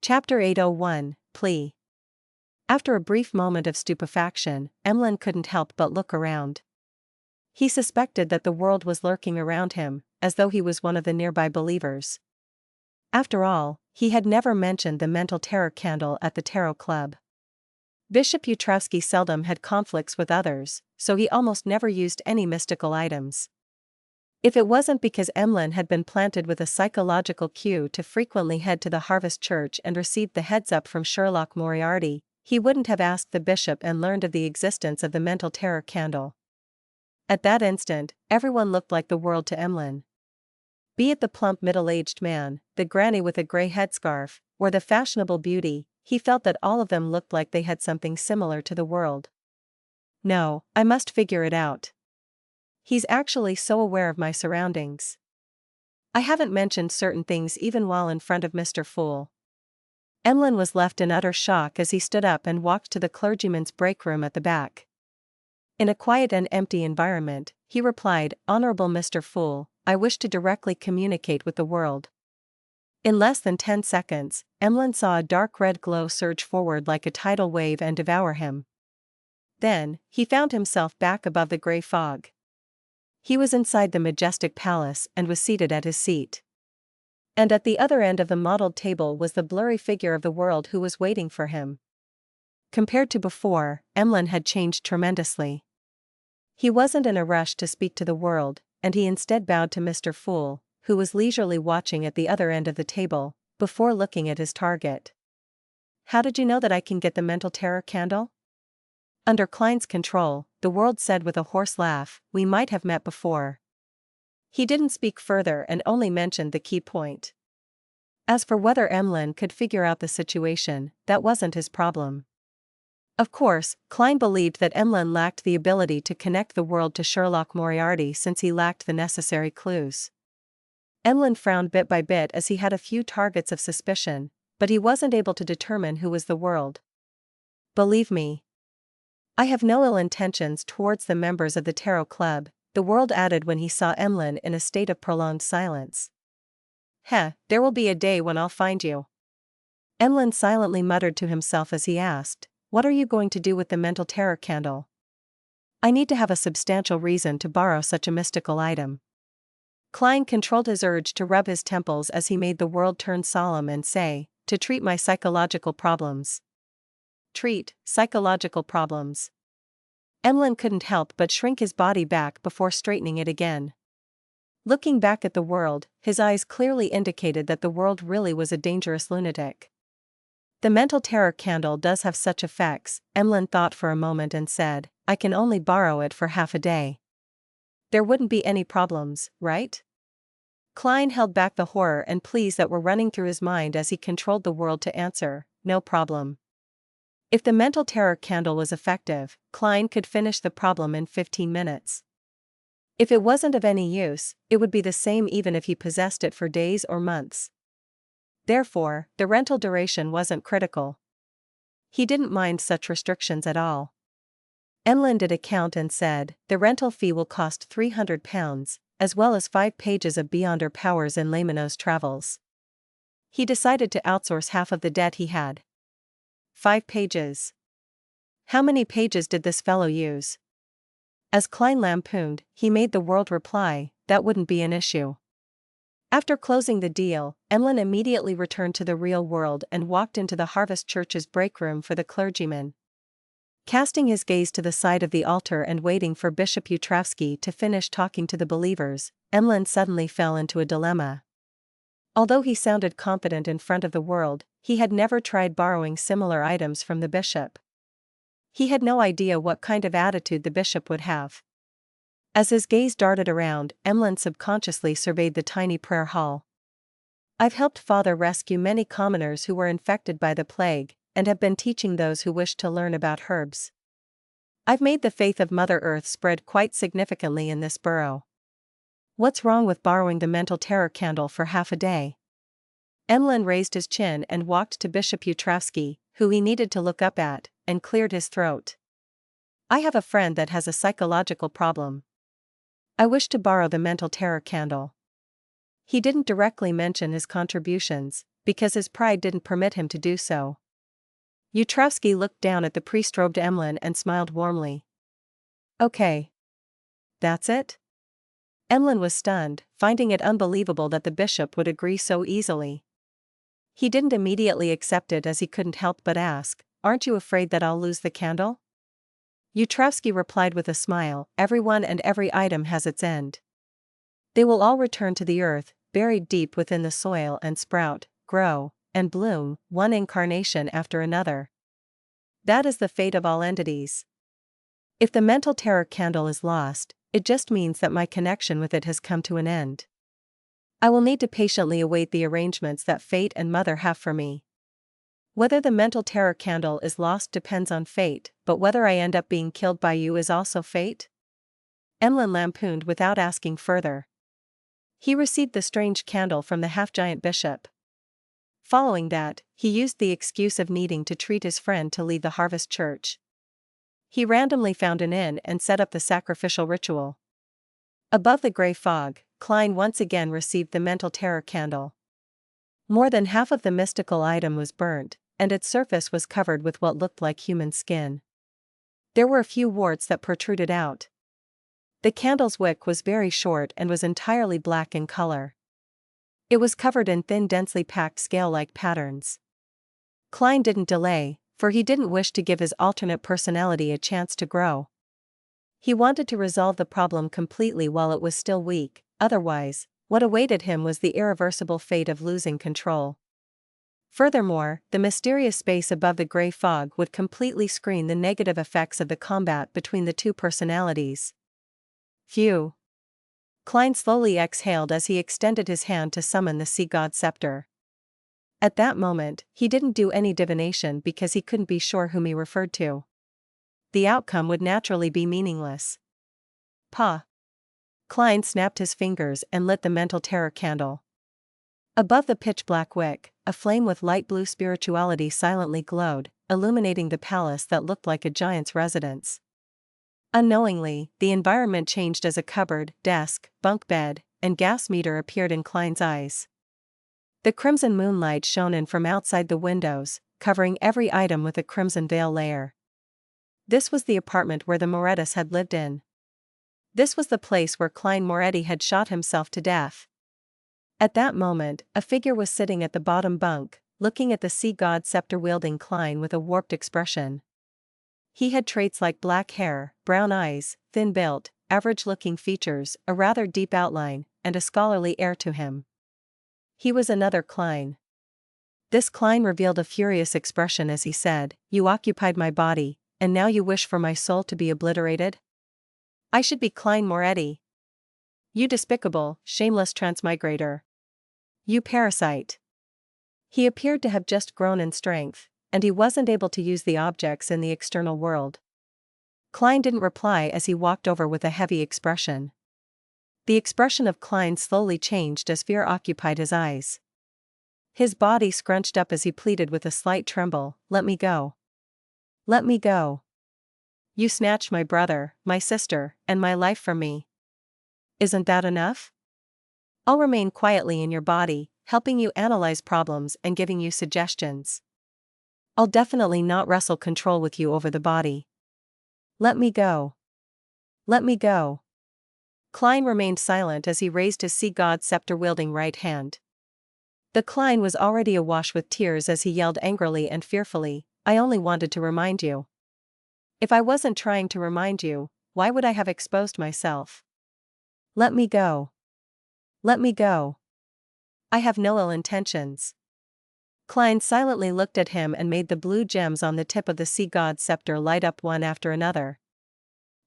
Chapter 801, Plea. After a brief moment of stupefaction, Emlyn couldn't help but look around. He suspected that the world was lurking around him, as though he was one of the nearby believers. After all, he had never mentioned the mental terror candle at the tarot club. Bishop Utrowski seldom had conflicts with others, so he almost never used any mystical items. If it wasn't because Emlyn had been planted with a psychological cue to frequently head to the Harvest Church and received the heads-up from Sherlock Moriarty, he wouldn't have asked the bishop and learned of the existence of the mental terror candle. At that instant, everyone looked like the world to Emlyn. Be it the plump middle-aged man, the granny with a grey headscarf, or the fashionable beauty, he felt that all of them looked like they had something similar to the world. No, I must figure it out. He's actually so aware of my surroundings. I haven't mentioned certain things even while in front of Mr. Fool. Emlyn was left in utter shock as he stood up and walked to the clergyman's break room at the back. In a quiet and empty environment, he replied, "Honorable Mr. Fool, I wish to directly communicate with the world." In less than 10 seconds, Emlyn saw a dark red glow surge forward like a tidal wave and devour him. Then, he found himself back above the grey fog. He was inside the majestic palace and was seated at his seat. And at the other end of the mottled table was the blurry figure of the world who was waiting for him. Compared to before, Emlyn had changed tremendously. He wasn't in a rush to speak to the world, and he instead bowed to Mr. Fool, who was leisurely watching at the other end of the table, before looking at his target. "How did you know that I can get the mental terror candle?" "Under Klein's control," the world said with a hoarse laugh, "we might have met before." He didn't speak further and only mentioned the key point. As for whether Emlyn could figure out the situation, that wasn't his problem. Of course, Klein believed that Emlyn lacked the ability to connect the world to Sherlock Moriarty since he lacked the necessary clues. Emlyn frowned bit by bit as he had a few targets of suspicion, but he wasn't able to determine who was the world. "Believe me, I have no ill intentions towards the members of the Tarot Club," the world added when he saw Emlyn in a state of prolonged silence. There will be a day when I'll find you." Emlyn silently muttered to himself as he asked, "What are you going to do with the mental terror candle? I need to have a substantial reason to borrow such a mystical item." Klein controlled his urge to rub his temples as he made the world turn solemn and say, "To treat my psychological problems." Treat psychological problems. Emlyn couldn't help but shrink his body back before straightening it again. Looking back at the world, his eyes clearly indicated that the world really was a dangerous lunatic. "The mental terror candle does have such effects," Emlyn thought for a moment and said, "I can only borrow it for half a day. There wouldn't be any problems, right?" Klein held back the horror and pleas that were running through his mind as he controlled the world to answer, "No problem." If the mental terror candle was effective, Klein could finish the problem in 15 minutes. If it wasn't of any use, it would be the same even if he possessed it for days or months. Therefore, the rental duration wasn't critical. He didn't mind such restrictions at all. Emlyn did a count and said, "The rental fee will cost £300, as well as 5 pages of Beyonder Powers in Laymanos Travels." He decided to outsource half of the debt he had. 5 pages. How many pages did this fellow use? As Klein lampooned, he made the world reply, "That wouldn't be an issue." After closing the deal, Emlyn immediately returned to the real world and walked into the Harvest Church's break room for the clergyman. Casting his gaze to the side of the altar and waiting for Bishop Utrowski to finish talking to the believers, Emlyn suddenly fell into a dilemma. Although he sounded confident in front of the world, he had never tried borrowing similar items from the bishop. He had no idea what kind of attitude the bishop would have. As his gaze darted around, Emlyn subconsciously surveyed the tiny prayer hall. "I've helped Father rescue many commoners who were infected by the plague, and have been teaching those who wished to learn about herbs. I've made the faith of Mother Earth spread quite significantly in this borough. What's wrong with borrowing the mental terror candle for half a day?" Emlyn raised his chin and walked to Bishop Utrowski, who he needed to look up at, and cleared his throat. "I have a friend that has a psychological problem. I wish to borrow the mental terror candle." He didn't directly mention his contributions, because his pride didn't permit him to do so. Yudrowsky looked down at the priest-robed Emlyn and smiled warmly. Okay. That's it? Emlyn was stunned, finding it unbelievable that the bishop would agree so easily. He didn't immediately accept it as he couldn't help but ask, "Aren't you afraid that I'll lose the candle?" Yudrowsky replied with a smile, "Everyone and every item has its end. They will all return to the earth, buried deep within the soil, and sprout, grow, and bloom, one incarnation after another. That is the fate of all entities. If the mental terror candle is lost, it just means that my connection with it has come to an end. I will need to patiently await the arrangements that fate and Mother have for me. Whether the mental terror candle is lost depends on fate, but whether I end up being killed by you is also fate?" Emlyn lampooned without asking further. He received the strange candle from the half-giant bishop. Following that, he used the excuse of needing to treat his friend to leave the Harvest Church. He randomly found an inn and set up the sacrificial ritual. Above the gray fog, Klein once again received the mental terror candle. More than half of the mystical item was burnt, and its surface was covered with what looked like human skin. There were a few warts that protruded out. The candle's wick was very short and was entirely black in color. It was covered in thin, densely packed scale-like patterns. Klein didn't delay, for he didn't wish to give his alternate personality a chance to grow. He wanted to resolve the problem completely while it was still weak, otherwise, what awaited him was the irreversible fate of losing control. Furthermore, the mysterious space above the gray fog would completely screen the negative effects of the combat between the two personalities. Phew. Klein slowly exhaled as he extended his hand to summon the sea god scepter. At that moment, he didn't do any divination because he couldn't be sure whom he referred to. The outcome would naturally be meaningless. Pah! Klein snapped his fingers and lit the mental terror candle. Above the pitch-black wick, a flame with light blue spirituality silently glowed, illuminating the palace that looked like a giant's residence. Unknowingly, the environment changed as a cupboard, desk, bunk bed, and gas meter appeared in Klein's eyes. The crimson moonlight shone in from outside the windows, covering every item with a crimson veil layer. This was the apartment where the Morettis had lived in. This was the place where Klein Moretti had shot himself to death. At that moment, a figure was sitting at the bottom bunk, looking at the sea god scepter-wielding Klein with a warped expression. He had traits like black hair, brown eyes, thin-built, average-looking features, a rather deep outline, and a scholarly air to him. He was another Klein. This Klein revealed a furious expression as he said, "You occupied my body, and now you wish for my soul to be obliterated? I should be Klein Moretti. You despicable, shameless transmigrator. You parasite." He appeared to have just grown in strength, and he wasn't able to use the objects in the external world. Klein didn't reply as he walked over with a heavy expression. The expression of Klein slowly changed as fear occupied his eyes. His body scrunched up as he pleaded with a slight tremble, "Let me go. Let me go. You snatched my brother, my sister, and my life from me. Isn't that enough? I'll remain quietly in your body, helping you analyze problems and giving you suggestions. I'll definitely not wrestle control with you over the body. Let me go. Let me go." Klein remained silent as he raised his sea god scepter-wielding right hand. The Klein was already awash with tears as he yelled angrily and fearfully, "I only wanted to remind you. If I wasn't trying to remind you, why would I have exposed myself? Let me go. Let me go. I have no ill intentions." Klein silently looked at him and made the blue gems on the tip of the sea god's scepter light up one after another.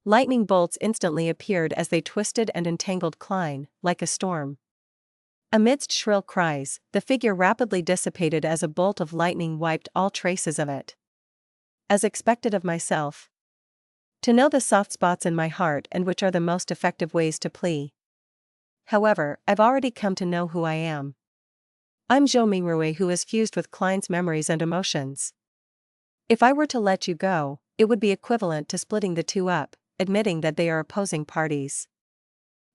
Lightning bolts instantly appeared as they twisted and entangled Klein, like a storm. Amidst shrill cries, the figure rapidly dissipated as a bolt of lightning wiped all traces of it. As expected of myself. To know the soft spots in my heart and which are the most effective ways to plea. However, I've already come to know who I am. I'm Zhou Mingrui, who is fused with Klein's memories and emotions. If I were to let you go, it would be equivalent to splitting the two up, admitting that they are opposing parties.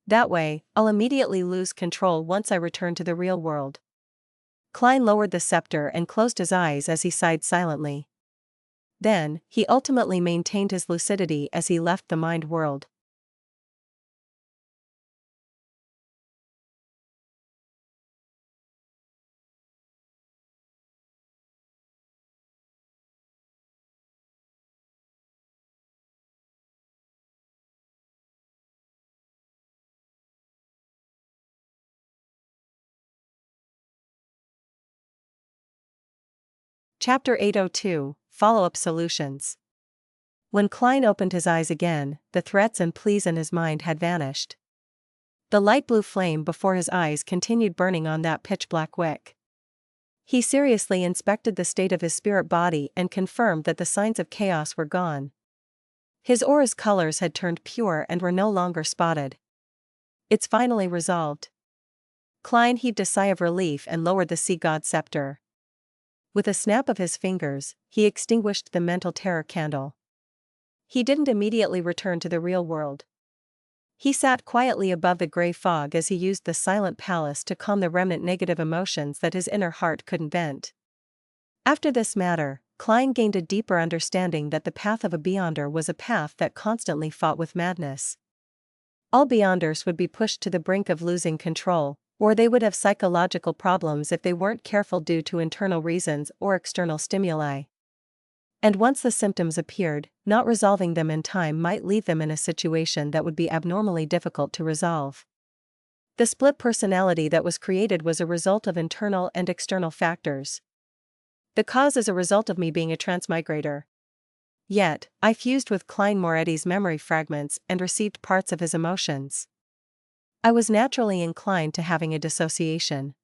That way, I'll immediately lose control once I return to the real world. Klein lowered the scepter and closed his eyes as he sighed silently. Then, he ultimately maintained his lucidity as he left the mind world. Chapter 802, Follow-up Solutions. When Klein opened his eyes again, the threats and pleas in his mind had vanished. The light blue flame before his eyes continued burning on that pitch-black wick. He seriously inspected the state of his spirit body and confirmed that the signs of chaos were gone. His aura's colors had turned pure and were no longer spotted. It's finally resolved. Klein heaved a sigh of relief and lowered the sea god scepter. With a snap of his fingers, he extinguished the mental terror candle. He didn't immediately return to the real world. He sat quietly above the gray fog as he used the silent palace to calm the remnant negative emotions that his inner heart couldn't vent. After this matter, Klein gained a deeper understanding that the path of a Beyonder was a path that constantly fought with madness. All Beyonders would be pushed to the brink of losing control, or they would have psychological problems if they weren't careful due to internal reasons or external stimuli. And once the symptoms appeared, not resolving them in time might leave them in a situation that would be abnormally difficult to resolve. The split personality that was created was a result of internal and external factors. The cause is a result of me being a transmigrator. Yet, I fused with Klein Moretti's memory fragments and received parts of his emotions. I was naturally inclined to having a dissociation.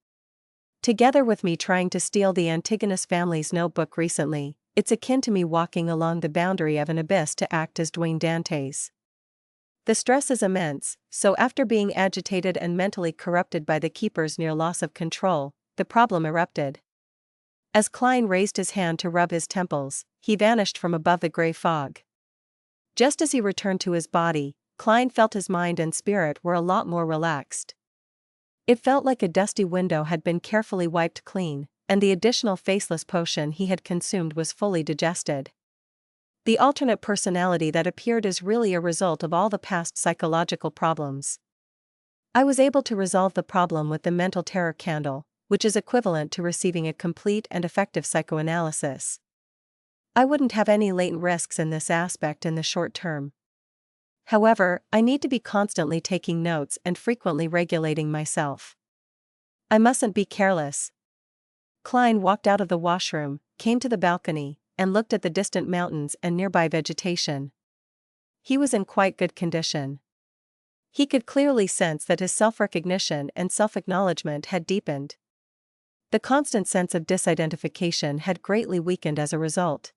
Together with me trying to steal the Antigonus family's notebook recently, it's akin to me walking along the boundary of an abyss to act as Dwayne Dantes. The stress is immense, so after being agitated and mentally corrupted by the keeper's near loss of control, the problem erupted. As Klein raised his hand to rub his temples, he vanished from above the gray fog. Just as he returned to his body, Klein felt his mind and spirit were a lot more relaxed. It felt like a dusty window had been carefully wiped clean, and the additional faceless potion he had consumed was fully digested. The alternate personality that appeared is really a result of all the past psychological problems. I was able to resolve the problem with the mental terror candle, which is equivalent to receiving a complete and effective psychoanalysis. I wouldn't have any latent risks in this aspect in the short term. However, I need to be constantly taking notes and frequently regulating myself. I mustn't be careless. Klein walked out of the washroom, came to the balcony, and looked at the distant mountains and nearby vegetation. He was in quite good condition. He could clearly sense that his self-recognition and self-acknowledgement had deepened. The constant sense of disidentification had greatly weakened as a result.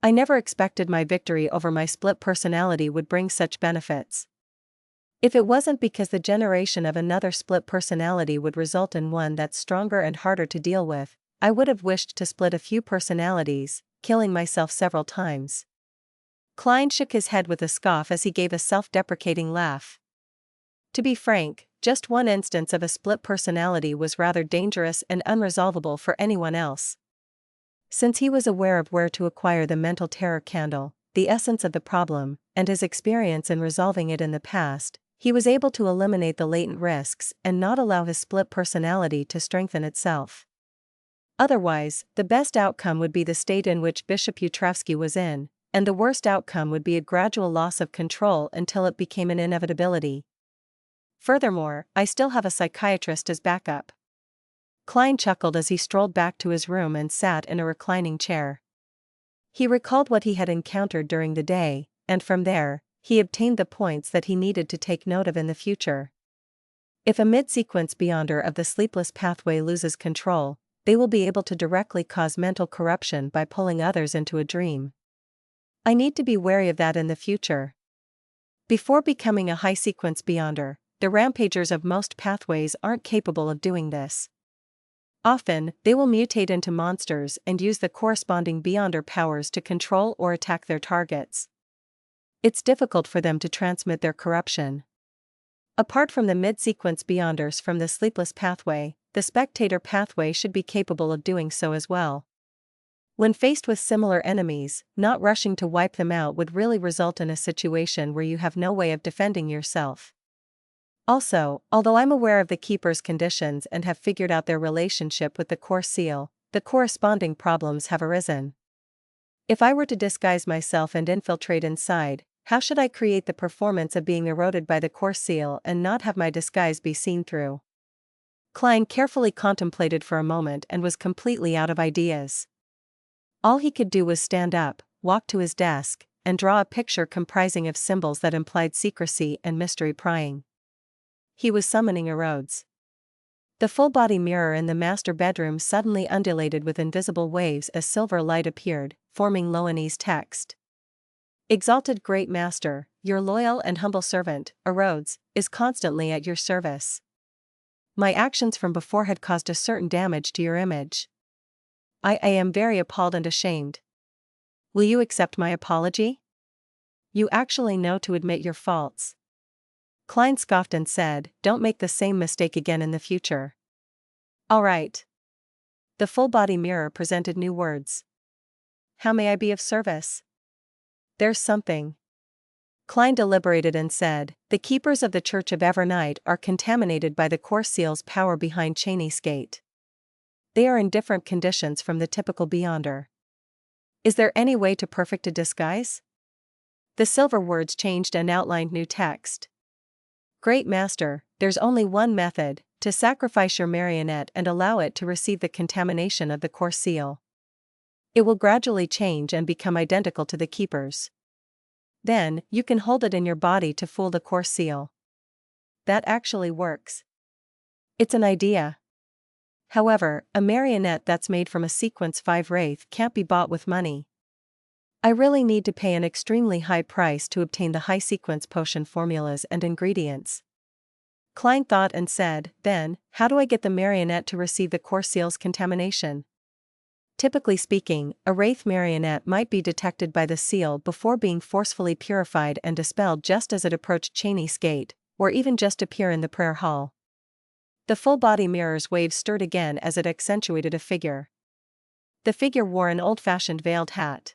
I never expected my victory over my split personality would bring such benefits. If it wasn't because the generation of another split personality would result in one that's stronger and harder to deal with, I would have wished to split a few personalities, killing myself several times. Klein shook his head with a scoff as he gave a self-deprecating laugh. To be frank, just one instance of a split personality was rather dangerous and unresolvable for anyone else. Since he was aware of where to acquire the mental terror candle, the essence of the problem, and his experience in resolving it in the past, he was able to eliminate the latent risks and not allow his split personality to strengthen itself. Otherwise, the best outcome would be the state in which Bishop Utravsky was in, and the worst outcome would be a gradual loss of control until it became an inevitability. Furthermore, I still have a psychiatrist as backup. Klein chuckled as he strolled back to his room and sat in a reclining chair. He recalled what he had encountered during the day, and from there, he obtained the points that he needed to take note of in the future. If a mid-sequence Beyonder of the sleepless pathway loses control, they will be able to directly cause mental corruption by pulling others into a dream. I need to be wary of that in the future. Before becoming a high-sequence Beyonder, the rampagers of most pathways aren't capable of doing this. Often, they will mutate into monsters and use the corresponding Beyonder powers to control or attack their targets. It's difficult for them to transmit their corruption. Apart from the mid-sequence Beyonders from the sleepless pathway, the spectator pathway should be capable of doing so as well. When faced with similar enemies, not rushing to wipe them out would really result in a situation where you have no way of defending yourself. Also, although I'm aware of the keeper's conditions and have figured out their relationship with the core seal, the corresponding problems have arisen. If I were to disguise myself and infiltrate inside, how should I create the performance of being eroded by the core seal and not have my disguise be seen through? Klein carefully contemplated for a moment and was completely out of ideas. All he could do was stand up, walk to his desk, and draw a picture comprising of symbols that implied secrecy and mystery prying. He was summoning erodes. The full-body mirror in the master bedroom suddenly undulated with invisible waves as silver light appeared, forming Loanese text. Exalted Great Master, your loyal and humble servant, Erodes, is constantly at your service. My actions from before had caused a certain damage to your image. I am very appalled and ashamed. Will you accept my apology? You actually know to admit your faults. Klein scoffed and said, don't make the same mistake again in the future. All right. The full-body mirror presented new words. How may I be of service? There's something. Klein deliberated and said, the keepers of the Church of Evernight are contaminated by the core seal's power behind Cheney's gate. They are in different conditions from the typical Beyonder. Is there any way to perfect a disguise? The silver words changed and outlined new text. Great Master, there's only one method, to sacrifice your marionette and allow it to receive the contamination of the core seal. It will gradually change and become identical to the keeper's. Then, you can hold it in your body to fool the core seal. That actually works. It's an idea. However, a marionette that's made from a Sequence 5 Wraith can't be bought with money. I really need to pay an extremely high price to obtain the high sequence potion formulas and ingredients. Klein thought and said, then, how do I get the marionette to receive the core seal's contamination? Typically speaking, a Wraith marionette might be detected by the seal before being forcefully purified and dispelled just as it approached Cheney's gate, or even just appear in the prayer hall. The full-body mirror's waves stirred again as it accentuated a figure. The figure wore an old-fashioned veiled hat.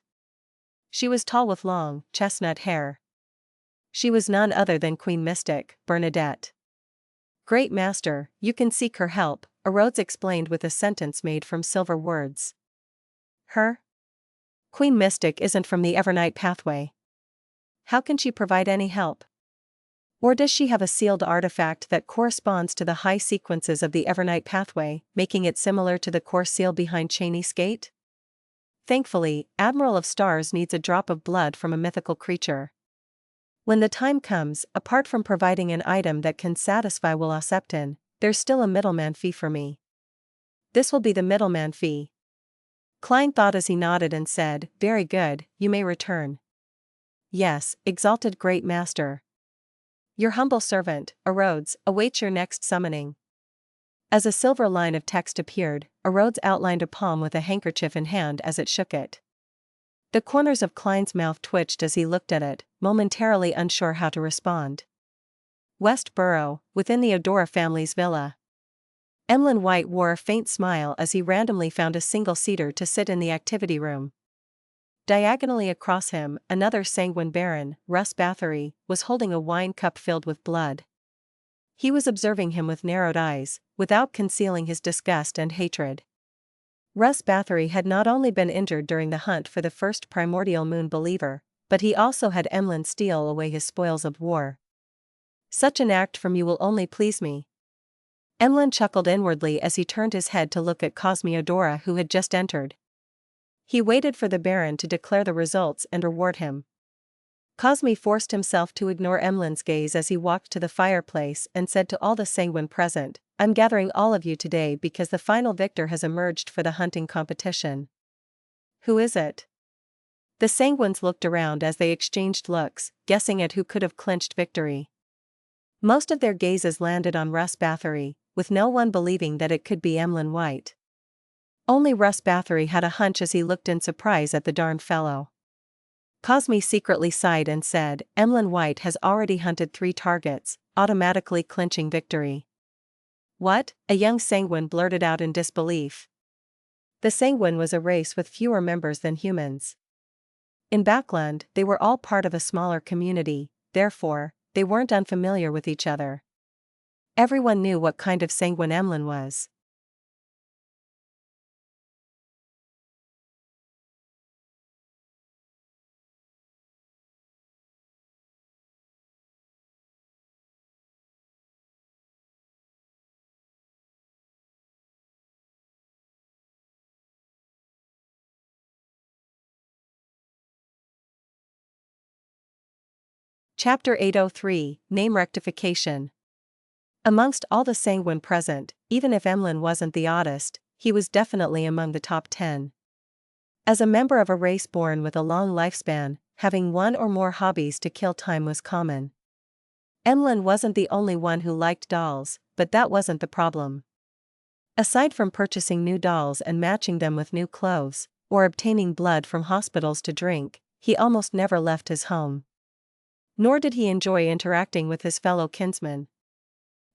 She was tall with long, chestnut hair. She was none other than Queen Mystic, Bernadette. Great Master, you can seek her help, Erodes explained with a sentence made from silver words. Her? Queen Mystic isn't from the Evernight pathway. How can she provide any help? Or does she have a sealed artifact that corresponds to the high sequences of the Evernight pathway, making it similar to the core seal behind Cheney's gate? Thankfully, Admiral of Stars needs a drop of blood from a mythical creature. When the time comes, apart from providing an item that can satisfy Will Septon, there's still a middleman fee for me. This will be the middleman fee. Klein thought as he nodded and said, very good, you may return. Yes, exalted Great Master. Your humble servant, Erodes, awaits your next summoning. As a silver line of text appeared, Erodes outlined a palm with a handkerchief in hand as it shook it. The corners of Klein's mouth twitched as he looked at it, momentarily unsure how to respond. West Borough, within the Odora family's villa. Emlyn White wore a faint smile as he randomly found a single-seater to sit in the activity room. Diagonally across him, another sanguine baron, Russ Bathory, was holding a wine cup filled with blood. He was observing him with narrowed eyes, without concealing his disgust and hatred. Russ Bathory had not only been injured during the hunt for the first primordial moon believer, but he also had Emlyn steal away his spoils of war. Such an act from you will only please me. Emlyn chuckled inwardly as he turned his head to look at Cosmiodora, who had just entered. He waited for the Baron to declare the results and reward him. Cosmi forced himself to ignore Emlyn's gaze as he walked to the fireplace and said to all the sanguine present, I'm gathering all of you today because the final victor has emerged for the hunting competition. Who is it? The sanguines looked around as they exchanged looks, guessing at who could have clinched victory. Most of their gazes landed on Russ Bathory, with no one believing that it could be Emlyn White. Only Russ Bathory had a hunch as he looked in surprise at the darned fellow. Cosmi secretly sighed and said, Emlyn White has already hunted 3 targets, automatically clinching victory. What? A young sanguine blurted out in disbelief. The sanguine was a race with fewer members than humans. In Backland, they were all part of a smaller community, therefore, they weren't unfamiliar with each other. Everyone knew what kind of sanguine Emlyn was. Chapter 803, Name Rectification. Amongst all the sanguine present, even if Emlyn wasn't the oddest, he was definitely among the top 10. As a member of a race born with a long lifespan, having one or more hobbies to kill time was common. Emlyn wasn't the only one who liked dolls, but that wasn't the problem. Aside from purchasing new dolls and matching them with new clothes, or obtaining blood from hospitals to drink, he almost never left his home. Nor did he enjoy interacting with his fellow kinsmen.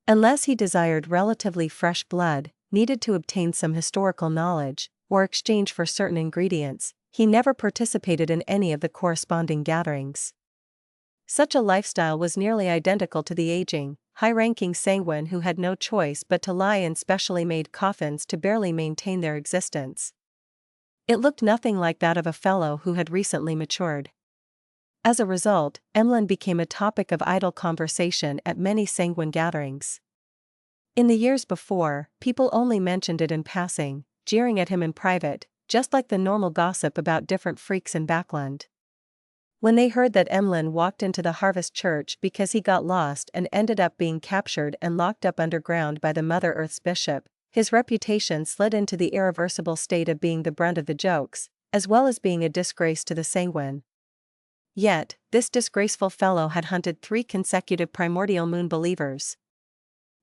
Unless he desired relatively fresh blood, needed to obtain some historical knowledge, or exchange for certain ingredients, he never participated in any of the corresponding gatherings. Such a lifestyle was nearly identical to the aging, high-ranking sanguine who had no choice but to lie in specially made coffins to barely maintain their existence. It looked nothing like that of a fellow who had recently matured. As a result, Emlyn became a topic of idle conversation at many sanguine gatherings. In the years before, people only mentioned it in passing, jeering at him in private, just like the normal gossip about different freaks in Backland. When they heard that Emlyn walked into the Harvest Church because he got lost and ended up being captured and locked up underground by the Mother Earth's bishop, his reputation slid into the irreversible state of being the brunt of the jokes, as well as being a disgrace to the sanguine. Yet, this disgraceful fellow had hunted 3 consecutive primordial moon believers.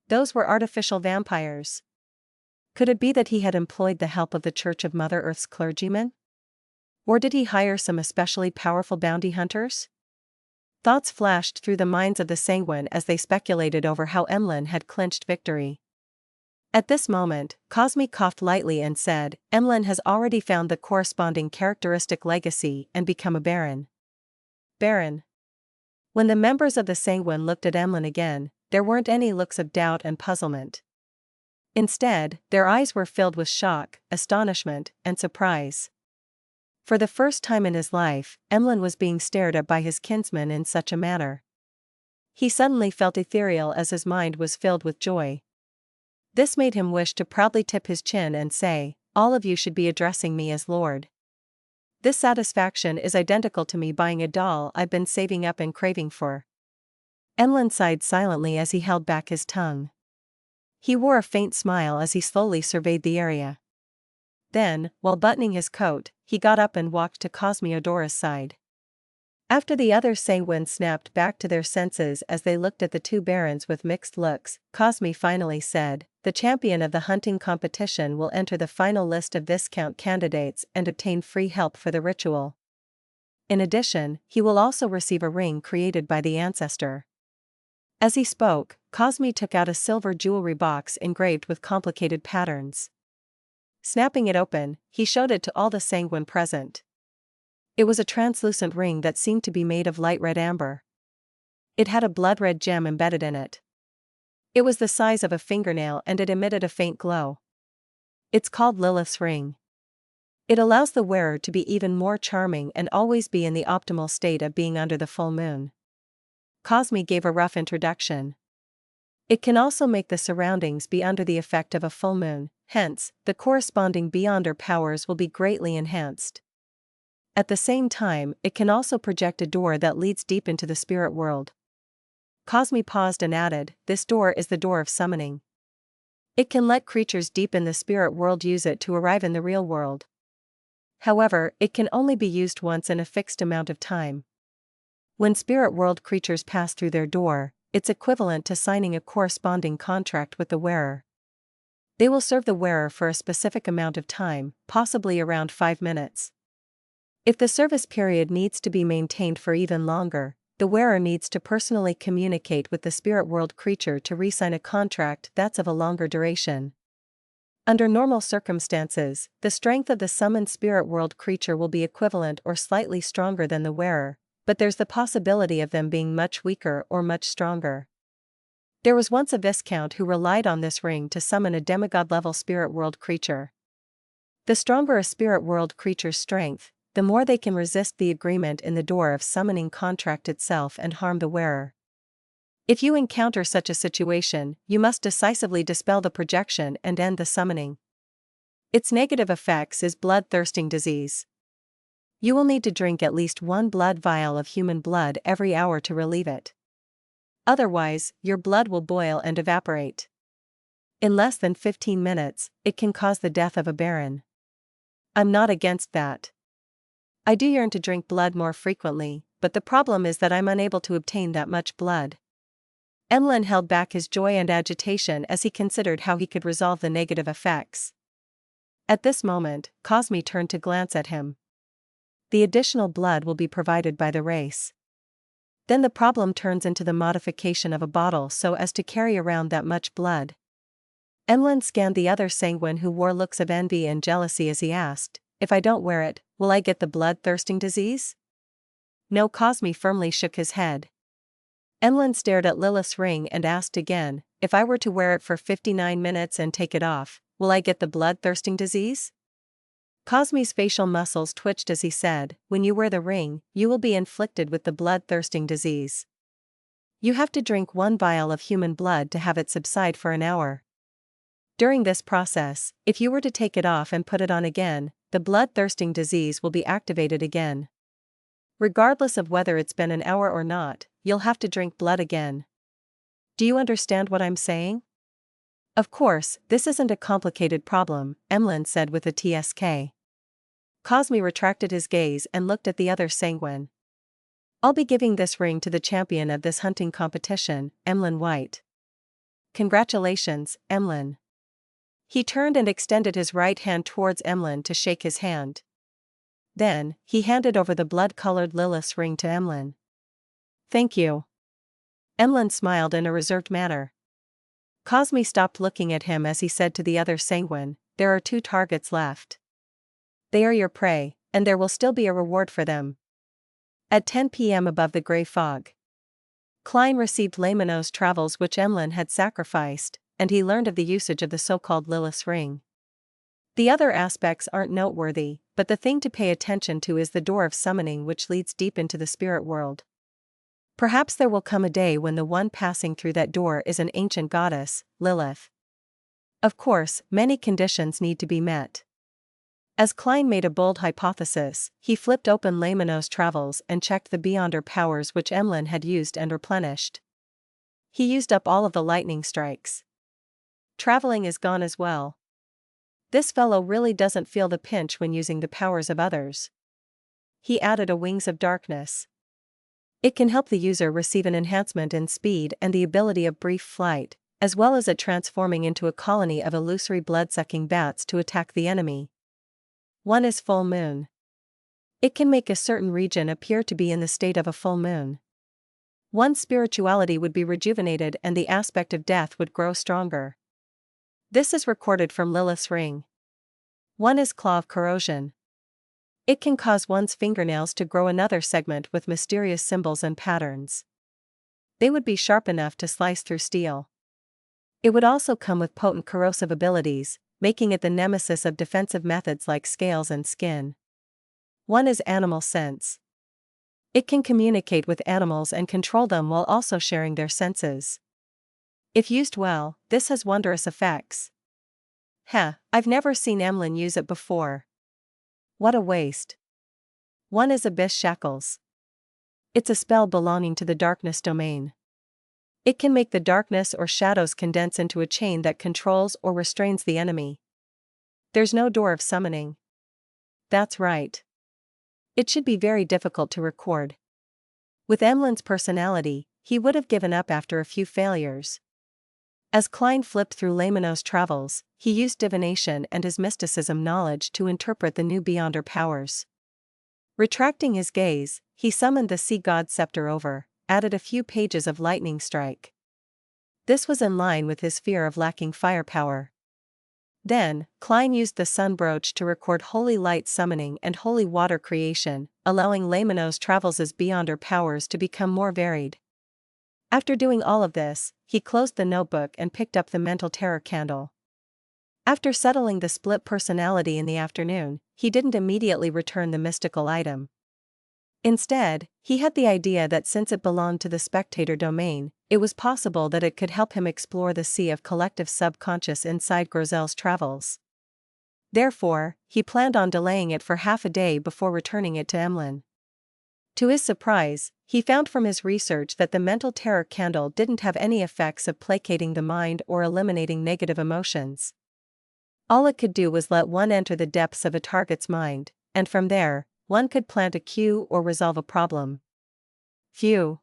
Those were artificial vampires. Could it be that he had employed the help of the Church of Mother Earth's clergymen? Or did he hire some especially powerful bounty hunters? Thoughts flashed through the minds of the sanguine as they speculated over how Emlyn had clinched victory. At this moment, Cosme coughed lightly and said, "Emlyn has already found the corresponding characteristic legacy and become a baron." Baron. When the members of the sanguine looked at Emlyn again, there weren't any looks of doubt and puzzlement. Instead, their eyes were filled with shock, astonishment, and surprise. For the first time in his life, Emlyn was being stared at by his kinsmen in such a manner. He suddenly felt ethereal as his mind was filled with joy. This made him wish to proudly tip his chin and say, "All of you should be addressing me as Lord." This satisfaction is identical to me buying a doll I've been saving up and craving for. Emlyn sighed silently as he held back his tongue. He wore a faint smile as he slowly surveyed the area. Then, while buttoning his coat, he got up and walked to Cosmiodora's side. After the other sanguines snapped back to their senses as they looked at the 2 barons with mixed looks, Cosme finally said, "The champion of the hunting competition will enter the final list of Viscount candidates and obtain free help for the ritual. In addition, he will also receive a ring created by the ancestor." As he spoke, Cosme took out a silver jewelry box engraved with complicated patterns. Snapping it open, he showed it to all the sanguine present. It was a translucent ring that seemed to be made of light red amber. It had a blood-red gem embedded in it. It was the size of a fingernail and it emitted a faint glow. It's called Lilith's ring. It allows the wearer to be even more charming and always be in the optimal state of being under the full moon. Cosme gave a rough introduction. It can also make the surroundings be under the effect of a full moon, hence, the corresponding beyonder powers will be greatly enhanced. At the same time, it can also project a door that leads deep into the spirit world. Cosme paused and added, "This door is the door of summoning. It can let creatures deep in the spirit world use it to arrive in the real world. However, it can only be used once in a fixed amount of time. When spirit world creatures pass through their door, it's equivalent to signing a corresponding contract with the wearer. They will serve the wearer for a specific amount of time, possibly around 5 minutes. If the service period needs to be maintained for even longer, the wearer needs to personally communicate with the spirit world creature to re-sign a contract that's of a longer duration. Under normal circumstances, the strength of the summoned spirit world creature will be equivalent or slightly stronger than the wearer, but there's the possibility of them being much weaker or much stronger. There was once a Viscount who relied on this ring to summon a demigod-level spirit world creature. The stronger a spirit world creature's strength, the more they can resist the agreement in the door of summoning contract itself and harm the wearer. If you encounter such a situation, you must decisively dispel the projection and end the summoning. Its negative effects is bloodthirsting disease. You will need to drink at least 1 blood vial of human blood every hour to relieve it. Otherwise, your blood will boil and evaporate. In less than 15 minutes, it can cause the death of a baron. I'm not against that. I do yearn to drink blood more frequently, but the problem is that I'm unable to obtain that much blood. Emlyn held back his joy and agitation as he considered how he could resolve the negative effects. At this moment, Cosme turned to glance at him. The additional blood will be provided by the race. Then the problem turns into the modification of a bottle so as to carry around that much blood. Emlyn scanned the other sanguine who wore looks of envy and jealousy as he asked, "If I don't wear it, will I get the bloodthirsting disease?" No, Cosme firmly shook his head. Emlyn stared at Lilith's ring and asked again, "If I were to wear it for 59 minutes and take it off, will I get the bloodthirsting disease?" Cosme's facial muscles twitched as he said, "When you wear the ring, you will be inflicted with the bloodthirsting disease. You have to drink 1 vial of human blood to have it subside for an hour. During this process, if you were to take it off and put it on again, the bloodthirsting disease will be activated again. Regardless of whether it's been an hour or not, you'll have to drink blood again. Do you understand what I'm saying?" "Of course, this isn't a complicated problem," Emlyn said with a TSK. Cosme retracted his gaze and looked at the other sanguine. "I'll be giving this ring to the champion of this hunting competition, Emlyn White." "Congratulations, Emlyn." He turned and extended his right hand towards Emlyn to shake his hand. Then, he handed over the blood-colored Lilith's ring to Emlyn. "Thank you." Emlyn smiled in a reserved manner. Cosme stopped looking at him as he said to the other sanguine, "There are 2 targets left. They are your prey, and there will still be a reward for them." At 10 p.m. above the grey fog, Klein received Laymono's travels which Emlyn had sacrificed, and he learned of the usage of the so-called Lilith's ring. The other aspects aren't noteworthy, but the thing to pay attention to is the door of summoning which leads deep into the spirit world. Perhaps there will come a day when the one passing through that door is an ancient goddess, Lilith. Of course, many conditions need to be met. As Klein made a bold hypothesis, he flipped open Laymono's travels and checked the Beyonder powers which Emlyn had used and replenished. He used up all of the lightning strikes. Traveling is gone as well. This fellow really doesn't feel the pinch when using the powers of others. He added a Wings of Darkness. It can help the user receive an enhancement in speed and the ability of brief flight, as well as it transforming into a colony of illusory blood-sucking bats to attack the enemy. 1 is full moon. It can make a certain region appear to be in the state of a full moon. 1's spirituality would be rejuvenated and the aspect of death would grow stronger. This is recorded from Lilith's ring. 1 is claw of corrosion. It can cause 1's fingernails to grow another segment with mysterious symbols and patterns. They would be sharp enough to slice through steel. It would also come with potent corrosive abilities, making it the nemesis of defensive methods like scales and skin. 1 is animal sense. It can communicate with animals and control them while also sharing their senses. If used well, this has wondrous effects. I've never seen Emlyn use it before. What a waste. 1 is abyss shackles. It's a spell belonging to the darkness domain. It can make the darkness or shadows condense into a chain that controls or restrains the enemy. There's no door of summoning. That's right. It should be very difficult to record. With Emlyn's personality, he would have given up after a few failures. As Klein flipped through Laymono's travels, he used divination and his mysticism knowledge to interpret the new Beyonder powers. Retracting his gaze, he summoned the sea god's scepter over, added a few pages of lightning strike. This was in line with his fear of lacking firepower. Then, Klein used the sun brooch to record holy light summoning and holy water creation, allowing Lamino's travels' beyonder powers to become more varied. After doing all of this, he closed the notebook and picked up the mental terror candle. After settling the split personality in the afternoon, he didn't immediately return the mystical item. Instead, he had the idea that since it belonged to the spectator domain, it was possible that it could help him explore the sea of collective subconscious inside Grozel's travels. Therefore, he planned on delaying it for half a day before returning it to Emlyn. To his surprise, he found from his research that the mental terror candle didn't have any effects of placating the mind or eliminating negative emotions. All it could do was let one enter the depths of a target's mind, and from there, one could plant a cue or resolve a problem. Phew!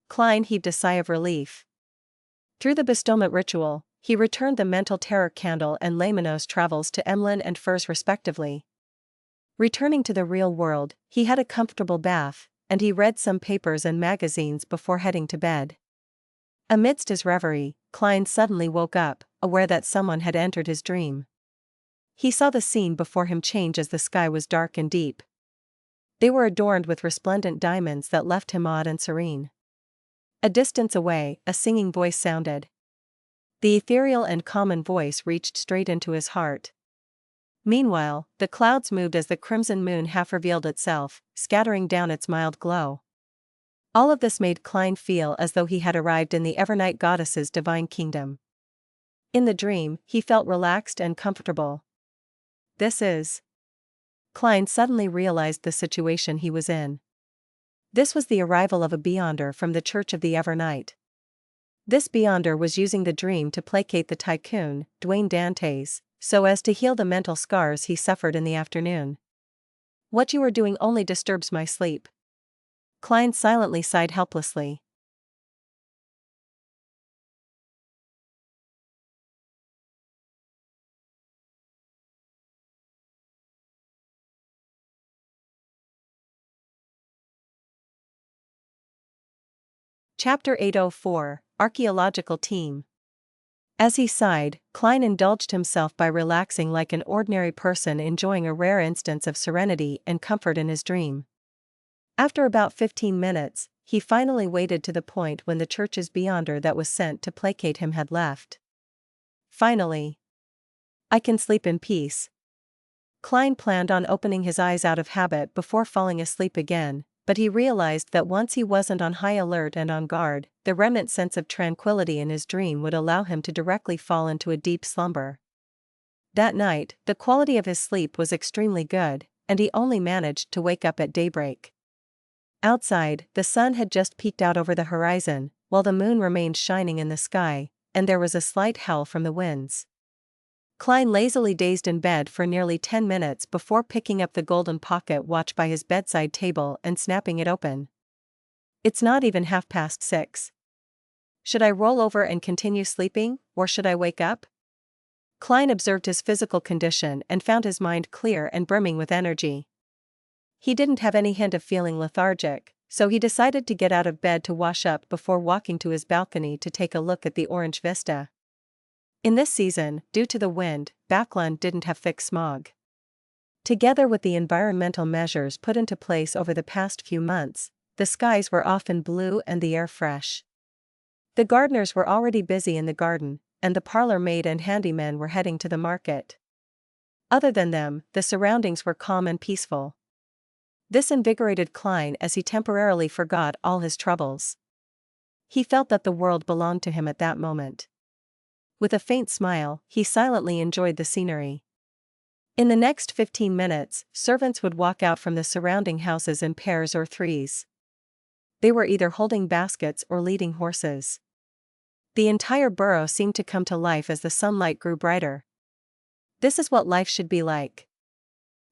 Klein heaved a sigh of relief. Through the bestowment ritual, he returned the mental terror candle and Lamino's travels to Emlyn and Furs respectively. Returning to the real world, he had a comfortable bath, and he read some papers and magazines before heading to bed. Amidst his reverie, Klein suddenly woke up, aware that someone had entered his dream. He saw the scene before him change as the sky was dark and deep. They were adorned with resplendent diamonds that left him awed and serene. A distance away, a singing voice sounded. The ethereal and common voice reached straight into his heart. Meanwhile, the clouds moved as the crimson moon half revealed itself, scattering down its mild glow. All of this made Klein feel as though he had arrived in the Evernight goddess's divine kingdom. In the dream, he felt relaxed and comfortable. Klein suddenly realized the situation he was in. This was the arrival of a beyonder from the Church of the Evernight. This beyonder was using the dream to placate the tycoon, Dwayne Dantes, so as to heal the mental scars he suffered in the afternoon. What you are doing only disturbs my sleep. Klein silently sighed helplessly. Chapter 804, Archaeological Team. As he sighed, Klein indulged himself by relaxing like an ordinary person enjoying a rare instance of serenity and comfort in his dream. After about 15 minutes, he finally waited to the point when the church's beyonder that was sent to placate him had left. Finally, I can sleep in peace. Klein planned on opening his eyes out of habit before falling asleep again, but he realized that once he wasn't on high alert and on guard, the remnant sense of tranquility in his dream would allow him to directly fall into a deep slumber. That night, the quality of his sleep was extremely good, and he only managed to wake up at daybreak. Outside, the sun had just peeked out over the horizon, while the moon remained shining in the sky, and there was a slight howl from the winds. Klein lazily dazed in bed for nearly 10 minutes before picking up the golden pocket watch by his bedside table and snapping it open. It's not even 6:30. Should I roll over and continue sleeping, or should I wake up? Klein observed his physical condition and found his mind clear and brimming with energy. He didn't have any hint of feeling lethargic, so he decided to get out of bed to wash up before walking to his balcony to take a look at the orange vista. In this season, due to the wind, Backlund didn't have thick smog. Together with the environmental measures put into place over the past few months, the skies were often blue and the air fresh. The gardeners were already busy in the garden, and the parlor maid and handymen were heading to the market. Other than them, the surroundings were calm and peaceful. This invigorated Klein as he temporarily forgot all his troubles. He felt that the world belonged to him at that moment. With a faint smile, he silently enjoyed the scenery. In the next 15 minutes, servants would walk out from the surrounding houses in pairs or threes. They were either holding baskets or leading horses. The entire borough seemed to come to life as the sunlight grew brighter. This is what life should be like.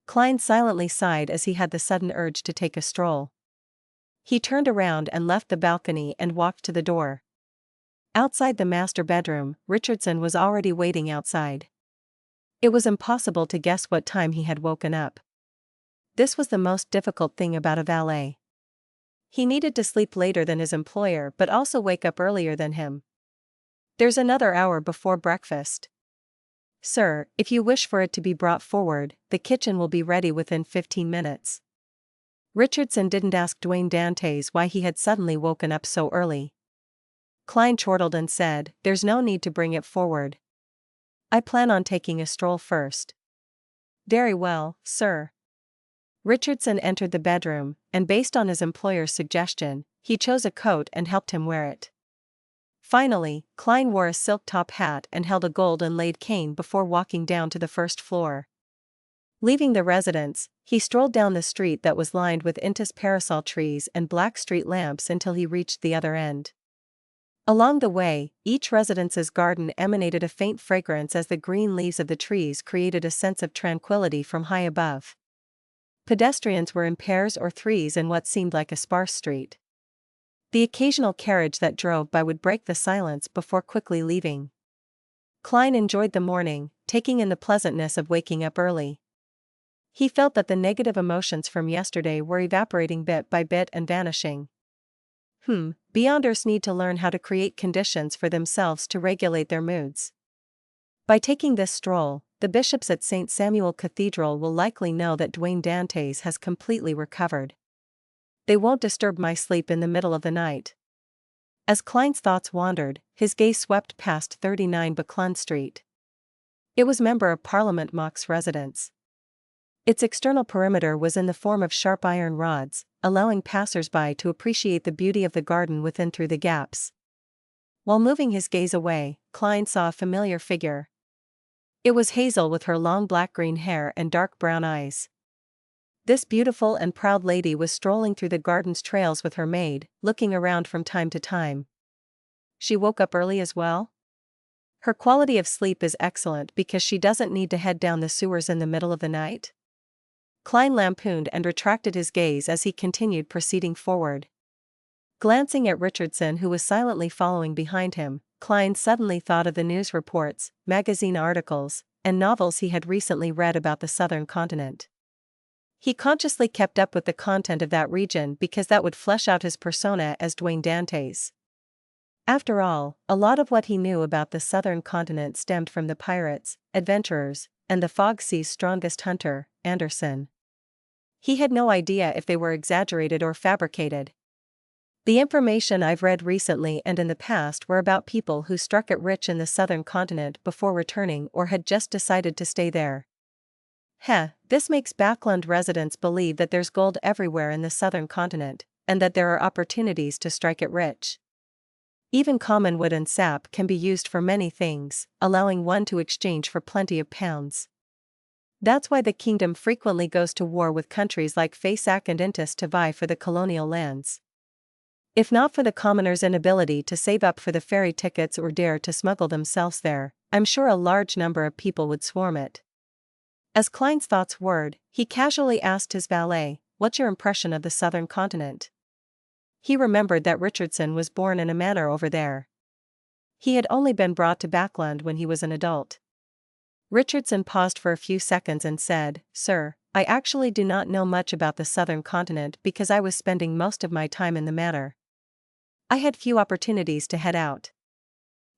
Klein silently sighed as he had the sudden urge to take a stroll. He turned around and left the balcony and walked to the door. Outside the master bedroom, Richardson was already waiting outside. It was impossible to guess what time he had woken up. this was the most difficult thing about a valet. He needed to sleep later than his employer but also wake up earlier than him. There's another hour before breakfast. Sir, if you wish for it to be brought forward, the kitchen will be ready within 15 minutes. Richardson didn't ask Dwayne Dantes why he had suddenly woken up so early. Klein chortled and said, "There's no need to bring it forward. I plan on taking a stroll first." "Very well, sir." Richardson entered the bedroom, and based on his employer's suggestion, he chose a coat and helped him wear it. Finally, Klein wore a silk top hat and held a gold inlaid cane before walking down to the first floor. Leaving the residence, he strolled down the street that was lined with Intis parasol trees and black street lamps until he reached the other end. Along the way, each residence's garden emanated a faint fragrance as the green leaves of the trees created a sense of tranquility from high above. Pedestrians were in pairs or threes in what seemed like a sparse street. The occasional carriage that drove by would break the silence before quickly leaving. Klein enjoyed the morning, taking in the pleasantness of waking up early. He felt that the negative emotions from yesterday were evaporating bit by bit and vanishing. Beyonders need to learn how to create conditions for themselves to regulate their moods. By taking this stroll, the bishops at St. Samuel Cathedral will likely know that Dwayne Dantes has completely recovered. They won't disturb my sleep in the middle of the night. As Klein's thoughts wandered, his gaze swept past 39 Buckland Street. It was Member of Parliament Mock's residence. Its external perimeter was in the form of sharp iron rods, allowing passers-by to appreciate the beauty of the garden within through the gaps. While moving his gaze away, Klein saw a familiar figure. It was Hazel with her long black-green hair and dark brown eyes. This beautiful and proud lady was strolling through the garden's trails with her maid, looking around from time to time. She woke up early as well? Her quality of sleep is excellent because she doesn't need to head down the sewers in the middle of the night? Klein lampooned and retracted his gaze as he continued proceeding forward. Glancing at Richardson, who was silently following behind him, Klein suddenly thought of the news reports, magazine articles, and novels he had recently read about the southern continent. He consciously kept up with the content of that region because that would flesh out his persona as Dwayne Dantes. After all, a lot of what he knew about the southern continent stemmed from the pirates, adventurers, and the Fog Sea's strongest hunter, Anderson. He had no idea if they were exaggerated or fabricated. The information I've read recently and in the past were about people who struck it rich in the southern continent before returning or had just decided to stay there. This makes Backland residents believe that there's gold everywhere in the southern continent, and that there are opportunities to strike it rich. Even common wood and sap can be used for many things, allowing one to exchange for plenty of pounds. That's why the kingdom frequently goes to war with countries like Faisac and Intis to vie for the colonial lands. If not for the commoners' inability to save up for the ferry tickets or dare to smuggle themselves there, I'm sure a large number of people would swarm it. As Klein's thoughts whirred, he casually asked his valet, "What's your impression of the southern continent?" He remembered that Richardson was born in a manor over there. He had only been brought to Backland when he was an adult. Richardson paused for a few seconds and said, "Sir, I actually do not know much about the southern continent because I was spending most of my time in the manor. I had few opportunities to head out.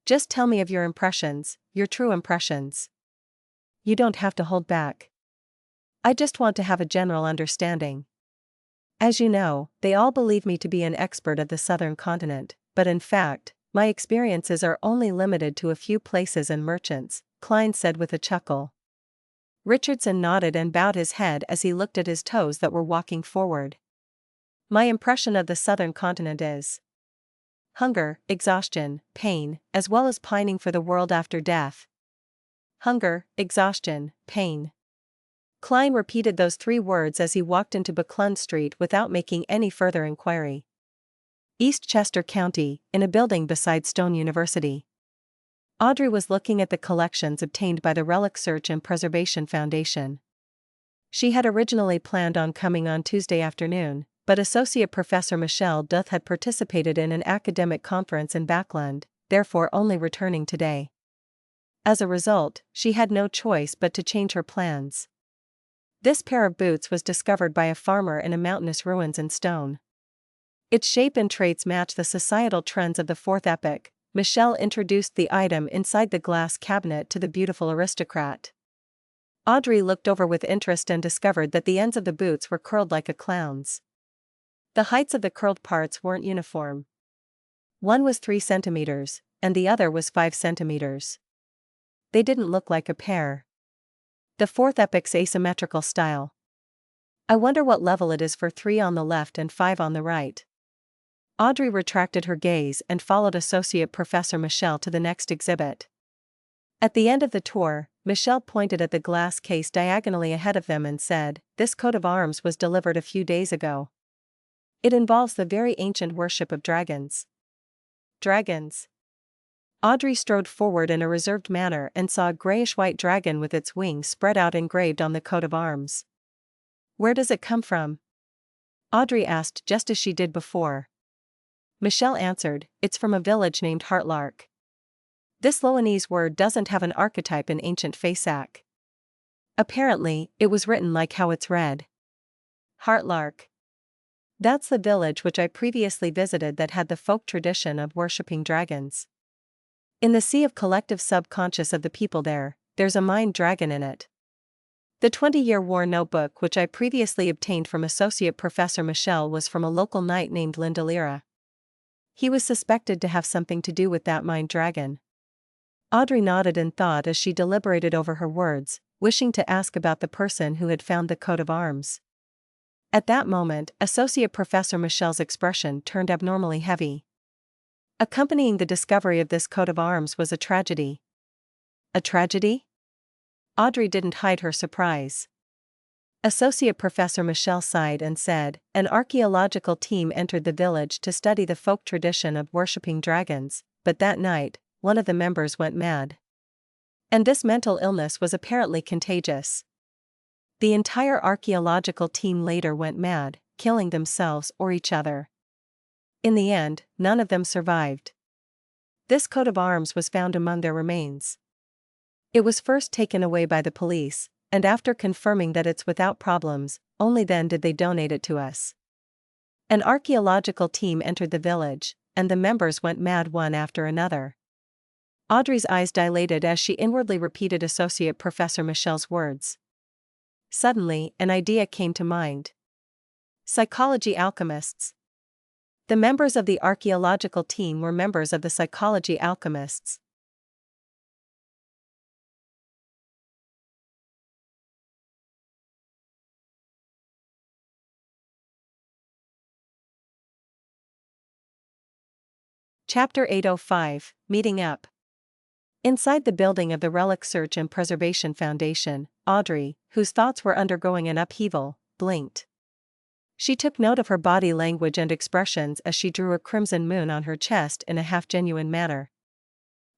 Just tell me of your impressions, your true impressions. You don't have to hold back. I just want to have a general understanding. As you know, they all believe me to be an expert of the southern continent, but in fact, my experiences are only limited to a few places and merchants," Klein said with a chuckle. Richardson nodded and bowed his head as he looked at his toes that were walking forward. "My impression of the southern continent is hunger, exhaustion, pain, as well as pining for the world after death." Hunger, exhaustion, pain. Klein repeated those 3 words as he walked into Buckland Street without making any further inquiry. Eastchester County, in a building beside Stone University. Audrey was looking at the collections obtained by the Relic Search and Preservation Foundation. She had originally planned on coming on Tuesday afternoon, but Associate Professor Michelle Duth had participated in an academic conference in Backland, therefore only returning today. As a result, she had no choice but to change her plans. This pair of boots was discovered by a farmer in a mountainous ruins in stone. Its shape and traits match the societal trends of the Fourth Epoch. Michelle introduced the item inside the glass cabinet to the beautiful aristocrat. Audrey looked over with interest and discovered that the ends of the boots were curled like a clown's. The heights of the curled parts weren't uniform. One was 3 centimeters, and the other was 5 centimeters. They didn't look like a pair. The Fourth Epoch's asymmetrical style. I wonder what level it is for 3 on the left and 5 on the right. Audrey retracted her gaze and followed Associate Professor Michelle to the next exhibit. At the end of the tour, Michelle pointed at the glass case diagonally ahead of them and said, "This coat of arms was delivered a few days ago. It involves the very ancient worship of dragons." Dragons. Audrey strode forward in a reserved manner and saw a grayish-white dragon with its wings spread out engraved on the coat of arms. "Where does it come from?" Audrey asked just as she did before. Michelle answered, "It's from a village named Heartlark." This Loanese word doesn't have an archetype in ancient Faesac. Apparently, it was written like how it's read. Heartlark. That's the village which I previously visited that had the folk tradition of worshipping dragons. In the sea of collective subconscious of the people there's a mind dragon in it. The 20-Year War notebook which I previously obtained from Associate Professor Michelle was from a local knight named Lindalira. He was suspected to have something to do with that mind dragon. Audrey nodded in thought as she deliberated over her words, wishing to ask about the person who had found the coat of arms. At that moment, Associate Professor Michelle's expression turned abnormally heavy. Accompanying the discovery of this coat of arms was a tragedy. A tragedy? Audrey didn't hide her surprise. Associate Professor Michelle sighed and said, "An archaeological team entered the village to study the folk tradition of worshipping dragons, but that night, one of the members went mad. And this mental illness was apparently contagious. The entire archaeological team later went mad, killing themselves or each other. In the end, none of them survived. This coat of arms was found among their remains. It was first taken away by the police, and after confirming that it's without problems, only then did they donate it to us. An archaeological team entered the village, and the members went mad one after another." Audrey's eyes dilated as she inwardly repeated Associate Professor Michelle's words. Suddenly, an idea came to mind. Psychology alchemists. The members of the archaeological team were members of the psychology alchemists. Chapter 805, Meeting Up. Inside the building of the Relic Search and Preservation Foundation, Audrey, whose thoughts were undergoing an upheaval, blinked. She took note of her body language and expressions as she drew a crimson moon on her chest in a half-genuine manner.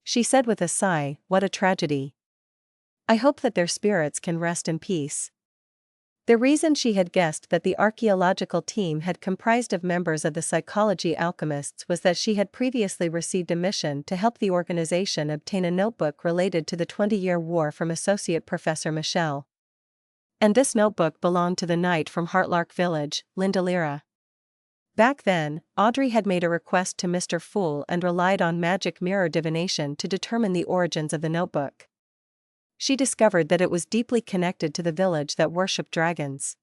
She said with a sigh, "What a tragedy. I hope that their spirits can rest in peace." The reason she had guessed that the archaeological team had comprised of members of the psychology alchemists was that she had previously received a mission to help the organization obtain a notebook related to the 20-Year War from Associate Professor Michelle. And this notebook belonged to the knight from Heartlark Village, Lindalira. Back then, Audrey had made a request to Mr. Fool and relied on magic mirror divination to determine the origins of the notebook. She discovered that it was deeply connected to the village that worshipped dragons.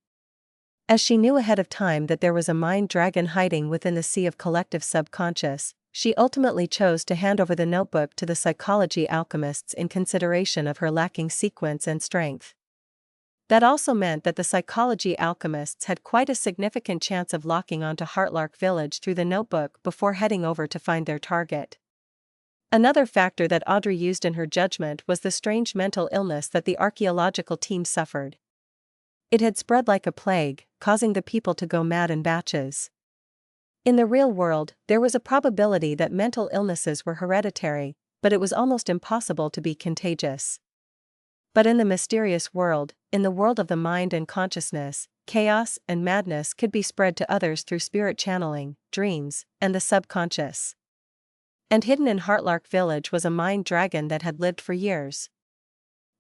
As she knew ahead of time that there was a mind dragon hiding within the sea of collective subconscious, she ultimately chose to hand over the notebook to the psychology alchemists in consideration of her lacking sequence and strength. That also meant that the psychology alchemists had quite a significant chance of locking onto Heartlark Village through the notebook before heading over to find their target. Another factor that Audrey used in her judgment was the strange mental illness that the archaeological team suffered. It had spread like a plague, causing the people to go mad in batches. In the real world, there was a probability that mental illnesses were hereditary, but it was almost impossible to be contagious. But in the mysterious world, in the world of the mind and consciousness, chaos and madness could be spread to others through spirit channeling, dreams, and the subconscious. And hidden in Heartlark Village was a mind dragon that had lived for years.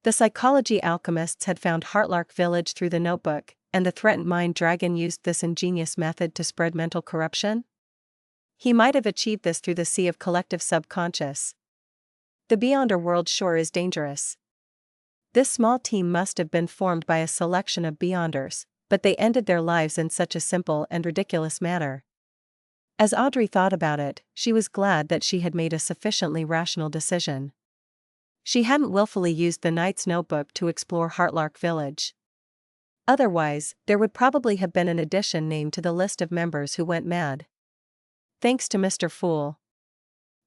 The psychology alchemists had found Heartlark Village through the notebook, and the threatened mind dragon used this ingenious method to spread mental corruption? He might have achieved this through the sea of collective subconscious. The Beyonder world sure is dangerous. This small team must have been formed by a selection of Beyonders, but they ended their lives in such a simple and ridiculous manner. As Audrey thought about it, she was glad that she had made a sufficiently rational decision. She hadn't willfully used the Knight's notebook to explore Heartlark Village. Otherwise, there would probably have been an addition named to the list of members who went mad. Thanks to Mr. Fool.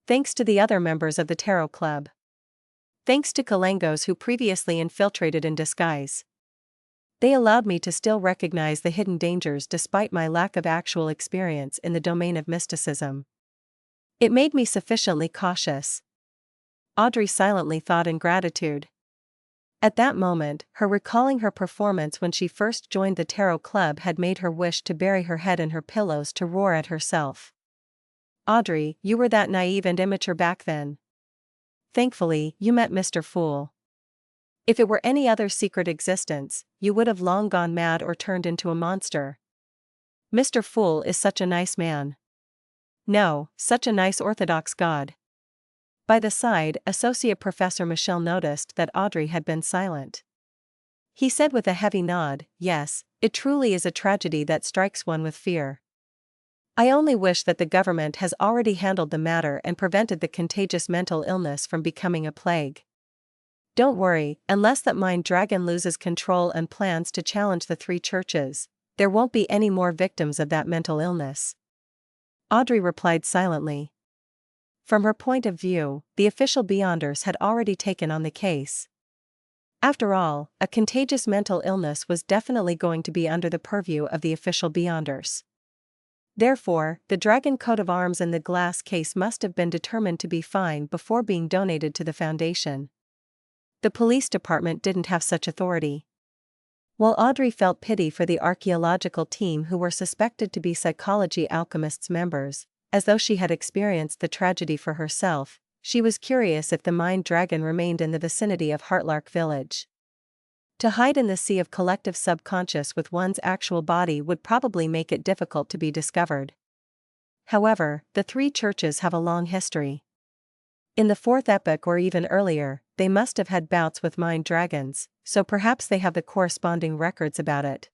Thanks to the other members of the Tarot Club. Thanks to Kalangos who previously infiltrated in disguise. They allowed me to still recognize the hidden dangers despite my lack of actual experience in the domain of mysticism. It made me sufficiently cautious. Audrey silently thought in gratitude. At that moment, her recalling her performance when she first joined the Tarot Club had made her wish to bury her head in her pillows to roar at herself. Audrey, you were that naive and immature back then. Thankfully, you met Mr. Fool. If it were any other secret existence, you would have long gone mad or turned into a monster. Mr. Fool is such a nice man. No, such a nice orthodox god. By the side, Associate Professor Michel noticed that Audrey had been silent. He said with a heavy nod, yes, it truly is a tragedy that strikes one with fear. I only wish that the government has already handled the matter and prevented the contagious mental illness from becoming a plague. Don't worry, unless that mind dragon loses control and plans to challenge the three churches, there won't be any more victims of that mental illness. Audrey replied silently. From her point of view, the official Beyonders had already taken on the case. After all, a contagious mental illness was definitely going to be under the purview of the official Beyonders. Therefore, the dragon coat of arms in the glass case must have been determined to be fine before being donated to the Foundation. The police department didn't have such authority. While Audrey felt pity for the archaeological team who were suspected to be psychology alchemists members, as though she had experienced the tragedy for herself, she was curious if the mind dragon remained in the vicinity of Heartlark Village. To hide in the sea of collective subconscious with one's actual body would probably make it difficult to be discovered. However, the three churches have a long history. In the fourth epoch or even earlier, they must have had bouts with mind dragons, so perhaps they have the corresponding records about it.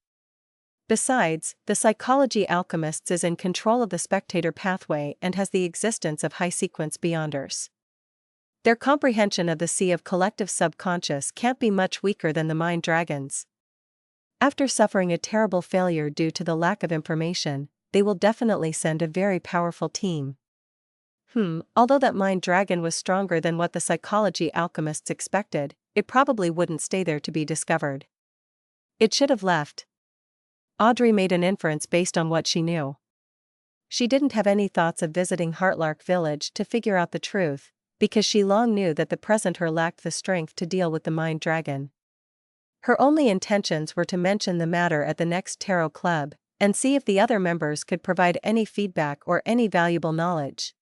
Besides, the psychology alchemists is in control of the spectator pathway and has the existence of high-sequence Beyonders. Their comprehension of the sea of collective subconscious can't be much weaker than the mind dragons. After suffering a terrible failure due to the lack of information, they will definitely send a very powerful team. Although that mind dragon was stronger than what the psychology alchemists expected, it probably wouldn't stay there to be discovered. It should have left. Audrey made an inference based on what she knew. She didn't have any thoughts of visiting Heartlark Village to figure out the truth, because she long knew that the present her lacked the strength to deal with the mind dragon. Her only intentions were to mention the matter at the next Tarot Club, and see if the other members could provide any feedback or any valuable knowledge.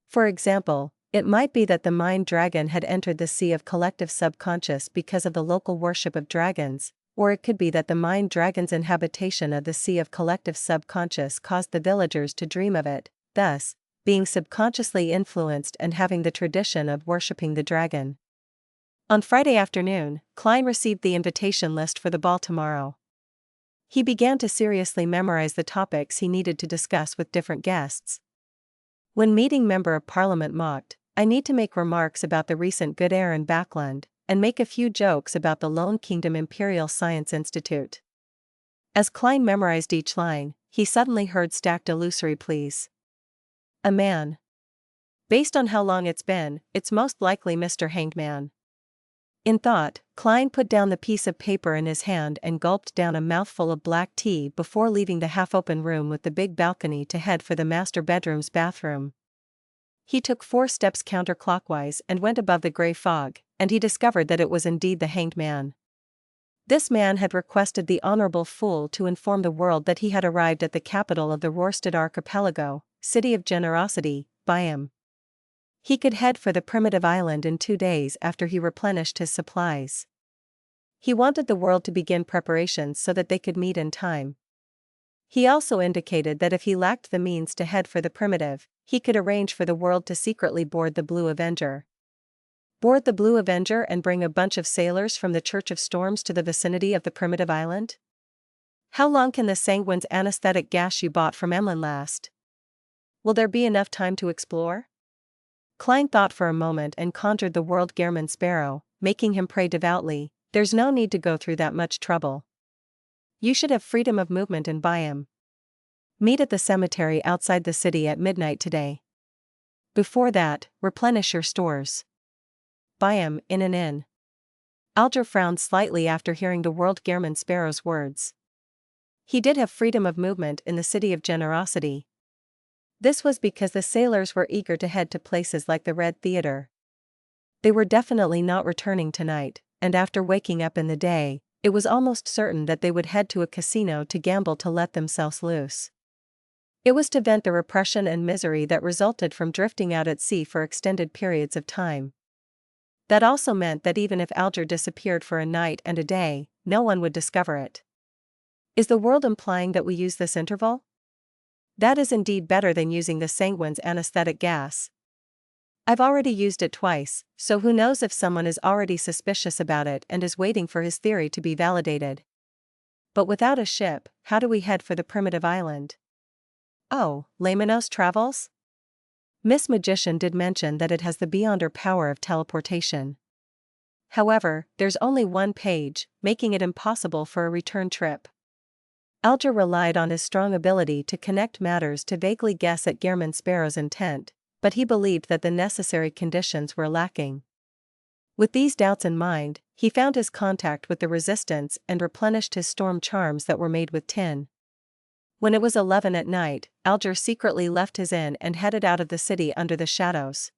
For example, it might be that the mind dragon had entered the sea of collective subconscious because of the local worship of dragons, or it could be that the mind dragon's inhabitation of the sea of collective subconscious caused the villagers to dream of it, thus, being subconsciously influenced and having the tradition of worshipping the dragon. On Friday afternoon, Klein received the invitation list for the ball tomorrow. He began to seriously memorize the topics he needed to discuss with different guests. When meeting Member of Parliament mocked, I need to make remarks about the recent good air in Backland, and make a few jokes about the Lone Kingdom Imperial Science Institute. As Klein memorized each line, he suddenly heard stacked illusory pleas. A man. Based on how long it's been, it's most likely Mr. Hanged Man. In thought, Klein put down the piece of paper in his hand and gulped down a mouthful of black tea before leaving the half-open room with the big balcony to head for the master bedroom's bathroom. He took 4 steps counterclockwise and went above the grey fog, and he discovered that it was indeed the Hanged Man. This man had requested the Honourable Fool to inform the world that he had arrived at the capital of the Rorstad Archipelago, City of Generosity, by him. He could head for the primitive island in 2 days after he replenished his supplies. He wanted the world to begin preparations so that they could meet in time. He also indicated that if he lacked the means to head for the primitive, he could arrange for the world to secretly board the Blue Avenger. Board the Blue Avenger and bring a bunch of sailors from the Church of Storms to the vicinity of the primitive island? How long can the sanguine's anesthetic gas you bought from Emlyn last? Will there be enough time to explore? Klein thought for a moment and conjured the world Gehrman Sparrow, making him pray devoutly, "There's no need to go through that much trouble. You should have freedom of movement in Byam. Meet at the cemetery outside the city at midnight today. Before that, replenish your stores. Byam, in an inn." Alger frowned slightly after hearing the world Gehrman Sparrow's words. He did have freedom of movement in the City of Generosity. This was because the sailors were eager to head to places like the Red Theater. They were definitely not returning tonight, and after waking up in the day, it was almost certain that they would head to a casino to gamble to let themselves loose. It was to vent the repression and misery that resulted from drifting out at sea for extended periods of time. That also meant that even if Alger disappeared for a night and a day, no one would discover it. Is the world implying that we use this interval? That is indeed better than using the sanguine's anesthetic gas. I've already used it twice, so who knows if someone is already suspicious about it and is waiting for his theory to be validated. But without a ship, how do we head for the primitive island? Oh, Lamenos Travels? Miss Magician did mention that it has the beyonder power of teleportation. However, there's only one page, making it impossible for a return trip. Alger relied on his strong ability to connect matters to vaguely guess at Gehrman Sparrow's intent, but he believed that the necessary conditions were lacking. With these doubts in mind, he found his contact with the Resistance and replenished his storm charms that were made with tin. When it was 11 at night, Alger secretly left his inn and headed out of the city under the shadows.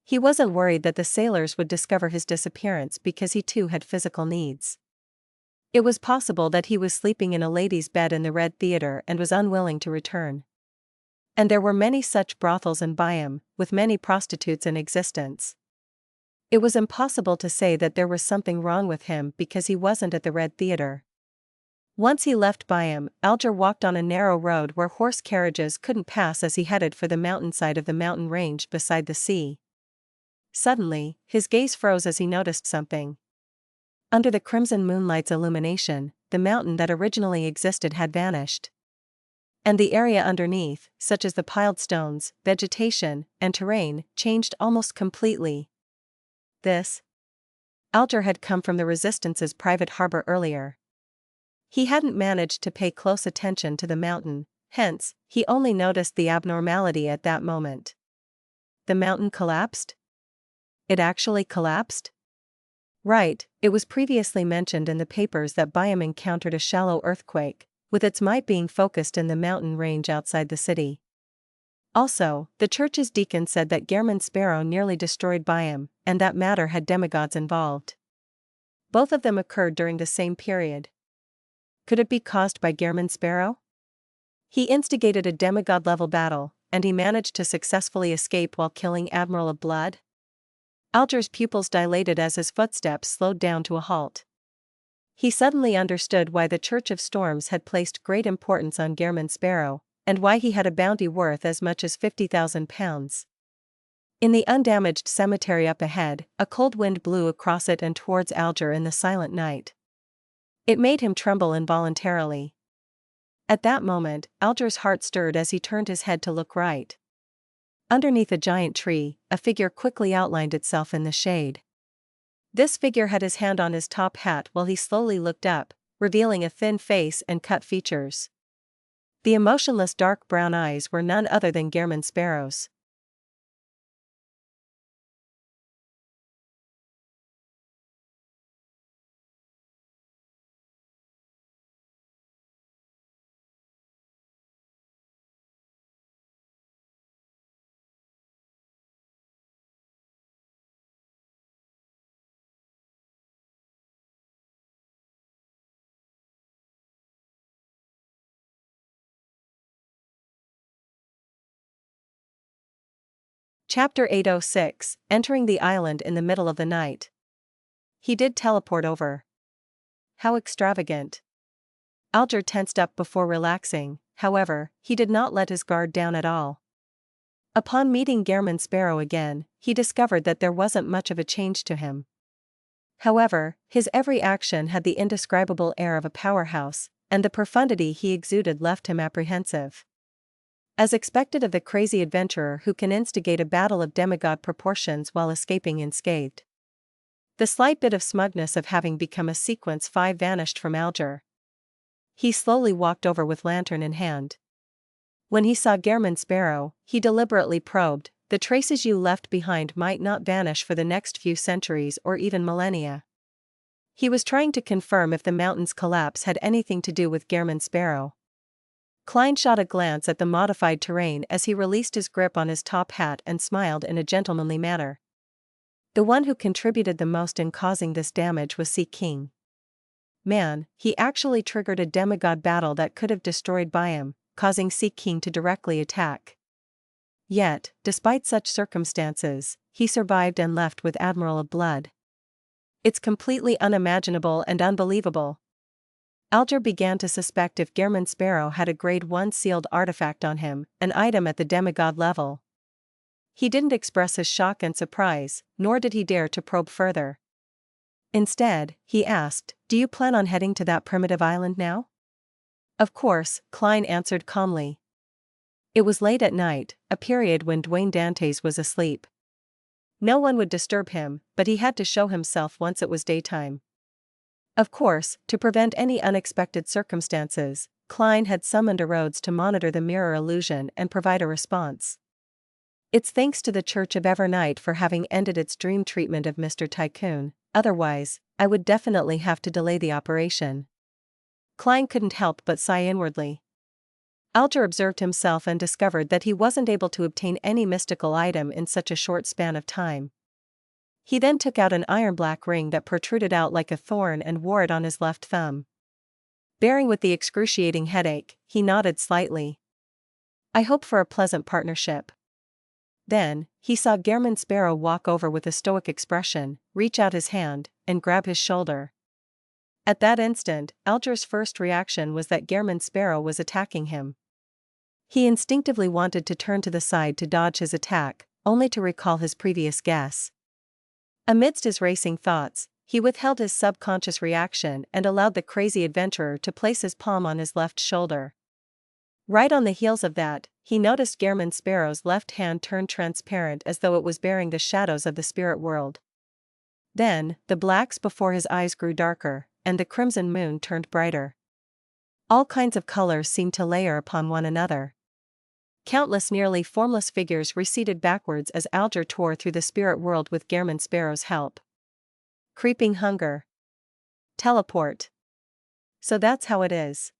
He wasn't worried that the sailors would discover his disappearance because he too had physical needs. It was possible that he was sleeping in a lady's bed in the Red Theater and was unwilling to return. And there were many such brothels in Byam, with many prostitutes in existence. It was impossible to say that there was something wrong with him because he wasn't at the Red Theater. Once he left Byam, Alger walked on a narrow road where horse carriages couldn't pass as he headed for the mountainside of the mountain range beside the sea. Suddenly, his gaze froze as he noticed something. Under the crimson moonlight's illumination, the mountain that originally existed had vanished. And the area underneath, such as the piled stones, vegetation, and terrain, changed almost completely. Alger had come from the Resistance's private harbor earlier. He hadn't managed to pay close attention to the mountain, hence, he only noticed the abnormality at that moment. The mountain collapsed? It actually collapsed? Right, it was previously mentioned in the papers that Byam encountered a shallow earthquake, with its might being focused in the mountain range outside the city. Also, the church's deacon said that Gehrman Sparrow nearly destroyed Byam, and that matter had demigods involved. Both of them occurred during the same period. Could it be caused by Gehrman Sparrow? He instigated a demigod-level battle, and he managed to successfully escape while killing Admiral of Blood? Alger's pupils dilated as his footsteps slowed down to a halt. He suddenly understood why the Church of Storms had placed great importance on Gehrman Sparrow, and why he had a bounty worth as much as £50,000. In the undamaged cemetery up ahead, a cold wind blew across it and towards Alger in the silent night. It made him tremble involuntarily. At that moment, Alger's heart stirred as he turned his head to look right. Underneath a giant tree, a figure quickly outlined itself in the shade. This figure had his hand on his top hat while he slowly looked up, revealing a thin face and cut features. The emotionless dark brown eyes were none other than Gehrman Sparrow's. Chapter 806, Entering the Island in the Middle of the Night. He did teleport over. How extravagant. Alger tensed up before relaxing, however, he did not let his guard down at all. Upon meeting Gehrman Sparrow again, he discovered that there wasn't much of a change to him. However, his every action had the indescribable air of a powerhouse, and the profundity he exuded left him apprehensive. As expected of the crazy adventurer who can instigate a battle of demigod proportions while escaping unscathed. The slight bit of smugness of having become a sequence 5 vanished from Alger. He slowly walked over with lantern in hand. When he saw Gehrman Sparrow, he deliberately probed, the traces you left behind might not vanish for the next few centuries or even millennia. He was trying to confirm if the mountain's collapse had anything to do with Gehrman Sparrow. Klein shot a glance at the modified terrain as he released his grip on his top hat and smiled in a gentlemanly manner. The one who contributed the most in causing this damage was Sea King. Man, he actually triggered a demigod battle that could have destroyed Byam, causing Sea King to directly attack. Yet, despite such circumstances, he survived and left with Admiral of Blood. It's completely unimaginable and unbelievable. Alger began to suspect if Gehrman Sparrow had a Grade 1 sealed artifact on him, an item at the demigod level. He didn't express his shock and surprise, nor did he dare to probe further. Instead, he asked, "Do you plan on heading to that primitive island now?" "Of course," Klein answered calmly. It was late at night, a period when Dwayne Dantes was asleep. No one would disturb him, but he had to show himself once it was daytime. Of course, to prevent any unexpected circumstances, Klein had summoned a Rhodes to monitor the mirror illusion and provide a response. It's thanks to the Church of Evernight for having ended its dream treatment of Mr. Tycoon, otherwise, I would definitely have to delay the operation. Klein couldn't help but sigh inwardly. Alger observed himself and discovered that he wasn't able to obtain any mystical item in such a short span of time. He then took out an iron-black ring that protruded out like a thorn and wore it on his left thumb. Bearing with the excruciating headache, he nodded slightly. "I hope for a pleasant partnership." Then, he saw Gehrman Sparrow walk over with a stoic expression, reach out his hand, and grab his shoulder. At that instant, Alger's first reaction was that Gehrman Sparrow was attacking him. He instinctively wanted to turn to the side to dodge his attack, only to recall his previous guess. Amidst his racing thoughts, he withheld his subconscious reaction and allowed the crazy adventurer to place his palm on his left shoulder. Right on the heels of that, he noticed Gehrman Sparrow's left hand turn transparent as though it was bearing the shadows of the spirit world. Then, the blacks before his eyes grew darker, and the crimson moon turned brighter. All kinds of colors seemed to layer upon one another. Countless nearly formless figures receded backwards as Alger tore through the spirit world with Gehrman Sparrow's help. Creeping hunger. Teleport. So that's how it is.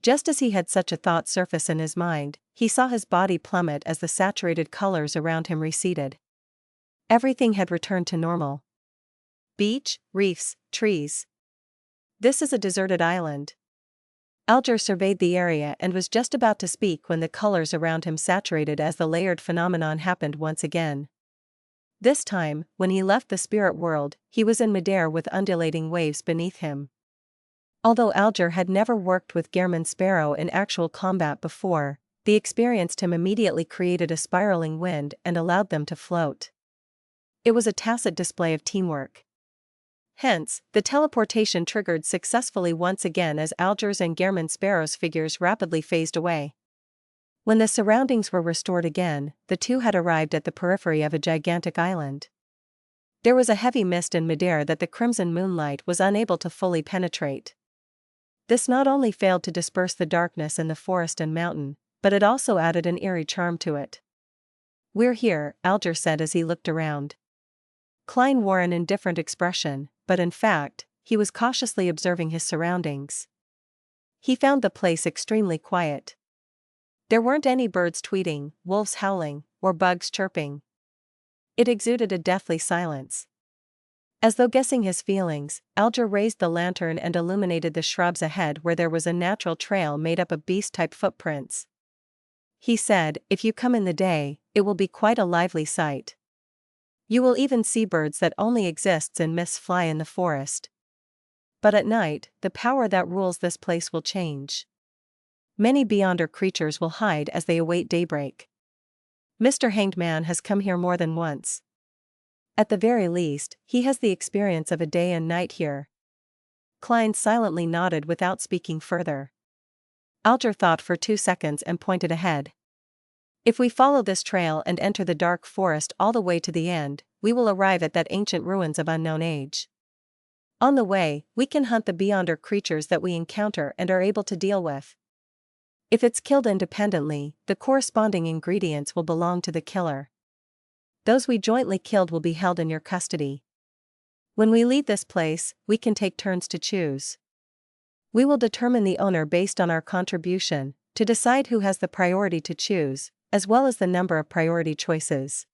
Just as he had such a thought surface in his mind, he saw his body plummet as the saturated colors around him receded. Everything had returned to normal. Beach, reefs, trees. This is a deserted island. Alger surveyed the area and was just about to speak when the colors around him saturated as the layered phenomenon happened once again. This time, when he left the spirit world, he was in midair with undulating waves beneath him. Although Alger had never worked with Gehrman Sparrow in actual combat before, the experience to him immediately created a spiraling wind and allowed them to float. It was a tacit display of teamwork. Hence, the teleportation triggered successfully once again as Alger's and Gehrman Sparrow's figures rapidly phased away. When the surroundings were restored again, the two had arrived at the periphery of a gigantic island. There was a heavy mist in midair that the crimson moonlight was unable to fully penetrate. This not only failed to disperse the darkness in the forest and mountain, but it also added an eerie charm to it. "We're here," Alger said as he looked around. Klein wore an indifferent expression, but in fact, he was cautiously observing his surroundings. He found the place extremely quiet. There weren't any birds tweeting, wolves howling, or bugs chirping. It exuded a deathly silence. As though guessing his feelings, Alger raised the lantern and illuminated the shrubs ahead where there was a natural trail made up of beast-type footprints. He said, if you come in the day, it will be quite a lively sight. You will even see birds that only exists in myths fly in the forest. But at night, the power that rules this place will change. Many beyonder creatures will hide as they await daybreak. Mr. Hanged Man has come here more than once. At the very least, he has the experience of a day and night here. Klein silently nodded without speaking further. Alger thought for 2 seconds and pointed ahead. If we follow this trail and enter the dark forest all the way to the end, we will arrive at that ancient ruins of unknown age. On the way, we can hunt the beyonder creatures that we encounter and are able to deal with. If it's killed independently, the corresponding ingredients will belong to the killer. Those we jointly killed will be held in your custody. When we leave this place, we can take turns to choose. We will determine the owner based on our contribution, to decide who has the priority to choose, as well as the number of priority choices.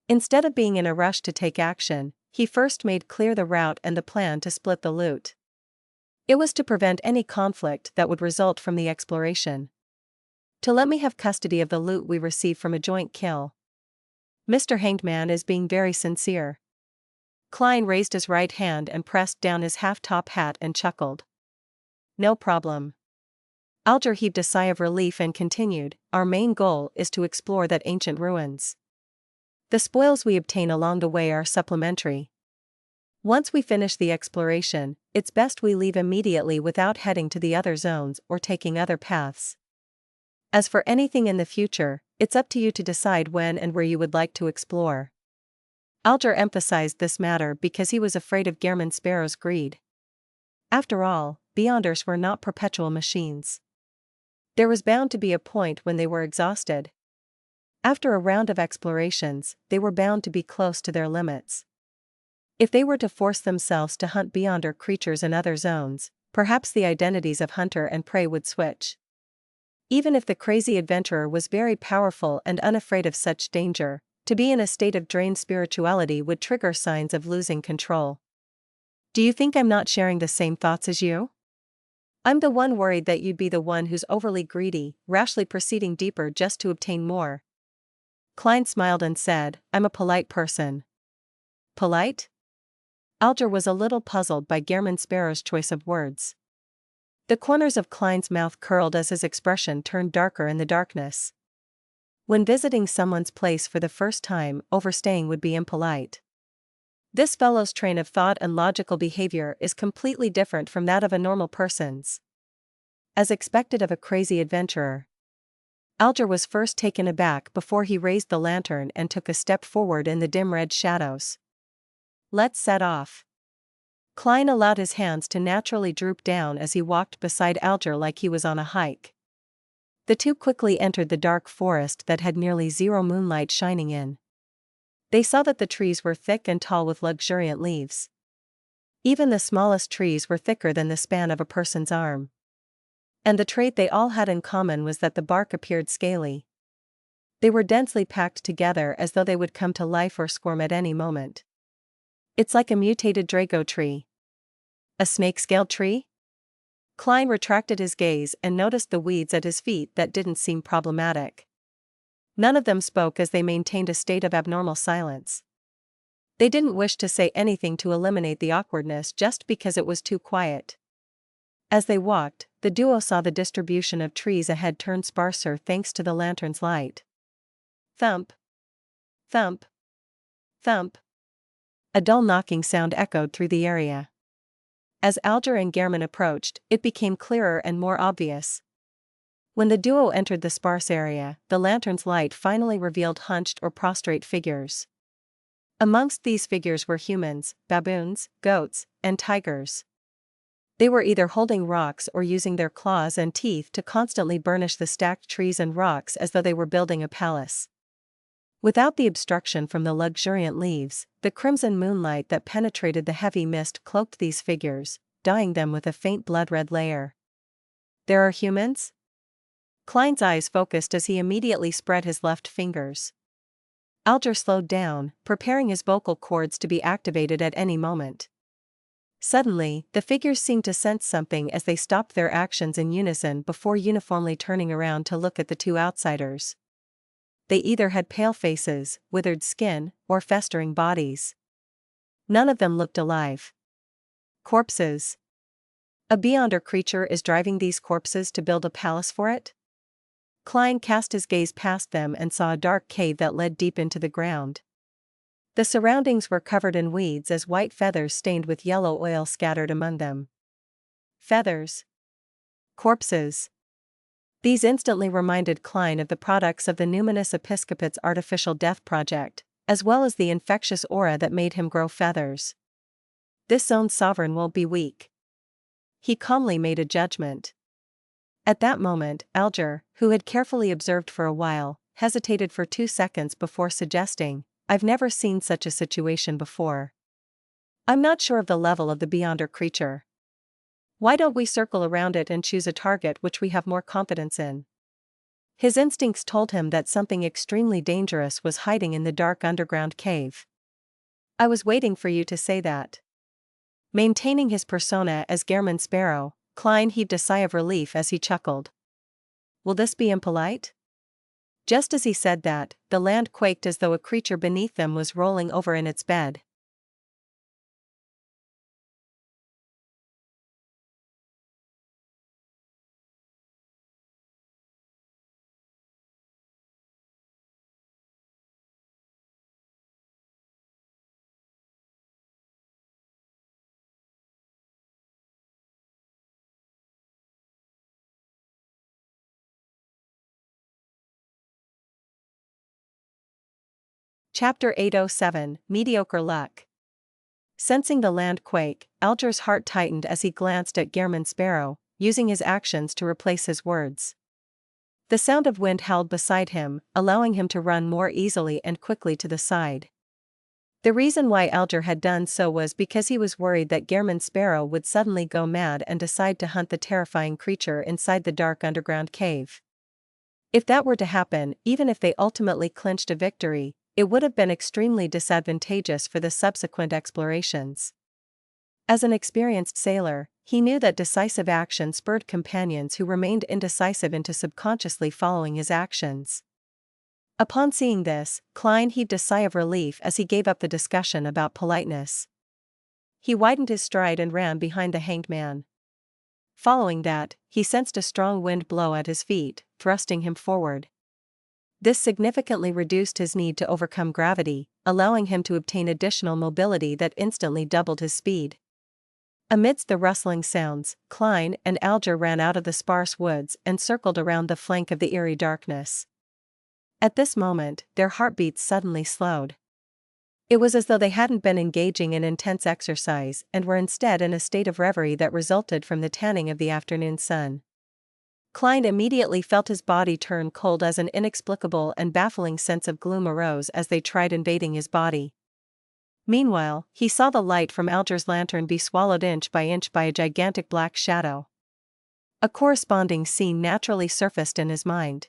Instead of being in a rush to take action, he first made clear the route and the plan to split the loot. It was to prevent any conflict that would result from the exploration. To let me have custody of the loot we receive from a joint kill. Mr. Hanged Man is being very sincere. Klein raised his right hand and pressed down his half-top hat and chuckled. No problem. Alger heaved a sigh of relief and continued, our main goal is to explore that ancient ruins. The spoils we obtain along the way are supplementary. Once we finish the exploration, it's best we leave immediately without heading to the other zones or taking other paths. As for anything in the future, it's up to you to decide when and where you would like to explore. Alger emphasized this matter because he was afraid of Gehrman Sparrow's greed. After all, beyonders were not perpetual machines. There was bound to be a point when they were exhausted. After a round of explorations, they were bound to be close to their limits. If they were to force themselves to hunt beyonder creatures in other zones, perhaps the identities of hunter and prey would switch. Even if the crazy adventurer was very powerful and unafraid of such danger, to be in a state of drained spirituality would trigger signs of losing control. Do you think I'm not sharing the same thoughts as you? I'm the one worried that you'd be the one who's overly greedy, rashly proceeding deeper just to obtain more. Klein smiled and said, I'm a polite person. Polite? Alger was a little puzzled by Gehrman Sparrow's choice of words. The corners of Klein's mouth curled as his expression turned darker in the darkness. When visiting someone's place for the first time, overstaying would be impolite. This fellow's train of thought and logical behavior is completely different from that of a normal person's. As expected of a crazy adventurer. Alger was first taken aback before he raised the lantern and took a step forward in the dim red shadows. Let's set off. Klein allowed his hands to naturally droop down as he walked beside Alger like he was on a hike. The two quickly entered the dark forest that had nearly zero moonlight shining in. They saw that the trees were thick and tall with luxuriant leaves. Even the smallest trees were thicker than the span of a person's arm. And the trait they all had in common was that the bark appeared scaly. They were densely packed together as though they would come to life or squirm at any moment. It's like a mutated Drago tree. A snake-scaled tree? Klein retracted his gaze and noticed the weeds at his feet that didn't seem problematic. None of them spoke as they maintained a state of abnormal silence. They didn't wish to say anything to eliminate the awkwardness just because it was too quiet. As they walked, the duo saw the distribution of trees ahead turn sparser thanks to the lantern's light. Thump. Thump. Thump. A dull knocking sound echoed through the area. As Alger and Gehrman approached, it became clearer and more obvious. When the duo entered the sparse area, the lantern's light finally revealed hunched or prostrate figures. Amongst these figures were humans, baboons, goats, and tigers. They were either holding rocks or using their claws and teeth to constantly burnish the stacked trees and rocks as though they were building a palace. Without the obstruction from the luxuriant leaves, the crimson moonlight that penetrated the heavy mist cloaked these figures, dyeing them with a faint blood-red layer. There are humans? Klein's eyes focused as he immediately spread his left fingers. Alger slowed down, preparing his vocal cords to be activated at any moment. Suddenly, the figures seemed to sense something as they stopped their actions in unison before uniformly turning around to look at the two outsiders. They either had pale faces, withered skin, or festering bodies. None of them looked alive. Corpses. A beyonder creature is driving these corpses to build a palace for it? Klein cast his gaze past them and saw a dark cave that led deep into the ground. The surroundings were covered in weeds as white feathers stained with yellow oil scattered among them. Feathers. Corpses. These instantly reminded Klein of the products of the numinous episcopate's artificial death project, as well as the infectious aura that made him grow feathers. This zone's sovereign won't be weak. He calmly made a judgment. At that moment, Alger, who had carefully observed for a while, hesitated for 2 seconds before suggesting, "I've never seen such a situation before. I'm not sure of the level of the beyonder creature. Why don't we circle around it and choose a target which we have more confidence in?" His instincts told him that something extremely dangerous was hiding in the dark underground cave. "I was waiting for you to say that." Maintaining his persona as Gehrman Sparrow, Klein heaved a sigh of relief as he chuckled. "Will this be impolite?" Just as he said that, the land quaked as though a creature beneath them was rolling over in its bed. Chapter 807, Mediocre Luck. Sensing the land quake, Alger's heart tightened as he glanced at Gehrman Sparrow, using his actions to replace his words. The sound of wind howled beside him, allowing him to run more easily and quickly to the side. The reason why Alger had done so was because he was worried that Gehrman Sparrow would suddenly go mad and decide to hunt the terrifying creature inside the dark underground cave. If that were to happen, even if they ultimately clinched a victory, it would have been extremely disadvantageous for the subsequent explorations. As an experienced sailor, he knew that decisive action spurred companions who remained indecisive into subconsciously following his actions. Upon seeing this, Klein heaved a sigh of relief as he gave up the discussion about politeness. He widened his stride and ran behind the hanged man. Following that, he sensed a strong wind blow at his feet, thrusting him forward. This significantly reduced his need to overcome gravity, allowing him to obtain additional mobility that instantly doubled his speed. Amidst the rustling sounds, Klein and Alger ran out of the sparse woods and circled around the flank of the eerie darkness. At this moment, their heartbeats suddenly slowed. It was as though they hadn't been engaging in intense exercise and were instead in a state of reverie that resulted from the tanning of the afternoon sun. Klein immediately felt his body turn cold as an inexplicable and baffling sense of gloom arose as they tried invading his body. Meanwhile, he saw the light from Alger's lantern be swallowed inch by a gigantic black shadow. A corresponding scene naturally surfaced in his mind.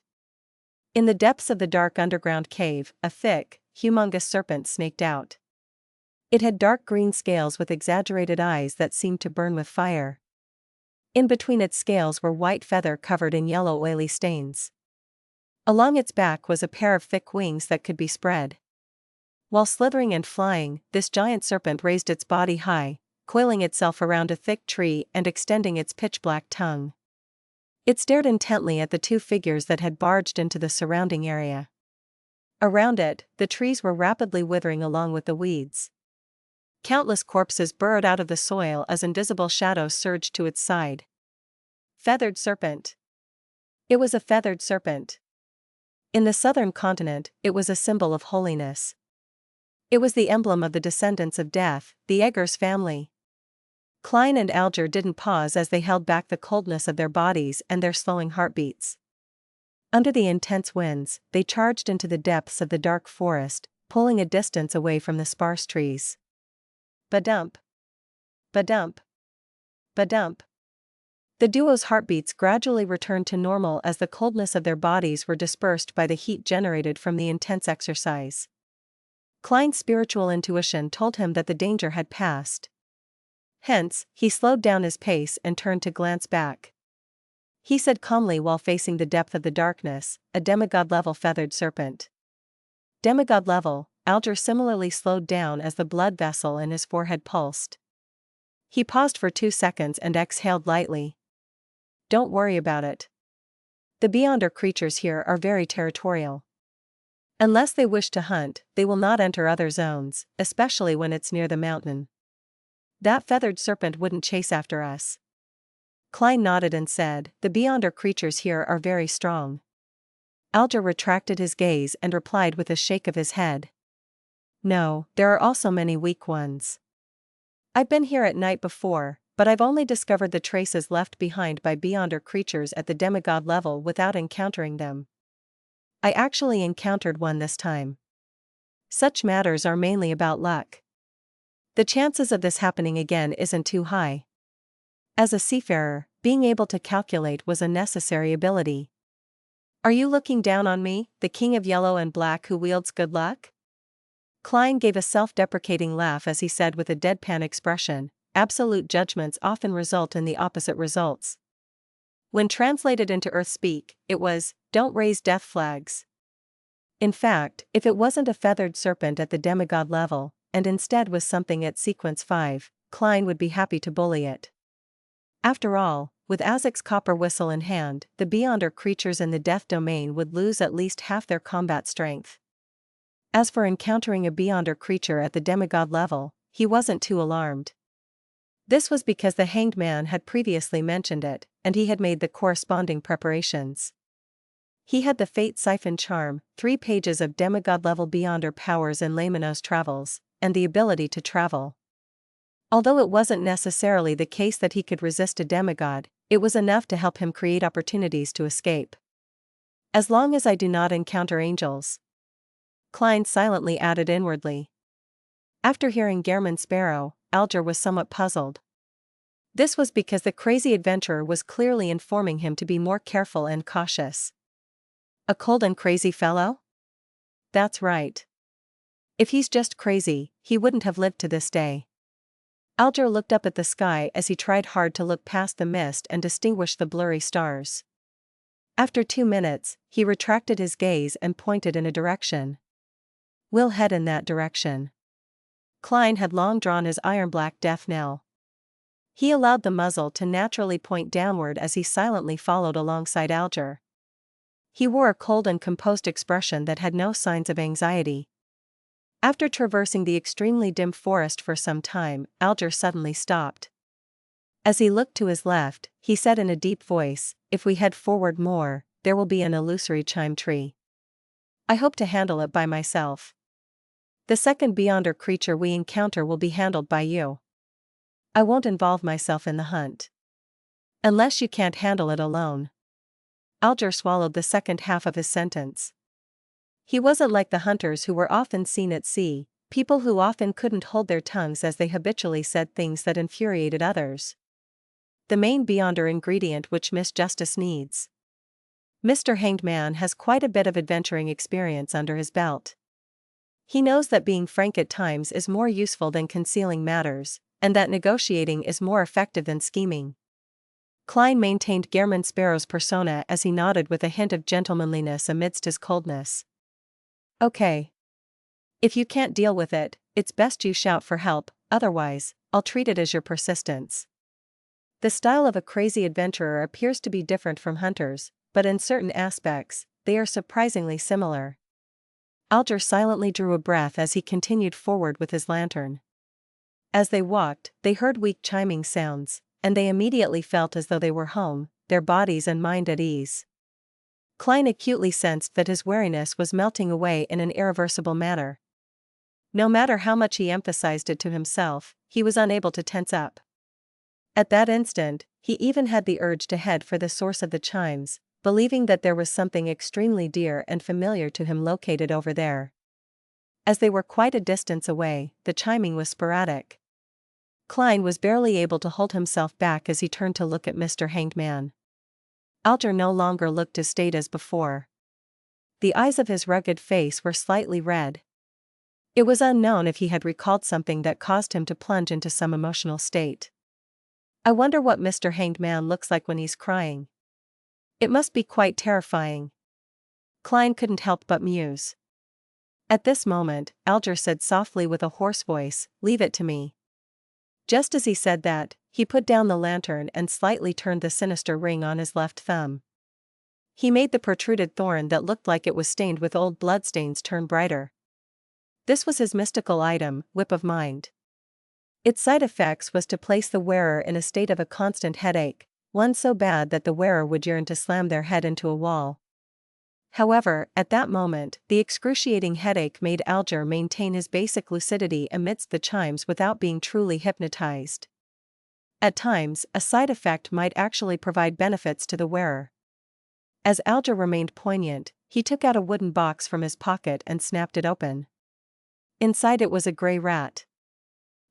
In the depths of the dark underground cave, a thick, humongous serpent snaked out. It had dark green scales with exaggerated eyes that seemed to burn with fire. In between its scales were white feather covered in yellow oily stains. Along its back was a pair of thick wings that could be spread. While slithering and flying, this giant serpent raised its body high, coiling itself around a thick tree and extending its pitch-black tongue. It stared intently at the two figures that had barged into the surrounding area. Around it, the trees were rapidly withering along with the weeds. Countless corpses burrowed out of the soil as invisible shadows surged to its side. Feathered serpent. It was a feathered serpent. In the southern continent, it was a symbol of holiness. It was the emblem of the descendants of death, the Eggers family. Klein and Alger didn't pause as they held back the coldness of their bodies and their slowing heartbeats. Under the intense winds, they charged into the depths of the dark forest, pulling a distance away from the sparse trees. Ba-dump. Ba-dump. Ba-dump. The duo's heartbeats gradually returned to normal as the coldness of their bodies were dispersed by the heat generated from the intense exercise. Klein's spiritual intuition told him that the danger had passed. Hence, he slowed down his pace and turned to glance back. He said calmly while facing the depth of the darkness, "A demigod-level feathered serpent." Demigod level, Alger similarly slowed down as the blood vessel in his forehead pulsed. He paused for 2 seconds and exhaled lightly. "Don't worry about it. The Beyonder creatures here are very territorial. Unless they wish to hunt, they will not enter other zones, especially when it's near the mountain. That feathered serpent wouldn't chase after us." Klein nodded and said, "The Beyonder creatures here are very strong." Alger retracted his gaze and replied with a shake of his head. "No, there are also many weak ones. I've been here at night before, but I've only discovered the traces left behind by Beyonder creatures at the demigod level without encountering them. I actually encountered one this time. Such matters are mainly about luck. The chances of this happening again isn't too high. As a seafarer, being able to calculate was a necessary ability." "Are you looking down on me, the king of yellow and black who wields good luck?" Klein gave a self-deprecating laugh as he said with a deadpan expression, "Absolute judgments often result in the opposite results." When translated into Earth speak, it was, "Don't raise death flags." In fact, if it wasn't a feathered serpent at the demigod level, and instead was something at sequence 5, Klein would be happy to bully it. After all, with Azek's copper whistle in hand, the Beyonder creatures in the death domain would lose at least half their combat strength. As for encountering a Beyonder creature at the demigod level, he wasn't too alarmed. This was because the Hanged Man had previously mentioned it, and he had made the corresponding preparations. He had the Fate Siphon charm, 3 pages of demigod-level Beyonder powers in Laymanos Travels, and the ability to travel. Although it wasn't necessarily the case that he could resist a demigod, it was enough to help him create opportunities to escape. "As long as I do not encounter angels," Klein silently added inwardly. After hearing Gehrman Sparrow, Alger was somewhat puzzled. This was because the crazy adventurer was clearly informing him to be more careful and cautious. A cold and crazy fellow? That's right. If he's just crazy, he wouldn't have lived to this day. Alger looked up at the sky as he tried hard to look past the mist and distinguish the blurry stars. After 2 minutes, he retracted his gaze and pointed in a direction. "We'll head in that direction." Klein had long drawn his iron-black death knell. He allowed the muzzle to naturally point downward as he silently followed alongside Alger. He wore a cold and composed expression that had no signs of anxiety. After traversing the extremely dim forest for some time, Alger suddenly stopped. As he looked to his left, he said in a deep voice, "If we head forward more, there will be an illusory chime tree. I hope to handle it by myself. The second Beyonder creature we encounter will be handled by you. I won't involve myself in the hunt. Unless you can't handle it alone." Alger swallowed the second half of his sentence. He wasn't like the hunters who were often seen at sea, people who often couldn't hold their tongues as they habitually said things that infuriated others. The main Beyonder ingredient which Miss Justice needs. Mr. Hanged Man has quite a bit of adventuring experience under his belt. He knows that being frank at times is more useful than concealing matters, and that negotiating is more effective than scheming. Klein maintained Gehrman Sparrow's persona as he nodded with a hint of gentlemanliness amidst his coldness. "Okay. If you can't deal with it, it's best you shout for help, otherwise, I'll treat it as your persistence." The style of a crazy adventurer appears to be different from hunters, but in certain aspects, they are surprisingly similar. Alger silently drew a breath as he continued forward with his lantern. As they walked, they heard weak chiming sounds, and they immediately felt as though they were home, their bodies and mind at ease. Klein acutely sensed that his wariness was melting away in an irreversible manner. No matter how much he emphasized it to himself, he was unable to tense up. At that instant, he even had the urge to head for the source of the chimes, believing that there was something extremely dear and familiar to him located over there. As they were quite a distance away, the chiming was sporadic. Klein was barely able to hold himself back as he turned to look at Mr. Hanged Man. Alger no longer looked as staid as before. The eyes of his rugged face were slightly red. It was unknown if he had recalled something that caused him to plunge into some emotional state. I wonder what Mr. Hanged Man looks like when he's crying. It must be quite terrifying. Klein couldn't help but muse. At this moment, Alger said softly with a hoarse voice, "Leave it to me." Just as he said that, he put down the lantern and slightly turned the sinister ring on his left thumb. He made the protruded thorn that looked like it was stained with old bloodstains turn brighter. This was his mystical item, Whip of Mind. Its side effects was to place the wearer in a state of a constant headache, one so bad that the wearer would yearn to slam their head into a wall. However, at that moment, the excruciating headache made Alger maintain his basic lucidity amidst the chimes without being truly hypnotized. At times, a side effect might actually provide benefits to the wearer. As Alger remained poignant, he took out a wooden box from his pocket and snapped it open. Inside it was a gray rat.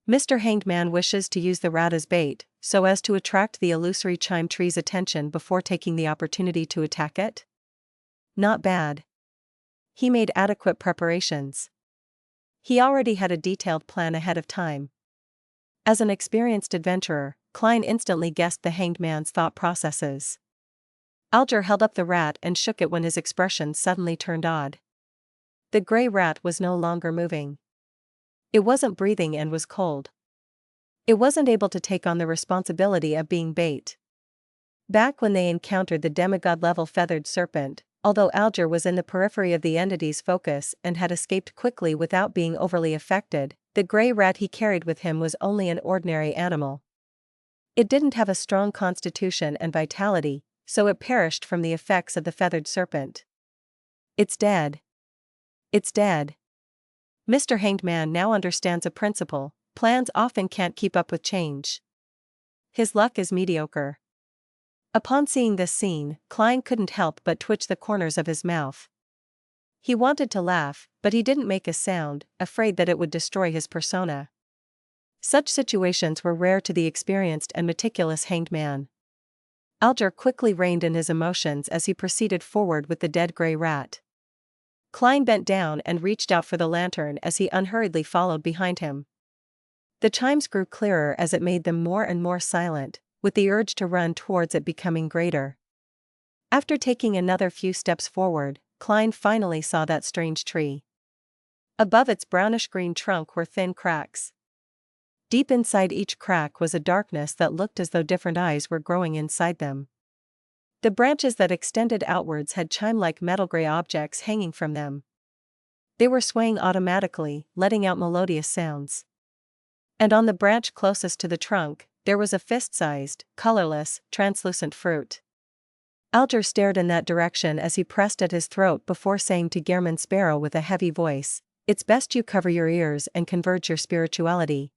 Mr. Hanged Man wishes to use the rat as bait, so as to attract the illusory chime tree's attention before taking the opportunity to attack it? Not bad. He made adequate preparations. He already had a detailed plan ahead of time. As an experienced adventurer, Klein instantly guessed the Hanged Man's thought processes. Alger held up the rat and shook it when his expression suddenly turned odd. The gray rat was no longer moving. It wasn't breathing and was cold. It wasn't able to take on the responsibility of being bait. Back when they encountered the demigod-level feathered serpent, although Alger was in the periphery of the entity's focus and had escaped quickly without being overly affected, the gray rat he carried with him was only an ordinary animal. It didn't have a strong constitution and vitality, so it perished from the effects of the feathered serpent. It's dead. It's dead. Mr. Hanged Man now understands a principle: plans often can't keep up with change. His luck is mediocre. Upon seeing this scene, Klein couldn't help but twitch the corners of his mouth. He wanted to laugh, but he didn't make a sound, afraid that it would destroy his persona. Such situations were rare to the experienced and meticulous Hanged Man. Alger quickly reined in his emotions as he proceeded forward with the dead gray rat. Klein bent down and reached out for the lantern as he unhurriedly followed behind him. The chimes grew clearer as it made them more and more silent, with the urge to run towards it becoming greater. After taking another few steps forward, Klein finally saw that strange tree. Above its brownish-green trunk were thin cracks. Deep inside each crack was a darkness that looked as though different eyes were growing inside them. The branches that extended outwards had chime-like metal-gray objects hanging from them. They were swaying automatically, letting out melodious sounds. And on the branch closest to the trunk, there was a fist-sized, colorless, translucent fruit. Alger stared in that direction as he pressed at his throat before saying to Gehrman Sparrow with a heavy voice, "It's best you cover your ears and converge your spirituality."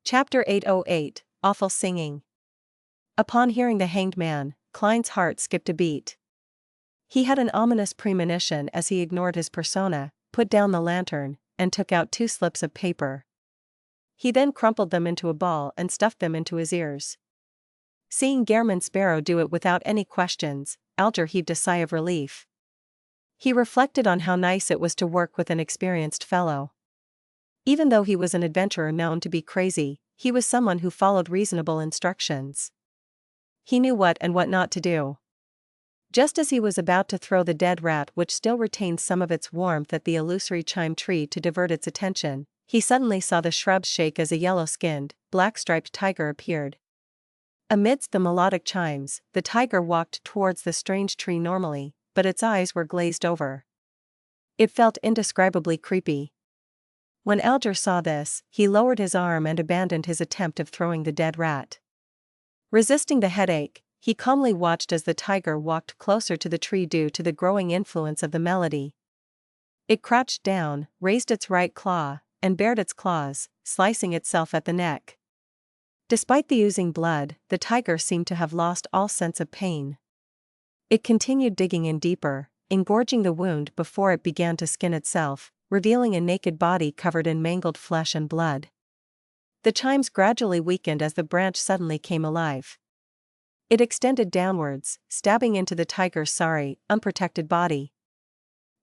Chapter 808, Awful Singing. Upon hearing the Hanged Man, Klein's heart skipped a beat. He had an ominous premonition as he ignored his persona, put down the lantern, and took out 2 slips of paper. He then crumpled them into a ball and stuffed them into his ears. Seeing Gehrman Sparrow do it without any questions, Alger heaved a sigh of relief. He reflected on how nice it was to work with an experienced fellow. Even though he was an adventurer known to be crazy, he was someone who followed reasonable instructions. He knew what and what not to do. Just as he was about to throw the dead rat, which still retained some of its warmth, at the illusory chime tree to divert its attention, he suddenly saw the shrubs shake as a yellow-skinned, black-striped tiger appeared. Amidst the melodic chimes, the tiger walked towards the strange tree normally, but its eyes were glazed over. It felt indescribably creepy. When Alger saw this, he lowered his arm and abandoned his attempt of throwing the dead rat. Resisting the headache, he calmly watched as the tiger walked closer to the tree due to the growing influence of the melody. It crouched down, raised its right claw, and bared its claws, slicing itself at the neck. Despite the oozing blood, the tiger seemed to have lost all sense of pain. It continued digging in deeper, engorging the wound before it began to skin itself, revealing a naked body covered in mangled flesh and blood. The chimes gradually weakened as the branch suddenly came alive. It extended downwards, stabbing into the tiger's sorry, unprotected body.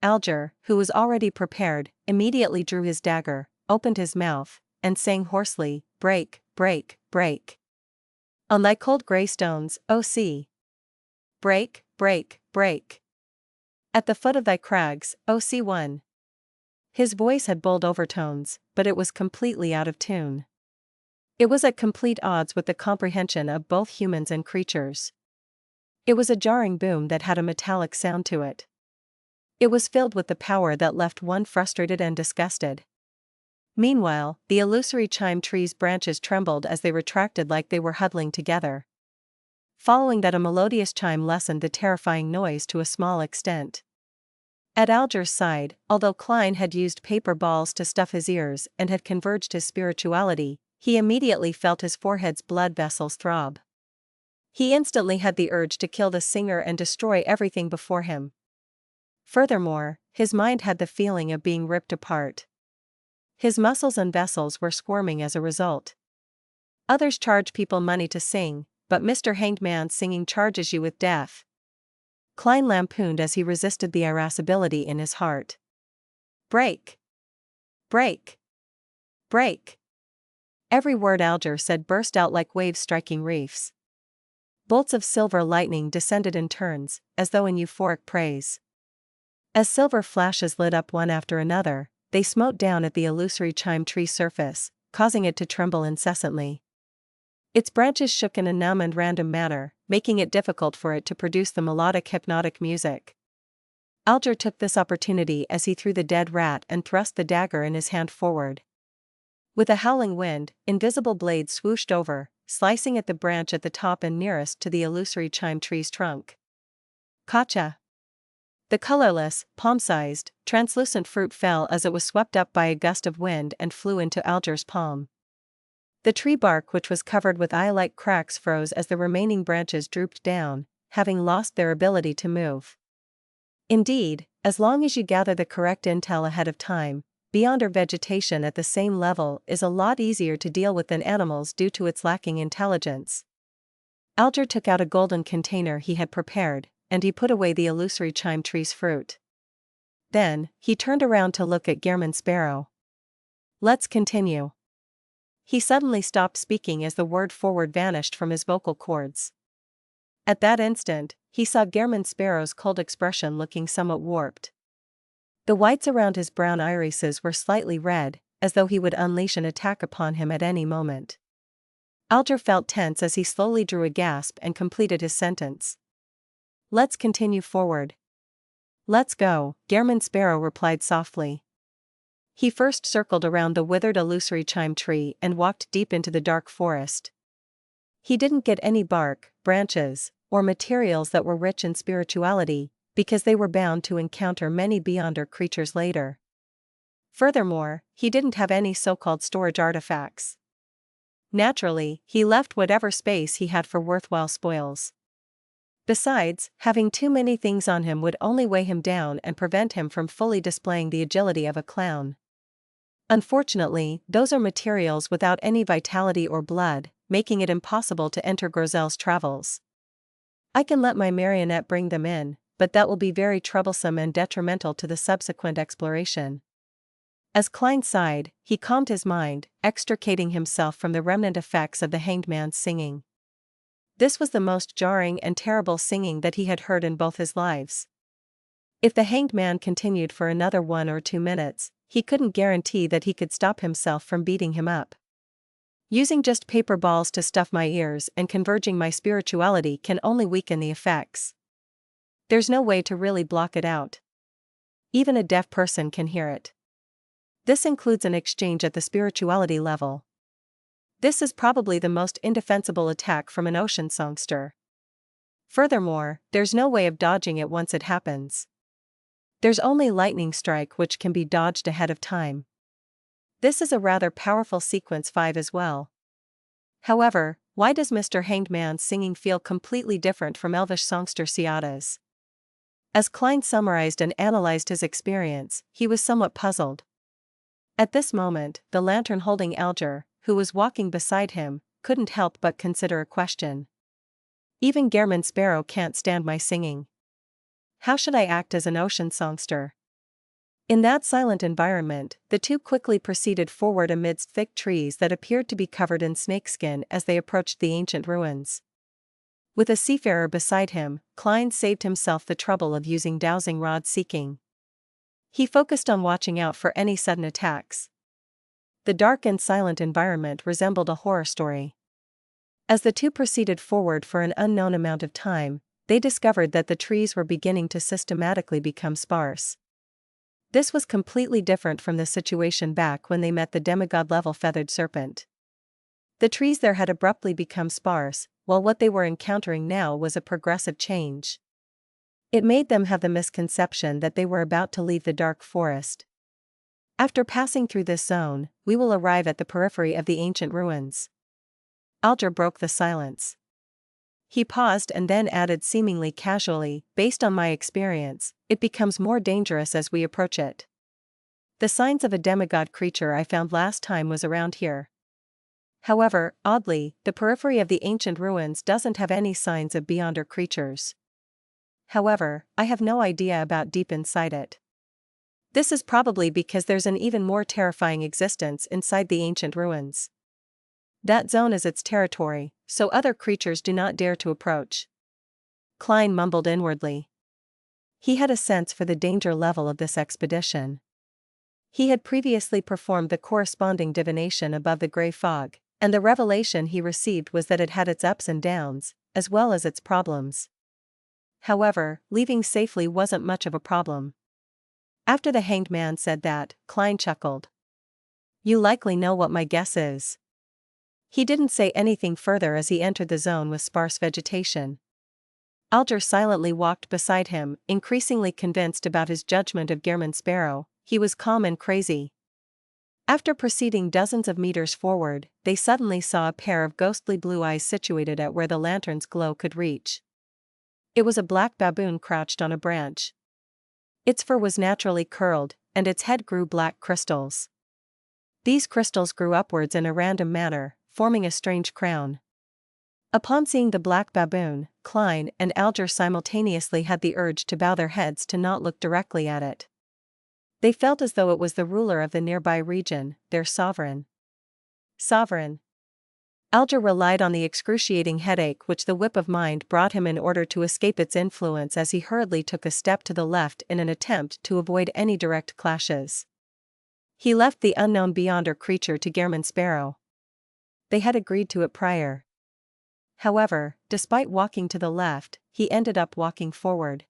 Alger, who was already prepared, immediately drew his dagger, opened his mouth, and sang hoarsely, "Break, break, break. On thy cold grey stones, O sea. Break, break, break. At the foot of thy crags, O sea one." His voice had bold overtones, but it was completely out of tune. It was at complete odds with the comprehension of both humans and creatures. It was a jarring boom that had a metallic sound to it. It was filled with the power that left one frustrated and disgusted. Meanwhile, the illusory chime tree's branches trembled as they retracted like they were huddling together. Following that, a melodious chime lessened the terrifying noise to a small extent. At Alger's side, although Klein had used paper balls to stuff his ears and had converged his spirituality, he immediately felt his forehead's blood vessels throb. He instantly had the urge to kill the singer and destroy everything before him. Furthermore, his mind had the feeling of being ripped apart. His muscles and vessels were squirming as a result. Others charge people money to sing, but Mr. Hanged Man's singing charges you with death. Klein lampooned as he resisted the irascibility in his heart. Break! Break! Break! Every word Alger said burst out like waves striking reefs. Bolts of silver lightning descended in turns, as though in euphoric praise. As silver flashes lit up one after another, they smote down at the illusory chime tree surface, causing it to tremble incessantly. Its branches shook in a numb and random manner, making it difficult for it to produce the melodic hypnotic music. Alger took this opportunity as he threw the dead rat and thrust the dagger in his hand forward. With a howling wind, invisible blades swooshed over, slicing at the branch at the top and nearest to the illusory chime tree's trunk. Gotcha! The colorless, palm-sized, translucent fruit fell as it was swept up by a gust of wind and flew into Alger's palm. The tree bark, which was covered with eye-like cracks, froze as the remaining branches drooped down, having lost their ability to move. Indeed, as long as you gather the correct intel ahead of time, beyond or vegetation at the same level is a lot easier to deal with than animals due to its lacking intelligence. Alger took out a golden container he had prepared, and he put away the illusory chime tree's fruit. Then, he turned around to look at Gehrman Sparrow. "Let's continue." He suddenly stopped speaking as the word forward vanished from his vocal cords. At that instant, he saw Gehrman Sparrow's cold expression looking somewhat warped. The whites around his brown irises were slightly red, as though he would unleash an attack upon him at any moment. Alger felt tense as he slowly drew a gasp and completed his sentence. "Let's continue forward." "Let's go," Gehrman Sparrow replied softly. He first circled around the withered illusory chime tree and walked deep into the dark forest. He didn't get any bark, branches, or materials that were rich in spirituality, because they were bound to encounter many beyonder creatures later. Furthermore, he didn't have any so-called storage artifacts. Naturally, he left whatever space he had for worthwhile spoils. Besides, having too many things on him would only weigh him down and prevent him from fully displaying the agility of a clown. Unfortunately, those are materials without any vitality or blood, making it impossible to enter Grozel's travels. I can let my marionette bring them in, but that will be very troublesome and detrimental to the subsequent exploration. As Klein sighed, he calmed his mind, extricating himself from the remnant effects of the hanged man's singing. This was the most jarring and terrible singing that he had heard in both his lives. If the hanged man continued for another 1 or 2 minutes, he couldn't guarantee that he could stop himself from beating him up. Using just paper balls to stuff my ears and converging my spirituality can only weaken the effects. There's no way to really block it out. Even a deaf person can hear it. This includes an exchange at the spirituality level. This is probably the most indefensible attack from an ocean songster. Furthermore, there's no way of dodging it once it happens. There's only lightning strike which can be dodged ahead of time. This is a rather powerful sequence 5 as well. However, why does Mr. Hanged Man's singing feel completely different from elvish songster Ciata's? As Klein summarized and analyzed his experience, he was somewhat puzzled. At this moment, the lantern-holding Alger, who was walking beside him, couldn't help but consider a question. Even Gehrman Sparrow can't stand my singing. How should I act as an ocean songster? In that silent environment, the two quickly proceeded forward amidst thick trees that appeared to be covered in snakeskin as they approached the ancient ruins. With a seafarer beside him, Klein saved himself the trouble of using dowsing rod seeking. He focused on watching out for any sudden attacks. The dark and silent environment resembled a horror story. As the two proceeded forward for an unknown amount of time, they discovered that the trees were beginning to systematically become sparse. This was completely different from the situation back when they met the demigod-level feathered serpent. The trees there had abruptly become sparse, while what they were encountering now was a progressive change. It made them have the misconception that they were about to leave the dark forest. After passing through this zone, we will arrive at the periphery of the ancient ruins. Alger broke the silence. He paused and then added seemingly casually, based on my experience, it becomes more dangerous as we approach it. The signs of a demigod creature I found last time was around here. However, oddly, the periphery of the ancient ruins doesn't have any signs of beyonder creatures. However, I have no idea about deep inside it. This is probably because there's an even more terrifying existence inside the ancient ruins. That zone is its territory, so other creatures do not dare to approach. Klein mumbled inwardly. He had a sense for the danger level of this expedition. He had previously performed the corresponding divination above the gray fog, and the revelation he received was that it had its ups and downs, as well as its problems. However, leaving safely wasn't much of a problem. After the Hanged Man said that, Klein chuckled. You likely know what my guess is. He didn't say anything further as he entered the zone with sparse vegetation. Alger silently walked beside him, increasingly convinced about his judgment of Gehrman Sparrow. He was calm and crazy. After proceeding dozens of meters forward, they suddenly saw a pair of ghostly blue eyes situated at where the lantern's glow could reach. It was a black baboon crouched on a branch. Its fur was naturally curled, and its head grew black crystals. These crystals grew upwards in a random manner, forming a strange crown. Upon seeing the black baboon, Klein and Alger simultaneously had the urge to bow their heads to not look directly at it. They felt as though it was the ruler of the nearby region, their sovereign. Sovereign. Alger relied on the excruciating headache which the whip of mind brought him in order to escape its influence as he hurriedly took a step to the left in an attempt to avoid any direct clashes. He left the unknown beyonder creature to Gehrman Sparrow. They had agreed to it prior. However, despite walking to the left, he ended up walking forward.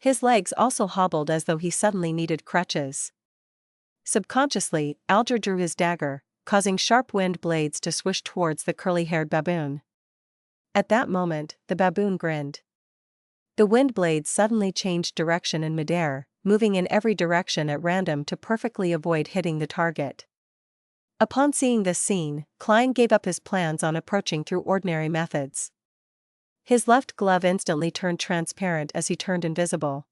His legs also hobbled as though he suddenly needed crutches. Subconsciously, Alger drew his dagger, causing sharp wind blades to swish towards the curly-haired baboon. At that moment, the baboon grinned. The wind blades suddenly changed direction in midair, moving in every direction at random to perfectly avoid hitting the target. Upon seeing this scene, Klein gave up his plans on approaching through ordinary methods. His left glove instantly turned transparent as he turned invisible.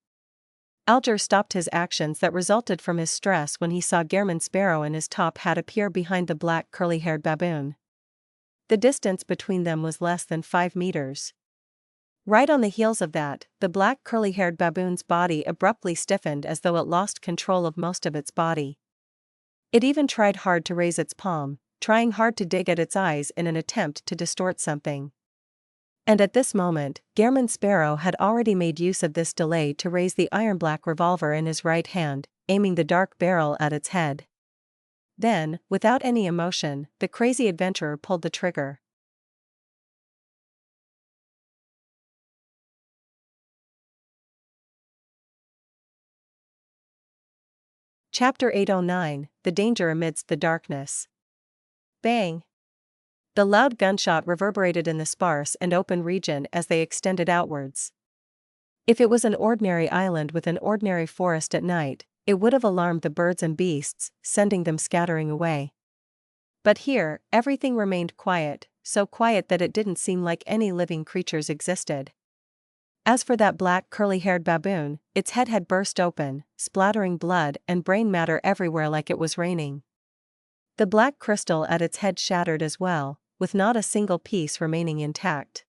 Alger stopped his actions that resulted from his stress when he saw Gehrman Sparrow in his top hat appear behind the black curly-haired baboon. The distance between them was less than 5 meters. Right on the heels of that, the black curly-haired baboon's body abruptly stiffened as though it lost control of most of its body. It even tried hard to raise its palm, trying hard to dig at its eyes in an attempt to distort something. And at this moment, Gehrman Sparrow had already made use of this delay to raise the iron-black revolver in his right hand, aiming the dark barrel at its head. Then, without any emotion, the crazy adventurer pulled the trigger. Chapter 809, The Danger Amidst the Darkness. Bang! The loud gunshot reverberated in the sparse and open region as they extended outwards. If it was an ordinary island with an ordinary forest at night, it would have alarmed the birds and beasts, sending them scattering away. But here, everything remained quiet, so quiet that it didn't seem like any living creatures existed. As for that black curly-haired baboon, its head had burst open, splattering blood and brain matter everywhere like it was raining. The black crystal at its head shattered as well, with not a single piece remaining intact.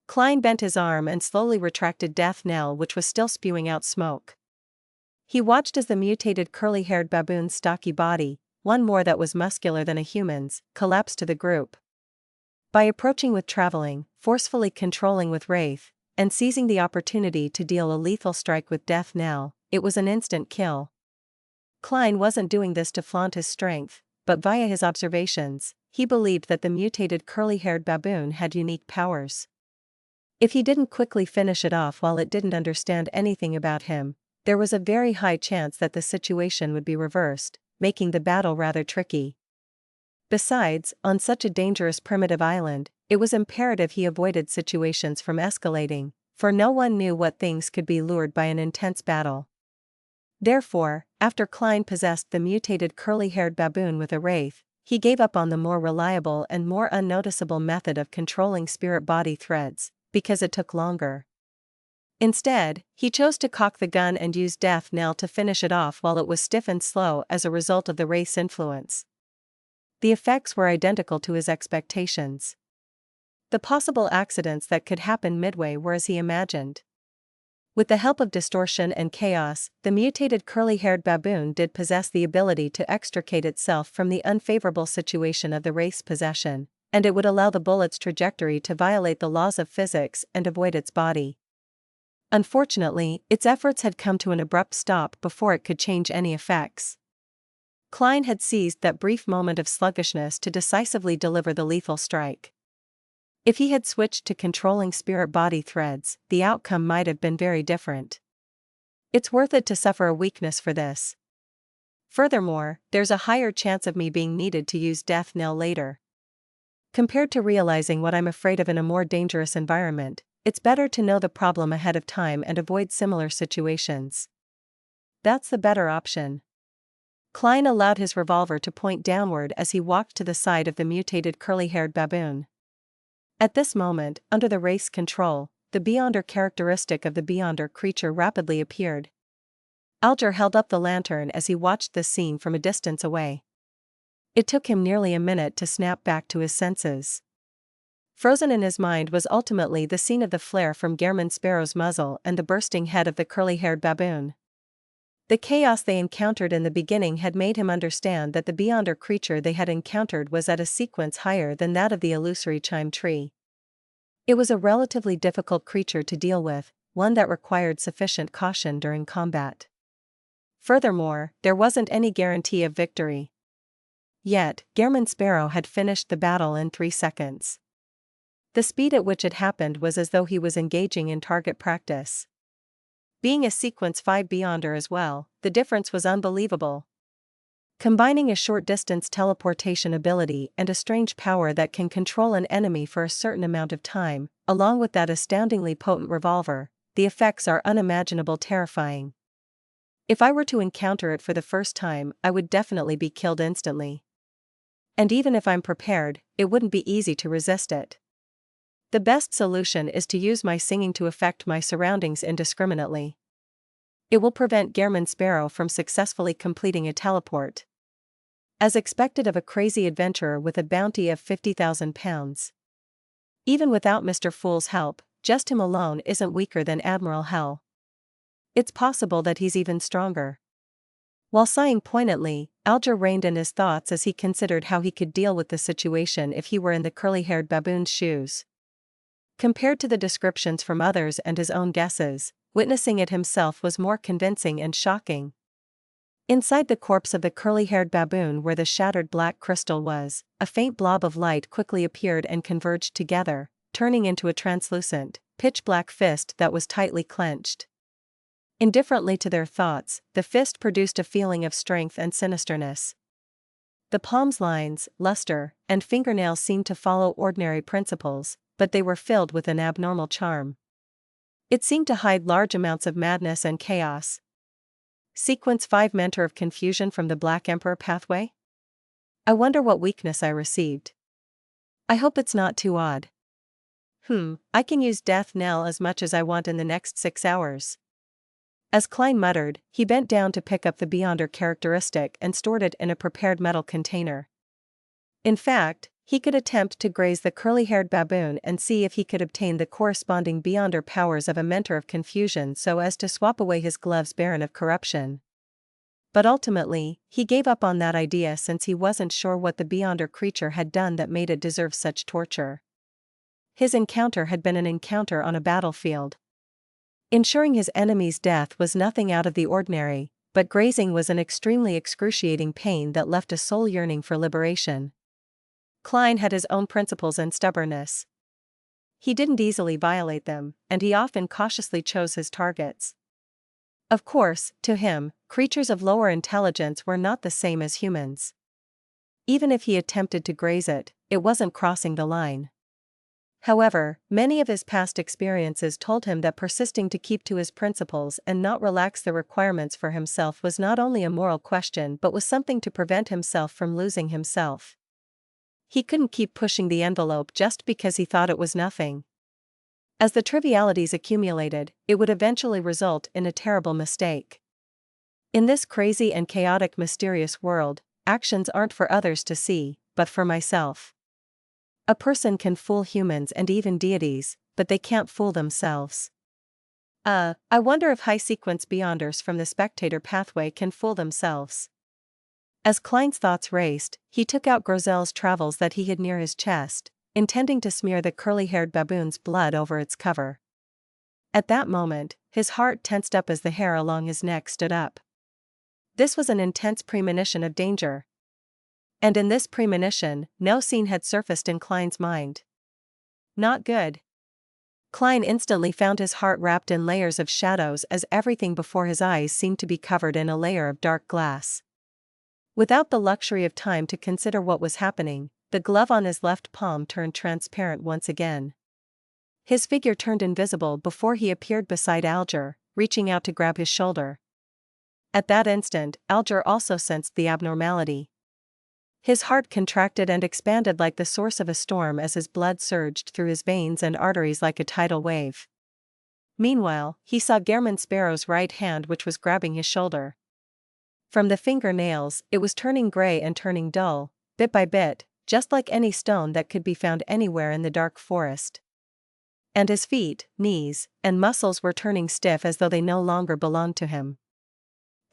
Klein bent his arm and slowly retracted Death Knell, which was still spewing out smoke. He watched as the mutated curly-haired baboon's stocky body, one more that was muscular than a human's, collapsed to the group. By approaching with traveling, forcefully controlling with wraith, and seizing the opportunity to deal a lethal strike with Death Knell, it was an instant kill. Klein wasn't doing this to flaunt his strength, but via his observations, he believed that the mutated curly-haired baboon had unique powers. If he didn't quickly finish it off while it didn't understand anything about him, there was a very high chance that the situation would be reversed, making the battle rather tricky. Besides, on such a dangerous primitive island, it was imperative he avoided situations from escalating, for no one knew what things could be lured by an intense battle. Therefore, after Klein possessed the mutated curly-haired baboon with a wraith, he gave up on the more reliable and more unnoticeable method of controlling spirit-body threads, because it took longer. Instead, he chose to cock the gun and use Death Knell to finish it off while it was stiff and slow as a result of the wraith's influence. The effects were identical to his expectations. The possible accidents that could happen midway were as he imagined. With the help of distortion and chaos, the mutated curly-haired baboon did possess the ability to extricate itself from the unfavorable situation of the wraith's possession, and it would allow the bullet's trajectory to violate the laws of physics and avoid its body. Unfortunately, its efforts had come to an abrupt stop before it could change any effects. Klein had seized that brief moment of sluggishness to decisively deliver the lethal strike. If he had switched to controlling spirit-body threads, the outcome might have been very different. It's worth it to suffer a weakness for this. Furthermore, there's a higher chance of me being needed to use Death Knell later. Compared to realizing what I'm afraid of in a more dangerous environment, it's better to know the problem ahead of time and avoid similar situations. That's the better option. Klein allowed his revolver to point downward as he walked to the side of the mutated curly-haired baboon. At this moment, under the wraith's control, the Beyonder characteristic of the Beyonder creature rapidly appeared. Alger held up the lantern as he watched the scene from a distance away. It took him nearly a minute to snap back to his senses. Frozen in his mind was ultimately the scene of the flare from Gehrman Sparrow's muzzle and the bursting head of the curly-haired baboon. The chaos they encountered in the beginning had made him understand that the Beyonder creature they had encountered was at a sequence higher than that of the illusory chime tree. It was a relatively difficult creature to deal with, one that required sufficient caution during combat. Furthermore, there wasn't any guarantee of victory. Yet, Gehrman Sparrow had finished the battle in 3 seconds. The speed at which it happened was as though he was engaging in target practice. Being a Sequence 5 Beyonder as well, the difference was unbelievable. Combining a short-distance teleportation ability and a strange power that can control an enemy for a certain amount of time, along with that astoundingly potent revolver, the effects are unimaginable terrifying. If I were to encounter it for the first time, I would definitely be killed instantly. And even if I'm prepared, it wouldn't be easy to resist it. The best solution is to use my singing to affect my surroundings indiscriminately. It will prevent Gehrman Sparrow from successfully completing a teleport. As expected of a crazy adventurer with a bounty of £50,000. Even without Mr. Fool's help, just him alone isn't weaker than Admiral Hell. It's possible that he's even stronger. While sighing poignantly, Alger reined in his thoughts as he considered how he could deal with the situation if he were in the curly-haired baboon's shoes. Compared to the descriptions from others and his own guesses, witnessing it himself was more convincing and shocking. Inside the corpse of the curly-haired baboon where the shattered black crystal was, a faint blob of light quickly appeared and converged together, turning into a translucent, pitch-black fist that was tightly clenched. Indifferently to their thoughts, the fist produced a feeling of strength and sinisterness. The palm's lines, luster, and fingernails seemed to follow ordinary principles, but they were filled with an abnormal charm. It seemed to hide large amounts of madness and chaos. Sequence 5 Mentor of Confusion from the Black Emperor Pathway? I wonder what weakness I received. I hope it's not too odd. I can use Death Knell as much as I want in the next 6 hours. As Klein muttered, he bent down to pick up the Beyonder characteristic and stored it in a prepared metal container. In fact, he could attempt to graze the curly-haired baboon and see if he could obtain the corresponding Beyonder powers of a Mentor of Confusion so as to swap away his gloves barren of corruption. But ultimately, he gave up on that idea since he wasn't sure what the Beyonder creature had done that made it deserve such torture. His encounter had been an encounter on a battlefield. Ensuring his enemy's death was nothing out of the ordinary, but grazing was an extremely excruciating pain that left a soul yearning for liberation. Klein had his own principles and stubbornness. He didn't easily violate them, and he often cautiously chose his targets. Of course, to him, creatures of lower intelligence were not the same as humans. Even if he attempted to graze it, it wasn't crossing the line. However, many of his past experiences told him that persisting to keep to his principles and not relax the requirements for himself was not only a moral question but was something to prevent himself from losing himself. He couldn't keep pushing the envelope just because he thought it was nothing. As the trivialities accumulated, it would eventually result in a terrible mistake. In this crazy and chaotic mysterious world, actions aren't for others to see, but for myself. A person can fool humans and even deities, but they can't fool themselves. I wonder if high-sequence Beyonders from the Spectator Pathway can fool themselves. As Klein's thoughts raced, he took out Grozel's travels that he hid near his chest, intending to smear the curly-haired baboon's blood over its cover. At that moment, his heart tensed up as the hair along his neck stood up. This was an intense premonition of danger. And in this premonition, no scene had surfaced in Klein's mind. Not good. Klein instantly found his heart wrapped in layers of shadows as everything before his eyes seemed to be covered in a layer of dark glass. Without the luxury of time to consider what was happening, the glove on his left palm turned transparent once again. His figure turned invisible before he appeared beside Alger, reaching out to grab his shoulder. At that instant, Alger also sensed the abnormality. His heart contracted and expanded like the source of a storm as his blood surged through his veins and arteries like a tidal wave. Meanwhile, he saw Gehrman Sparrow's right hand, which was grabbing his shoulder. From the fingernails, it was turning gray and turning dull, bit by bit, just like any stone that could be found anywhere in the dark forest. And his feet, knees, and muscles were turning stiff as though they no longer belonged to him.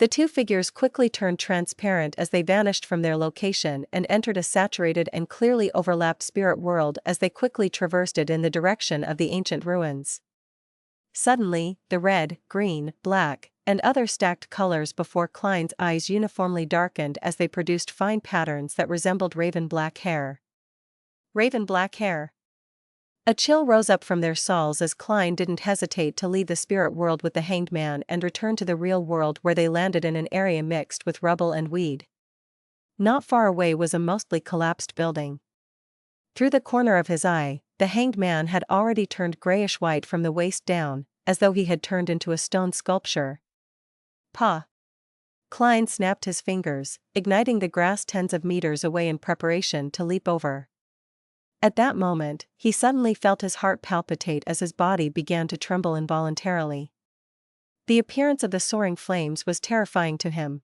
The two figures quickly turned transparent as they vanished from their location and entered a saturated and clearly overlapped spirit world as they quickly traversed it in the direction of the ancient ruins. Suddenly, the red, green, black, and other stacked colors before Klein's eyes uniformly darkened as they produced fine patterns that resembled raven black hair. Raven black hair. A chill rose up from their souls as Klein didn't hesitate to leave the spirit world with the hanged man and return to the real world, where they landed in an area mixed with rubble and weed. Not far away was a mostly collapsed building. Through the corner of his eye, the hanged man had already turned grayish-white from the waist down, as though he had turned into a stone sculpture. "Pa!" Klein snapped his fingers, igniting the grass tens of meters away in preparation to leap over. At that moment, he suddenly felt his heart palpitate as his body began to tremble involuntarily. The appearance of the soaring flames was terrifying to him.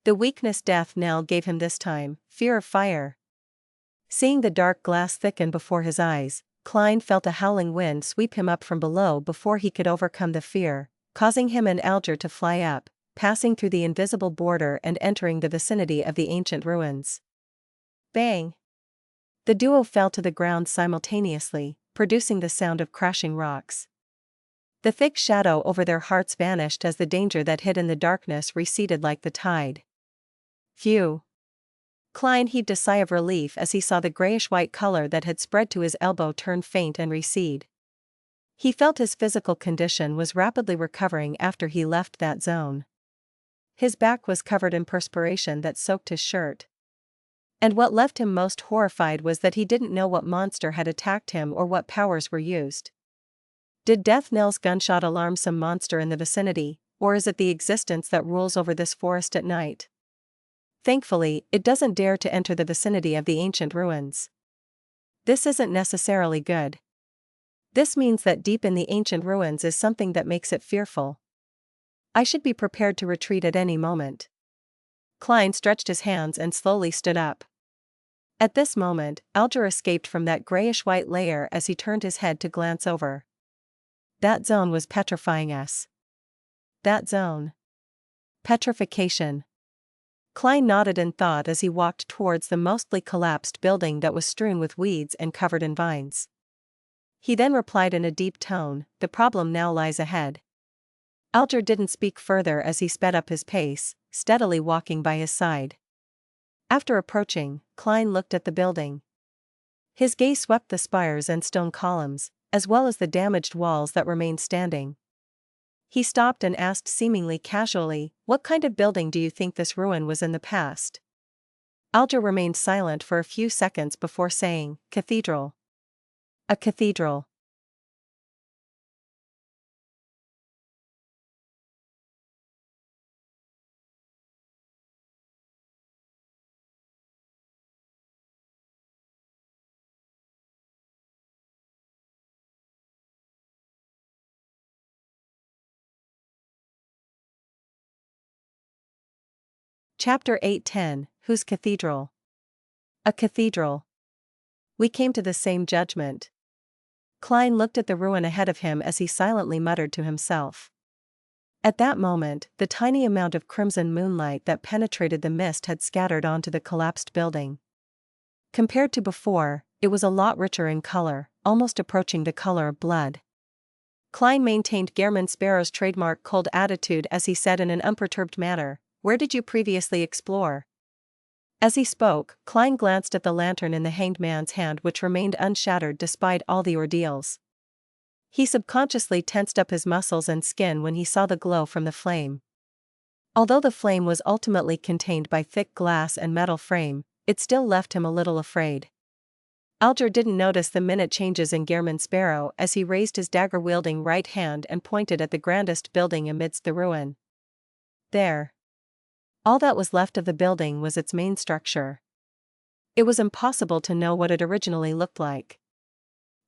The weakness Death Knell gave him this time, fear of fire. Seeing the dark glass thicken before his eyes, Klein felt a howling wind sweep him up from below before he could overcome the fear, causing him and Alger to fly up, passing through the invisible border and entering the vicinity of the ancient ruins. Bang! The duo fell to the ground simultaneously, producing the sound of crashing rocks. The thick shadow over their hearts vanished as the danger that hid in the darkness receded like the tide. Phew! Klein heaved a sigh of relief as he saw the grayish-white color that had spread to his elbow turn faint and recede. He felt his physical condition was rapidly recovering after he left that zone. His back was covered in perspiration that soaked his shirt. And what left him most horrified was that he didn't know what monster had attacked him or what powers were used. Did Death Knell's gunshot alarm some monster in the vicinity, or is it the existence that rules over this forest at night? Thankfully, it doesn't dare to enter the vicinity of the ancient ruins. This isn't necessarily good. This means that deep in the ancient ruins is something that makes it fearful. I should be prepared to retreat at any moment. Klein stretched his hands and slowly stood up. At this moment, Alger escaped from that grayish-white layer as he turned his head to glance over. That zone was petrifying us. That zone. Petrification. Klein nodded in thought as he walked towards the mostly collapsed building that was strewn with weeds and covered in vines. He then replied in a deep tone, "The problem now lies ahead." Alger didn't speak further as he sped up his pace, steadily walking by his side. After approaching, Klein looked at the building. His gaze swept the spires and stone columns, as well as the damaged walls that remained standing. He stopped and asked seemingly casually, "What kind of building do you think this ruin was in the past?" Alger remained silent for a few seconds before saying, "Cathedral." A cathedral. Chapter 8:10, Whose Cathedral? A cathedral. We came to the same judgment. Klein looked at the ruin ahead of him as he silently muttered to himself. At that moment, the tiny amount of crimson moonlight that penetrated the mist had scattered onto the collapsed building. Compared to before, it was a lot richer in color, almost approaching the color of blood. Klein maintained Gehrman Sparrow's trademark cold attitude as he said in an unperturbed manner, "Where did you previously explore?" As he spoke, Klein glanced at the lantern in the hanged man's hand, which remained unshattered despite all the ordeals. He subconsciously tensed up his muscles and skin when he saw the glow from the flame. Although the flame was ultimately contained by thick glass and metal frame, it still left him a little afraid. Alger didn't notice the minute changes in Gehrman Sparrow as he raised his dagger-wielding right hand and pointed at the grandest building amidst the ruin. There. All that was left of the building was its main structure. It was impossible to know what it originally looked like.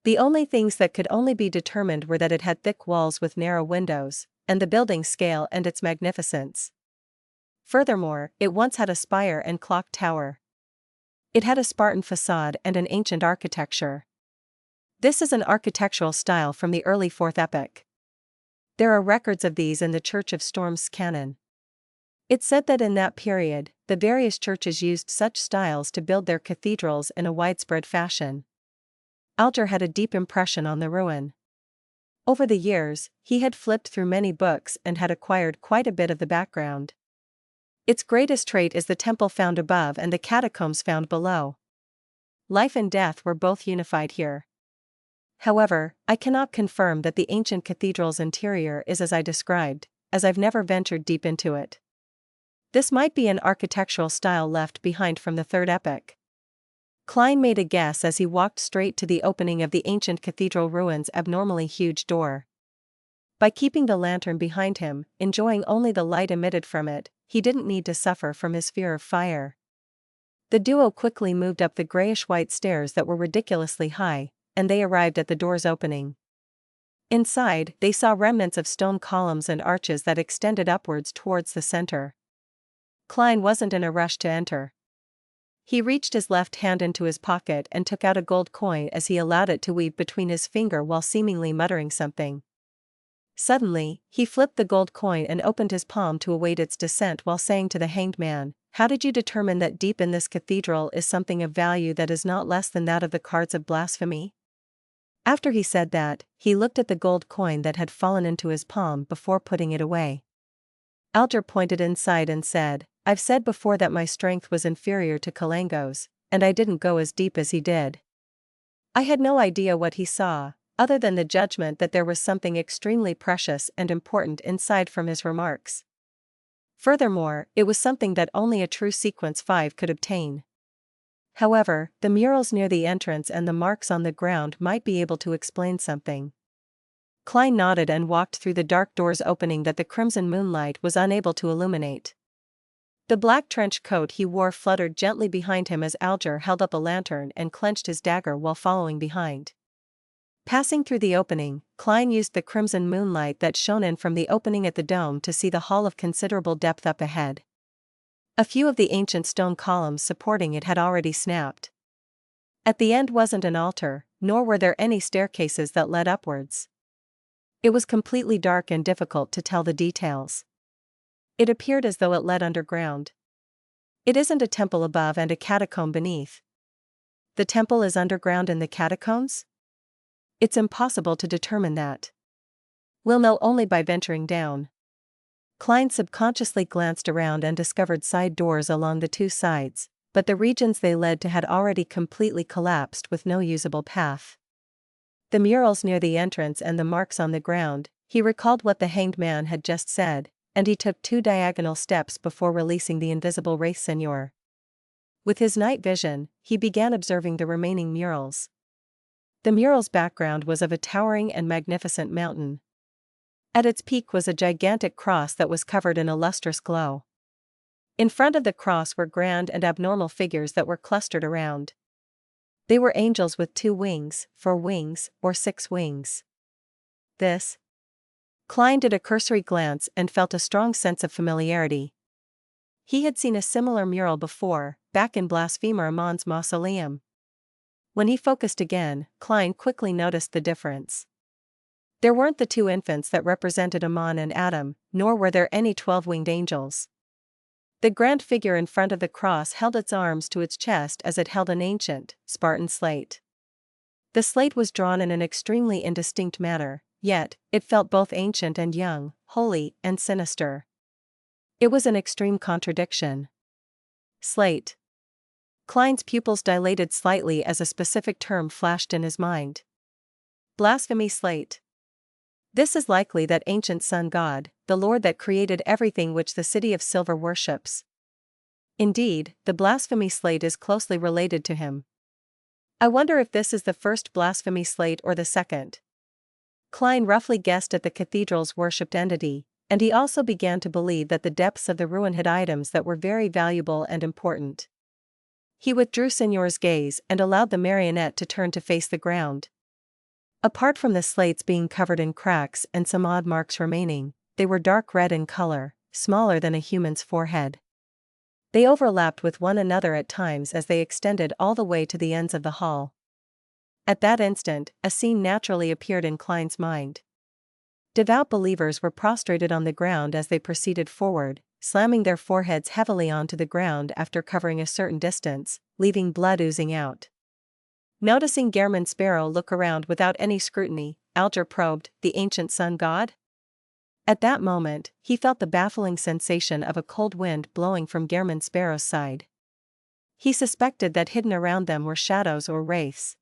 The only things that could only be determined were that it had thick walls with narrow windows, and the building's scale and its magnificence. Furthermore, it once had a spire and clock tower. It had a Spartan facade and an ancient architecture. This is an architectural style from the early 4th epoch. There are records of these in the Church of Storm's canon. It's said that in that period, the various churches used such styles to build their cathedrals in a widespread fashion. Alger had a deep impression on the ruin. Over the years, he had flipped through many books and had acquired quite a bit of the background. Its greatest trait is the temple found above and the catacombs found below. Life and death were both unified here. However, I cannot confirm that the ancient cathedral's interior is as I described, as I've never ventured deep into it. This might be an architectural style left behind from the 3rd epoch. Klein made a guess as he walked straight to the opening of the ancient cathedral ruin's abnormally huge door. By keeping the lantern behind him, enjoying only the light emitted from it, he didn't need to suffer from his fear of fire. The duo quickly moved up the grayish-white stairs that were ridiculously high, and they arrived at the door's opening. Inside, they saw remnants of stone columns and arches that extended upwards towards the center. Klein wasn't in a rush to enter. He reached his left hand into his pocket and took out a gold coin as he allowed it to weave between his finger while seemingly muttering something. Suddenly, he flipped the gold coin and opened his palm to await its descent while saying to the hanged man, "How did you determine that deep in this cathedral is something of value that is not less than that of the cards of blasphemy?" After he said that, he looked at the gold coin that had fallen into his palm before putting it away. Alger pointed inside and said, "I've said before that my strength was inferior to Kalango's, and I didn't go as deep as he did." I had no idea what he saw, other than the judgment that there was something extremely precious and important inside from his remarks. Furthermore, it was something that only a true Sequence 5 could obtain. However, the murals near the entrance and the marks on the ground might be able to explain something. Klein nodded and walked through the dark door's opening that the crimson moonlight was unable to illuminate. The black trench coat he wore fluttered gently behind him as Alger held up a lantern and clenched his dagger while following behind. Passing through the opening, Klein used the crimson moonlight that shone in from the opening at the dome to see the hall of considerable depth up ahead. A few of the ancient stone columns supporting it had already snapped. At the end wasn't an altar, nor were there any staircases that led upwards. It was completely dark and difficult to tell the details. It appeared as though it led underground. It isn't a temple above and a catacomb beneath. The temple is underground in the catacombs? It's impossible to determine that. We'll know only by venturing down. Klein subconsciously glanced around and discovered side doors along the two sides, but the regions they led to had already completely collapsed with no usable path. The murals near the entrance and the marks on the ground, he recalled what the hanged man had just said, and he took 2 diagonal steps before releasing the invisible wraith seigneur. With his night vision, he began observing the remaining murals. The mural's background was of a towering and magnificent mountain. At its peak was a gigantic cross that was covered in a lustrous glow. In front of the cross were grand and abnormal figures that were clustered around. They were angels with 2 wings, 4 wings, or 6 wings. This? Klein did a cursory glance and felt a strong sense of familiarity. He had seen a similar mural before, back in Blasphemer Amon's mausoleum. When he focused again, Klein quickly noticed the difference. There weren't the 2 infants that represented Amon and Adam, nor were there any 12-winged angels. The grand figure in front of the cross held its arms to its chest as it held an ancient, Spartan slate. The slate was drawn in an extremely indistinct manner, yet, it felt both ancient and young, holy and sinister. It was an extreme contradiction. Slate. Klein's pupils dilated slightly as a specific term flashed in his mind. Blasphemy slate. This is likely that ancient sun god, the Lord that created everything which the City of Silver worships. Indeed, the blasphemy slate is closely related to him. I wonder if this is the first blasphemy slate or the second. Klein roughly guessed at the cathedral's worshipped entity, and he also began to believe that the depths of the ruin hid items that were very valuable and important. He withdrew Signor's gaze and allowed the marionette to turn to face the ground. Apart from the slates being covered in cracks and some odd marks remaining, they were dark red in color, smaller than a human's forehead. They overlapped with one another at times as they extended all the way to the ends of the hall. At that instant, a scene naturally appeared in Klein's mind. Devout believers were prostrated on the ground as they proceeded forward, slamming their foreheads heavily onto the ground after covering a certain distance, leaving blood oozing out. Noticing Gehrman Sparrow look around without any scrutiny, Alger probed, the ancient sun god? At that moment, he felt the baffling sensation of a cold wind blowing from Gehrman Sparrow's side. He suspected that hidden around them were shadows or wraiths.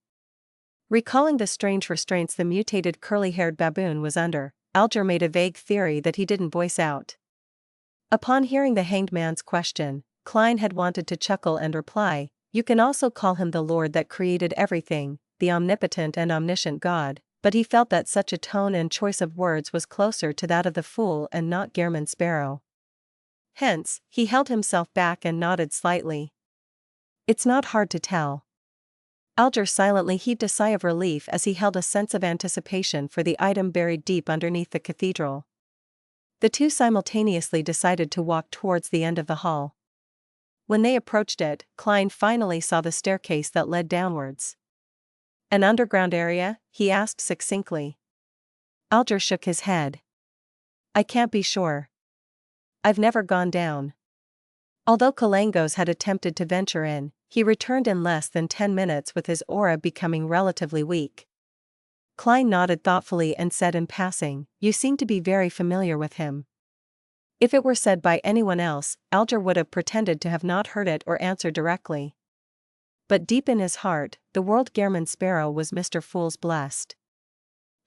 Recalling the strange restraints the mutated curly-haired baboon was under, Alger made a vague theory that he didn't voice out. Upon hearing the hanged man's question, Klein had wanted to chuckle and reply, "You can also call him the Lord that created everything, the omnipotent and omniscient God," but he felt that such a tone and choice of words was closer to that of the fool and not Gehrman Sparrow. Hence, he held himself back and nodded slightly. It's not hard to tell. Alger silently heaved a sigh of relief as he held a sense of anticipation for the item buried deep underneath the cathedral. The two simultaneously decided to walk towards the end of the hall. When they approached it, Klein finally saw the staircase that led downwards. "An underground area?" he asked succinctly. Alger shook his head. "I can't be sure. I've never gone down." Although Kalangos had attempted to venture in, he returned in less than 10 minutes with his aura becoming relatively weak. Klein nodded thoughtfully and said in passing, "You seem to be very familiar with him." If it were said by anyone else, Alger would have pretended to have not heard it or answered directly. But deep in his heart, the world Gehrman Sparrow was Mr. Fool's blessed.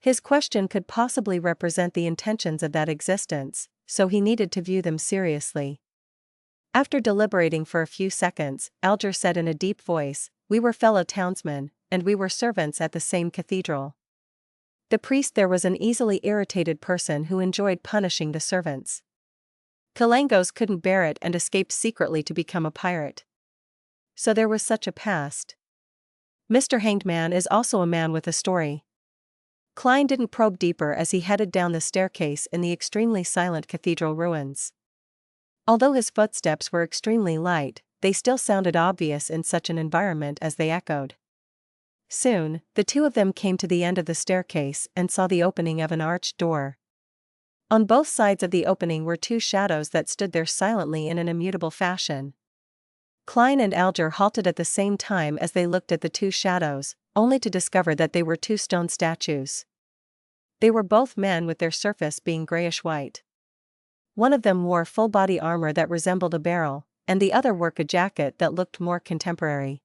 His question could possibly represent the intentions of that existence, so he needed to view them seriously. After deliberating for a few seconds, Alger said in a deep voice, "We were fellow townsmen, and we were servants at the same cathedral." The priest there was an easily irritated person who enjoyed punishing the servants. Kalangos couldn't bear it and escaped secretly to become a pirate. So there was such a past. Mr. Hanged Man is also a man with a story. Klein didn't probe deeper as he headed down the staircase in the extremely silent cathedral ruins. Although his footsteps were extremely light, they still sounded obvious in such an environment as they echoed. Soon, the two of them came to the end of the staircase and saw the opening of an arched door. On both sides of the opening were two shadows that stood there silently in an immutable fashion. Klein and Alger halted at the same time as they looked at the two shadows, only to discover that they were two stone statues. They were both men with their surface being grayish-white. One of them wore full-body armor that resembled a barrel, and the other wore a jacket that looked more contemporary.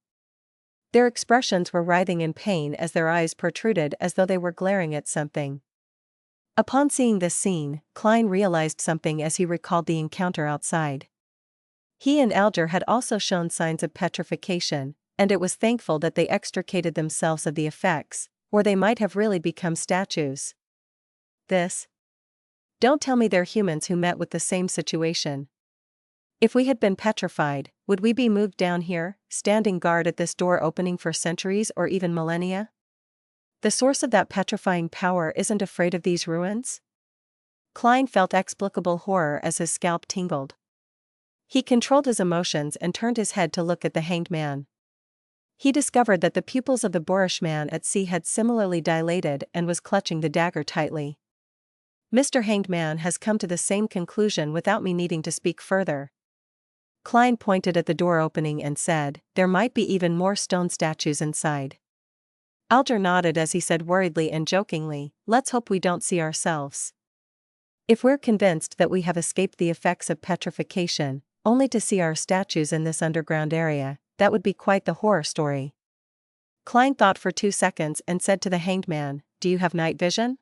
Their expressions were writhing in pain as their eyes protruded as though they were glaring at something. Upon seeing this scene, Klein realized something as he recalled the encounter outside. He and Alger had also shown signs of petrification, and it was thankful that they extricated themselves of the effects, or they might have really become statues. Don't tell me they're humans who met with the same situation. If we had been petrified, would we be moved down here, standing guard at this door opening for centuries or even millennia? The source of that petrifying power isn't afraid of these ruins? Klein felt explicable horror as his scalp tingled. He controlled his emotions and turned his head to look at the hanged man. He discovered that the pupils of the boorish man at sea had similarly dilated and was clutching the dagger tightly. Mr. Hanged Man has come to the same conclusion without me needing to speak further. Klein pointed at the door opening and said, "There might be even more stone statues inside." Alger nodded as he said worriedly and jokingly, "Let's hope we don't see ourselves. If we're convinced that we have escaped the effects of petrification, only to see our statues in this underground area, that would be quite the horror story." Klein thought for 2 seconds and said to the hanged man, "Do you have night vision?"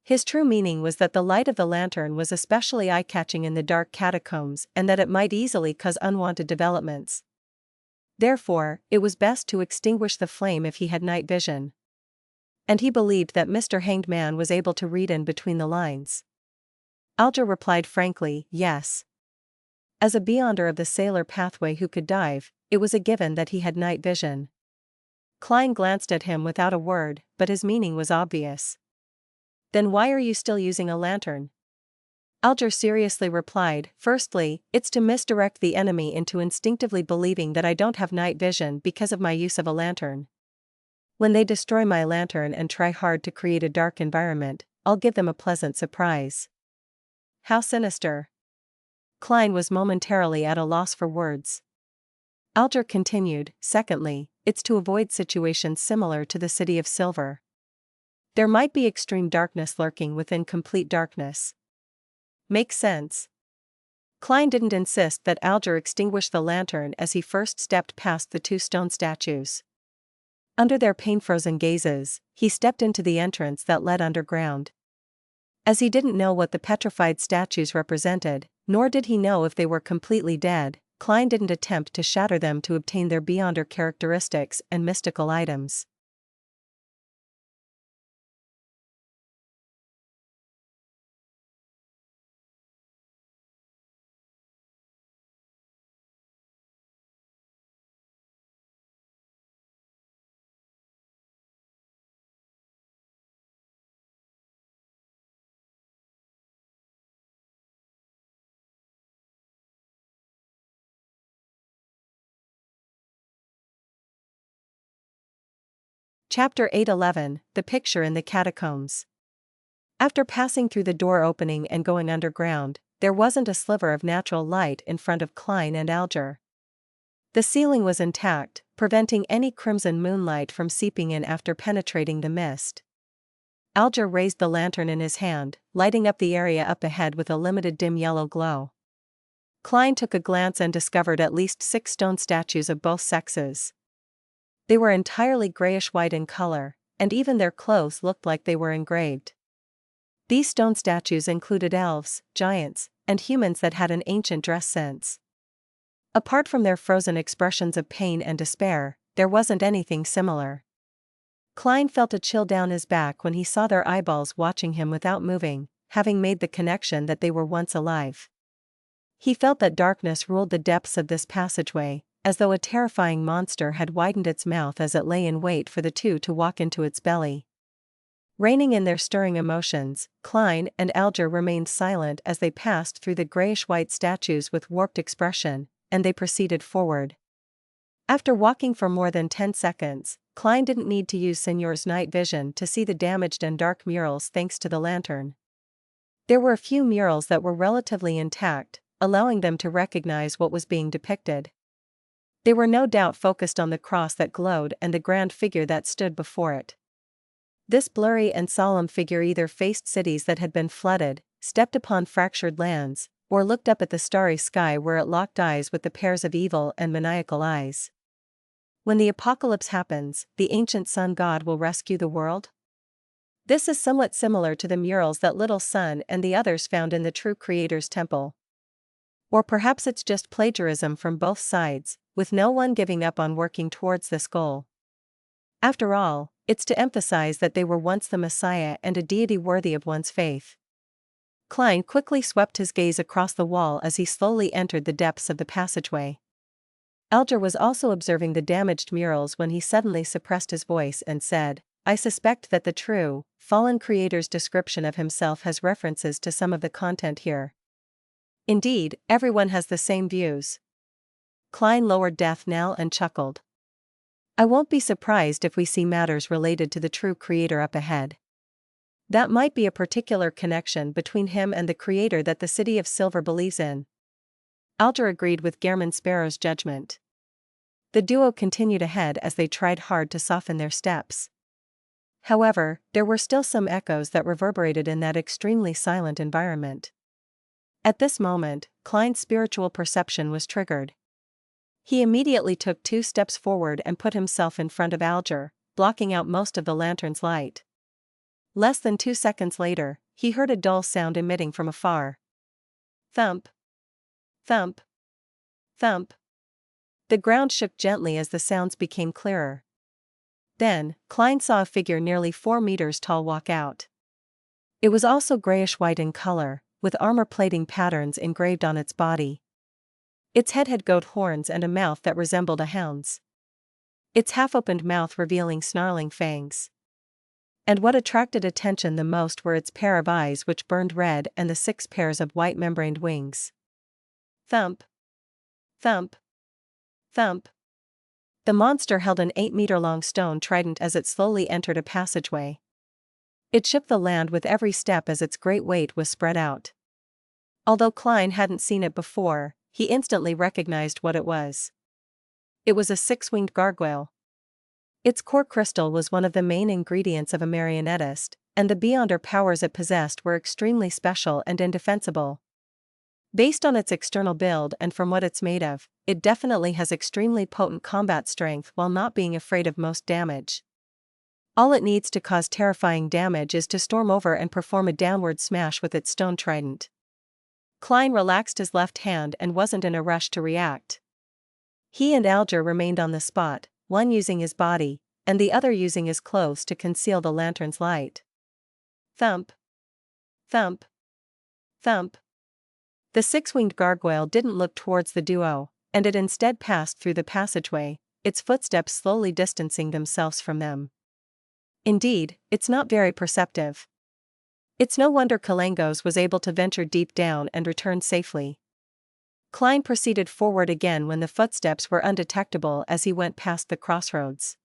His true meaning was that the light of the lantern was especially eye-catching in the dark catacombs and that it might easily cause unwanted developments. Therefore, it was best to extinguish the flame if he had night vision. And he believed that Mr. Hanged Man was able to read in between the lines. Alger replied frankly, "Yes." As a beyonder of the sailor pathway who could dive, it was a given that he had night vision. Klein glanced at him without a word, but his meaning was obvious. "Then why are you still using a lantern?" Alger seriously replied, "Firstly, it's to misdirect the enemy into instinctively believing that I don't have night vision because of my use of a lantern. When they destroy my lantern and try hard to create a dark environment, I'll give them a pleasant surprise." How sinister. Klein was momentarily at a loss for words. Alger continued, "Secondly, it's to avoid situations similar to the City of Silver. There might be extreme darkness lurking within complete darkness." Makes sense. Klein didn't insist that Alger extinguish the lantern as he first stepped past the two stone statues. Under their pain-frozen gazes, he stepped into the entrance that led underground. As he didn't know what the petrified statues represented, nor did he know if they were completely dead, Klein didn't attempt to shatter them to obtain their beyonder characteristics and mystical items. Chapter 811, The Picture in the Catacombs. After passing through the door opening and going underground, there wasn't a sliver of natural light in front of Klein and Alger. The ceiling was intact, preventing any crimson moonlight from seeping in after penetrating the mist. Alger raised the lantern in his hand, lighting up the area up ahead with a limited dim yellow glow. Klein took a glance and discovered at least 6 stone statues of both sexes. They were entirely grayish-white in color, and even their clothes looked like they were engraved. These stone statues included elves, giants, and humans that had an ancient dress sense. Apart from their frozen expressions of pain and despair, there wasn't anything similar. Klein felt a chill down his back when he saw their eyeballs watching him without moving, having made the connection that they were once alive. He felt that darkness ruled the depths of this passageway, as though a terrifying monster had widened its mouth as it lay in wait for the two to walk into its belly. Reining in their stirring emotions, Klein and Alger remained silent as they passed through the grayish-white statues with warped expression, and they proceeded forward. After walking for more than 10 seconds, Klein didn't need to use Signor's night vision to see the damaged and dark murals thanks to the lantern. There were a few murals that were relatively intact, allowing them to recognize what was being depicted. They were no doubt focused on the cross that glowed and the grand figure that stood before it. This blurry and solemn figure either faced cities that had been flooded, stepped upon fractured lands, or looked up at the starry sky where it locked eyes with the pairs of evil and maniacal eyes. When the apocalypse happens, the ancient sun god will rescue the world? This is somewhat similar to the murals that Little Sun and the others found in the true Creator's temple. Or perhaps it's just plagiarism from both sides, with no one giving up on working towards this goal. After all, it's to emphasize that they were once the Messiah and a deity worthy of one's faith. Klein quickly swept his gaze across the wall as he slowly entered the depths of the passageway. Alger was also observing the damaged murals when he suddenly suppressed his voice and said, "I suspect that the true, fallen creator's description of himself has references to some of the content here." Indeed, everyone has the same views. Klein lowered death knell and chuckled. "I won't be surprised if we see matters related to the true creator up ahead. That might be a particular connection between him and the creator that the City of Silver believes in." Alger agreed with Gehrman Sparrow's judgment. The duo continued ahead as they tried hard to soften their steps. However, there were still some echoes that reverberated in that extremely silent environment. At this moment, Klein's spiritual perception was triggered. He immediately took 2 steps forward and put himself in front of Alger, blocking out most of the lantern's light. Less than 2 seconds later, he heard a dull sound emitting from afar. Thump. Thump. Thump. The ground shook gently as the sounds became clearer. Then, Klein saw a figure nearly 4 meters tall walk out. It was also grayish-white in color, with armor plating patterns engraved on its body. Its head had goat horns and a mouth that resembled a hound's. Its half-opened mouth revealing snarling fangs. And what attracted attention the most were its pair of eyes which burned red and the 6 pairs of white membraned wings. Thump. Thump. Thump. The monster held an 8-meter-long stone trident as it slowly entered a passageway. It shook the land with every step as its great weight was spread out. Although Klein hadn't seen it before, he instantly recognized what it was. It was a 6-winged gargoyle. Its core crystal was one of the main ingredients of a marionettist, and the beyonder powers it possessed were extremely special and indefensible. Based on its external build and from what it's made of, it definitely has extremely potent combat strength while not being afraid of most damage. All it needs to cause terrifying damage is to storm over and perform a downward smash with its stone trident. Klein relaxed his left hand and wasn't in a rush to react. He and Alger remained on the spot, one using his body, and the other using his clothes to conceal the lantern's light. Thump. Thump. Thump. The 6-winged gargoyle didn't look towards the duo, and it instead passed through the passageway, its footsteps slowly distancing themselves from them. Indeed, it's not very perceptive. It's no wonder Kalangos was able to venture deep down and return safely. Klein proceeded forward again when the footsteps were undetectable as he went past the crossroads.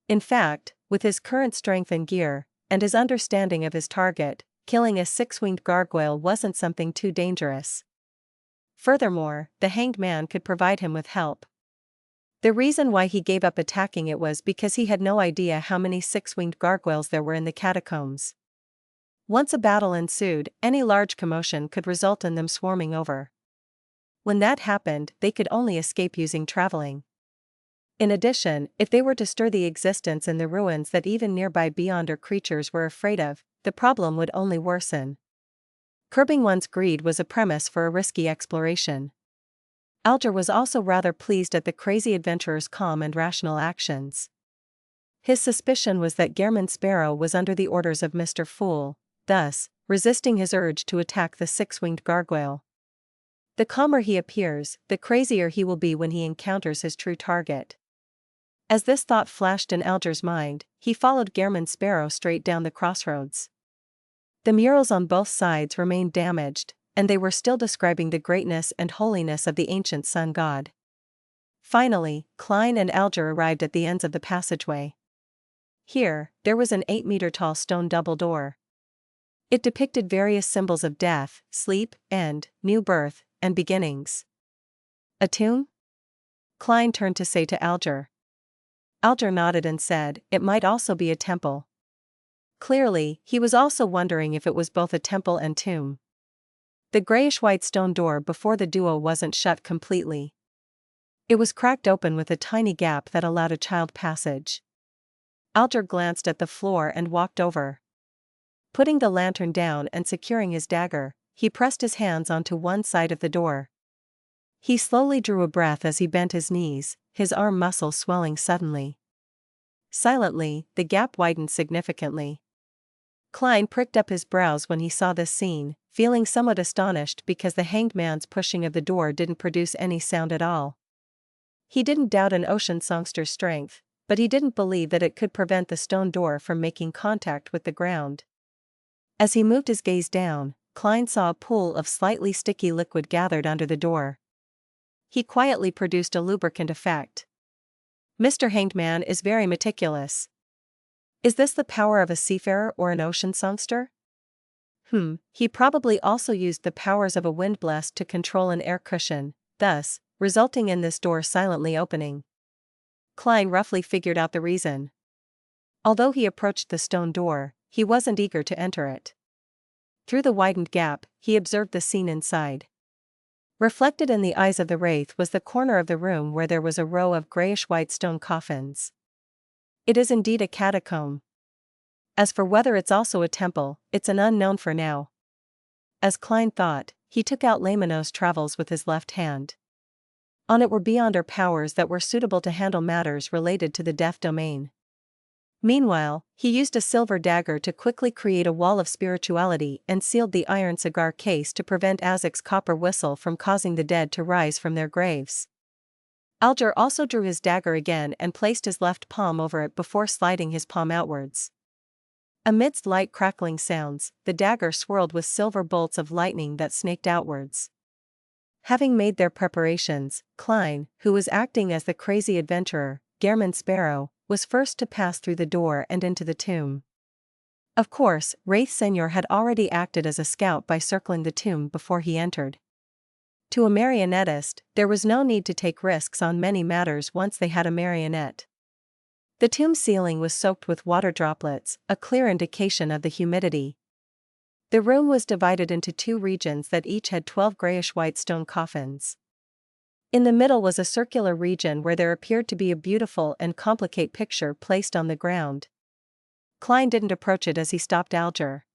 In fact, with his current strength and gear, and his understanding of his target, killing a 6-winged gargoyle wasn't something too dangerous. Furthermore, the hanged man could provide him with help. The reason why he gave up attacking it was because he had no idea how many 6-winged gargoyles there were in the catacombs. Once a battle ensued, any large commotion could result in them swarming over. When that happened, they could only escape using traveling. In addition, if they were to stir the existence in the ruins that even nearby beyonder creatures were afraid of, the problem would only worsen. Curbing one's greed was a premise for a risky exploration. Alger was also rather pleased at the crazy adventurer's calm and rational actions. His suspicion was that Gehrman Sparrow was under the orders of Mr. Fool, thus, resisting his urge to attack the six-winged gargoyle. The calmer he appears, the crazier he will be when he encounters his true target. As this thought flashed in Alger's mind, he followed Gehrman Sparrow straight down the crossroads. The murals on both sides remained damaged, and they were still describing the greatness and holiness of the ancient sun god. Finally, Klein and Alger arrived at the ends of the passageway. Here, there was an 8-meter-tall stone double door. It depicted various symbols of death, sleep, end, new birth, and beginnings. A tomb? Klein turned to say to Alger. Alger nodded and said, it might also be a temple. Clearly, he was also wondering if it was both a temple and tomb. The grayish-white stone door before the duo wasn't shut completely. It was cracked open with a tiny gap that allowed a child passage. Alger glanced at the floor and walked over. Putting the lantern down and securing his dagger, he pressed his hands onto one side of the door. He slowly drew a breath as he bent his knees, his arm muscles swelling suddenly. Silently, the gap widened significantly. Klein pricked up his brows when he saw this scene, feeling somewhat astonished because the hanged man's pushing of the door didn't produce any sound at all. He didn't doubt an ocean songster's strength, but he didn't believe that it could prevent the stone door from making contact with the ground. As he moved his gaze down, Klein saw a pool of slightly sticky liquid gathered under the door. He quietly produced a lubricant effect. Mr. Hanged Man is very meticulous. Is this the power of a seafarer or an ocean songster? He probably also used the powers of a wind blast to control an air cushion, thus, resulting in this door silently opening. Klein roughly figured out the reason. Although he approached the stone door, he wasn't eager to enter it. Through the widened gap, he observed the scene inside. Reflected in the eyes of the wraith was the corner of the room where there was a row of grayish-white stone coffins. It is indeed a catacomb. As for whether it's also a temple, it's an unknown for now. As Klein thought, he took out Lamino's travels with his left hand. On it were beyonder powers that were suitable to handle matters related to the death domain. Meanwhile, he used a silver dagger to quickly create a wall of spirituality and sealed the iron cigar case to prevent Azek's copper whistle from causing the dead to rise from their graves. Alger also drew his dagger again and placed his left palm over it before sliding his palm outwards. Amidst light crackling sounds, the dagger swirled with silver bolts of lightning that snaked outwards. Having made their preparations, Klein, who was acting as the crazy adventurer, Gehrman Sparrow, was first to pass through the door and into the tomb. Of course, Wraith Senior had already acted as a scout by circling the tomb before he entered. To a marionettist, there was no need to take risks on many matters once they had a marionette. The tomb ceiling was soaked with water droplets, a clear indication of the humidity. The room was divided into two regions that each had 12 grayish-white stone coffins. In the middle was a circular region where there appeared to be a beautiful and complicated picture placed on the ground. Klein didn't approach it as he stopped Alger.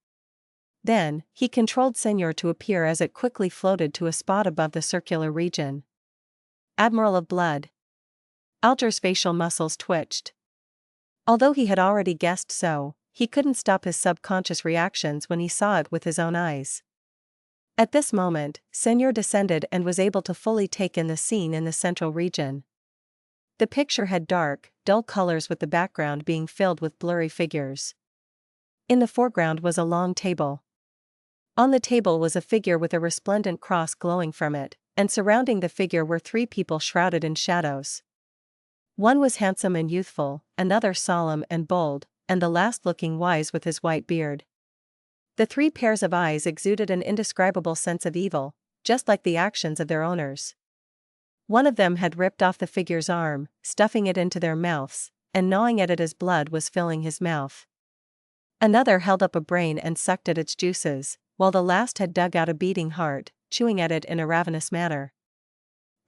Then, he controlled Senior to appear as it quickly floated to a spot above the circular region. Admiral of Blood. Alger's facial muscles twitched. Although he had already guessed so, he couldn't stop his subconscious reactions when he saw it with his own eyes. At this moment, Senior descended and was able to fully take in the scene in the central region. The picture had dark, dull colors with the background being filled with blurry figures. In the foreground was a long table. On the table was a figure with a resplendent cross glowing from it, and surrounding the figure were three people shrouded in shadows. One was handsome and youthful, another solemn and bold, and the last looking wise with his white beard. The three pairs of eyes exuded an indescribable sense of evil, just like the actions of their owners. One of them had ripped off the figure's arm, stuffing it into their mouths, and gnawing at it as blood was filling his mouth. Another held up a brain and sucked at its juices, while the last had dug out a beating heart, chewing at it in a ravenous manner.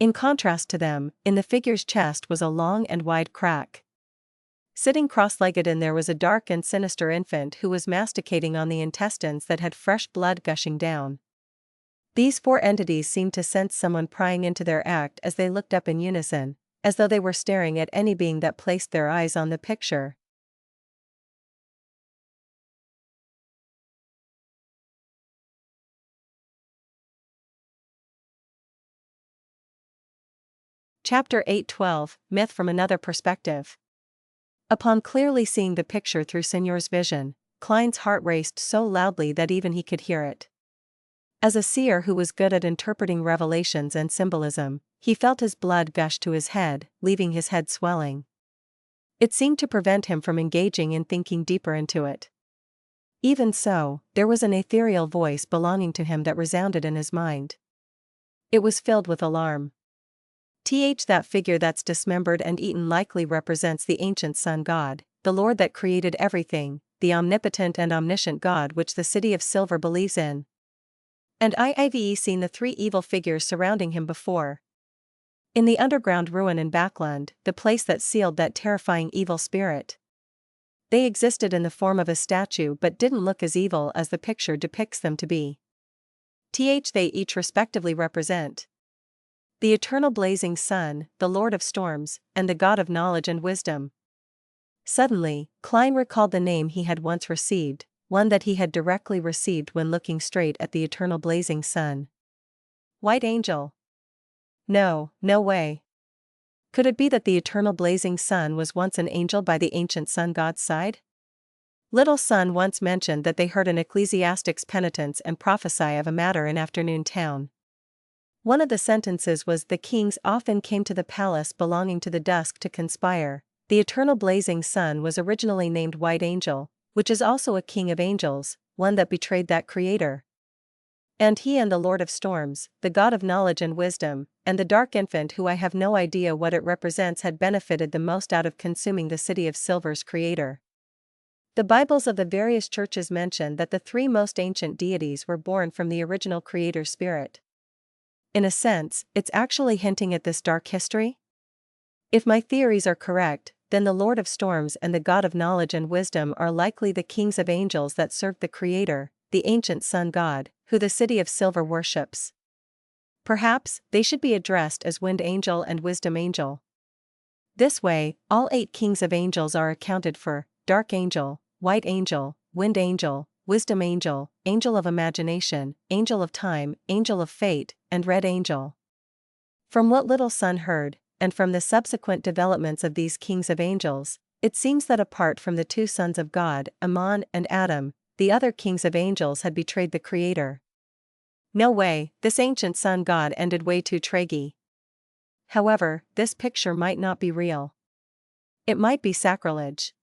In contrast to them, in the figure's chest was a long and wide crack. Sitting cross-legged in there was a dark and sinister infant who was masticating on the intestines that had fresh blood gushing down. These four entities seemed to sense someone prying into their act as they looked up in unison, as though they were staring at any being that placed their eyes on the picture, Chapter 8:12, Myth from Another Perspective. Upon clearly seeing the picture through Signor's vision, Klein's heart raced so loudly that even he could hear it. As a seer who was good at interpreting revelations and symbolism, he felt his blood gush to his head, leaving his head swelling. It seemed to prevent him from engaging in thinking deeper into it. Even so, there was an ethereal voice belonging to him that resounded in his mind. It was filled with alarm. That figure that's dismembered and eaten likely represents the ancient sun god, the Lord that created everything, the omnipotent and omniscient God which the City of Silver believes in. And I've seen the three evil figures surrounding him before. In the underground ruin in Backland, the place that sealed that terrifying evil spirit. They existed in the form of a statue but didn't look as evil as the picture depicts them to be. They each respectively represent the eternal blazing sun, the Lord of storms, and the God of knowledge and wisdom. Suddenly, Klein recalled the name he had once received, one that he had directly received when looking straight at the eternal blazing sun. White Angel. No way. Could it be that the eternal blazing sun was once an angel by the ancient sun god's side? Little Sun once mentioned that they heard an ecclesiastic's penitence and prophesy of a matter in Afternoon Town. One of the sentences was, "The kings often came to the palace belonging to the dusk to conspire." The eternal blazing sun was originally named White Angel, which is also a king of angels, one that betrayed that creator. And he and the Lord of storms, the God of knowledge and wisdom, and the dark infant who I have no idea what it represents had benefited the most out of consuming the City of Silver's creator. The Bibles of the various churches mention that the three most ancient deities were born from the original creator spirit. In a sense, it's actually hinting at this dark history? If my theories are correct, then the Lord of storms and the God of knowledge and wisdom are likely the kings of angels that served the creator, the ancient sun god, who the City of Silver worships. Perhaps, they should be addressed as Wind Angel and Wisdom Angel. This way, all 8 kings of angels are accounted for: Dark Angel, White Angel, Wind Angel, Wisdom Angel, Angel of Imagination, Angel of Time, Angel of Fate, and Red Angel. From what Little Sun heard, and from the subsequent developments of these kings of angels, it seems that apart from the 2 sons of God, Ammon and Adam, the other kings of angels had betrayed the creator. No way, this ancient sun god ended way too tragedy. However, this picture might not be real. It might be sacrilege.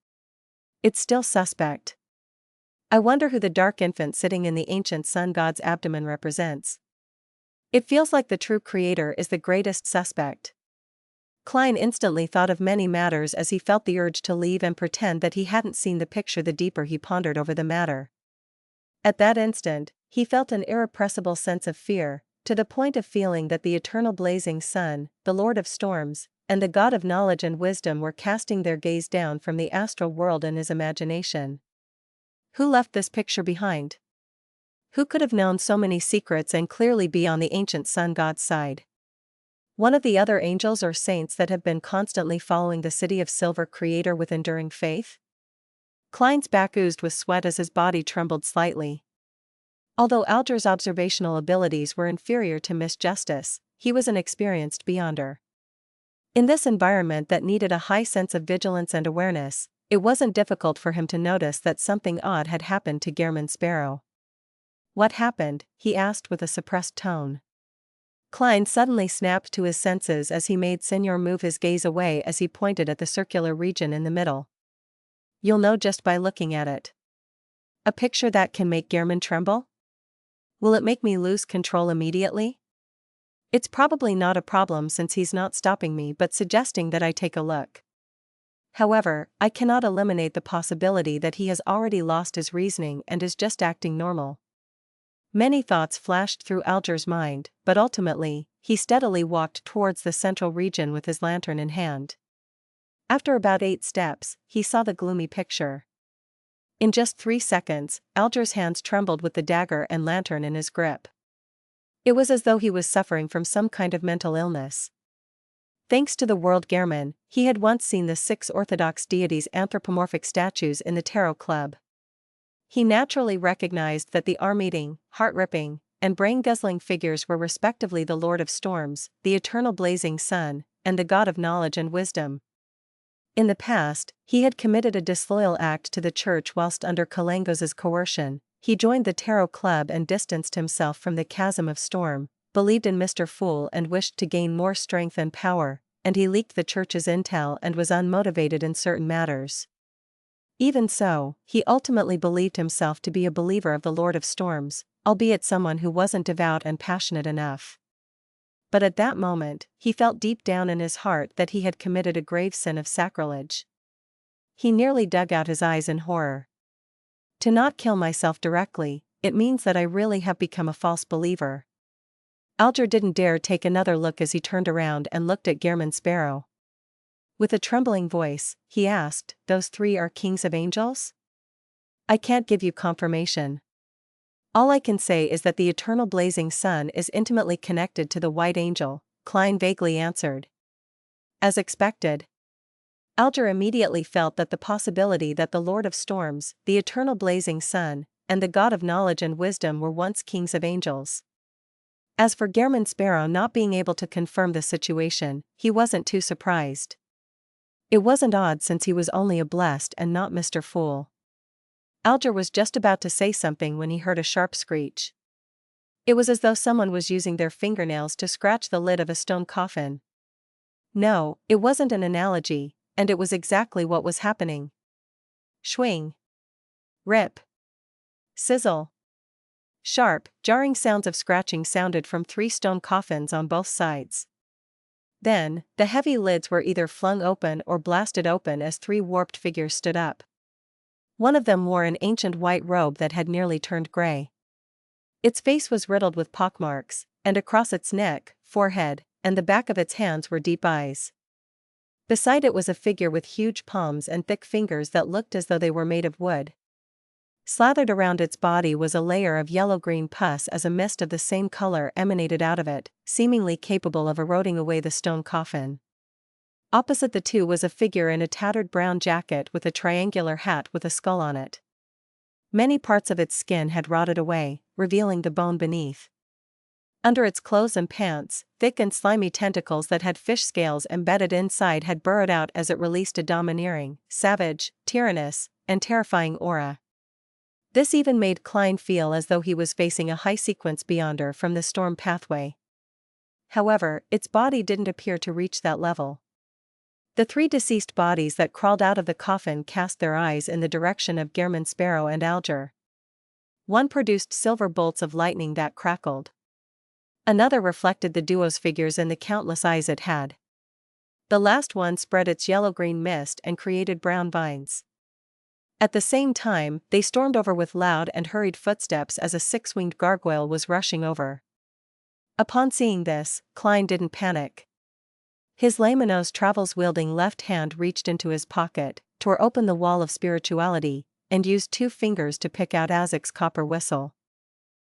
It's still suspect. I wonder who the dark infant sitting in the ancient sun god's abdomen represents. It feels like the true creator is the greatest suspect. Klein instantly thought of many matters as he felt the urge to leave and pretend that he hadn't seen the picture the deeper he pondered over the matter. At that instant, he felt an irrepressible sense of fear, to the point of feeling that the eternal blazing sun, the Lord of storms, and the God of knowledge and wisdom were casting their gaze down from the astral world in his imagination. Who left this picture behind? Who could have known so many secrets and clearly be on the ancient sun god's side? One of the other angels or saints that have been constantly following the City of Silver creator with enduring faith? Klein's back oozed with sweat as his body trembled slightly. Although Alger's observational abilities were inferior to Miss Justice, he was an experienced beyonder. In this environment that needed a high sense of vigilance and awareness, it wasn't difficult for him to notice that something odd had happened to Gehrman Sparrow. What happened? He asked with a suppressed tone. Klein suddenly snapped to his senses as he made Signor move his gaze away as he pointed at the circular region in the middle. You'll know just by looking at it. A picture that can make Gehrman tremble? Will it make me lose control immediately? It's probably not a problem since he's not stopping me but suggesting that I take a look. However, I cannot eliminate the possibility that he has already lost his reasoning and is just acting normal. Many thoughts flashed through Alger's mind, but ultimately, he steadily walked towards the central region with his lantern in hand. After about 8 steps, he saw the gloomy picture. In just 3 seconds, Alger's hands trembled with the dagger and lantern in his grip. It was as though he was suffering from some kind of mental illness. Thanks to the world Gehrman, he had once seen the 6 orthodox deities' anthropomorphic statues in the Tarot Club. He naturally recognized that the arm-eating, heart-ripping, and brain-guzzling figures were respectively the Lord of Storms, the eternal blazing sun, and the god of knowledge and wisdom. In the past, he had committed a disloyal act to the church whilst under Kalangos's coercion. He joined the Tarot Club and distanced himself from the chasm of storm, believed in Mr. Fool and wished to gain more strength and power, and he leaked the church's intel and was unmotivated in certain matters. Even so, he ultimately believed himself to be a believer of the Lord of Storms, albeit someone who wasn't devout and passionate enough. But at that moment, he felt deep down in his heart that he had committed a grave sin of sacrilege. He nearly dug out his eyes in horror. To not kill myself directly, it means that I really have become a false believer. Alger didn't dare take another look as he turned around and looked at Gehrman Sparrow. With a trembling voice, he asked, "Those three are kings of angels?" "I can't give you confirmation. All I can say is that the eternal blazing sun is intimately connected to the white angel," Klein vaguely answered. As expected, Alger immediately felt that the possibility that the Lord of Storms, the eternal blazing sun, and the god of knowledge and wisdom were once kings of angels. As for Gehrman Sparrow not being able to confirm the situation, he wasn't too surprised. It wasn't odd since he was only a blessed and not Mr. Fool. Alger was just about to say something when he heard a sharp screech. It was as though someone was using their fingernails to scratch the lid of a stone coffin. No, it wasn't an analogy, and it was exactly what was happening. Swing. Rip. Sizzle. Sharp, jarring sounds of scratching sounded from 3 stone coffins on both sides. Then, the heavy lids were either flung open or blasted open as 3 warped figures stood up. One of them wore an ancient white robe that had nearly turned gray. Its face was riddled with pockmarks, and across its neck, forehead, and the back of its hands were deep eyes. Beside it was a figure with huge palms and thick fingers that looked as though they were made of wood. Slathered around its body was a layer of yellow-green pus as a mist of the same color emanated out of it, seemingly capable of eroding away the stone coffin. Opposite the two was a figure in a tattered brown jacket with a triangular hat with a skull on it. Many parts of its skin had rotted away, revealing the bone beneath. Under its clothes and pants, thick and slimy tentacles that had fish scales embedded inside had burrowed out as it released a domineering, savage, tyrannous, and terrifying aura. This even made Klein feel as though he was facing a high-sequence beyonder from the storm pathway. However, its body didn't appear to reach that level. The 3 deceased bodies that crawled out of the coffin cast their eyes in the direction of Gehrman Sparrow and Alger. One produced silver bolts of lightning that crackled. Another reflected the duo's figures in the countless eyes it had. The last one spread its yellow-green mist and created brown vines. At the same time, they stormed over with loud and hurried footsteps as a 6-winged gargoyle was rushing over. Upon seeing this, Klein didn't panic. His Laymanos travels-wielding left hand reached into his pocket, tore open the wall of spirituality, and used 2 fingers to pick out Azek's copper whistle.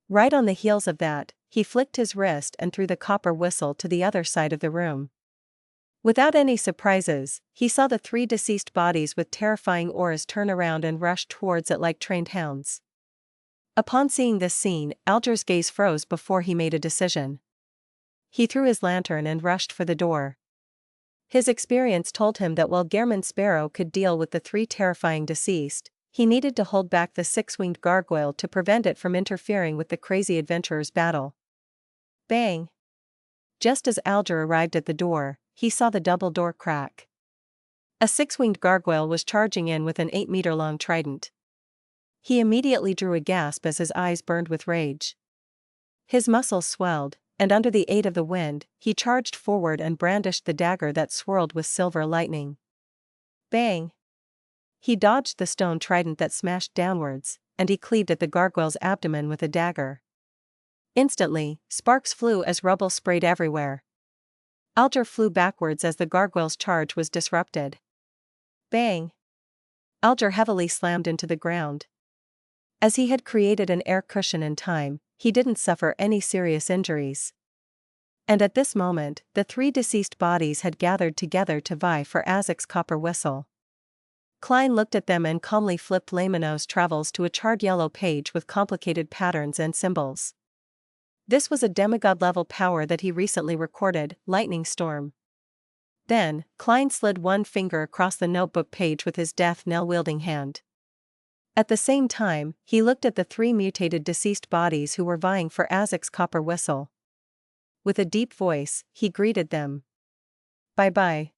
Right on the heels of that, he flicked his wrist and threw the copper whistle to the other side of the room. Without any surprises, he saw the 3 deceased bodies with terrifying auras turn around and rush towards it like trained hounds. Upon seeing this scene, Alger's gaze froze before he made a decision. He threw his lantern and rushed for the door. His experience told him that while Gehrman Sparrow could deal with the 3 terrifying deceased, he needed to hold back the 6-winged gargoyle to prevent it from interfering with the crazy adventurer's battle. Bang! Just as Alger arrived at the door, he saw the double door crack. A 6-winged gargoyle was charging in with an 8-meter-long trident. He immediately drew a gasp as his eyes burned with rage. His muscles swelled, and under the aid of the wind, he charged forward and brandished the dagger that swirled with silver lightning. Bang! He dodged the stone trident that smashed downwards, and he cleaved at the gargoyle's abdomen with a dagger. Instantly, sparks flew as rubble sprayed everywhere. Alger flew backwards as the gargoyle's charge was disrupted. Bang! Alger heavily slammed into the ground. As he had created an air cushion in time, he didn't suffer any serious injuries. And at this moment, the 3 deceased bodies had gathered together to vie for Azek's copper whistle. Klein looked at them and calmly flipped Laymanos Travels to a charred yellow page with complicated patterns and symbols. This was a demigod-level power that he recently recorded, Lightning Storm. Then, Klein slid one finger across the notebook page with his death knell-wielding hand. At the same time, he looked at the 3 mutated deceased bodies who were vying for Azek's copper whistle. With a deep voice, he greeted them. Bye-bye.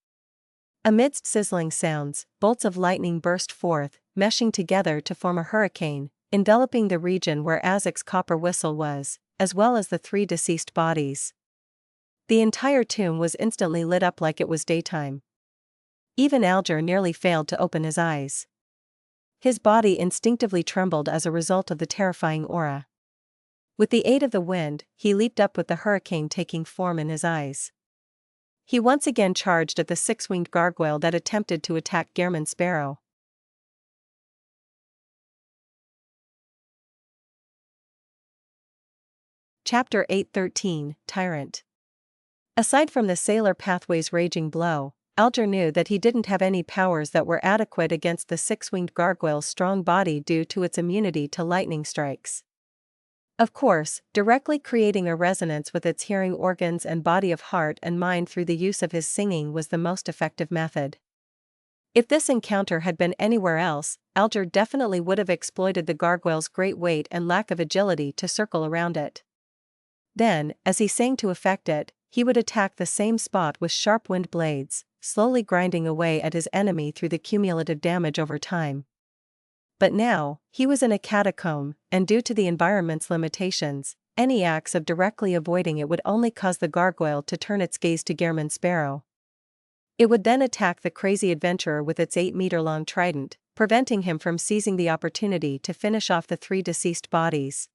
Amidst sizzling sounds, bolts of lightning burst forth, meshing together to form a hurricane, enveloping the region where Azek's copper whistle was, as well as the 3 deceased bodies. The entire tomb was instantly lit up like it was daytime. Even Alger nearly failed to open his eyes. His body instinctively trembled as a result of the terrifying aura. With the aid of the wind, he leaped up with the hurricane taking form in his eyes. He once again charged at the 6-winged gargoyle that attempted to attack Gehrman Sparrow. Chapter 8:13, Tyrant. Aside from the sailor pathway's raging blow, Alger knew that he didn't have any powers that were adequate against the 6-winged gargoyle's strong body due to its immunity to lightning strikes. Of course, directly creating a resonance with its hearing organs and body of heart and mind through the use of his singing was the most effective method. If this encounter had been anywhere else, Alger definitely would have exploited the gargoyle's great weight and lack of agility to circle around it. Then, as he sang to effect it, he would attack the same spot with sharp wind blades, slowly grinding away at his enemy through the cumulative damage over time. But now, he was in a catacomb, and due to the environment's limitations, any acts of directly avoiding it would only cause the gargoyle to turn its gaze to Gehrman Sparrow. It would then attack the crazy adventurer with its 8-meter-long trident, preventing him from seizing the opportunity to finish off the 3 deceased bodies.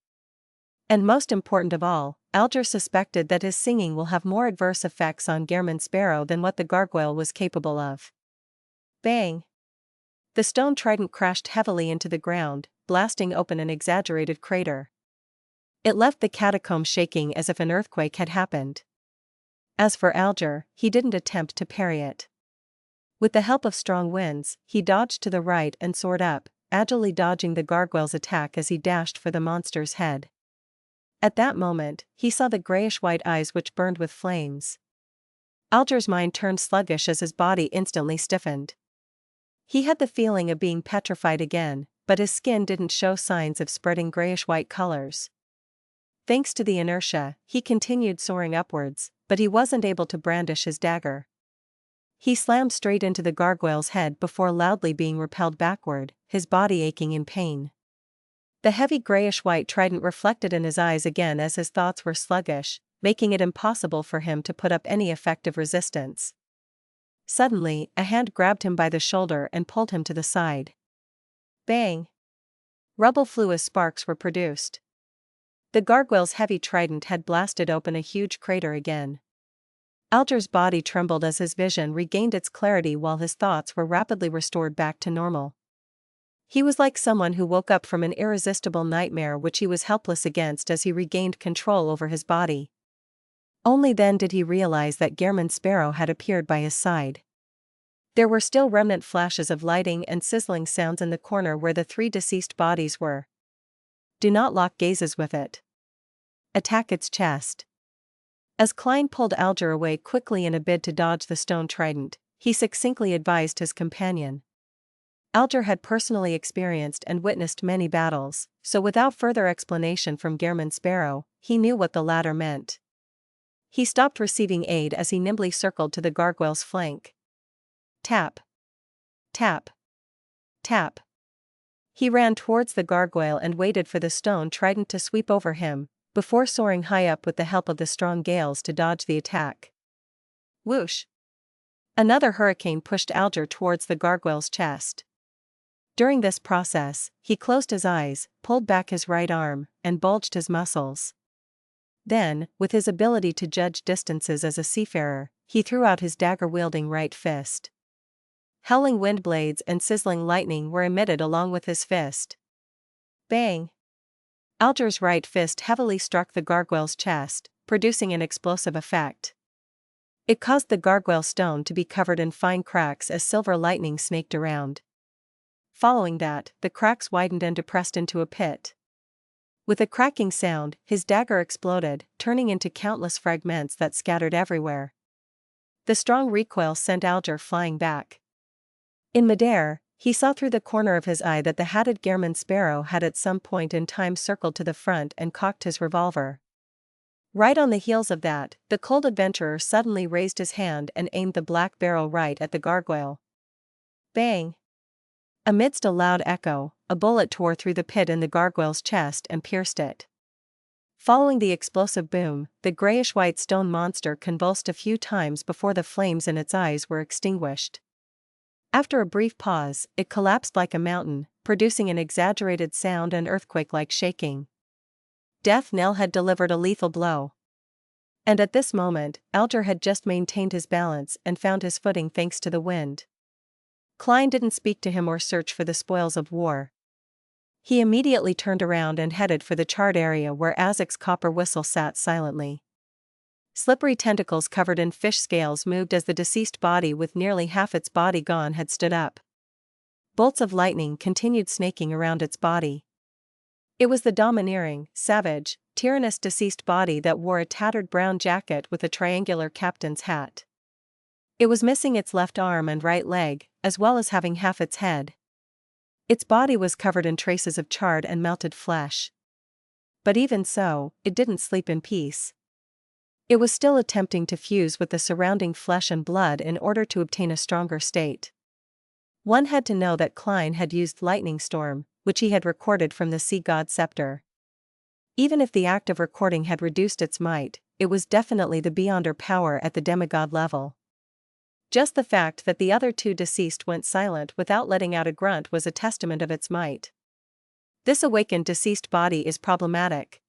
And most important of all, Alger suspected that his singing will have more adverse effects on Gehrman Sparrow than what the gargoyle was capable of. Bang! The stone trident crashed heavily into the ground, blasting open an exaggerated crater. It left the catacomb shaking as if an earthquake had happened. As for Alger, he didn't attempt to parry it. With the help of strong winds, he dodged to the right and soared up, agilely dodging the gargoyle's attack as he dashed for the monster's head. At that moment, he saw the grayish-white eyes which burned with flames. Alger's mind turned sluggish as his body instantly stiffened. He had the feeling of being petrified again, but his skin didn't show signs of spreading grayish-white colors. Thanks to the inertia, he continued soaring upwards, but he wasn't able to brandish his dagger. He slammed straight into the gargoyle's head before loudly being repelled backward, his body aching in pain. The heavy grayish-white trident reflected in his eyes again as his thoughts were sluggish, making it impossible for him to put up any effective resistance. Suddenly, a hand grabbed him by the shoulder and pulled him to the side. Bang! Rubble flew as sparks were produced. The gargoyle's heavy trident had blasted open a huge crater again. Alger's body trembled as his vision regained its clarity while his thoughts were rapidly restored back to normal. He was like someone who woke up from an irresistible nightmare which he was helpless against as he regained control over his body. Only then did he realize that Gehrman Sparrow had appeared by his side. There were still remnant flashes of lighting and sizzling sounds in the corner where the 3 deceased bodies were. Do not lock gazes with it. Attack its chest. As Klein pulled Alger away quickly in a bid to dodge the stone trident, he succinctly advised his companion. Alger had personally experienced and witnessed many battles, so without further explanation from Gehrman Sparrow, he knew what the latter meant. He stopped receiving aid as he nimbly circled to the gargoyle's flank. Tap. Tap. Tap. He ran towards the gargoyle and waited for the stone trident to sweep over him, before soaring high up with the help of the strong gales to dodge the attack. Whoosh! Another hurricane pushed Alger towards the gargoyle's chest. During this process, he closed his eyes, pulled back his right arm, and bulged his muscles. Then, with his ability to judge distances as a seafarer, he threw out his dagger-wielding right fist. Howling wind blades and sizzling lightning were emitted along with his fist. Bang! Alger's right fist heavily struck the gargoyle's chest, producing an explosive effect. It caused the gargoyle stone to be covered in fine cracks as silver lightning snaked around. Following that, the cracks widened and depressed into a pit. With a cracking sound, his dagger exploded, turning into countless fragments that scattered everywhere. The strong recoil sent Alger flying back. In midair, he saw through the corner of his eye that the hatted Gehrman sparrow had at some point in time circled to the front and cocked his revolver. Right on the heels of that, the cold adventurer suddenly raised his hand and aimed the black barrel right at the gargoyle. Bang! Amidst a loud echo, a bullet tore through the pit in the gargoyle's chest and pierced it. Following the explosive boom, the grayish-white stone monster convulsed a few times before the flames in its eyes were extinguished. After a brief pause, it collapsed like a mountain, producing an exaggerated sound and earthquake-like shaking. Death knell had delivered a lethal blow. And at this moment, Alger had just maintained his balance and found his footing thanks to the wind. Klein didn't speak to him or search for the spoils of war. He immediately turned around and headed for the charred area where Azek's copper whistle sat silently. Slippery tentacles covered in fish scales moved as the deceased body with nearly half its body gone had stood up. Bolts of lightning continued snaking around its body. It was the domineering, savage, tyrannous deceased body that wore a tattered brown jacket with a triangular captain's hat. It was missing its left arm and right leg, as well as having half its head. Its body was covered in traces of charred and melted flesh. But even so, it didn't sleep in peace. It was still attempting to fuse with the surrounding flesh and blood in order to obtain a stronger state. One had to know that Klein had used Lightning Storm, which he had recorded from the Sea God Scepter. Even if the act of recording had reduced its might, it was definitely the beyonder power at the demigod level. Just the fact that the other two deceased went silent without letting out a grunt was a testament of its might. This awakened deceased body is problematic.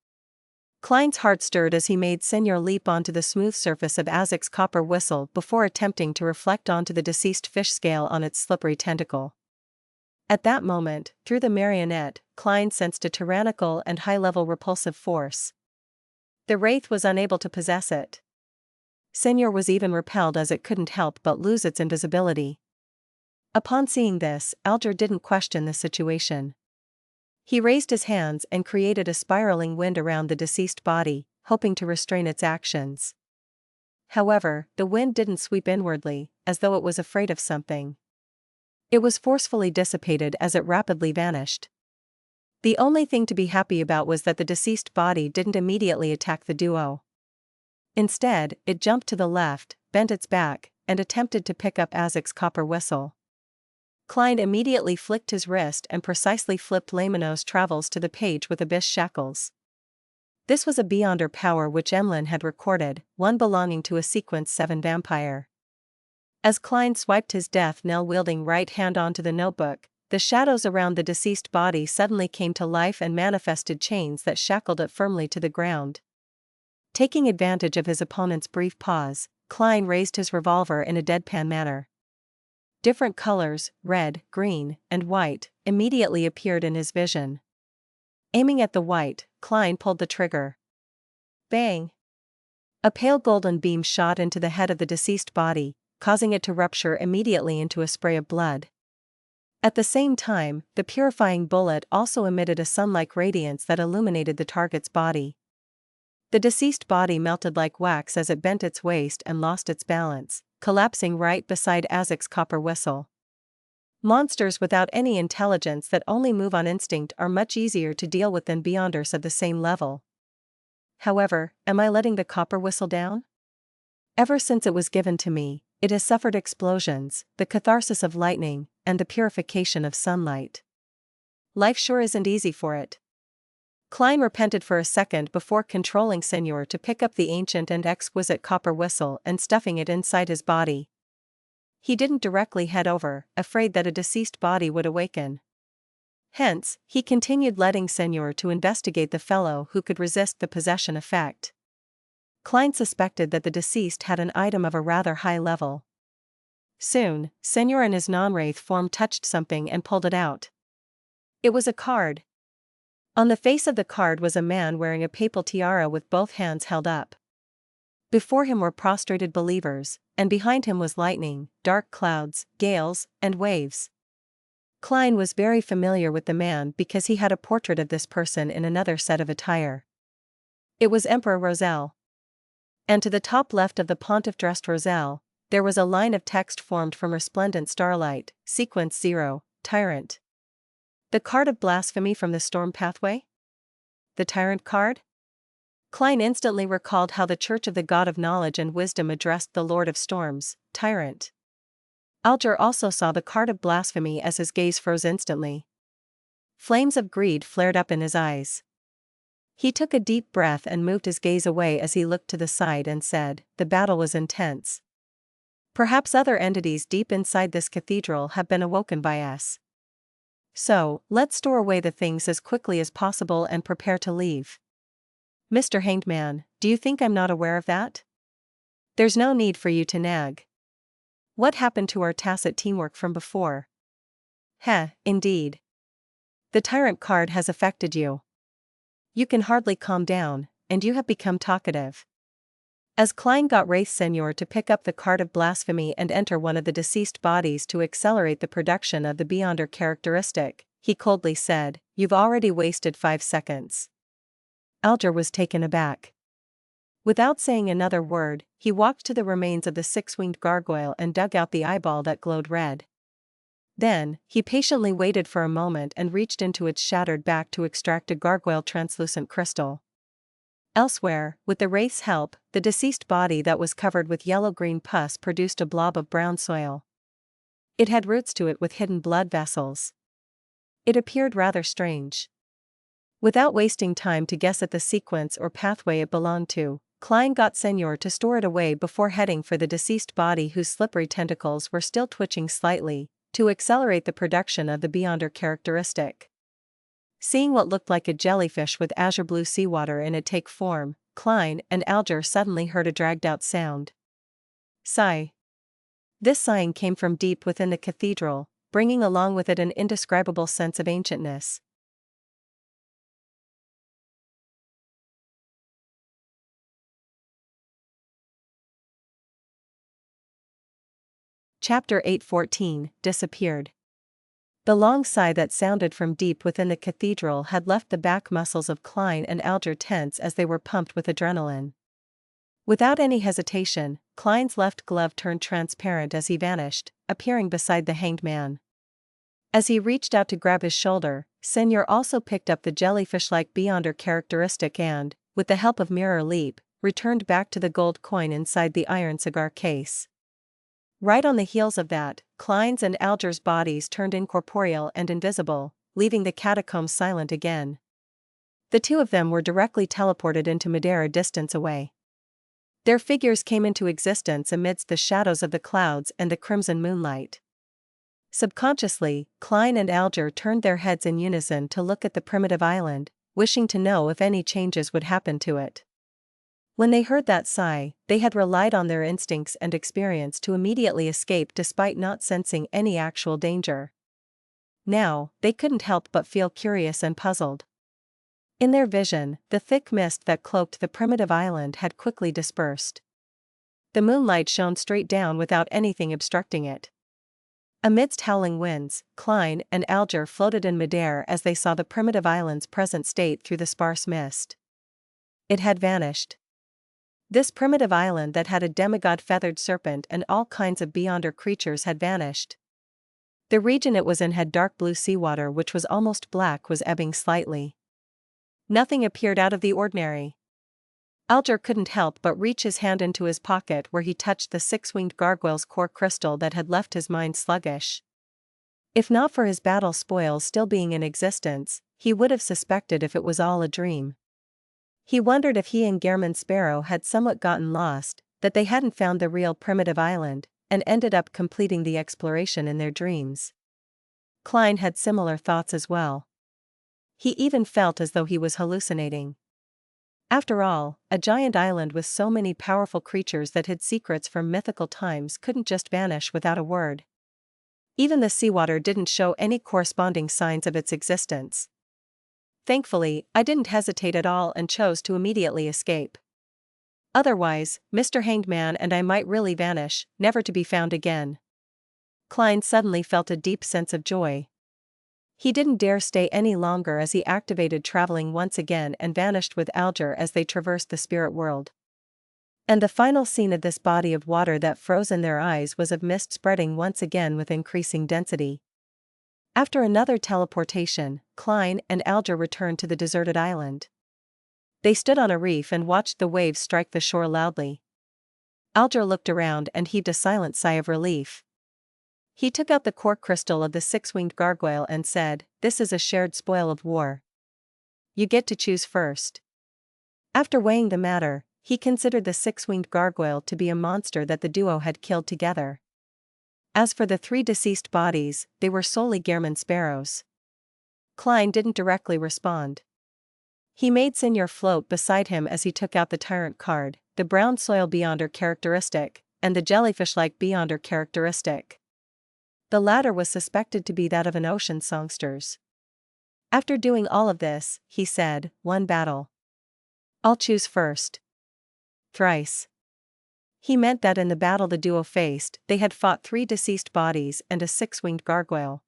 Klein's heart stirred as he made Senor leap onto the smooth surface of Azek's copper whistle before attempting to reflect onto the deceased fish scale on its slippery tentacle. At that moment, through the marionette, Klein sensed a tyrannical and high-level repulsive force. The wraith was unable to possess it. Senor was even repelled as it couldn't help but lose its invisibility. Upon seeing this, Alger didn't question the situation. He raised his hands and created a spiraling wind around the deceased body, hoping to restrain its actions. However, the wind didn't sweep inwardly, as though it was afraid of something. It was forcefully dissipated as it rapidly vanished. The only thing to be happy about was that the deceased body didn't immediately attack the duo. Instead, it jumped to the left, bent its back, and attempted to pick up Azek's copper whistle. Klein immediately flicked his wrist and precisely flipped Lamino's travels to the page with abyss shackles. This was a beyonder power which Emlyn had recorded, one belonging to a Sequence 7 vampire. As Klein swiped his death knell-wielding right hand onto the notebook, the shadows around the deceased body suddenly came to life and manifested chains that shackled it firmly to the ground. Taking advantage of his opponent's brief pause, Klein raised his revolver in a deadpan manner. Different colors, red, green, and white, immediately appeared in his vision. Aiming at the white, Klein pulled the trigger. Bang! A pale golden beam shot into the head of the deceased body, causing it to rupture immediately into a spray of blood. At the same time, the purifying bullet also emitted a sun-like radiance that illuminated the target's body. The deceased body melted like wax as it bent its waist and lost its balance, collapsing right beside Azek's copper whistle. Monsters without any intelligence that only move on instinct are much easier to deal with than beyonders of the same level. However, am I letting the copper whistle down? Ever since it was given to me, it has suffered explosions, the catharsis of lightning, and the purification of sunlight. Life sure isn't easy for it. Klein repented for a second before controlling Senor to pick up the ancient and exquisite copper whistle and stuffing it inside his body. He didn't directly head over, afraid that a deceased body would awaken. Hence, he continued letting Senor to investigate the fellow who could resist the possession effect. Klein suspected that the deceased had an item of a rather high level. Soon, Senor and his non-wraith form touched something and pulled it out. It was a card. On the face of the card was a man wearing a papal tiara with both hands held up. Before him were prostrated believers, and behind him was lightning, dark clouds, gales, and waves. Klein was very familiar with the man because he had a portrait of this person in another set of attire. It was Emperor Roselle. And to the top left of the pontiff dressed Roselle, there was a line of text formed from resplendent starlight, Sequence 0, Tyrant. The card of blasphemy from the storm pathway? The Tyrant card? Klein instantly recalled how the Church of the God of Knowledge and Wisdom addressed the Lord of Storms, Tyrant. Alger also saw the card of blasphemy as his gaze froze instantly. Flames of greed flared up in his eyes. He took a deep breath and moved his gaze away as he looked to the side and said, "The battle was intense. Perhaps other entities deep inside this cathedral have been awoken by us. So, let's store away the things as quickly as possible and prepare to leave." "Mr. Hanged Man, do you think I'm not aware of that?" "There's no need for you to nag. What happened to our tacit teamwork from before?" Indeed. The Tyrant card has affected you. You can hardly calm down, and you have become talkative." As Klein got Wraith Senior to pick up the card of blasphemy and enter one of the deceased bodies to accelerate the production of the Beyonder characteristic, he coldly said, "You've already wasted 5 seconds. Alger was taken aback. Without saying another word, he walked to the remains of the 6-winged gargoyle and dug out the eyeball that glowed red. Then, he patiently waited for a moment and reached into its shattered back to extract a gargoyle translucent crystal. Elsewhere, with the wraith's help, the deceased body that was covered with yellow-green pus produced a blob of brown soil. It had roots to it with hidden blood vessels. It appeared rather strange. Without wasting time to guess at the sequence or pathway it belonged to, Klein got Senior to store it away before heading for the deceased body whose slippery tentacles were still twitching slightly, to accelerate the production of the Beyonder characteristic. Seeing what looked like a jellyfish with azure blue seawater in it take form, Klein and Alger suddenly heard a dragged-out sound. Sigh. This sighing came from deep within the cathedral, bringing along with it an indescribable sense of ancientness. Chapter 8:14, Disappeared. The long sigh that sounded from deep within the cathedral had left the back muscles of Klein and Alger tense as they were pumped with adrenaline. Without any hesitation, Klein's left glove turned transparent as he vanished, appearing beside the hanged man. As he reached out to grab his shoulder, Senior also picked up the jellyfish-like Beyonder characteristic and, with the help of Mirror Leap, returned back to the gold coin inside the iron cigar case. Right on the heels of that, Klein's and Alger's bodies turned incorporeal and invisible, leaving the catacombs silent again. The two of them were directly teleported into midair a distance away. Their figures came into existence amidst the shadows of the clouds and the crimson moonlight. Subconsciously, Klein and Alger turned their heads in unison to look at the primitive island, wishing to know if any changes would happen to it. When they heard that sigh, they had relied on their instincts and experience to immediately escape despite not sensing any actual danger. Now, they couldn't help but feel curious and puzzled. In their vision, the thick mist that cloaked the primitive island had quickly dispersed. The moonlight shone straight down without anything obstructing it. Amidst howling winds, Klein and Alger floated in midair as they saw the primitive island's present state through the sparse mist. It had vanished. This primitive island that had a demigod feathered serpent and all kinds of Beyonder creatures had vanished. The region it was in had dark blue seawater which was almost black was ebbing slightly. Nothing appeared out of the ordinary. Alger couldn't help but reach his hand into his pocket where he touched the 6-winged gargoyle's core crystal that had left his mind sluggish. If not for his battle spoils still being in existence, he would have suspected if it was all a dream. He wondered if he and Gehrman Sparrow had somewhat gotten lost, that they hadn't found the real primitive island, and ended up completing the exploration in their dreams. Klein had similar thoughts as well. He even felt as though he was hallucinating. After all, a giant island with so many powerful creatures that hid secrets from mythical times couldn't just vanish without a word. Even the seawater didn't show any corresponding signs of its existence. Thankfully, I didn't hesitate at all and chose to immediately escape. Otherwise, Mr. Hanged Man and I might really vanish, never to be found again. Klein suddenly felt a deep sense of joy. He didn't dare stay any longer as he activated traveling once again and vanished with Alger as they traversed the spirit world. And the final scene of this body of water that froze in their eyes was of mist spreading once again with increasing density. After another teleportation, Klein and Alger returned to the deserted island. They stood on a reef and watched the waves strike the shore loudly. Alger looked around and heaved a silent sigh of relief. He took out the core crystal of the six-winged gargoyle and said, "This is a shared spoil of war. You get to choose first." After weighing the matter, he considered the six-winged gargoyle to be a monster that the duo had killed together. As for the three deceased bodies, they were solely Gehrman sparrows. Klein didn't directly respond. He made Senior float beside him as he took out the tyrant card, the brown soil Beyonder characteristic, and the jellyfish-like Beyonder characteristic. The latter was suspected to be that of an ocean songster's. After doing all of this, he said, "One battle. I'll choose first." Thrice. He meant that in the battle the duo faced, they had fought three deceased bodies and a six-winged gargoyle.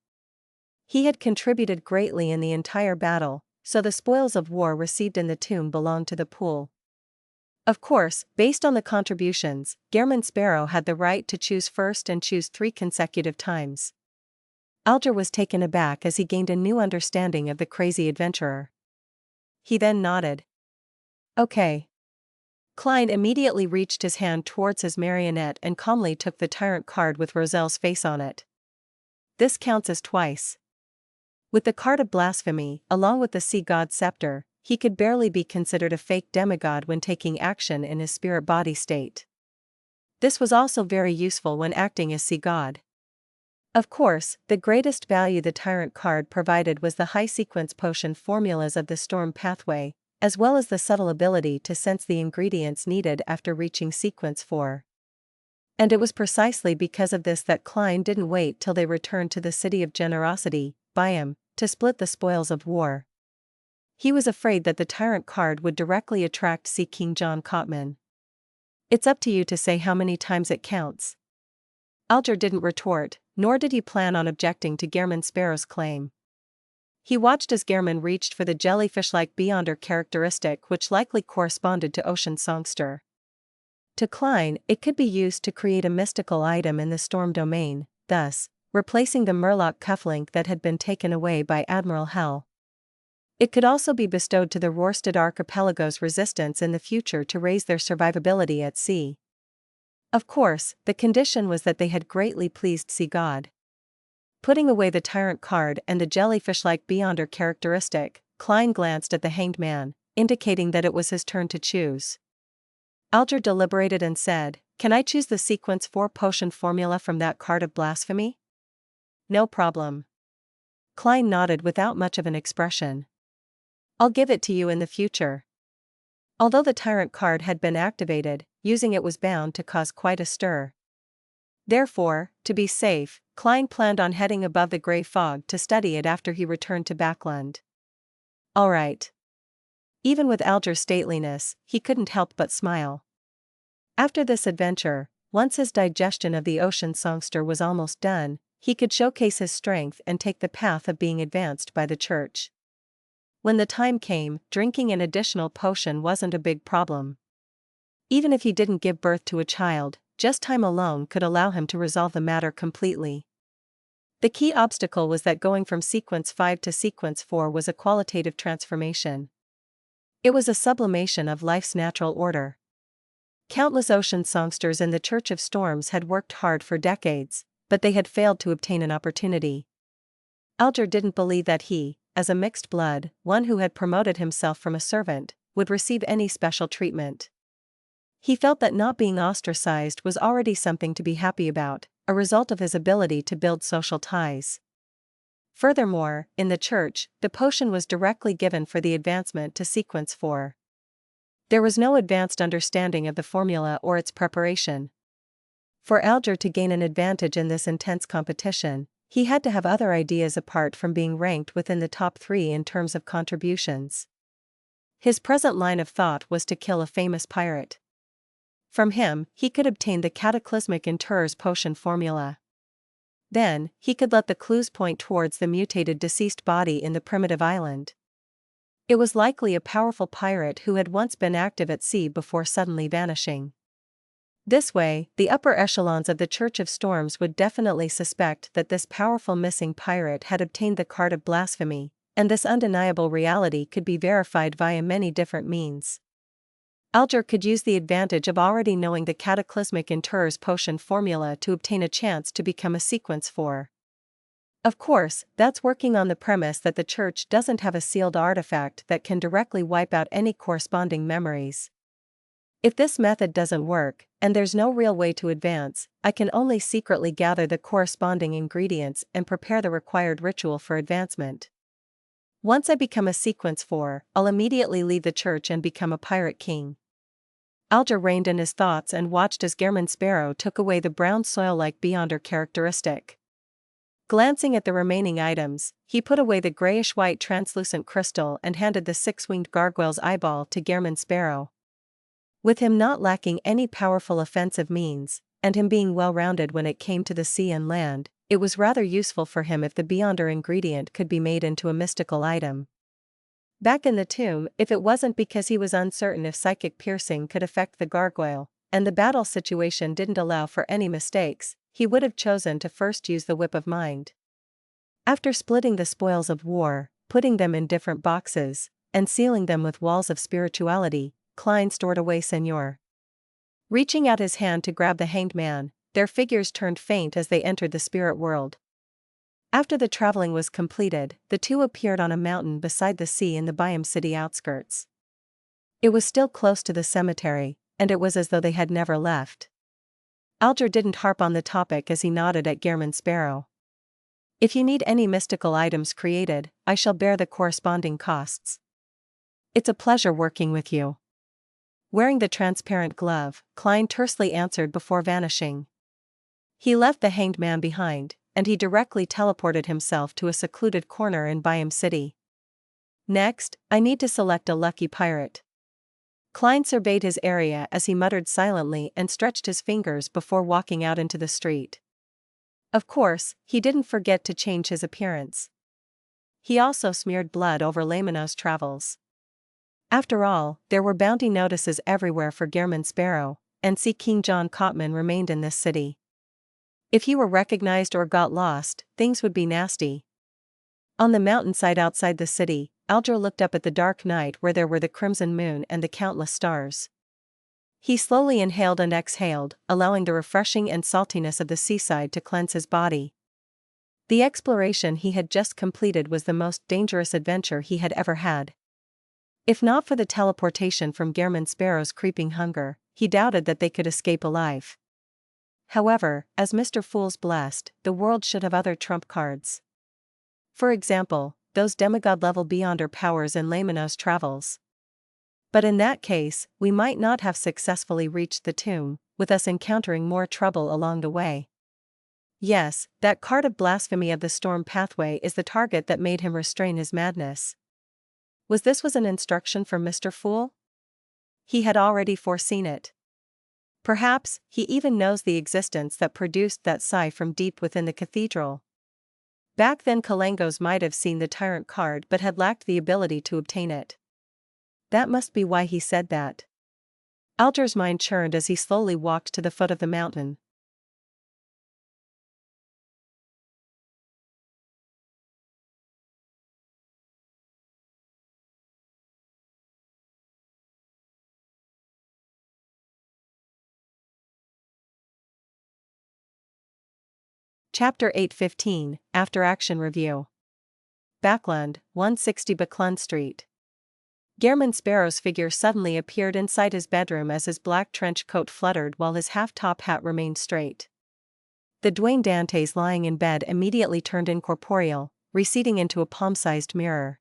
He had contributed greatly in the entire battle, so the spoils of war received in the tomb belonged to the pool. Of course, based on the contributions, Gehrman Sparrow had the right to choose first and choose 3 consecutive times. Alger was taken aback as he gained a new understanding of the crazy adventurer. He then nodded. "Okay." Klein immediately reached his hand towards his marionette and calmly took the tyrant card with Roselle's face on it. This counts as twice. With the card of blasphemy, along with the sea god scepter, he could barely be considered a fake demigod when taking action in his spirit body state. This was also very useful when acting as sea god. Of course, the greatest value the tyrant card provided was the high sequence potion formulas of the storm pathway, as well as the subtle ability to sense the ingredients needed after reaching sequence 4. And it was precisely because of this that Klein didn't wait till they returned to the City of Generosity, Byam, to split the spoils of war. He was afraid that the tyrant card would directly attract Sea King John Cotman. "It's up to you to say how many times it counts." Alger didn't retort, nor did he plan on objecting to Gehrman Sparrow's claim. He watched as Gehrman reached for the jellyfish-like Beyonder characteristic which likely corresponded to Ocean Songster. To Klein, it could be used to create a mystical item in the storm domain, thus, replacing the Murloc cufflink that had been taken away by Admiral Hell. It could also be bestowed to the Rorstad Archipelago's resistance in the future to raise their survivability at sea. Of course, the condition was that they had greatly pleased Sea God. Putting away the tyrant card and the jellyfish-like Beyonder characteristic, Klein glanced at the hanged man, indicating that it was his turn to choose. Alger deliberated and said, "Can I choose the sequence 4 potion formula from that card of blasphemy?" "No problem." Klein nodded without much of an expression. "I'll give it to you in the future." Although the tyrant card had been activated, using it was bound to cause quite a stir. Therefore, to be safe, Klein planned on heading above the grey fog to study it after he returned to Backland. All right. Even with Alger's stateliness, he couldn't help but smile. After this adventure, once his digestion of the ocean songster was almost done, he could showcase his strength and take the path of being advanced by the church. When the time came, drinking an additional potion wasn't a big problem. Even if he didn't give birth to a child, just time alone could allow him to resolve the matter completely. The key obstacle was that going from sequence 5 to sequence 4 was a qualitative transformation. It was a sublimation of life's natural order. Countless ocean songsters in the Church of Storms had worked hard for decades, but they had failed to obtain an opportunity. Alger didn't believe that he, as a mixed blood, one who had promoted himself from a servant, would receive any special treatment. He felt that not being ostracized was already something to be happy about, a result of his ability to build social ties. Furthermore, in the church, the potion was directly given for the advancement to sequence 4. There was no advanced understanding of the formula or its preparation. For Alger to gain an advantage in this intense competition, he had to have other ideas apart from being ranked within the top 3 in terms of contributions. His present line of thought was to kill a famous pirate. From him, he could obtain the cataclysmic Interrer's potion formula. Then, he could let the clues point towards the mutated deceased body in the primitive island. It was likely a powerful pirate who had once been active at sea before suddenly vanishing. This way, the upper echelons of the Church of Storms would definitely suspect that this powerful missing pirate had obtained the card of blasphemy, and this undeniable reality could be verified via many different means. Alger could use the advantage of already knowing the cataclysmic Interr's potion formula to obtain a chance to become a sequence 4. Of course, that's working on the premise that the Church doesn't have a sealed artifact that can directly wipe out any corresponding memories. If this method doesn't work, and there's no real way to advance, I can only secretly gather the corresponding ingredients and prepare the required ritual for advancement. Once I become a sequence 4, I'll immediately leave the Church and become a pirate king. Alger reined in his thoughts and watched as Gehrman Sparrow took away the brown soil-like Beyonder characteristic. Glancing at the remaining items, he put away the grayish-white translucent crystal and handed the six-winged gargoyle's eyeball to Gehrman Sparrow. With him not lacking any powerful offensive means, and him being well-rounded when it came to the sea and land, it was rather useful for him if the Beyonder ingredient could be made into a mystical item. Back in the tomb, if it wasn't because he was uncertain if psychic piercing could affect the gargoyle, and the battle situation didn't allow for any mistakes, he would have chosen to first use the Whip of Mind. After splitting the spoils of war, putting them in different boxes, and sealing them with walls of spirituality, Klein stored away Senor. Reaching out his hand to grab the hanged man, their figures turned faint as they entered the spirit world. After the traveling was completed, the two appeared on a mountain beside the sea in the Byam city outskirts. It was still close to the cemetery, and it was as though they had never left. Alger didn't harp on the topic as he nodded at Gehrman Sparrow. If you need any mystical items created, I shall bear the corresponding costs. It's a pleasure working with you. Wearing the transparent glove, Klein tersely answered before vanishing. He left the hanged man behind, and he directly teleported himself to a secluded corner in Byam City. Next, I need to select a lucky pirate. Klein surveyed his area as he muttered silently and stretched his fingers before walking out into the street. Of course, he didn't forget to change his appearance. He also smeared blood over Laymanow's travels. After all, there were bounty notices everywhere for Gehrman Sparrow, and Sea King John Cotman remained in this city. If he were recognized or got lost, things would be nasty. On the mountainside outside the city, Alger looked up at the dark night where there were the crimson moon and the countless stars. He slowly inhaled and exhaled, allowing the refreshing and saltiness of the seaside to cleanse his body. The exploration he had just completed was the most dangerous adventure he had ever had. If not for the teleportation from Gehrman Sparrow's creeping hunger, he doubted that they could escape alive. However, as Mr. Fool's blessed, the world should have other trump cards. For example, those demigod-level Beyonder powers in Laymanow's travels. But in that case, we might not have successfully reached the tomb, with us encountering more trouble along the way. Yes, that card of blasphemy of the storm pathway is the target that made him restrain his madness. Was an instruction from Mr. Fool? He had already foreseen it. Perhaps, he even knows the existence that produced that sigh from deep within the cathedral. Back then Kalangos might have seen the tyrant card but had lacked the ability to obtain it. That must be why he said that. Alger's mind churned as he slowly walked to the foot of the mountain. Chapter 8:15, After Action Review. Backland, 160 Buckland Street. Gehrman Sparrow's figure suddenly appeared inside his bedroom as his black trench coat fluttered while his half-top hat remained straight. The Dwayne Dantes lying in bed immediately turned incorporeal, receding into a palm-sized mirror.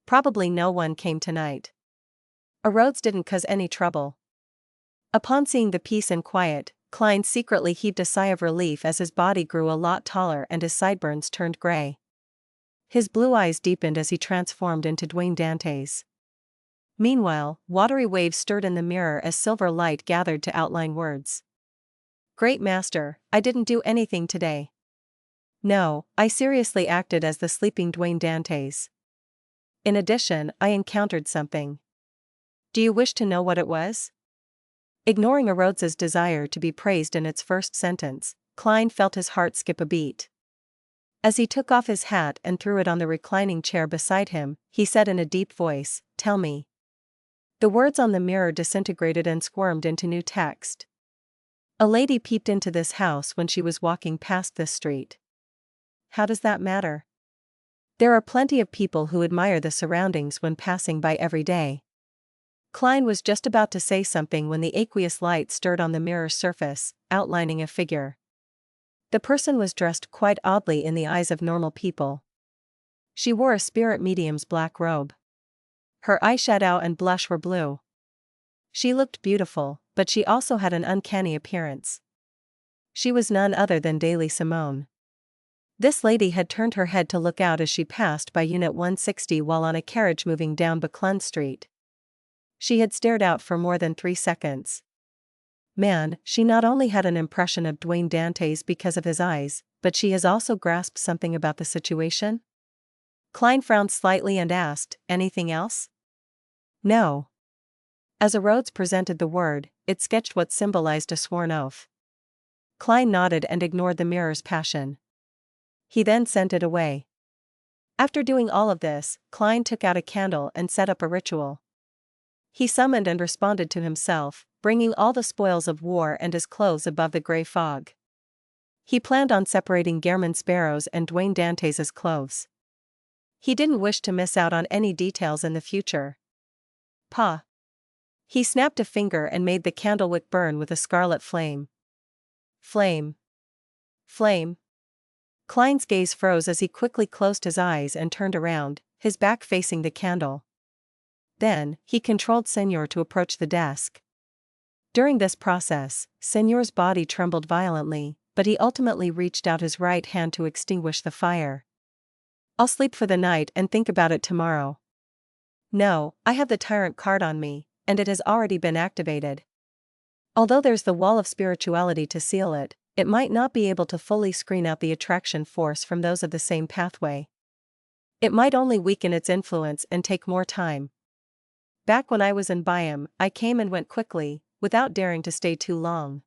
Probably no one came tonight. A Rhodes didn't cause any trouble. Upon seeing the peace and quiet, Klein secretly heaved a sigh of relief as his body grew a lot taller and his sideburns turned gray. His blue eyes deepened as he transformed into Dwayne Dantes. Meanwhile, watery waves stirred in the mirror as silver light gathered to outline words. Great Master, I didn't do anything today. No, I seriously acted as the sleeping Dwayne Dantes. In addition, I encountered something. Do you wish to know what it was? Ignoring Rhodes's desire to be praised in its first sentence, Klein felt his heart skip a beat. As he took off his hat and threw it on the reclining chair beside him, he said in a deep voice, "Tell me." The words on the mirror disintegrated and squirmed into new text. "A lady peeped into this house when she was walking past this street." How does that matter? There are plenty of people who admire the surroundings when passing by every day. Klein was just about to say something when the aqueous light stirred on the mirror's surface, outlining a figure. The person was dressed quite oddly in the eyes of normal people. She wore a spirit medium's black robe. Her eyeshadow and blush were blue. She looked beautiful, but she also had an uncanny appearance. She was none other than Daily Simone. This lady had turned her head to look out as she passed by Unit 160 while on a carriage moving down Buckland Street. She had stared out for more than 3 seconds. Man, she not only had an impression of Dwayne Dantes because of his eyes, but she has also grasped something about the situation? Klein frowned slightly and asked, "Anything else?" "No." As Rhodes presented the word, it sketched what symbolized a sworn oath. Klein nodded and ignored the mirror's passion. He then sent it away. After doing all of this, Klein took out a candle and set up a ritual. He summoned and responded to himself, bringing all the spoils of war and his clothes above the gray fog. He planned on separating Gehrman Sparrow's and Dwayne Dantes's clothes. He didn't wish to miss out on any details in the future. Pa. He snapped a finger and made the candlewick burn with a scarlet flame. Flame. Flame. Klein's gaze froze as he quickly closed his eyes and turned around, his back facing the candle. Then, he controlled Senor to approach the desk. During this process, Senor's body trembled violently, but he ultimately reached out his right hand to extinguish the fire. "I'll sleep for the night and think about it tomorrow." "No, I have the tyrant card on me, and it has already been activated. Although there's the wall of spirituality to seal it, it might not be able to fully screen out the attraction force from those of the same pathway. It might only weaken its influence and take more time. Back when I was in Byam, I came and went quickly, without daring to stay too long."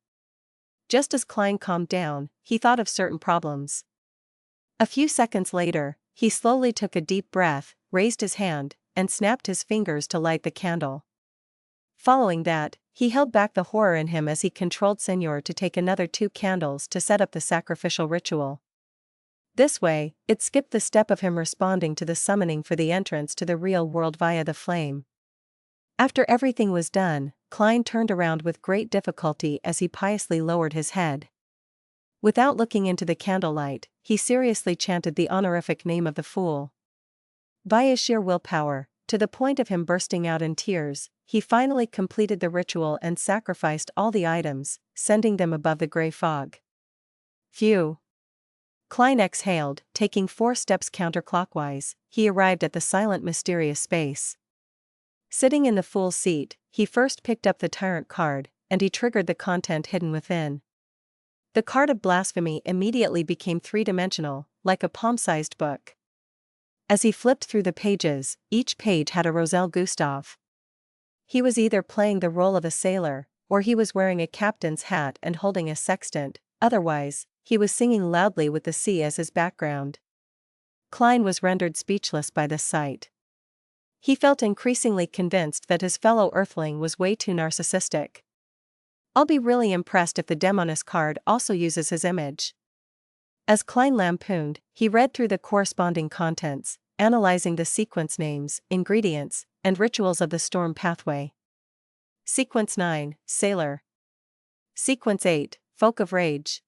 Just as Klein calmed down, he thought of certain problems. A few seconds later, he slowly took a deep breath, raised his hand, and snapped his fingers to light the candle. Following that, he held back the horror in him as he controlled Senor to take another 2 candles to set up the sacrificial ritual. This way, it skipped the step of him responding to the summoning for the entrance to the real world via the flame. After everything was done, Klein turned around with great difficulty as he piously lowered his head. Without looking into the candlelight, he seriously chanted the honorific name of the fool. Via sheer willpower, to the point of him bursting out in tears, he finally completed the ritual and sacrificed all the items, sending them above the gray fog. Phew. Klein exhaled, taking 4 steps counterclockwise, he arrived at the silent mysterious space. Sitting in the fool's seat, he first picked up the tyrant card, and he triggered the content hidden within. The card of blasphemy immediately became 3-dimensional, like a palm-sized book. As he flipped through the pages, each page had a Roselle Gustave. He was either playing the role of a sailor, or he was wearing a captain's hat and holding a sextant, otherwise, he was singing loudly with the sea as his background. Klein was rendered speechless by this sight. He felt increasingly convinced that his fellow Earthling was way too narcissistic. "I'll be really impressed if the Demonis card also uses his image." As Klein lampooned, he read through the corresponding contents, analyzing the sequence names, ingredients, and rituals of the storm pathway. Sequence 9, Sailor. Sequence 8, Folk of Rage.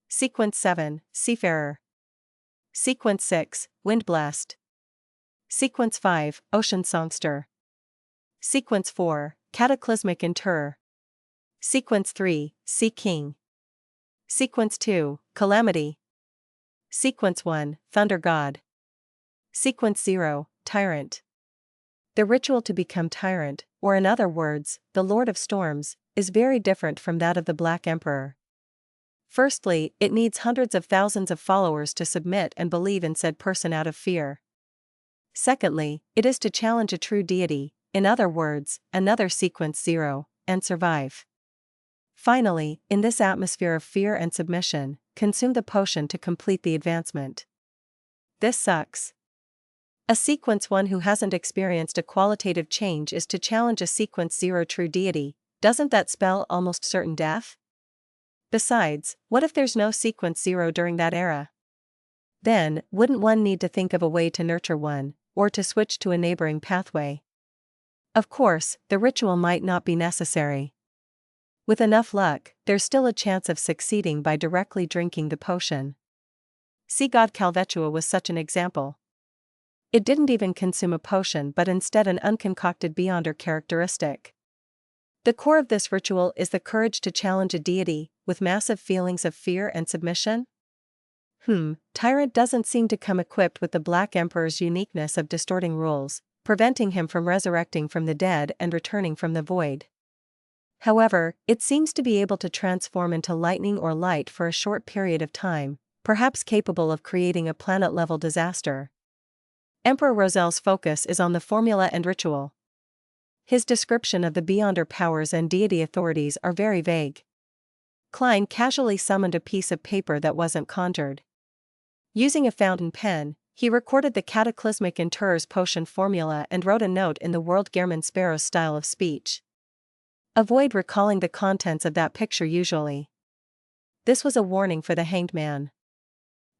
Sequence 7, Seafarer. Sequence 6, Windblast. Sequence 5, Ocean Songster. Sequence 4, Cataclysmic Interrer. Sequence 3, Sea King. Sequence 2, Calamity. Sequence 1, Thunder God. Sequence 0, Tyrant. The ritual to become Tyrant, or in other words, the Lord of Storms, is very different from that of the Black Emperor. Firstly, it needs hundreds of thousands of followers to submit and believe in said person out of fear. Secondly, it is to challenge a true deity, in other words, another Sequence 0, and survive. Finally, in this atmosphere of fear and submission, consume the potion to complete the advancement. This sucks. A sequence 1 who hasn't experienced a qualitative change is to challenge a sequence 0 true deity. Doesn't that spell almost certain death? Besides, what if there's no sequence 0 during that era? Then, wouldn't one need to think of a way to nurture one, or to switch to a neighboring pathway? Of course, the ritual might not be necessary. With enough luck, there's still a chance of succeeding by directly drinking the potion. See, God Calvetua was such an example. It didn't even consume a potion but instead an unconcocted beyonder characteristic. The core of this ritual is the courage to challenge a deity, with massive feelings of fear and submission? Tyrant doesn't seem to come equipped with the Black Emperor's uniqueness of distorting rules, preventing him from resurrecting from the dead and returning from the void. However, it seems to be able to transform into lightning or light for a short period of time, perhaps capable of creating a planet-level disaster. Emperor Rozel's focus is on the formula and ritual. His description of the beyonder powers and deity authorities are very vague. Klein casually summoned a piece of paper that wasn't conjured. Using a fountain pen, he recorded the cataclysmic Interrer's potion formula and wrote a note in the World German Sparrow's style of speech. Avoid recalling the contents of that picture usually. This was a warning for the hanged man.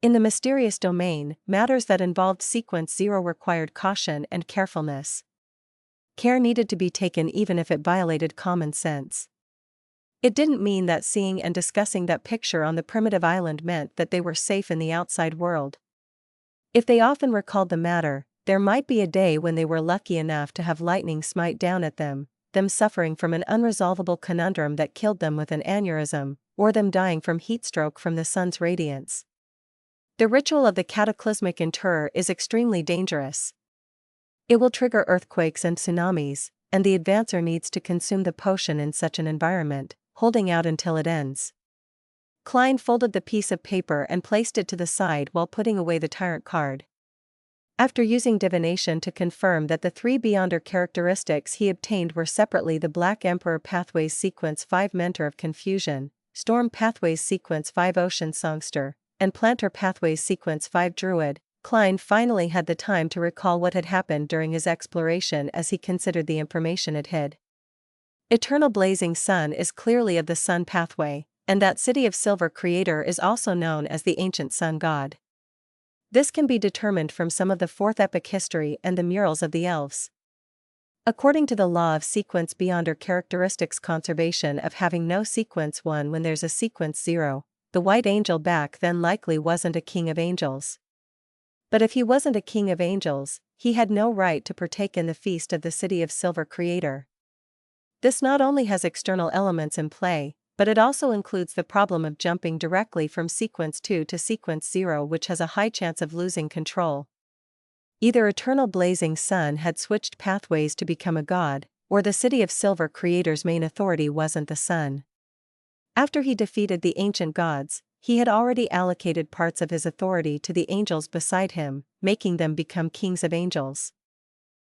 In the mysterious domain, matters that involved sequence 0 required caution and carefulness. Care needed to be taken even if it violated common sense. It didn't mean that seeing and discussing that picture on the primitive island meant that they were safe in the outside world. If they often recalled the matter, there might be a day when they were lucky enough to have lightning smite down at them suffering from an unresolvable conundrum that killed them with an aneurysm, or them dying from heatstroke from the sun's radiance. The ritual of the cataclysmic Interrer is extremely dangerous. It will trigger earthquakes and tsunamis, and the advancer needs to consume the potion in such an environment, holding out until it ends. Klein folded the piece of paper and placed it to the side while putting away the tyrant card. After using divination to confirm that the 3 beyonder characteristics he obtained were separately the Black Emperor Pathways Sequence 5 Mentor of Confusion, Storm Pathways Sequence 5 Ocean Songster, and Planter Pathways Sequence 5 Druid, Klein finally had the time to recall what had happened during his exploration as he considered the information it hid. Eternal Blazing Sun is clearly of the Sun Pathway, and that City of Silver creator is also known as the Ancient Sun God. This can be determined from some of the 4th epic history and the murals of the elves. According to the law of sequence beyonder characteristics conservation of having no sequence 1 when there's a sequence 0, the white angel back then likely wasn't a king of angels. But if he wasn't a king of angels, he had no right to partake in the feast of the City of Silver creator. This not only has external elements in play, but it also includes the problem of jumping directly from sequence 2 to sequence 0, which has a high chance of losing control. Either Eternal Blazing Sun had switched pathways to become a god, or the City of Silver creator's main authority wasn't the sun. After he defeated the ancient gods, he had already allocated parts of his authority to the angels beside him, making them become kings of angels.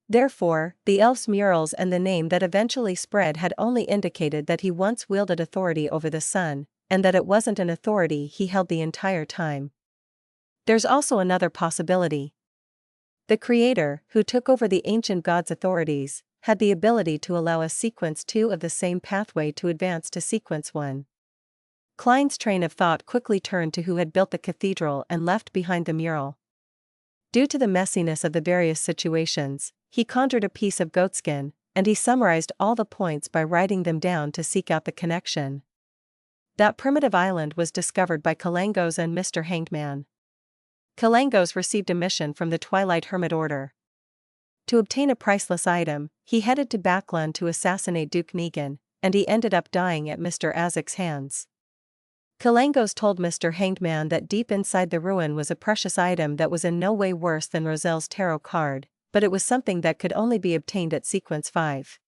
Therefore, the elf's murals and the name that eventually spread had only indicated that he once wielded authority over the sun, and that it wasn't an authority he held the entire time. There's also another possibility. The creator, who took over the ancient gods' authorities, had the ability to allow a sequence 2 of the same pathway to advance to sequence 1. Klein's train of thought quickly turned to who had built the cathedral and left behind the mural. Due to the messiness of the various situations, he conjured a piece of goatskin, and he summarized all the points by writing them down to seek out the connection. That primitive island was discovered by Kalangos and Mr. Hangman. Kalangos received a mission from the Twilight Hermit Order. To obtain a priceless item, he headed to Baklan to assassinate Duke Negan, and he ended up dying at Mr. Azek's hands. Kalangos told Mr. Hangman that deep inside the ruin was a precious item that was in no way worse than Rozel's tarot card, but it was something that could only be obtained at sequence 5.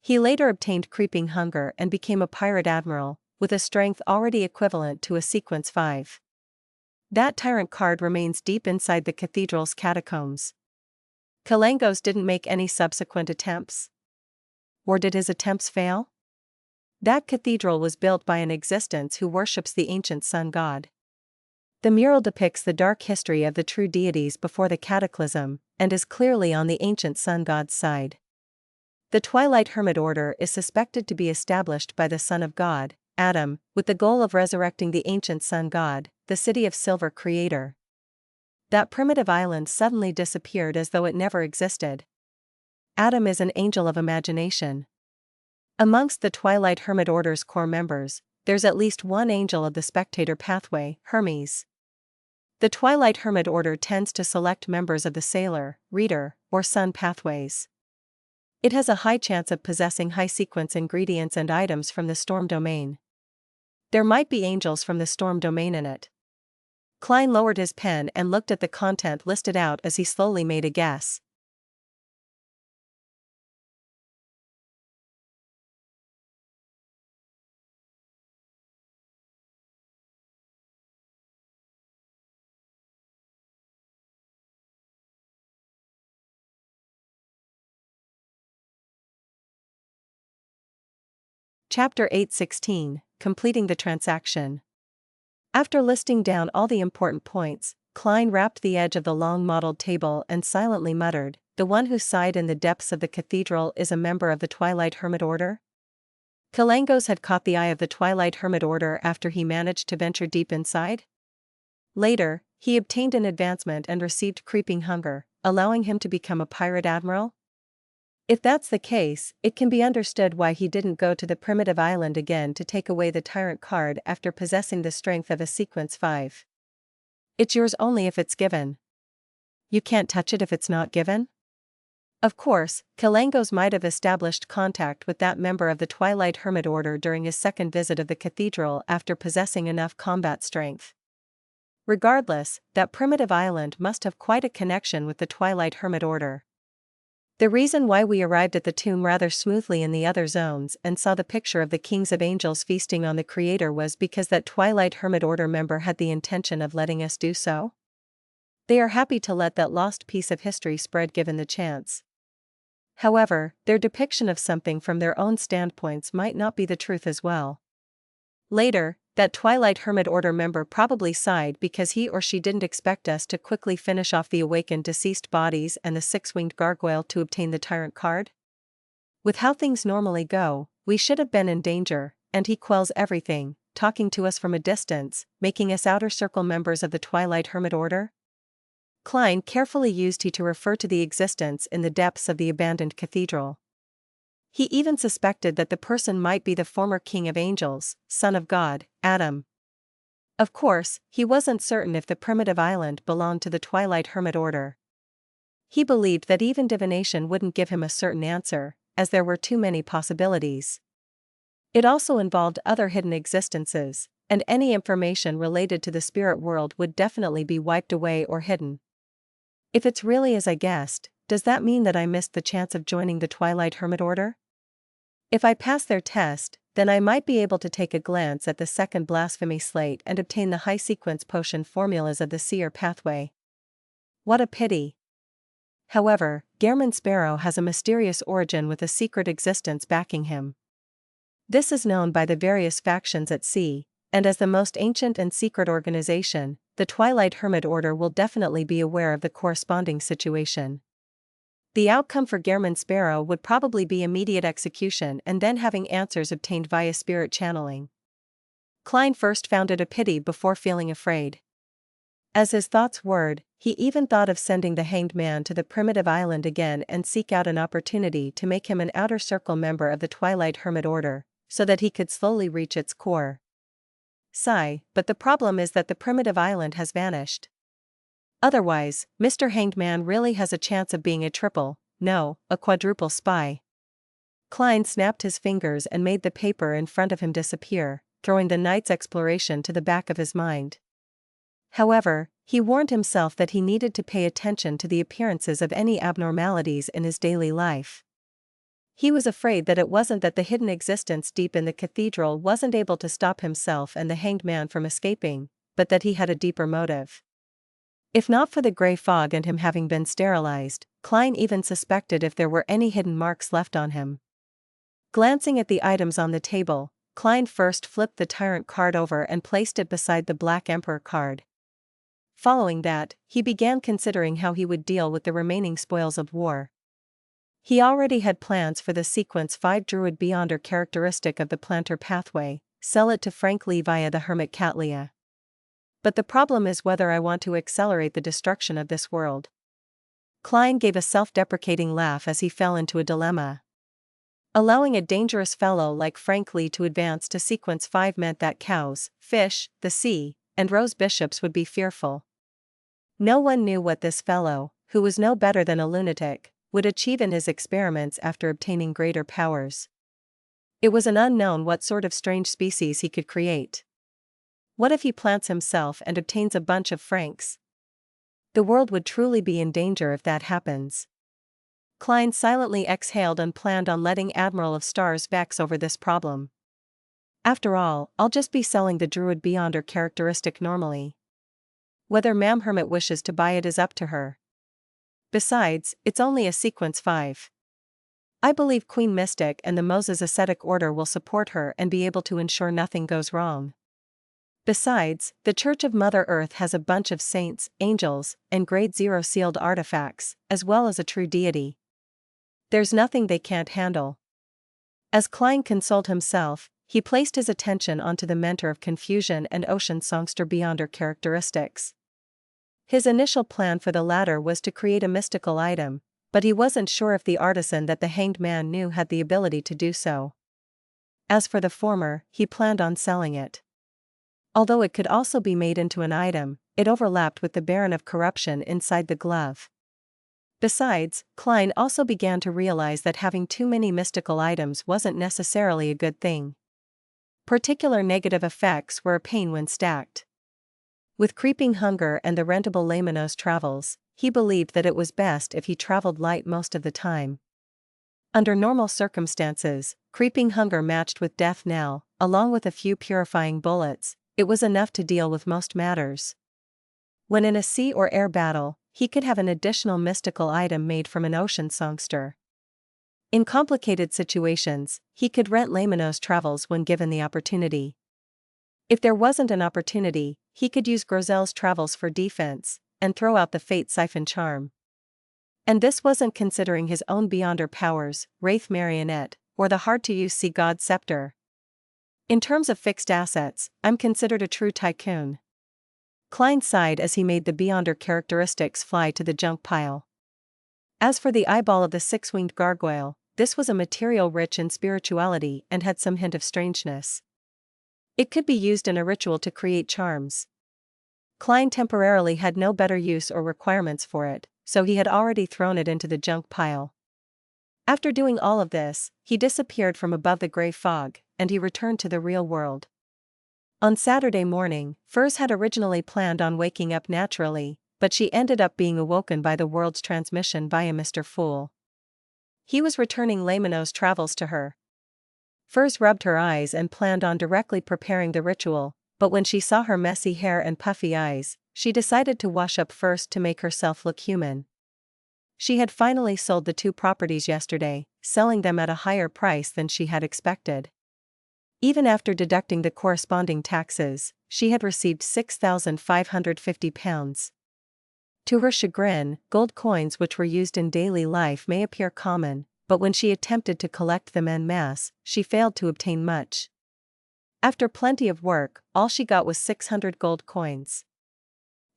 He later obtained Creeping Hunger and became a pirate admiral, with a strength already equivalent to a sequence 5. That tyrant card remains deep inside the cathedral's catacombs. Kalangos didn't make any subsequent attempts. Or did his attempts fail? That cathedral was built by an existence who worships the ancient sun god. The mural depicts the dark history of the true deities before the cataclysm, and is clearly on the ancient sun god's side. The Twilight Hermit Order is suspected to be established by the Son of God, Adam, with the goal of resurrecting the ancient sun god, the City of Silver creator. That primitive island suddenly disappeared as though it never existed. Adam is an angel of imagination. Amongst the Twilight Hermit Order's core members, there's at least one angel of the spectator pathway, Hermes. The Twilight Hermit Order tends to select members of the Sailor, Reader, or Sun pathways. It has a high chance of possessing high-sequence ingredients and items from the Storm domain. There might be angels from the Storm domain in it. Klein lowered his pen and looked at the content listed out as he slowly made a guess. Chapter 8:16, Completing the Transaction. After listing down all the important points, Klein rapped the edge of the long mottled table and silently muttered, "The one who sighed in the depths of the cathedral is a member of the Twilight Hermit Order?" Kalangos had caught the eye of the Twilight Hermit Order after he managed to venture deep inside. Later, he obtained an advancement and received creeping hunger, allowing him to become a pirate admiral? If that's the case, it can be understood why he didn't go to the primitive island again to take away the tyrant card after possessing the strength of a sequence 5. It's yours only if it's given. You can't touch it if it's not given? Of course, Kalangos might have established contact with that member of the Twilight Hermit Order during his second visit of the cathedral after possessing enough combat strength. Regardless, that primitive island must have quite a connection with the Twilight Hermit Order. The reason why we arrived at the tomb rather smoothly in the other zones and saw the picture of the kings of angels feasting on the Creator was because that Twilight Hermit Order member had the intention of letting us do so. They are happy to let that lost piece of history spread given the chance. However, their depiction of something from their own standpoints might not be the truth as well. Later, that Twilight Hermit Order member probably sighed because he or she didn't expect us to quickly finish off the awakened deceased bodies and the six-winged gargoyle to obtain the tyrant card. With how things normally go, we should have been in danger, and he quells everything, talking to us from a distance, making us outer circle members of the Twilight Hermit Order. Klein carefully used he to refer to the existence in the depths of the abandoned cathedral. He even suspected that the person might be the former king of angels, son of God, Adam. Of course, he wasn't certain if the primitive island belonged to the Twilight Hermit Order. He believed that even divination wouldn't give him a certain answer, as there were too many possibilities. It also involved other hidden existences, and any information related to the spirit world would definitely be wiped away or hidden. If it's really as I guessed, does that mean that I missed the chance of joining the Twilight Hermit Order? If I pass their test, then I might be able to take a glance at the second blasphemy slate and obtain the high-sequence potion formulas of the seer pathway. What a pity. However, Gehrman Sparrow has a mysterious origin with a secret existence backing him. This is known by the various factions at sea, and as the most ancient and secret organization, the Twilight Hermit Order will definitely be aware of the corresponding situation. The outcome for Gehrman Sparrow would probably be immediate execution and then having answers obtained via spirit channeling. Klein first found it a pity before feeling afraid. As his thoughts whirred, he even thought of sending the hanged man to the primitive island again and seek out an opportunity to make him an outer circle member of the Twilight Hermit Order, so that he could slowly reach its core. Sigh, but the problem is that the primitive island has vanished. Otherwise, Mr. Hanged Man really has a chance of being a triple, no, a quadruple spy. Klein snapped his fingers and made the paper in front of him disappear, throwing the night's exploration to the back of his mind. However, he warned himself that he needed to pay attention to the appearances of any abnormalities in his daily life. He was afraid that it wasn't that the hidden existence deep in the cathedral wasn't able to stop himself and the hanged man from escaping, but that he had a deeper motive. If not for the gray fog and him having been sterilized, Klein even suspected if there were any hidden marks left on him. Glancing at the items on the table, Klein first flipped the tyrant card over and placed it beside the Black Emperor card. Following that, he began considering how he would deal with the remaining spoils of war. He already had plans for the Sequence 5 Druid Beyonder characteristic of the Planter pathway, sell it to Frank Lee via the Hermit Catlia. But the problem is whether I want to accelerate the destruction of this world. Klein gave a self-deprecating laugh as he fell into a dilemma. Allowing a dangerous fellow like Frank Lee to advance to Sequence 5 meant that cows, fish, the sea, and rose bishops would be fearful. No one knew what this fellow, who was no better than a lunatic, would achieve in his experiments after obtaining greater powers. It was an unknown what sort of strange species he could create. What if he plants himself and obtains a bunch of Franks? The world would truly be in danger if that happens. Klein silently exhaled and planned on letting Admiral of Stars vex over this problem. After all, I'll just be selling the Druid Beyonder characteristic normally. Whether Mam Hermit wishes to buy it is up to her. Besides, it's only a Sequence 5. I believe Queen Mystic and the Moses Ascetic Order will support her and be able to ensure nothing goes wrong. Besides, the Church of Mother Earth has a bunch of saints, angels, and Grade 0 sealed artifacts, as well as a true deity. There's nothing they can't handle. As Klein consoled himself, he placed his attention onto the Mentor of Confusion and Ocean Songster Beyonder characteristics. His initial plan for the latter was to create a mystical item, but he wasn't sure if the artisan that the Hanged Man knew had the ability to do so. As for the former, he planned on selling it. Although it could also be made into an item, it overlapped with the Baron of Corruption inside the glove. Besides, Klein also began to realize that having too many mystical items wasn't necessarily a good thing. Particular negative effects were a pain when stacked. With creeping hunger and the rentable Laymanos travels, he believed that it was best if he traveled light most of the time. Under normal circumstances, creeping hunger matched with death knell, along with a few purifying bullets, it was enough to deal with most matters. When in a sea or air battle, he could have an additional mystical item made from an ocean songster. In complicated situations, he could rent Laymanos travels when given the opportunity. If there wasn't an opportunity, he could use Grozel's travels for defense, and throw out the Fate Siphon charm. And this wasn't considering his own Beyonder powers, Wraith Marionette, or the hard-to-use Sea God Scepter. In terms of fixed assets, I'm considered a true tycoon. Klein sighed as he made the Beyonder characteristics fly to the junk pile. As for the eyeball of the six-winged gargoyle, this was a material rich in spirituality and had some hint of strangeness. It could be used in a ritual to create charms. Klein temporarily had no better use or requirements for it, so he had already thrown it into the junk pile. After doing all of this, he disappeared from above the gray fog, and he returned to the real world. On Saturday morning, Furs had originally planned on waking up naturally, but she ended up being awoken by the world's transmission via Mr. Fool. He was returning Laymanos travels to her. Furs rubbed her eyes and planned on directly preparing the ritual, but when she saw her messy hair and puffy eyes, she decided to wash up first to make herself look human. She had finally sold the 2 properties yesterday, selling them at a higher price than she had expected. Even after deducting the corresponding taxes, she had received £6,550. To her chagrin, gold coins which were used in daily life may appear common, but when she attempted to collect them en masse, she failed to obtain much. After plenty of work, all she got was 600 gold coins.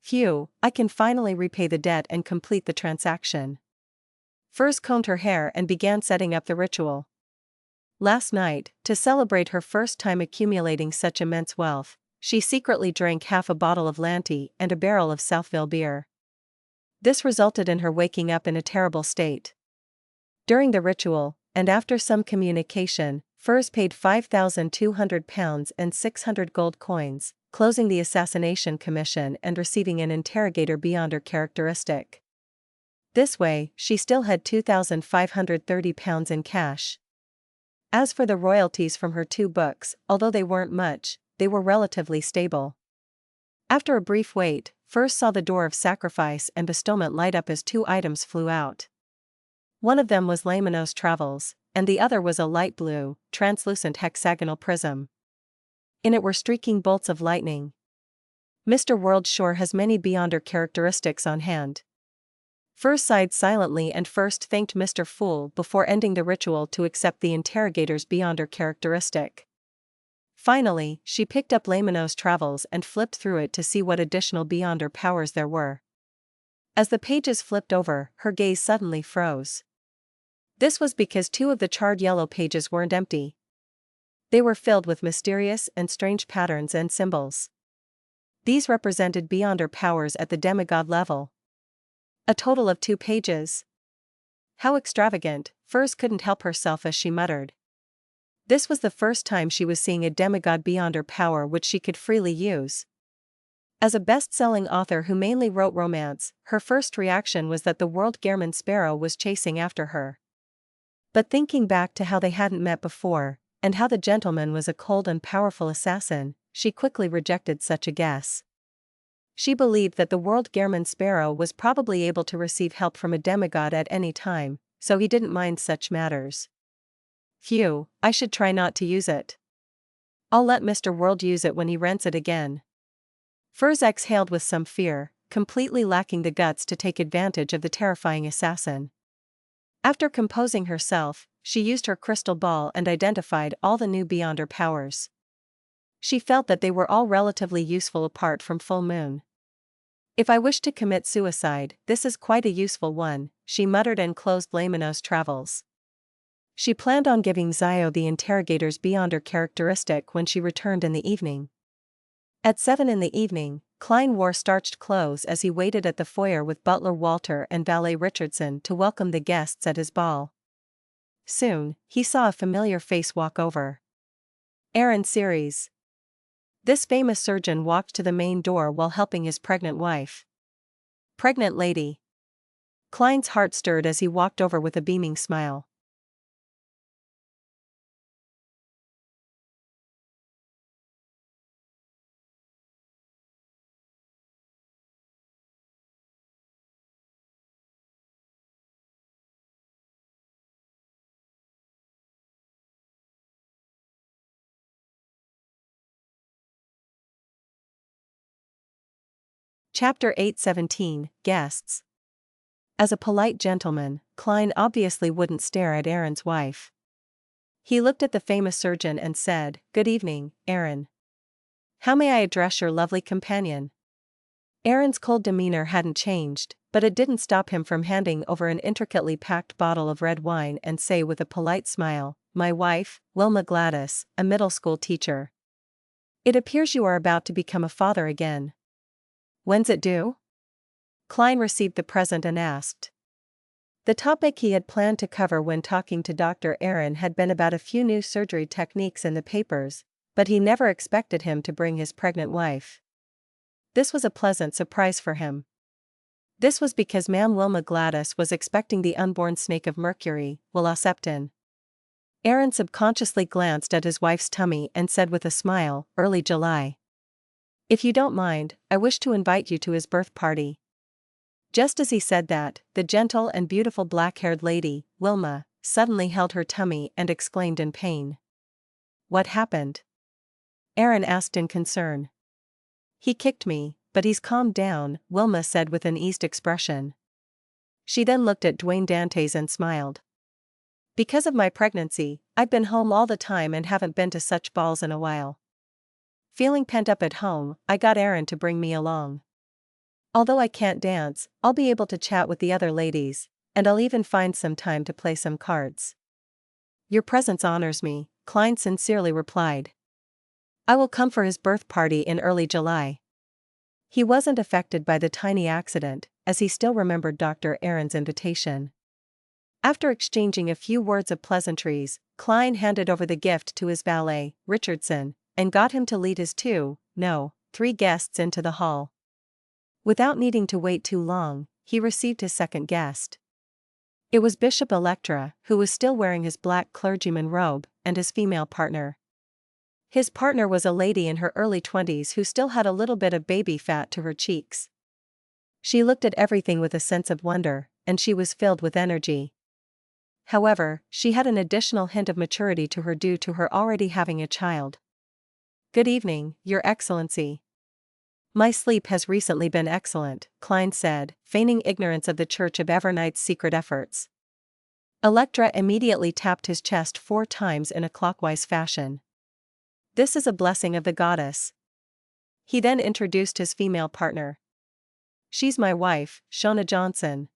Phew, I can finally repay the debt and complete the transaction. Furs combed her hair and began setting up the ritual. Last night, to celebrate her first time accumulating such immense wealth, she secretly drank half a bottle of Lanty and a barrel of Southville beer. This resulted in her waking up in a terrible state. During the ritual, and after some communication, Furs paid £5,200 and 600 gold coins, closing the assassination commission and receiving an interrogator Beyonder characteristic. This way, she still had £2,530 in cash. As for the royalties from her 2 books, although they weren't much, they were relatively stable. After a brief wait, Furs saw the door of sacrifice and bestowment light up as 2 items flew out. One of them was Laymanos Travels, and the other was a light blue, translucent hexagonal prism. In it were streaking bolts of lightning. Mr. World sure has many Beyonder characteristics on hand. Fur sighed silently and first thanked Mr. Fool before ending the ritual to accept the interrogator's Beyonder characteristic. Finally, she picked up Lamino's Travels and flipped through it to see what additional Beyonder powers there were. As the pages flipped over, her gaze suddenly froze. This was because 2 of the charred yellow pages weren't empty. They were filled with mysterious and strange patterns and symbols. These represented Beyonder powers at the demigod level. A total of 2 pages. How extravagant, Furs couldn't help herself as she muttered. This was the first time she was seeing a demigod Beyonder power which she could freely use. As a best-selling author who mainly wrote romance, her first reaction was that the world Gehrman Sparrow was chasing after her. But thinking back to how they hadn't met before, and how the gentleman was a cold and powerful assassin, she quickly rejected such a guess. She believed that the world Gehrman Sparrow was probably able to receive help from a demigod at any time, so he didn't mind such matters. Phew, I should try not to use it. I'll let Mr. World use it when he rents it again. Furs exhaled with some fear, completely lacking the guts to take advantage of the terrifying assassin. After composing herself, she used her crystal ball and identified all the new Beyonder powers. She felt that they were all relatively useful apart from full moon. If I wish to commit suicide, this is quite a useful one, she muttered and closed Lamino's Travels. She planned on giving Zio the interrogator's Beyonder characteristic when she returned in the evening. At 7 in the evening, Klein wore starched clothes as he waited at the foyer with butler Walter and valet Richardson to welcome the guests at his ball. Soon, he saw a familiar face walk over. Aaron Ceres. This famous surgeon walked to the main door while helping his pregnant wife. Pregnant lady. Klein's heart stirred as he walked over with a beaming smile. Chapter 8:17, Guests. As a polite gentleman, Klein obviously wouldn't stare at Aaron's wife. He looked at the famous surgeon and said, "Good evening, Aaron. How may I address your lovely companion?" Aaron's cold demeanor hadn't changed, but it didn't stop him from handing over an intricately packed bottle of red wine and say with a polite smile, "My wife, Wilma Gladys, a middle school teacher. It appears you are about to become a father again. When's it due?" Klein received the present and asked. The topic he had planned to cover when talking to Dr. Aaron had been about a few new surgery techniques in the papers, but he never expected him to bring his pregnant wife. This was a pleasant surprise for him. This was because Ma'am Wilma Gladys was expecting the unborn snake of Mercury, Willoseptin. Aaron subconsciously glanced at his wife's tummy and said with a smile, "Early July. If you don't mind, I wish to invite you to his birth party." Just as he said that, the gentle and beautiful black-haired lady, Wilma, suddenly held her tummy and exclaimed in pain. "What happened?" Aaron asked in concern. "He kicked me, but he's calmed down," Wilma said with an eased expression. She then looked at Dwayne Dantes and smiled. "Because of my pregnancy, I've been home all the time and haven't been to such balls in a while. Feeling pent up at home, I got Aaron to bring me along. Although I can't dance, I'll be able to chat with the other ladies, and I'll even find some time to play some cards." "Your presence honors me," Klein sincerely replied. "I will come for his birth party in early July." He wasn't affected by the tiny accident, as he still remembered Dr. Aaron's invitation. After exchanging a few words of pleasantries, Klein handed over the gift to his valet, Richardson, and got him to lead his 3 guests into the hall. Without needing to wait too long, he received his second guest. It was Bishop Electra, who was still wearing his black clergyman robe, and his female partner. His partner was a lady in her early 20s who still had a little bit of baby fat to her cheeks. She looked at everything with a sense of wonder, and she was filled with energy. However, she had an additional hint of maturity to her due to her already having a child. "Good evening, Your Excellency. My sleep has recently been excellent," Klein said, feigning ignorance of the Church of Evernight's secret efforts. Electra immediately tapped his chest 4 times in a clockwise fashion. "This is a blessing of the goddess." He then introduced his female partner. "She's my wife, Shona Johnson."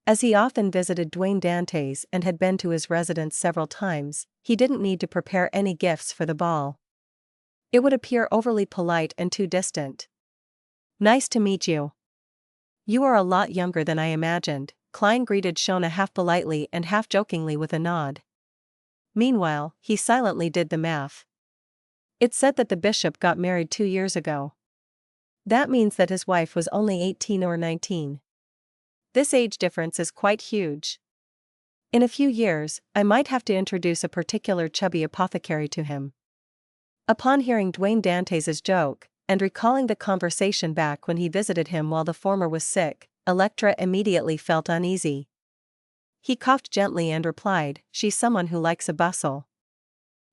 As he often visited Dwayne Dantes and had been to his residence several times, he didn't need to prepare any gifts for the ball. It would appear overly polite and too distant. "Nice to meet you. You are a lot younger than I imagined," Klein greeted Shona half politely and half jokingly with a nod. Meanwhile, he silently did the math. It said that the bishop got married 2 years ago. That means that his wife was only 18 or 19. This age difference is quite huge. In a few years, I might have to introduce a particular chubby apothecary to him. Upon hearing Dwayne Dantes' joke, and recalling the conversation back when he visited him while the former was sick, Electra immediately felt uneasy. He coughed gently and replied, "She's someone who likes a bustle.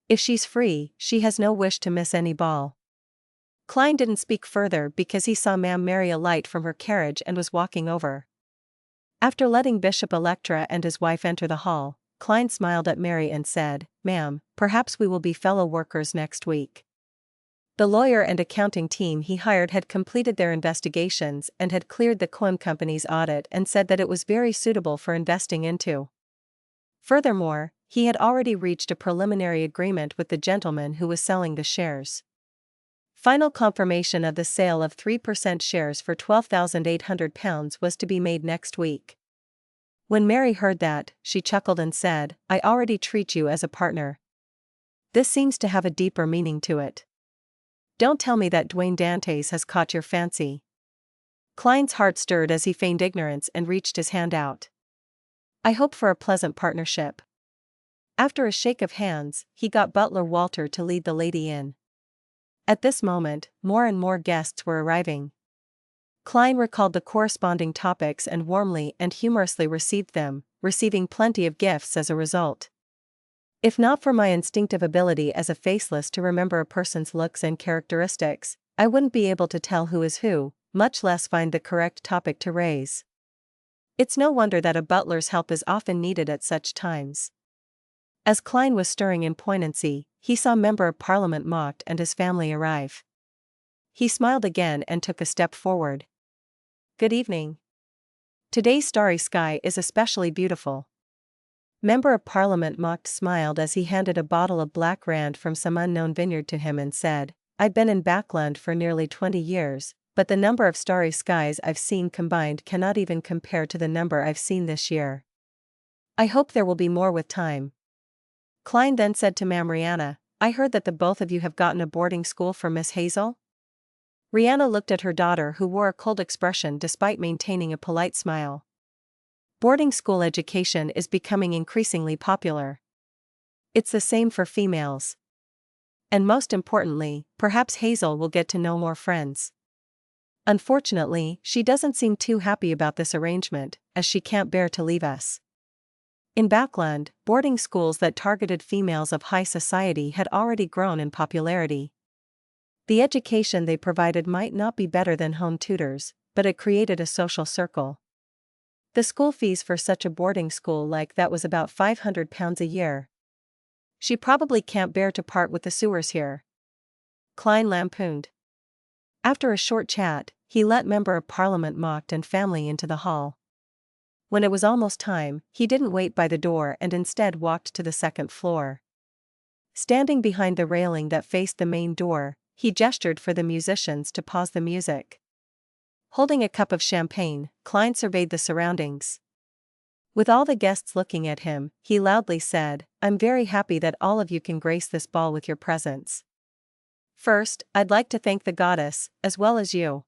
If she's free, she has no wish to miss any ball." Klein didn't speak further because he saw Ma'am Mary alight from her carriage and was walking over. After letting Bishop Electra and his wife enter the hall, Klein smiled at Mary and said, "Ma'am, perhaps we will be fellow workers next week." The lawyer and accounting team he hired had completed their investigations and had cleared the Coim Company's audit and said that it was very suitable for investing into. Furthermore, he had already reached a preliminary agreement with the gentleman who was selling the shares. Final confirmation of the sale of 3% shares for £12,800 was to be made next week. When Mary heard that, she chuckled and said, "I already treat you as a partner. This seems to have a deeper meaning to it. Don't tell me that Dwayne Dantes has caught your fancy." Klein's heart stirred as he feigned ignorance and reached his hand out. "I hope for a pleasant partnership." After a shake of hands, he got butler Walter to lead the lady in. At this moment, more and more guests were arriving. Klein recalled the corresponding topics and warmly and humorously received them, receiving plenty of gifts as a result. "If not for my instinctive ability as a faceless to remember a person's looks and characteristics, I wouldn't be able to tell who is who, much less find the correct topic to raise. It's no wonder that a butler's help is often needed at such times." As Klein was stirring in poignancy, he saw Member of Parliament Mocked and his family arrive. He smiled again and took a step forward. "Good evening. Today's starry sky is especially beautiful." Member of Parliament Mocked smiled as he handed a bottle of Black Rand from some unknown vineyard to him and said, "I've been in Backland for nearly 20 years, but the number of starry skies I've seen combined cannot even compare to the number I've seen this year. I hope there will be more with time." Klein then said to Ma'am Rihanna, "I heard that the both of you have gotten a boarding school for Miss Hazel?" Rihanna looked at her daughter, who wore a cold expression despite maintaining a polite smile. "Boarding school education is becoming increasingly popular. It's the same for females. And most importantly, perhaps Hazel will get to know more friends. Unfortunately, she doesn't seem too happy about this arrangement, as she can't bear to leave us." In Backland, boarding schools that targeted females of high society had already grown in popularity. The education they provided might not be better than home tutors, but it created a social circle. The school fees for such a boarding school like that was about £500 a year. "She probably can't bear to part with the sewers here," Klein lampooned. After a short chat, he let Member of Parliament Mocked and family into the hall. When it was almost time, he didn't wait by the door and instead walked to the second floor. Standing behind the railing that faced the main door, he gestured for the musicians to pause the music. Holding a cup of champagne, Klein surveyed the surroundings. With all the guests looking at him, he loudly said, "I'm very happy that all of you can grace this ball with your presence. First, I'd like to thank the goddess, as well as you.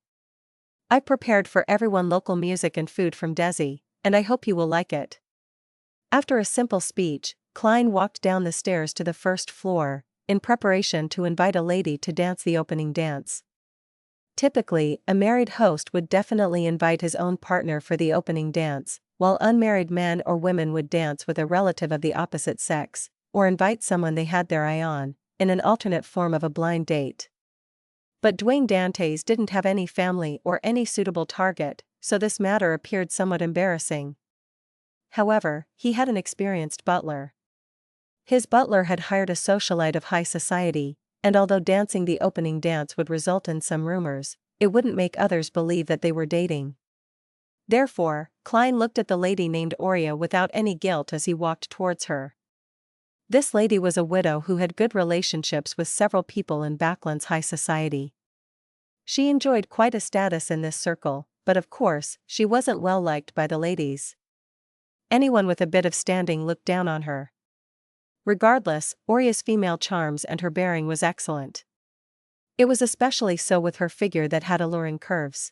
I prepared for everyone local music and food from Desi, and I hope you will like it." After a simple speech, Klein walked down the stairs to the first floor, in preparation to invite a lady to dance the opening dance. Typically, a married host would definitely invite his own partner for the opening dance, while unmarried men or women would dance with a relative of the opposite sex, or invite someone they had their eye on, in an alternate form of a blind date. But Dwayne Dantes didn't have any family or any suitable target, so this matter appeared somewhat embarrassing. However, he had an experienced butler. His butler had hired a socialite of high society, and although dancing the opening dance would result in some rumors, it wouldn't make others believe that they were dating. Therefore, Klein looked at the lady named Aurea without any guilt as he walked towards her. This lady was a widow who had good relationships with several people in Backland's high society. She enjoyed quite a status in this circle, but of course, she wasn't well liked by the ladies. Anyone with a bit of standing looked down on her. Regardless, Aurea's female charms and her bearing was excellent. It was especially so with her figure that had alluring curves.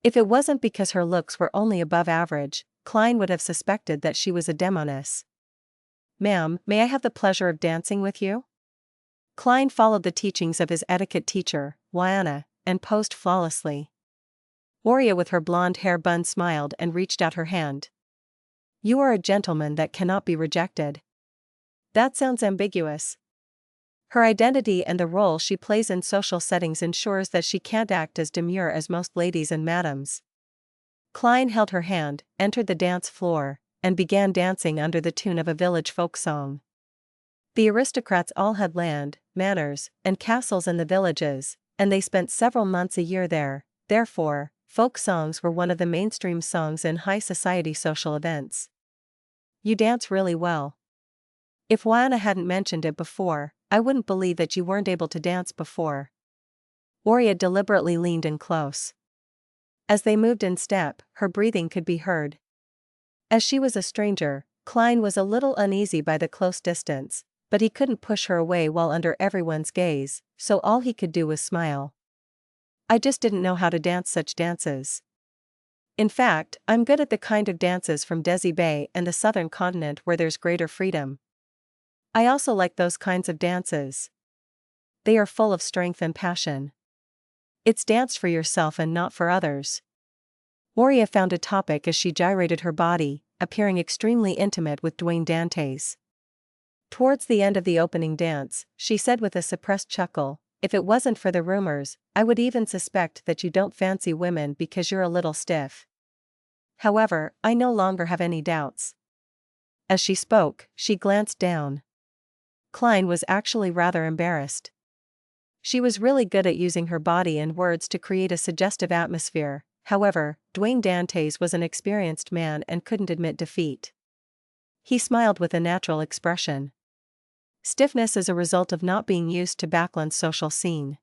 If it wasn't because her looks were only above average, Klein would have suspected that she was a demoness. "Ma'am, may I have the pleasure of dancing with you?" Klein followed the teachings of his etiquette teacher, Wiana, and posed flawlessly. Aurea with her blonde hair bun smiled and reached out her hand. "You are a gentleman that cannot be rejected." That sounds ambiguous. Her identity and the role she plays in social settings ensures that she can't act as demure as most ladies and madams. Klein held her hand, entered the dance floor, and began dancing under the tune of a village folk song. The aristocrats all had land, manors, and castles in the villages, and they spent several months a year there. Therefore, folk songs were one of the mainstream songs in high society social events. "You dance really well." If Wiana hadn't mentioned it before, I wouldn't believe that you weren't able to dance before. Aurea deliberately leaned in close. As they moved in step, her breathing could be heard. As she was a stranger, Klein was a little uneasy by the close distance, but he couldn't push her away while under everyone's gaze, so all he could do was smile. "I just didn't know how to dance such dances. In fact, I'm good at the kind of dances from Desi Bay and the southern continent where there's greater freedom. I also like those kinds of dances. They are full of strength and passion. It's danced for yourself and not for others." Aurea found a topic as she gyrated her body, appearing extremely intimate with Dwayne Dantes. Towards the end of the opening dance, she said with a suppressed chuckle, "If it wasn't for the rumors, I would even suspect that you don't fancy women because you're a little stiff. However, I no longer have any doubts." As she spoke, she glanced down. Klein was actually rather embarrassed. She was really good at using her body and words to create a suggestive atmosphere. However, Dwayne Dantes was an experienced man and couldn't admit defeat. He smiled with a natural expression. Stiffness is a result of not being used to Backland's social scene.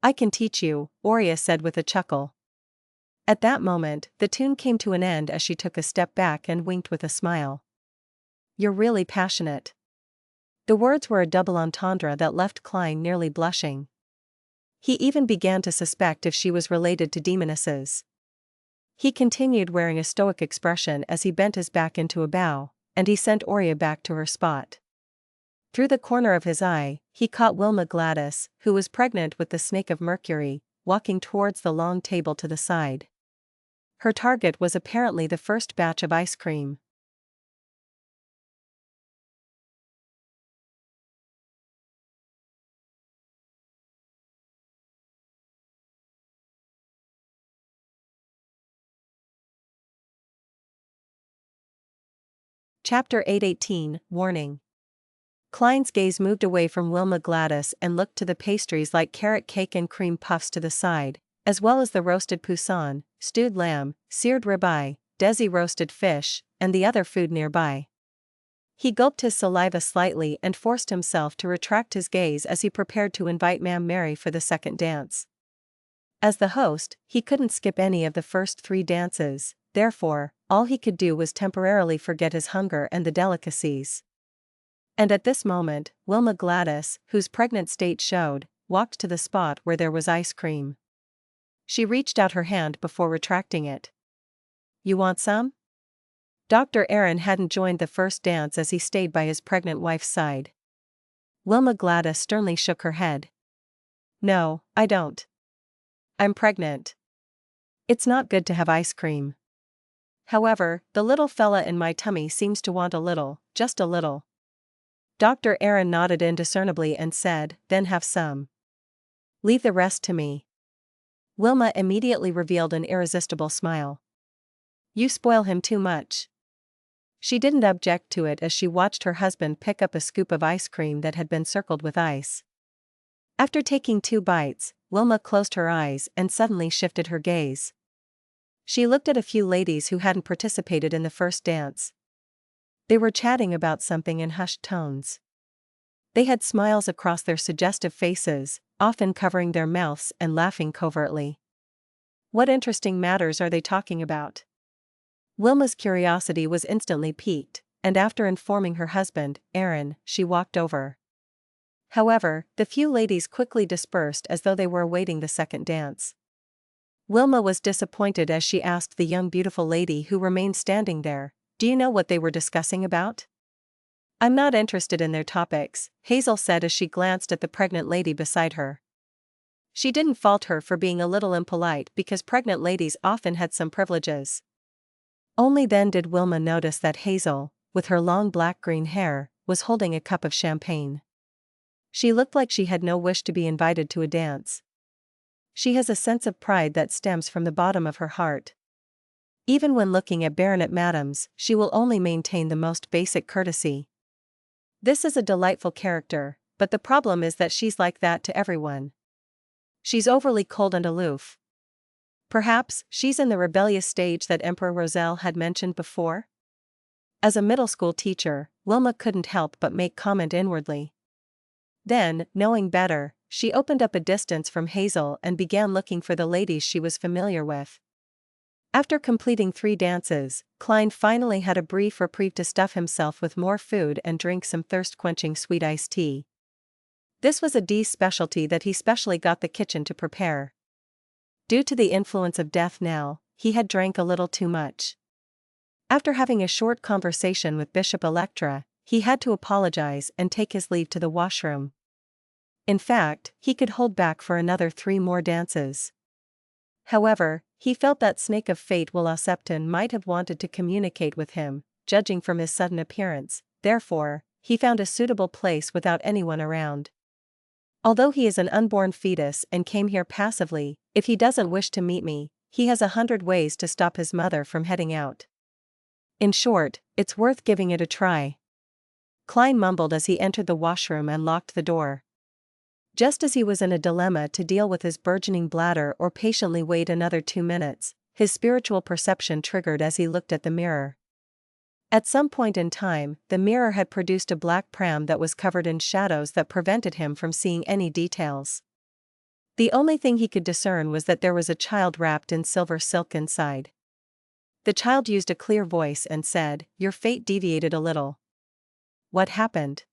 "I can teach you," Aurea said with a chuckle. At that moment, the tune came to an end as she took a step back and winked with a smile. "You're really passionate." The words were a double entendre that left Klein nearly blushing. He even began to suspect if she was related to demonesses. He continued wearing a stoic expression as he bent his back into a bow, and he sent Aurea back to her spot. Through the corner of his eye, he caught Wilma Gladys, who was pregnant with the snake of Mercury, walking towards the long table to the side. Her target was apparently the first batch of ice cream. Chapter 818, Warning. Klein's gaze moved away from Wilma Gladys and looked to the pastries like carrot cake and cream puffs to the side, as well as the roasted poussin, stewed lamb, seared ribeye, Desi roasted fish, and the other food nearby. He gulped his saliva slightly and forced himself to retract his gaze as he prepared to invite Ma'am Mary for the second dance. As the host, he couldn't skip any of the first 3 dances, therefore, all he could do was temporarily forget his hunger and the delicacies. And at this moment, Wilma Gladys, whose pregnant state showed, walked to the spot where there was ice cream. She reached out her hand before retracting it. "You want some?" Dr. Aaron hadn't joined the first dance as he stayed by his pregnant wife's side. Wilma Gladys sternly shook her head. "No, I don't. I'm pregnant. It's not good to have ice cream." However, the little fella in my tummy seems to want a little, just a little. Dr. Aaron nodded indiscernibly and said, then have some. Leave the rest to me. Wilma immediately revealed an irresistible smile. You spoil him too much. She didn't object to it as she watched her husband pick up a scoop of ice cream that had been circled with ice. After taking 2 bites, Wilma closed her eyes and suddenly shifted her gaze. She looked at a few ladies who hadn't participated in the first dance. They were chatting about something in hushed tones. They had smiles across their suggestive faces, often covering their mouths and laughing covertly. What interesting matters are they talking about? Wilma's curiosity was instantly piqued, and after informing her husband, Aaron, she walked over. However, the few ladies quickly dispersed as though they were awaiting the second dance. Wilma was disappointed as she asked the young beautiful lady who remained standing there, do you know what they were discussing about? I'm not interested in their topics, Hazel said as she glanced at the pregnant lady beside her. She didn't fault her for being a little impolite because pregnant ladies often had some privileges. Only then did Wilma notice that Hazel, with her long black-green hair, was holding a cup of champagne. She looked like she had no wish to be invited to a dance. She has a sense of pride that stems from the bottom of her heart. Even when looking at Baronet madams, she will only maintain the most basic courtesy. This is a delightful character, but the problem is that she's like that to everyone. She's overly cold and aloof. Perhaps she's in the rebellious stage that Emperor Roselle had mentioned before? As a middle school teacher, Wilma couldn't help but make comment inwardly. Then, knowing better, she opened up a distance from Hazel and began looking for the ladies she was familiar with. After completing 3 dances, Klein finally had a brief reprieve to stuff himself with more food and drink some thirst-quenching sweet iced tea. This was a D's specialty that he specially got the kitchen to prepare. Due to the influence of death now, he had drank a little too much. After having a short conversation with Bishop Electra, he had to apologize and take his leave to the washroom. In fact, he could hold back for another 3 more dances. However, he felt that snake of fate Will Septon might have wanted to communicate with him, judging from his sudden appearance, therefore, he found a suitable place without anyone around. Although he is an unborn fetus and came here passively, if he doesn't wish to meet me, he has 100 ways to stop his mother from heading out. In short, it's worth giving it a try. Klein mumbled as he entered the washroom and locked the door. Just as he was in a dilemma to deal with his burgeoning bladder or patiently wait another 2 minutes, his spiritual perception triggered as he looked at the mirror. At some point in time, the mirror had produced a black pram that was covered in shadows that prevented him from seeing any details. The only thing he could discern was that there was a child wrapped in silver silk inside. The child used a clear voice and said, "Your fate deviated a little." What happened?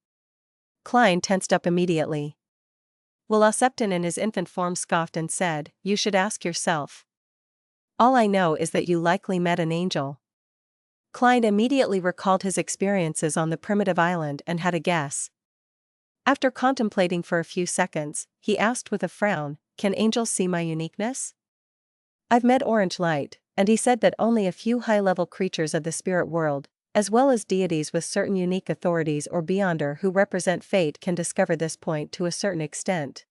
Klein tensed up immediately. Will Septon in his infant form scoffed and said, "You should ask yourself. All I know is that you likely met an angel." Klein immediately recalled his experiences on the primitive island and had a guess. After contemplating for a few seconds, he asked with a frown, "Can angels see my uniqueness?" "I've met Orange Light, and he said that only a few high-level creatures of the spirit world, as well as deities with certain unique authorities or beyonder who represent fate can discover this point to a certain extent.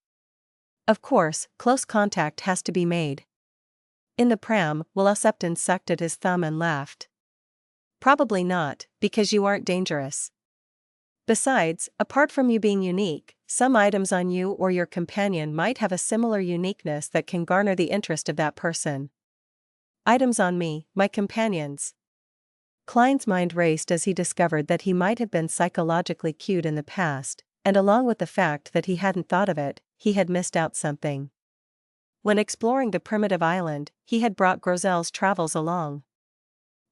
Of course, close contact has to be made." In the pram, Will Septon sucked at his thumb and laughed. "Probably not, because you aren't dangerous. Besides, apart from you being unique, some items on you or your companion might have a similar uniqueness that can garner the interest of that person." Items on me, my companions. Klein's mind raced as he discovered that he might have been psychologically cued in the past, and along with the fact that he hadn't thought of it, he had missed out something. When exploring the primitive island, he had brought Grosel's travels along.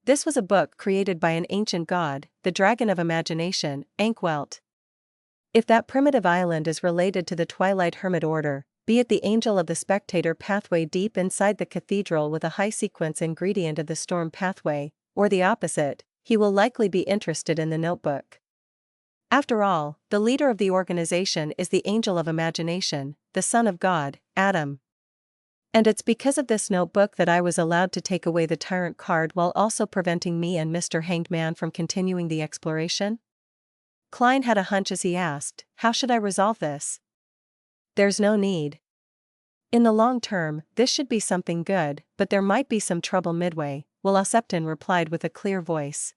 This was a book created by an ancient god, the Dragon of Imagination, Ankwelt. If that primitive island is related to the Twilight Hermit Order, be it the Angel of the Spectator pathway deep inside the cathedral with a high-sequence ingredient of the Storm pathway, or the opposite, he will likely be interested in the notebook. After all, the leader of the organization is the Angel of Imagination, the son of God, Adam. And it's because of this notebook that I was allowed to take away the tyrant card while also preventing me and Mr. Hanged Man from continuing the exploration? Klein had a hunch as he asked, how should I resolve this? There's no need. In the long term, this should be something good, but there might be some trouble midway, Will Septon replied with a clear voice.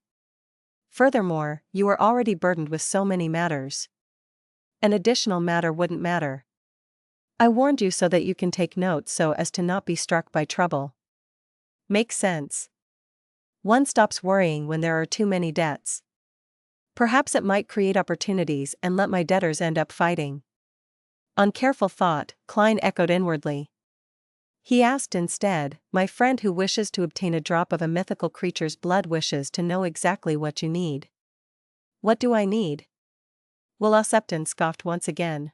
Furthermore, you are already burdened with so many matters. An additional matter wouldn't matter. I warned you so that you can take notes so as to not be struck by trouble. Makes sense. One stops worrying when there are too many debts. Perhaps it might create opportunities and let my debtors end up fighting. On careful thought, Klein echoed inwardly. He asked instead, my friend who wishes to obtain a drop of a mythical creature's blood wishes to know exactly what you need. What do I need? Will Septon scoffed once again.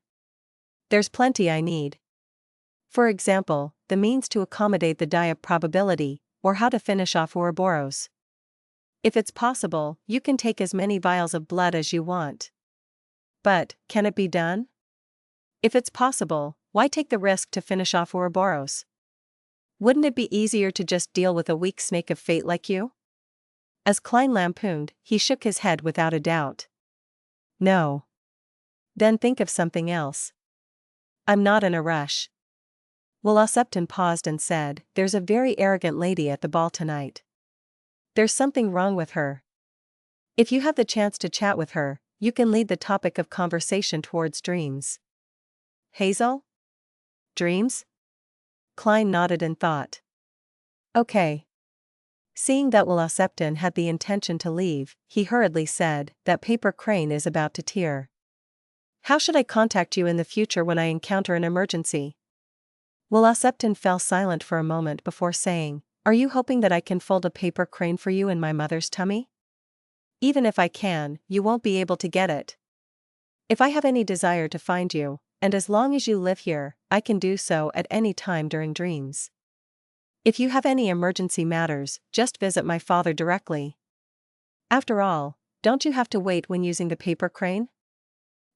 There's plenty I need. For example, the means to accommodate the die of probability, or how to finish off Ouroboros. If it's possible, you can take as many vials of blood as you want. But, can it be done? If it's possible, why take the risk to finish off Ouroboros? Wouldn't it be easier to just deal with a weak snake of fate like you? As Klein lampooned, he shook his head without a doubt. No. Then think of something else. I'm not in a rush. Will Septon paused and said, there's a very arrogant lady at the ball tonight. There's something wrong with her. If you have the chance to chat with her, you can lead the topic of conversation towards dreams. Hazel? Dreams? Klein nodded in thought. Okay. Seeing that Will Septon had the intention to leave, he hurriedly said, that paper crane is about to tear. How should I contact you in the future when I encounter an emergency? Will Septon fell silent for a moment before saying, are you hoping that I can fold a paper crane for you in my mother's tummy? Even if I can, you won't be able to get it. If I have any desire to find you, and as long as you live here, I can do so at any time during dreams. If you have any emergency matters, just visit my father directly. After all, don't you have to wait when using the paper crane?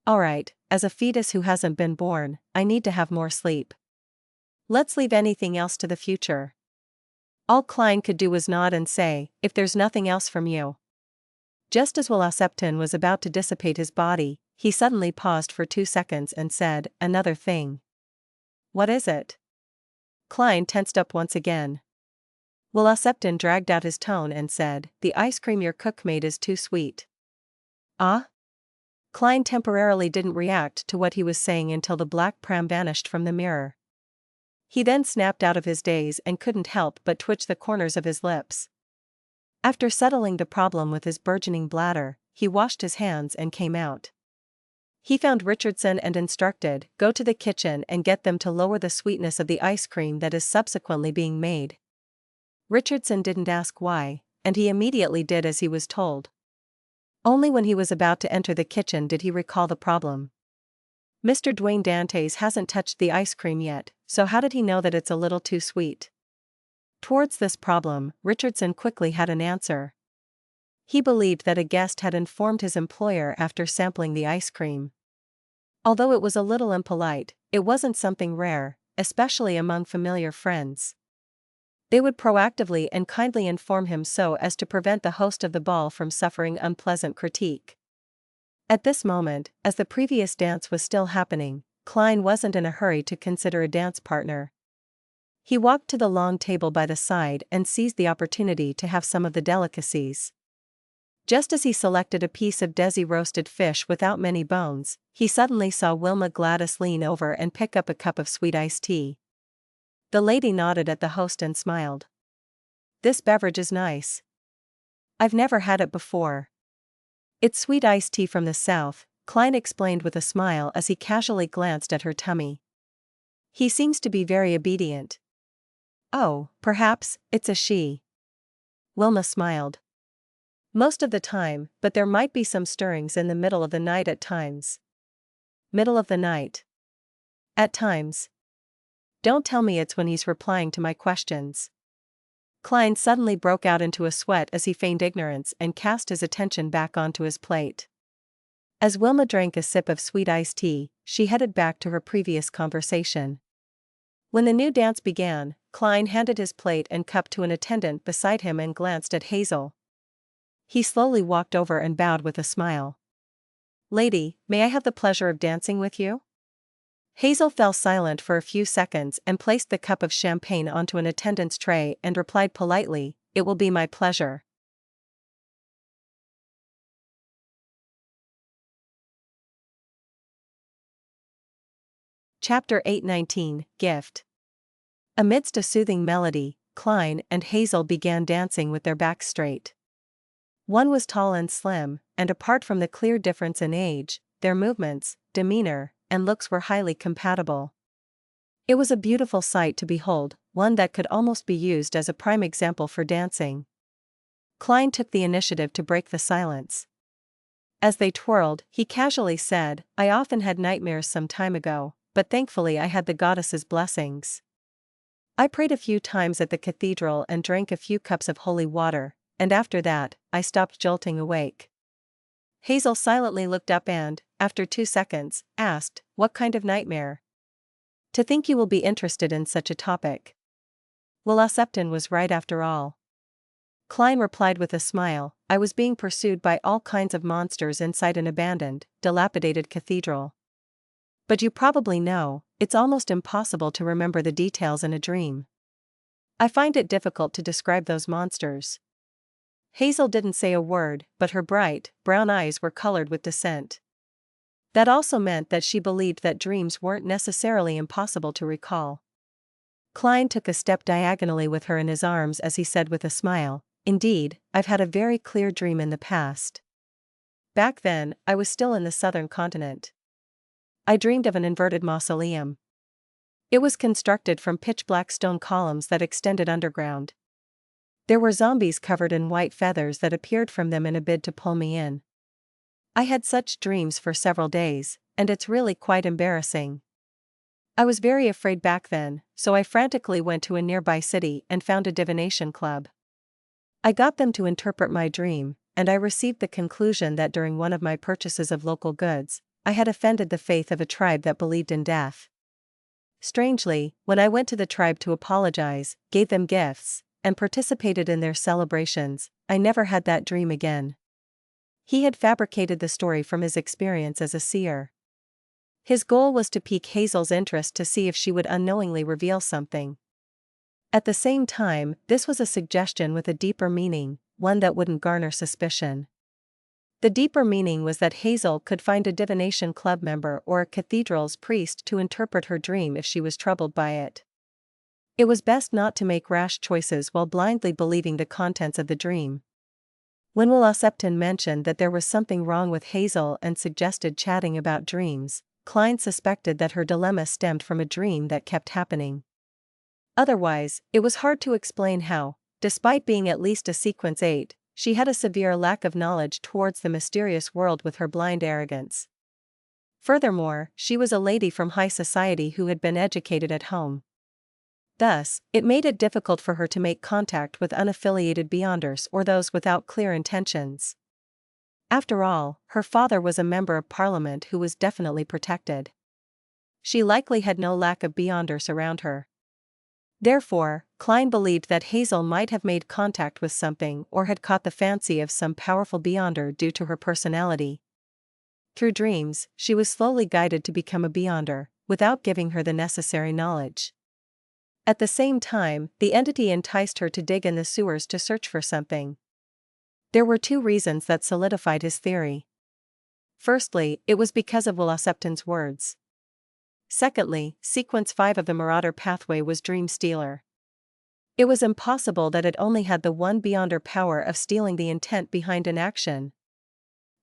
Alright, as a fetus who hasn't been born, I need to have more sleep. Let's leave anything else to the future. All Klein could do was nod and say, if there's nothing else from you. Just as Will Septon was about to dissipate his body, he suddenly paused for 2 seconds and said, another thing. What is it? Klein tensed up once again. Will Septon dragged out his tone and said, the ice cream your cook made is too sweet. Ah? Klein temporarily didn't react to what he was saying until the black pram vanished from the mirror. He then snapped out of his daze and couldn't help but twitch the corners of his lips. After settling the problem with his burgeoning bladder, he washed his hands and came out. He found Richardson and instructed, go to the kitchen and get them to lower the sweetness of the ice cream that is subsequently being made. Richardson didn't ask why, and he immediately did as he was told. Only when he was about to enter the kitchen did he recall the problem. Mr. Dwayne Dantes hasn't touched the ice cream yet, so how did he know that it's a little too sweet? Towards this problem, Richardson quickly had an answer. He believed that a guest had informed his employer after sampling the ice cream. Although it was a little impolite, it wasn't something rare, especially among familiar friends. They would proactively and kindly inform him so as to prevent the host of the ball from suffering unpleasant critique. At this moment, as the previous dance was still happening, Klein wasn't in a hurry to consider a dance partner. He walked to the long table by the side and seized the opportunity to have some of the delicacies. Just as he selected a piece of Desi roasted fish without many bones, he suddenly saw Wilma Gladys lean over and pick up a cup of sweet iced tea. The lady nodded at the host and smiled. This beverage is nice. I've never had it before. It's sweet iced tea from the South, Klein explained with a smile as he casually glanced at her tummy. He seems to be very obedient. Oh, perhaps, it's a she. Wilma smiled. Most of the time, but there might be some stirrings in the middle of the night at times. Middle of the night. At times. Don't tell me it's when he's replying to my questions. Klein suddenly broke out into a sweat as he feigned ignorance and cast his attention back onto his plate. As Wilma drank a sip of sweet iced tea, she headed back to her previous conversation. When the new dance began, Klein handed his plate and cup to an attendant beside him and glanced at Hazel. He slowly walked over and bowed with a smile. "Lady, may I have the pleasure of dancing with you?" Hazel fell silent for a few seconds and placed the cup of champagne onto an attendant's tray and replied politely, "It will be my pleasure." Chapter 819, Gift. Amidst a soothing melody, Klein and Hazel began dancing with their backs straight. One was tall and slim, and apart from the clear difference in age, their movements, demeanor, and looks were highly compatible. It was a beautiful sight to behold, one that could almost be used as a prime example for dancing. Klein took the initiative to break the silence. As they twirled, he casually said, "I often had nightmares some time ago, but thankfully I had the goddess's blessings. I prayed a few times at the cathedral and drank a few cups of holy water, and after that, I stopped jolting awake." Hazel silently looked up and, after 2 seconds, asked, "What kind of nightmare?" "To think you will be interested in such a topic." Well, Septon was right after all. Klein replied with a smile, "I was being pursued by all kinds of monsters inside an abandoned, dilapidated cathedral. But you probably know, it's almost impossible to remember the details in a dream. I find it difficult to describe those monsters." Hazel didn't say a word, but her bright, brown eyes were colored with dissent. That also meant that she believed that dreams weren't necessarily impossible to recall. Klein took a step diagonally with her in his arms as he said with a smile, "Indeed, I've had a very clear dream in the past. Back then, I was still in the southern continent. I dreamed of an inverted mausoleum. It was constructed from pitch-black stone columns that extended underground. There were zombies covered in white feathers that appeared from them in a bid to pull me in. I had such dreams for several days, and it's really quite embarrassing. I was very afraid back then, so I frantically went to a nearby city and found a divination club. I got them to interpret my dream, and I received the conclusion that during one of my purchases of local goods, I had offended the faith of a tribe that believed in death. Strangely, when I went to the tribe to apologize, gave them gifts, and participated in their celebrations, I never had that dream again." He had fabricated the story from his experience as a seer. His goal was to pique Hazel's interest to see if she would unknowingly reveal something. At the same time, this was a suggestion with a deeper meaning, one that wouldn't garner suspicion. The deeper meaning was that Hazel could find a divination club member or a cathedral's priest to interpret her dream if she was troubled by it. It was best not to make rash choices while blindly believing the contents of the dream. When Will Septon mentioned that there was something wrong with Hazel and suggested chatting about dreams, Klein suspected that her dilemma stemmed from a dream that kept happening. Otherwise, it was hard to explain how, despite being at least a sequence 8, she had a severe lack of knowledge towards the mysterious world with her blind arrogance. Furthermore, she was a lady from high society who had been educated at home. Thus, it made it difficult for her to make contact with unaffiliated beyonders or those without clear intentions. After all, her father was a member of parliament who was definitely protected. She likely had no lack of beyonders around her. Therefore, Klein believed that Hazel might have made contact with something or had caught the fancy of some powerful beyonder due to her personality. Through dreams, she was slowly guided to become a beyonder, without giving her the necessary knowledge. At the same time, the entity enticed her to dig in the sewers to search for something. There were 2 reasons that solidified his theory. Firstly, it was because of Will Septon's words. Secondly, sequence 5 of the Marauder pathway was Dream Stealer. It was impossible that it only had the one beyonder power of stealing the intent behind an action.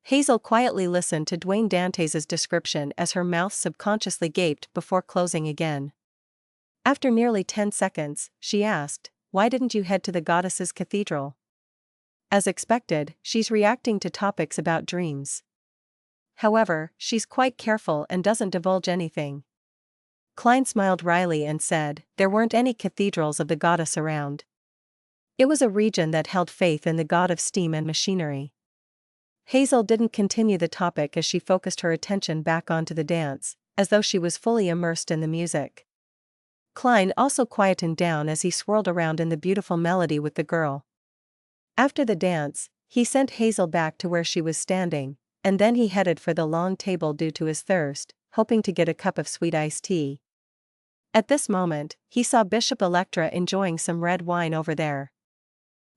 Hazel quietly listened to Dwayne Dantes' description as her mouth subconsciously gaped before closing again. After nearly 10 seconds, she asked, "Why didn't you head to the goddess's cathedral?" As expected, she's reacting to topics about dreams. However, she's quite careful and doesn't divulge anything. Klein smiled wryly and said, "There weren't any cathedrals of the goddess around. It was a region that held faith in the god of steam and machinery." Hazel didn't continue the topic as she focused her attention back onto the dance, as though she was fully immersed in the music. Klein also quietened down as he swirled around in the beautiful melody with the girl. After the dance, he sent Hazel back to where she was standing, and then he headed for the long table due to his thirst, hoping to get a cup of sweet iced tea. At this moment, he saw Bishop Electra enjoying some red wine over there.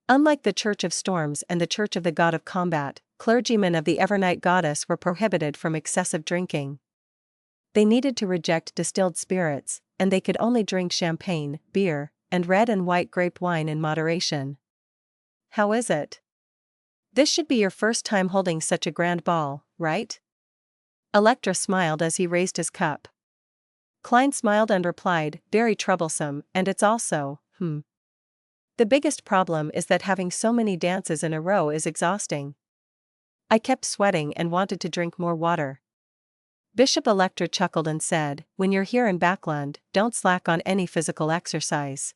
Unlike the Church of Storms and the Church of the God of Combat, clergymen of the Evernight Goddess were prohibited from excessive drinking. They needed to reject distilled spirits, and they could only drink champagne, beer, and red and white grape wine in moderation. How is it? This should be your first time holding such a grand ball, right? Electra smiled as he raised his cup. Klein smiled and replied, very troublesome, and it's also, The biggest problem is that having so many dances in a row is exhausting. I kept sweating and wanted to drink more water. Bishop Electra chuckled and said, when you're here in Backland, don't slack on any physical exercise.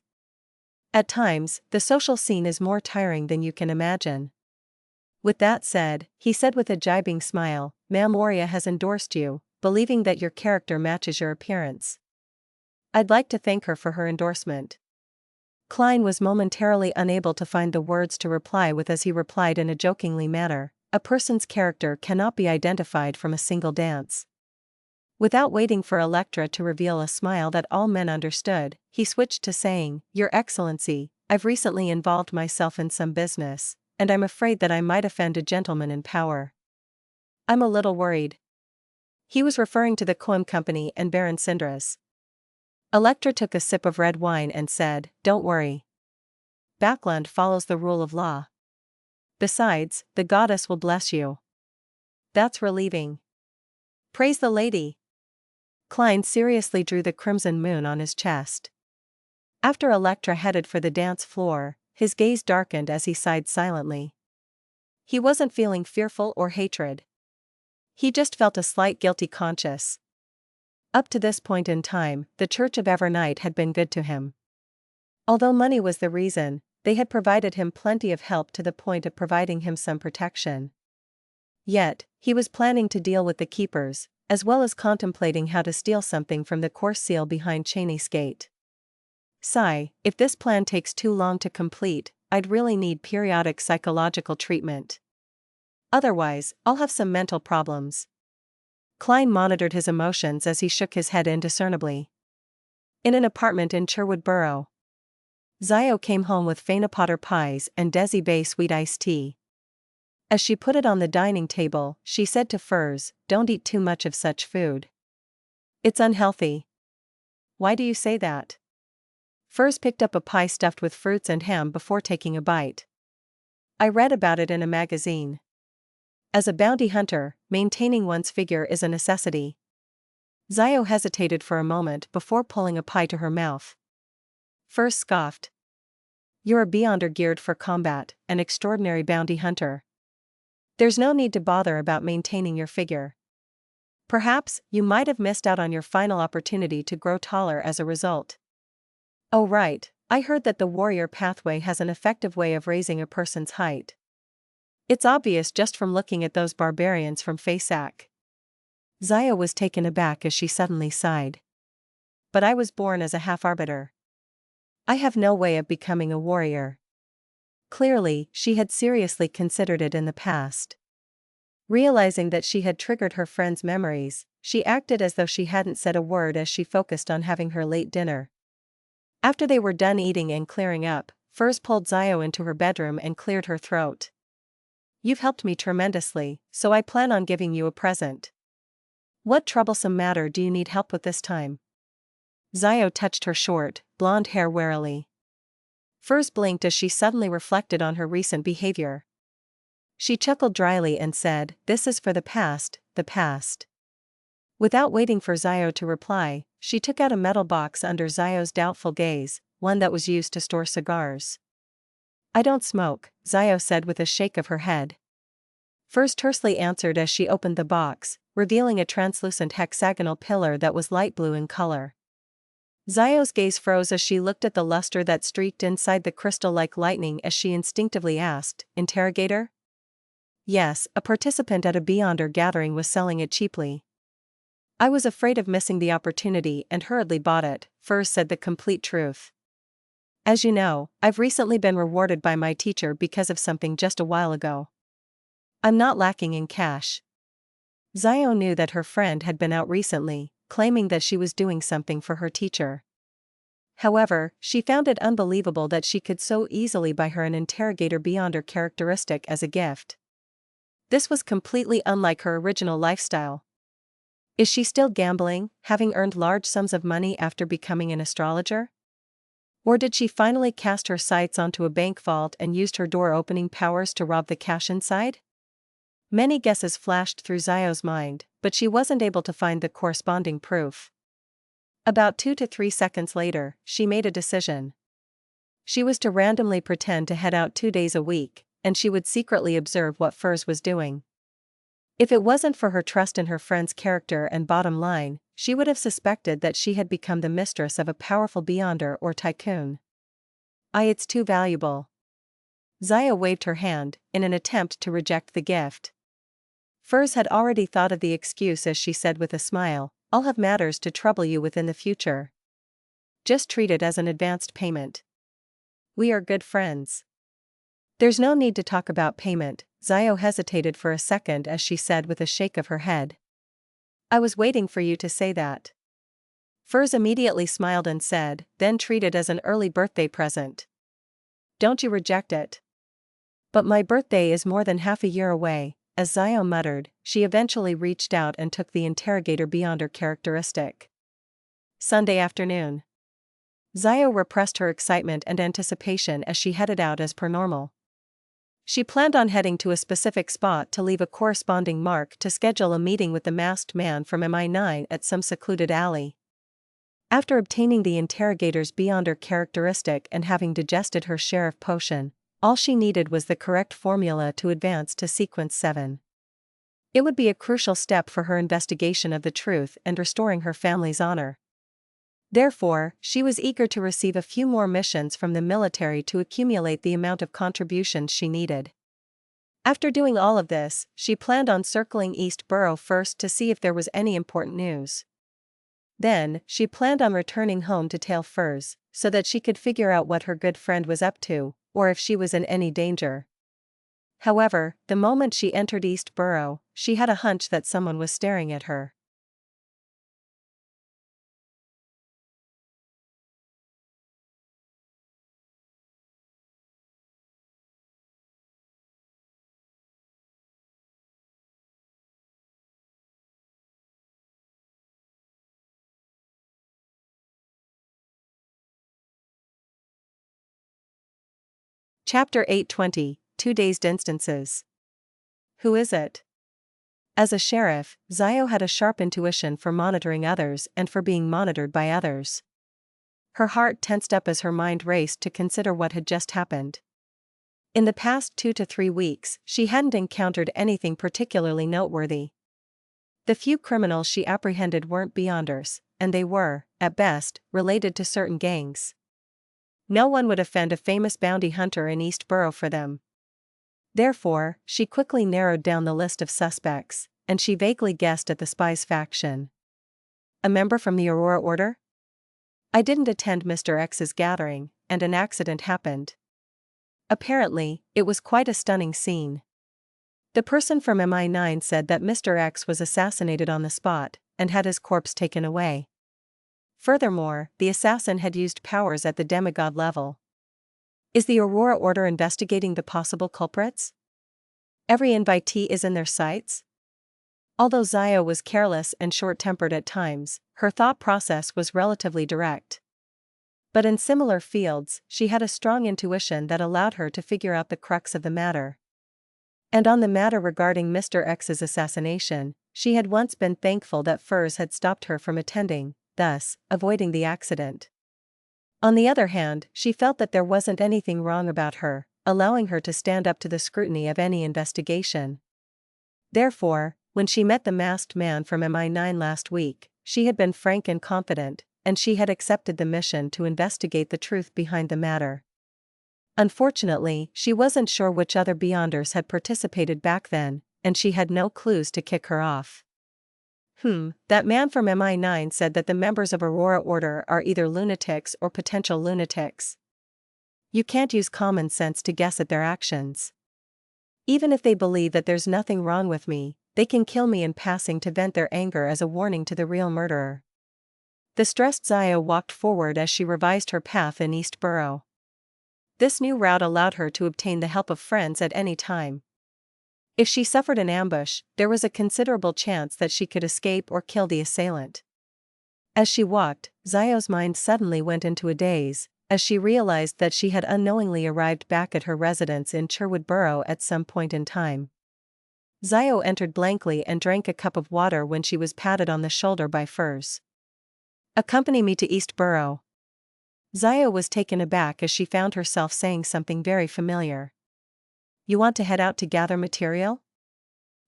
At times, the social scene is more tiring than you can imagine. With that said, he said with a jibing smile, Ma'am Moria has endorsed you, believing that your character matches your appearance. I'd like to thank her for her endorsement. Klein was momentarily unable to find the words to reply with as he replied in a jokingly manner, a person's character cannot be identified from a single dance. Without waiting for Electra to reveal a smile that all men understood, he switched to saying, Your Excellency, I've recently involved myself in some business, and I'm afraid that I might offend a gentleman in power. I'm a little worried. He was referring to the Coim Company and Baron Sindras. Electra took a sip of red wine and said, Don't worry. Backland follows the rule of law. Besides, the goddess will bless you. That's relieving. Praise the lady. Klein seriously drew the crimson moon on his chest. After Electra headed for the dance floor, his gaze darkened as he sighed silently. He wasn't feeling fearful or hatred. He just felt a slight guilty conscience. Up to this point in time, the Church of Evernight had been good to him. Although money was the reason, they had provided him plenty of help to the point of providing him some protection. Yet, he was planning to deal with the keepers, as well as contemplating how to steal something from the course seal behind Cheney's gate. Sigh, if this plan takes too long to complete, I'd really need periodic psychological treatment. Otherwise, I'll have some mental problems. Klein monitored his emotions as he shook his head indiscernibly. In an apartment in Sherwood Borough, Zio came home with Faina Potter pies and Desi Bay sweet iced tea. As she put it on the dining table, she said to Furs, Don't eat too much of such food. It's unhealthy. Why do you say that? Furs picked up a pie stuffed with fruits and ham before taking a bite. I read about it in a magazine. As a bounty hunter, maintaining one's figure is a necessity. Zio hesitated for a moment before pulling a pie to her mouth. Furs scoffed. You're a beyonder geared for combat, an extraordinary bounty hunter. There's no need to bother about maintaining your figure. Perhaps, you might have missed out on your final opportunity to grow taller as a result. Oh right, I heard that the warrior pathway has an effective way of raising a person's height. It's obvious just from looking at those barbarians from Fasak. Zio was taken aback as she suddenly sighed. But I was born as a half-arbiter. I have no way of becoming a warrior. Clearly, she had seriously considered it in the past. Realizing that she had triggered her friend's memories, she acted as though she hadn't said a word as she focused on having her late dinner. After they were done eating and clearing up, Furs pulled Zio into her bedroom and cleared her throat. You've helped me tremendously, so I plan on giving you a present. What troublesome matter do you need help with this time? Zio touched her short, blonde hair warily. Furs blinked as she suddenly reflected on her recent behavior. She chuckled dryly and said, This is for the past, the past. Without waiting for Zio to reply, she took out a metal box under Zio's doubtful gaze, one that was used to store cigars. I don't smoke, Zio said with a shake of her head. Furs tersely answered as she opened the box, revealing a translucent hexagonal pillar that was light blue in color. Zio's gaze froze as she looked at the luster that streaked inside the crystal like lightning as she instinctively asked, Interrogator? Yes, a participant at a Beyonder gathering was selling it cheaply. I was afraid of missing the opportunity and hurriedly bought it, Furs said the complete truth. As you know, I've recently been rewarded by my teacher because of something just a while ago. I'm not lacking in cash. Zhou knew that her friend had been out recently, claiming that she was doing something for her teacher. However, she found it unbelievable that she could so easily buy her an interrogator beyond her characteristic as a gift. This was completely unlike her original lifestyle. Is she still gambling, having earned large sums of money after becoming an astrologer? Or did she finally cast her sights onto a bank vault and used her door-opening powers to rob the cash inside? Many guesses flashed through Zhou's mind, but she wasn't able to find the corresponding proof. About 2 to 3 seconds later, she made a decision. She was to randomly pretend to head out 2 days a week, and she would secretly observe what Furs was doing. If it wasn't for her trust in her friend's character and bottom line, she would have suspected that she had become the mistress of a powerful beyonder or tycoon. It's too valuable. Zhou waved her hand, in an attempt to reject the gift. Furs had already thought of the excuse as she said with a smile, I'll have matters to trouble you with in the future. Just treat it as an advanced payment. We are good friends. There's no need to talk about payment, Zhou hesitated for a second as she said with a shake of her head. I was waiting for you to say that. Furs immediately smiled and said, then treat it as an early birthday present. Don't you reject it. But my birthday is more than half a year away, as Zhou muttered, she eventually reached out and took the interrogator beyond her characteristic. Sunday afternoon. Zhou repressed her excitement and anticipation as she headed out as per normal. She planned on heading to a specific spot to leave a corresponding mark to schedule a meeting with the masked man from MI9 at some secluded alley. After obtaining the interrogators beyond her characteristic and having digested her share of potion, all she needed was the correct formula to advance to sequence 7. It would be a crucial step for her investigation of the truth and restoring her family's honor. Therefore, she was eager to receive a few more missions from the military to accumulate the amount of contributions she needed. After doing all of this, she planned on circling East Borough first to see if there was any important news. Then, she planned on returning home to tail Furs, so that she could figure out what her good friend was up to, or if she was in any danger. However, the moment she entered East Borough, she had a hunch that someone was staring at her. Chapter 820, 2 Dazed Instances. Who is it? As a sheriff, Zhou had a sharp intuition for monitoring others and for being monitored by others. Her heart tensed up as her mind raced to consider what had just happened. In the past 2 to 3 weeks, she hadn't encountered anything particularly noteworthy. The few criminals she apprehended weren't beyonders, and they were, at best, related to certain gangs. No one would offend a famous bounty hunter in East Borough for them. Therefore, she quickly narrowed down the list of suspects, and she vaguely guessed at the spies faction. A member from the Aurora Order? I didn't attend Mr. X's gathering, and an accident happened. Apparently, it was quite a stunning scene. The person from MI9 said that Mr. X was assassinated on the spot, and had his corpse taken away. Furthermore, the assassin had used powers at the demigod level. Is the Aurora Order investigating the possible culprits? Every invitee is in their sights? Although Zhou was careless and short-tempered at times, her thought process was relatively direct. But in similar fields, she had a strong intuition that allowed her to figure out the crux of the matter. And on the matter regarding Mr. X's assassination, she had once been thankful that Furs had stopped her from attending, thus, avoiding the accident. On the other hand, she felt that there wasn't anything wrong about her, allowing her to stand up to the scrutiny of any investigation. Therefore, when she met the masked man from MI9 last week, she had been frank and confident, and she had accepted the mission to investigate the truth behind the matter. Unfortunately, she wasn't sure which other Beyonders had participated back then, and she had no clues to kick her off. That man from MI9 said that the members of Aurora Order are either lunatics or potential lunatics. You can't use common sense to guess at their actions. Even if they believe that there's nothing wrong with me, they can kill me in passing to vent their anger as a warning to the real murderer. The stressed Zio walked forward as she revised her path in East Borough. This new route allowed her to obtain the help of friends at any time. If she suffered an ambush, there was a considerable chance that she could escape or kill the assailant. As she walked, Zio's mind suddenly went into a daze, as she realized that she had unknowingly arrived back at her residence in Sherwood Borough at some point in time. Zio entered blankly and drank a cup of water when she was patted on the shoulder by Furs. "Accompany me to East Borough." Zio was taken aback as she found herself saying something very familiar. "You want to head out to gather material?"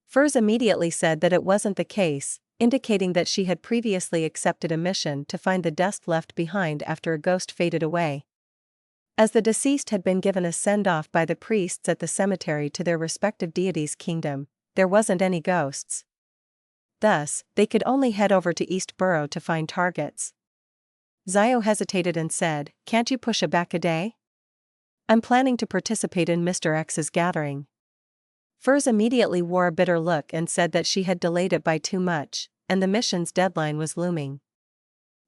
Furs immediately said that it wasn't the case, indicating that she had previously accepted a mission to find the dust left behind after a ghost faded away. As the deceased had been given a send-off by the priests at the cemetery to their respective deities' kingdom, there wasn't any ghosts. Thus, they could only head over to East Borough to find targets. Zio hesitated and said, "Can't you push it back a day? I'm planning to participate in Mr. X's gathering." Furs immediately wore a bitter look and said that she had delayed it by too much, and the mission's deadline was looming.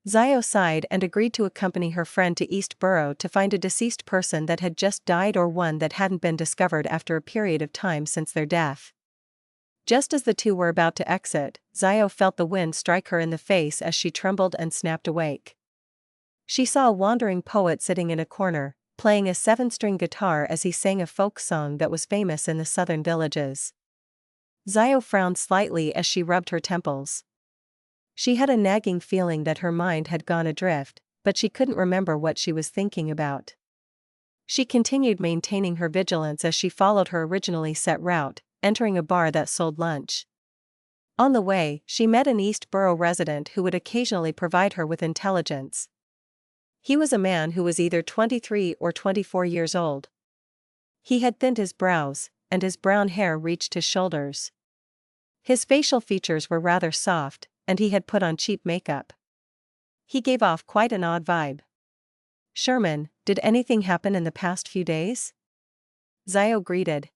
Zio sighed and agreed to accompany her friend to East Borough to find a deceased person that had just died or one that hadn't been discovered after a period of time since their death. Just as the two were about to exit, Zio felt the wind strike her in the face as she trembled and snapped awake. She saw a wandering poet sitting in a corner, playing a 7-string guitar as he sang a folk song that was famous in the southern villages. Zio frowned slightly as she rubbed her temples. She had a nagging feeling that her mind had gone adrift, but she couldn't remember what she was thinking about. She continued maintaining her vigilance as she followed her originally set route, entering a bar that sold lunch. On the way, she met an East Borough resident who would occasionally provide her with intelligence. He was a man who was either 23 or 24 years old. He had thinned his brows, and his brown hair reached his shoulders. His facial features were rather soft, and he had put on cheap makeup. He gave off quite an odd vibe. "Sherman, did anything happen in the past few days?" Zio greeted.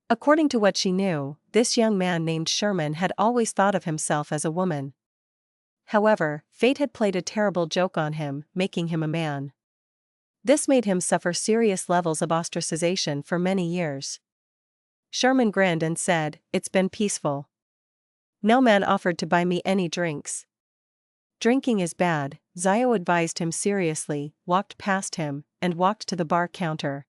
According to what she knew, this young man named Sherman had always thought of himself as a woman. However, fate had played a terrible joke on him, making him a man. This made him suffer serious levels of ostracization for many years. Sherman grinned and said, "It's been peaceful. No man offered to buy me any drinks." "Drinking is bad," Zio advised him seriously, walked past him, and walked to the bar counter.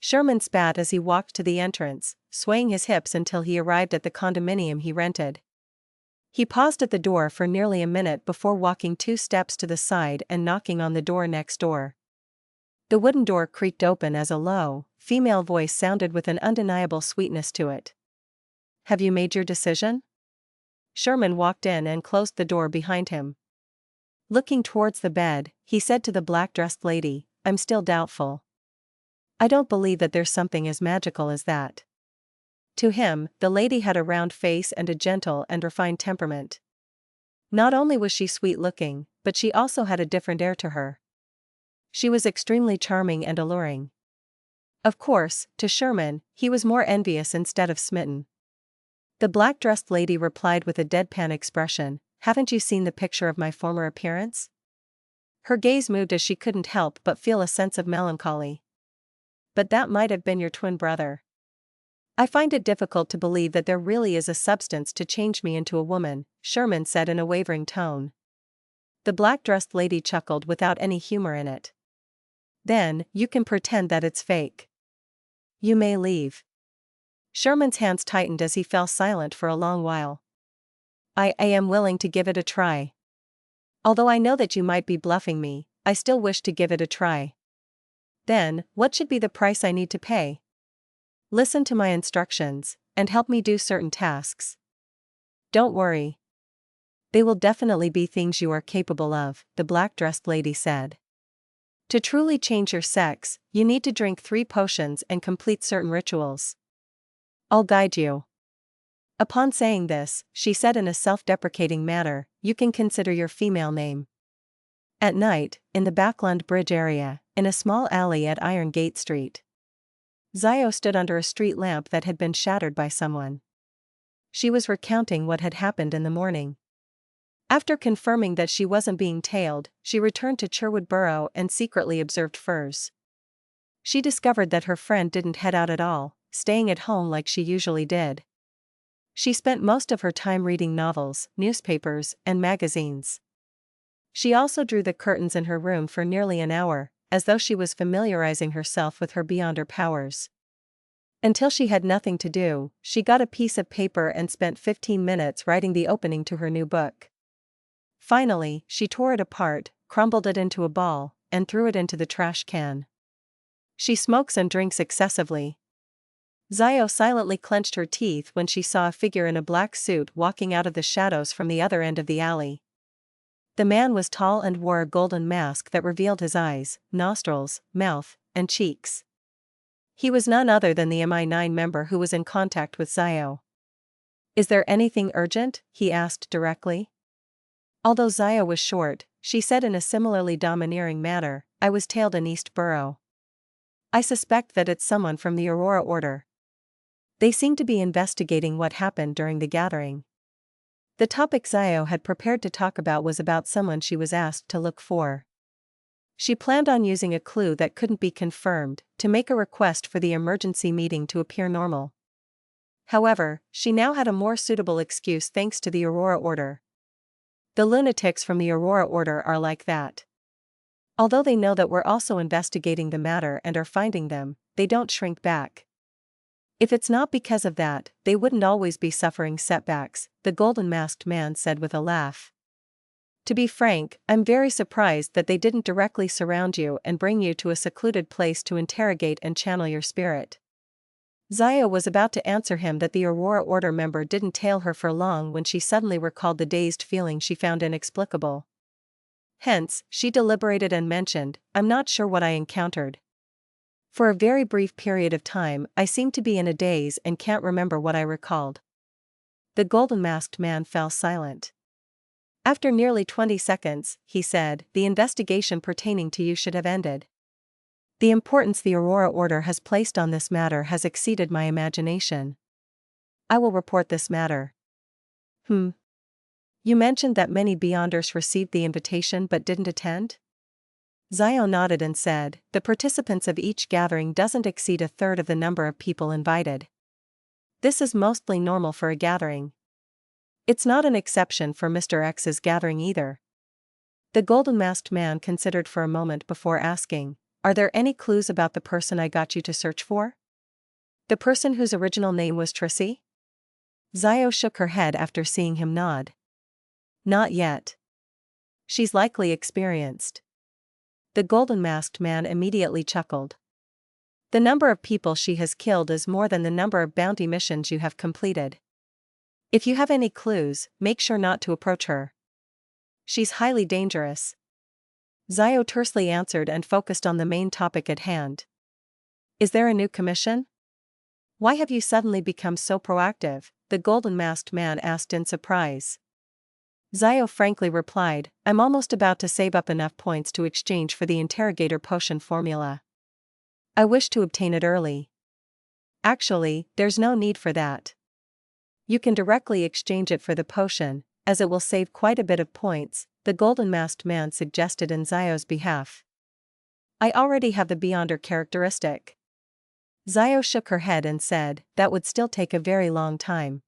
Sherman spat as he walked to the entrance, swaying his hips until he arrived at the condominium he rented. He paused at the door for nearly a minute before walking 2 steps to the side and knocking on the door next door. The wooden door creaked open as a low, female voice sounded with an undeniable sweetness to it. "Have you made your decision?" Sherman walked in and closed the door behind him. Looking towards the bed, he said to the black-dressed lady, "I'm still doubtful. I don't believe that there's something as magical as that." To him, the lady had a round face and a gentle and refined temperament. Not only was she sweet-looking, but she also had a different air to her. She was extremely charming and alluring. Of course, to Sherman, he was more envious instead of smitten. The black-dressed lady replied with a deadpan expression, "Haven't you seen the picture of my former appearance?" Her gaze moved as she couldn't help but feel a sense of melancholy. "But that might have been your twin brother." "I find it difficult to believe that there really is a substance to change me into a woman," Sherman said in a wavering tone. The black-dressed lady chuckled without any humor in it. "Then, you can pretend that it's fake. You may leave." Sherman's hands tightened as he fell silent for a long while. I am willing to give it a try. Although I know that you might be bluffing me, I still wish to give it a try." "Then, what should be the price I need to pay?" "Listen to my instructions, and help me do certain tasks. Don't worry. They will definitely be things you are capable of," the black-dressed lady said. "To truly change your sex, you need to drink 3 potions and complete certain rituals. I'll guide you." Upon saying this, she said in a self-deprecating manner, "You can consider your female name." At night, in the Backland Bridge area, in a small alley at Iron Gate Street, Zio stood under a street lamp that had been shattered by someone. She was recounting what had happened in the morning. After confirming that she wasn't being tailed, she returned to Cherwood Burrow and secretly observed furs. She discovered that her friend didn't head out at all, staying at home like she usually did. She spent most of her time reading novels, newspapers, and magazines. She also drew the curtains in her room for nearly an hour, as though she was familiarizing herself with her beyonder powers. Until she had nothing to do, she got a piece of paper and spent 15 minutes writing the opening to her new book. Finally, she tore it apart, crumbled it into a ball, and threw it into the trash can. She smokes and drinks excessively. Zio silently clenched her teeth when she saw a figure in a black suit walking out of the shadows from the other end of the alley. The man was tall and wore a golden mask that revealed his eyes, nostrils, mouth, and cheeks. He was none other than the MI9 member who was in contact with Zio. "Is there anything urgent?" he asked directly. Although Zio was short, she said in a similarly domineering manner, "I was tailed in East Borough. I suspect that it's someone from the Aurora Order. They seem to be investigating what happened during the gathering." The topic Zio had prepared to talk about was about someone she was asked to look for. She planned on using a clue that couldn't be confirmed to make a request for the emergency meeting to appear normal. However, she now had a more suitable excuse thanks to the Aurora Order. The lunatics from the Aurora Order are like that. Although they know that we're also investigating the matter and are finding them, they don't shrink back. If it's not because of that, they wouldn't always be suffering setbacks, the golden-masked man said with a laugh. To be frank, I'm very surprised that they didn't directly surround you and bring you to a secluded place to interrogate and channel your spirit. Zio was about to answer him that the Aurora Order member didn't tail her for long when she suddenly recalled the dazed feeling she found inexplicable. Hence, she deliberated and mentioned, "I'm not sure what I encountered. For a very brief period of time, I seemed to be in a daze and can't remember what I recalled." The golden-masked man fell silent. After nearly 20 seconds, he said, "The investigation pertaining to you should have ended. The importance the Aurora Order has placed on this matter has exceeded my imagination. I will report this matter." You mentioned that many Beyonders received the invitation but didn't attend?" Zio nodded and said, "The participants of each gathering doesn't exceed a third of the number of people invited. This is mostly normal for a gathering. It's not an exception for Mr. X's gathering either." The golden-masked man considered for a moment before asking, "Are there any clues about the person I got you to search for? The person whose original name was Tracy?" Zio shook her head after seeing him nod. "Not yet. She's likely experienced." The golden-masked man immediately chuckled. "The number of people she has killed is more than the number of bounty missions you have completed. If you have any clues, make sure not to approach her. She's highly dangerous." Zio tersely answered and focused on the main topic at hand. "Is there a new commission? Why have you suddenly become so proactive?" the golden-masked man asked in surprise. Zio frankly replied, "I'm almost about to save up enough points to exchange for the interrogator potion formula. I wish to obtain it early." "Actually, there's no need for that. You can directly exchange it for the potion, as it will save quite a bit of points," the golden-masked man suggested in Zio's behalf. "I already have the Beyonder characteristic." Zio shook her head and said, "That would still take a very long time.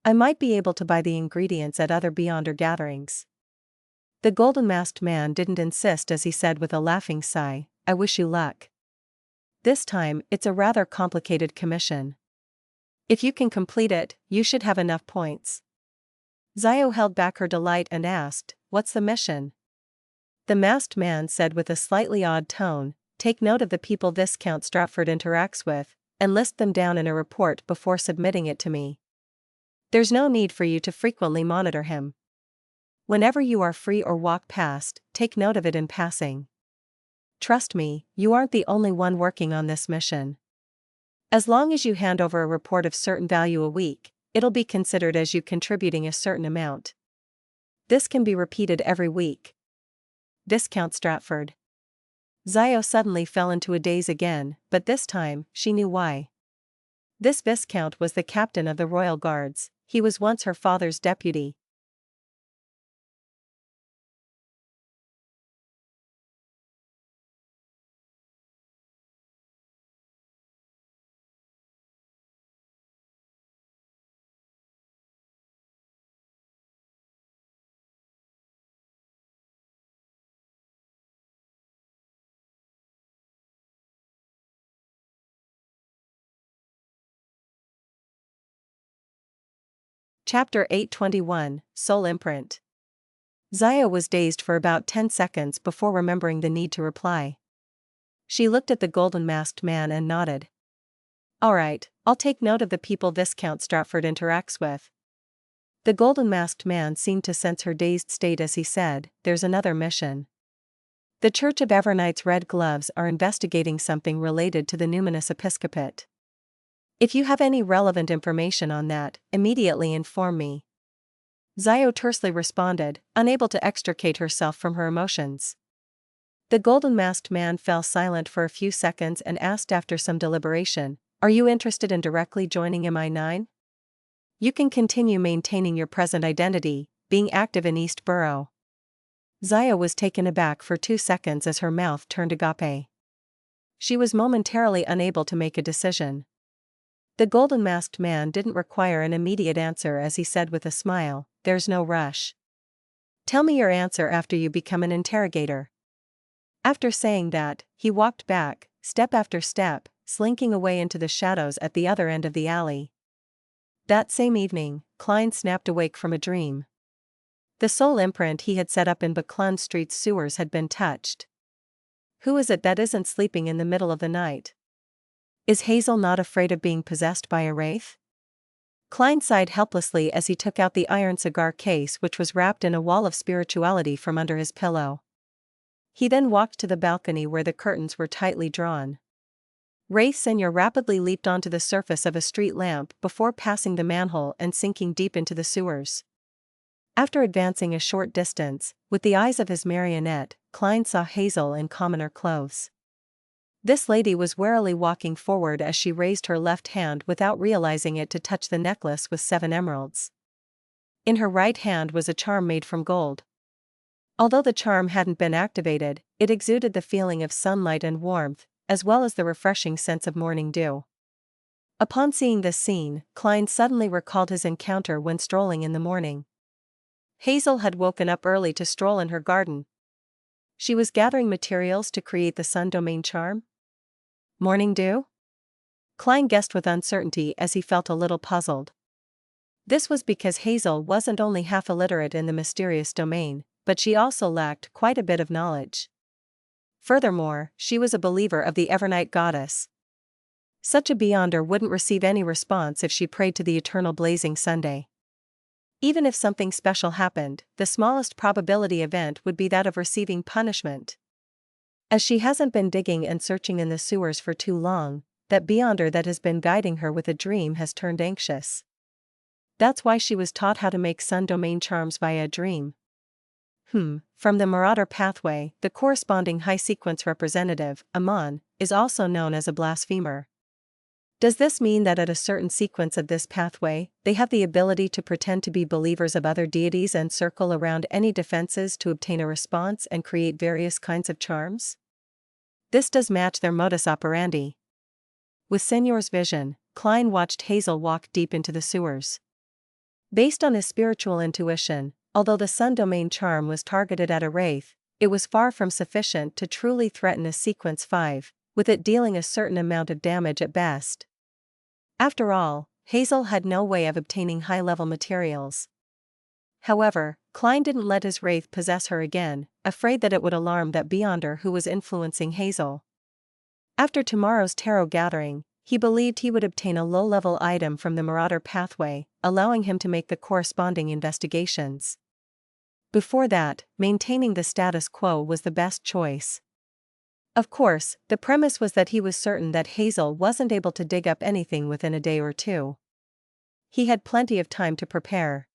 I might be able to buy the ingredients at other Beyonder gatherings." The golden-masked man didn't insist as he said with a laughing sigh, "I wish you luck. This time, it's a rather complicated commission. If you can complete it, you should have enough points." Zio held back her delight and asked, "What's the mission?" The masked man said with a slightly odd tone, "Take note of the people Viscount Stratford interacts with, and list them down in a report before submitting it to me. There's no need for you to frequently monitor him. Whenever you are free or walk past, take note of it in passing. Trust me, you aren't the only one working on this mission. As long as you hand over a report of certain value a week, it'll be considered as you contributing a certain amount. This can be repeated every week. Viscount Stratford. Zio suddenly fell into a daze again, but this time, she knew why. This Viscount was the captain of the Royal Guards. He was once her father's deputy. Chapter 821, Soul Imprint. Zio was dazed for about 10 seconds before remembering the need to reply. She looked at the golden-masked man and nodded. "All right, I'll take note of the people Viscount Stratford interacts with." The golden-masked man seemed to sense her dazed state as he said, "There's another mission. The Church of Evernights Red Gloves are investigating something related to the numinous episcopate. If you have any relevant information on that, immediately inform me." Zio tersely responded, unable to extricate herself from her emotions. The golden-masked man fell silent for a few seconds and asked after some deliberation, "Are you interested in directly joining MI9? You can continue maintaining your present identity, being active in East Borough." Zio was taken aback for 2 seconds as her mouth turned agape. She was momentarily unable to make a decision. The golden-masked man didn't require an immediate answer as he said with a smile, "There's no rush. Tell me your answer after you become an interrogator." After saying that, he walked back, step after step, slinking away into the shadows at the other end of the alley. That same evening, Klein snapped awake from a dream. The soul imprint he had set up in Buckland Street's sewers had been touched. Who is it that isn't sleeping in the middle of the night? Is Hazel not afraid of being possessed by a wraith? Klein sighed helplessly as he took out the iron cigar case which was wrapped in a wall of spirituality from under his pillow. He then walked to the balcony where the curtains were tightly drawn. Wraith Senior rapidly leaped onto the surface of a street lamp before passing the manhole and sinking deep into the sewers. After advancing a short distance, with the eyes of his marionette, Klein saw Hazel in commoner clothes. This lady was warily walking forward as she raised her left hand without realizing it to touch the necklace with 7 emeralds. In her right hand was a charm made from gold. Although the charm hadn't been activated, it exuded the feeling of sunlight and warmth, as well as the refreshing sense of morning dew. Upon seeing this scene, Klein suddenly recalled his encounter when strolling in the morning. Hazel had woken up early to stroll in her garden. She was gathering materials to create the sun domain charm? Morning dew? Klein guessed with uncertainty as he felt a little puzzled. This was because Hazel wasn't only half illiterate in the mysterious domain, but she also lacked quite a bit of knowledge. Furthermore, she was a believer of the Evernight goddess. Such a beyonder wouldn't receive any response if she prayed to the eternal blazing Sunday. Even if something special happened, the smallest probability event would be that of receiving punishment. As she hasn't been digging and searching in the sewers for too long, that beyonder that has been guiding her with a dream has turned anxious. That's why she was taught how to make sun domain charms via a dream. From the Marauder pathway, the corresponding high sequence representative, Amon, is also known as a blasphemer. Does this mean that at a certain sequence of this pathway, they have the ability to pretend to be believers of other deities and circle around any defenses to obtain a response and create various kinds of charms? This does match their modus operandi. With Senor's vision, Klein watched Hazel walk deep into the sewers. Based on his spiritual intuition, although the sun domain charm was targeted at a wraith, it was far from sufficient to truly threaten a sequence 5, with it dealing a certain amount of damage at best. After all, Hazel had no way of obtaining high-level materials. However, Klein didn't let his wraith possess her again, afraid that it would alarm that beyonder who was influencing Hazel. After tomorrow's tarot gathering, he believed he would obtain a low-level item from the Marauder pathway, allowing him to make the corresponding investigations. Before that, maintaining the status quo was the best choice. Of course, the premise was that he was certain that Hazel wasn't able to dig up anything within a day or two. He had plenty of time to prepare.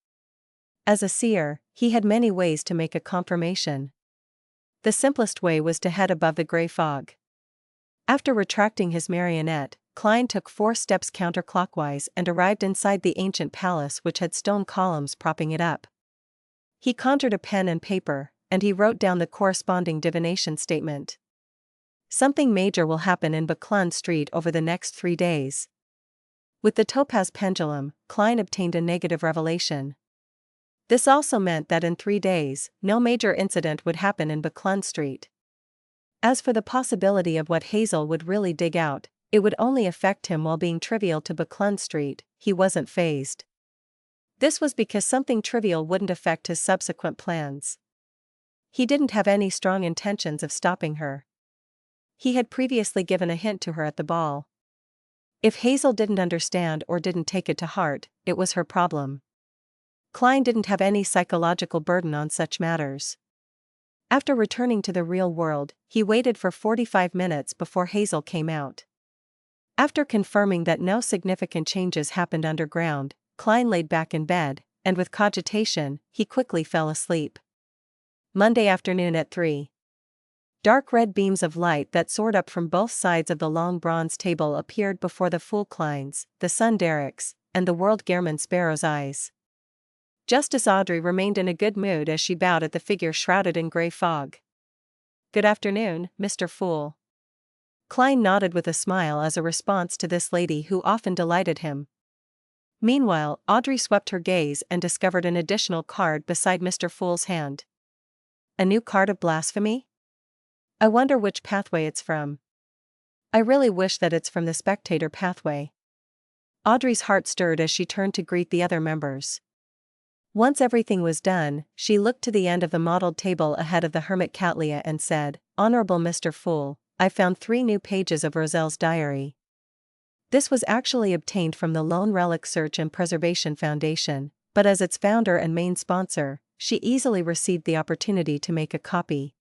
As a seer, he had many ways to make a confirmation. The simplest way was to head above the gray fog. After retracting his marionette, Klein took 4 steps counterclockwise and arrived inside the ancient palace which had stone columns propping it up. He conjured a pen and paper, and he wrote down the corresponding divination statement. Something major will happen in Buckland Street over the next 3 days. With the topaz pendulum, Klein obtained a negative revelation. This also meant that in 3 days, no major incident would happen in Buckland Street. As for the possibility of what Hazel would really dig out, it would only affect him while being trivial to Buckland Street. He wasn't fazed. This was because something trivial wouldn't affect his subsequent plans. He didn't have any strong intentions of stopping her. He had previously given a hint to her at the ball. If Hazel didn't understand or didn't take it to heart, it was her problem. Klein didn't have any psychological burden on such matters. After returning to the real world, he waited for 45 minutes before Hazel came out. After confirming that no significant changes happened underground, Klein laid back in bed, and with cogitation, he quickly fell asleep. Monday afternoon at 3. Dark red beams of light that soared up from both sides of the long bronze table appeared before the Fool Klein's, the Sun Derek's, and the World Gehrman Sparrow's eyes. Justice Audrey remained in a good mood as she bowed at the figure shrouded in grey fog. "Good afternoon, Mr. Fool." Klein nodded with a smile as a response to this lady who often delighted him. Meanwhile, Audrey swept her gaze and discovered an additional card beside Mr. Fool's hand. "A new card of blasphemy? I wonder which pathway it's from. I really wish that it's from the spectator pathway." Audrey's heart stirred as she turned to greet the other members. Once everything was done, she looked to the end of the mottled table ahead of the hermit Catlia and said, "Honorable Mr. Fool, I found 3 new pages of Roselle's diary." This was actually obtained from the Lone Relic Search and Preservation Foundation, but as its founder and main sponsor, she easily received the opportunity to make a copy.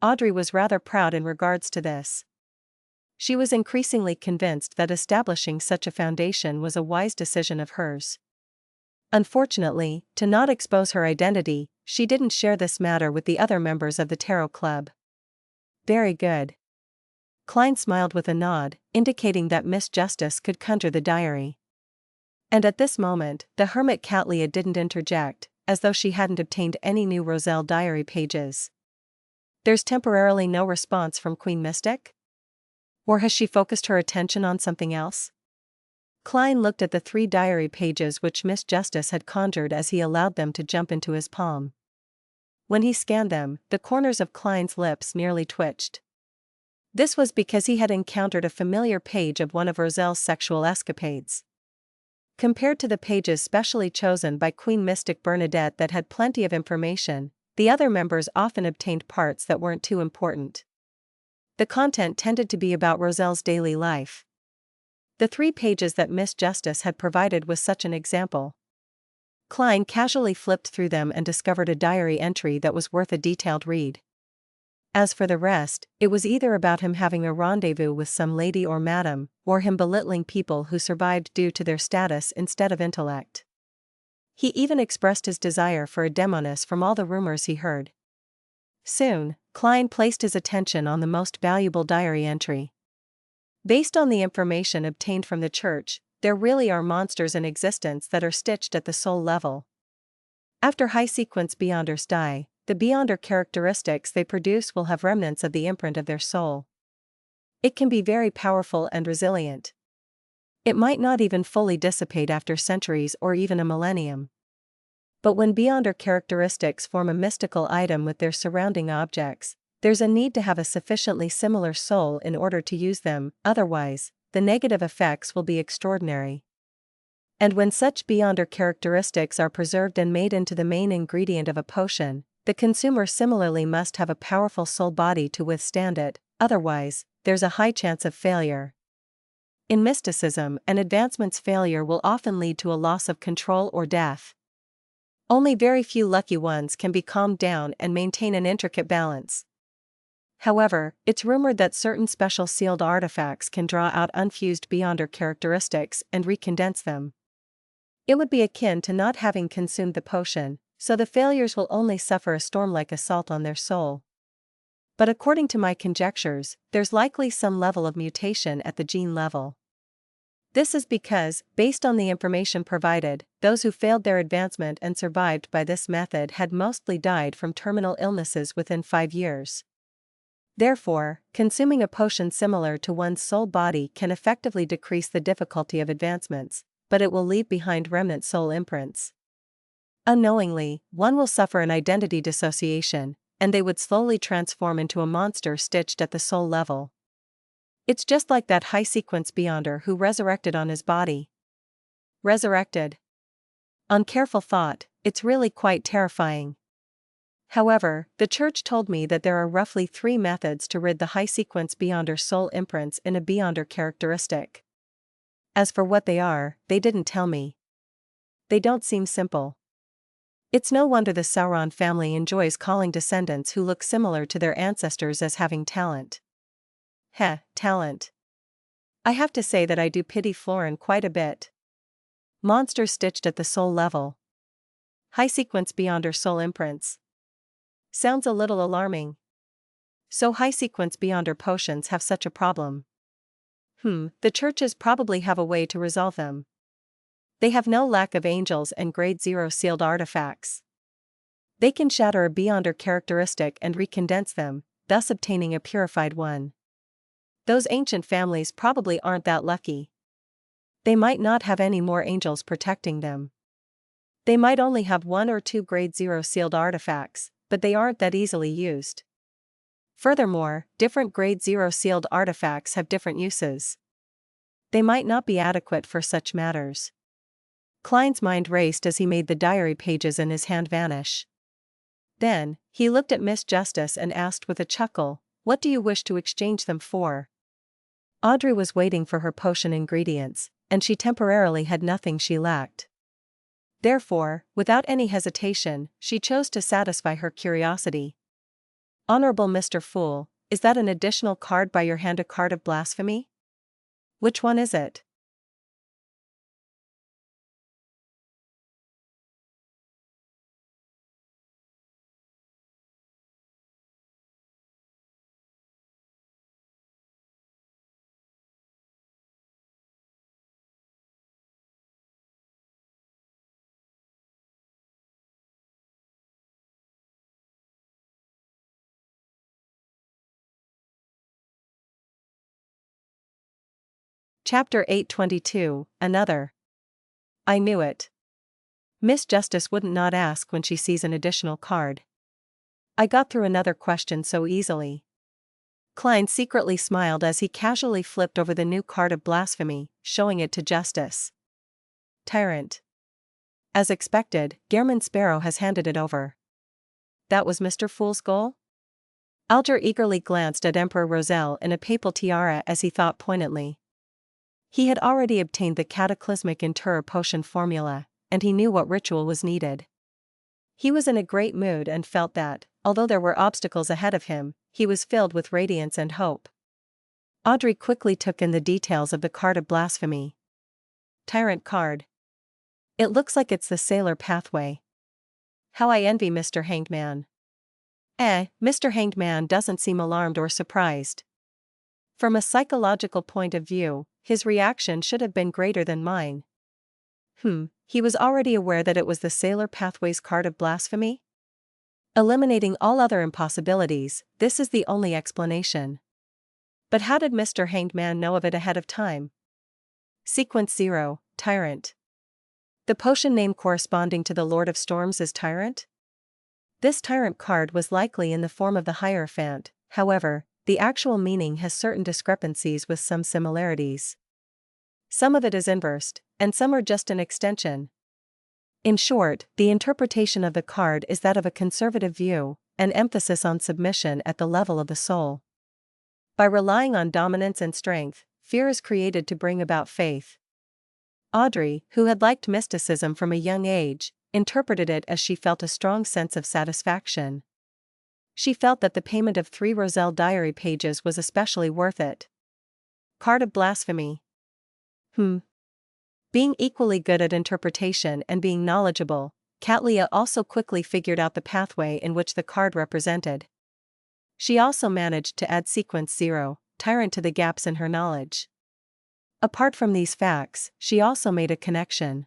Audrey was rather proud in regards to this. She was increasingly convinced that establishing such a foundation was a wise decision of hers. Unfortunately, to not expose her identity, she didn't share this matter with the other members of the Tarot Club. "Very good." Klein smiled with a nod, indicating that Miss Justice could conjure the diary. And at this moment, the hermit Catlia didn't interject, as though she hadn't obtained any new Roselle diary pages. "There's temporarily no response from Queen Mystic? Or has she focused her attention on something else?" Klein looked at the 3 diary pages which Miss Justice had conjured as he allowed them to jump into his palm. When he scanned them, the corners of Klein's lips nearly twitched. This was because he had encountered a familiar page of one of Roselle's sexual escapades. Compared to the pages specially chosen by Queen Mystic Bernadette that had plenty of information, the other members often obtained parts that weren't too important. The content tended to be about Roselle's daily life. The 3 pages that Miss Justice had provided was such an example. Klein casually flipped through them and discovered a diary entry that was worth a detailed read. As for the rest, it was either about him having a rendezvous with some lady or madam, or him belittling people who survived due to their status instead of intellect. He even expressed his desire for a demoness from all the rumors he heard. Soon, Klein placed his attention on the most valuable diary entry. Based on the information obtained from the church, there really are monsters in existence that are stitched at the soul level. After high-sequence Beyonders die, the Beyonder characteristics they produce will have remnants of the imprint of their soul. It can be very powerful and resilient. It might not even fully dissipate after centuries or even a millennium. But when Beyonder characteristics form a mystical item with their surrounding objects, there's a need to have a sufficiently similar soul in order to use them, otherwise, the negative effects will be extraordinary. And when such Beyonder characteristics are preserved and made into the main ingredient of a potion, the consumer similarly must have a powerful soul body to withstand it, otherwise, there's a high chance of failure. In mysticism, an advancement's failure will often lead to a loss of control or death. Only very few lucky ones can be calmed down and maintain an intricate balance. However, it's rumored that certain special sealed artifacts can draw out unfused Beyonder characteristics and recondense them. It would be akin to not having consumed the potion, so the failures will only suffer a storm-like assault on their soul. But according to my conjectures, there's likely some level of mutation at the gene level. This is because, based on the information provided, those who failed their advancement and survived by this method had mostly died from terminal illnesses within 5 years. Therefore, consuming a potion similar to one's soul body can effectively decrease the difficulty of advancements, but it will leave behind remnant soul imprints. Unknowingly, one will suffer an identity dissociation, and they would slowly transform into a monster stitched at the soul level. It's just like that high-sequence Beyonder who resurrected on his body. Resurrected. On careful thought, it's really quite terrifying. However, the Church told me that there are roughly 3 methods to rid the high-sequence Beyonder soul imprints in a Beyonder characteristic. As for what they are, they didn't tell me. They don't seem simple. It's no wonder the Sauron family enjoys calling descendants who look similar to their ancestors as having talent. Talent. I have to say that I do pity Florin quite a bit. Monsters stitched at the soul level. High-sequence Beyonder soul imprints. Sounds a little alarming. So high-sequence Beyonder potions have such a problem. The churches probably have a way to resolve them. They have no lack of angels and grade 0 sealed artifacts. They can shatter a Beyonder characteristic and recondense them, thus obtaining a purified one. Those ancient families probably aren't that lucky. They might not have any more angels protecting them. They might only have 1 or 2 grade 0 sealed artifacts, but they aren't that easily used. Furthermore, different grade 0 sealed artifacts have different uses. They might not be adequate for such matters. Klein's mind raced as he made the diary pages in his hand vanish. Then, he looked at Miss Justice and asked with a chuckle, "What do you wish to exchange them for?" Audrey was waiting for her potion ingredients, and she temporarily had nothing she lacked. Therefore, without any hesitation, she chose to satisfy her curiosity. "Honorable Mr. Fool, is that an additional card by your hand, a card of blasphemy? Which one is it?" Chapter 822, Another. I knew it. Miss Justice wouldn't not ask when she sees an additional card. I got through another question so easily. Klein secretly smiled as he casually flipped over the new card of blasphemy, showing it to Justice. Tyrant. As expected, Gehrman Sparrow has handed it over. That was Mr. Fool's goal? Alger eagerly glanced at Emperor Roselle in a papal tiara as he thought poignantly. He had already obtained the cataclysmic Inter potion formula, and he knew what ritual was needed. He was in a great mood and felt that, although there were obstacles ahead of him, he was filled with radiance and hope. Audrey quickly took in the details of the card of blasphemy. Tyrant card. It looks like it's the sailor pathway. How I envy Mr. Hanged Man. Mr. Hanged Man doesn't seem alarmed or surprised. From a psychological point of view, his reaction should have been greater than mine. He was already aware that it was the Sailor Pathways card of blasphemy? Eliminating all other impossibilities, this is the only explanation. But how did Mr. Hanged Man know of it ahead of time? Sequence 0, Tyrant. The potion name corresponding to the Lord of Storms is Tyrant? This Tyrant card was likely in the form of the Hierophant, however, the actual meaning has certain discrepancies with some similarities. Some of it is inversed, and some are just an extension. In short, the interpretation of the card is that of a conservative view, an emphasis on submission at the level of the soul. By relying on dominance and strength, fear is created to bring about faith. Audrey, who had liked mysticism from a young age, interpreted it as she felt a strong sense of satisfaction. She felt that the payment of 3 Roselle diary pages was especially worth it. Card of blasphemy. Being equally good at interpretation and being knowledgeable, Katlia also quickly figured out the pathway in which the card represented. She also managed to add sequence 0, Tyrant, to the gaps in her knowledge. Apart from these facts, she also made a connection.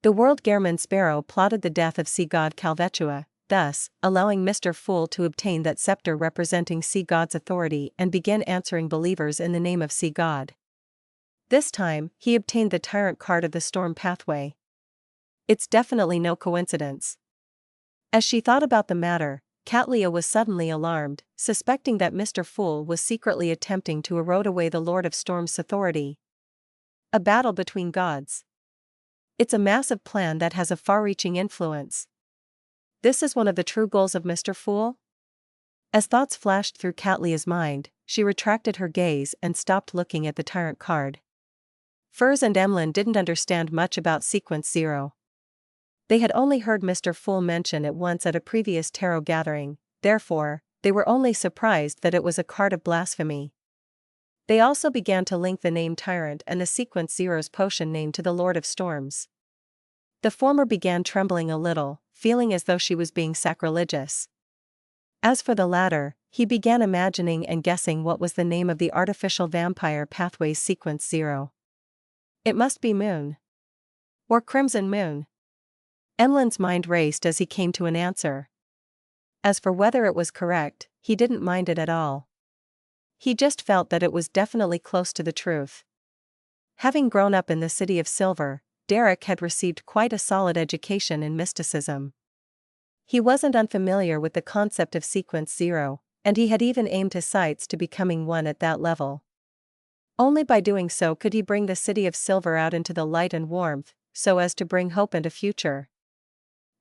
The world Gehrman Sparrow plotted the death of sea god Calvetua, thus allowing Mr. Fool to obtain that scepter representing sea god's authority and begin answering believers in the name of sea god. This time, he obtained the Tyrant card of the storm pathway. It's definitely no coincidence. As she thought about the matter, Katlia was suddenly alarmed, suspecting that Mr. Fool was secretly attempting to erode away the Lord of Storm's authority. A battle between gods. It's a massive plan that has a far-reaching influence. This is one of the true goals of Mr. Fool? As thoughts flashed through Katlia's mind, she retracted her gaze and stopped looking at the Tyrant card. Furs and Emlyn didn't understand much about Sequence 0. They had only heard Mr. Fool mention it once at a previous tarot gathering, therefore, they were only surprised that it was a card of blasphemy. They also began to link the name Tyrant and the Sequence 0's potion name to the Lord of Storms. The former began trembling a little, feeling as though she was being sacrilegious. As for the latter, he began imagining and guessing what was the name of the artificial vampire pathway's Sequence 0. It must be Moon. Or Crimson Moon. Emlyn's mind raced as he came to an answer. As for whether it was correct, he didn't mind it at all. He just felt that it was definitely close to the truth. Having grown up in the City of Silver, Derek had received quite a solid education in mysticism. He wasn't unfamiliar with the concept of Sequence 0, and he had even aimed his sights to becoming one at that level. Only by doing so could he bring the City of Silver out into the light and warmth, so as to bring hope and a future.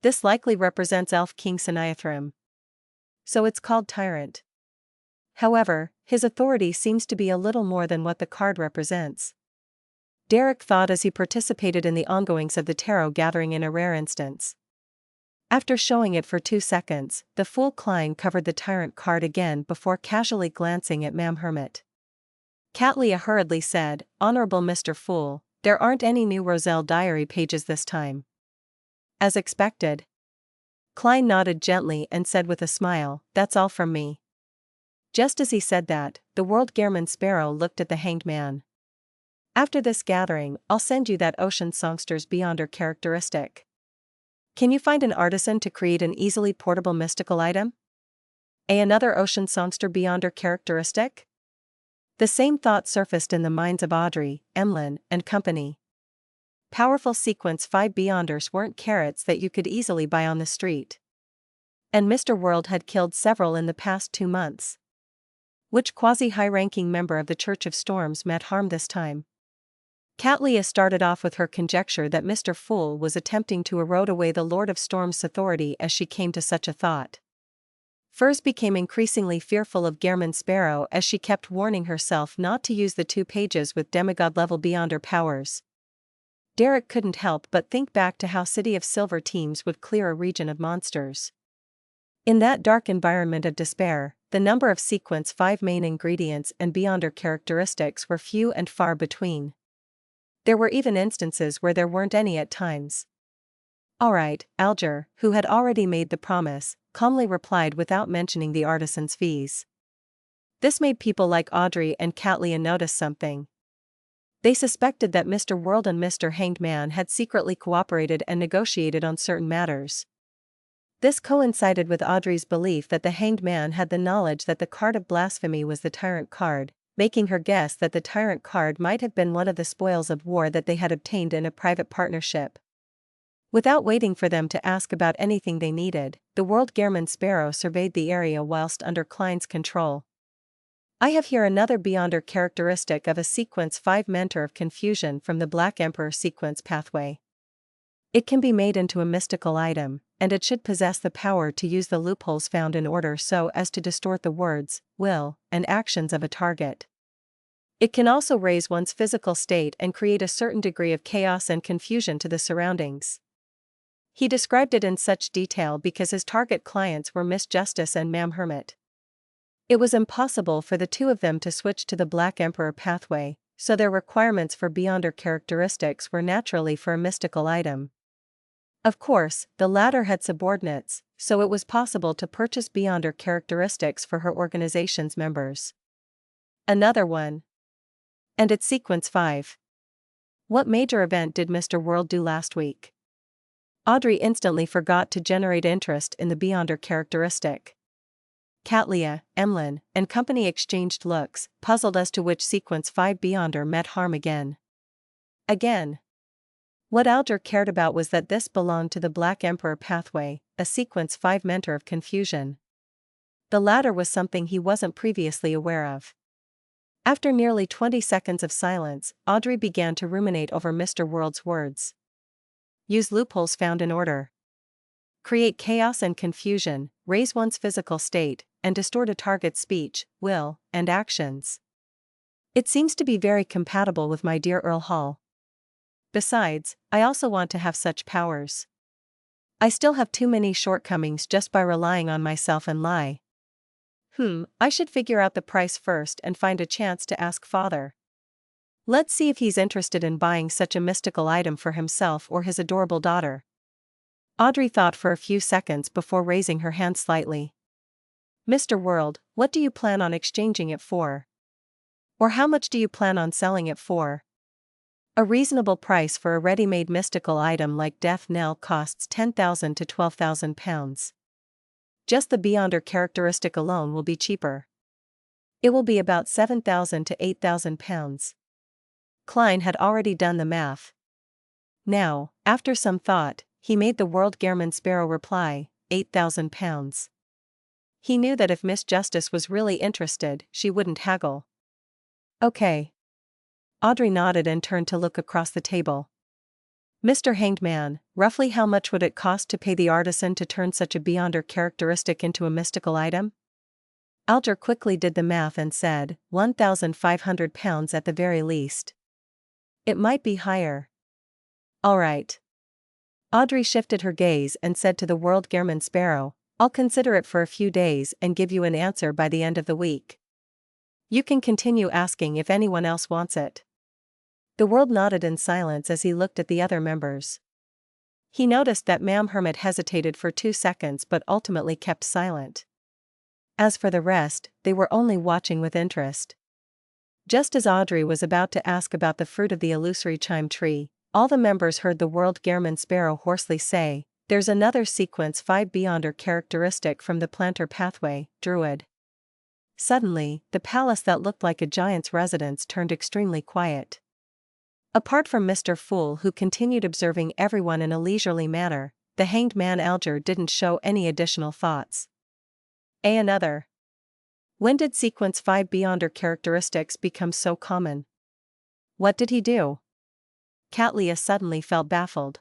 This likely represents Elf King Siniathrim. So it's called Tyrant. However, his authority seems to be a little more than what the card represents. Derek thought as he participated in the ongoings of the tarot gathering in a rare instance. After showing it for 2 seconds, the Fool Klein covered the Tyrant card again before casually glancing at Ma'am Hermit. Katlia hurriedly said, "Honorable Mr. Fool, there aren't any new Roselle diary pages this time." As expected. Klein nodded gently and said with a smile, "That's all from me." Just as he said that, the world Gehrman Sparrow looked at the Hanged Man. "After this gathering, I'll send you that Ocean Songster's Beyonder characteristic. Can you find an artisan to create an easily portable mystical item? Another Ocean Songster Beyonder characteristic?" The same thought surfaced in the minds of Audrey, Emlyn, and company. Powerful Sequence 5 Beyonders weren't carrots that you could easily buy on the street. And Mr. World had killed several in the past 2 months. Which quasi-high-ranking member of the Church of Storms meant harm this time? Katlia started off with her conjecture that Mr. Fool was attempting to erode away the Lord of Storms' authority as she came to such a thought. Furs became increasingly fearful of Gehrman Sparrow as she kept warning herself not to use the 2 pages with demigod-level Beyonder powers. Derek couldn't help but think back to how City of Silver teams would clear a region of monsters. In that dark environment of despair, the number of Sequence 5 main ingredients and Beyonder characteristics were few and far between. There were even instances where there weren't any at times. "Alright," Alger, who had already made the promise, calmly replied without mentioning the artisan's fees. This made people like Audrey and Katlia notice something. They suspected that Mr. World and Mr. Hanged Man had secretly cooperated and negotiated on certain matters. This coincided with Audrey's belief that the Hanged Man had the knowledge that the card of blasphemy was the Tyrant card, making her guess that the Tyrant card might have been one of the spoils of war that they had obtained in a private partnership. Without waiting for them to ask about anything they needed, the world Gehrman Sparrow surveyed the area whilst under Klein's control. "I have here another Beyonder characteristic of a Sequence 5 Mentor of Confusion from the Black Emperor sequence pathway. It can be made into a mystical item, and it should possess the power to use the loopholes found in order so as to distort the words, will, and actions of a target. It can also raise one's physical state and create a certain degree of chaos and confusion to the surroundings." He described it in such detail because his target clients were Miss Justice and Ma'am Hermit. It was impossible for the two of them to switch to the Black Emperor pathway, so their requirements for beyonder characteristics were naturally for a mystical item. Of course, the latter had subordinates, so it was possible to purchase beyonder characteristics for her organization's members. Another one. And it's sequence 5. What major event did Mr. World do last week? Audrey instantly forgot to generate interest in the beyonder characteristic. Katlia, Emlyn, and company exchanged looks, puzzled as to which sequence 5 beyonder met harm again. What Alger cared about was that this belonged to the Black Emperor pathway, a sequence 5 mentor of confusion. The latter was something he wasn't previously aware of. After nearly 20 seconds of silence, Audrey began to ruminate over Mr. World's words. Use loopholes found in order. Create chaos and confusion, raise one's physical state, and distort a target's speech, will, and actions. It seems to be very compatible with my dear Earl Hall. Besides, I also want to have such powers. I still have too many shortcomings just by relying on myself and lie. I should figure out the price first and find a chance to ask Father. Let's see if he's interested in buying such a mystical item for himself or his adorable daughter. Audrey thought for a few seconds before raising her hand slightly. Mr. World, what do you plan on exchanging it for? Or how much do you plan on selling it for? A reasonable price for a ready-made mystical item like Death Knell costs £10,000 to £12,000. Just the beyonder characteristic alone will be cheaper. It will be about £7,000 to £8,000. Klein had already done the math. Now, after some thought, he made the World Gehrman Sparrow reply, £8,000. He knew that if Miss Justice was really interested, she wouldn't haggle. Okay. Audrey nodded and turned to look across the table. Mr. Hanged Man, roughly how much would it cost to pay the artisan to turn such a beyonder characteristic into a mystical item? Alger quickly did the math and said, £1,500 at the very least. It might be higher. All right. Audrey shifted her gaze and said to the World Gehrman Sparrow, I'll consider it for a few days and give you an answer by the end of the week. You can continue asking if anyone else wants it. The World nodded in silence as he looked at the other members. He noticed that Ma'am Hermit hesitated for 2 seconds but ultimately kept silent. As for the rest, they were only watching with interest. Just as Audrey was about to ask about the fruit of the illusory chime tree, all the members heard the World Gehrman Sparrow hoarsely say, There's another sequence 5 beyonder characteristic from the planter pathway, Druid. Suddenly, the palace that looked like a giant's residence turned extremely quiet. Apart from Mr. Fool, who continued observing everyone in a leisurely manner, the Hanged Man Alger didn't show any additional thoughts. Another. When did sequence 5 beyonder characteristics become so common? What did he do? Katlia suddenly felt baffled.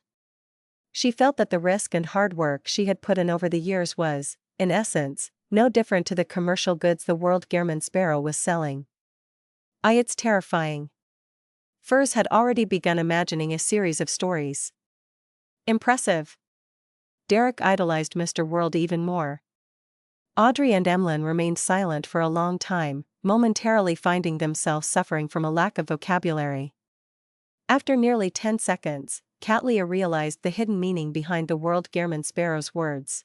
She felt that the risk and hard work she had put in over the years was, in essence, no different to the commercial goods the World Gehrman Sparrow was selling. It's terrifying. Furs had already begun imagining a series of stories. Impressive. Derek idolized Mr. World even more. Audrey and Emlyn remained silent for a long time, momentarily finding themselves suffering from a lack of vocabulary. After nearly 10 seconds, Katlia realized the hidden meaning behind the World Gehrman Sparrow's words.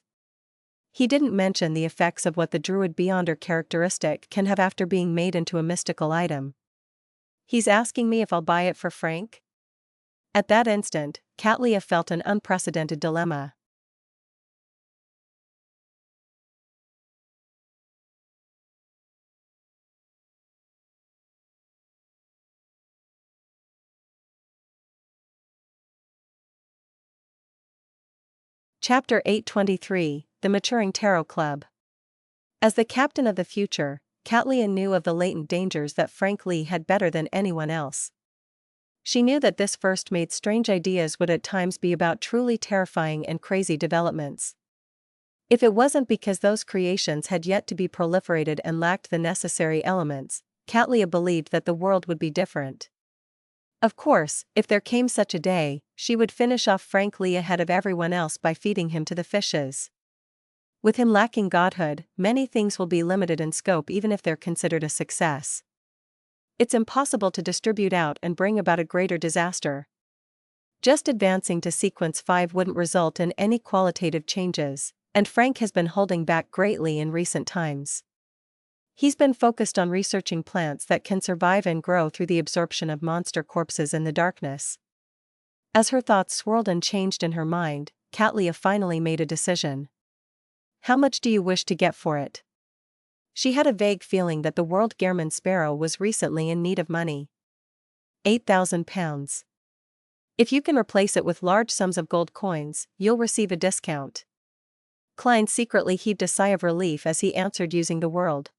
He didn't mention the effects of what the Druid beyonder characteristic can have after being made into a mystical item. He's asking me if I'll buy it for Frank? At that instant, Katlia felt an unprecedented dilemma. Chapter 823, The Maturing Tarot Club. As the captain of the future, Katlia knew of the latent dangers that Frank Lee had better than anyone else. She knew that this first-made strange ideas would at times be about truly terrifying and crazy developments. If it wasn't because those creations had yet to be proliferated and lacked the necessary elements, Katlia believed that the world would be different. Of course, if there came such a day, she would finish off Frank Lee ahead of everyone else by feeding him to the fishes. With him lacking godhood, many things will be limited in scope even if they're considered a success. It's impossible to distribute out and bring about a greater disaster. Just advancing to sequence 5 wouldn't result in any qualitative changes, and Frank has been holding back greatly in recent times. He's been focused on researching plants that can survive and grow through the absorption of monster corpses in the darkness. As her thoughts swirled and changed in her mind, Katlia finally made a decision. How much do you wish to get for it? She had a vague feeling that the World Gehrman Sparrow was recently in need of money. 8,000 pounds. If you can replace it with large sums of gold coins, you'll receive a discount. Klein secretly heaved a sigh of relief as he answered using the world.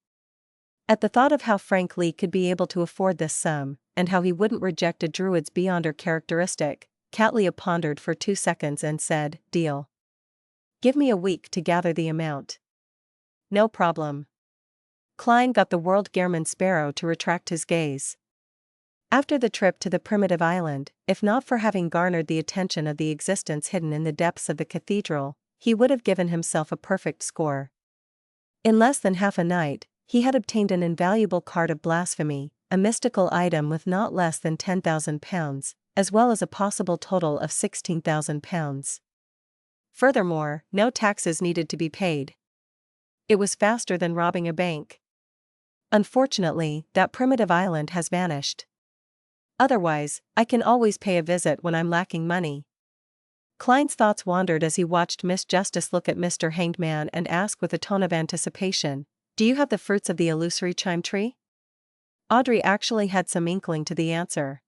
At the thought of how Frank Lee could be able to afford this sum, and how he wouldn't reject a druid's beyonder characteristic, Katlia pondered for 2 seconds and said, "Deal. Give me a week to gather the amount." "No problem." Klein got the World Gehrman Sparrow to retract his gaze. After the trip to the primitive island, if not for having garnered the attention of the existence hidden in the depths of the cathedral, he would have given himself a perfect score. In less than half a night, he had obtained an invaluable card of blasphemy, a mystical item with not less than 10,000 pounds, as well as a possible total of 16,000 pounds. Furthermore, no taxes needed to be paid. It was faster than robbing a bank. Unfortunately, that primitive island has vanished. Otherwise, I can always pay a visit when I'm lacking money. Klein's thoughts wandered as he watched Miss Justice look at Mr. Hanged Man and ask with a tone of anticipation, "Do you have the fruits of the illusory chime tree?" Audrey actually had some inkling to the answer.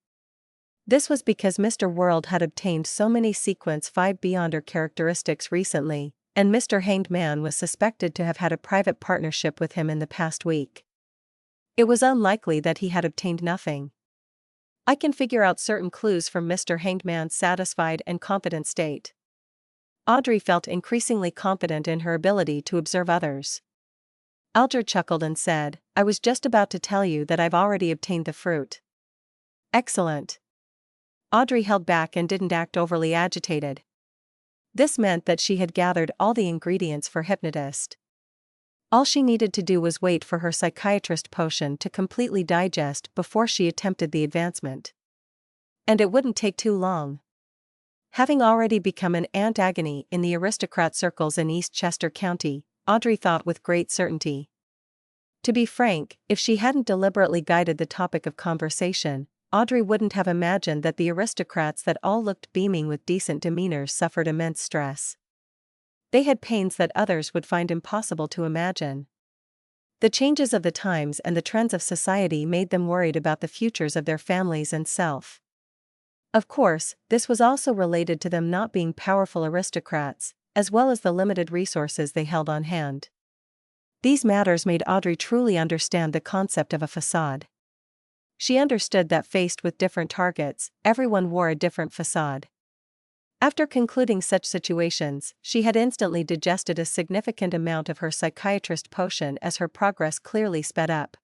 This was because Mr. World had obtained so many sequence 5 beyonder characteristics recently, and Mr. Hanged Man was suspected to have had a private partnership with him in the past week. It was unlikely that he had obtained nothing. "I can figure out certain clues from Mr. Hanged Man's satisfied and confident state." Audrey felt increasingly confident in her ability to observe others. Alger chuckled and said, "I was just about to tell you that I've already obtained the fruit." "Excellent." Audrey held back and didn't act overly agitated. This meant that she had gathered all the ingredients for hypnotist. All she needed to do was wait for her psychiatrist potion to completely digest before she attempted the advancement. And it wouldn't take too long. Having already become an Aunt Agony in the aristocrat circles in East Chester County, Audrey thought with great certainty. To be frank, if she hadn't deliberately guided the topic of conversation, Audrey wouldn't have imagined that the aristocrats that all looked beaming with decent demeanors suffered immense stress. They had pains that others would find impossible to imagine. The changes of the times and the trends of society made them worried about the futures of their families and self. Of course, this was also related to them not being powerful aristocrats, as well as the limited resources they held on hand. These matters made Audrey truly understand the concept of a facade. She understood that faced with different targets, everyone wore a different facade. After concluding such situations, she had instantly digested a significant amount of her psychiatrist potion as her progress clearly sped up.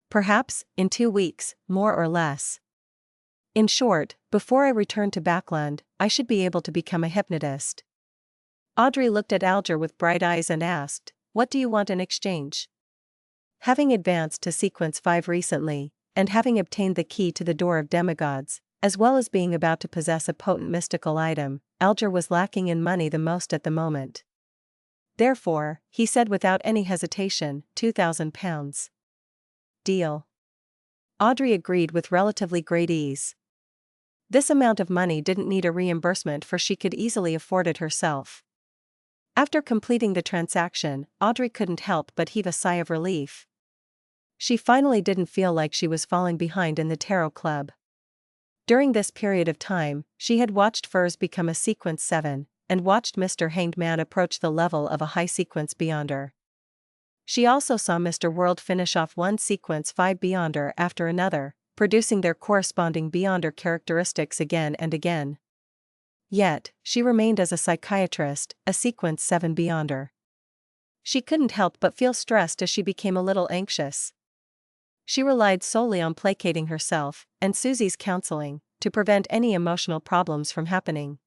Perhaps, in 2 weeks, more or less. In short, before I return to Backland, I should be able to become a hypnotist. Audrey looked at Alger with bright eyes and asked, "What do you want in exchange?" Having advanced to sequence 5 recently, and having obtained the key to the door of demigods, as well as being about to possess a potent mystical item, Alger was lacking in money the most at the moment. Therefore, he said without any hesitation, 2,000 pounds. "Deal." Audrey agreed with relatively great ease. This amount of money didn't need a reimbursement, for she could easily afford it herself. After completing the transaction, Audrey couldn't help but heave a sigh of relief. She finally didn't feel like she was falling behind in the tarot club. During this period of time, she had watched Furs become a sequence 7, and watched Mr. Hanged Man approach the level of a high sequence beyonder. She also saw Mr. World finish off one sequence 5 beyonder after another, producing their corresponding beyonder characteristics again and again. Yet, she remained as a psychiatrist, a sequence 7 beyonder. She couldn't help but feel stressed as she became a little anxious. She relied solely on placating herself, and Susie's counseling, to prevent any emotional problems from happening.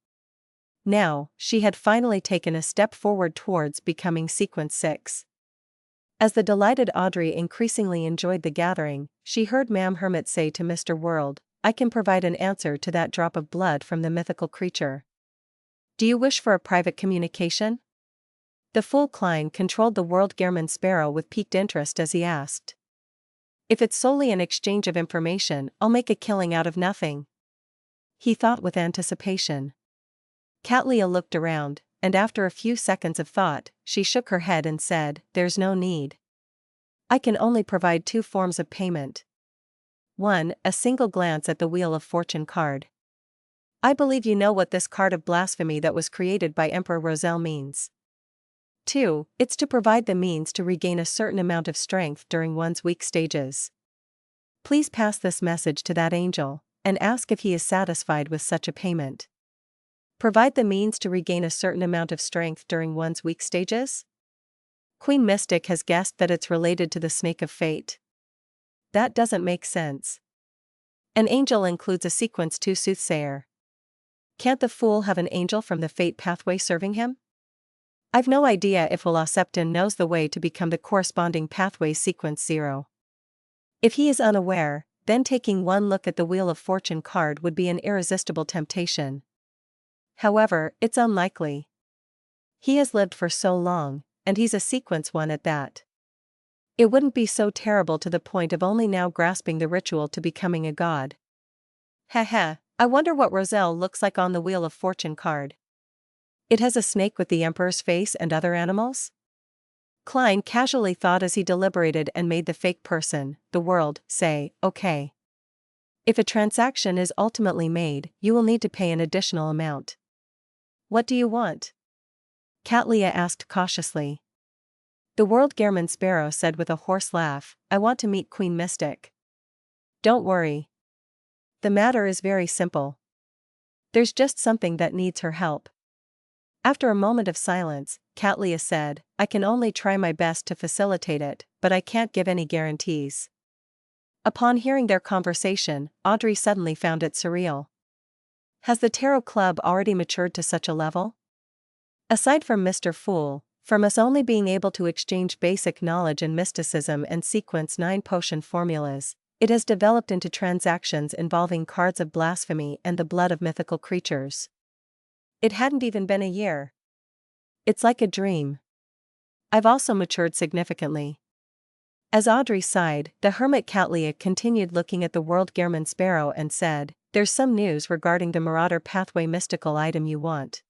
Now, she had finally taken a step forward towards becoming sequence 6. As the delighted Audrey increasingly enjoyed the gathering, she heard Ma'am Hermit say to Mr. World, "I can provide an answer to that drop of blood from the mythical creature. Do you wish for a private communication?" The fool Klein controlled the world Gehrman Sparrow with piqued interest as he asked. "If it's solely an exchange of information, I'll make a killing out of nothing," he thought with anticipation. Catleya looked around, and after a few seconds of thought, she shook her head and said, "There's no need. I can only provide two forms of payment. 1. A single glance at the Wheel of Fortune card. I believe you know what this card of blasphemy that was created by Emperor Roselle means. 2. It's to provide the means to regain a certain amount of strength during one's weak stages. Please pass this message to that angel, and ask if he is satisfied with such a payment." Provide the means to regain a certain amount of strength during one's weak stages? Queen Mystic has guessed that it's related to the Snake of Fate. That doesn't make sense. An angel includes a sequence 2 soothsayer. Can't the fool have an angel from the Fate pathway serving him? I've no idea if Septon knows the way to become the corresponding pathway sequence 0. If he is unaware, then taking one look at the Wheel of Fortune card would be an irresistible temptation. However, it's unlikely. He has lived for so long, and he's a sequence 1 at that. It wouldn't be so terrible to the point of only now grasping the ritual to becoming a god. Heh, I wonder what Roselle looks like on the Wheel of Fortune card. It has a snake with the Emperor's face and other animals? Klein casually thought as he deliberated and made the fake person, the world, say, "Okay. If a transaction is ultimately made, you will need to pay an additional amount." "What do you want?" Catleya asked cautiously. The world Gehrman Sparrow said with a hoarse laugh, "I want to meet Queen Mystic." "Don't worry. The matter is very simple. There's just something that needs her help." After a moment of silence, Catleya said, "I can only try my best to facilitate it, but I can't give any guarantees." Upon hearing their conversation, Audrey suddenly found it surreal. Has the Tarot Club already matured to such a level? Aside from Mr. Fool, from us only being able to exchange basic knowledge and mysticism and sequence 9 potion formulas, it has developed into transactions involving cards of blasphemy and the blood of mythical creatures. It hadn't even been a year. It's like a dream. I've also matured significantly. As Audrey sighed, the hermit Catleya continued looking at the world Gehrman Sparrow and said, "There's some news regarding the Marauder Pathway mystical item you want."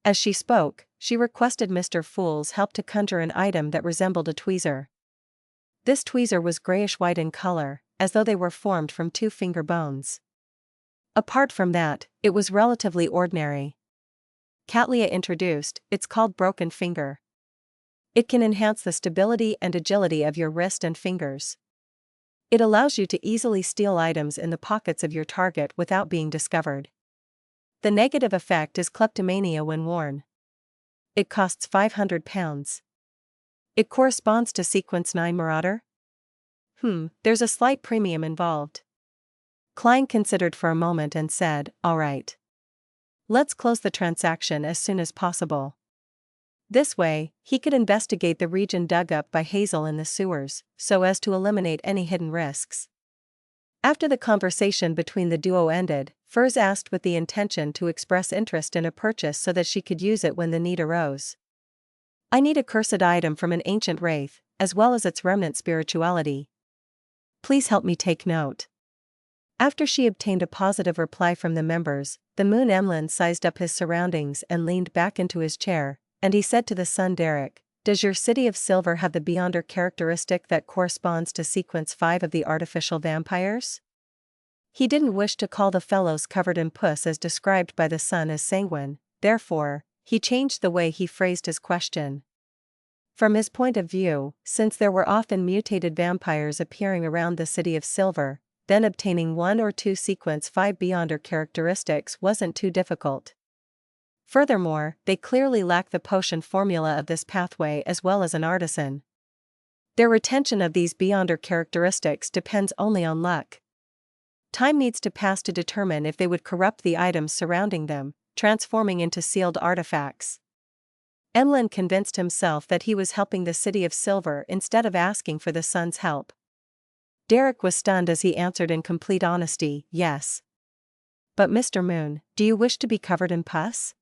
As she spoke, she requested Mr. Fool's help to conjure an item that resembled a tweezer. This tweezer was grayish-white in color, as though they were formed from 2 finger bones. Apart from that, it was relatively ordinary. Catleya introduced, "It's called Broken Finger. It can enhance the stability and agility of your wrist and fingers. It allows you to easily steal items in the pockets of your target without being discovered. The negative effect is kleptomania when worn. It costs £500. It corresponds to Sequence 9 Marauder? There's a slight premium involved." Klein considered for a moment and said, "All right. Let's close the transaction as soon as possible." This way, he could investigate the region dug up by Hazel in the sewers, so as to eliminate any hidden risks. After the conversation between the duo ended, Furs asked with the intention to express interest in a purchase so that she could use it when the need arose. "I need a cursed item from an ancient wraith, as well as its remnant spirituality. Please help me take note." After she obtained a positive reply from the members, the moon Emlyn sized up his surroundings and leaned back into his chair, and he said to the sun Derek, "Does your city of silver have the Beyonder characteristic that corresponds to Sequence 5 of the artificial vampires?" He didn't wish to call the fellows covered in puss as described by the sun as sanguine, therefore, he changed the way he phrased his question. From his point of view, since there were often mutated vampires appearing around the city of silver, then obtaining 1 or 2 Sequence 5 Beyonder characteristics wasn't too difficult. Furthermore, they clearly lack the potion formula of this pathway as well as an artisan. Their retention of these Beyonder characteristics depends only on luck. Time needs to pass to determine if they would corrupt the items surrounding them, transforming into sealed artifacts. Emlyn convinced himself that he was helping the City of Silver instead of asking for the sun's help. Derek was stunned as he answered in complete honesty, yes. But Mr. Moon, do you wish to be covered in pus?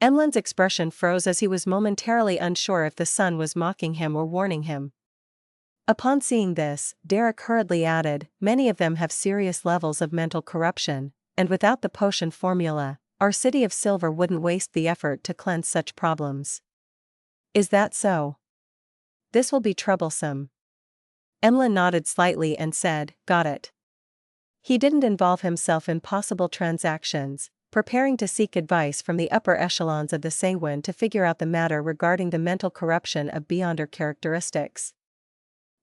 Emlyn's expression froze as he was momentarily unsure if the sun was mocking him or warning him. Upon seeing this, Derek hurriedly added, many of them have serious levels of mental corruption, and without the potion formula, our City of Silver wouldn't waste the effort to cleanse such problems. Is that so? This will be troublesome. Emlyn nodded slightly and said, got it. He didn't involve himself in possible transactions, preparing to seek advice from the upper echelons of the Saywin to figure out the matter regarding the mental corruption of Beyonder characteristics.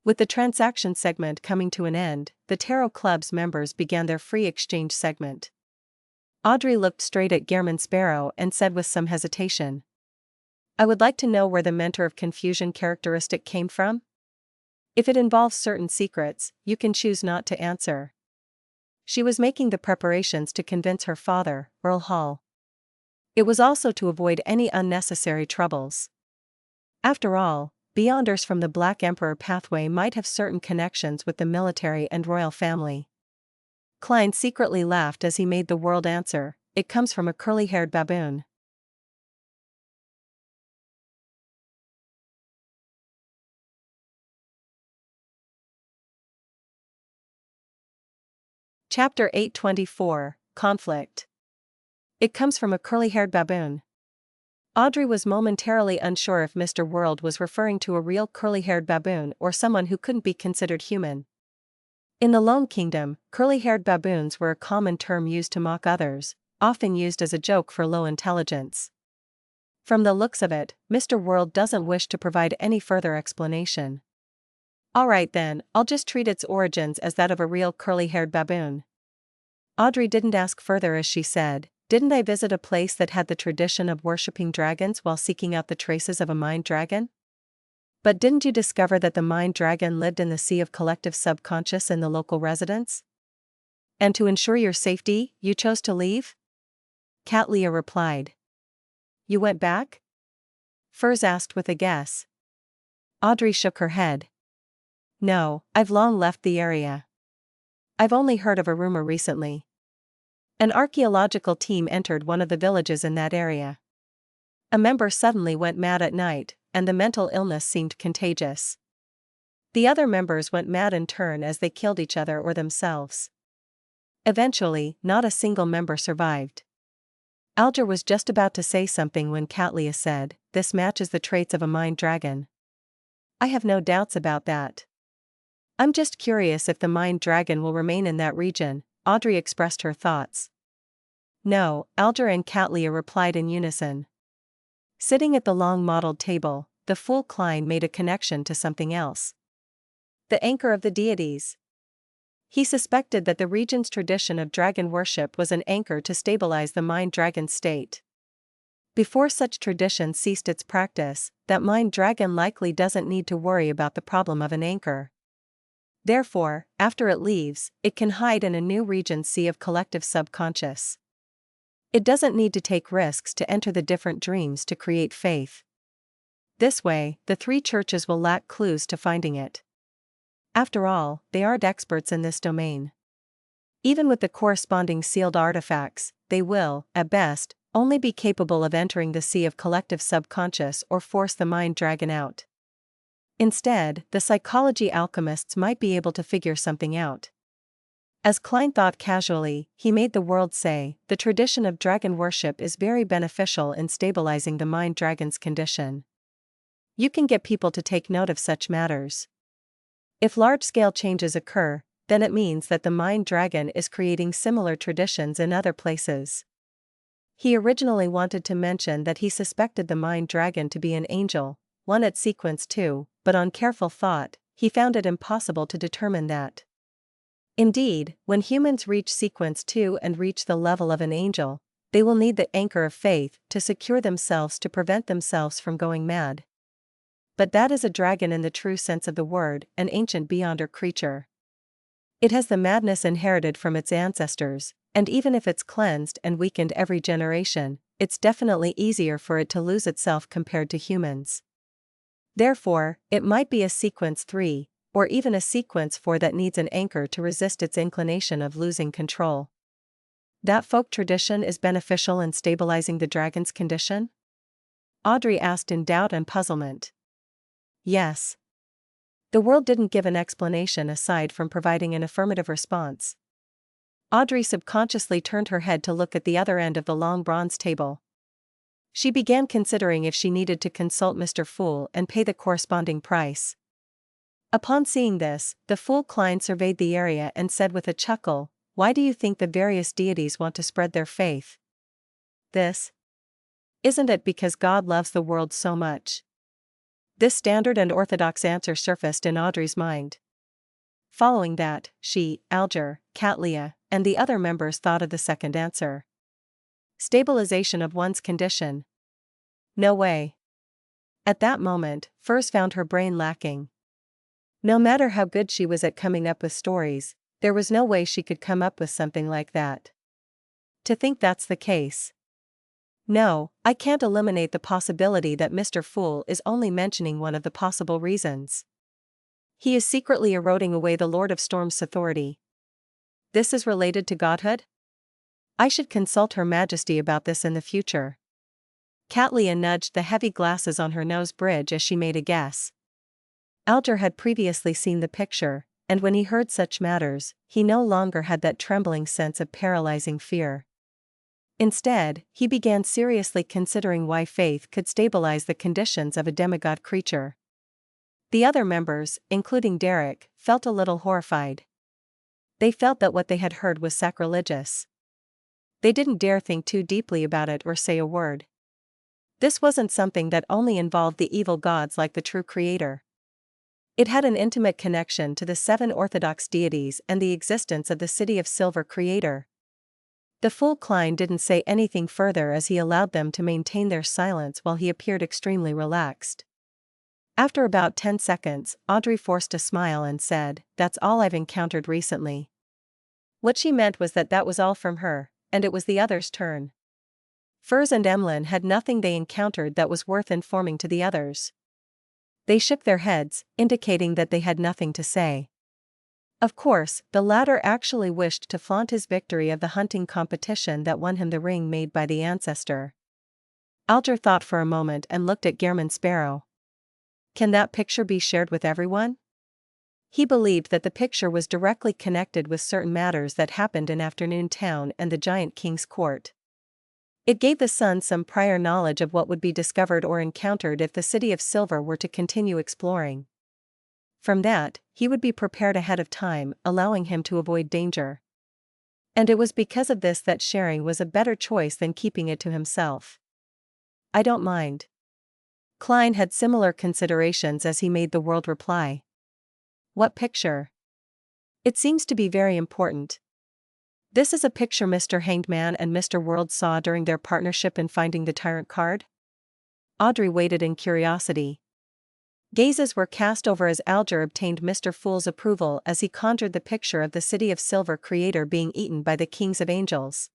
With the transaction segment coming to an end, the Tarot Club's members began their free exchange segment. Audrey looked straight at Gehrman Sparrow and said with some hesitation, I would like to know where the Mentor of Confusion characteristic came from. If it involves certain secrets, you can choose not to answer. She was making the preparations to convince her father, Earl Hall. It was also to avoid any unnecessary troubles. After all, Beyonders from the Black Emperor pathway might have certain connections with the military and royal family. Klein secretly laughed as he made the world answer, it comes from a curly-haired baboon. Chapter 824, Conflict. It comes from a curly-haired baboon. Audrey was momentarily unsure if Mr. World was referring to a real curly-haired baboon or someone who couldn't be considered human. In the Lone Kingdom, curly-haired baboons were a common term used to mock others, often used as a joke for low intelligence. From the looks of it, Mr. World doesn't wish to provide any further explanation. Alright then, I'll just treat its origins as that of a real curly-haired baboon. Audrey didn't ask further as she said, didn't I visit a place that had the tradition of worshipping dragons while seeking out the traces of a mind dragon? But didn't you discover that the mind dragon lived in the sea of collective subconscious in the local residents? And to ensure your safety, you chose to leave? Cat Leah replied. You went back? Furs asked with a guess. Audrey shook her head. No, I've long left the area. I've only heard of a rumor recently. An archaeological team entered one of the villages in that area. A member suddenly went mad at night, and the mental illness seemed contagious. The other members went mad in turn as they killed each other or themselves. Eventually, not a single member survived. Alger was just about to say something when Catleya said, this matches the traits of a mind dragon. I have no doubts about that. I'm just curious if the mind dragon will remain in that region, Audrey expressed her thoughts. No, Alger and Catleya replied in unison. Sitting at the long-modeled table, the fool Klein made a connection to something else. The anchor of the deities. He suspected that the region's tradition of dragon worship was an anchor to stabilize the mind dragon state. Before such tradition ceased its practice, that mind dragon likely doesn't need to worry about the problem of an anchor. Therefore, after it leaves, it can hide in a new region's sea of collective subconscious. It doesn't need to take risks to enter the different dreams to create faith. This way, the three churches will lack clues to finding it. After all, they aren't experts in this domain. Even with the corresponding sealed artifacts, they will, at best, only be capable of entering the sea of collective subconscious or force the mind dragon out. Instead, the psychology alchemists might be able to figure something out. As Klein thought casually, he made the world say, the tradition of dragon worship is very beneficial in stabilizing the mind dragon's condition. You can get people to take note of such matters. If large-scale changes occur, then it means that the mind dragon is creating similar traditions in other places. He originally wanted to mention that he suspected the mind dragon to be an angel, one at sequence 2, but on careful thought, he found it impossible to determine that. Indeed, when humans reach sequence 2 and reach the level of an angel, they will need the anchor of faith to secure themselves to prevent themselves from going mad. But that is a dragon in the true sense of the word, an ancient beyonder creature. It has the madness inherited from its ancestors, and even if it's cleansed and weakened every generation, it's definitely easier for it to lose itself compared to humans. Therefore, it might be a sequence 3, or even a sequence 4 that needs an anchor to resist its inclination of losing control. That folk tradition is beneficial in stabilizing the dragon's condition? Audrey asked in doubt and puzzlement. Yes. The world didn't give an explanation aside from providing an affirmative response. Audrey subconsciously turned her head to look at the other end of the long bronze table. She began considering if she needed to consult Mr. Fool and pay the corresponding price. Upon seeing this, the fool Klein surveyed the area and said with a chuckle, "Why do you think the various deities want to spread their faith? This? Isn't it because God loves the world so much?" This standard and orthodox answer surfaced in Audrey's mind. Following that, she, Alger, Catlia, and the other members thought of the second answer. Stabilization of one's condition. No way. At that moment, Furs found her brain lacking. No matter how good she was at coming up with stories, there was no way she could come up with something like that. To think that's the case. No, I can't eliminate the possibility that Mr. Fool is only mentioning one of the possible reasons. He is secretly eroding away the Lord of Storm's authority. This is related to godhood? I should consult Her Majesty about this in the future. Catlia nudged the heavy glasses on her nose bridge as she made a guess. Alger had previously seen the picture, and when he heard such matters, he no longer had that trembling sense of paralyzing fear. Instead, he began seriously considering why faith could stabilize the conditions of a demigod creature. The other members, including Derek, felt a little horrified. They felt that what they had heard was sacrilegious. They didn't dare think too deeply about it or say a word. This wasn't something that only involved the evil gods like the true creator. It had an intimate connection to the 7 orthodox deities and the existence of the City of Silver creator. The fool Klein didn't say anything further as he allowed them to maintain their silence while he appeared extremely relaxed. After about 10 seconds, Audrey forced a smile and said, "That's all I've encountered recently." What she meant was that was all from her, and it was the others' turn. Furs and Emlyn had nothing they encountered that was worth informing to the others. They shook their heads, indicating that they had nothing to say. Of course, the latter actually wished to flaunt his victory of the hunting competition that won him the ring made by the ancestor. Alger thought for a moment and looked at Gehrman Sparrow. Can that picture be shared with everyone? He believed that the picture was directly connected with certain matters that happened in Afternoon Town and the Giant King's court. It gave the Sun some prior knowledge of what would be discovered or encountered if the City of Silver were to continue exploring. From that, he would be prepared ahead of time, allowing him to avoid danger. And it was because of this that sharing was a better choice than keeping it to himself. I don't mind. Klein had similar considerations as he made the world reply. What picture? It seems to be very important. This is a picture Mr. Hanged Man and Mr. World saw during their partnership in finding the Tyrant card? Audrey waited in curiosity. Gazes were cast over as Alger obtained Mr. Fool's approval as he conjured the picture of the City of Silver creator being eaten by the kings of angels.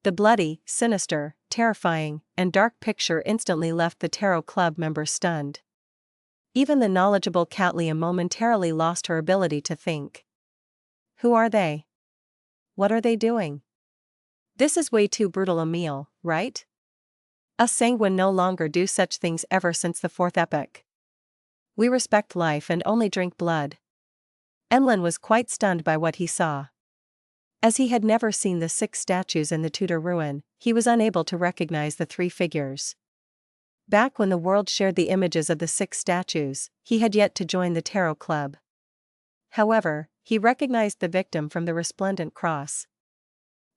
The bloody, sinister, terrifying, and dark picture instantly left the Tarot Club members stunned. Even the knowledgeable Catlia momentarily lost her ability to think. Who are they? What are they doing? This is way too brutal a meal, right? Us sanguine no longer do such things ever since the 4th epoch. We respect life and only drink blood. Emlyn was quite stunned by what he saw. As he had never seen the 6 statues in the Tudor ruin, he was unable to recognize the 3 figures. Back when the world shared the images of the 6 statues, he had yet to join the Tarot Club. However, he recognized the victim from the resplendent cross.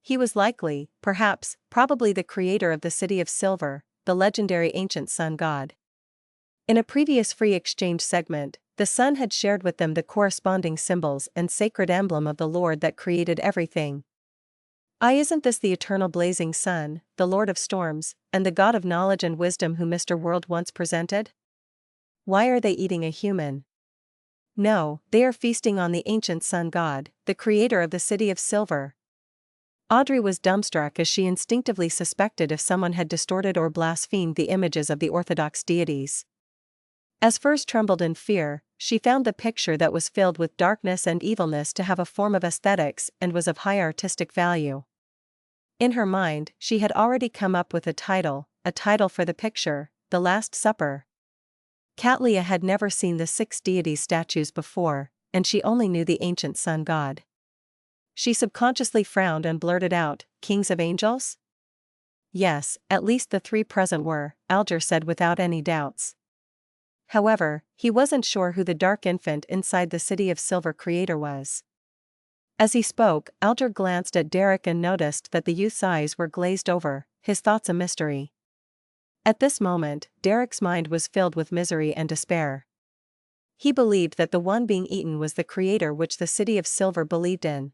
He was likely, perhaps, probably the creator of the City of Silver, the legendary ancient sun god. In a previous free exchange segment, the sun had shared with them the corresponding symbols and sacred emblem of the Lord that created everything. Isn't this the eternal blazing sun, the Lord of Storms, and the God of knowledge and wisdom whom Mr. World once presented? Why are they eating a human? No, they are feasting on the ancient sun god, the creator of the City of Silver. Audrey was dumbstruck as she instinctively suspected if someone had distorted or blasphemed the images of the orthodox deities. As first trembled in fear, she found the picture that was filled with darkness and evilness to have a form of aesthetics and was of high artistic value. In her mind, she had already come up with a title for the picture, The Last Supper. Katlia had never seen the 6 deities statues before, and she only knew the ancient sun god. She subconsciously frowned and blurted out, "Kings of angels?" "Yes, at least the 3 present were," Alger said without any doubts. However, he wasn't sure who the dark infant inside the City of Silver creator was. As he spoke, Alger glanced at Derek and noticed that the youth's eyes were glazed over, his thoughts a mystery. At this moment, Derek's mind was filled with misery and despair. He believed that the one being eaten was the creator which the City of Silver believed in.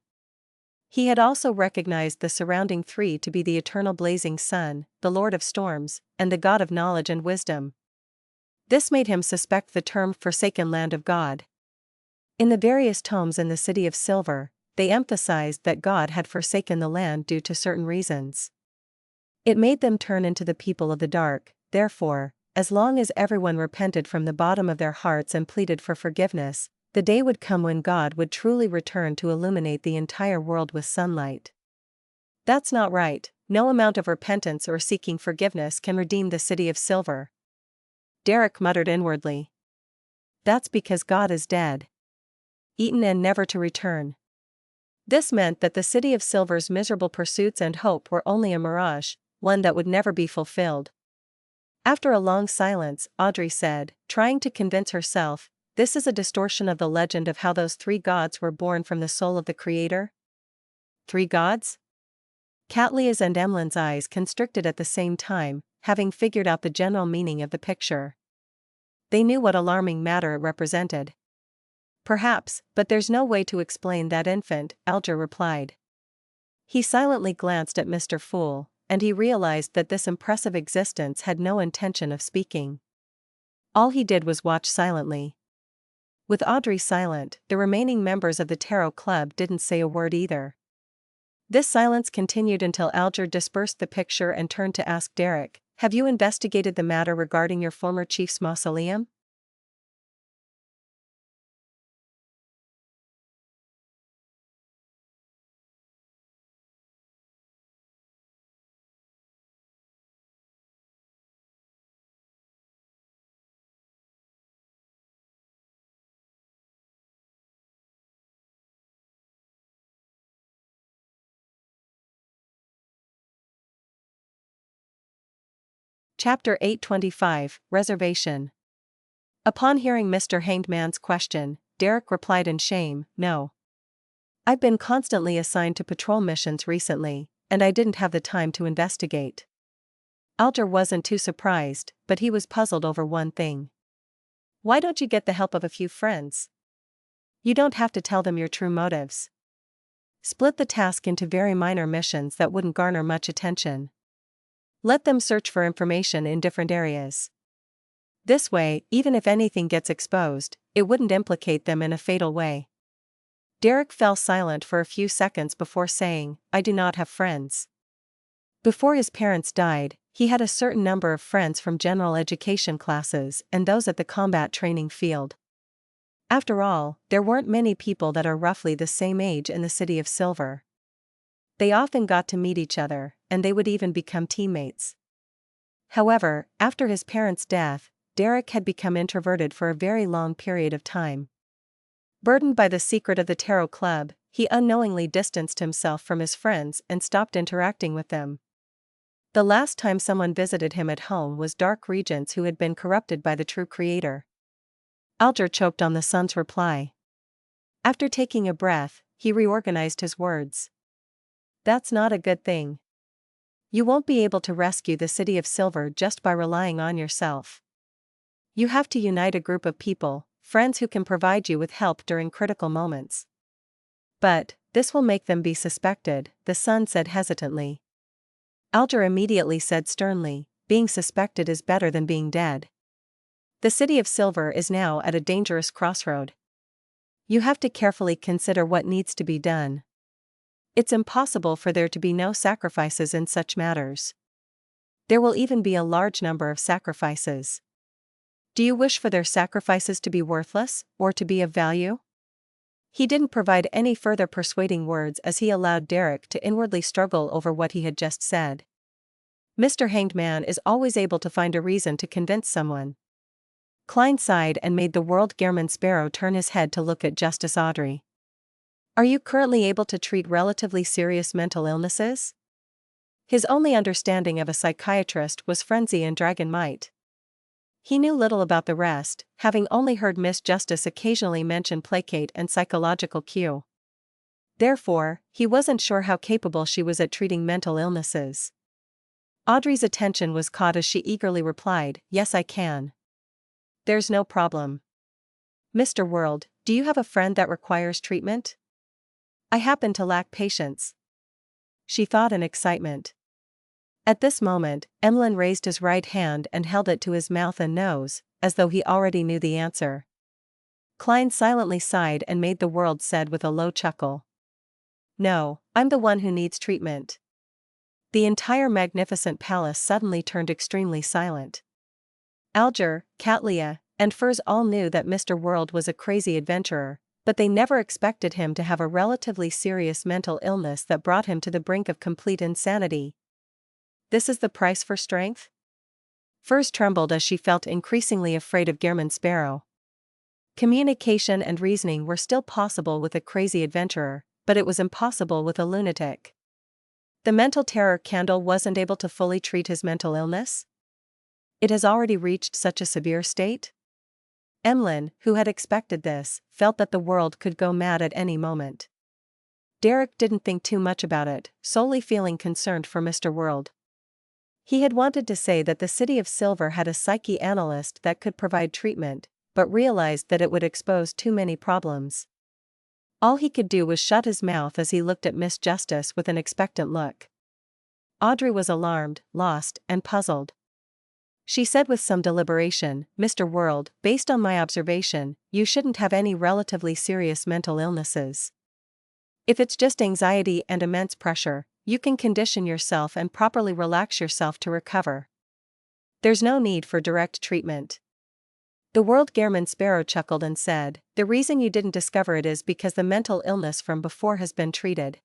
He had also recognized the surrounding 3 to be the eternal blazing sun, the Lord of Storms, and the God of Knowledge and Wisdom. This made him suspect the term Forsaken Land of God. In the various tomes in the City of Silver, they emphasized that God had forsaken the land due to certain reasons. It made them turn into the people of the dark, therefore, as long as everyone repented from the bottom of their hearts and pleaded for forgiveness, the day would come when God would truly return to illuminate the entire world with sunlight. That's not right, no amount of repentance or seeking forgiveness can redeem the City of Silver. Derek muttered inwardly. That's because God is dead. Eaten and never to return. This meant that the City of Silver's miserable pursuits and hope were only a mirage, one that would never be fulfilled. After a long silence, Audrey said, trying to convince herself, "This is a distortion of the legend of how those 3 gods were born from the soul of the Creator." 3 gods? Katlia's and Emlyn's eyes constricted at the same time, having figured out the general meaning of the picture. They knew what alarming matter it represented. "Perhaps, but there's no way to explain that infant," Alger replied. He silently glanced at Mr. Fool, and he realized that this impressive existence had no intention of speaking. All he did was watch silently. With Audrey silent, the remaining members of the Tarot Club didn't say a word either. This silence continued until Alger dispersed the picture and turned to ask Derek, "Have you investigated the matter regarding your former chief's mausoleum?" Chapter 825, Reservation. Upon hearing Mr. Hanged Man's question, Derek replied in shame, "No. I've been constantly assigned to patrol missions recently, and I didn't have the time to investigate." Alger wasn't too surprised, but he was puzzled over one thing. "Why don't you get the help of a few friends? You don't have to tell them your true motives. Split the task into very minor missions that wouldn't garner much attention. Let them search for information in different areas. This way, even if anything gets exposed, it wouldn't implicate them in a fatal way." Derek fell silent for a few seconds before saying, "I do not have friends." Before his parents died, he had a certain number of friends from general education classes and those at the combat training field. After all, there weren't many people that are roughly the same age in the City of Silver. They often got to meet each other, and they would even become teammates. However, after his parents' death, Derek had become introverted for a very long period of time. Burdened by the secret of the Tarot Club, he unknowingly distanced himself from his friends and stopped interacting with them. The last time someone visited him at home was dark regents who had been corrupted by the true creator. Alger choked on the son's reply. After taking a breath, he reorganized his words. "That's not a good thing. You won't be able to rescue the City of Silver just by relying on yourself. You have to unite a group of people, friends who can provide you with help during critical moments." "But, this will make them be suspected," the son said hesitantly. Alger immediately said sternly, "Being suspected is better than being dead. The City of Silver is now at a dangerous crossroad. You have to carefully consider what needs to be done. It's impossible for there to be no sacrifices in such matters. There will even be a large number of sacrifices. Do you wish for their sacrifices to be worthless, or to be of value? He didn't provide any further persuading words as he allowed Derek to inwardly struggle over what he had just said. Mr. Hanged Man is always able to find a reason to convince someone. Klein sighed and made the World Gehrman Sparrow turn his head to look at Justice Audrey. Are you currently able to treat relatively serious mental illnesses? His only understanding of a psychiatrist was frenzy and dragon might. He knew little about the rest, having only heard Miss Justice occasionally mention placate and psychological cue. Therefore, he wasn't sure how capable she was at treating mental illnesses. Audrey's attention was caught as she eagerly replied, "Yes, I can. There's no problem. Mr. World, do you have a friend that requires treatment? I happen to lack patience." She thought in excitement. At this moment, Emlyn raised his right hand and held it to his mouth and nose, as though he already knew the answer. Klein silently sighed and made the World said with a low chuckle. "No, I'm the one who needs treatment." The entire magnificent palace suddenly turned extremely silent. Alger, Catlia, and Furs all knew that Mr. World was a crazy adventurer, but they never expected him to have a relatively serious mental illness that brought him to the brink of complete insanity. This is the price for strength? Furs trembled as she felt increasingly afraid of Gehrman Sparrow. Communication and reasoning were still possible with a crazy adventurer, but it was impossible with a lunatic. The mental terror candle wasn't able to fully treat his mental illness? It has already reached such a severe state? Emlyn, who had expected this, felt that the world could go mad at any moment. Derek didn't think too much about it, solely feeling concerned for Mr. World. He had wanted to say that the City of Silver had a psyche analyst that could provide treatment, but realized that it would expose too many problems. All he could do was shut his mouth as he looked at Miss Justice with an expectant look. Audrey was alarmed, lost, and puzzled. She said with some deliberation, "Mr. World, based on my observation, you shouldn't have any relatively serious mental illnesses. If it's just anxiety and immense pressure, you can condition yourself and properly relax yourself to recover. There's no need for direct treatment." The World Gehrman Sparrow chuckled and said, "The reason you didn't discover it is because the mental illness from before has been treated.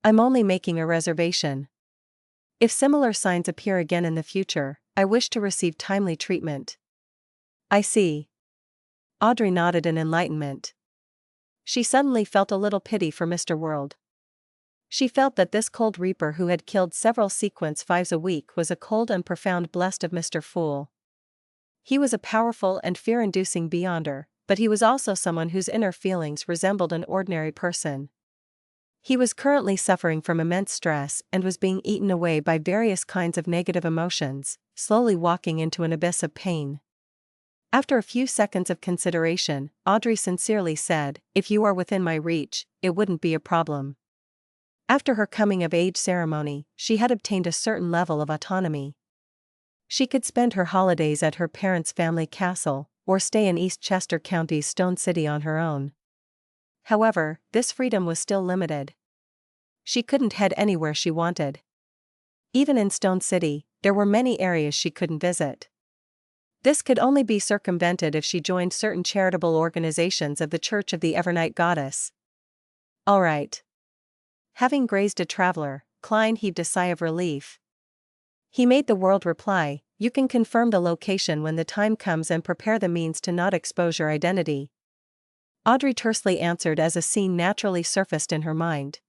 I'm only making a reservation. If similar signs appear again in the future, I wish to receive timely treatment." "I see." Audrey nodded in enlightenment. She suddenly felt a little pity for Mr. World. She felt that this cold reaper who had killed several sequence 5s a week was a cold and profound blessed of Mr. Fool. He was a powerful and fear-inducing beyonder, but he was also someone whose inner feelings resembled an ordinary person. He was currently suffering from immense stress and was being eaten away by various kinds of negative emotions, slowly walking into an abyss of pain. After a few seconds of consideration, Audrey sincerely said, "If you are within my reach, it wouldn't be a problem." After her coming-of-age ceremony, she had obtained a certain level of autonomy. She could spend her holidays at her parents' family castle, or stay in East Chester County's Stone City on her own. However, this freedom was still limited. She couldn't head anywhere she wanted. Even in Stone City, there were many areas she couldn't visit. This could only be circumvented if she joined certain charitable organizations of the Church of the Evernight Goddess. All right. Having grazed a traveler, Klein heaved a sigh of relief. He made the World reply, "You can confirm the location when the time comes and prepare the means to not expose your identity." Audrey tersely answered as a scene naturally surfaced in her mind.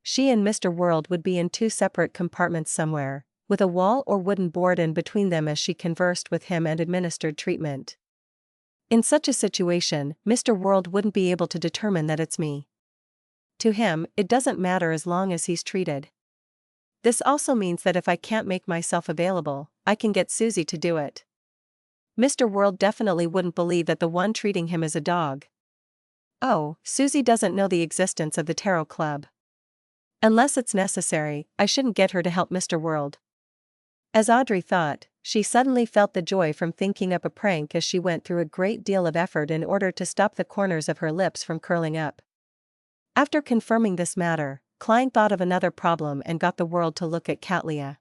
She and Mr. World would be in two separate compartments somewhere, with a wall or wooden board in between them as she conversed with him and administered treatment. In such a situation, Mr. World wouldn't be able to determine that it's me. To him, it doesn't matter as long as he's treated. This also means that if I can't make myself available, I can get Susie to do it. Mr. World definitely wouldn't believe that the one treating him is a dog. Oh, Susie doesn't know the existence of the Tarot Club. Unless it's necessary, I shouldn't get her to help Mr. World. As Audrey thought, she suddenly felt the joy from thinking up a prank as she went through a great deal of effort in order to stop the corners of her lips from curling up. After confirming this matter, Klein thought of another problem and got the world to look at Katlia.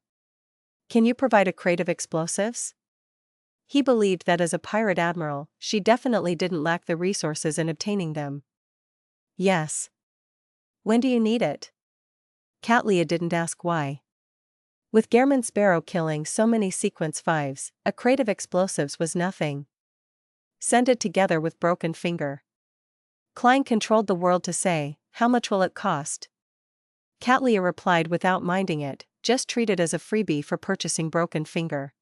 Can you provide a crate of explosives? He believed that as a pirate admiral, she definitely didn't lack the resources in obtaining them. Yes. When do you need it? Katlia didn't ask why. With Gehrman Sparrow killing so many sequence 5s, a crate of explosives was nothing. Send it together with broken finger. Klein controlled the world to say, how much will it cost? Katlia replied without minding it, just treat it as a freebie for purchasing broken finger.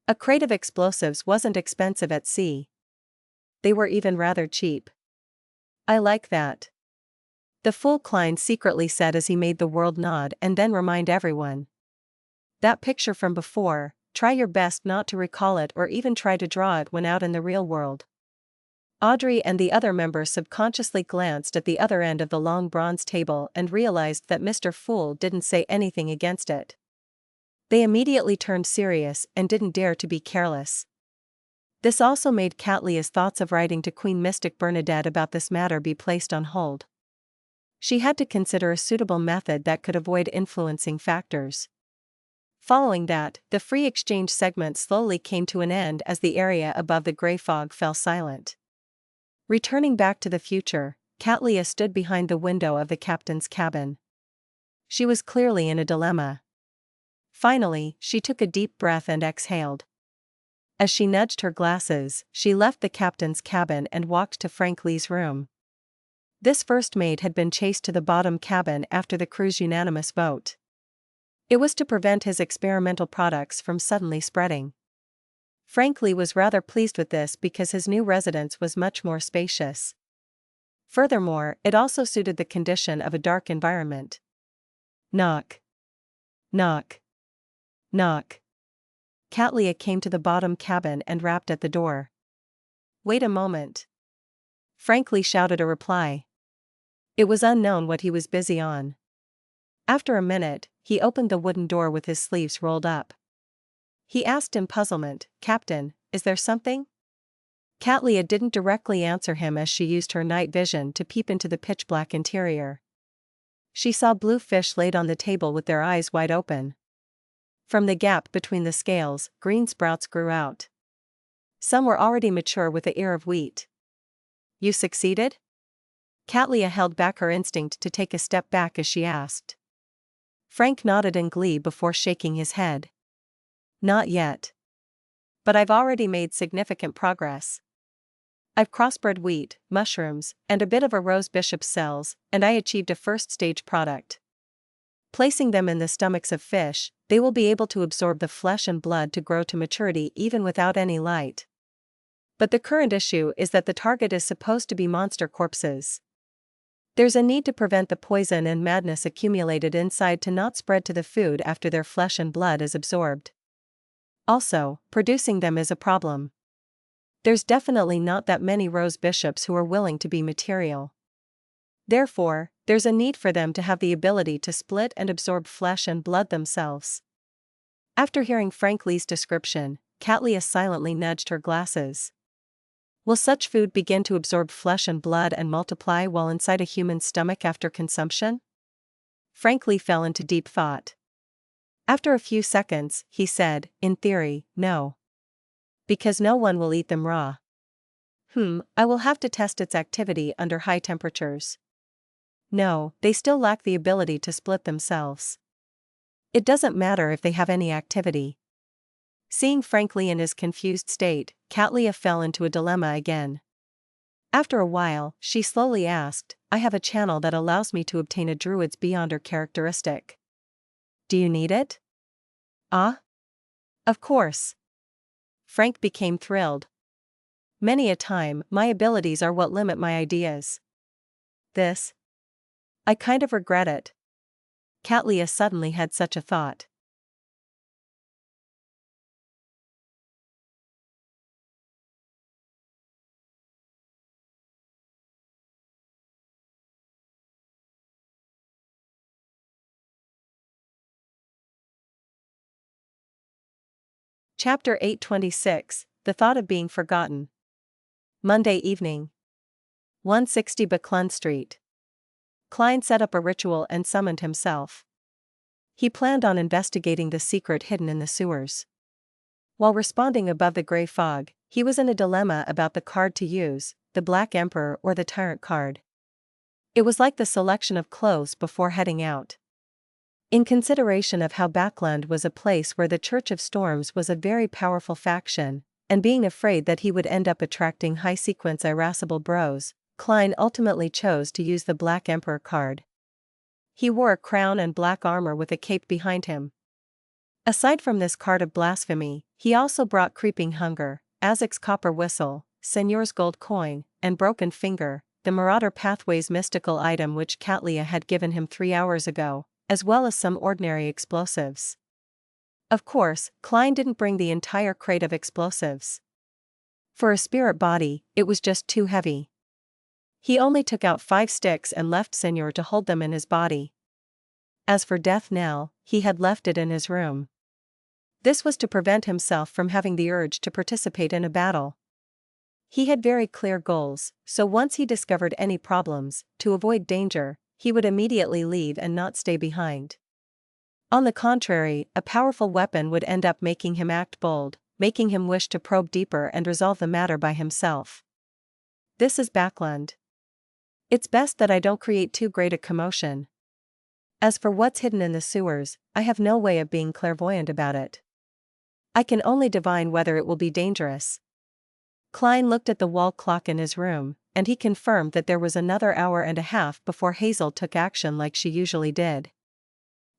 A crate of explosives wasn't expensive at sea. They were even rather cheap. I like that. The fool, Klein secretly said as he made the world nod and then remind everyone. That picture from before, try your best not to recall it or even try to draw it when out in the real world. Audrey and the other members subconsciously glanced at the other end of the long bronze table and realized that Mr. Fool didn't say anything against it. They immediately turned serious and didn't dare to be careless. This also made Katlia's thoughts of writing to Queen Mystic Bernadette about this matter be placed on hold. She had to consider a suitable method that could avoid influencing factors. Following that, the free exchange segment slowly came to an end as the area above the gray fog fell silent. Returning back to the future, Katlia stood behind the window of the captain's cabin. She was clearly in a dilemma. Finally, she took a deep breath and exhaled. As she nudged her glasses, she left the captain's cabin and walked to Frank Lee's room. This first mate had been chased to the bottom cabin after the crew's unanimous vote. It was to prevent his experimental products from suddenly spreading. Frank Lee was rather pleased with this because his new residence was much more spacious. Furthermore, it also suited the condition of a dark environment. Knock. Knock. Knock. Katlia came to the bottom cabin and rapped at the door. Wait a moment. Frank Lee shouted a reply. It was unknown what he was busy on. After a minute, he opened the wooden door with his sleeves rolled up. He asked in puzzlement, Captain, is there something? Katlia didn't directly answer him as she used her night vision to peep into the pitch-black interior. She saw blue fish laid on the table with their eyes wide open. From the gap between the scales, green sprouts grew out. Some were already mature with the ear of wheat. You succeeded? Katlia held back her instinct to take a step back as she asked. Frank nodded in glee before shaking his head. Not yet. But I've already made significant progress. I've crossbred wheat, mushrooms, and a bit of a rose bishop's cells, and I achieved a first-stage product. Placing them in the stomachs of fish, they will be able to absorb the flesh and blood to grow to maturity even without any light. But the current issue is that the target is supposed to be monster corpses. There's a need to prevent the poison and madness accumulated inside to not spread to the food after their flesh and blood is absorbed. Also, producing them is a problem. There's definitely not that many rose bishops who are willing to be material. Therefore, there's a need for them to have the ability to split and absorb flesh and blood themselves. After hearing Frank Lee's description, Katlia silently nudged her glasses. Will such food begin to absorb flesh and blood and multiply while inside a human stomach after consumption? Frank Lee fell into deep thought. After a few seconds, he said, in theory, no. Because no one will eat them raw. I will have to test its activity under high temperatures. No, they still lack the ability to split themselves. It doesn't matter if they have any activity. Seeing Frank Lee in his confused state, Katlia fell into a dilemma again. After a while, she slowly asked, I have a channel that allows me to obtain a druid's beyonder characteristic. Do you need it? Ah? Of course. Frank became thrilled. Many a time, my abilities are what limit my ideas. This? I kind of regret it. Katlia suddenly had such a thought. Chapter 826, The Thought of Being Forgotten. Monday evening. 160 Buckland Street. Klein set up a ritual and summoned himself. He planned on investigating the secret hidden in the sewers. While responding above the gray fog, he was in a dilemma about the card to use, the Black Emperor or the Tyrant card. It was like the selection of clothes before heading out. In consideration of how Backland was a place where the Church of Storms was a very powerful faction, and being afraid that he would end up attracting high-sequence irascible bros, Klein ultimately chose to use the Black Emperor card. He wore a crown and black armor with a cape behind him. Aside from this card of blasphemy, he also brought Creeping Hunger, Azek's copper whistle, Señor's gold coin, and Broken Finger, the Marauder Pathways mystical item which Katlia had given him 3 hours ago, as well as some ordinary explosives. Of course, Klein didn't bring the entire crate of explosives. For a spirit body, it was just too heavy. He only took out 5 sticks and left Señor to hold them in his body. As for death knell, he had left it in his room. This was to prevent himself from having the urge to participate in a battle. He had very clear goals, so once he discovered any problems, to avoid danger, he would immediately leave and not stay behind. On the contrary, a powerful weapon would end up making him act bold, making him wish to probe deeper and resolve the matter by himself. This is Backland. It's best that I don't create too great a commotion. As for what's hidden in the sewers, I have no way of being clairvoyant about it. I can only divine whether it will be dangerous. Klein looked at the wall clock in his room, and he confirmed that there was another hour and a half before Hazel took action like she usually did.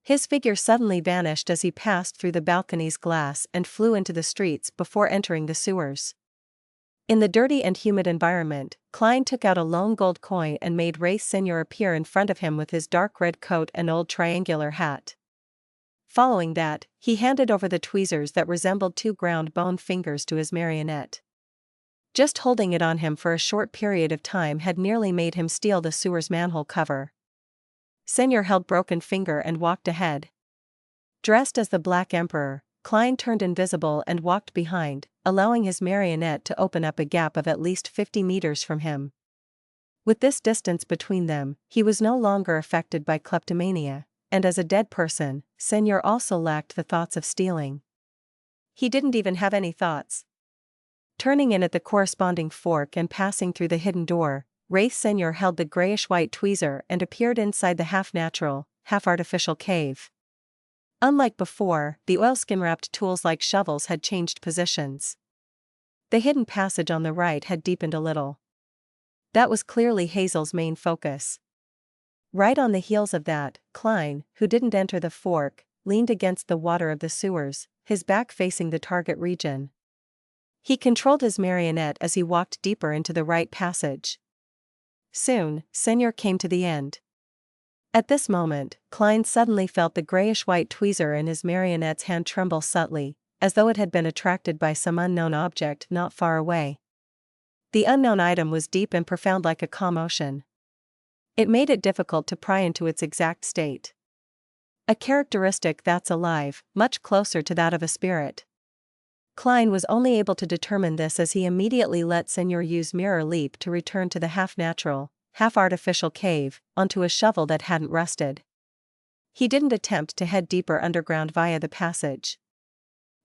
His figure suddenly vanished as he passed through the balcony's glass and flew into the streets before entering the sewers. In the dirty and humid environment, Klein took out a lone gold coin and made Wraith Señor appear in front of him with his dark red coat and old triangular hat. Following that, he handed over the tweezers that resembled 2 ground bone fingers to his marionette. Just holding it on him for a short period of time had nearly made him steal the sewer's manhole cover. Señor held Broken Finger and walked ahead. Dressed as the Black Emperor, Klein turned invisible and walked behind, allowing his marionette to open up a gap of at least 50 meters from him. With this distance between them, he was no longer affected by kleptomania, and as a dead person, Señor also lacked the thoughts of stealing. He didn't even have any thoughts. Turning in at the corresponding fork and passing through the hidden door, Wraith Señor held the grayish-white tweezer and appeared inside the half-natural, half-artificial cave. Unlike before, the oilskin-wrapped tools like shovels had changed positions. The hidden passage on the right had deepened a little. That was clearly Hazel's main focus. Right on the heels of that, Klein, who didn't enter the fork, leaned against the water of the sewers, his back facing the target region. He controlled his marionette as he walked deeper into the right passage. Soon, Señor came to the end. At this moment, Klein suddenly felt the grayish-white tweezer in his marionette's hand tremble subtly, as though it had been attracted by some unknown object not far away. The unknown item was deep and profound like a calm ocean. It made it difficult to pry into its exact state. A characteristic that's alive, much closer to that of a spirit. Klein was only able to determine this as he immediately let Señor use Mirror Leap to return to the half-natural, half-artificial cave, onto a shovel that hadn't rusted. He didn't attempt to head deeper underground via the passage.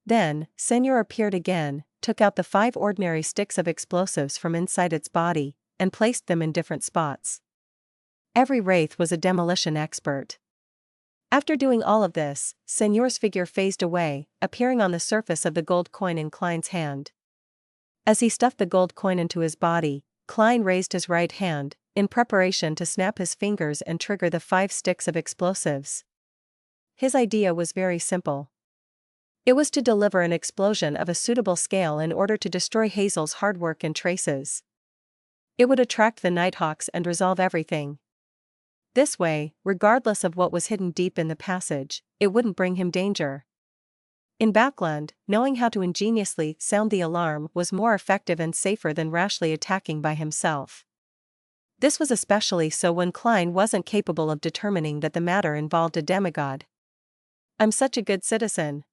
Then, Señor appeared again, took out the 5 ordinary sticks of explosives from inside its body, and placed them in different spots. Every wraith was a demolition expert. After doing all of this, Señor's figure phased away, appearing on the surface of the gold coin in Klein's hand. As he stuffed the gold coin into his body, Klein raised his right hand, in preparation to snap his fingers and trigger the 5 sticks of explosives. His idea was very simple. It was to deliver an explosion of a suitable scale in order to destroy Hazel's hard work and traces. It would attract the Nighthawks and resolve everything. This way, regardless of what was hidden deep in the passage, it wouldn't bring him danger. In Backland, knowing how to ingeniously sound the alarm was more effective and safer than rashly attacking by himself. This was especially so when Klein wasn't capable of determining that the matter involved a demigod. "I'm such a good citizen."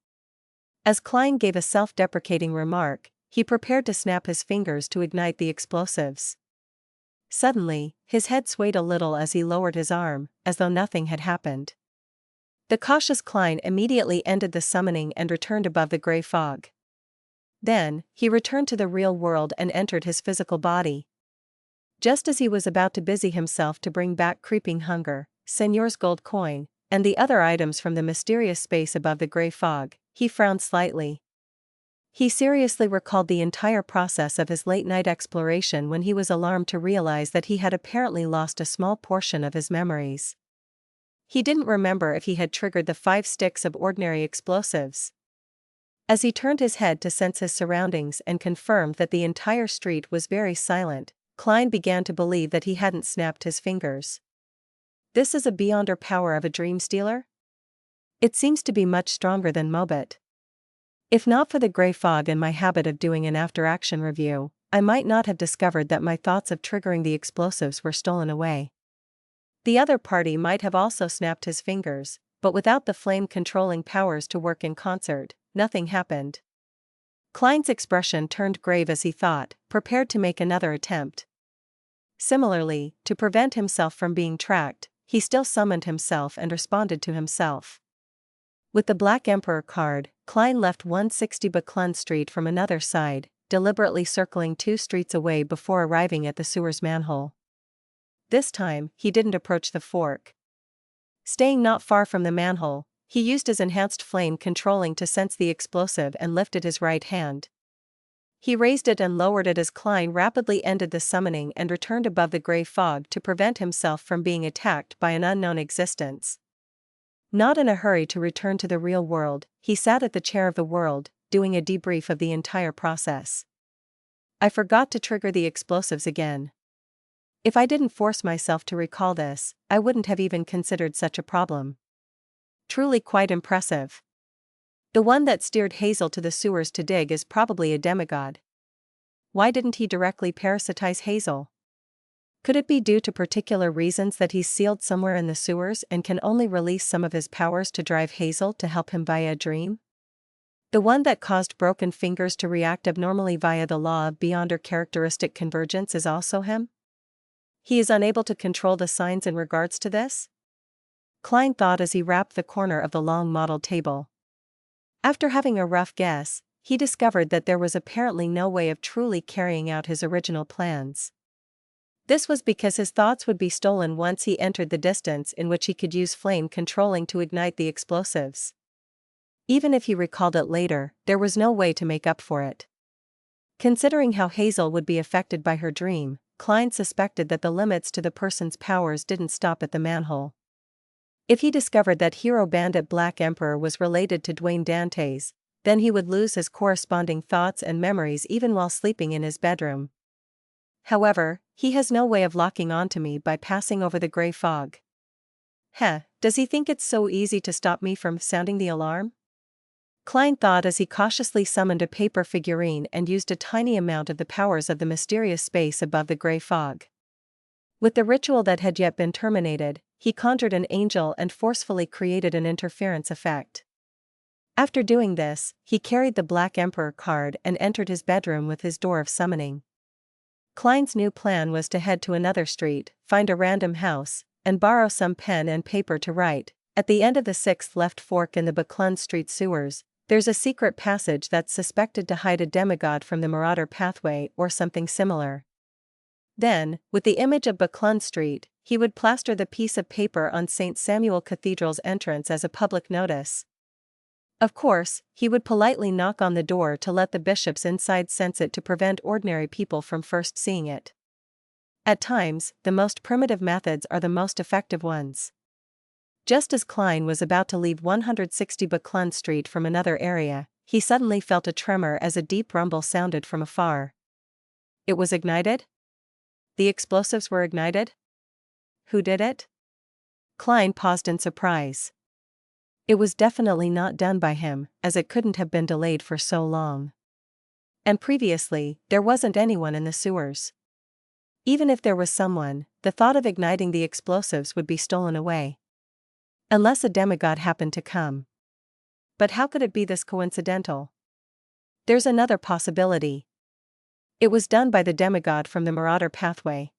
As Klein gave a self-deprecating remark, he prepared to snap his fingers to ignite the explosives. Suddenly, his head swayed a little as he lowered his arm, as though nothing had happened. The cautious Klein immediately ended the summoning and returned above the gray fog. Then, he returned to the real world and entered his physical body. Just as he was about to busy himself to bring back creeping hunger, Señor's gold coin, and the other items from the mysterious space above the gray fog, he frowned slightly. He seriously recalled the entire process of his late-night exploration when he was alarmed to realize that he had apparently lost a small portion of his memories. He didn't remember if he had triggered the 5 sticks of ordinary explosives. As he turned his head to sense his surroundings and confirmed that the entire street was very silent, Klein began to believe that he hadn't snapped his fingers. This is a beyonder power of a dream stealer? It seems to be much stronger than Mobit. If not for the gray fog and my habit of doing an after-action review, I might not have discovered that my thoughts of triggering the explosives were stolen away. The other party might have also snapped his fingers, but without the flame-controlling powers to work in concert, nothing happened. Klein's expression turned grave as he thought, prepared to make another attempt. Similarly, to prevent himself from being tracked, he still summoned himself and responded to himself. With the Black Emperor card, Klein left 160 Buckland Street from another side, deliberately circling 2 streets away before arriving at the sewer's manhole. This time, he didn't approach the fork. Staying not far from the manhole, he used his enhanced flame controlling to sense the explosive and lifted his right hand. He raised it and lowered it as Klein rapidly ended the summoning and returned above the gray fog to prevent himself from being attacked by an unknown existence. Not in a hurry to return to the real world, he sat at the chair of the world, doing a debrief of the entire process. I forgot to trigger the explosives again. If I didn't force myself to recall this, I wouldn't have even considered such a problem. Truly quite impressive. The one that steered Hazel to the sewers to dig is probably a demigod. Why didn't he directly parasitize Hazel? Could it be due to particular reasons that he's sealed somewhere in the sewers and can only release some of his powers to drive Hazel to help him via a dream? The one that caused Broken Fingers to react abnormally via the law of beyonder characteristic convergence is also him? He is unable to control the signs in regards to this? Klein thought as he wrapped the corner of the long model table. After having a rough guess, he discovered that there was apparently no way of truly carrying out his original plans. This was because his thoughts would be stolen once he entered the distance in which he could use flame controlling to ignite the explosives. Even if he recalled it later, there was no way to make up for it. Considering how Hazel would be affected by her dream, Klein suspected that the limits to the person's powers didn't stop at the manhole. If he discovered that hero bandit Black Emperor was related to Dwayne Dante's, then he would lose his corresponding thoughts and memories even while sleeping in his bedroom. However, he has no way of locking onto me by passing over the gray fog. Does he think it's so easy to stop me from sounding the alarm? Klein thought as he cautiously summoned a paper figurine and used a tiny amount of the powers of the mysterious space above the gray fog. With the ritual that had yet been terminated, he conjured an angel and forcefully created an interference effect. After doing this, he carried the Black Emperor card and entered his bedroom with his door of summoning. Klein's new plan was to head to another street, find a random house, and borrow some pen and paper to write. At the end of the 6th left fork in the Buckland Street sewers, there's a secret passage that's suspected to hide a demigod from the Marauder pathway or something similar. Then, with the image of Buckland Street, he would plaster the piece of paper on St. Samuel Cathedral's entrance as a public notice. Of course, he would politely knock on the door to let the bishops inside sense it to prevent ordinary people from first seeing it. At times, the most primitive methods are the most effective ones. Just as Klein was about to leave 160 Buckland Street from another area, he suddenly felt a tremor as a deep rumble sounded from afar. It was ignited? The explosives were ignited? Who did it? Klein paused in surprise. It was definitely not done by him, as it couldn't have been delayed for so long. And previously, there wasn't anyone in the sewers. Even if there was someone, the thought of igniting the explosives would be stolen away. Unless a demigod happened to come. But how could it be this coincidental? There's another possibility. It was done by the demigod from the Marauder pathway.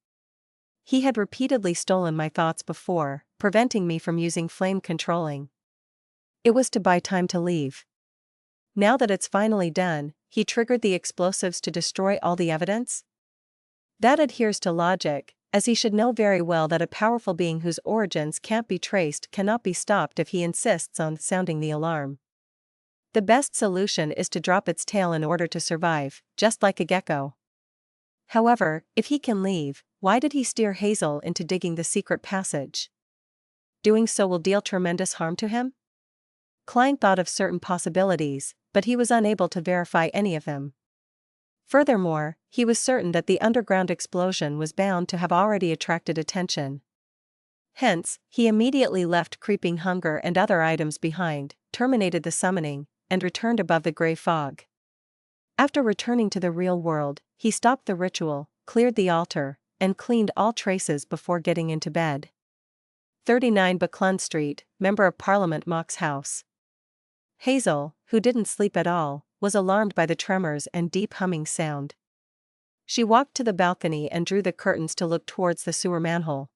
He had repeatedly stolen my thoughts before, preventing me from using flame controlling. It was to buy time to leave. Now that it's finally done, he triggered the explosives to destroy all the evidence? That adheres to logic, as he should know very well that a powerful being whose origins can't be traced cannot be stopped if he insists on sounding the alarm. The best solution is to drop its tail in order to survive, just like a gecko. However, if he can leave, why did he steer Hazel into digging the secret passage? Doing so will deal tremendous harm to him? Klein thought of certain possibilities, but he was unable to verify any of them. Furthermore, he was certain that the underground explosion was bound to have already attracted attention. Hence, he immediately left creeping hunger and other items behind, terminated the summoning, and returned above the gray fog. After returning to the real world, he stopped the ritual, cleared the altar, and cleaned all traces before getting into bed. 39 Buckland Street, Member of Parliament Mock's house. Hazel, who didn't sleep at all, was alarmed by the tremors and deep humming sound. She walked to the balcony and drew the curtains to look towards the sewer manhole.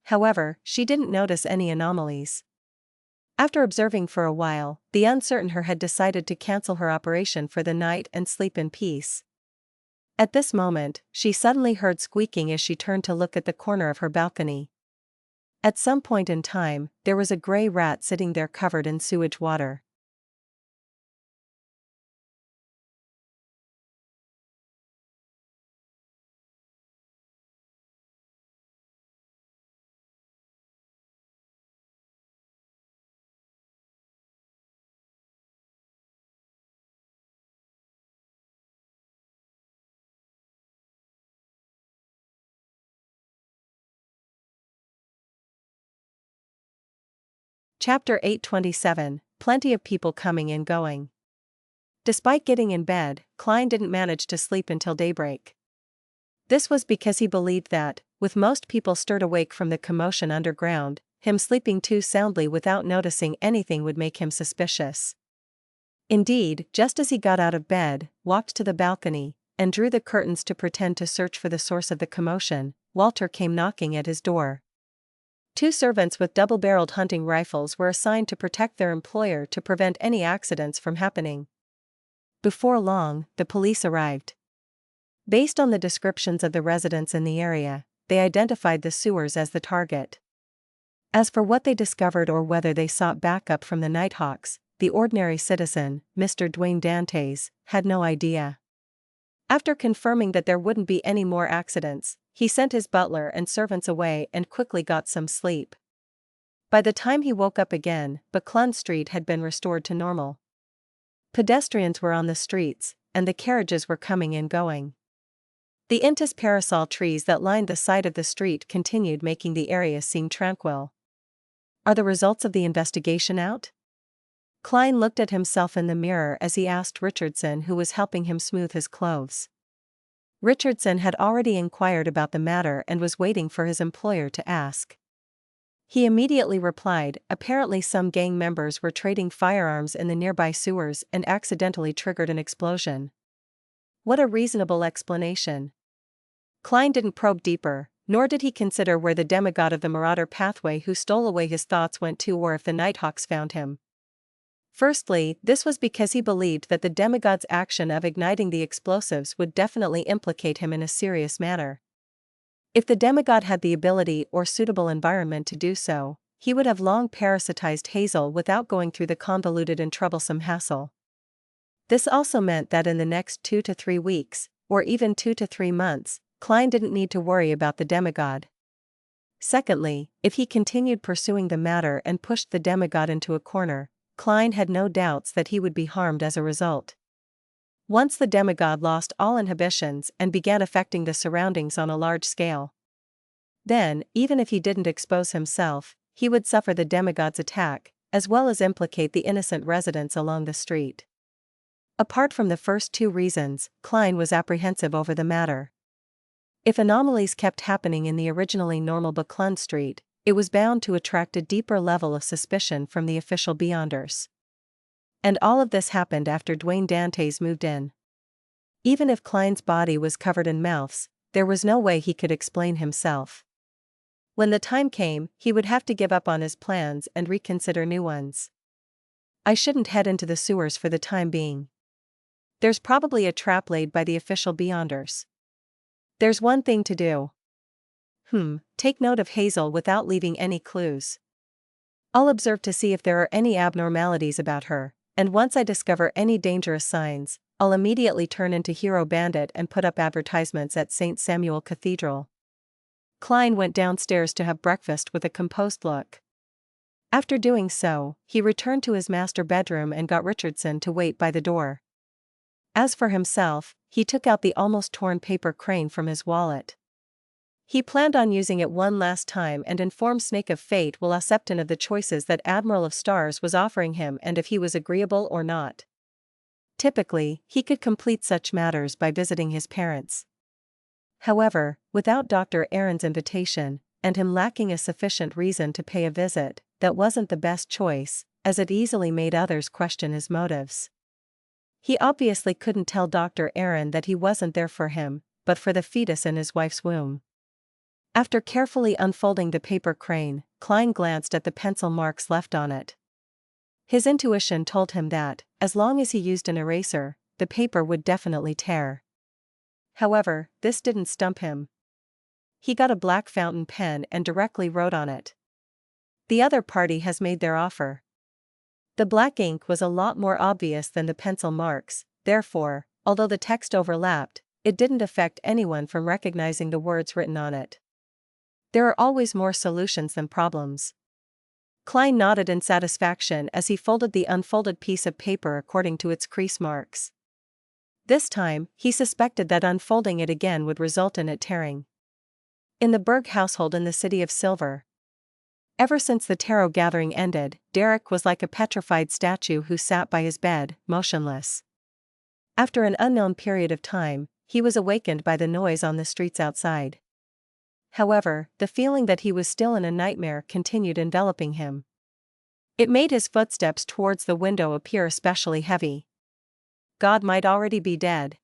However, she didn't notice any anomalies. After observing for a while, the uncertain her had decided to cancel her operation for the night and sleep in peace. At this moment, she suddenly heard squeaking as she turned to look at the corner of her balcony. At some point in time, there was a gray rat sitting there covered in sewage water. Chapter 827, Plenty of people coming and going. Despite getting in bed, Klein didn't manage to sleep until daybreak. This was because he believed that, with most people stirred awake from the commotion underground, him sleeping too soundly without noticing anything would make him suspicious. Indeed, just as he got out of bed, walked to the balcony, and drew the curtains to pretend to search for the source of the commotion, Walter came knocking at his door. 2 servants with double-barreled hunting rifles were assigned to protect their employer to prevent any accidents from happening. Before long, the police arrived. Based on the descriptions of the residents in the area, they identified the sewers as the target. As for what they discovered or whether they sought backup from the Nighthawks, the ordinary citizen, Mr. Dwayne Dantes, had no idea. After confirming that there wouldn't be any more accidents, he sent his butler and servants away and quickly got some sleep. By the time he woke up again, Buckland Street had been restored to normal. Pedestrians were on the streets, and the carriages were coming and going. The intis parasol trees that lined the side of the street continued making the area seem tranquil. Are the results of the investigation out? Klein looked at himself in the mirror as he asked Richardson, who was helping him smooth his clothes. Richardson had already inquired about the matter and was waiting for his employer to ask. He immediately replied, apparently some gang members were trading firearms in the nearby sewers and accidentally triggered an explosion. What a reasonable explanation. Klein didn't probe deeper, nor did he consider where the demigod of the marauder pathway who stole away his thoughts went to or if the Nighthawks found him. Firstly, this was because he believed that the demigod's action of igniting the explosives would definitely implicate him in a serious manner. If the demigod had the ability or suitable environment to do so, he would have long parasitized Hazel without going through the convoluted and troublesome hassle. This also meant that in the next 2 to 3 weeks, or even 2 to 3 months, Klein didn't need to worry about the demigod. Secondly, if he continued pursuing the matter and pushed the demigod into a corner, Klein had no doubts that he would be harmed as a result. Once the demigod lost all inhibitions and began affecting the surroundings on a large scale. Then, even if he didn't expose himself, he would suffer the demigod's attack, as well as implicate the innocent residents along the street. Apart from the first 2 reasons, Klein was apprehensive over the matter. If anomalies kept happening in the originally normal Buckland Street, it was bound to attract a deeper level of suspicion from the official beyonders. And all of this happened after Dwayne Dantes moved in. Even if Klein's body was covered in mouths, there was no way he could explain himself. When the time came, he would have to give up on his plans and reconsider new ones. I shouldn't head into the sewers for the time being. There's probably a trap laid by the official beyonders. There's one thing to do. Take note of Hazel without leaving any clues. I'll observe to see if there are any abnormalities about her, and once I discover any dangerous signs, I'll immediately turn into hero bandit and put up advertisements at St. Samuel Cathedral. Klein went downstairs to have breakfast with a composed look. After doing so, he returned to his master bedroom and got Richardson to wait by the door. As for himself, he took out the almost torn paper crane from his wallet. He planned on using it one last time and informed Snake of Fate while accepting of the choices that Admiral of Stars was offering him and if he was agreeable or not. Typically, he could complete such matters by visiting his parents. However, without Dr. Aaron's invitation, and him lacking a sufficient reason to pay a visit, that wasn't the best choice, as it easily made others question his motives. He obviously couldn't tell Dr. Aaron that he wasn't there for him, but for the fetus in his wife's womb. After carefully unfolding the paper crane, Klein glanced at the pencil marks left on it. His intuition told him that, as long as he used an eraser, the paper would definitely tear. However, this didn't stump him. He got a black fountain pen and directly wrote on it. The other party has made their offer. The black ink was a lot more obvious than the pencil marks, therefore, although the text overlapped, it didn't affect anyone from recognizing the words written on it. There are always more solutions than problems. Klein nodded in satisfaction as he folded the unfolded piece of paper according to its crease marks. This time, he suspected that unfolding it again would result in it tearing. In the Berg household in the City of Silver. Ever since the tarot gathering ended, Derek was like a petrified statue who sat by his bed, motionless. After an unknown period of time, he was awakened by the noise on the streets outside. However, the feeling that he was still in a nightmare continued enveloping him. It made his footsteps towards the window appear especially heavy. God might already be dead.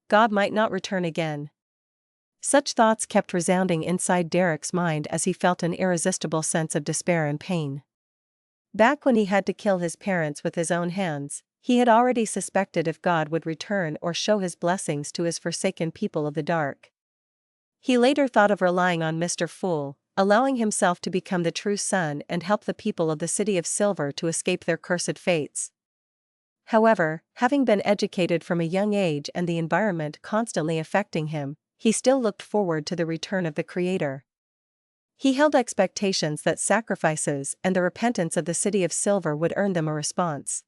God might not return again. Such thoughts kept resounding inside Derek's mind as he felt an irresistible sense of despair and pain. Back when he had to kill his parents with his own hands, he had already suspected if God would return or show his blessings to his forsaken people of the dark. He later thought of relying on Mr. Fool, allowing himself to become the true son and help the people of the City of Silver to escape their cursed fates. However, having been educated from a young age and the environment constantly affecting him, he still looked forward to the return of the Creator. He held expectations that sacrifices and the repentance of the City of Silver would earn them a response.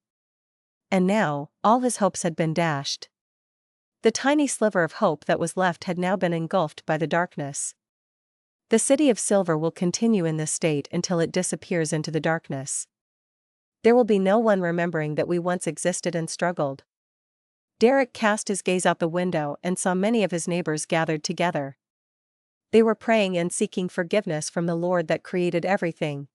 And now, all his hopes had been dashed. The tiny sliver of hope that was left had now been engulfed by the darkness. The City of Silver will continue in this state until it disappears into the darkness. There will be no one remembering that we once existed and struggled. Derek cast his gaze out the window and saw many of his neighbors gathered together. They were praying and seeking forgiveness from the Lord that created everything.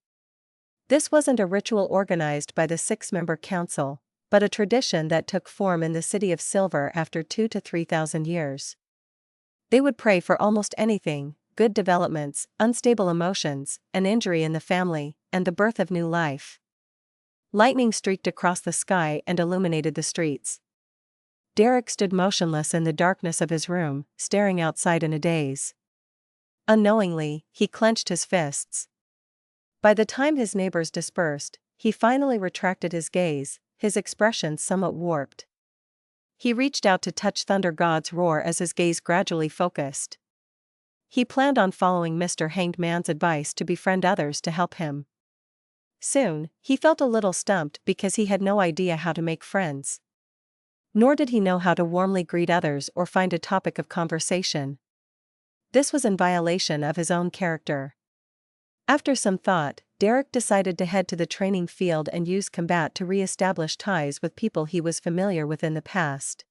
This wasn't a ritual organized by the 6-member council, but a tradition that took form in the City of Silver after 2,000 to 3,000 years. They would pray for almost anything: good developments, unstable emotions, an injury in the family, and the birth of new life. Lightning streaked across the sky and illuminated the streets. Derek stood motionless in the darkness of his room, staring outside in a daze. Unknowingly, he clenched his fists. By the time his neighbors dispersed, he finally retracted his gaze, his expression somewhat warped. He reached out to touch Thunder God's roar as his gaze gradually focused. He planned on following Mr. Hanged Man's advice to befriend others to help him. Soon, he felt a little stumped because he had no idea how to make friends. Nor did he know how to warmly greet others or find a topic of conversation. This was in violation of his own character. After some thought, Derek decided to head to the training field and use combat to re-establish ties with people he was familiar with in the past.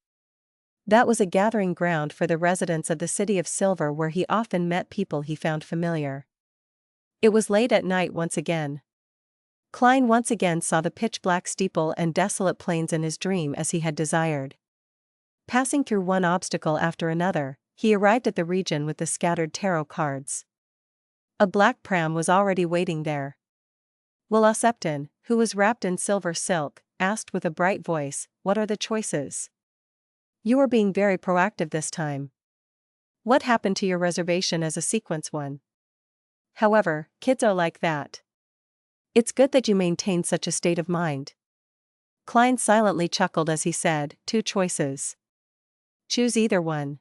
That was a gathering ground for the residents of the City of Silver where he often met people he found familiar. It was late at night once again. Klein once again saw the pitch-black steeple and desolate plains in his dream as he had desired. Passing through one obstacle after another, he arrived at the region with the scattered tarot cards. A black pram was already waiting there. Septon, who was wrapped in silver silk, asked with a bright voice, "What are the choices? You are being very proactive this time. What happened to your reservation as a sequence one? However, kids are like that. It's good that you maintain such a state of mind." Klein silently chuckled as he said, "Two choices. Choose either one.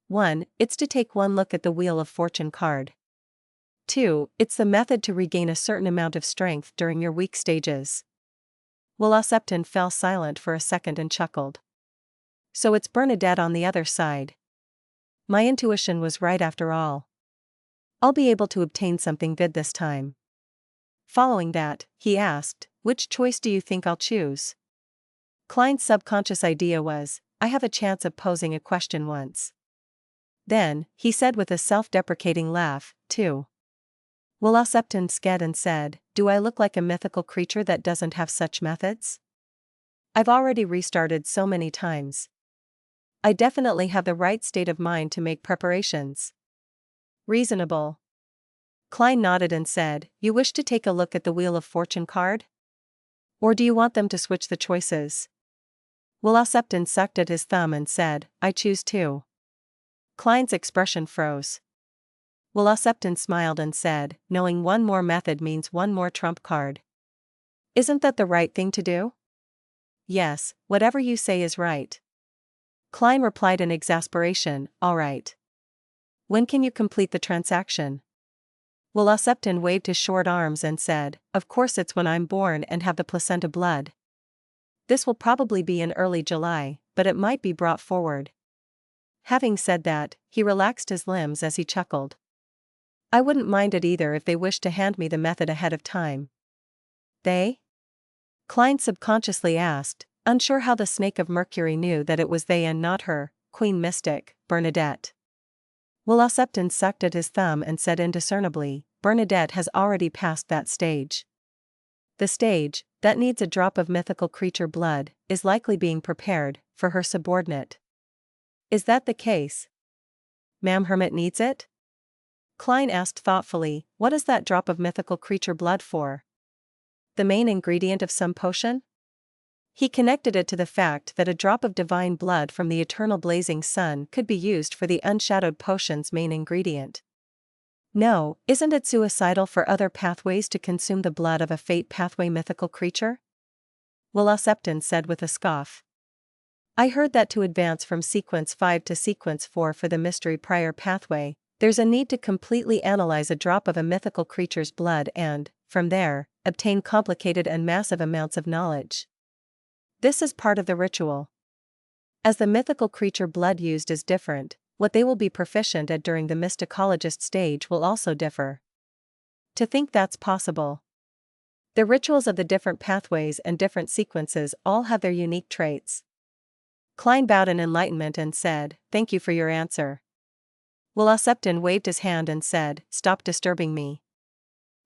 1. It's to take one look at the Wheel of Fortune card. 2. It's the method to regain a certain amount of strength during your weak stages." Septon fell silent for a second and chuckled. "So it's Bernadette on the other side. My intuition was right after all. I'll be able to obtain something good this time." Following that, he asked, "Which choice do you think I'll choose?" Klein's subconscious idea was, "I have a chance of posing a question once." Then, he said with a self-deprecating laugh, "Two." Septon sked and said, "Do I look like a mythical creature that doesn't have such methods? I've already restarted so many times. I definitely have the right state of mind to make preparations." "Reasonable." Klein nodded and said, "You wish to take a look at the Wheel of Fortune card? Or do you want them to switch the choices?" Septon sucked at his thumb and said, "I choose two." Klein's expression froze. Septon smiled and said, "Knowing one more method means one more trump card. Isn't that the right thing to do?" "Yes, whatever you say is right." Klein replied in exasperation, "All right. When can you complete the transaction?" Septon waved his short arms and said, "Of course it's when I'm born and have the placenta blood. This will probably be in early July, but it might be brought forward." Having said that, he relaxed his limbs as he chuckled. "I wouldn't mind it either if they wished to hand me the method ahead of time." "They?" Klein subconsciously asked, unsure how the Snake of Mercury knew that it was they and not her, Queen Mystic, Bernadette. Septon sucked at his thumb and said indiscernibly, "Bernadette has already passed that stage. The stage, that needs a drop of mythical creature blood, is likely being prepared for her subordinate." "Is that the case? Ma'am Hermit needs it?" Klein asked thoughtfully, "What is that drop of mythical creature blood for? The main ingredient of some potion?" He connected it to the fact that a drop of divine blood from the eternal blazing sun could be used for the unshadowed potion's main ingredient. "No, isn't it suicidal for other pathways to consume the blood of a fate pathway mythical creature?" Septon said with a scoff. "I heard that to advance from sequence 5 to sequence 4 for the mystery prior pathway, there's a need to completely analyze a drop of a mythical creature's blood and, from there, obtain complicated and massive amounts of knowledge. This is part of the ritual. As the mythical creature blood used is different, what they will be proficient at during the mysticologist stage will also differ. To think that's possible. The rituals of the different pathways and different sequences all have their unique traits." Klein bowed in enlightenment and said, "Thank you for your answer." Septon waved his hand and said, "Stop disturbing me.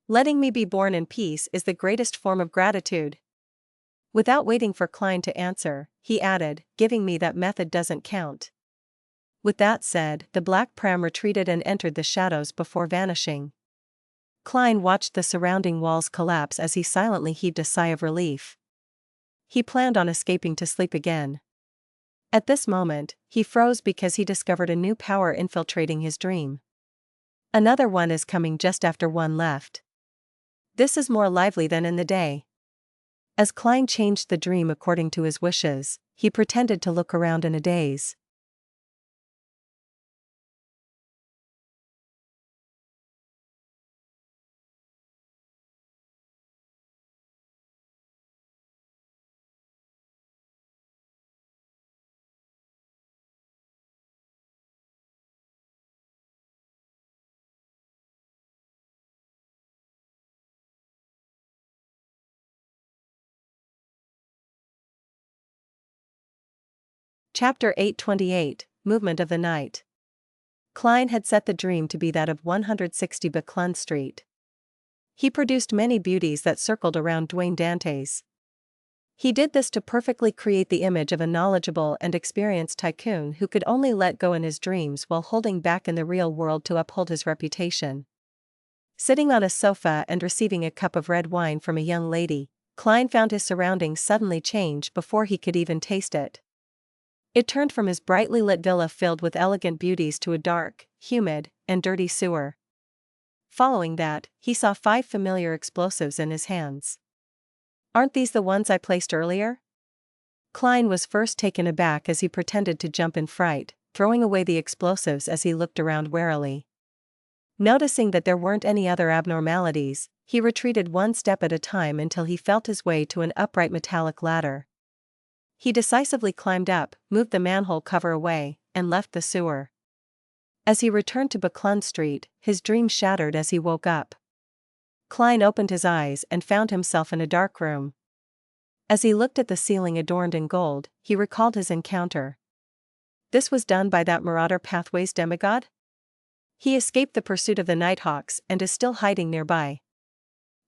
Letting me be born in peace is the greatest form of gratitude." Without waiting for Klein to answer, he added, "Giving me that method doesn't count." With that said, the black pram retreated and entered the shadows before vanishing. Klein watched the surrounding walls collapse as he silently heaved a sigh of relief. He planned on escaping to sleep again. At this moment, he froze because he discovered a new power infiltrating his dream. Another one is coming just after one left. This is more lively than in the day. As Klein changed the dream according to his wishes, he pretended to look around in a daze. Chapter 828, Movement of the Night. Klein had set the dream to be that of 160 Buckland Street. He produced many beauties that circled around Dwayne Dantes. He did this to perfectly create the image of a knowledgeable and experienced tycoon who could only let go in his dreams while holding back in the real world to uphold his reputation. Sitting on a sofa and receiving a cup of red wine from a young lady, Klein found his surroundings suddenly change before he could even taste it. It turned from his brightly lit villa filled with elegant beauties to a dark, humid, and dirty sewer. Following that, he saw 5 familiar explosives in his hands. "Aren't these the ones I placed earlier?" Klein was first taken aback as he pretended to jump in fright, throwing away the explosives as he looked around warily. Noticing that there weren't any other abnormalities, he retreated one step at a time until he felt his way to an upright metallic ladder. He decisively climbed up, moved the manhole cover away, and left the sewer. As he returned to Buckland Street, his dream shattered as he woke up. Klein opened his eyes and found himself in a dark room. As he looked at the ceiling adorned in gold, he recalled his encounter. This was done by that Marauder Pathways demigod? He escaped the pursuit of the Nighthawks and is still hiding nearby.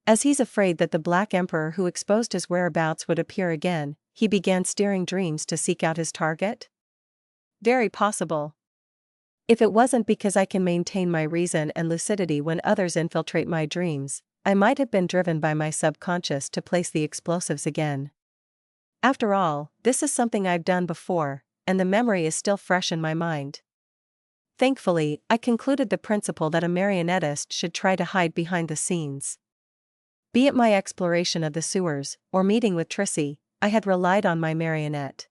As he's afraid that the Black Emperor who exposed his whereabouts would appear again, he began steering dreams to seek out his target? Very possible. If it wasn't because I can maintain my reason and lucidity when others infiltrate my dreams, I might have been driven by my subconscious to place the explosives again. After all, this is something I've done before, and the memory is still fresh in my mind. Thankfully, I concluded the principle that a marionettist should try to hide behind the scenes. Be it my exploration of the sewers, or meeting with Trissy, I had relied on my marionette.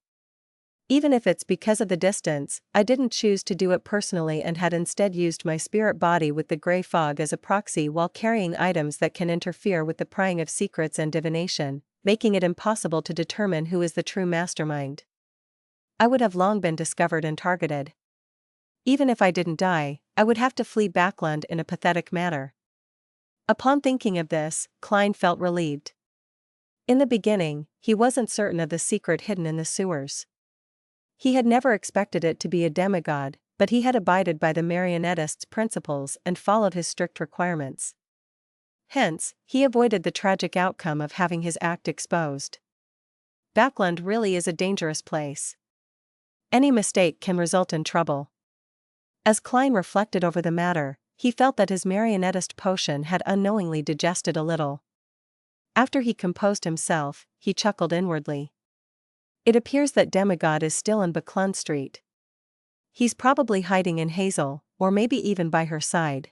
Even if it's because of the distance, I didn't choose to do it personally and had instead used my spirit body with the gray fog as a proxy while carrying items that can interfere with the prying of secrets and divination, making it impossible to determine who is the true mastermind. I would have long been discovered and targeted. Even if I didn't die, I would have to flee Backland in a pathetic manner. Upon thinking of this, Klein felt relieved. In the beginning, he wasn't certain of the secret hidden in the sewers. He had never expected it to be a demigod, but he had abided by the marionettist's principles and followed his strict requirements. Hence, he avoided the tragic outcome of having his act exposed. Backland really is a dangerous place. Any mistake can result in trouble. As Klein reflected over the matter, he felt that his marionettist potion had unknowingly digested a little. After he composed himself, he chuckled inwardly. It appears that demigod is still in Buckland Street. He's probably hiding in Hazel, or maybe even by her side.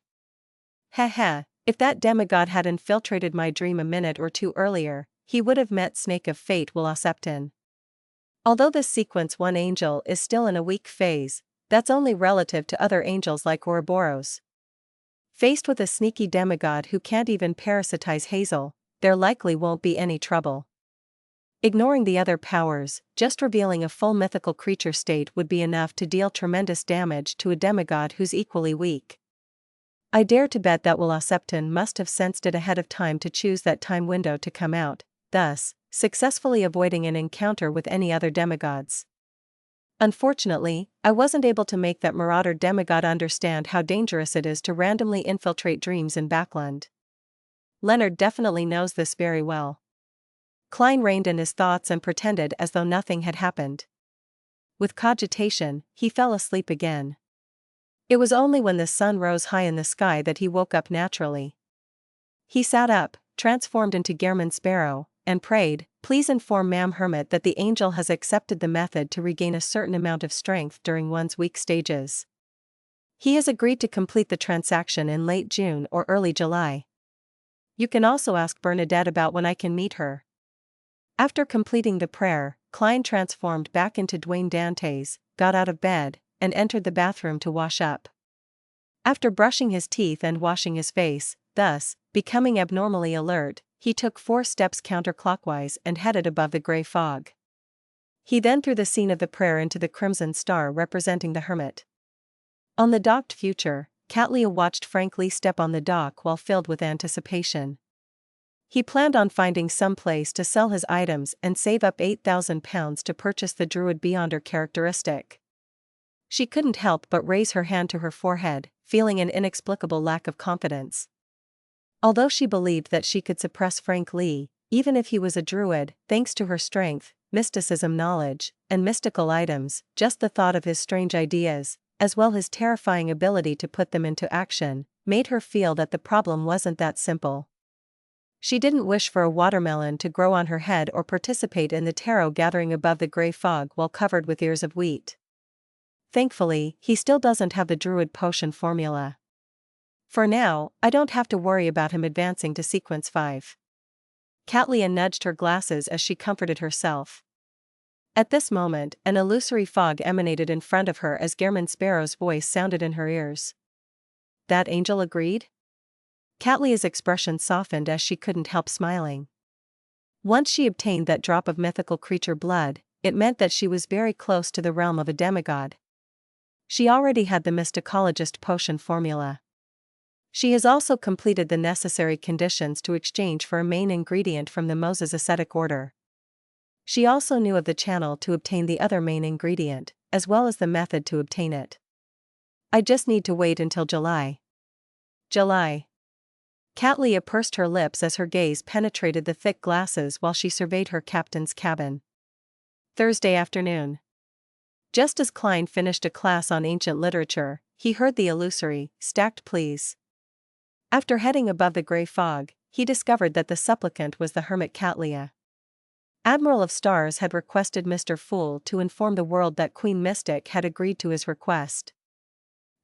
Heh, if that demigod had infiltrated my dream a minute or two earlier, he would have met Snake of Fate Septon. Although this sequence 1 angel is still in a weak phase, that's only relative to other angels like Ouroboros. Faced with a sneaky demigod who can't even parasitize Hazel, there likely won't be any trouble. Ignoring the other powers, just revealing a full mythical creature state would be enough to deal tremendous damage to a demigod who's equally weak. I dare to bet that Septon must have sensed it ahead of time to choose that time window to come out, thus, successfully avoiding an encounter with any other demigods. Unfortunately, I wasn't able to make that marauder demigod understand how dangerous it is to randomly infiltrate dreams in Backland. Leonard definitely knows this very well. Klein reined in his thoughts and pretended as though nothing had happened. With cogitation, he fell asleep again. It was only when the sun rose high in the sky that he woke up naturally. He sat up, transformed into Gehrman Sparrow, and prayed, "Please inform Ma'am Hermit that the angel has accepted the method to regain a certain amount of strength during one's weak stages. He has agreed to complete the transaction in late June or early July. You can also ask Bernadette about when I can meet her." After completing the prayer, Klein transformed back into Dwayne Dantes, got out of bed, and entered the bathroom to wash up. After brushing his teeth and washing his face, thus, becoming abnormally alert, he took 4 steps counterclockwise and headed above the gray fog. He then threw the scene of the prayer into the crimson star representing the hermit. On the docked future, Cattleya watched Frank Lee step on the dock while filled with anticipation. He planned on finding some place to sell his items and save up £8,000 to purchase the Druid Beyonder characteristic. She couldn't help but raise her hand to her forehead, feeling an inexplicable lack of confidence. Although she believed that she could suppress Frank Lee, Even if he was a druid, thanks to her strength, mysticism knowledge, and mystical items, just the thought of his strange ideas, as well his terrifying ability to put them into action, made her feel that the problem wasn't that simple. She didn't wish for a watermelon to grow on her head or participate in the taro gathering above the gray fog while covered with ears of wheat. Thankfully, he still doesn't have the druid potion formula. For now, I don't have to worry about him advancing to sequence 5. Katlia nudged her glasses as she comforted herself. At this moment, an illusory fog emanated in front of her as Gehrman Sparrow's voice sounded in her ears. That angel agreed? Katlia's expression softened as she couldn't help smiling. Once she obtained that drop of mythical creature blood, it meant that she was very close to the realm of a demigod. She already had the mysticologist potion formula. She has also completed the necessary conditions to exchange for a main ingredient from the Moses ascetic order. She also knew of the channel to obtain the other main ingredient, as well as the method to obtain it. I just need to wait until July. July. Katlia pursed her lips as her gaze penetrated the thick glasses while she surveyed her captain's cabin. Thursday afternoon. Just as Klein finished a class on ancient literature, he heard the illusory, stacked pleas. After heading above the gray fog, he discovered that the supplicant was the hermit Katlia. Admiral of Stars had requested Mr. Fool to inform the world that Queen Mystic had agreed to his request.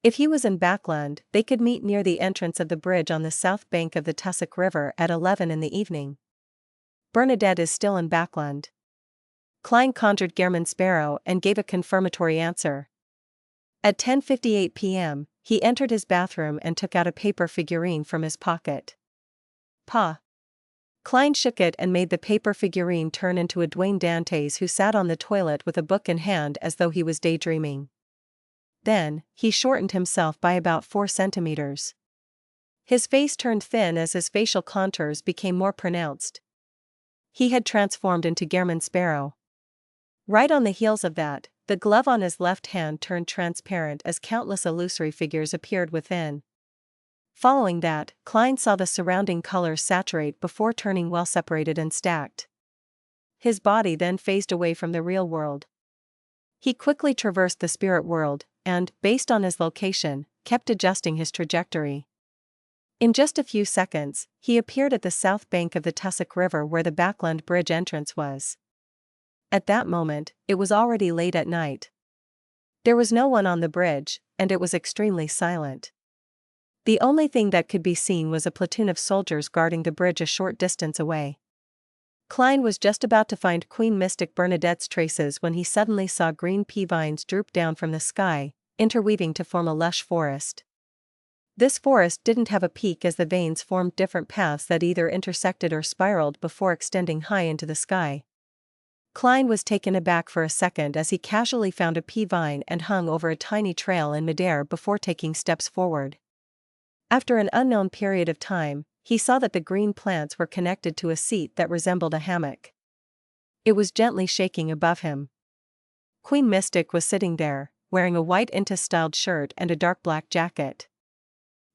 If he was in Backland, they could meet near the entrance of the bridge on the south bank of the Tussock River at 11 in the evening. Bernadette is still in Backland. Klein conjured Gehrman Sparrow and gave a confirmatory answer. At 10:58 p.m., he entered his bathroom and took out a paper figurine from his pocket. Pa. Klein shook it and made the paper figurine turn into a Dwayne Dantes who sat on the toilet with a book in hand as though he was daydreaming. Then, he shortened himself by about 4 centimeters. His face turned thin as his facial contours became more pronounced. He had transformed into Gehrman Sparrow. Right on the heels of that, the glove on his left hand turned transparent as countless illusory figures appeared within. Following that, Klein saw the surrounding colors saturate before turning well separated and stacked. His body then phased away from the real world. He quickly traversed the spirit world, and, based on his location, kept adjusting his trajectory. In just a few seconds, he appeared at the south bank of the Tussock River where the Backland Bridge entrance was. At that moment, it was already late at night. There was no one on the bridge, and it was extremely silent. The only thing that could be seen was a platoon of soldiers guarding the bridge a short distance away. Klein was just about to find Queen Mystic Bernadette's traces when he suddenly saw green pea vines droop down from the sky, interweaving to form a lush forest. This forest didn't have a peak as the veins formed different paths that either intersected or spiraled before extending high into the sky. Klein was taken aback for a second as he casually found a pea vine and hung over a tiny trail in midair before taking steps forward. After an unknown period of time, he saw that the green plants were connected to a seat that resembled a hammock. It was gently shaking above him. Queen Mystic was sitting there, wearing a white Inta-styled shirt and a dark black jacket.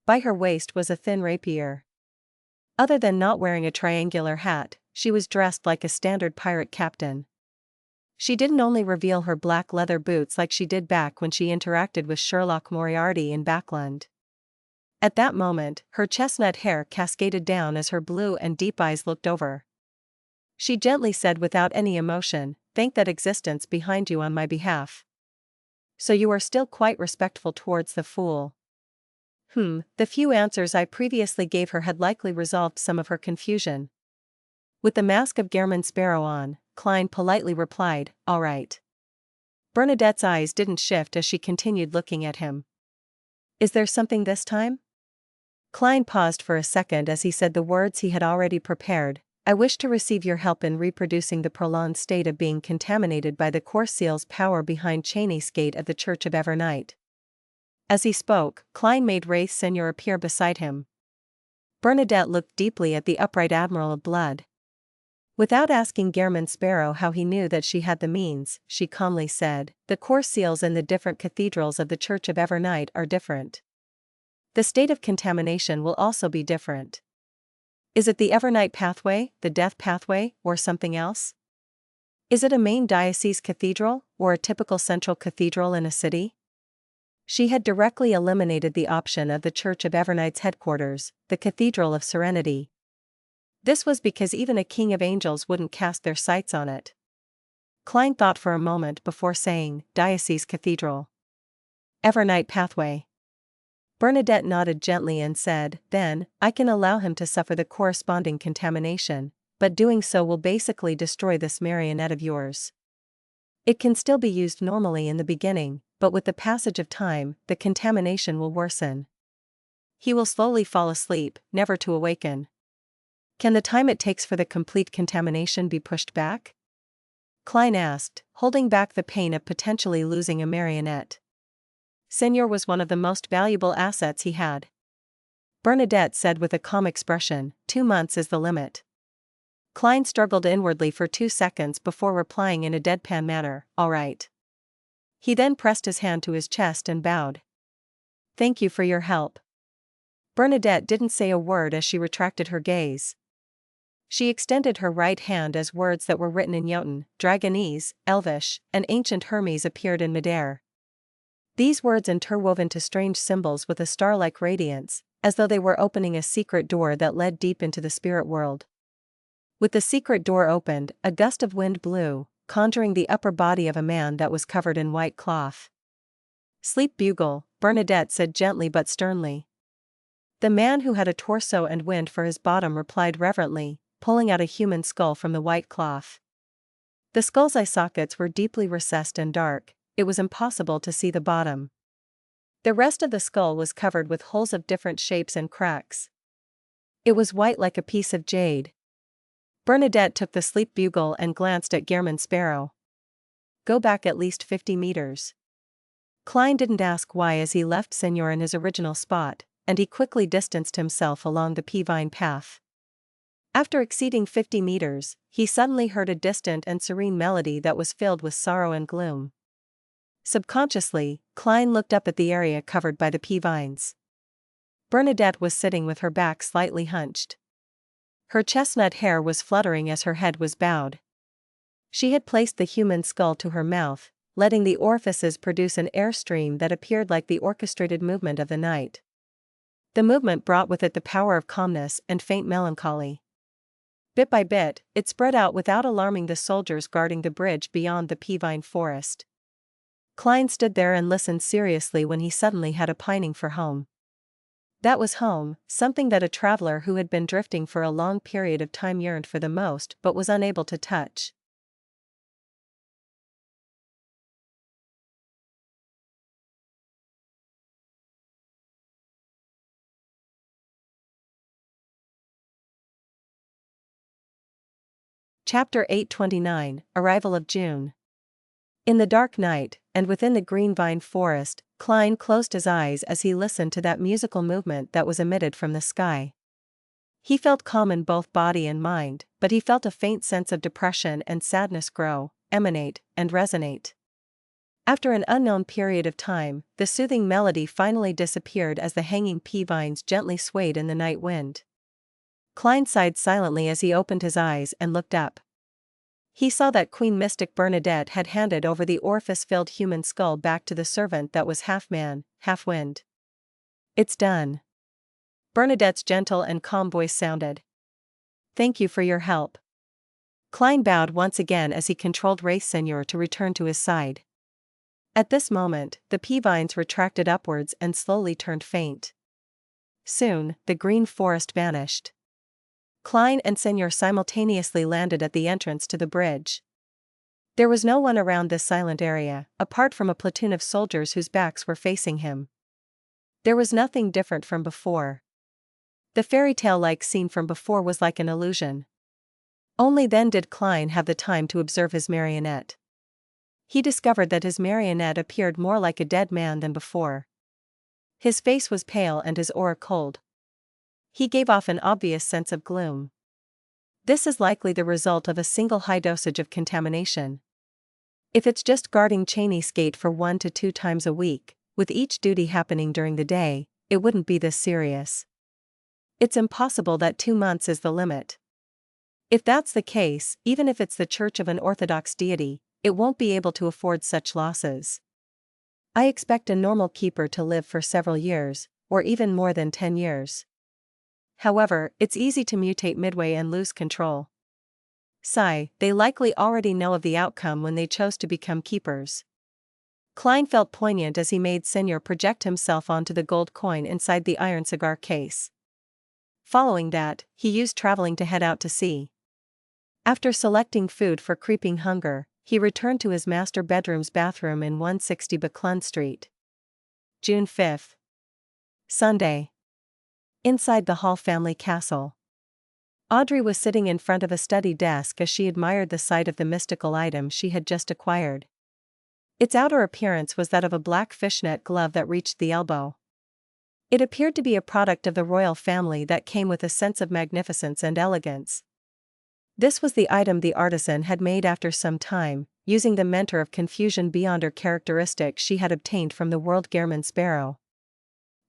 By her waist was a thin rapier. Other than not wearing a triangular hat, she was dressed like a standard pirate captain. She didn't only reveal her black leather boots like she did back when she interacted with Sherlock Moriarty in Backland. At that moment, her chestnut hair cascaded down as her blue and deep eyes looked over. She gently said without any emotion, "Thank that existence behind you on my behalf. So you are still quite respectful towards the fool." The few answers I previously gave her had likely resolved some of her confusion. With the mask of Gehrman Sparrow on, Klein politely replied, "All right." Bernadette's eyes didn't shift as she continued looking at him. "Is there something this time?" Klein paused for a second as he said the words he had already prepared. "I wish to receive your help in reproducing the prolonged state of being contaminated by the course seal's power behind Cheney's gate of the Church of Evernight." As he spoke, Klein made Wraith Senior appear beside him. Bernadette looked deeply at the upright Admiral of Blood. Without asking Gehrman Sparrow how he knew that she had the means, she calmly said, "The course seals in the different cathedrals of the Church of Evernight are different. The state of contamination will also be different. Is it the Evernight pathway, the death pathway, or something else? Is it a main diocese cathedral, or a typical central cathedral in a city? She had directly eliminated the option of the Church of Evernight's headquarters, the Cathedral of Serenity. This was because even a king of angels wouldn't cast their sights on it. Klein thought for a moment before saying, Diocese Cathedral. Evernight pathway. Bernadette nodded gently and said, then, I can allow him to suffer the corresponding contamination, but doing so will basically destroy this marionette of yours. It can still be used normally in the beginning, but with the passage of time, the contamination will worsen. He will slowly fall asleep, never to awaken. Can the time it takes for the complete contamination be pushed back? Klein asked, holding back the pain of potentially losing a marionette. Senor was one of the most valuable assets he had. Bernadette said with a calm expression, 2 months is the limit. Klein struggled inwardly for 2 seconds before replying in a deadpan manner, all right. He then pressed his hand to his chest and bowed. Thank you for your help. Bernadette didn't say a word as she retracted her gaze. She extended her right hand as words that were written in Jotun, Dragonese, Elvish, and ancient Hermes appeared in midair. These words interwove into strange symbols with a star-like radiance, as though they were opening a secret door that led deep into the spirit world. With the secret door opened, a gust of wind blew, conjuring the upper body of a man that was covered in white cloth. Sleep bugle, Bernadette said gently but sternly. The man who had a torso and wind for his bottom replied reverently, pulling out a human skull from the white cloth. The skull's eye sockets were deeply recessed and dark, it was impossible to see the bottom. The rest of the skull was covered with holes of different shapes and cracks. It was white like a piece of jade. Bernadette took the sleep bugle and glanced at Gehrman Sparrow. Go back at least 50 meters. Klein didn't ask why as he left Senor in his original spot, and he quickly distanced himself along the pea-vine path. After exceeding 50 meters, he suddenly heard a distant and serene melody that was filled with sorrow and gloom. Subconsciously, Klein looked up at the area covered by the pea-vines. Bernadette was sitting with her back slightly hunched. Her chestnut hair was fluttering as her head was bowed. She had placed the human skull to her mouth, letting the orifices produce an airstream that appeared like the orchestrated movement of the night. The movement brought with it the power of calmness and faint melancholy. Bit by bit, it spread out without alarming the soldiers guarding the bridge beyond the pea-vine forest. Klein stood there and listened seriously when he suddenly had a pining for home. That was home, something that a traveler who had been drifting for a long period of time yearned for the most but was unable to touch. Chapter 829, Arrival of June. In the dark night, and within the green vine forest, Klein closed his eyes as he listened to that musical movement that was emitted from the sky. He felt calm in both body and mind, but he felt a faint sense of depression and sadness grow, emanate, and resonate. After an unknown period of time, the soothing melody finally disappeared as the hanging pea vines gently swayed in the night wind. Klein sighed silently as he opened his eyes and looked up. He saw that Queen Mystic Bernadette had handed over the orifice-filled human skull back to the servant that was half man, half wind. It's done. Bernadette's gentle and calm voice sounded. Thank you for your help. Klein bowed once again as he controlled Wraith Seigneur to return to his side. At this moment, the pea vines retracted upwards and slowly turned faint. Soon, the green forest vanished. Klein and Seigneur simultaneously landed at the entrance to the bridge. There was no one around this silent area, apart from a platoon of soldiers whose backs were facing him. There was nothing different from before. The fairy tale-like scene from before was like an illusion. Only then did Klein have the time to observe his marionette. He discovered that his marionette appeared more like a dead man than before. His face was pale and his aura cold. He gave off an obvious sense of gloom. This is likely the result of a single high dosage of contamination. If it's just guarding Cheney's gate for 1 to 2 times a week, with each duty happening during the day, it wouldn't be this serious. It's impossible that 2 months is the limit. If that's the case, even if it's the church of an orthodox deity, it won't be able to afford such losses. I expect a normal keeper to live for several years, or even more than 10 years. However, it's easy to mutate midway and lose control. Sigh, they likely already know of the outcome when they chose to become keepers. Klein felt poignant as he made Senior project himself onto the gold coin inside the iron cigar case. Following that, he used traveling to head out to sea. After selecting food for creeping hunger, he returned to his master bedroom's bathroom in 160 Buckland Street. June 5. Sunday. Inside the Hall family castle. Audrey was sitting in front of a study desk as she admired the sight of the mystical item she had just acquired. Its outer appearance was that of a black fishnet glove that reached the elbow. It appeared to be a product of the royal family that came with a sense of magnificence and elegance. This was the item the artisan had made after some time, using the mentor of confusion beyond her characteristic she had obtained from the world Gehrman Sparrow.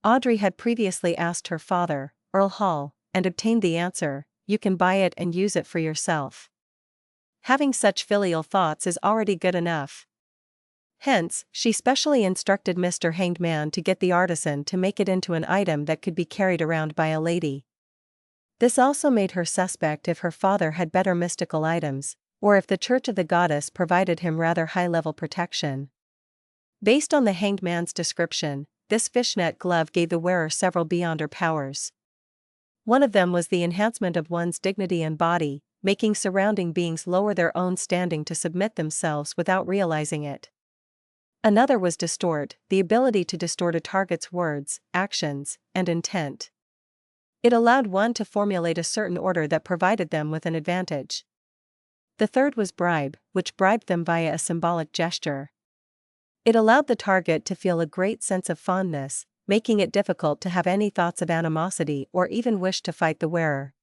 Audrey had previously asked her father, Earl Hall, and obtained the answer, "You can buy it and use it for yourself." Having such filial thoughts is already good enough. Hence, she specially instructed Mr. Hanged Man to get the artisan to make it into an item that could be carried around by a lady. This also made her suspect if her father had better mystical items, or if the Church of the Goddess provided him rather high-level protection. Based on the Hanged Man's description, this fishnet glove gave the wearer several beyonder powers. One of them was the enhancement of one's dignity and body, making surrounding beings lower their own standing to submit themselves without realizing it. Another was distort, the ability to distort a target's words, actions, and intent. It allowed one to formulate a certain order that provided them with an advantage. The third was bribe, which bribed them via a symbolic gesture. It allowed the target to feel a great sense of fondness, making it difficult to have any thoughts of animosity or even wish to fight the wearer.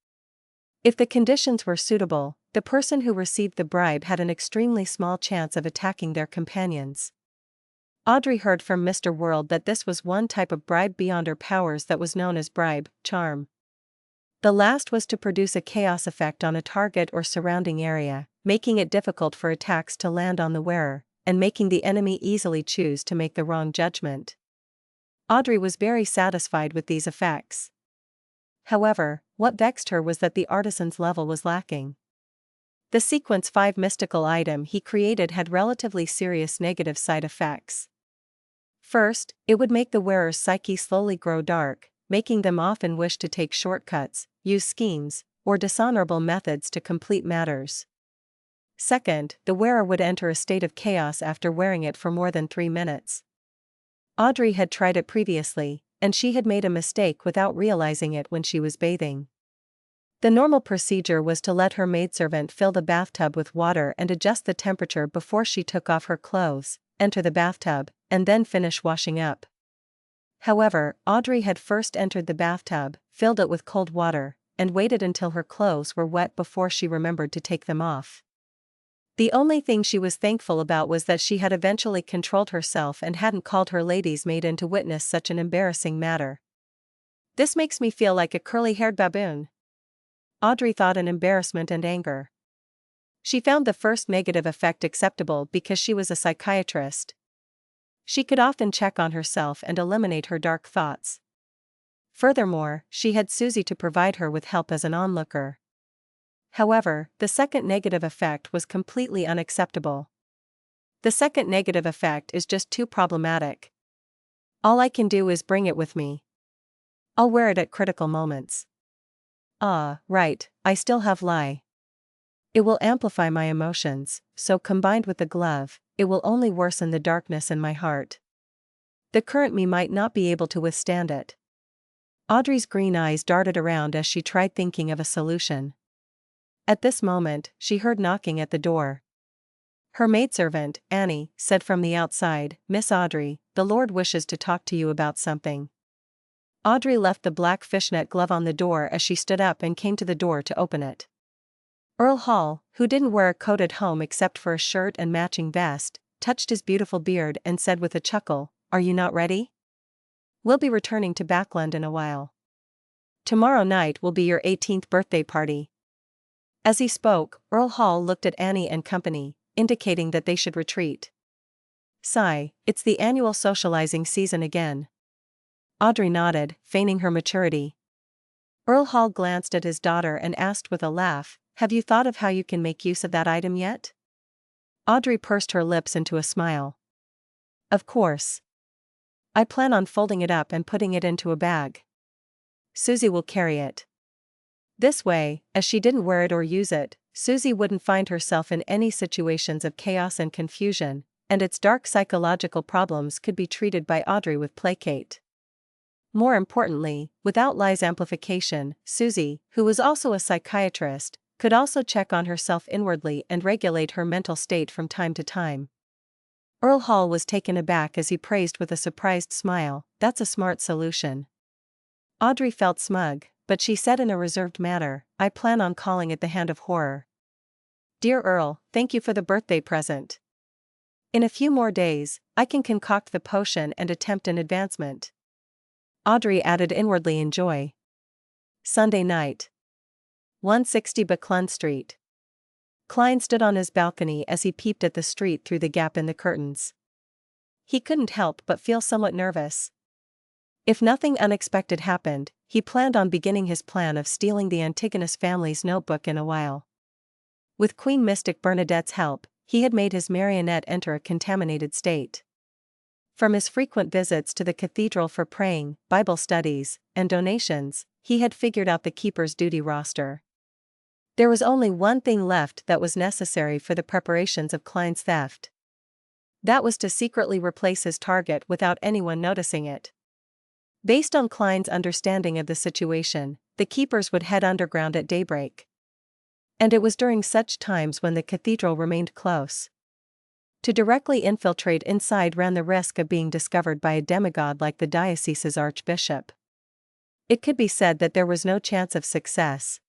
If the conditions were suitable, the person who received the bribe had an extremely small chance of attacking their companions. Audrey heard from Mr. World that this was one type of bribe beyond her powers that was known as bribe, charm. The last was to produce a chaos effect on a target or surrounding area, making it difficult for attacks to land on the wearer, and making the enemy easily choose to make the wrong judgment. Audrey was very satisfied with these effects. However, what vexed her was that the artisan's level was lacking. The Sequence 5 mystical item he created had relatively serious negative side effects. First, it would make the wearer's psyche slowly grow dark, making them often wish to take shortcuts, use schemes, or dishonorable methods to complete matters. Second, the wearer would enter a state of chaos after wearing it for more than 3 minutes. Audrey had tried it previously, and she had made a mistake without realizing it when she was bathing. The normal procedure was to let her maidservant fill the bathtub with water and adjust the temperature before she took off her clothes, enter the bathtub, and then finish washing up. However, Audrey had first entered the bathtub, filled it with cold water, and waited until her clothes were wet before she remembered to take them off. The only thing she was thankful about was that she had eventually controlled herself and hadn't called her lady's maid in to witness such an embarrassing matter. "This makes me feel like a curly-haired baboon," Audrey thought in embarrassment and anger. She found the first negative effect acceptable because she was a psychiatrist. She could often check on herself and eliminate her dark thoughts. Furthermore, she had Susie to provide her with help as an onlooker. However, the second negative effect was completely unacceptable. The second negative effect is just too problematic. All I can do is bring it with me. I'll wear it at critical moments. Ah, right, I still have lie. It will amplify my emotions, so combined with the glove, it will only worsen the darkness in my heart. The current me might not be able to withstand it. Audrey's green eyes darted around as she tried thinking of a solution. At this moment, she heard knocking at the door. Her maidservant, Annie, said from the outside, "Miss Audrey, the Lord wishes to talk to you about something." Audrey left the black fishnet glove on the door as she stood up and came to the door to open it. Earl Hall, who didn't wear a coat at home except for a shirt and matching vest, touched his beautiful beard and said with a chuckle, "Are you not ready? We'll be returning to Backland in a while." Tomorrow night will be your 18th birthday party. As he spoke, Earl Hall looked at Annie and company, indicating that they should retreat. Sigh, it's the annual socializing season again. Audrey nodded, feigning her maturity. Earl Hall glanced at his daughter and asked with a laugh, have you thought of how you can make use of that item yet? Audrey pursed her lips into a smile. Of course. I plan on folding it up and putting it into a bag. Susie will carry it. This way, as she didn't wear it or use it, Susie wouldn't find herself in any situations of chaos and confusion, and its dark psychological problems could be treated by Audrey with placate. More importantly, without lies amplification, Susie, who was also a psychiatrist, could also check on herself inwardly and regulate her mental state from time to time. Earl Hall was taken aback as he praised with a surprised smile, that's a smart solution. Audrey felt smug, but she said in a reserved manner, I plan on calling it the Hand of Horror. Dear Earl, thank you for the birthday present. In a few more days, I can concoct the potion and attempt an advancement. Audrey added inwardly in joy. Sunday night. 160 Buckland Street. Klein stood on his balcony as he peeped at the street through the gap in the curtains. He couldn't help but feel somewhat nervous. If nothing unexpected happened, he planned on beginning his plan of stealing the Antigonus family's notebook in a while. With Queen Mystic Bernadette's help, he had made his marionette enter a contaminated state. From his frequent visits to the cathedral for praying, Bible studies, and donations, he had figured out the keeper's duty roster. There was only one thing left that was necessary for the preparations of Klein's theft. That was to secretly replace his target without anyone noticing it. Based on Klein's understanding of the situation, the keepers would head underground at daybreak. And it was during such times when the cathedral remained close. To directly infiltrate inside ran the risk of being discovered by a demigod like the diocese's archbishop. It could be said that there was no chance of success.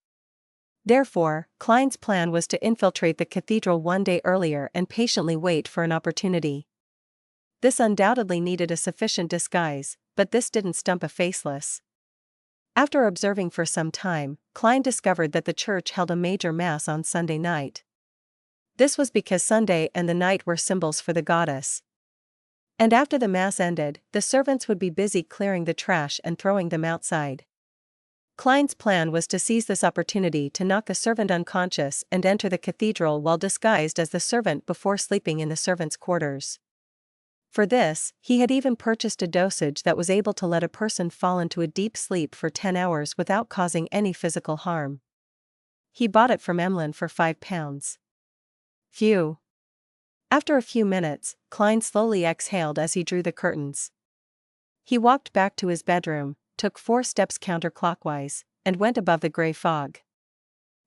Therefore, Klein's plan was to infiltrate the cathedral one day earlier and patiently wait for an opportunity. This undoubtedly needed a sufficient disguise, but this didn't stump a faceless. After observing for some time, Klein discovered that the church held a major mass on Sunday night. This was because Sunday and the night were symbols for the goddess. And after the mass ended, the servants would be busy clearing the trash and throwing them outside. Klein's plan was to seize this opportunity to knock a servant unconscious and enter the cathedral while disguised as the servant before sleeping in the servants' quarters. For this, he had even purchased a dosage that was able to let a person fall into a deep sleep for 10 hours without causing any physical harm. He bought it from Emlyn for £5. Phew. After a few minutes, Klein slowly exhaled as he drew the curtains. He walked back to his bedroom, took 4 steps counterclockwise, and went above the gray fog.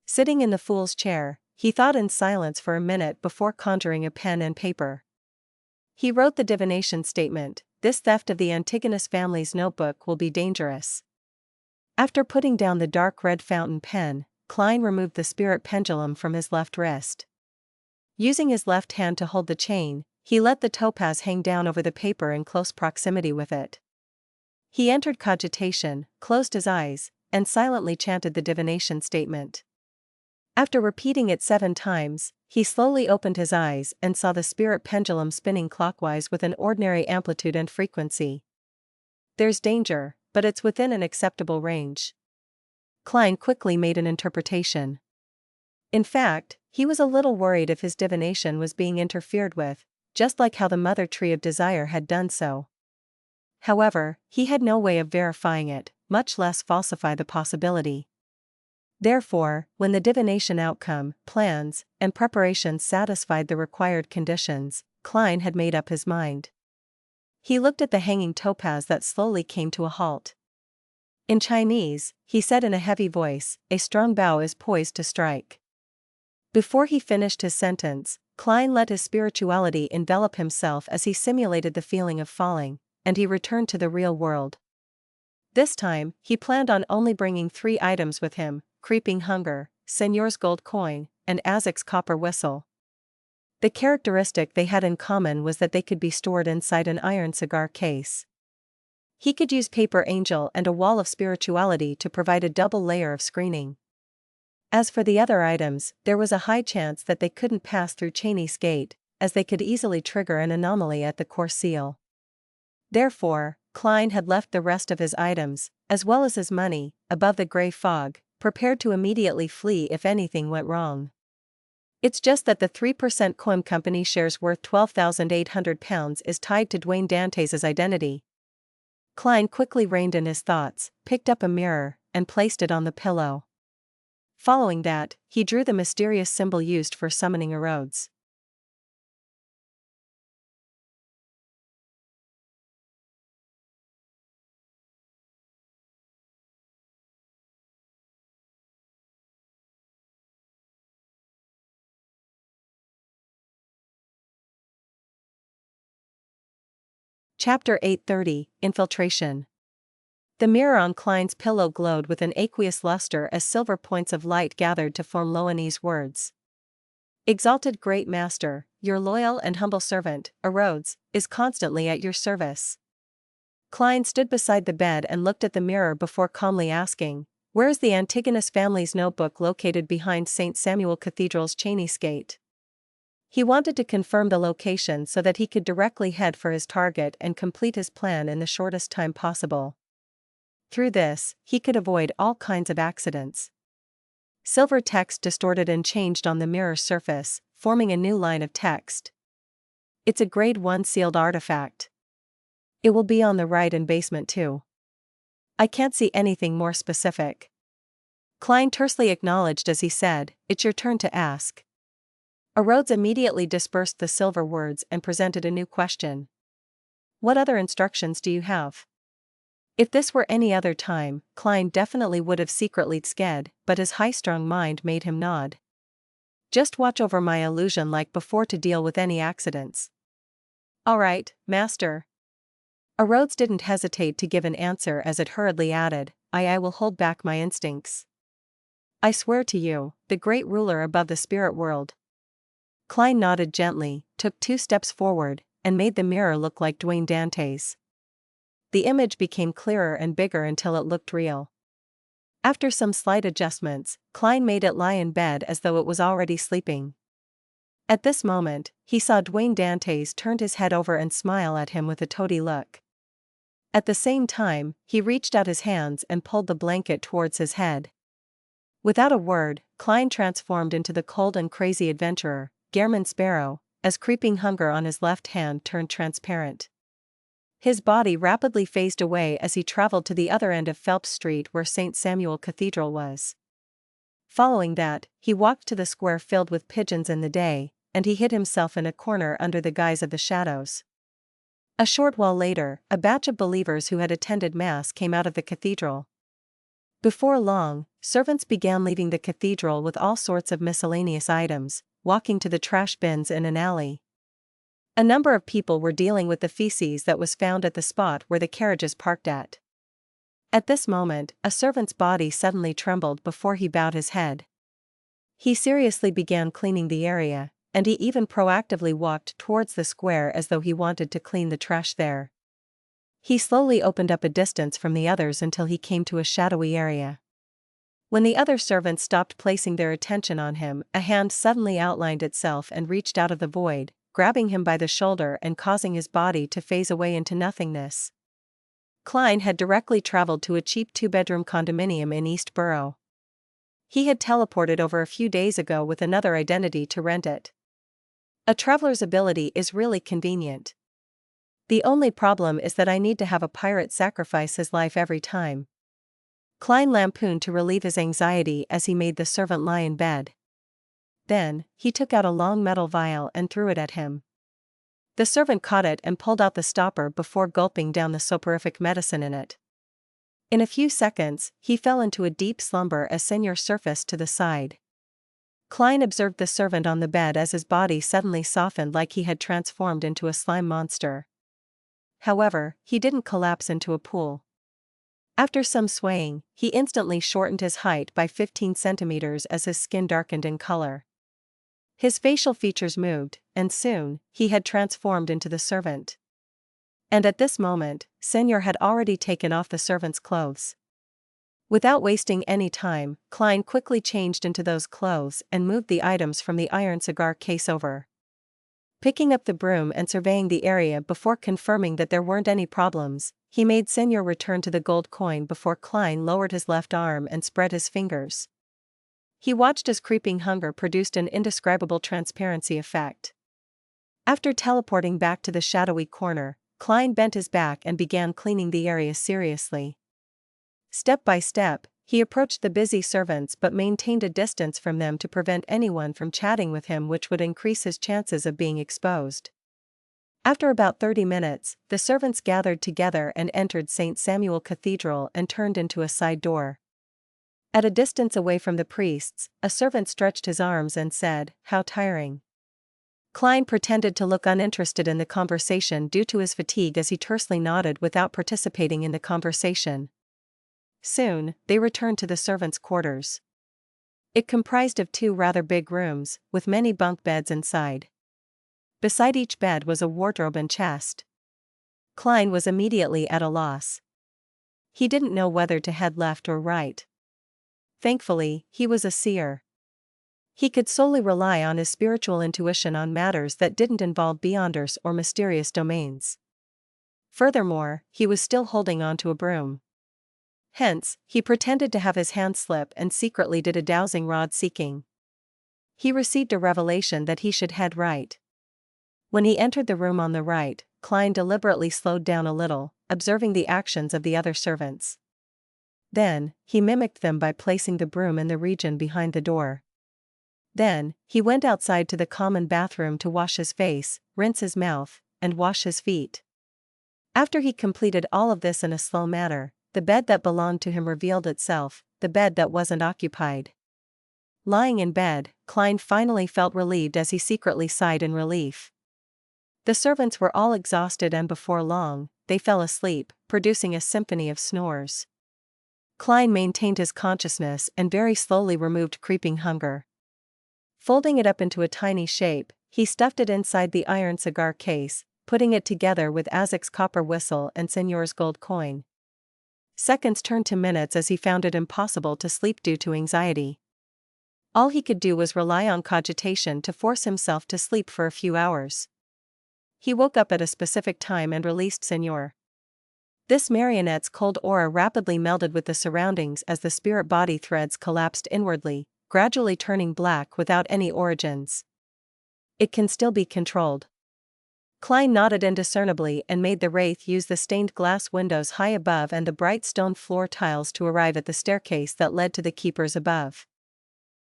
Sitting in the fool's chair, he thought in silence for a minute before conjuring a pen and paper. He wrote the divination statement, this theft of the Antigonus family's notebook will be dangerous. After putting down the dark red fountain pen, Klein removed the spirit pendulum from his left wrist. Using his left hand to hold the chain, he let the topaz hang down over the paper in close proximity with it. He entered cogitation, closed his eyes, and silently chanted the divination statement. After repeating it 7 times, he slowly opened his eyes and saw the spirit pendulum spinning clockwise with an ordinary amplitude and frequency. There's danger, but it's within an acceptable range. Klein quickly made an interpretation. In fact, he was a little worried if his divination was being interfered with, just like how the Mother Tree of Desire had done so. However, he had no way of verifying it, much less falsify the possibility. Therefore, when the divination outcome, plans, and preparations satisfied the required conditions, Klein had made up his mind. He looked at the hanging topaz that slowly came to a halt. In Chinese, he said in a heavy voice, a strong bow is poised to strike. Before he finished his sentence, Klein let his spirituality envelop himself as he simulated the feeling of falling, and he returned to the real world. This time, he planned on only bringing 3 items with him, creeping hunger, Seigneur's gold coin, and Azek's copper whistle. The characteristic they had in common was that they could be stored inside an iron cigar case. He could use Paper Angel and a wall of spirituality to provide a double layer of screening. As for the other items, there was a high chance that they couldn't pass through Cheney's gate, as they could easily trigger an anomaly at the core seal. Therefore, Klein had left the rest of his items, as well as his money, above the grey fog, prepared to immediately flee if anything went wrong. It's just that the 3% Coim Company shares worth £12,800 is tied to Dwayne Dantes' identity. Klein quickly reined in his thoughts, picked up a mirror, and placed it on the pillow. Following that, he drew the mysterious symbol used for summoning Erodes. Chapter 830, Infiltration. The mirror on Klein's pillow glowed with an aqueous luster as silver points of light gathered to form Loanese words. Exalted Great Master, your loyal and humble servant, Erodes, is constantly at your service. Klein stood beside the bed and looked at the mirror before calmly asking, "Where is the Antigonus family's notebook located behind St. Samuel Cathedral's Cheney's gate?" He wanted to confirm the location so that he could directly head for his target and complete his plan in the shortest time possible. Through this, he could avoid all kinds of accidents. Silver text distorted and changed on the mirror's surface, forming a new line of text. It's a Grade 1 sealed artifact. It will be on the right and basement too. I can't see anything more specific. Klein tersely acknowledged as he said, "It's your turn to ask." Erodes immediately dispersed the silver words and presented a new question. "What other instructions do you have?" If this were any other time, Klein definitely would have secretly sked, but his high-strung mind made him nod. "Just watch over my illusion like before to deal with any accidents." "All right, Master." Erodes didn't hesitate to give an answer as it hurriedly added, I will hold back my instincts. I swear to you, the great ruler above the spirit world." Klein nodded gently, took 2 steps forward, and made the mirror look like Dwayne Dantes. The image became clearer and bigger until it looked real. After some slight adjustments, Klein made it lie in bed as though it was already sleeping. At this moment, he saw Dwayne Dantes turn his head over and smile at him with a toady look. At the same time, he reached out his hands and pulled the blanket towards his head. Without a word, Klein transformed into the cold and crazy adventurer, Gehrman Sparrow, as creeping hunger on his left hand turned transparent. His body rapidly phased away as he traveled to the other end of Phelps Street where St. Samuel Cathedral was. Following that, he walked to the square filled with pigeons in the day, and he hid himself in a corner under the guise of the shadows. A short while later, a batch of believers who had attended Mass came out of the cathedral. Before long, servants began leaving the cathedral with all sorts of miscellaneous items, walking to the trash bins in an alley. A number of people were dealing with the feces that was found at the spot where the carriages parked at. At this moment, a servant's body suddenly trembled before he bowed his head. He seriously began cleaning the area, and he even proactively walked towards the square as though he wanted to clean the trash there. He slowly opened up a distance from the others until he came to a shadowy area. When the other servants stopped placing their attention on him, a hand suddenly outlined itself and reached out of the void, grabbing him by the shoulder and causing his body to phase away into nothingness. Klein had directly traveled to a cheap 2-bedroom condominium in East Borough. He had teleported over a few days ago with another identity to rent it. A traveler's ability is really convenient. The only problem is that I need to have a pirate sacrifice his life every time. Klein lampooned to relieve his anxiety as he made the servant lie in bed. Then, he took out a long metal vial and threw it at him. The servant caught it and pulled out the stopper before gulping down the soporific medicine in it. In a few seconds, he fell into a deep slumber as Senior surfaced to the side. Klein observed the servant on the bed as his body suddenly softened like he had transformed into a slime monster. However, he didn't collapse into a pool. After some swaying, he instantly shortened his height by 15 centimeters as his skin darkened in color. His facial features moved, and soon, he had transformed into the servant. And at this moment, Senor had already taken off the servant's clothes. Without wasting any time, Klein quickly changed into those clothes and moved the items from the iron cigar case over. Picking up the broom and surveying the area before confirming that there weren't any problems, he made Senor return to the gold coin before Klein lowered his left arm and spread his fingers. He watched as creeping hunger produced an indescribable transparency effect. After teleporting back to the shadowy corner, Klein bent his back and began cleaning the area seriously. Step by step, he approached the busy servants but maintained a distance from them to prevent anyone from chatting with him, which would increase his chances of being exposed. After about 30 minutes, the servants gathered together and entered St. Samuel Cathedral and turned into a side door. At a distance away from the priests, a servant stretched his arms and said, "How tiring." Klein pretended to look uninterested in the conversation due to his fatigue as he tersely nodded without participating in the conversation. Soon, they returned to the servants' quarters. It comprised of 2 rather big rooms, with many bunk beds inside. Beside each bed was a wardrobe and chest. Klein was immediately at a loss. He didn't know whether to head left or right. Thankfully, he was a seer. He could solely rely on his spiritual intuition on matters that didn't involve beyonders or mysterious domains. Furthermore, he was still holding on to a broom. Hence, he pretended to have his hand slip and secretly did a dowsing rod seeking. He received a revelation that he should head right. When he entered the room on the right, Klein deliberately slowed down a little, observing the actions of the other servants. Then, he mimicked them by placing the broom in the region behind the door. Then, he went outside to the common bathroom to wash his face, rinse his mouth, and wash his feet. After he completed all of this in a slow manner, the bed that belonged to him revealed itself, the bed that wasn't occupied. Lying in bed, Klein finally felt relieved as he secretly sighed in relief. The servants were all exhausted and before long, they fell asleep, producing a symphony of snores. Klein maintained his consciousness and very slowly removed creeping hunger. Folding it up into a tiny shape, he stuffed it inside the iron cigar case, putting it together with Azek's copper whistle and Senor's gold coin. Seconds turned to minutes as he found it impossible to sleep due to anxiety. All he could do was rely on cogitation to force himself to sleep for a few hours. He woke up at a specific time and released Senor. This marionette's cold aura rapidly melded with the surroundings as the spirit-body threads collapsed inwardly, gradually turning black without any origins. It can still be controlled. Klein nodded indiscernibly and made the wraith use the stained glass windows high above and the bright stone floor tiles to arrive at the staircase that led to the keepers above.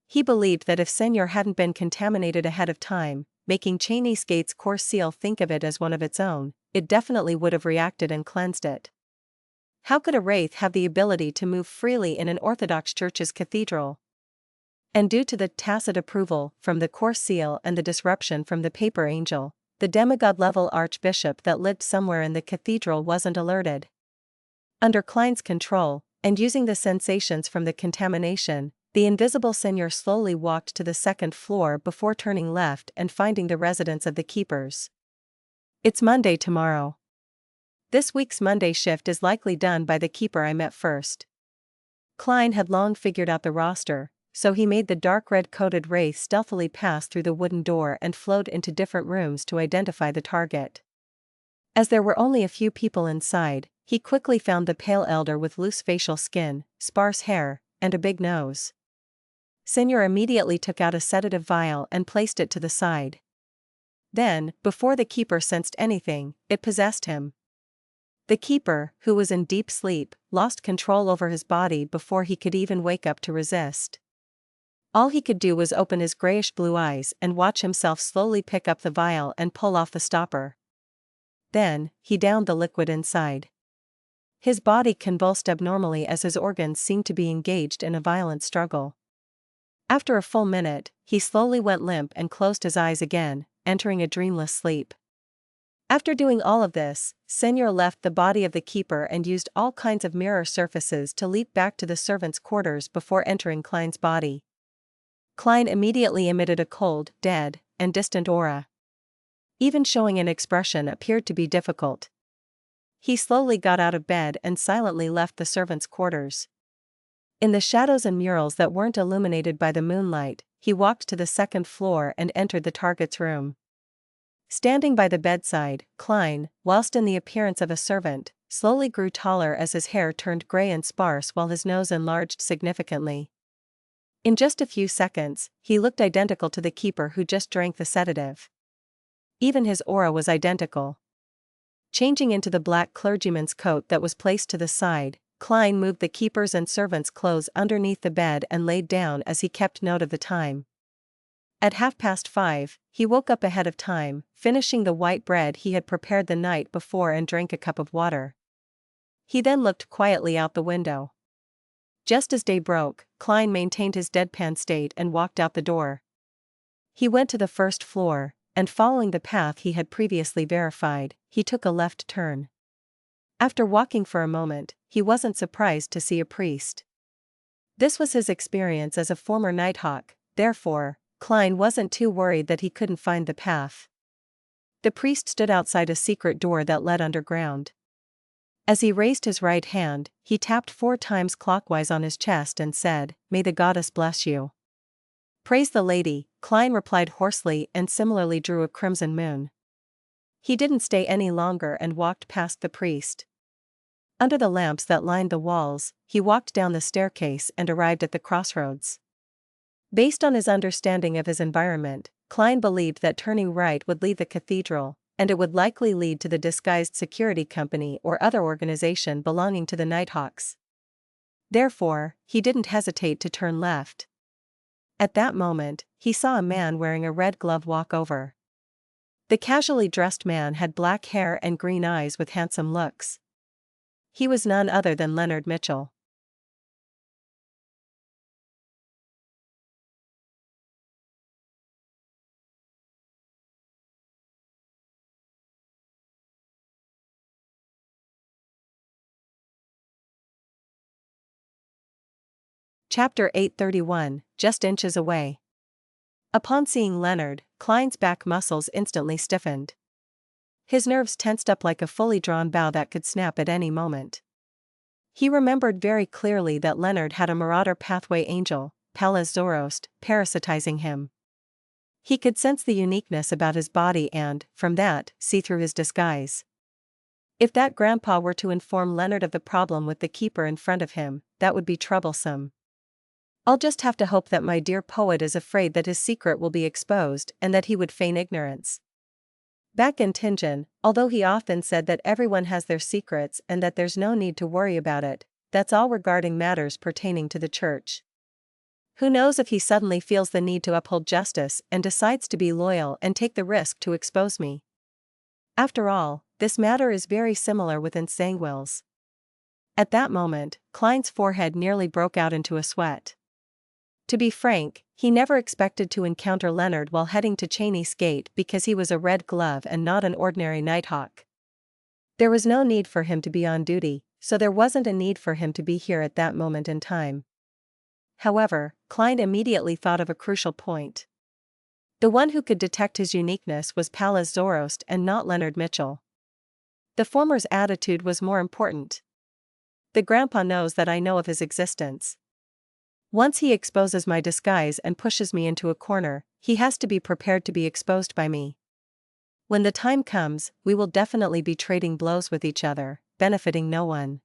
He believed that if Senor hadn't been contaminated ahead of time, making Cheney Skate's core seal think of it as one of its own, it definitely would have reacted and cleansed it. How could a wraith have the ability to move freely in an Orthodox church's cathedral? And due to the tacit approval from the core seal and the disruption from the paper angel, the demigod-level archbishop that lived somewhere in the cathedral wasn't alerted. Under Klein's control, and using the sensations from the contamination, the invisible Senor slowly walked to the second floor before turning left and finding the residence of the keepers. It's Monday tomorrow. This week's Monday shift is likely done by the keeper I met first. Klein had long figured out the roster, so he made the dark red-coated wraith stealthily pass through the wooden door and float into different rooms to identify the target. As there were only a few people inside, he quickly found the pale elder with loose facial skin, sparse hair, and a big nose. Senor immediately took out a sedative vial and placed it to the side. Then, before the keeper sensed anything, it possessed him. The keeper, who was in deep sleep, lost control over his body before he could even wake up to resist. All he could do was open his grayish-blue eyes and watch himself slowly pick up the vial and pull off the stopper. Then, he downed the liquid inside. His body convulsed abnormally as his organs seemed to be engaged in a violent struggle. After a full minute, he slowly went limp and closed his eyes again, entering a dreamless sleep. After doing all of this, Senor left the body of the keeper and used all kinds of mirror surfaces to leap back to the servants' quarters before entering Klein's body. Klein immediately emitted a cold, dead, and distant aura. Even showing an expression appeared to be difficult. He slowly got out of bed and silently left the servants' quarters. In the shadows and murals that weren't illuminated by the moonlight, he walked to the second floor and entered the target's room. Standing by the bedside, Klein, whilst in the appearance of a servant, slowly grew taller as his hair turned grey and sparse while his nose enlarged significantly. In just a few seconds, he looked identical to the keeper who just drank the sedative. Even his aura was identical. Changing into the black clergyman's coat that was placed to the side, Klein moved the keeper's and servants' clothes underneath the bed and laid down as he kept note of the time. At 5:30, he woke up ahead of time, finishing the white bread he had prepared the night before and drank a cup of water. He then looked quietly out the window. Just as day broke, Klein maintained his deadpan state and walked out the door. He went to the first floor, and following the path he had previously verified, he took a left turn. After walking for a moment, he wasn't surprised to see a priest. This was his experience as a former Nighthawk, therefore, Klein wasn't too worried that he couldn't find the path. The priest stood outside a secret door that led underground. As he raised his right hand, he tapped 4 times clockwise on his chest and said, "May the goddess bless you." "Praise the lady," Klein replied hoarsely and similarly drew a crimson moon. He didn't stay any longer and walked past the priest. Under the lamps that lined the walls, he walked down the staircase and arrived at the crossroads. Based on his understanding of his environment, Klein believed that turning right would lead the cathedral, and it would likely lead to the disguised security company or other organization belonging to the Nighthawks. Therefore, he didn't hesitate to turn left. At that moment, he saw a man wearing a red glove walk over. The casually dressed man had black hair and green eyes with handsome looks. He was none other than Leonard Mitchell. Chapter 831, Just Inches Away. Upon seeing Leonard, Klein's back muscles instantly stiffened. His nerves tensed up like a fully drawn bow that could snap at any moment. He remembered very clearly that Leonard had a marauder pathway angel, Pallas Zoroast, parasitizing him. He could sense the uniqueness about his body and, from that, see through his disguise. If that grandpa were to inform Leonard of the problem with the keeper in front of him, that would be troublesome. "I'll just have to hope that my dear poet is afraid that his secret will be exposed and that he would feign ignorance." Back in Tingen, although he often said that everyone has their secrets and that there's no need to worry about it, that's all regarding matters pertaining to the church. Who knows if he suddenly feels the need to uphold justice and decides to be loyal and take the risk to expose me. After all, this matter is very similar with ensanguils. At that moment, Klein's forehead nearly broke out into a sweat. To be frank, he never expected to encounter Leonard while heading to Cheney's Gate because he was a red glove and not an ordinary Nighthawk. There was no need for him to be on duty, so there wasn't a need for him to be here at that moment in time. However, Klein immediately thought of a crucial point. The one who could detect his uniqueness was Pallas Zoroast and not Leonard Mitchell. The former's attitude was more important. "The grandpa knows that I know of his existence. Once he exposes my disguise and pushes me into a corner, he has to be prepared to be exposed by me. When the time comes, we will definitely be trading blows with each other, benefiting no one.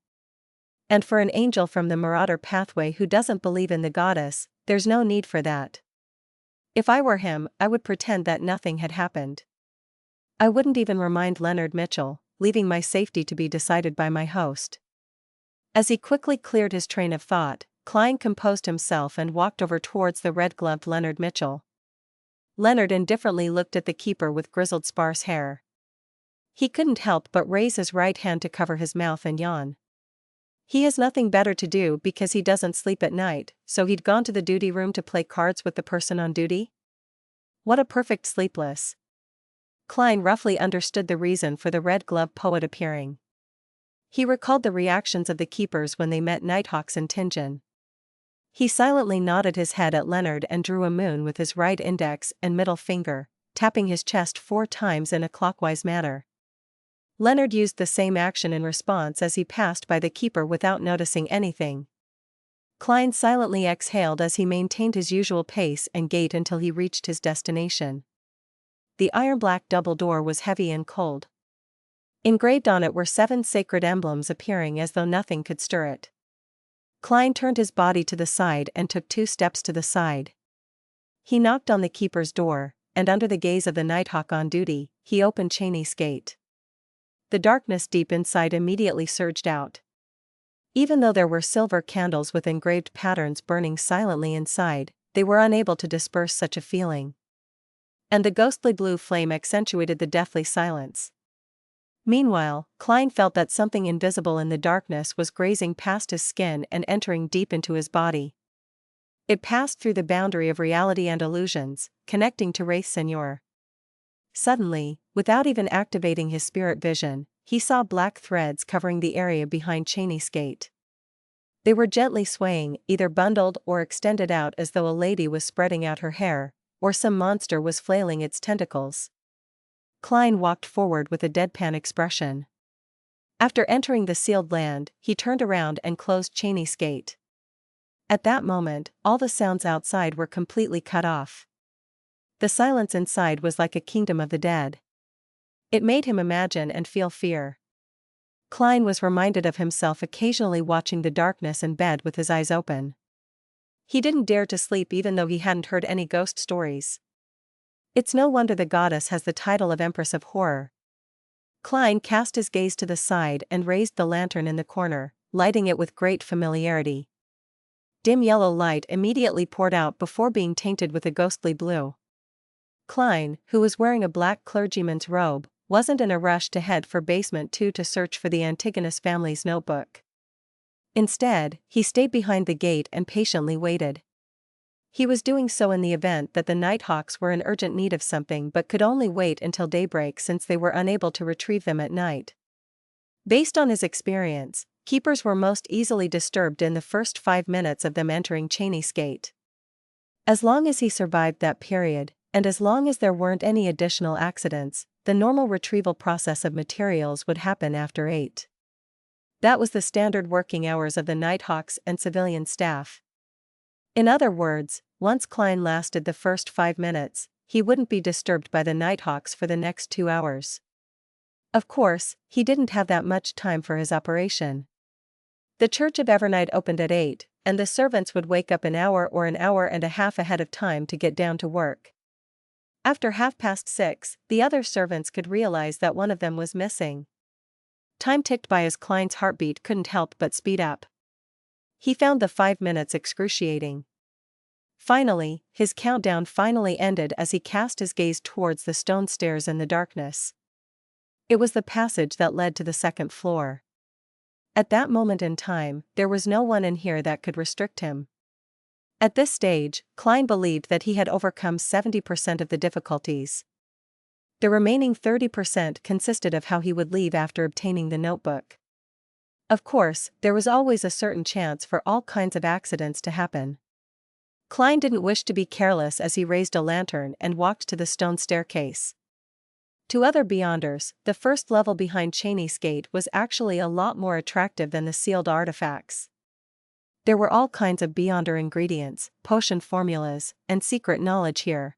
And for an angel from the marauder pathway who doesn't believe in the goddess, there's no need for that. If I were him, I would pretend that nothing had happened. I wouldn't even remind Leonard Mitchell, leaving my safety to be decided by my host." As he quickly cleared his train of thought, Klein composed himself and walked over towards the red-gloved Leonard Mitchell. Leonard indifferently looked at the keeper with grizzled sparse hair. He couldn't help but raise his right hand to cover his mouth and yawn. He has nothing better to do because he doesn't sleep at night, so he'd gone to the duty room to play cards with the person on duty? What a perfect sleepless. Klein roughly understood the reason for the red-gloved poet appearing. He recalled the reactions of the keepers when they met Nighthawks in Tingen. He silently nodded his head at Leonard and drew a moon with his right index and middle finger, tapping his chest 4 times in a clockwise manner. Leonard used the same action in response as he passed by the keeper without noticing anything. Klein silently exhaled as he maintained his usual pace and gait until he reached his destination. The iron-black double door was heavy and cold. Engraved on it were 7 sacred emblems appearing as though nothing could stir it. Klein turned his body to the side and took 2 steps to the side. He knocked on the keeper's door, and under the gaze of the Nighthawk on duty, he opened Cheney's gate. The darkness deep inside immediately surged out. Even though there were silver candles with engraved patterns burning silently inside, they were unable to disperse such a feeling. And the ghostly blue flame accentuated the deathly silence. Meanwhile, Klein felt that something invisible in the darkness was grazing past his skin and entering deep into his body. It passed through the boundary of reality and illusions, connecting to Wraith Seigneur. Suddenly, without even activating his spirit vision, he saw black threads covering the area behind Cheney's gate. They were gently swaying, either bundled or extended out as though a lady was spreading out her hair, or some monster was flailing its tentacles. Klein walked forward with a deadpan expression. After entering the sealed land, he turned around and closed Cheney's gate. At that moment, all the sounds outside were completely cut off. The silence inside was like a kingdom of the dead. It made him imagine and feel fear. Klein was reminded of himself occasionally watching the darkness in bed with his eyes open. He didn't dare to sleep even though he hadn't heard any ghost stories. It's no wonder the goddess has the title of Empress of Horror. Klein cast his gaze to the side and raised the lantern in the corner, lighting it with great familiarity. Dim yellow light immediately poured out before being tainted with a ghostly blue. Klein, who was wearing a black clergyman's robe, wasn't in a rush to head for basement 2 to search for the Antigonus family's notebook. Instead, he stayed behind the gate and patiently waited. He was doing so in the event that the Nighthawks were in urgent need of something but could only wait until daybreak since they were unable to retrieve them at night. Based on his experience, keepers were most easily disturbed in the first 5 minutes of them entering Cheney's gate. As long as he survived that period, and as long as there weren't any additional accidents, the normal retrieval process of materials would happen after 8. That was the standard working hours of the Nighthawks and civilian staff. In other words, once Klein lasted the first 5 minutes, he wouldn't be disturbed by the Nighthawks for the next 2 hours. Of course, he didn't have that much time for his operation. The Church of Evernight opened at 8, and the servants would wake up an hour or an hour and a half ahead of time to get down to work. After 6:30, the other servants could realize that one of them was missing. Time ticked by as Klein's heartbeat couldn't help but speed up. He found the 5 minutes excruciating. Finally, his countdown finally ended as he cast his gaze towards the stone stairs in the darkness. It was the passage that led to the 2nd floor. At that moment in time, there was no one in here that could restrict him. At this stage, Klein believed that he had overcome 70% of the difficulties. The remaining 30% consisted of how he would leave after obtaining the notebook. Of course, there was always a certain chance for all kinds of accidents to happen. Klein didn't wish to be careless as he raised a lantern and walked to the stone staircase. To other Beyonders, the first level behind Cheney's gate was actually a lot more attractive than the sealed artifacts. There were all kinds of Beyonder ingredients, potion formulas, and secret knowledge here.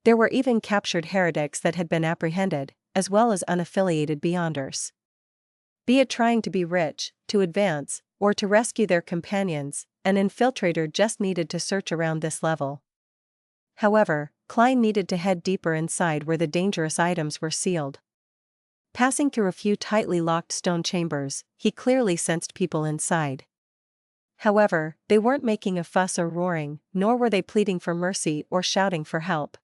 There were even captured heretics that had been apprehended, as well as unaffiliated Beyonders. Be it trying to be rich, to advance, or to rescue their companions, an infiltrator just needed to search around this level. However, Klein needed to head deeper inside where the dangerous items were sealed. Passing through a few tightly locked stone chambers, he clearly sensed people inside. However, they weren't making a fuss or roaring, nor were they pleading for mercy or shouting for help.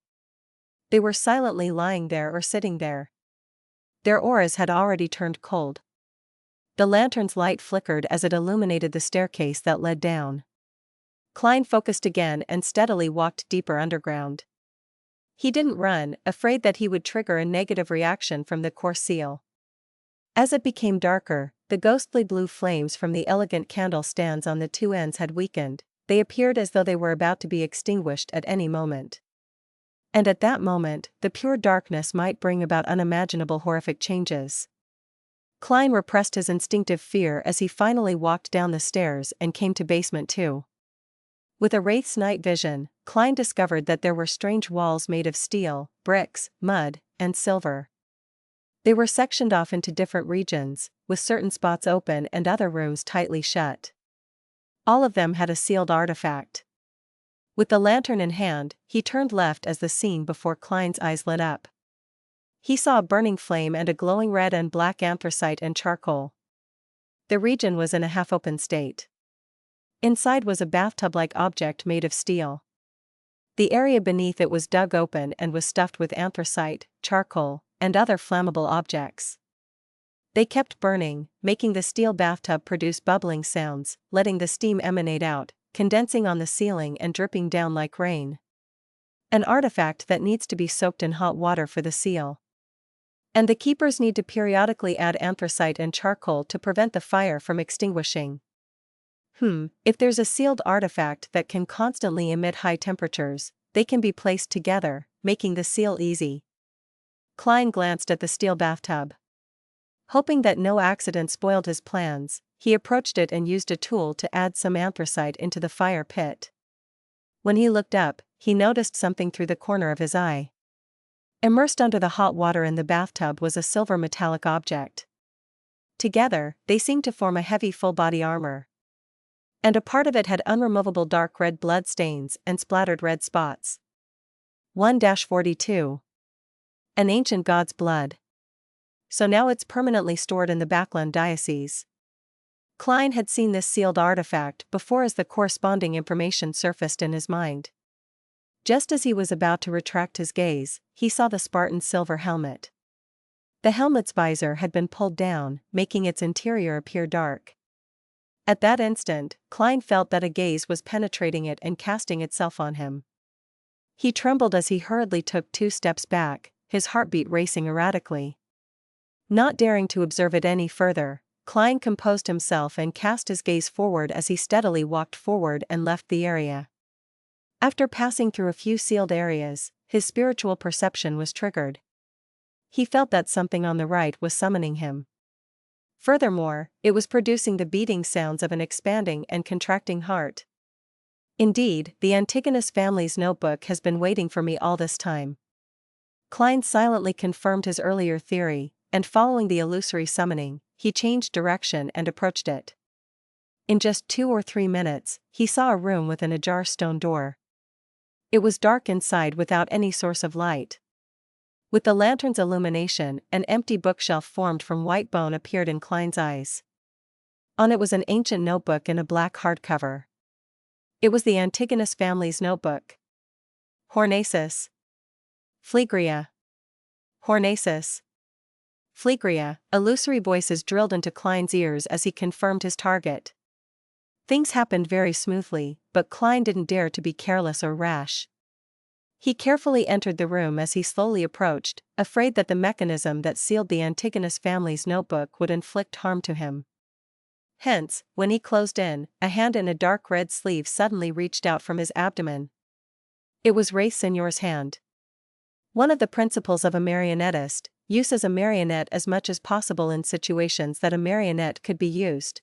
They were silently lying there or sitting there. Their auras had already turned cold. The lantern's light flickered as it illuminated the staircase that led down. Klein focused again and steadily walked deeper underground. He didn't run, afraid that he would trigger a negative reaction from the core seal. As it became darker, the ghostly blue flames from the elegant candle stands on the 2 ends had weakened. They appeared as though they were about to be extinguished at any moment. And at that moment, the pure darkness might bring about unimaginable horrific changes. Klein repressed his instinctive fear as he finally walked down the stairs and came to basement 2. With a wraith's night vision, Klein discovered that there were strange walls made of steel, bricks, mud, and silver. They were sectioned off into different regions, with certain spots open and other rooms tightly shut. All of them had a sealed artifact. With the lantern in hand, he turned left as the scene before Klein's eyes lit up. He saw a burning flame and a glowing red and black anthracite and charcoal. The region was in a half-open state. Inside was a bathtub-like object made of steel. The area beneath it was dug open and was stuffed with anthracite, charcoal, and other flammable objects. They kept burning, making the steel bathtub produce bubbling sounds, letting the steam emanate out, condensing on the ceiling and dripping down like rain. An artifact that needs to be soaked in hot water for the seal. And the keepers need to periodically add anthracite and charcoal to prevent the fire from extinguishing. If there's a sealed artifact that can constantly emit high temperatures, they can be placed together, making the seal easy. Klein glanced at the steel bathtub. Hoping that no accident spoiled his plans, he approached it and used a tool to add some anthracite into the fire pit. When he looked up, he noticed something through the corner of his eye. Immersed under the hot water in the bathtub was a silver metallic object. Together, they seemed to form a heavy full-body armor. And a part of it had unremovable dark red blood stains and splattered red spots. 1-42. An ancient god's blood. So now it's permanently stored in the Backland diocese. Klein had seen this sealed artifact before as the corresponding information surfaced in his mind. Just as he was about to retract his gaze, he saw the Spartan's silver helmet. The helmet's visor had been pulled down, making its interior appear dark. At that instant, Klein felt that a gaze was penetrating it and casting itself on him. He trembled as he hurriedly took 2 steps back, his heartbeat racing erratically. Not daring to observe it any further, Klein composed himself and cast his gaze forward as he steadily walked forward and left the area. After passing through a few sealed areas, his spiritual perception was triggered. He felt that something on the right was summoning him. Furthermore, it was producing the beating sounds of an expanding and contracting heart. Indeed, the Antigonus family's notebook has been waiting for me all this time. Klein silently confirmed his earlier theory, and following the illusory summoning, he changed direction and approached it. In just 2 or 3 minutes, he saw a room with an ajar stone door. It was dark inside without any source of light. With the lantern's illumination, an empty bookshelf formed from white bone appeared in Klein's eyes. On it was an ancient notebook in a black hardcover. It was the Antigonus family's notebook. Hornaces. Phlegria. Hornaces. Phlegria, illusory voices drilled into Klein's ears as he confirmed his target. Things happened very smoothly, but Klein didn't dare to be careless or rash. He carefully entered the room as he slowly approached, afraid that the mechanism that sealed the Antigonus family's notebook would inflict harm to him. Hence, when he closed in, a hand in a dark red sleeve suddenly reached out from his abdomen. It was Ray Signor's hand. One of the principles of a marionettist, uses a marionette as much as possible in situations that a marionette could be used.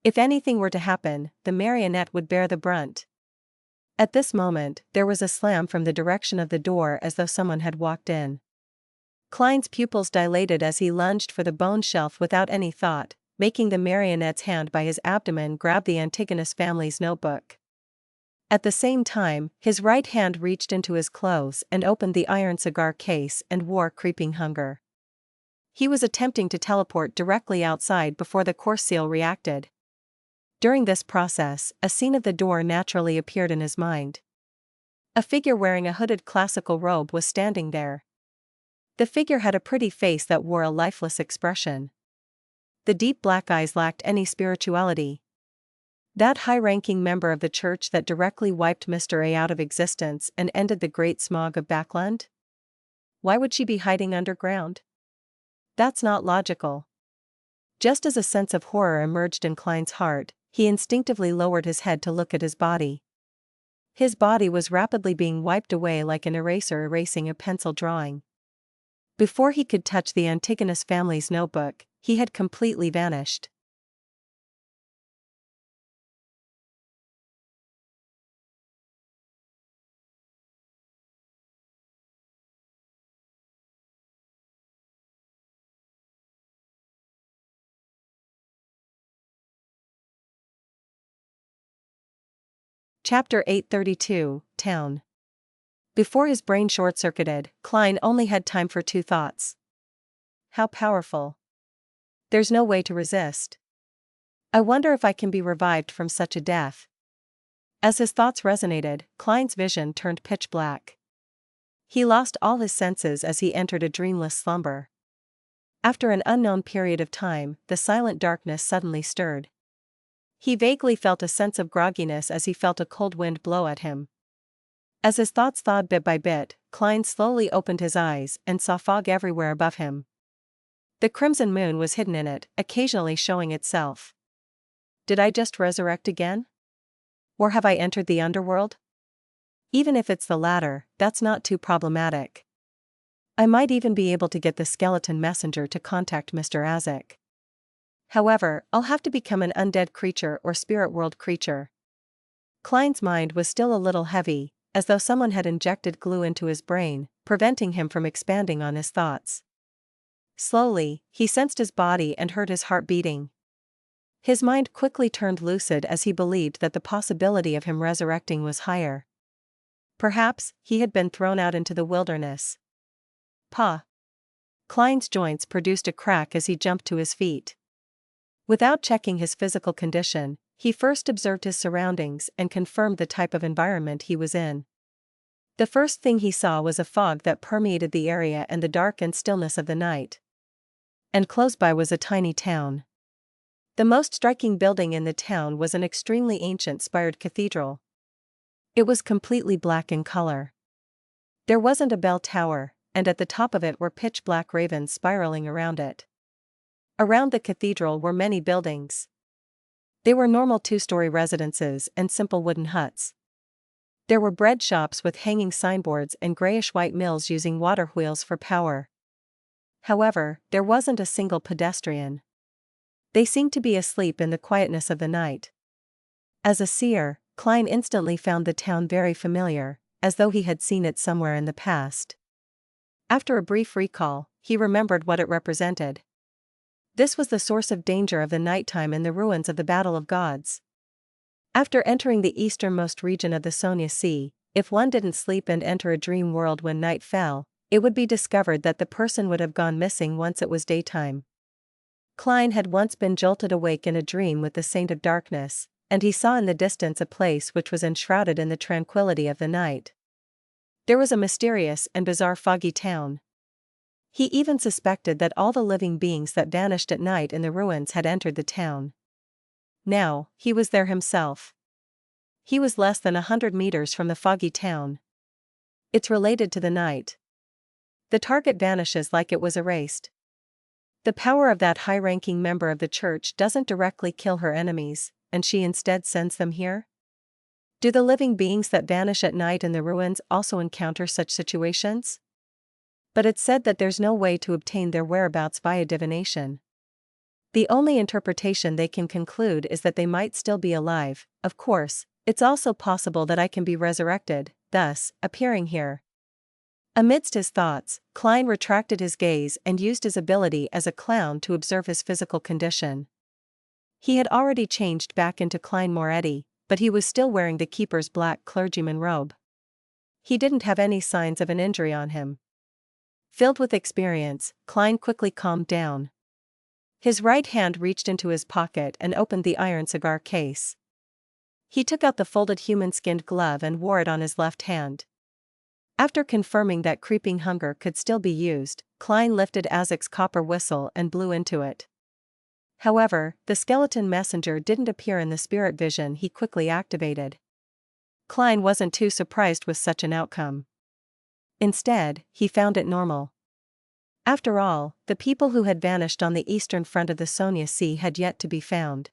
If anything were to happen, the marionette would bear the brunt. At this moment, there was a slam from the direction of the door as though someone had walked in. Klein's pupils dilated as he lunged for the bone shelf without any thought, making the marionette's hand by his abdomen grab the Antigonus family's notebook. At the same time, his right hand reached into his clothes and opened the iron cigar case and wore creeping hunger. He was attempting to teleport directly outside before the core seal reacted. During this process, a scene of the door naturally appeared in his mind. A figure wearing a hooded classical robe was standing there. The figure had a pretty face that wore a lifeless expression. The deep black eyes lacked any spirituality. That high-ranking member of the church that directly wiped Mr. A out of existence and ended the great smog of Backland? Why would she be hiding underground? That's not logical. Just as a sense of horror emerged in Klein's heart, he instinctively lowered his head to look at his body. His body was rapidly being wiped away like an eraser erasing a pencil drawing. Before he could touch the Antigonus family's notebook, he had completely vanished. Chapter 832, Town. Before his brain short-circuited, Klein only had time for two thoughts. How powerful. There's no way to resist. I wonder if I can be revived from such a death. As his thoughts resonated, Klein's vision turned pitch black. He lost all his senses as he entered a dreamless slumber. After an unknown period of time, the silent darkness suddenly stirred. He vaguely felt a sense of grogginess as he felt a cold wind blow at him. As his thoughts thawed bit by bit, Klein slowly opened his eyes and saw fog everywhere above him. The crimson moon was hidden in it, occasionally showing itself. Did I just resurrect again? Or have I entered the underworld? Even if it's the latter, that's not too problematic. I might even be able to get the skeleton messenger to contact Mr. Azek. However, I'll have to become an undead creature or spirit world creature. Klein's mind was still a little heavy, as though someone had injected glue into his brain, preventing him from expanding on his thoughts. Slowly, he sensed his body and heard his heart beating. His mind quickly turned lucid as he believed that the possibility of him resurrecting was higher. Perhaps, he had been thrown out into the wilderness. Pah! Klein's joints produced a crack as he jumped to his feet. Without checking his physical condition, he first observed his surroundings and confirmed the type of environment he was in. The first thing he saw was a fog that permeated the area and the dark and stillness of the night. And close by was a tiny town. The most striking building in the town was an extremely ancient spired cathedral. It was completely black in color. There wasn't a bell tower, and at the top of it were pitch-black ravens spiraling around it. Around the cathedral were many buildings. They were normal two-story residences and simple wooden huts. There were bread shops with hanging signboards and grayish-white mills using water wheels for power. However, there wasn't a single pedestrian. They seemed to be asleep in the quietness of the night. As a seer, Klein instantly found the town very familiar, as though he had seen it somewhere in the past. After a brief recall, he remembered what it represented. This was the source of danger of the nighttime in the ruins of the Battle of Gods. After entering the easternmost region of the Sonia Sea, if one didn't sleep and enter a dream world when night fell, it would be discovered that the person would have gone missing once it was daytime. Klein had once been jolted awake in a dream with the Saint of Darkness, and he saw in the distance a place which was enshrouded in the tranquility of the night. There was a mysterious and bizarre foggy town. He even suspected that all the living beings that vanished at night in the ruins had entered the town. Now, he was there himself. He was less than 100 meters from the foggy town. It's related to the night. The target vanishes like it was erased. The power of that high-ranking member of the church doesn't directly kill her enemies, and she instead sends them here? Do the living beings that vanish at night in the ruins also encounter such situations? But it's said that there's no way to obtain their whereabouts via divination. The only interpretation they can conclude is that they might still be alive. Of course, it's also possible that I can be resurrected, thus, appearing here. Amidst his thoughts, Klein retracted his gaze and used his ability as a clown to observe his physical condition. He had already changed back into Klein Moretti, but he was still wearing the keeper's black clergyman robe. He didn't have any signs of an injury on him. Filled with experience, Klein quickly calmed down. His right hand reached into his pocket and opened the iron cigar case. He took out the folded human-skinned glove and wore it on his left hand. After confirming that creeping hunger could still be used, Klein lifted Azek's copper whistle and blew into it. However, the skeleton messenger didn't appear in the spirit vision he quickly activated. Klein wasn't too surprised with such an outcome. Instead, he found it normal. After all, the people who had vanished on the eastern front of the Sonia Sea had yet to be found.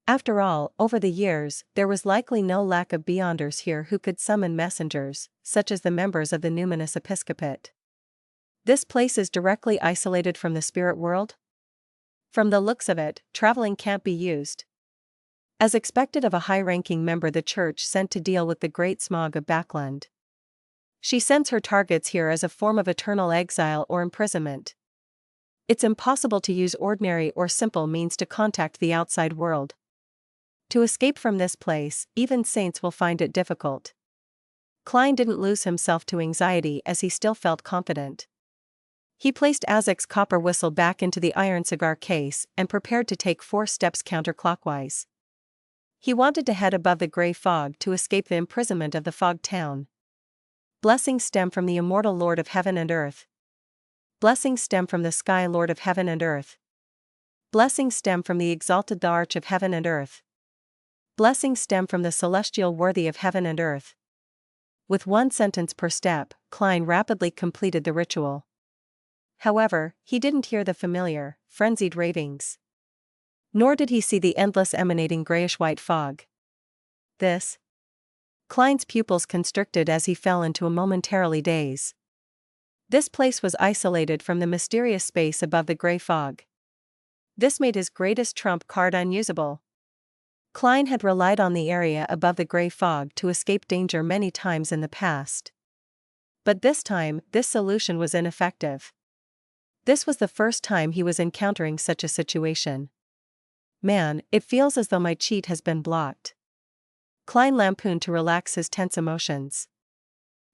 After all, over the years, there was likely no lack of beyonders here who could summon messengers, such as the members of the numinous episcopate. This place is directly isolated from the spirit world? From the looks of it, traveling can't be used. As expected of a high-ranking member the church sent to deal with the great smog of Backland. She sends her targets here as a form of eternal exile or imprisonment. It's impossible to use ordinary or simple means to contact the outside world. To escape from this place, even saints will find it difficult. Klein didn't lose himself to anxiety as he still felt confident. He placed Azek's copper whistle back into the iron cigar case and prepared to take 4 steps counterclockwise. He wanted to head above the gray fog to escape the imprisonment of the fog town. Blessings stem from the immortal Lord of heaven and earth. Blessings stem from the sky Lord of heaven and earth. Blessings stem from the exalted arch of heaven and earth. Blessings stem from the celestial worthy of heaven and earth. With 1 sentence per step, Klein rapidly completed the ritual. However, he didn't hear the familiar, frenzied ravings. Nor did he see the endless emanating grayish-white fog. This? Klein's pupils constricted as he fell into a momentarily daze. This place was isolated from the mysterious space above the gray fog. This made his greatest trump card unusable. Klein had relied on the area above the gray fog to escape danger many times in the past. But this time, this solution was ineffective. This was the first time he was encountering such a situation. Man, it feels as though my cheat has been blocked. Klein lampooned to relax his tense emotions.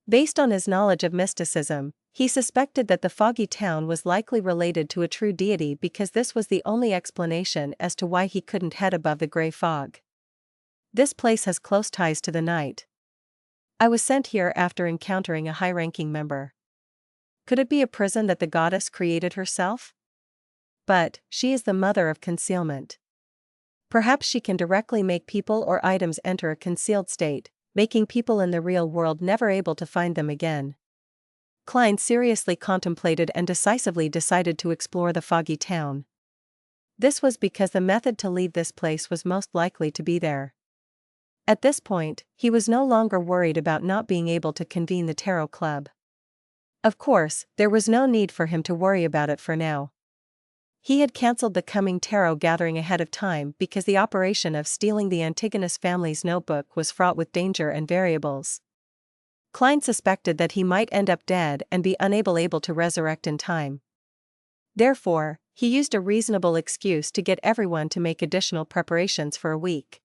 Based on his knowledge of mysticism, he suspected that the foggy town was likely related to a true deity because this was the only explanation as to why he couldn't head above the gray fog. This place has close ties to the night. I was sent here after encountering a high-ranking member. Could it be a prison that the goddess created herself? But, she is the mother of concealment. Perhaps she can directly make people or items enter a concealed state, making people in the real world never able to find them again. Klein seriously contemplated and decisively decided to explore the foggy town. This was because the method to leave this place was most likely to be there. At this point, he was no longer worried about not being able to convene the tarot club. Of course, there was no need for him to worry about it for now. He had cancelled the coming tarot gathering ahead of time because the operation of stealing the Antigonus family's notebook was fraught with danger and variables. Klein suspected that he might end up dead and be able to resurrect in time. Therefore, he used a reasonable excuse to get everyone to make additional preparations for a week.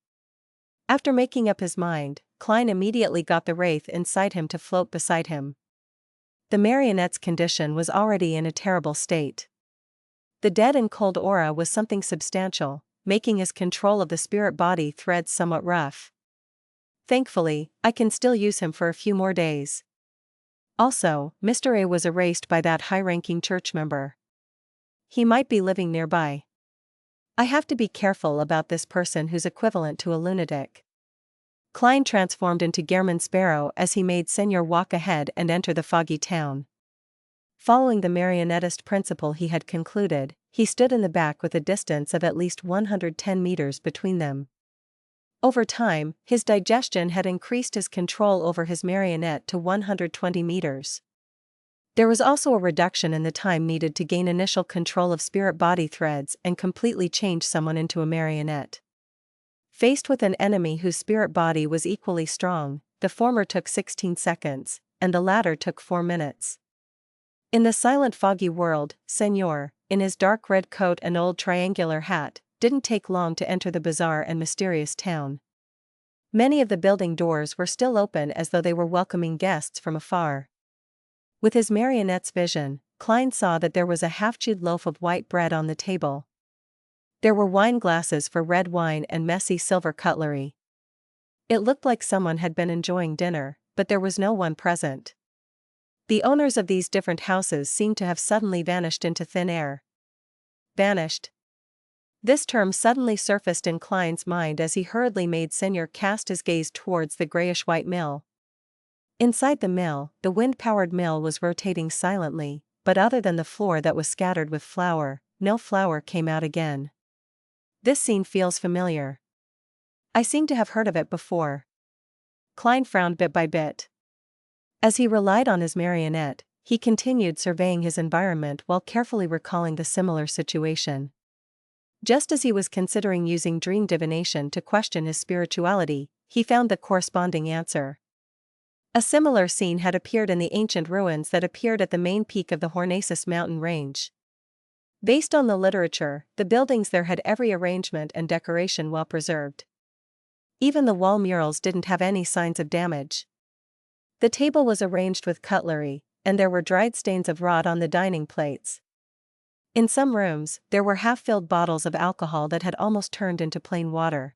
After making up his mind, Klein immediately got the wraith inside him to float beside him. The marionette's condition was already in a terrible state. The dead and cold aura was something substantial, making his control of the spirit-body threads somewhat rough. Thankfully, I can still use him for a few more days. Also, Mr. A was erased by that high-ranking church member. He might be living nearby. I have to be careful about this person who's equivalent to a lunatic. Klein transformed into Gehrman Sparrow as he made Senor walk ahead and enter the foggy town. Following the marionettist principle he had concluded, he stood in the back with a distance of at least 110 meters between them. Over time, his digestion had increased his control over his marionette to 120 meters. There was also a reduction in the time needed to gain initial control of spirit body threads and completely change someone into a marionette. Faced with an enemy whose spirit body was equally strong, the former took 16 seconds, and the latter took 4 minutes. In the silent foggy world, Senor, in his dark red coat and old triangular hat, didn't take long to enter the bizarre and mysterious town. Many of the building doors were still open as though they were welcoming guests from afar. With his marionette's vision, Klein saw that there was a half-chewed loaf of white bread on the table. There were wine glasses for red wine and messy silver cutlery. It looked like someone had been enjoying dinner, but there was no one present. The owners of these different houses seemed to have suddenly vanished into thin air. Vanished. This term suddenly surfaced in Klein's mind as he hurriedly made Senor cast his gaze towards the grayish-white mill. Inside the mill, the wind-powered mill was rotating silently, but other than the floor that was scattered with flour, no flour came out again. This scene feels familiar. I seem to have heard of it before. Klein frowned bit by bit. As he relied on his marionette, he continued surveying his environment while carefully recalling the similar situation. Just as he was considering using dream divination to question his spirituality, he found the corresponding answer. A similar scene had appeared in the ancient ruins that appeared at the main peak of the Hornaces mountain range. Based on the literature, the buildings there had every arrangement and decoration well preserved. Even the wall murals didn't have any signs of damage. The table was arranged with cutlery, and there were dried stains of rot on the dining plates. In some rooms, there were half-filled bottles of alcohol that had almost turned into plain water.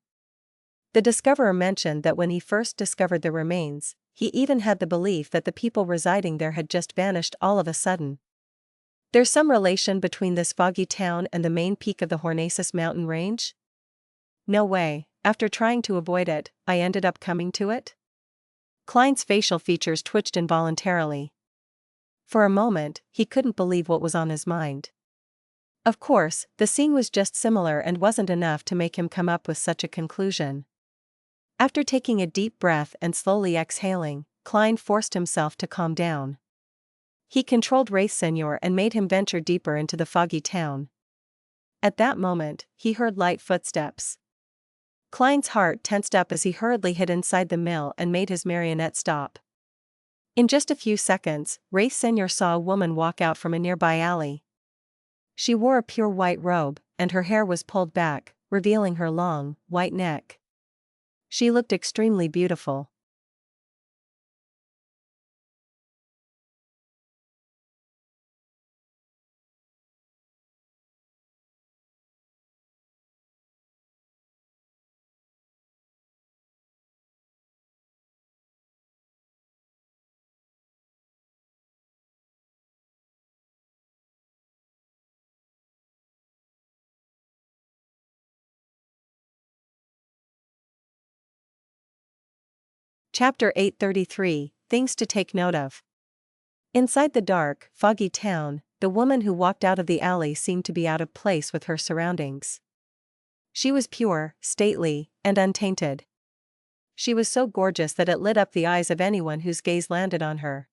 The discoverer mentioned that when he first discovered the remains, he even had the belief that the people residing there had just vanished all of a sudden. There's some relation between this foggy town and the main peak of the Hornaces mountain range? No way, after trying to avoid it, I ended up coming to it? Klein's facial features twitched involuntarily. For a moment, he couldn't believe what was on his mind. Of course, the scene was just similar and wasn't enough to make him come up with such a conclusion. After taking a deep breath and slowly exhaling, Klein forced himself to calm down. He controlled Wraith Senior and made him venture deeper into the foggy town. At that moment, he heard light footsteps. Klein's heart tensed up as he hurriedly hid inside the mill and made his marionette stop. In just a few seconds, Wraith Senior saw a woman walk out from a nearby alley. She wore a pure white robe, and her hair was pulled back, revealing her long, white neck. She looked extremely beautiful. Chapter 833, Things to Take Note of. Inside the dark, foggy town, the woman who walked out of the alley seemed to be out of place with her surroundings. She was pure, stately, and untainted. She was so gorgeous that it lit up the eyes of anyone whose gaze landed on her.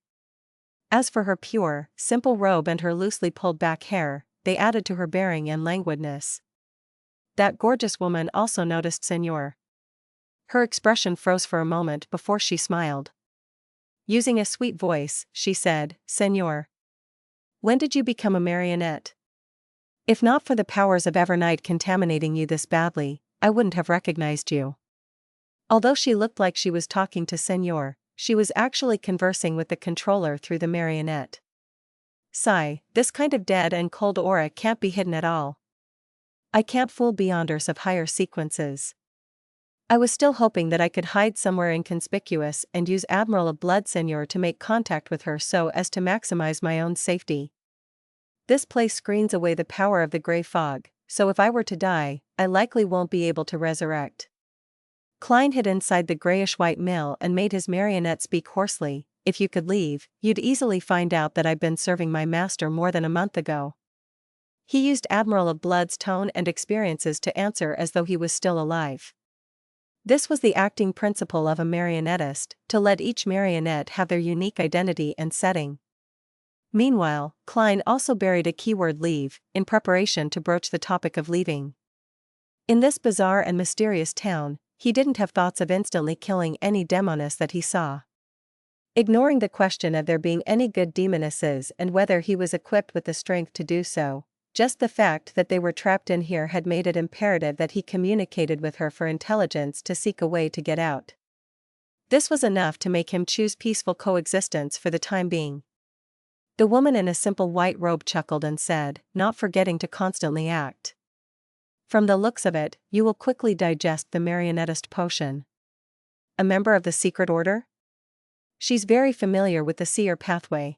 As for her pure, simple robe and her loosely pulled back hair, they added to her bearing and languidness. That gorgeous woman also noticed Senor. Her expression froze for a moment before she smiled. Using a sweet voice, she said, "Senor, when did you become a marionette? If not for the powers of Evernight contaminating you this badly, I wouldn't have recognized you." Although she looked like she was talking to Senor, she was actually conversing with the controller through the marionette. Sigh, this kind of dead and cold aura can't be hidden at all. I can't fool Beyonders of higher sequences. I was still hoping that I could hide somewhere inconspicuous and use Admiral of Blood Senior to make contact with her so as to maximize my own safety. This place screens away the power of the gray fog, so if I were to die, I likely won't be able to resurrect. Klein hid inside the grayish-white mill and made his marionette speak hoarsely. If you could leave, you'd easily find out that I've been serving my master more than a month ago. He used Admiral of Blood's tone and experiences to answer as though he was still alive. This was the acting principle of a marionettist, to let each marionette have their unique identity and setting. Meanwhile, Klein also buried a keyword leave, in preparation to broach the topic of leaving. In this bizarre and mysterious town, he didn't have thoughts of instantly killing any demoness that he saw. Ignoring the question of there being any good demonesses and whether he was equipped with the strength to do so, just the fact that they were trapped in here had made it imperative that he communicated with her for intelligence to seek a way to get out. This was enough to make him choose peaceful coexistence for the time being. The woman in a simple white robe chuckled and said, not forgetting to constantly act. From the looks of it, you will quickly digest the marionettist potion. A member of the secret order? She's very familiar with the seer pathway.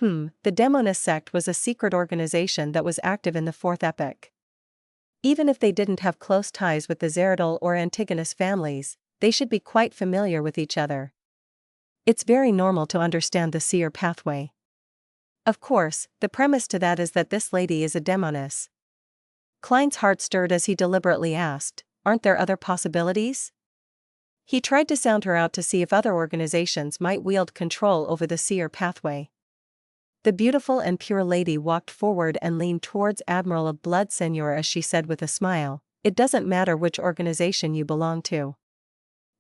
The Demoness sect was a secret organization that was active in the Fourth Epoch. Even if they didn't have close ties with the Zeradol or Antigonus families, they should be quite familiar with each other. It's very normal to understand the seer pathway. Of course, the premise to that is that this lady is a demoness. Klein's heart stirred as he deliberately asked, aren't there other possibilities? He tried to sound her out to see if other organizations might wield control over the seer pathway. The beautiful and pure lady walked forward and leaned towards Admiral of Blood Senor as she said with a smile, "It doesn't matter which organization you belong to.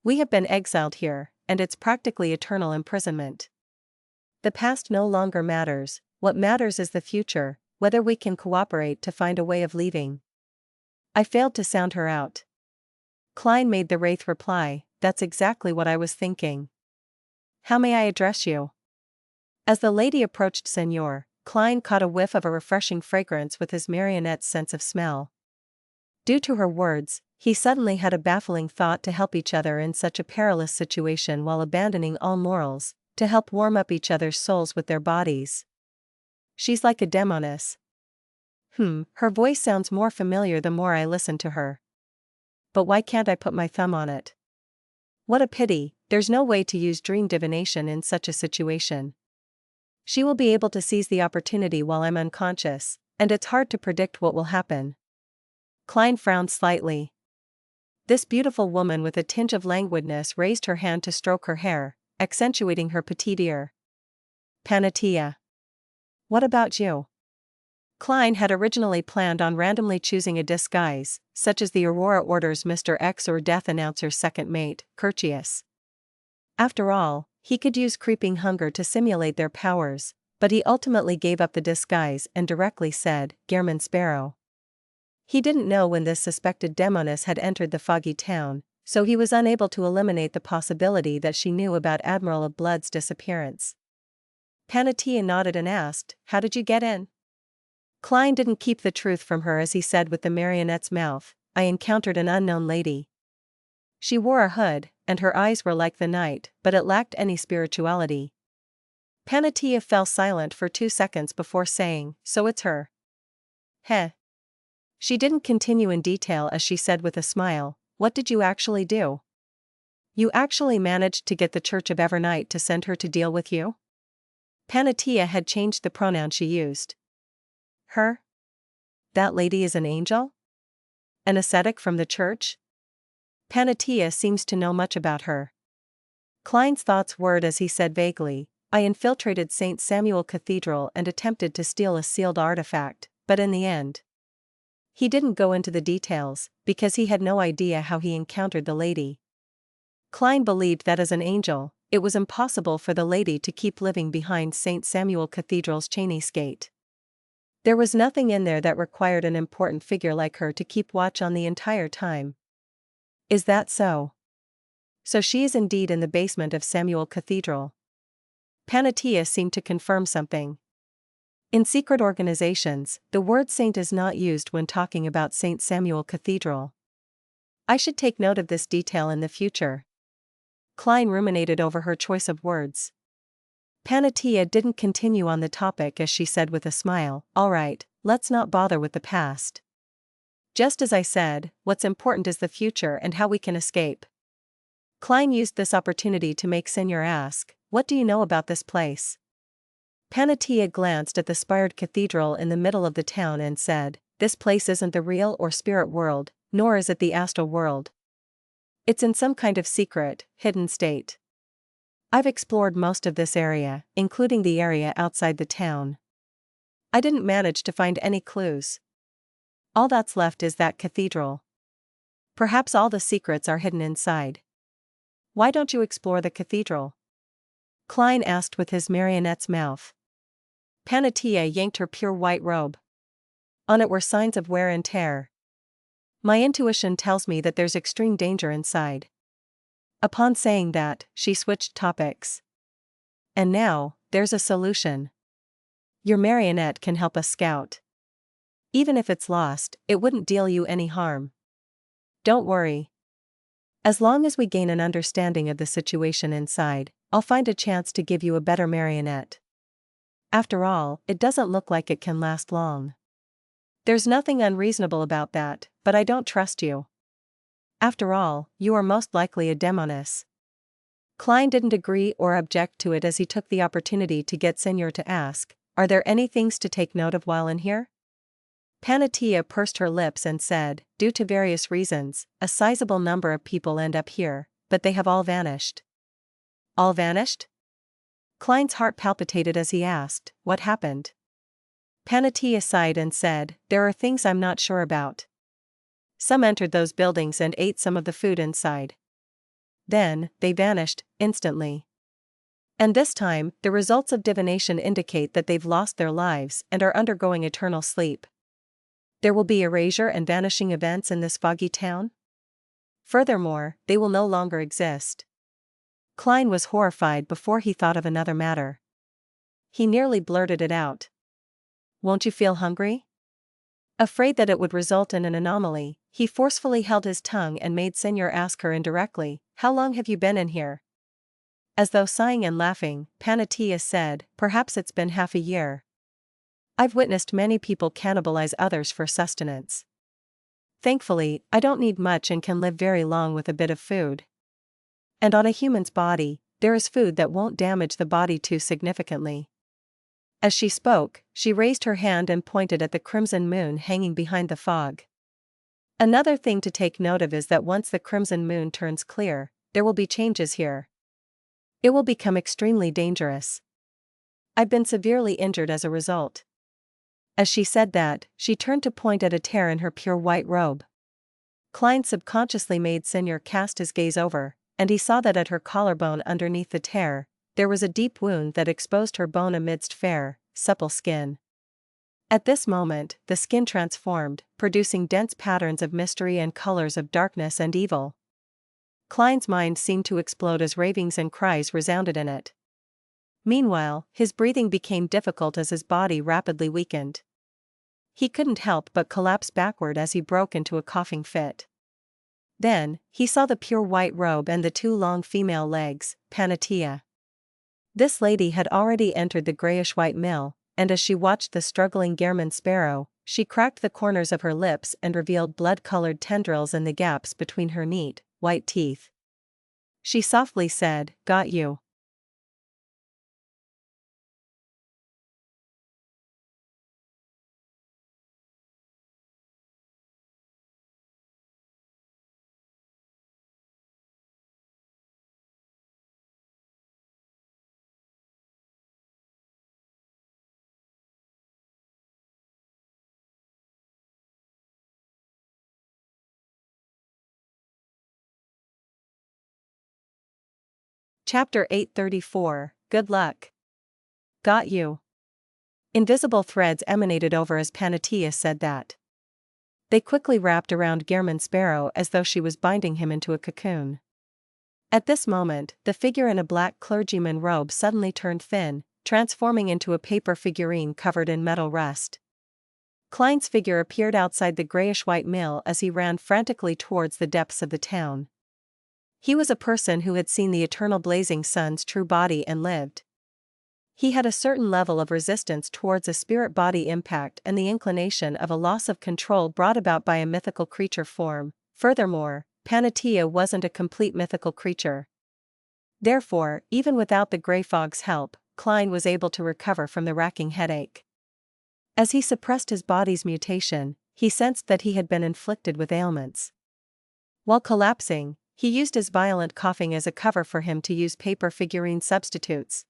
We have been exiled here, and it's practically eternal imprisonment. The past no longer matters, what matters is the future, whether we can cooperate to find a way of leaving." I failed to sound her out. Klein made the wraith reply, "That's exactly what I was thinking. How may I address you?" As the lady approached Senor, Klein caught a whiff of a refreshing fragrance with his marionette's sense of smell. Due to her words, he suddenly had a baffling thought to help each other in such a perilous situation while abandoning all morals, to help warm up each other's souls with their bodies. She's like a demoness. Her voice sounds more familiar the more I listen to her. But why can't I put my thumb on it? What a pity, there's no way to use dream divination in such a situation. She will be able to seize the opportunity while I'm unconscious, and it's hard to predict what will happen. Klein frowned slightly. This beautiful woman with a tinge of languidness raised her hand to stroke her hair, accentuating her petite ear. "Panatia. What about you?" Klein had originally planned on randomly choosing a disguise, such as the Aurora Order's Mr. X or Death Announcer's second mate, Curtius. After all, he could use creeping hunger to simulate their powers, but he ultimately gave up the disguise and directly said, "Gehrman Sparrow." He didn't know when this suspected demoness had entered the foggy town, so he was unable to eliminate the possibility that she knew about Admiral of Blood's disappearance. Panatia nodded and asked, "How did you get in?" Klein didn't keep the truth from her as he said with the marionette's mouth, "I encountered an unknown lady. She wore a hood, and her eyes were like the night, but it lacked any spirituality." Panatia fell silent for 2 seconds before saying, "So it's her." "Heh." She didn't continue in detail as she said with a smile, "What did you actually do? You actually managed to get the Church of Evernight to send her to deal with you?" Panatia had changed the pronoun she used. "Her? That lady is an angel? An ascetic from the church?" Panatia seems to know much about her. Klein's thoughts whirred as he said vaguely, "I infiltrated St. Samuel Cathedral and attempted to steal a sealed artifact, but in the end..." He didn't go into the details, because he had no idea how he encountered the lady. Klein believed that as an angel, it was impossible for the lady to keep living behind St. Samuel Cathedral's Chinese gate. There was nothing in there that required an important figure like her to keep watch on the entire time. "Is that so? So she is indeed in the basement of Samuel Cathedral." Panatia seemed to confirm something. In secret organizations, the word saint is not used when talking about St. Samuel Cathedral. I should take note of this detail in the future. Klein ruminated over her choice of words. Panatia didn't continue on the topic as she said with a smile, "All right, let's not bother with the past. Just as I said, what's important is the future and how we can escape." Klein used this opportunity to make Senor ask, "What do you know about this place?" Panatia glanced at the spired cathedral in the middle of the town and said, "This place isn't the real or spirit world, nor is it the astral world. It's in some kind of secret, hidden state. I've explored most of this area, including the area outside the town. I didn't manage to find any clues. All that's left is that cathedral. Perhaps all the secrets are hidden inside. Why don't you explore the cathedral?" Klein asked with his marionette's mouth. Panatia yanked her pure white robe. On it were signs of wear and tear. "My intuition tells me that there's extreme danger inside." Upon saying that, she switched topics. "And now, there's a solution. Your marionette can help us scout. Even if it's lost, it wouldn't deal you any harm. Don't worry. As long as we gain an understanding of the situation inside, I'll find a chance to give you a better marionette. After all, it doesn't look like it can last long. There's nothing unreasonable about that, but I don't trust you. After all, you are most likely a demoness." Klein didn't agree or object to it as he took the opportunity to get Senor to ask, "Are there any things to take note of while in here?" Panatia pursed her lips and said, "Due to various reasons, a sizable number of people end up here, but they have all vanished." "All vanished?" Klein's heart palpitated as he asked, "What happened?" Panatia sighed and said, "There are things I'm not sure about. Some entered those buildings and ate some of the food inside. Then, they vanished, instantly. And this time, the results of divination indicate that they've lost their lives and are undergoing eternal sleep. There will be erasure and vanishing events in this foggy town? Furthermore, they will no longer exist." Klein was horrified before he thought of another matter. He nearly blurted it out. "Won't you feel hungry?" Afraid that it would result in an anomaly, he forcefully held his tongue and made Senor ask her indirectly, "How long have you been in here?" As though sighing and laughing, Panatia said, "Perhaps it's been half a year. I've witnessed many people cannibalize others for sustenance. Thankfully, I don't need much and can live very long with a bit of food. And on a human's body, there is food that won't damage the body too significantly." As she spoke, she raised her hand and pointed at the crimson moon hanging behind the fog. "Another thing to take note of is that once the crimson moon turns clear, there will be changes here. It will become extremely dangerous. I've been severely injured as a result." As she said that, she turned to point at a tear in her pure white robe. Klein subconsciously made Senor cast his gaze over, and he saw that at her collarbone underneath the tear, there was a deep wound that exposed her bone amidst fair, supple skin. At this moment, the skin transformed, producing dense patterns of mystery and colors of darkness and evil. Klein's mind seemed to explode as ravings and cries resounded in it. Meanwhile, his breathing became difficult as his body rapidly weakened. He couldn't help but collapse backward as he broke into a coughing fit. Then, he saw the pure white robe and the two long female legs, Panatia. This lady had already entered the grayish-white mill, and as she watched the struggling German sparrow, she cracked the corners of her lips and revealed blood-colored tendrils in the gaps between her neat, white teeth. She softly said, "Got you." Chapter 834, Good Luck. Got you. Invisible threads emanated over as Panatia said that. They quickly wrapped around German Sparrow as though she was binding him into a cocoon. At this moment, the figure in a black clergyman robe suddenly turned thin, transforming into a paper figurine covered in metal rust. Klein's figure appeared outside the grayish-white mill as he ran frantically towards the depths of the town. He was a person who had seen the eternal blazing sun's true body and lived. He had a certain level of resistance towards a spirit-body impact and the inclination of a loss of control brought about by a mythical creature form. Furthermore, Panatia wasn't a complete mythical creature. Therefore, even without the gray fog's help, Klein was able to recover from the racking headache. As he suppressed his body's mutation, he sensed that he had been inflicted with ailments. While collapsing, he used his violent coughing as a cover for him to use paper figurine substitutes.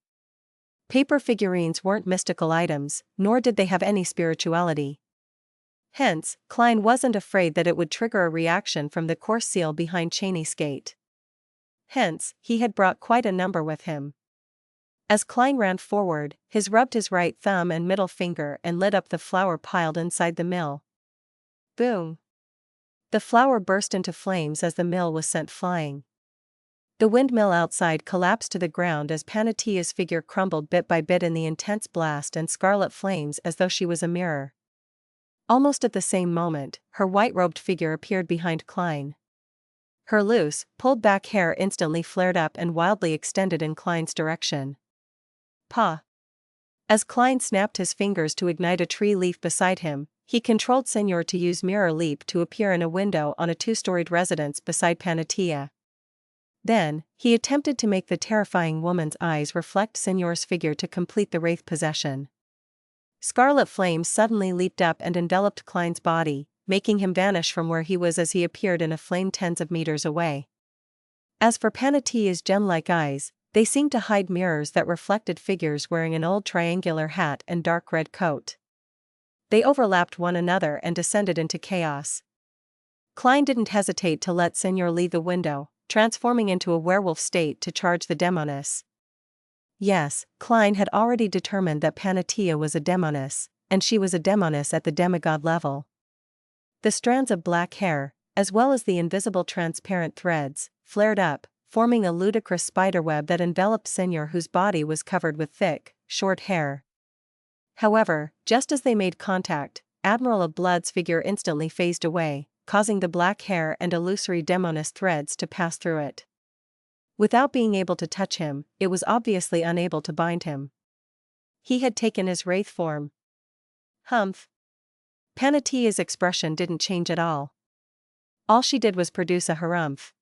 Paper figurines weren't mystical items, nor did they have any spirituality. Hence, Klein wasn't afraid that it would trigger a reaction from the coarse seal behind Cheney's gate. Hence, he had brought quite a number with him. As Klein ran forward, he rubbed his right thumb and middle finger and lit up the flour piled inside the mill. Boom! The flour burst into flames as the mill was sent flying. The windmill outside collapsed to the ground as Panatia's figure crumbled bit by bit in the intense blast and scarlet flames as though she was a mirror. Almost at the same moment, her white-robed figure appeared behind Klein. Her loose, pulled-back hair instantly flared up and wildly extended in Klein's direction. "Pa!" As Klein snapped his fingers to ignite a tree leaf beside him, he controlled Senor to use mirror leap to appear in a window on a two-storied residence beside Panatia. Then, he attempted to make the terrifying woman's eyes reflect Senor's figure to complete the wraith possession. Scarlet flames suddenly leaped up and enveloped Klein's body, making him vanish from where he was as he appeared in a flame tens of meters away. As for Panatia's gem-like eyes, They seemed to hide mirrors that reflected figures wearing an old triangular hat and dark red coat. They overlapped one another and descended into chaos. Klein didn't hesitate to let Senor leave the window, transforming into a werewolf state to charge the demoness. Yes, Klein had already determined that Panatia was a demoness, and she was a demoness at the demigod level. The strands of black hair, as well as the invisible transparent threads, flared up, forming a ludicrous spiderweb that enveloped Senor, whose body was covered with thick, short hair. However, just as they made contact, Admiral of Blood's figure instantly phased away, causing the black hair and illusory demoness threads to pass through it. Without being able to touch him, it was obviously unable to bind him. He had taken his wraith form. Humph. Panatia's expression didn't change at all. All she did was produce a harumph.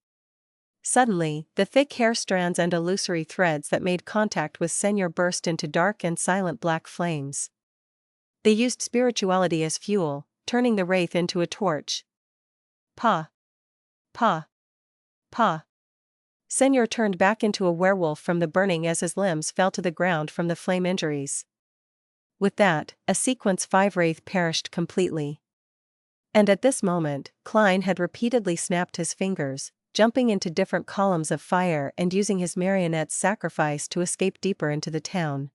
Suddenly, the thick hair strands and illusory threads that made contact with Senor burst into dark and silent black flames. They used spirituality as fuel, turning the wraith into a torch. Pa. Pa. Pa. Senor turned back into a werewolf from the burning as his limbs fell to the ground from the flame injuries. With that, a sequence 5 wraith perished completely. And at this moment, Klein had repeatedly snapped his fingers, jumping into different columns of fire and using his marionette's sacrifice to escape deeper into the town.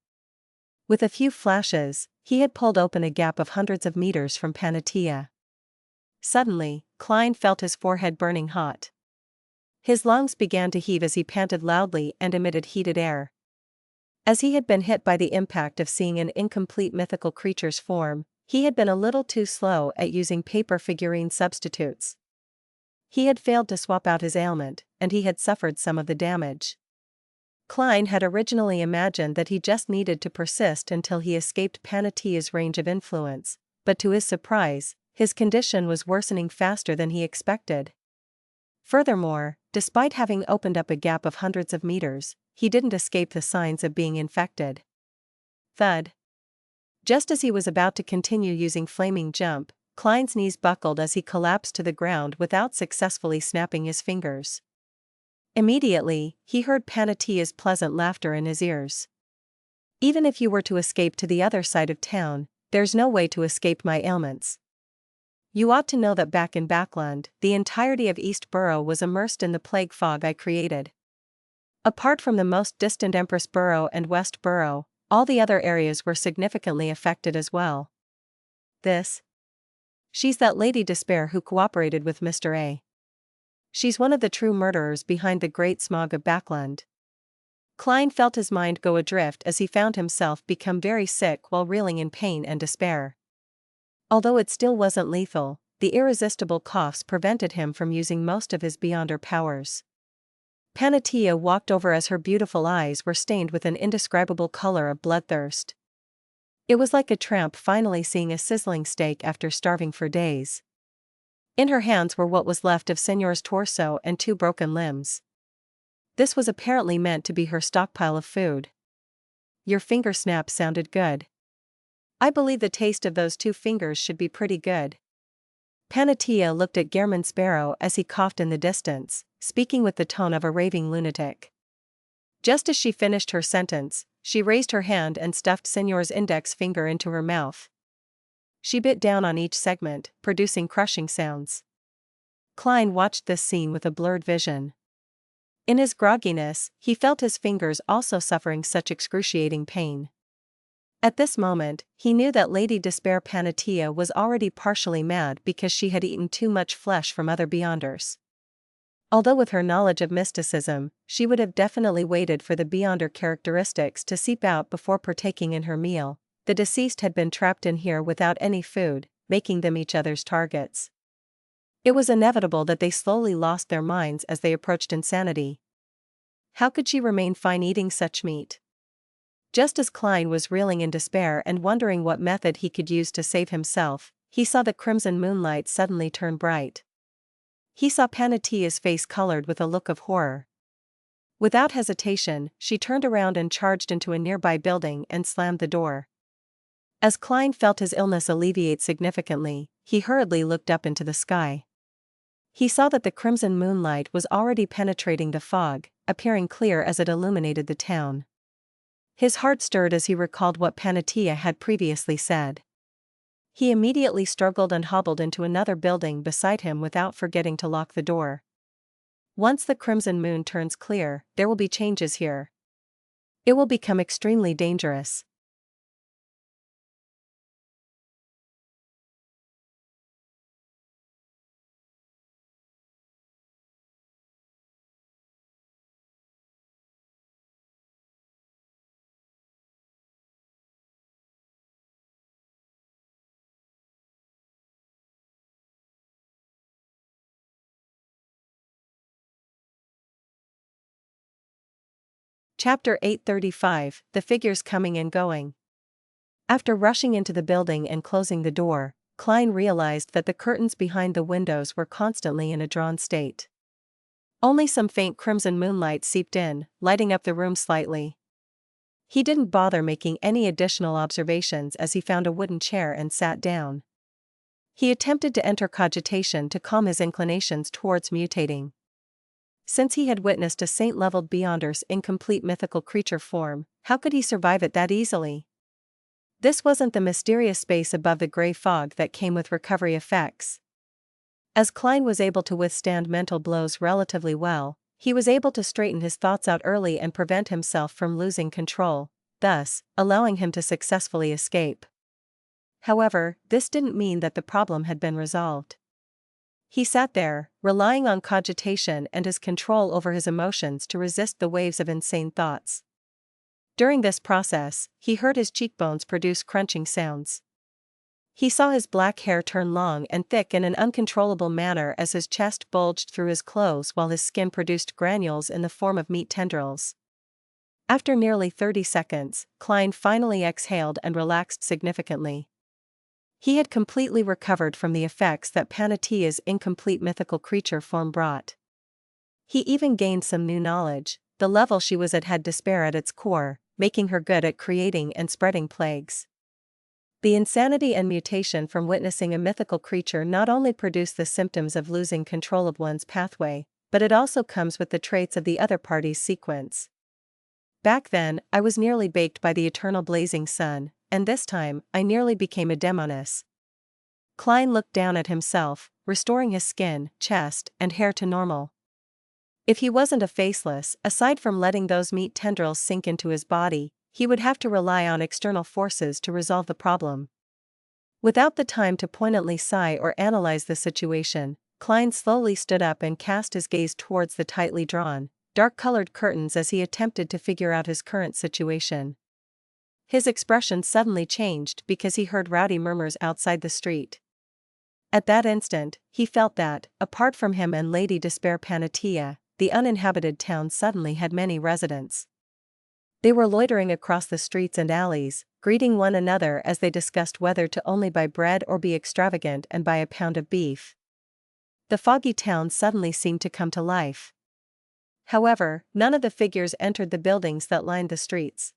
With a few flashes, he had pulled open a gap of hundreds of meters from Panatia. Suddenly, Klein felt his forehead burning hot. His lungs began to heave as he panted loudly and emitted heated air. As he had been hit by the impact of seeing an incomplete mythical creature's form, he had been a little too slow at using paper figurine substitutes. He had failed to swap out his ailment, and he had suffered some of the damage. Klein had originally imagined that he just needed to persist until he escaped Panatia's range of influence, but to his surprise, his condition was worsening faster than he expected. Furthermore, despite having opened up a gap of hundreds of meters, he didn't escape the signs of being infected. Thud. Just as he was about to continue using Flaming Jump, Klein's knees buckled as he collapsed to the ground without successfully snapping his fingers. Immediately, he heard Panatia's pleasant laughter in his ears. Even if you were to escape to the other side of town, there's no way to escape my ailments. You ought to know that back in Backland, the entirety of East Borough was immersed in the plague fog I created. Apart from the most distant Empress Borough and West Borough, all the other areas were significantly affected as well. She's that Lady Despair who cooperated with Mr. A. She's one of the true murderers behind the Great Smog of Backland. Klein felt his mind go adrift as he found himself become very sick while reeling in pain and despair. Although it still wasn't lethal, the irresistible coughs prevented him from using most of his beyonder powers. Panatia walked over as her beautiful eyes were stained with an indescribable color of bloodthirst. It was like a tramp finally seeing a sizzling steak after starving for days. In her hands were what was left of Senor's torso and 2 broken limbs. This was apparently meant to be her stockpile of food. Your finger snaps sounded good. I believe the taste of those 2 fingers should be pretty good. Panatia looked at Gehrman Sparrow as he coughed in the distance, speaking with the tone of a raving lunatic. Just as she finished her sentence, she raised her hand and stuffed Senor's index finger into her mouth. She bit down on each segment, producing crushing sounds. Klein watched this scene with a blurred vision. In his grogginess, he felt his fingers also suffering such excruciating pain. At this moment, he knew that Lady Despair Panatia was already partially mad because she had eaten too much flesh from other beyonders. Although with her knowledge of mysticism, she would have definitely waited for the beyonder characteristics to seep out before partaking in her meal, the deceased had been trapped in here without any food, making them each other's targets. It was inevitable that they slowly lost their minds as they approached insanity. How could she remain fine eating such meat? Just as Klein was reeling in despair and wondering what method he could use to save himself, he saw the crimson moonlight suddenly turn bright. He saw Panatia's face colored with a look of horror. Without hesitation, she turned around and charged into a nearby building and slammed the door. As Klein felt his illness alleviate significantly, he hurriedly looked up into the sky. He saw that the crimson moonlight was already penetrating the fog, appearing clear as it illuminated the town. His heart stirred as he recalled what Panatia had previously said. He immediately struggled and hobbled into another building beside him without forgetting to lock the door. Once the crimson moon turns clear, there will be changes here. It will become extremely dangerous. Chapter 835, The Figures Coming and Going. After rushing into the building and closing the door, Klein realized that the curtains behind the windows were constantly in a drawn state. Only some faint crimson moonlight seeped in, lighting up the room slightly. He didn't bother making any additional observations as he found a wooden chair and sat down. He attempted to enter cogitation to calm his inclinations towards mutating. Since he had witnessed a saint-leveled Beyonder's incomplete mythical creature form, how could he survive it that easily? This wasn't the mysterious space above the gray fog that came with recovery effects. As Klein was able to withstand mental blows relatively well, he was able to straighten his thoughts out early and prevent himself from losing control, thus, allowing him to successfully escape. However, this didn't mean that the problem had been resolved. He sat there, relying on cogitation and his control over his emotions to resist the waves of insane thoughts. During this process, he heard his cheekbones produce crunching sounds. He saw his black hair turn long and thick in an uncontrollable manner as his chest bulged through his clothes while his skin produced granules in the form of meat tendrils. After nearly 30 seconds, Klein finally exhaled and relaxed significantly. He had completely recovered from the effects that Panatia's incomplete mythical creature form brought. He even gained some new knowledge. The level she was at had despair at its core, making her good at creating and spreading plagues. The insanity and mutation from witnessing a mythical creature not only produce the symptoms of losing control of one's pathway, but it also comes with the traits of the other party's sequence. Back then, I was nearly baked by the eternal blazing sun, and this time, I nearly became a demoness. Klein looked down at himself, restoring his skin, chest, and hair to normal. If he wasn't a faceless, aside from letting those meat tendrils sink into his body, he would have to rely on external forces to resolve the problem. Without the time to poignantly sigh or analyze the situation, Klein slowly stood up and cast his gaze towards the tightly drawn, dark-colored curtains as he attempted to figure out his current situation. His expression suddenly changed because he heard rowdy murmurs outside the street. At that instant, he felt that, apart from him and Lady Despair Panatia, the uninhabited town suddenly had many residents. They were loitering across the streets and alleys, greeting one another as they discussed whether to only buy bread or be extravagant and buy a pound of beef. The foggy town suddenly seemed to come to life. However, none of the figures entered the buildings that lined the streets.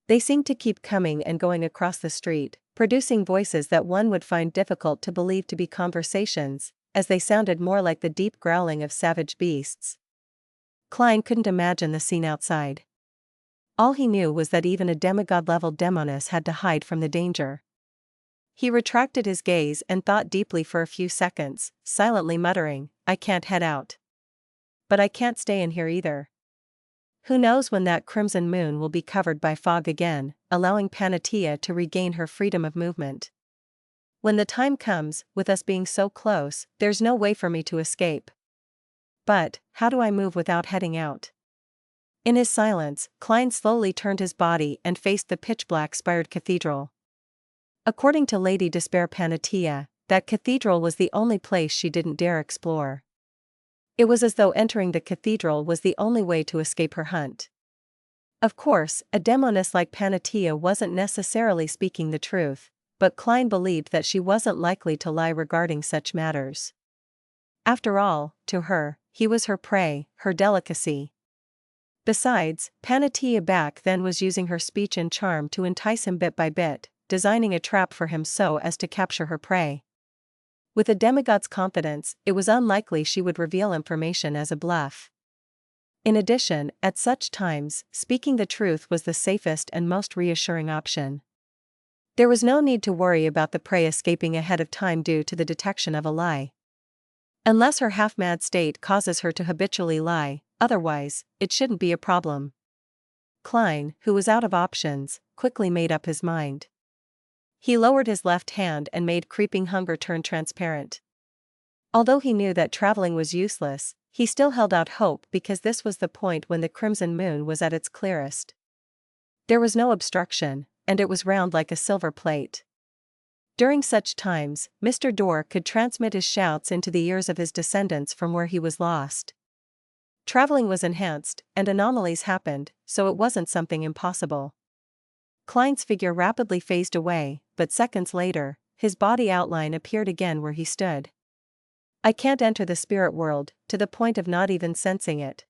They seemed to keep coming and going across the street, producing voices that one would find difficult to believe to be conversations, as they sounded more like the deep growling of savage beasts. Klein couldn't imagine the scene outside. All he knew was that even a demigod-level demoness had to hide from the danger. He retracted his gaze and thought deeply for a few seconds, silently muttering, "I can't head out. But I can't stay in here either. Who knows when that crimson moon will be covered by fog again, allowing Panatia to regain her freedom of movement. When the time comes, with us being so close, there's no way for me to escape. But, how do I move without heading out?" In his silence, Klein slowly turned his body and faced the pitch-black spired cathedral. According to Lady Despair Panatia, that cathedral was the only place she didn't dare explore. It was as though entering the cathedral was the only way to escape her hunt. Of course, a demoness like Panatia wasn't necessarily speaking the truth, but Klein believed that she wasn't likely to lie regarding such matters. After all, to her, he was her prey, her delicacy. Besides, Panatia back then was using her speech and charm to entice him bit by bit, designing a trap for him so as to capture her prey. With a demigod's confidence, it was unlikely she would reveal information as a bluff. In addition, at such times, speaking the truth was the safest and most reassuring option. There was no need to worry about the prey escaping ahead of time due to the detection of a lie. Unless her half-mad state causes her to habitually lie, otherwise, it shouldn't be a problem. Klein, who was out of options, quickly made up his mind. He lowered his left hand and made creeping hunger turn transparent. Although he knew that traveling was useless, he still held out hope because this was the point when the crimson moon was at its clearest. There was no obstruction, and it was round like a silver plate. During such times, Mr. Dorr could transmit his shouts into the ears of his descendants from where he was lost. Traveling was enhanced, and anomalies happened, so it wasn't something impossible. Klein's figure rapidly phased away, but seconds later, his body outline appeared again where he stood. I can't enter the spirit world, to the point of not even sensing it.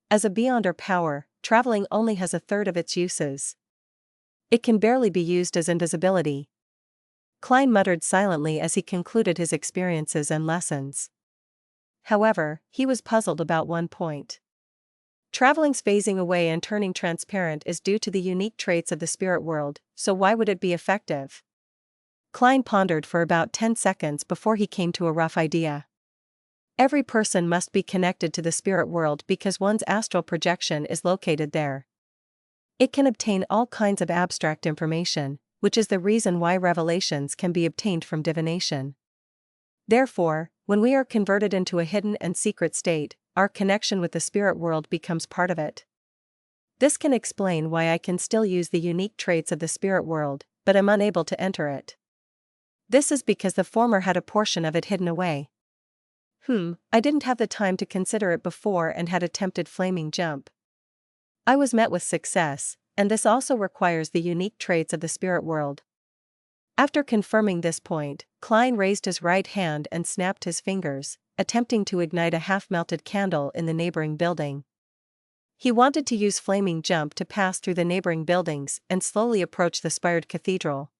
As a beyonder power, traveling only has a third of its uses. It can barely be used as invisibility. Klein muttered silently as he concluded his experiences and lessons. However, he was puzzled about one point. Traveling's phasing away and turning transparent is due to the unique traits of the spirit world, so why would it be effective? Klein pondered for about 10 seconds before he came to a rough idea. Every person must be connected to the spirit world because one's astral projection is located there. It can obtain all kinds of abstract information, which is the reason why revelations can be obtained from divination. Therefore, when we are converted into a hidden and secret state, our connection with the spirit world becomes part of it. This can explain why I can still use the unique traits of the spirit world, but am unable to enter it. This is because the former had a portion of it hidden away. I didn't have the time to consider it before and had attempted flaming jump. I was met with success, and this also requires the unique traits of the spirit world. After confirming this point, Klein raised his right hand and snapped his fingers, attempting to ignite a half-melted candle in the neighboring building. He wanted to use flaming jump to pass through the neighboring buildings and slowly approach the spired cathedral.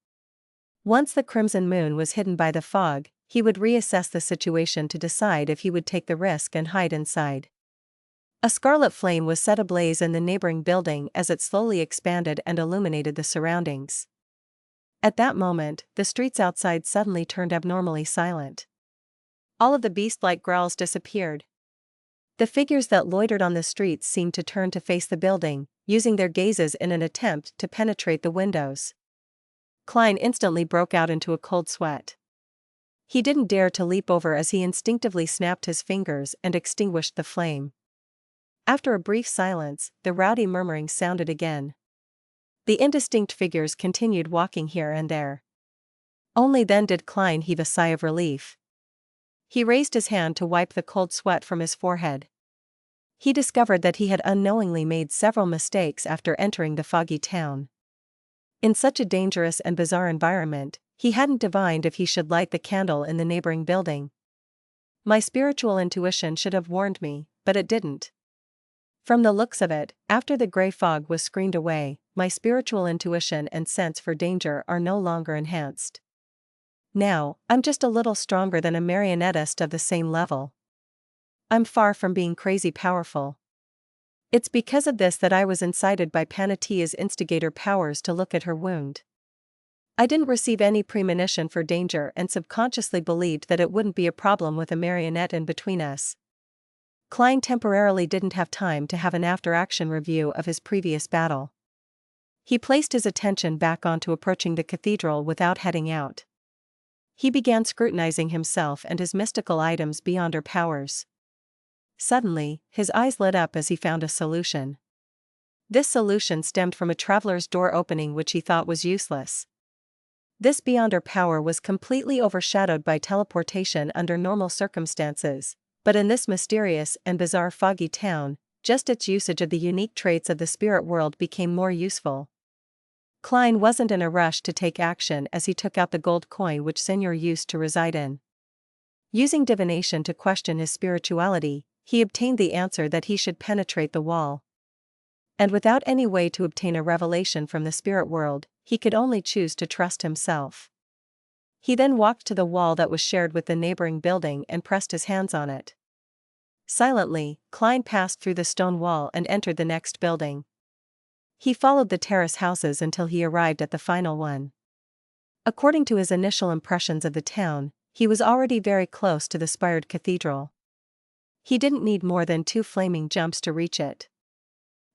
Once the crimson moon was hidden by the fog, he would reassess the situation to decide if he would take the risk and hide inside. A scarlet flame was set ablaze in the neighboring building as it slowly expanded and illuminated the surroundings. At that moment, the streets outside suddenly turned abnormally silent. All of the beast-like growls disappeared. The figures that loitered on the streets seemed to turn to face the building, using their gazes in an attempt to penetrate the windows. Klein instantly broke out into a cold sweat. He didn't dare to leap over as he instinctively snapped his fingers and extinguished the flame. After a brief silence, the rowdy murmuring sounded again. The indistinct figures continued walking here and there. Only then did Klein heave a sigh of relief. He raised his hand to wipe the cold sweat from his forehead. He discovered that he had unknowingly made several mistakes after entering the foggy town. In such a dangerous and bizarre environment, he hadn't divined if he should light the candle in the neighboring building. My spiritual intuition should have warned me, but it didn't. From the looks of it, after the gray fog was screened away, my spiritual intuition and sense for danger are no longer enhanced. Now, I'm just a little stronger than a marionettist of the same level. I'm far from being crazy powerful. It's because of this that I was incited by Panatia's instigator powers to look at her wound. I didn't receive any premonition for danger and subconsciously believed that it wouldn't be a problem with a marionette in between us. Klein temporarily didn't have time to have an after-action review of his previous battle. He placed his attention back onto approaching the cathedral without heading out. He began scrutinizing himself and his mystical items beyond her powers. Suddenly, his eyes lit up as he found a solution. This solution stemmed from a traveler's door opening which he thought was useless. This beyonder power was completely overshadowed by teleportation under normal circumstances, but in this mysterious and bizarre foggy town, just its usage of the unique traits of the spirit world became more useful. Klein wasn't in a rush to take action as he took out the gold coin which Seigneur used to reside in. Using divination to question his spirituality, he obtained the answer that he should penetrate the wall. And without any way to obtain a revelation from the spirit world, he could only choose to trust himself. He then walked to the wall that was shared with the neighboring building and pressed his hands on it. Silently, Klein passed through the stone wall and entered the next building. He followed the terrace houses until he arrived at the final one. According to his initial impressions of the town, he was already very close to the spired cathedral. He didn't need more than 2 flaming jumps to reach it.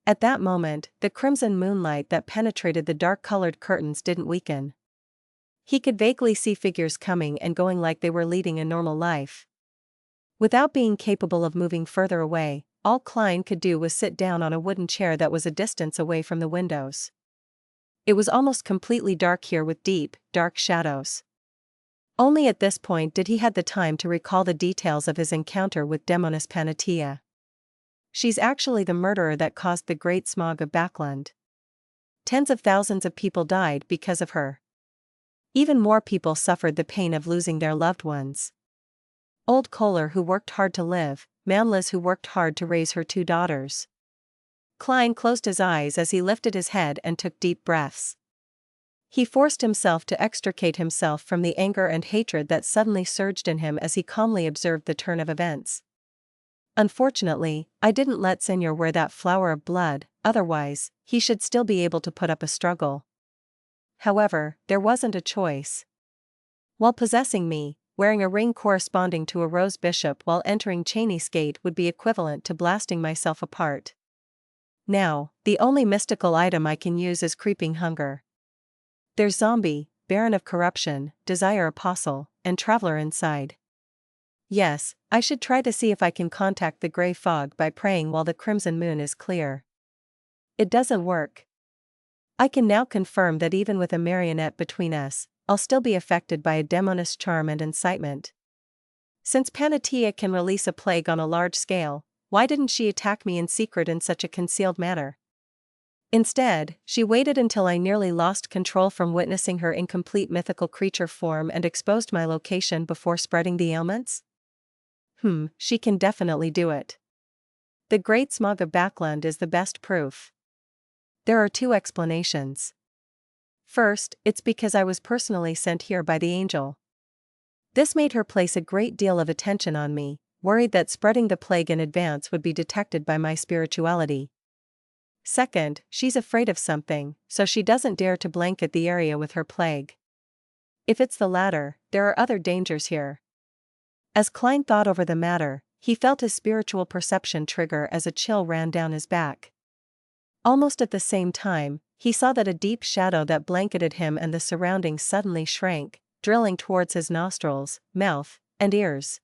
At that moment, the crimson moonlight that penetrated the dark-colored curtains didn't weaken. He could vaguely see figures coming and going like they were leading a normal life. Without being capable of moving further away, all Klein could do was sit down on a wooden chair that was a distance away from the windows. It was almost completely dark here with deep, dark shadows. Only at this point did he have the time to recall the details of his encounter with Demoness Panatia. She's actually the murderer that caused the Great Smog of Backland. Tens of thousands of people died because of her. Even more people suffered the pain of losing their loved ones. Old Kohler who worked hard to live, Manlis who worked hard to raise her 2 daughters. Klein closed his eyes as he lifted his head and took deep breaths. He forced himself to extricate himself from the anger and hatred that suddenly surged in him as he calmly observed the turn of events. Unfortunately, I didn't let Senor wear that flower of blood, otherwise, he should still be able to put up a struggle. However, there wasn't a choice. While possessing me, wearing a ring corresponding to a rose bishop while entering Cheney's gate would be equivalent to blasting myself apart. Now, the only mystical item I can use is creeping hunger. There's zombie, baron of corruption, desire apostle, and traveler inside. Yes, I should try to see if I can contact the gray fog by praying while the crimson moon is clear. It doesn't work. I can now confirm that even with a marionette between us, I'll still be affected by a demoness charm and incitement. Since Panatia can release a plague on a large scale, why didn't she attack me in secret in such a concealed manner? Instead, she waited until I nearly lost control from witnessing her incomplete mythical creature form and exposed my location before spreading the ailments? She can definitely do it. The Great Smog of Backland is the best proof. There are 2 explanations. First, it's because I was personally sent here by the angel. This made her place a great deal of attention on me, worried that spreading the plague in advance would be detected by my spirituality. Second, she's afraid of something, so she doesn't dare to blanket the area with her plague. If it's the latter, there are other dangers here. As Klein thought over the matter, he felt his spiritual perception trigger as a chill ran down his back. Almost at the same time, he saw that a deep shadow that blanketed him and the surroundings suddenly shrank, drilling towards his nostrils, mouth, and ears.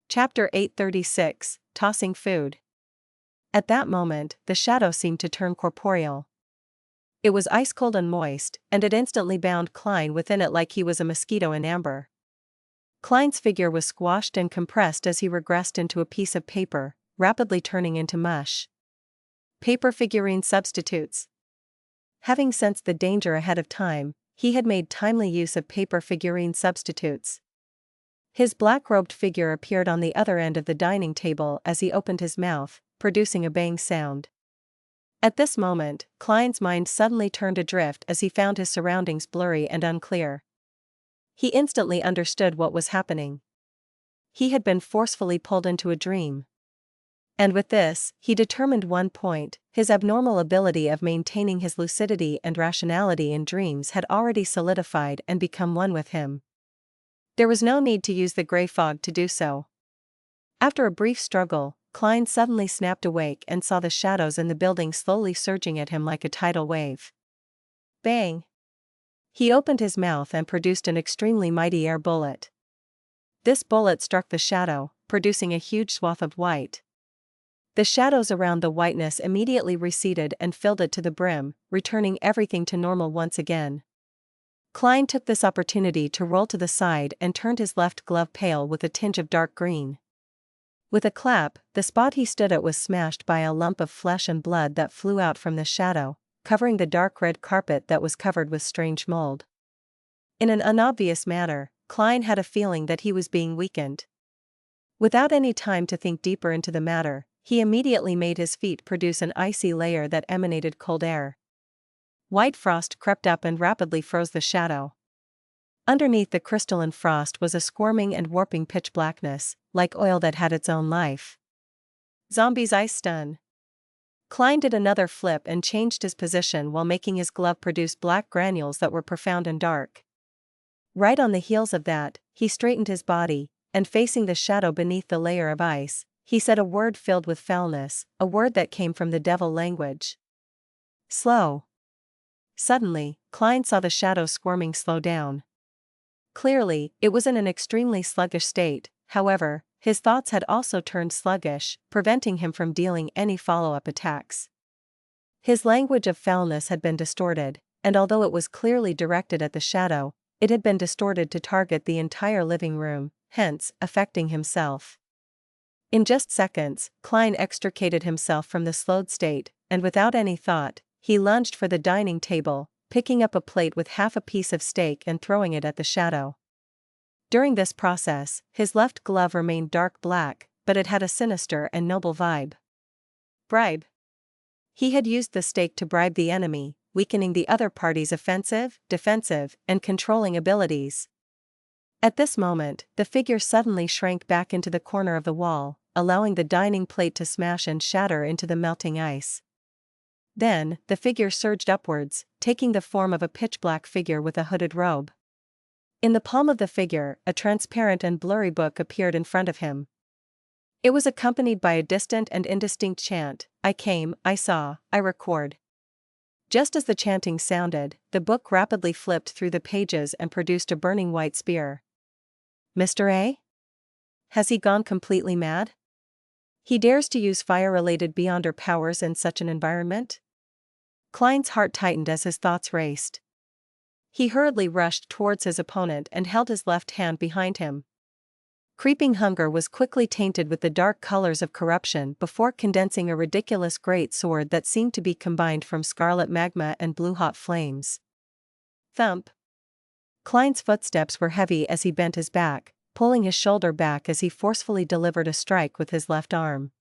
Chapter 836, Tossing Food. At that moment, the shadow seemed to turn corporeal. It was ice-cold and moist, and it instantly bound Klein within it like he was a mosquito in amber. Klein's figure was squashed and compressed as he regressed into a piece of paper, rapidly turning into mush. Paper figurine substitutes. Having sensed the danger ahead of time, he had made timely use of paper figurine substitutes. His black-robed figure appeared on the other end of the dining table as he opened his mouth, producing a bang sound. At this moment, Klein's mind suddenly turned adrift as he found his surroundings blurry and unclear. He instantly understood what was happening. He had been forcefully pulled into a dream. And with this, he determined one point: his abnormal ability of maintaining his lucidity and rationality in dreams had already solidified and become one with him. There was no need to use the gray fog to do so. After a brief struggle, Klein suddenly snapped awake and saw the shadows in the building slowly surging at him like a tidal wave. Bang! He opened his mouth and produced an extremely mighty air bullet. This bullet struck the shadow, producing a huge swath of white. The shadows around the whiteness immediately receded and filled it to the brim, returning everything to normal once again. Klein took this opportunity to roll to the side and turned his left glove pale with a tinge of dark green. With a clap, the spot he stood at was smashed by a lump of flesh and blood that flew out from the shadow, covering the dark red carpet that was covered with strange mold. In an unobvious manner, Klein had a feeling that he was being weakened. Without any time to think deeper into the matter, he immediately made his feet produce an icy layer that emanated cold air. White frost crept up and rapidly froze the shadow. Underneath the crystalline frost was a squirming and warping pitch blackness, like oil that had its own life. Zombie's ice stun. Klein did another flip and changed his position while making his glove produce black granules that were profound and dark. Right on the heels of that, he straightened his body, and facing the shadow beneath the layer of ice, he said a word filled with foulness, a word that came from the devil language. Slow. Suddenly, Klein saw the shadow squirming slow down. Clearly, it was in an extremely sluggish state. However, his thoughts had also turned sluggish, preventing him from dealing any follow-up attacks. His language of foulness had been distorted, and although it was clearly directed at the shadow, it had been distorted to target the entire living room, hence, affecting himself. In just seconds, Klein extricated himself from the slowed state, and without any thought, he lunged for the dining table, picking up a plate with half a piece of steak and throwing it at the shadow. During this process, his left glove remained dark black, but it had a sinister and noble vibe. Bribe. He had used the steak to bribe the enemy, weakening the other party's offensive, defensive, and controlling abilities. At this moment, the figure suddenly shrank back into the corner of the wall, allowing the dining plate to smash and shatter into the melting ice. Then, the figure surged upwards, taking the form of a pitch-black figure with a hooded robe. In the palm of the figure, a transparent and blurry book appeared in front of him. It was accompanied by a distant and indistinct chant, "I came, I saw, I record." Just as the chanting sounded, the book rapidly flipped through the pages and produced a burning white spear. Mr. A? Has he gone completely mad? He dares to use fire-related beyonder powers in such an environment? Klein's heart tightened as his thoughts raced. He hurriedly rushed towards his opponent and held his left hand behind him. Creeping hunger was quickly tainted with the dark colors of corruption before condensing a ridiculous great sword that seemed to be combined from scarlet magma and blue-hot flames. Thump. Klein's footsteps were heavy as he bent his back, pulling his shoulder back as he forcefully delivered a strike with his left arm.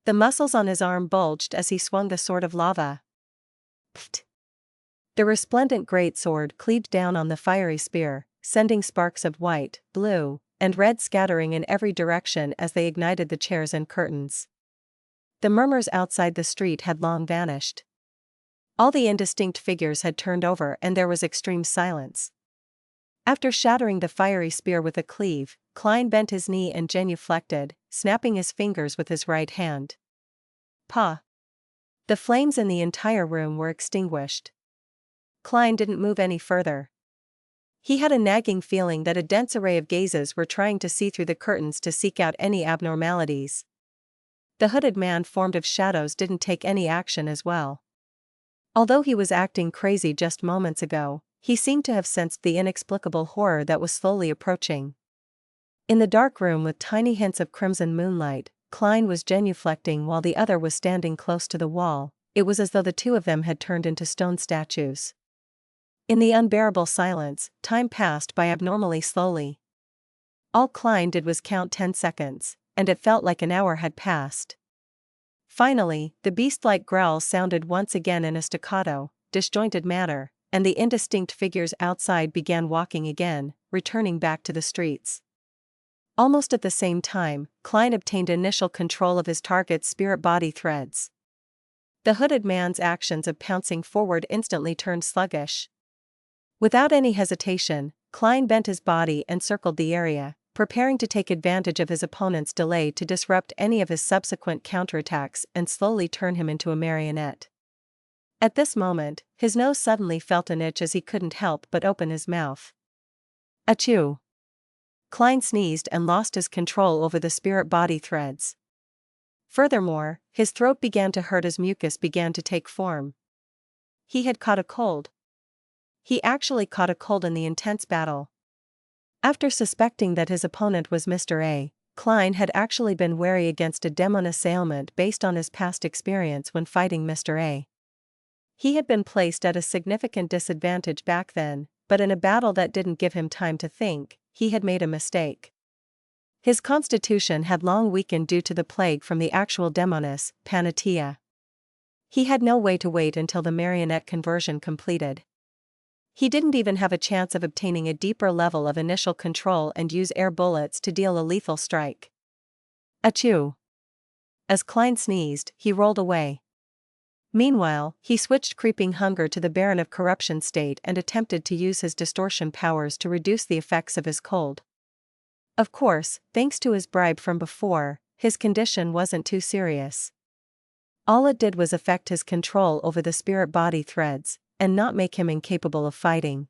The muscles on his arm bulged as he swung the sword of lava. Pfft. The resplendent greatsword cleaved down on the fiery spear, sending sparks of white, blue, and red scattering in every direction as they ignited the chairs and curtains. The murmurs outside the street had long vanished. All the indistinct figures had turned over and there was extreme silence. After shattering the fiery spear with a cleave, Klein bent his knee and genuflected, snapping his fingers with his right hand. Pah! The flames in the entire room were extinguished. Klein didn't move any further. He had a nagging feeling that a dense array of gazes were trying to see through the curtains to seek out any abnormalities. The hooded man formed of shadows didn't take any action as well. Although he was acting crazy just moments ago, he seemed to have sensed the inexplicable horror that was slowly approaching. In the dark room with tiny hints of crimson moonlight, Klein was genuflecting while the other was standing close to the wall. It was as though the two of them had turned into stone statues. In the unbearable silence, time passed by abnormally slowly. All Klein did was count 10 seconds, and it felt like an hour had passed. Finally, the beast-like growl sounded once again in a staccato, disjointed manner, and the indistinct figures outside began walking again, returning back to the streets. Almost at the same time, Klein obtained initial control of his target's spirit body threads. The hooded man's actions of pouncing forward instantly turned sluggish. Without any hesitation, Klein bent his body and circled the area, preparing to take advantage of his opponent's delay to disrupt any of his subsequent counterattacks and slowly turn him into a marionette. At this moment, his nose suddenly felt an itch as he couldn't help but open his mouth. Achoo! Klein sneezed and lost his control over the spirit body threads. Furthermore, his throat began to hurt as mucus began to take form. He had caught a cold. He actually caught a cold in the intense battle. After suspecting that his opponent was Mr. A, Klein had actually been wary against a demon assailment based on his past experience when fighting Mr. A. He had been placed at a significant disadvantage back then, but in a battle that didn't give him time to think, he had made a mistake. His constitution had long weakened due to the plague from the actual demoness, Panatia. He had no way to wait until the marionette conversion completed. He didn't even have a chance of obtaining a deeper level of initial control and use air bullets to deal a lethal strike. Achoo! As Klein sneezed, he rolled away. Meanwhile, he switched creeping hunger to the Baron of Corruption state and attempted to use his distortion powers to reduce the effects of his cold. Of course, thanks to his bribe from before, his condition wasn't too serious. All it did was affect his control over the spirit-body threads, and not make him incapable of fighting.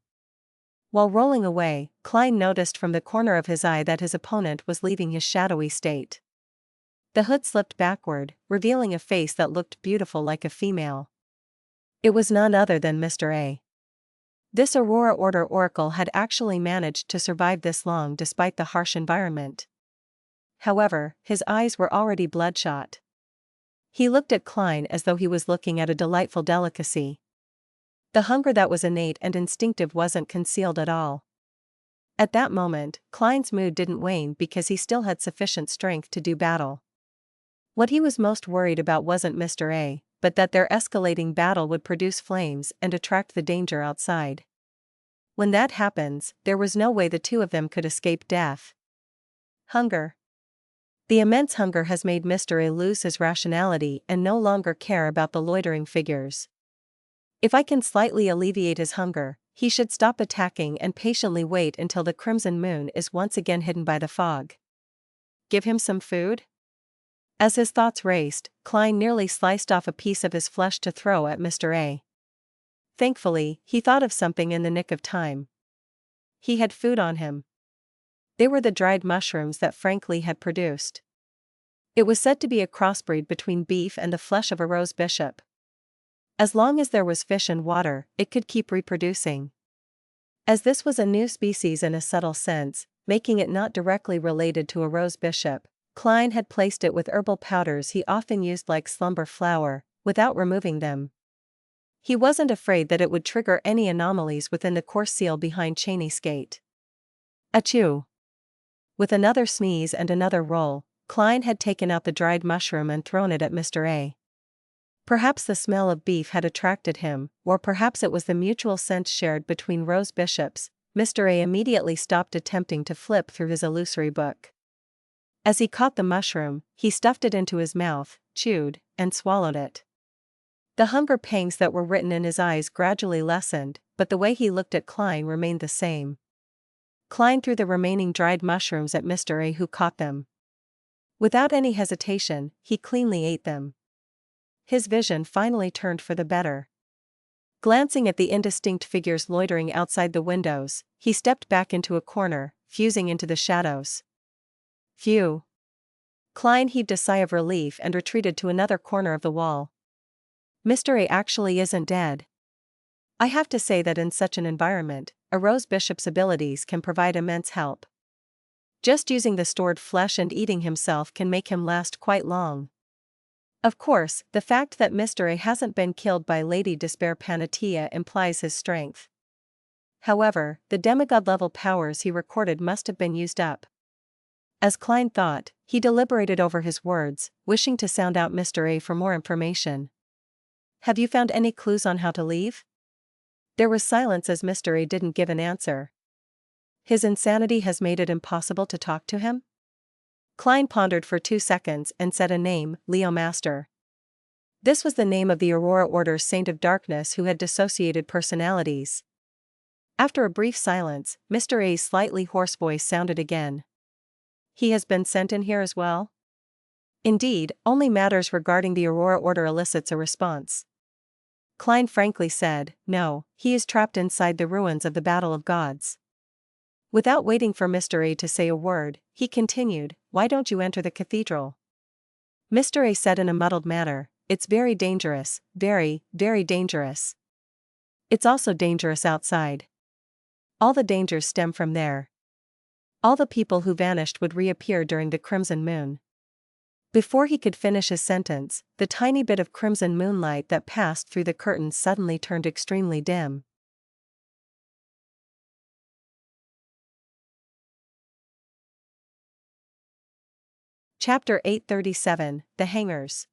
While rolling away, Klein noticed from the corner of his eye that his opponent was leaving his shadowy state. The hood slipped backward, revealing a face that looked beautiful like a female. It was none other than Mr. A. This Aurora Order Oracle had actually managed to survive this long despite the harsh environment. However, his eyes were already bloodshot. He looked at Klein as though he was looking at a delightful delicacy. The hunger that was innate and instinctive wasn't concealed at all. At that moment, Klein's mood didn't wane because he still had sufficient strength to do battle. What he was most worried about wasn't Mr. A, but that their escalating battle would produce flames and attract the danger outside. When that happens, there was no way the two of them could escape death. Hunger. The immense hunger has made Mr. A lose his rationality and no longer care about the loitering figures. If I can slightly alleviate his hunger, he should stop attacking and patiently wait until the crimson moon is once again hidden by the fog. Give him some food? As his thoughts raced, Klein nearly sliced off a piece of his flesh to throw at Mr. A. Thankfully, he thought of something in the nick of time. He had food on him. They were the dried mushrooms that Frankly had produced. It was said to be a crossbreed between beef and the flesh of a rose bishop. As long as there was fish and water, it could keep reproducing. As this was a new species in a subtle sense, making it not directly related to a rose bishop, Klein had placed it with herbal powders he often used like slumber flower, without removing them. He wasn't afraid that it would trigger any anomalies within the course seal behind Cheney's gate. Achoo! With another sneeze and another roll, Klein had taken out the dried mushroom and thrown it at Mr. A. Perhaps the smell of beef had attracted him, or perhaps it was the mutual sense shared between rose bishops. Mr. A immediately stopped attempting to flip through his illusory book. As he caught the mushroom, he stuffed it into his mouth, chewed, and swallowed it. The hunger pangs that were written in his eyes gradually lessened, but the way he looked at Klein remained the same. Klein threw the remaining dried mushrooms at Mr. A, who caught them. Without any hesitation, he cleanly ate them. His vision finally turned for the better. Glancing at the indistinct figures loitering outside the windows, he stepped back into a corner, fusing into the shadows. Phew! Klein heaved a sigh of relief and retreated to another corner of the wall. Mr. A actually isn't dead. I have to say that in such an environment, a rose bishop's abilities can provide immense help. Just using the stored flesh and eating himself can make him last quite long. Of course, the fact that Mr. A hasn't been killed by Lady Despair Panatia implies his strength. However, the demigod-level powers he recorded must have been used up. As Klein thought, he deliberated over his words, wishing to sound out Mr. A for more information. Have you found any clues on how to leave? There was silence as Mr. A didn't give an answer. His insanity has made it impossible to talk to him? Klein pondered for 2 seconds and said a name, Leo Master. This was the name of the Aurora Order's Saint of Darkness who had dissociated personalities. After a brief silence, Mr. A's slightly hoarse voice sounded again. He has been sent in here as well? Indeed, only matters regarding the Aurora Order elicits a response. Klein frankly said, no, he is trapped inside the ruins of the Battle of Gods. Without waiting for Mr. A to say a word, he continued, why don't you enter the cathedral? Mr. A said in a muddled manner, it's very dangerous, very, very dangerous. It's also dangerous outside. All the dangers stem from there. All the people who vanished would reappear during the crimson moon. Before he could finish his sentence, the tiny bit of crimson moonlight that passed through the curtains suddenly turned extremely dim. Chapter 837, The Hangers.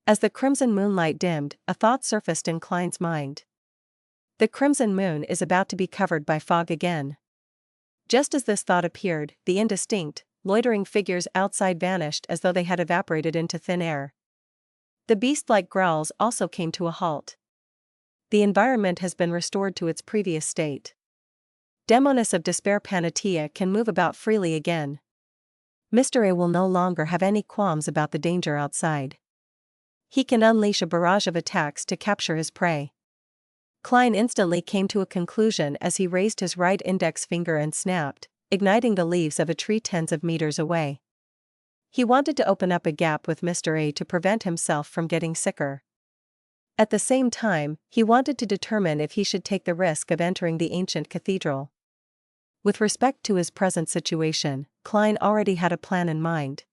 As the crimson moonlight dimmed, a thought surfaced in Klein's mind. The crimson moon is about to be covered by fog again. Just as this thought appeared, the indistinct, loitering figures outside vanished as though they had evaporated into thin air. The beast-like growls also came to a halt. The environment has been restored to its previous state. Demoness of Despair Panatia can move about freely again. Mr. A will no longer have any qualms about the danger outside. He can unleash a barrage of attacks to capture his prey. Klein instantly came to a conclusion as he raised his right index finger and snapped, igniting the leaves of a tree tens of meters away. He wanted to open up a gap with Mr. A to prevent himself from getting sicker. At the same time, he wanted to determine if he should take the risk of entering the ancient cathedral. With respect to his present situation, Klein already had a plan in mind.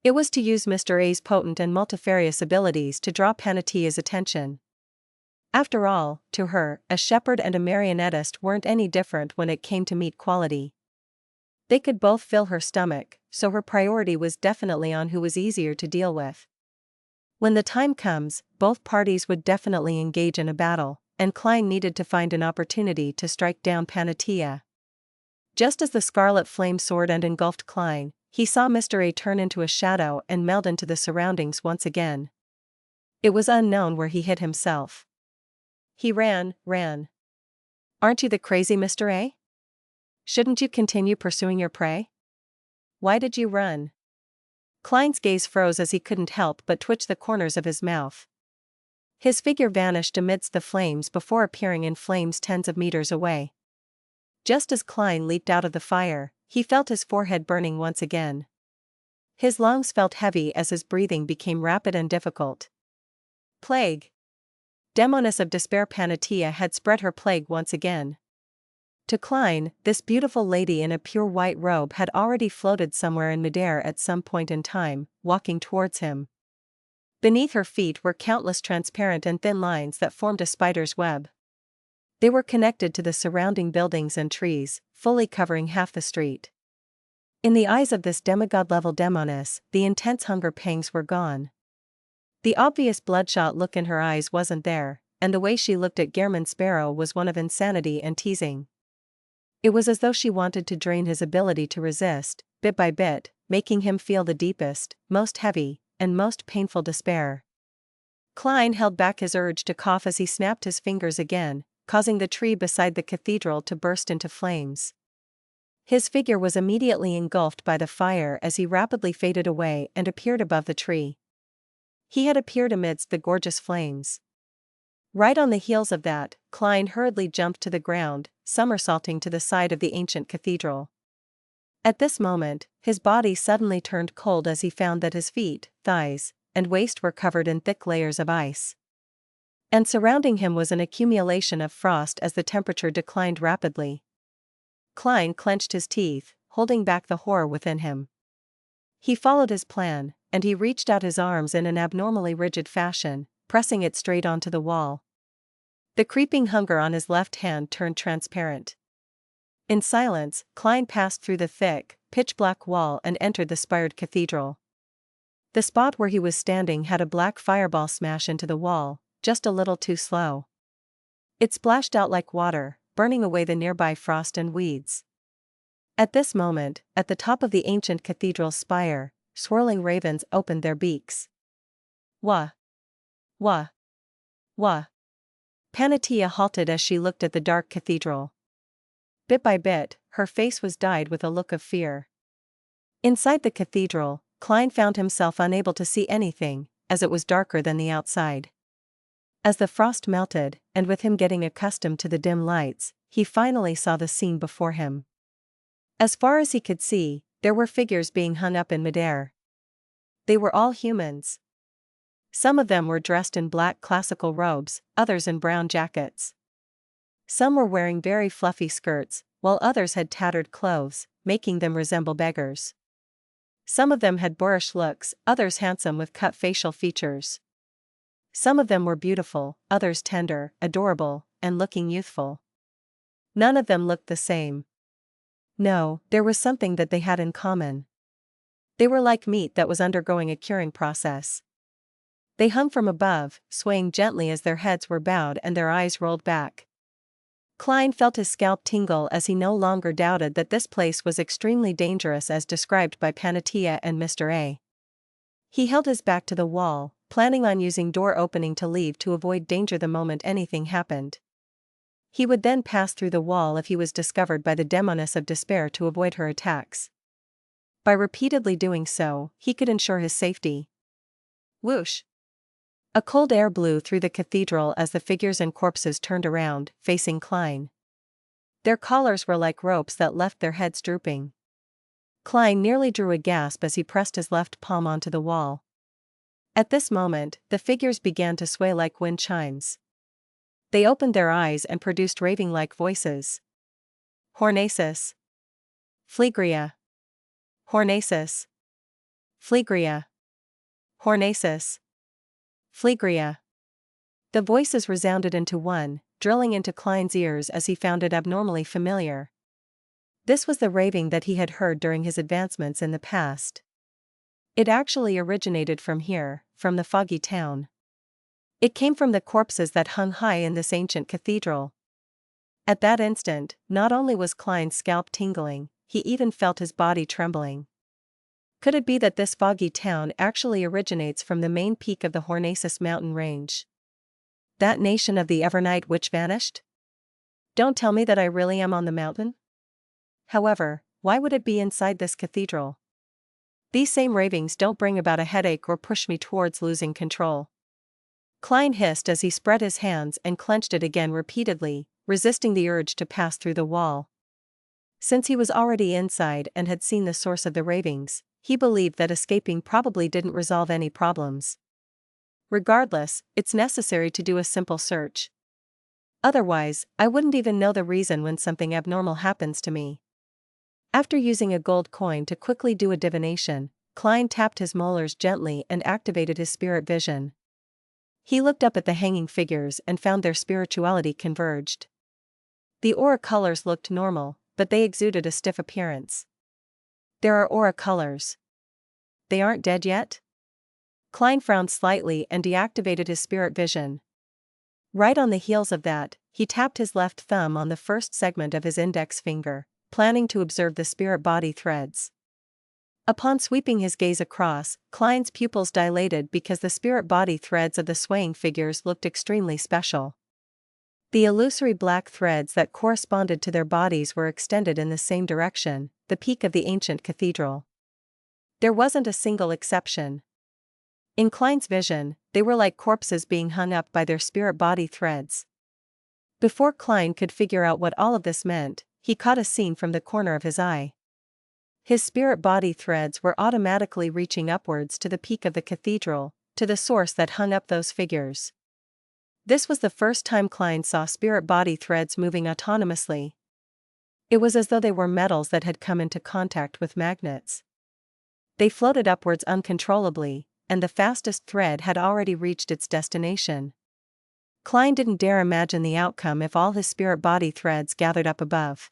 It was to use Mr. A's potent and multifarious abilities to draw Panatia's attention. After all, to her, a shepherd and a marionettist weren't any different when it came to meat quality. They could both fill her stomach, so her priority was definitely on who was easier to deal with. When the time comes, both parties would definitely engage in a battle, and Klein needed to find an opportunity to strike down Panatia. Just as the scarlet flame soared and engulfed Klein, he saw Mr. A turn into a shadow and meld into the surroundings once again. It was unknown where he hid himself. He ran. Aren't you the crazy Mr. A? Shouldn't you continue pursuing your prey? Why did you run? Klein's gaze froze as he couldn't help but twitch the corners of his mouth. His figure vanished amidst the flames before appearing in flames tens of meters away. Just as Klein leaped out of the fire, he felt his forehead burning once again. His lungs felt heavy as his breathing became rapid and difficult. Plague. Demoness of Despair Panatia had spread her plague once again. To Klein, this beautiful lady in a pure white robe had already floated somewhere in midair at some point in time, walking towards him. Beneath her feet were countless transparent and thin lines that formed a spider's web. They were connected to the surrounding buildings and trees, fully covering half the street. In the eyes of this demigod-level demoness, the intense hunger pangs were gone. The obvious bloodshot look in her eyes wasn't there, and the way she looked at Gehrman Sparrow was one of insanity and teasing. It was as though she wanted to drain his ability to resist, bit by bit, making him feel the deepest, most heavy, and most painful despair. Klein held back his urge to cough as he snapped his fingers again, causing the tree beside the cathedral to burst into flames. His figure was immediately engulfed by the fire as he rapidly faded away and appeared above the tree. He had appeared amidst the gorgeous flames. Right on the heels of that, Klein hurriedly jumped to the ground, somersaulting to the side of the ancient cathedral. At this moment, his body suddenly turned cold as he found that his feet, thighs, and waist were covered in thick layers of ice. And surrounding him was an accumulation of frost as the temperature declined rapidly. Klein clenched his teeth, holding back the horror within him. He followed his plan, and he reached out his arms in an abnormally rigid fashion, pressing it straight onto the wall. The creeping hunger on his left hand turned transparent. In silence, Klein passed through the thick, pitch-black wall and entered the spired cathedral. The spot where he was standing had a black fireball smash into the wall, just a little too slow. It splashed out like water, burning away the nearby frost and weeds. At this moment, at the top of the ancient cathedral's spire, swirling ravens opened their beaks. Wah! Wah! Wah! Panatia halted as she looked at the dark cathedral. Bit by bit, her face was dyed with a look of fear. Inside the cathedral, Klein found himself unable to see anything, as it was darker than the outside. As the frost melted, and with him getting accustomed to the dim lights, he finally saw the scene before him. As far as he could see, there were figures being hung up in midair. They were all humans. Some of them were dressed in black classical robes, others in brown jackets. Some were wearing very fluffy skirts, while others had tattered clothes, making them resemble beggars. Some of them had boorish looks, others handsome with cut facial features. Some of them were beautiful, others tender, adorable, and looking youthful. None of them looked the same. No, there was something that they had in common. They were like meat that was undergoing a curing process. They hung from above, swaying gently as their heads were bowed and their eyes rolled back. Klein felt his scalp tingle as he no longer doubted that this place was extremely dangerous as described by Panatia and Mr. A. He held his back to the wall, planning on using door opening to leave to avoid danger the moment anything happened. He would then pass through the wall if he was discovered by the demoness of despair to avoid her attacks. By repeatedly doing so, he could ensure his safety. Whoosh! A cold air blew through the cathedral as the figures and corpses turned around, facing Klein. Their collars were like ropes that left their heads drooping. Klein nearly drew a gasp as he pressed his left palm onto the wall. At this moment, the figures began to sway like wind chimes. They opened their eyes and produced raving-like voices. Hornaces. Phlegria. Hornaces. Phlegria. Hornaces. Phlegria. The voices resounded into one, drilling into Klein's ears as he found it abnormally familiar. This was the raving that he had heard during his advancements in the past. It actually originated from here, from the foggy town. It came from the corpses that hung high in this ancient cathedral. At that instant, not only was Klein's scalp tingling, he even felt his body trembling. Could it be that this foggy town actually originates from the main peak of the Hornaces mountain range? That nation of the Evernight which vanished? Don't tell me that I really am on the mountain? However, why would it be inside this cathedral? These same ravings don't bring about a headache or push me towards losing control. Klein hissed as he spread his hands and clenched it again repeatedly, resisting the urge to pass through the wall. Since he was already inside and had seen the source of the ravings, he believed that escaping probably didn't resolve any problems. Regardless, it's necessary to do a simple search. Otherwise, I wouldn't even know the reason when something abnormal happens to me. After using a gold coin to quickly do a divination, Klein tapped his molars gently and activated his spirit vision. He looked up at the hanging figures and found their spirituality converged. The aura colors looked normal, but they exuded a stiff appearance. There are aura colors. They aren't dead yet? Klein frowned slightly and deactivated his spirit vision. Right on the heels of that, he tapped his left thumb on the first segment of his index finger, planning to observe the spirit body threads. Upon sweeping his gaze across, Klein's pupils dilated because the spirit body threads of the swaying figures looked extremely special. The illusory black threads that corresponded to their bodies were extended in the same direction, the peak of the ancient cathedral. There wasn't a single exception. In Klein's vision, they were like corpses being hung up by their spirit body threads. Before Klein could figure out what all of this meant, he caught a scene from the corner of his eye. His spirit body threads were automatically reaching upwards to the peak of the cathedral, to the source that hung up those figures. This was the first time Klein saw spirit body threads moving autonomously. It was as though they were metals that had come into contact with magnets. They floated upwards uncontrollably, and the fastest thread had already reached its destination. Klein didn't dare imagine the outcome if all his spirit body threads gathered up above.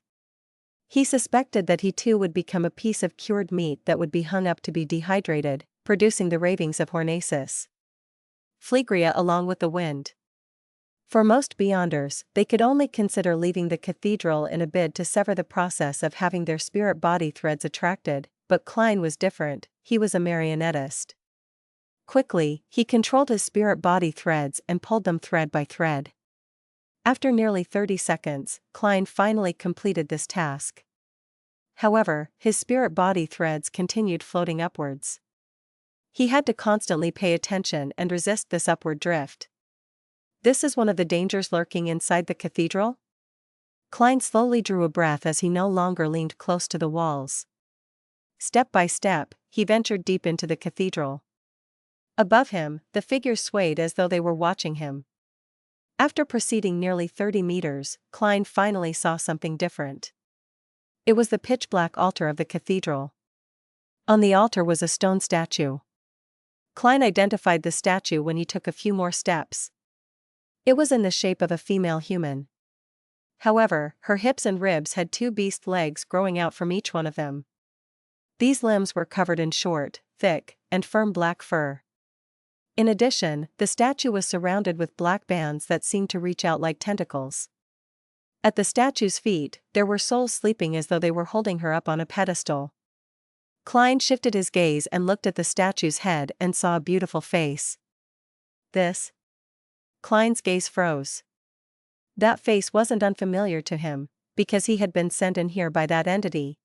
He suspected that he too would become a piece of cured meat that would be hung up to be dehydrated, producing the ravings of Hornaces. Phlegria along with the wind. For most beyonders, they could only consider leaving the cathedral in a bid to sever the process of having their spirit body threads attracted, but Klein was different, he was a marionettist. Quickly, he controlled his spirit body threads and pulled them thread by thread. After nearly 30 seconds, Klein finally completed this task. However, his spirit body threads continued floating upwards. He had to constantly pay attention and resist this upward drift. This is one of the dangers lurking inside the cathedral? Klein slowly drew a breath as he no longer leaned close to the walls. Step by step, he ventured deep into the cathedral. Above him, the figures swayed as though they were watching him. After proceeding nearly 30 meters, Klein finally saw something different. It was the pitch-black altar of the cathedral. On the altar was a stone statue. Klein identified the statue when he took a few more steps. It was in the shape of a female human. However, her hips and ribs had two beast legs growing out from each one of them. These limbs were covered in short, thick, and firm black fur. In addition, the statue was surrounded with black bands that seemed to reach out like tentacles. At the statue's feet, there were souls sleeping as though they were holding her up on a pedestal. Klein shifted his gaze and looked at the statue's head and saw a beautiful face. This? Klein's gaze froze. That face wasn't unfamiliar to him, because he had been sent in here by that entity.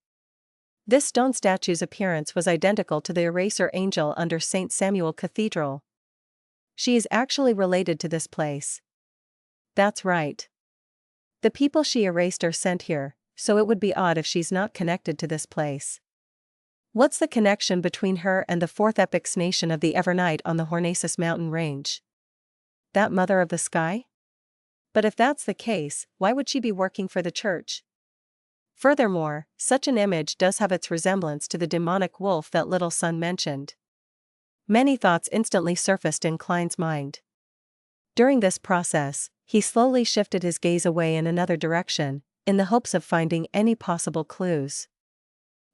This stone statue's appearance was identical to the eraser angel under St. Samuel Cathedral. She is actually related to this place. That's right. The people she erased are sent here, so it would be odd if she's not connected to this place. What's the connection between her and the fourth epics nation of the Evernight on the Hornacis mountain range? That mother of the sky? But if that's the case, why would she be working for the church? Furthermore, such an image does have its resemblance to the demonic wolf that Little Sun mentioned. Many thoughts instantly surfaced in Klein's mind. During this process, he slowly shifted his gaze away in another direction, in the hopes of finding any possible clues.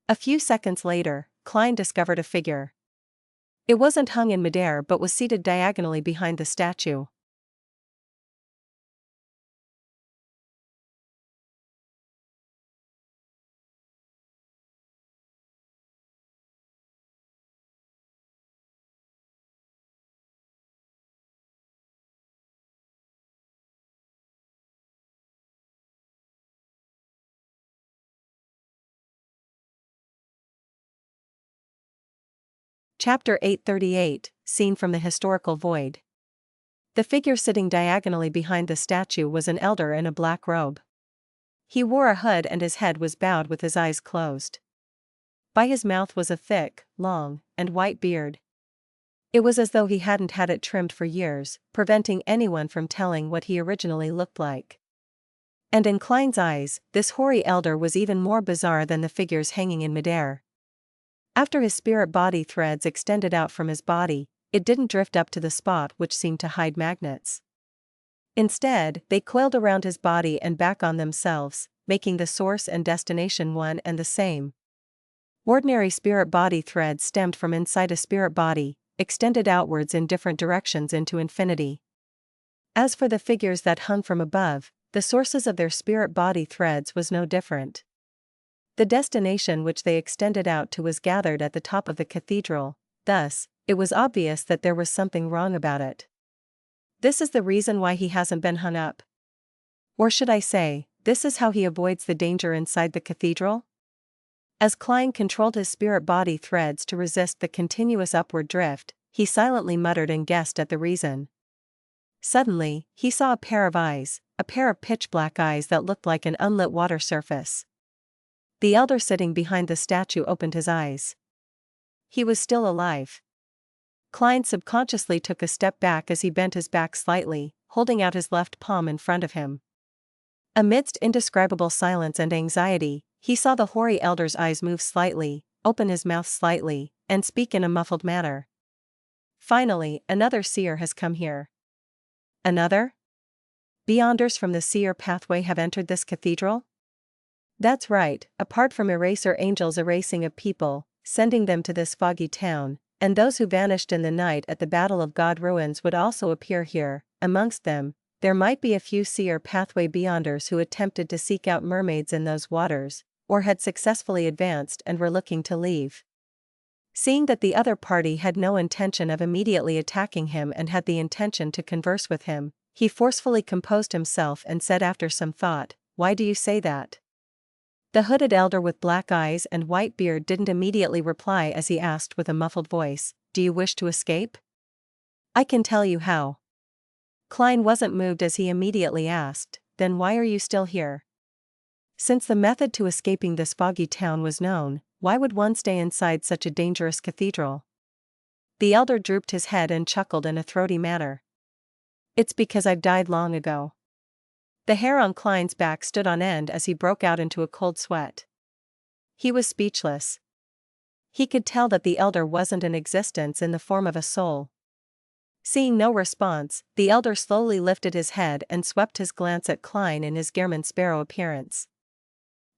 A few seconds later, Klein discovered a figure. It wasn't hung in midair but was seated diagonally behind the statue. Chapter 838, Scene from the Historical Void. The figure sitting diagonally behind the statue was an elder in a black robe. He wore a hood and his head was bowed with his eyes closed. By his mouth was a thick, long, and white beard. It was as though he hadn't had it trimmed for years, preventing anyone from telling what he originally looked like. And in Klein's eyes, this hoary elder was even more bizarre than the figures hanging in midair. After his spirit body threads extended out from his body, it didn't drift up to the spot which seemed to hide magnets. Instead, they coiled around his body and back on themselves, making the source and destination one and the same. Ordinary spirit body threads stemmed from inside a spirit body, extended outwards in different directions into infinity. As for the figures that hung from above, the sources of their spirit body threads was no different. The destination which they extended out to was gathered at the top of the cathedral, thus, it was obvious that there was something wrong about it. This is the reason why he hasn't been hung up. Or should I say, this is how he avoids the danger inside the cathedral? As Klein controlled his spirit body threads to resist the continuous upward drift, he silently muttered and guessed at the reason. Suddenly, he saw a pair of eyes, a pair of pitch-black eyes that looked like an unlit water surface. The elder sitting behind the statue opened his eyes. He was still alive. Klein subconsciously took a step back as he bent his back slightly, holding out his left palm in front of him. Amidst indescribable silence and anxiety, he saw the hoary elder's eyes move slightly, open his mouth slightly, and speak in a muffled manner. Finally, another seer has come here. Another? Beyonders from the seer pathway have entered this cathedral? That's right, apart from eraser angels erasing of people, sending them to this foggy town, and those who vanished in the night at the Battle of God ruins would also appear here. Amongst them, there might be a few seer pathway beyonders who attempted to seek out mermaids in those waters, or had successfully advanced and were looking to leave. Seeing that the other party had no intention of immediately attacking him and had the intention to converse with him, he forcefully composed himself and said after some thought, "Why do you say that?" The hooded elder with black eyes and white beard didn't immediately reply as he asked with a muffled voice, "Do you wish to escape?" "I can tell you how." Klein wasn't moved as he immediately asked, "Then why are you still here?" Since the method to escaping this foggy town was known, why would one stay inside such a dangerous cathedral? The elder drooped his head and chuckled in a throaty manner. "It's because I've died long ago." The hair on Klein's back stood on end as he broke out into a cold sweat. He was speechless. He could tell that the elder wasn't in existence in the form of a soul. Seeing no response, the elder slowly lifted his head and swept his glance at Klein in his Gehrman Sparrow appearance.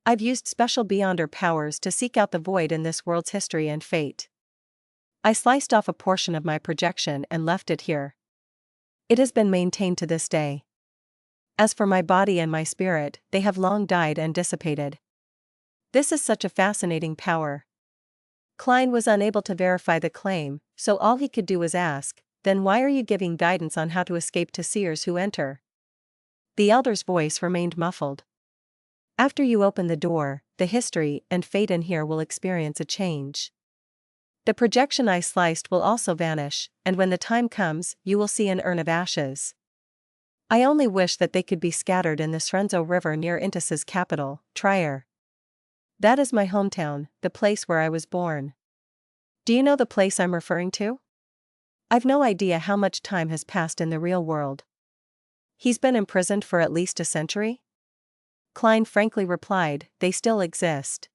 I've used special Beyonder powers to seek out the void in this world's history and fate. I sliced off a portion of my projection and left it here. It has been maintained to this day. As for my body and my spirit, they have long died and dissipated. This is such a fascinating power. Klein was unable to verify the claim, so all he could do was ask, then why are you giving guidance on how to escape to seers who enter? The elder's voice remained muffled. After you open the door, the history and fate in here will experience a change. The projection I sliced will also vanish, and when the time comes, you will see an urn of ashes. I only wish that they could be scattered in the Srenzo River near Intis's capital, Trier. That is my hometown, the place where I was born. Do you know the place I'm referring to? I've no idea how much time has passed in the real world. He's been imprisoned for at least a century? Klein frankly replied, they still exist.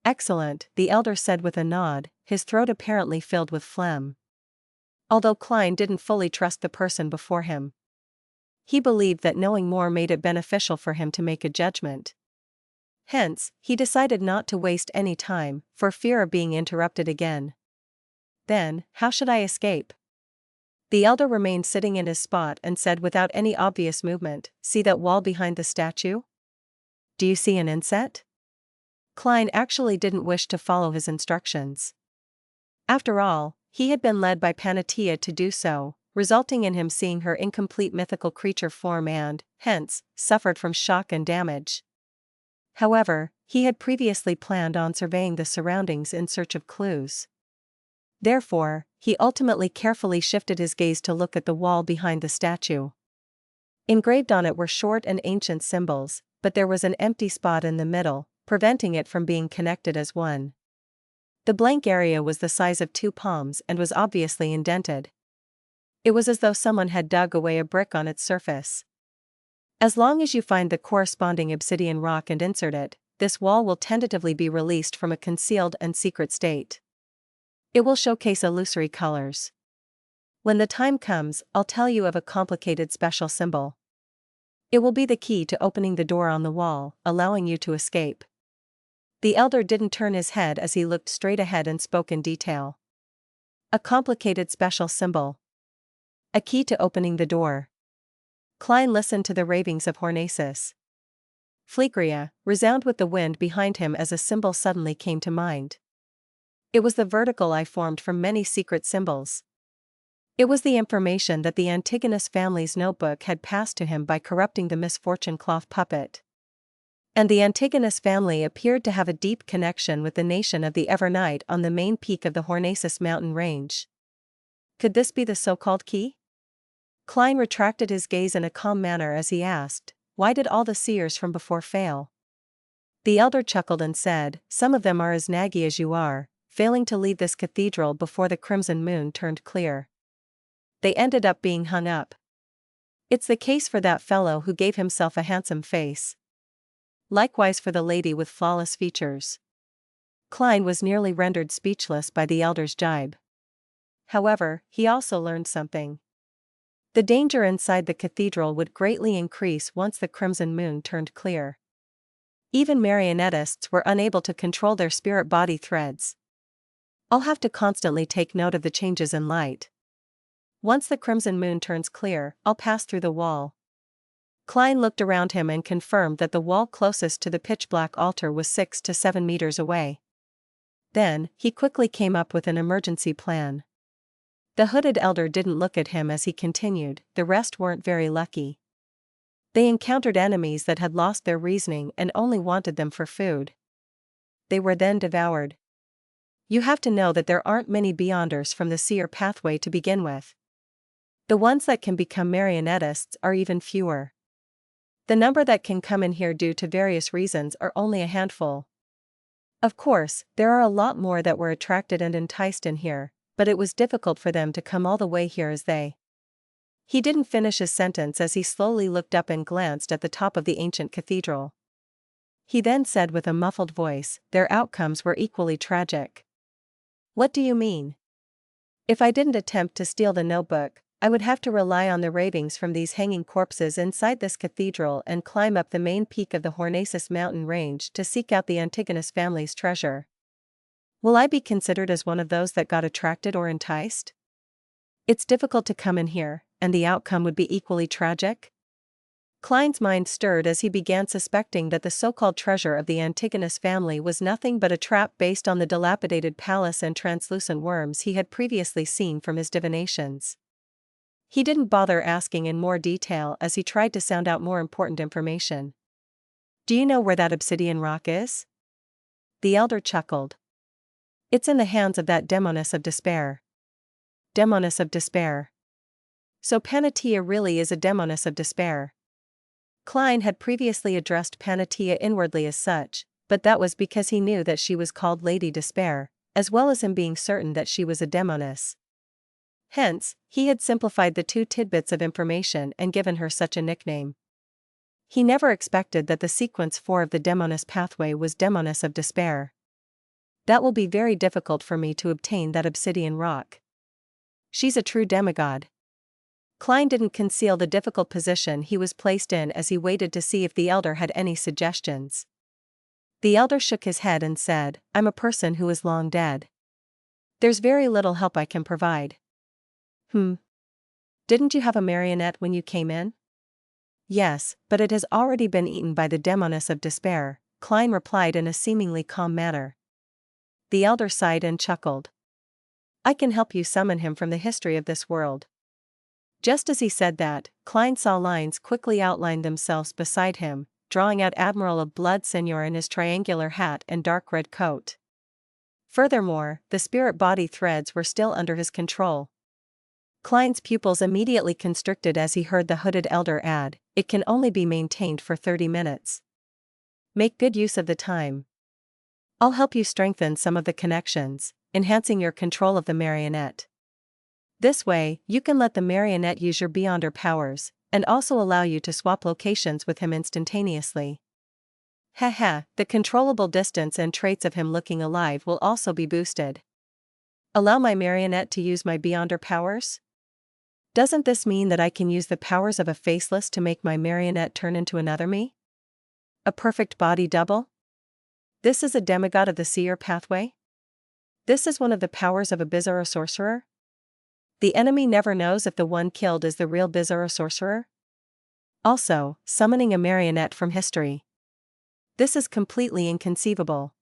Excellent, the elder said with a nod, his throat apparently filled with phlegm. Although Klein didn't fully trust the person before him. He believed that knowing more made it beneficial for him to make a judgment. Hence, he decided not to waste any time, for fear of being interrupted again. Then, how should I escape? The elder remained sitting in his spot and said without any obvious movement, see that wall behind the statue? Do you see an inset? Klein actually didn't wish to follow his instructions. After all, he had been led by Panatia to do so, resulting in him seeing her incomplete mythical creature form and, hence, suffered from shock and damage. However, he had previously planned on surveying the surroundings in search of clues. Therefore, he ultimately carefully shifted his gaze to look at the wall behind the statue. Engraved on it were short and ancient symbols, but there was an empty spot in the middle, preventing it from being connected as one. The blank area was the size of 2 palms and was obviously indented. It was as though someone had dug away a brick on its surface. As long as you find the corresponding obsidian rock and insert it, this wall will tentatively be released from a concealed and secret state. It will showcase illusory colors. When the time comes, I'll tell you of a complicated special symbol. It will be the key to opening the door on the wall, allowing you to escape. The elder didn't turn his head as he looked straight ahead and spoke in detail. A complicated special symbol. A key to opening the door. Klein listened to the ravings of Hornacius. Phlegria resounded with the wind behind him as a symbol suddenly came to mind. It was the vertical I formed from many secret symbols. It was the information that the Antigonus family's notebook had passed to him by corrupting the misfortune cloth puppet. And the Antigonus family appeared to have a deep connection with the nation of the Evernight on the main peak of the Hornacius mountain range. Could this be the so-called key? Klein retracted his gaze in a calm manner as he asked, why did all the seers from before fail? The elder chuckled and said, some of them are as naggy as you are, failing to leave this cathedral before the crimson moon turned clear. They ended up being hung up. It's the case for that fellow who gave himself a handsome face. Likewise for the lady with flawless features. Klein was nearly rendered speechless by the elder's jibe. However, he also learned something. The danger inside the cathedral would greatly increase once the crimson moon turned clear. Even marionettists were unable to control their spirit-body threads. I'll have to constantly take note of the changes in light. Once the crimson moon turns clear, I'll pass through the wall. Klein looked around him and confirmed that the wall closest to the pitch-black altar was 6 to 7 meters away. Then, he quickly came up with an emergency plan. The hooded elder didn't look at him as he continued, the rest weren't very lucky. They encountered enemies that had lost their reasoning and only wanted them for food. They were then devoured. You have to know that there aren't many Beyonders from the seer pathway to begin with. The ones that can become marionettists are even fewer. The number that can come in here due to various reasons are only a handful. Of course, there are a lot more that were attracted and enticed in here, but it was difficult for them to come all the way here as they. He didn't finish his sentence as he slowly looked up and glanced at the top of the ancient cathedral. He then said with a muffled voice, their outcomes were equally tragic. What do you mean? If I didn't attempt to steal the notebook, I would have to rely on the ravings from these hanging corpses inside this cathedral and climb up the main peak of the Hornacis mountain range to seek out the Antigonus family's treasure. Will I be considered as one of those that got attracted or enticed? It's difficult to come in here, and the outcome would be equally tragic? Klein's mind stirred as he began suspecting that the so-called treasure of the Antigonus family was nothing but a trap based on the dilapidated palace and translucent worms he had previously seen from his divinations. He didn't bother asking in more detail as he tried to sound out more important information. Do you know where that obsidian rock is? The elder chuckled. It's in the hands of that demoness of despair. Demoness of despair. So Panatia really is a demoness of despair. Klein had previously addressed Panatia inwardly as such, but that was because he knew that she was called Lady Despair, as well as him being certain that she was a demoness. Hence, he had simplified the two tidbits of information and given her such a nickname. He never expected that the sequence 4 of the demoness pathway was demoness of despair. That will be very difficult for me to obtain that obsidian rock. She's a true demigod. Klein didn't conceal the difficult position he was placed in as he waited to see if the elder had any suggestions. The elder shook his head and said, I'm a person who is long dead. There's very little help I can provide. Didn't you have a marionette when you came in? Yes, but it has already been eaten by the demoness of despair, Klein replied in a seemingly calm manner. The elder sighed and chuckled. I can help you summon him from the history of this world. Just as he said that, Klein saw lines quickly outline themselves beside him, drawing out Admiral of Blood Seigneur in his triangular hat and dark red coat. Furthermore, the spirit body threads were still under his control. Klein's pupils immediately constricted as he heard the hooded elder add, it can only be maintained for 30 minutes. Make good use of the time. I'll help you strengthen some of the connections, enhancing your control of the marionette. This way, you can let the marionette use your beyonder powers, and also allow you to swap locations with him instantaneously. The controllable distance and traits of him looking alive will also be boosted. Allow my marionette to use my beyonder powers? Doesn't this mean that I can use the powers of a faceless to make my marionette turn into another me? A perfect body double? This is a demigod of the seer pathway? This is one of the powers of a bizarro sorcerer? The enemy never knows if the one killed is the real bizarro sorcerer? Also, summoning a marionette from history. This is completely inconceivable.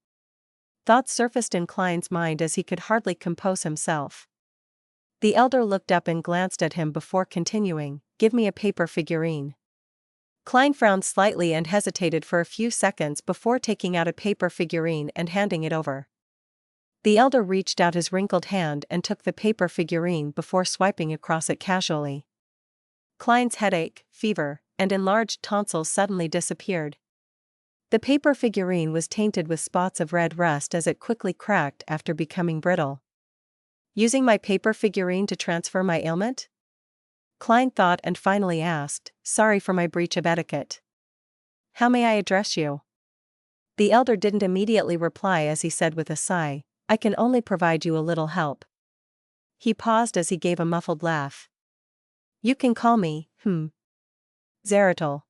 Thoughts surfaced in Klein's mind as he could hardly compose himself. The elder looked up and glanced at him before continuing, give me a paper figurine. Klein frowned slightly and hesitated for a few seconds before taking out a paper figurine and handing it over. The elder reached out his wrinkled hand and took the paper figurine before swiping across it casually. Klein's headache, fever, and enlarged tonsils suddenly disappeared. The paper figurine was tainted with spots of red rust as it quickly cracked after becoming brittle. Using my paper figurine to transfer my ailment? Klein thought and finally asked, sorry for my breach of etiquette. How may I address you? The elder didn't immediately reply as he said with a sigh, I can only provide you a little help. He paused as he gave a muffled laugh. You can call me, Zeratul.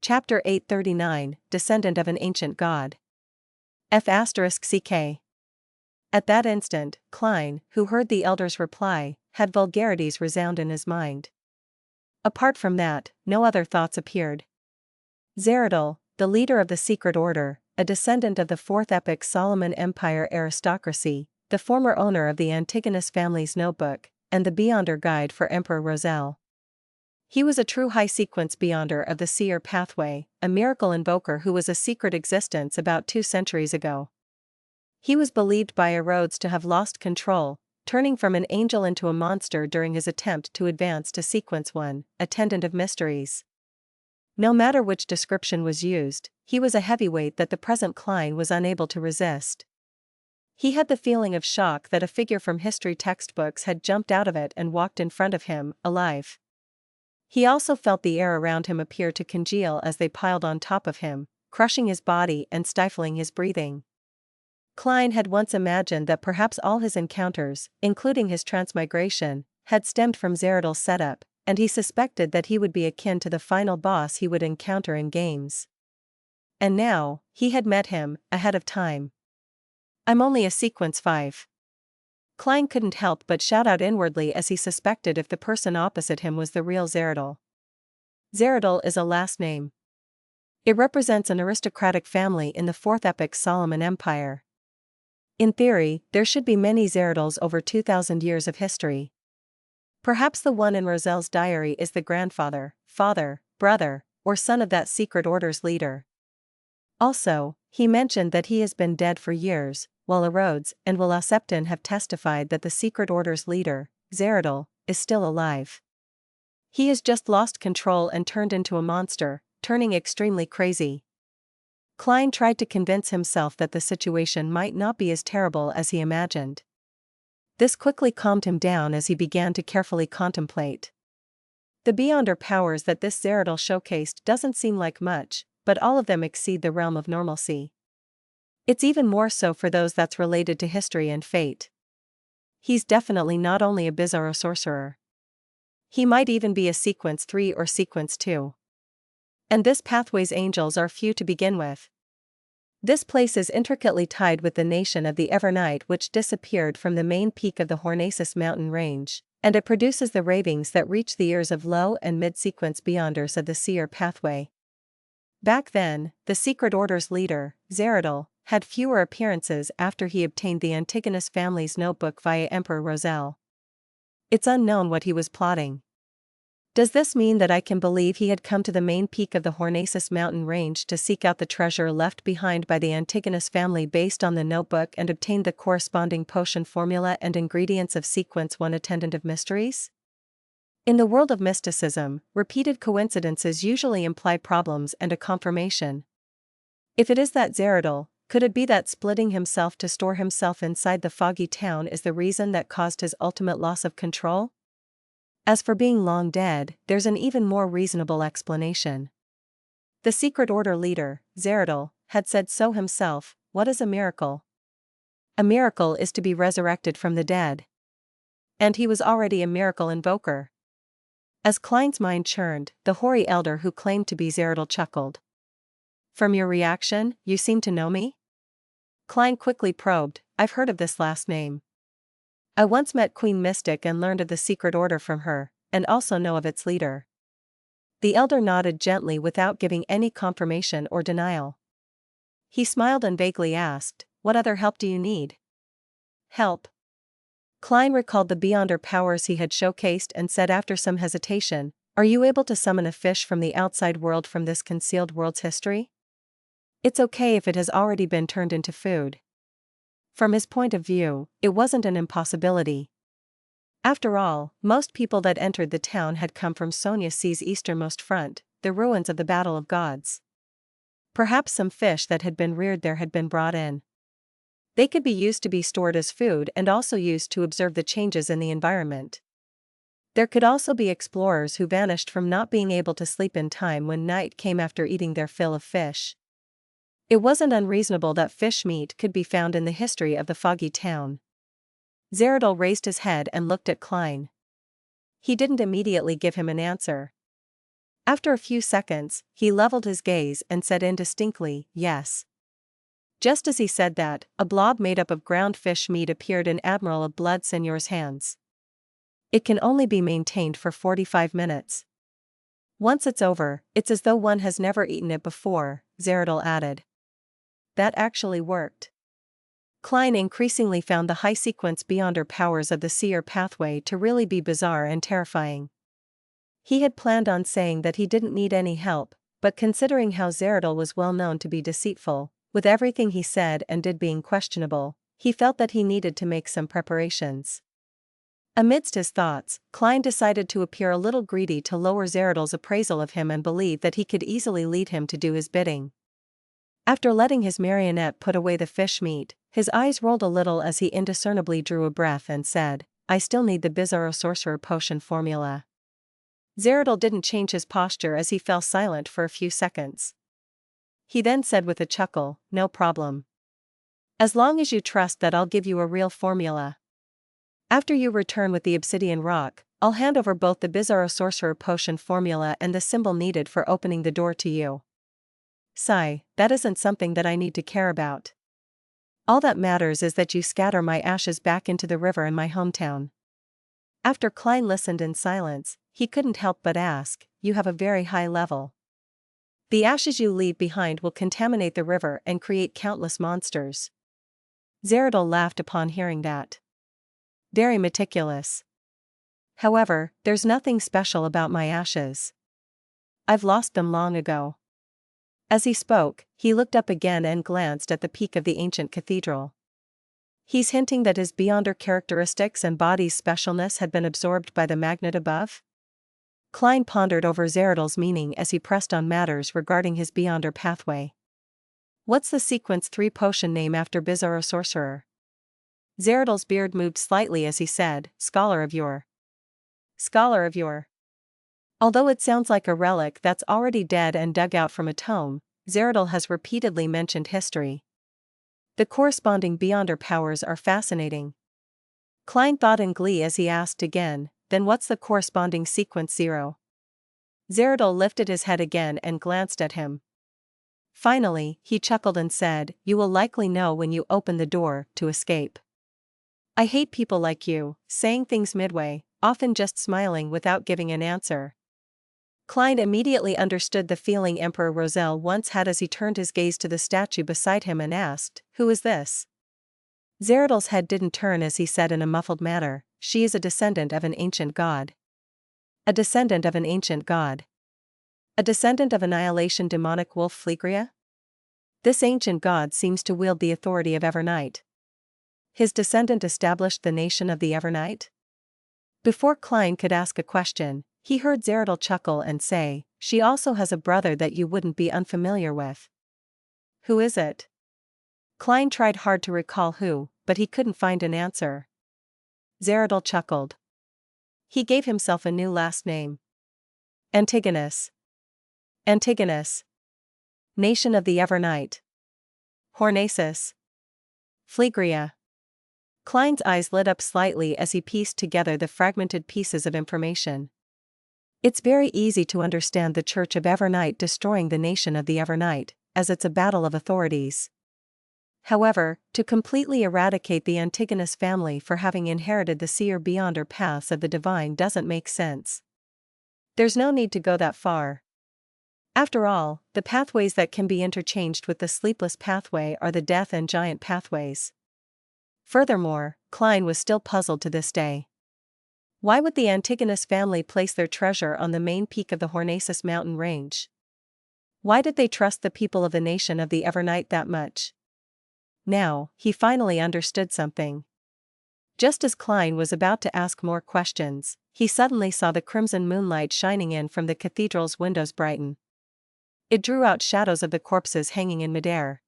Chapter 839, Descendant of an Ancient God. F***ck. At that instant, Klein, who heard the elder's reply, had vulgarities resound in his mind. Apart from that, no other thoughts appeared. Zeratul, the leader of the secret order, a descendant of the fourth epoch Solomon Empire aristocracy, the former owner of the Antigonus family's notebook, and the Beyonder guide for Emperor Roselle. He was a true high-sequence Beyonder of the seer pathway, a miracle invoker who was a secret existence about 2 centuries ago. He was believed by Erodes to have lost control, turning from an angel into a monster during his attempt to advance to Sequence 1, Attendant of Mysteries. No matter which description was used, he was a heavyweight that the present Klein was unable to resist. He had the feeling of shock that a figure from history textbooks had jumped out of it and walked in front of him, alive. He also felt the air around him appear to congeal as they piled on top of him, crushing his body and stifling his breathing. Klein had once imagined that perhaps all his encounters, including his transmigration, had stemmed from Zeradol's setup, and he suspected that he would be akin to the final boss he would encounter in games. And now, he had met him, ahead of time. "I'm only a sequence 5. Klein couldn't help but shout out inwardly as he suspected if the person opposite him was the real Zeradol. Zeradol is a last name. It represents an aristocratic family in the Fourth Epic Solomon Empire. In theory, there should be many Zeradols over 2,000 years of history. Perhaps the one in Roselle's diary is the grandfather, father, brother, or son of that secret order's leader. Also, he mentioned that he has been dead for years, while Erodes and Septon have testified that the secret order's leader, Zeradol, is still alive. He has just lost control and turned into a monster, turning extremely crazy. Klein tried to convince himself that the situation might not be as terrible as he imagined. This quickly calmed him down as he began to carefully contemplate. The beyonder powers that this Zeradol showcased doesn't seem like much, but all of them exceed the realm of normalcy. It's even more so for those that's related to history and fate. He's definitely not only a bizarro sorcerer. He might even be a sequence 3 or sequence 2. And this pathway's angels are few to begin with. This place is intricately tied with the nation of the Evernight, which disappeared from the main peak of the Hornacis mountain range, and it produces the ravings that reach the ears of low and mid-sequence beyonders of the seer pathway. Back then, the secret order's leader, Zeradol, had fewer appearances after he obtained the Antigonus family's notebook via Emperor Roselle. It's unknown what he was plotting. Does this mean that I can believe he had come to the main peak of the Hornacis mountain range to seek out the treasure left behind by the Antigonus family based on the notebook and obtained the corresponding potion formula and ingredients of sequence 1 attendant of mysteries? In the world of mysticism, repeated coincidences usually imply problems and a confirmation. If it is that Zeradol, could it be that splitting himself to store himself inside the foggy town is the reason that caused his ultimate loss of control? As for being long dead, there's an even more reasonable explanation. The secret order leader, Zeradol, had said so himself. What is a miracle? A miracle is to be resurrected from the dead. And he was already a miracle invoker. As Klein's mind churned, the hoary elder who claimed to be Zeradol chuckled. "From your reaction, you seem to know me?" Klein quickly probed. "I've heard of this last name. I once met Queen Mystic and learned of the secret order from her, and also know of its leader." The elder nodded gently without giving any confirmation or denial. He smiled and vaguely asked, "What other help do you need?" "Help?" Klein recalled the beyonder powers he had showcased and said after some hesitation, "Are you able to summon a fish from the outside world from this concealed world's history? It's okay if it has already been turned into food." From his point of view, it wasn't an impossibility. After all, most people that entered the town had come from Sonia C's easternmost front, the ruins of the Battle of Gods. Perhaps some fish that had been reared there had been brought in. They could be used to be stored as food and also used to observe the changes in the environment. There could also be explorers who vanished from not being able to sleep in time when night came after eating their fill of fish. It wasn't unreasonable that fish meat could be found in the history of the foggy town. Zeradol raised his head and looked at Klein. He didn't immediately give him an answer. After a few seconds, he leveled his gaze and said indistinctly, "Yes." Just as he said that, a blob made up of ground fish meat appeared in Admiral of Blood Seigneur's hands. "It can only be maintained for 45 minutes. Once it's over, it's as though one has never eaten it before," Zeradol added. That actually worked. Klein increasingly found the high sequence beyonder powers of the seer pathway to really be bizarre and terrifying. He had planned on saying that he didn't need any help, but considering how Zeradol was well known to be deceitful, with everything he said and did being questionable, he felt that he needed to make some preparations. Amidst his thoughts, Klein decided to appear a little greedy to lower Zeradol's appraisal of him and believe that he could easily lead him to do his bidding. After letting his marionette put away the fish meat, his eyes rolled a little as he indiscernibly drew a breath and said, "I still need the Bizarro Sorcerer Potion formula." Zeradol didn't change his posture as he fell silent for a few seconds. He then said with a chuckle, "No problem. As long as you trust that I'll give you a real formula. After you return with the obsidian rock, I'll hand over both the Bizarro Sorcerer Potion formula and the symbol needed for opening the door to you." Sigh, that isn't something that I need to care about. All that matters is that you scatter my ashes back into the river in my hometown. After Klein listened in silence, he couldn't help but ask, "You have a very high level. The ashes you leave behind will contaminate the river and create countless monsters." Zeradol laughed upon hearing that. "Very meticulous. However, there's nothing special about my ashes. I've lost them long ago." As he spoke, he looked up again and glanced at the peak of the ancient cathedral. He's hinting that his beyonder characteristics and body's specialness had been absorbed by the magnet above? Klein pondered over Zeradol's meaning as he pressed on matters regarding his beyonder pathway. "What's the sequence 3 potion name after Bizarro Sorcerer?" Zeradol's beard moved slightly as he said, Scholar of Yore. Scholar of Yore. Although it sounds like a relic that's already dead and dug out from a tome, Zeradol has repeatedly mentioned history. The corresponding beyonder powers are fascinating. Klein thought in glee as he asked again, "Then what's the corresponding sequence 0? Zeradol lifted his head again and glanced at him. Finally, he chuckled and said, "You will likely know when you open the door to escape." "I hate people like you, saying things midway, often just smiling without giving an answer." Klein immediately understood the feeling Emperor Roselle once had as he turned his gaze to the statue beside him and asked, "Who is this?" Zeradol's head didn't turn as he said in a muffled manner, "She is a descendant of an ancient god." A descendant of an ancient god. A descendant of annihilation demonic wolf Phlegria? This ancient god seems to wield the authority of Evernight. His descendant established the nation of the Evernight? Before Klein could ask a question, he heard Zeradol chuckle and say, "She also has a brother that you wouldn't be unfamiliar with." "Who is it?" Klein tried hard to recall who, but he couldn't find an answer. Zeradol chuckled. He gave himself a new last name. Antigonus. Antigonus. Nation of the Evernight. Hornaces. Phlegria. Klein's eyes lit up slightly as he pieced together the fragmented pieces of information. It's very easy to understand the Church of Evernight destroying the nation of the Evernight, as it's a battle of authorities. However, to completely eradicate the Antigonus family for having inherited the seer beyonder paths of the divine doesn't make sense. There's no need to go that far. After all, the pathways that can be interchanged with the sleepless pathway are the death and giant pathways. Furthermore, Klein was still puzzled to this day. Why would the Antigonus family place their treasure on the main peak of the Hornaces mountain range? Why did they trust the people of the nation of the Evernight that much? Now, he finally understood something. Just as Klein was about to ask more questions, he suddenly saw the crimson moonlight shining in from the cathedral's windows brighten. It drew out shadows of the corpses hanging in midair.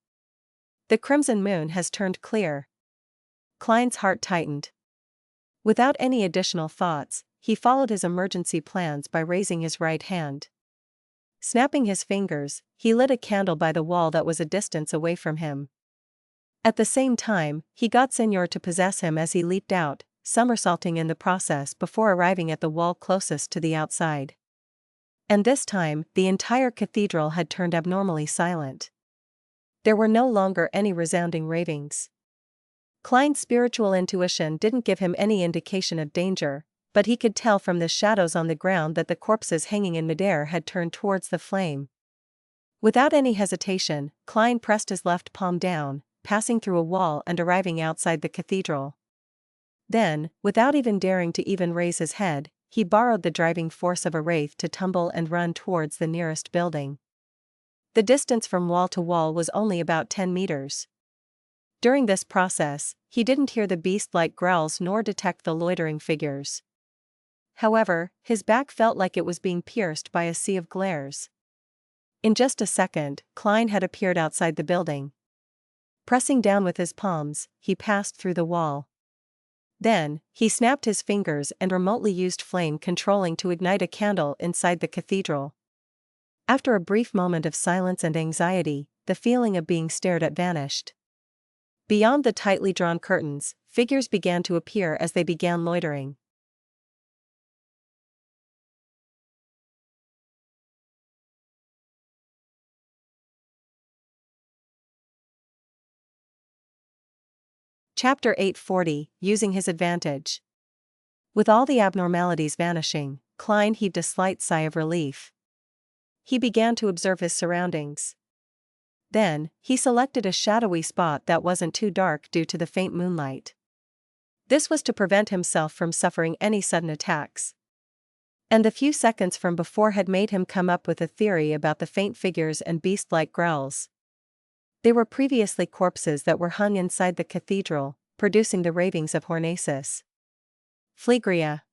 The crimson moon has turned clear. Klein's heart tightened. Without any additional thoughts, he followed his emergency plans by raising his right hand. Snapping his fingers, he lit a candle by the wall that was a distance away from him. At the same time, he got Senor to possess him as he leaped out, somersaulting in the process before arriving at the wall closest to the outside. And this time, the entire cathedral had turned abnormally silent. There were no longer any resounding ravings. Klein's spiritual intuition didn't give him any indication of danger, but he could tell from the shadows on the ground that the corpses hanging in midair had turned towards the flame. Without any hesitation, Klein pressed his left palm down, passing through a wall and arriving outside the cathedral. Then, without even daring to even raise his head, he borrowed the driving force of a wraith to tumble and run towards the nearest building. The distance from wall to wall was only about 10 meters. During this process, he didn't hear the beast-like growls nor detect the loitering figures. However, his back felt like it was being pierced by a sea of glares. In just a second, Klein had appeared outside the building. Pressing down with his palms, he passed through the wall. Then, he snapped his fingers and remotely used flame controlling to ignite a candle inside the cathedral. After a brief moment of silence and anxiety, the feeling of being stared at vanished. Beyond the tightly drawn curtains, figures began to appear as they began loitering. Chapter 840, Using His Advantage. With all the abnormalities vanishing, Klein heaved a slight sigh of relief. He began to observe his surroundings. Then, he selected a shadowy spot that wasn't too dark due to the faint moonlight. This was to prevent himself from suffering any sudden attacks. And the few seconds from before had made him come up with a theory about the faint figures and beast-like growls. They were previously corpses that were hung inside the cathedral, producing the ravings of Hornaces. Phlegria.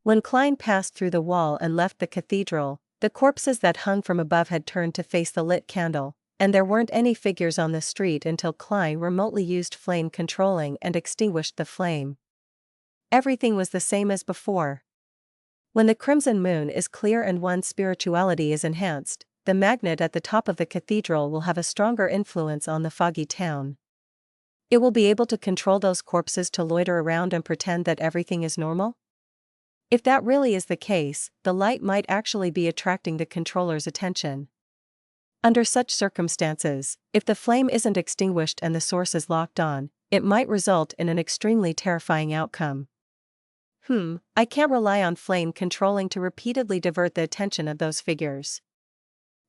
When Klein passed through the wall and left the cathedral, the corpses that hung from above had turned to face the lit candle, and there weren't any figures on the street until Klein remotely used flame controlling and extinguished the flame. Everything was the same as before. When the crimson moon is clear and one's spirituality is enhanced, the magnet at the top of the cathedral will have a stronger influence on the foggy town. It will be able to control those corpses to loiter around and pretend that everything is normal? If that really is the case, the light might actually be attracting the controller's attention. Under such circumstances, if the flame isn't extinguished and the source is locked on, it might result in an extremely terrifying outcome. I can't rely on flame controlling to repeatedly divert the attention of those figures.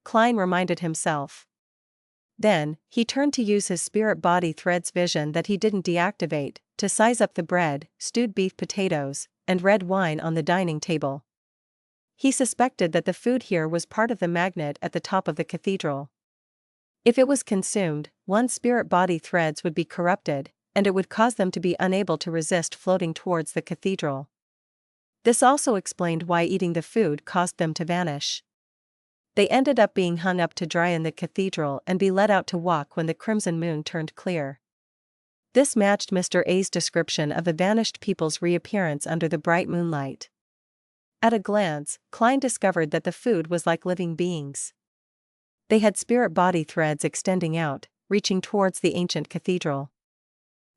Klein reminded himself. Then, he turned to use his spirit body thread's vision that he didn't deactivate, to size up the bread, stewed beef potatoes, and red wine on the dining table. He suspected that the food here was part of the magnet at the top of the cathedral. If it was consumed, one's spirit body threads would be corrupted, and it would cause them to be unable to resist floating towards the cathedral. This also explained why eating the food caused them to vanish. They ended up being hung up to dry in the cathedral and be let out to walk when the crimson moon turned clear. This matched Mr. A's description of the vanished people's reappearance under the bright moonlight. At a glance, Klein discovered that the food was like living beings. They had spirit body threads extending out, reaching towards the ancient cathedral.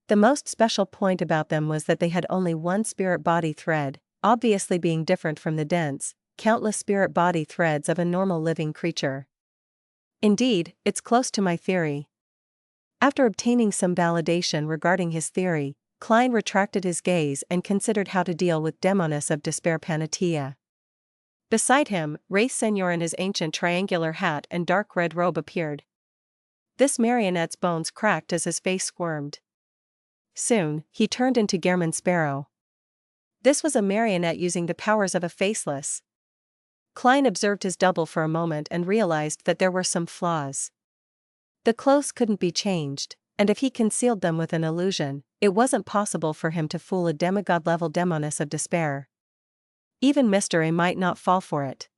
The most special point about them was that they had only one spirit body thread, obviously being different from the dense, countless spirit body threads of a normal living creature. Indeed, it's close to my theory. After obtaining some validation regarding his theory, Klein retracted his gaze and considered how to deal with Demonis of Despair Panatia. Beside him, Wraith Senor in his ancient triangular hat and dark red robe appeared. This marionette's bones cracked as his face squirmed. Soon, he turned into Gehrman Sparrow. This was a marionette using the powers of a faceless. Klein observed his double for a moment and realized that there were some flaws. The clothes couldn't be changed, and if he concealed them with an illusion, it wasn't possible for him to fool a demigod-level Demonis of Despair. Even Mr. A might not fall for it.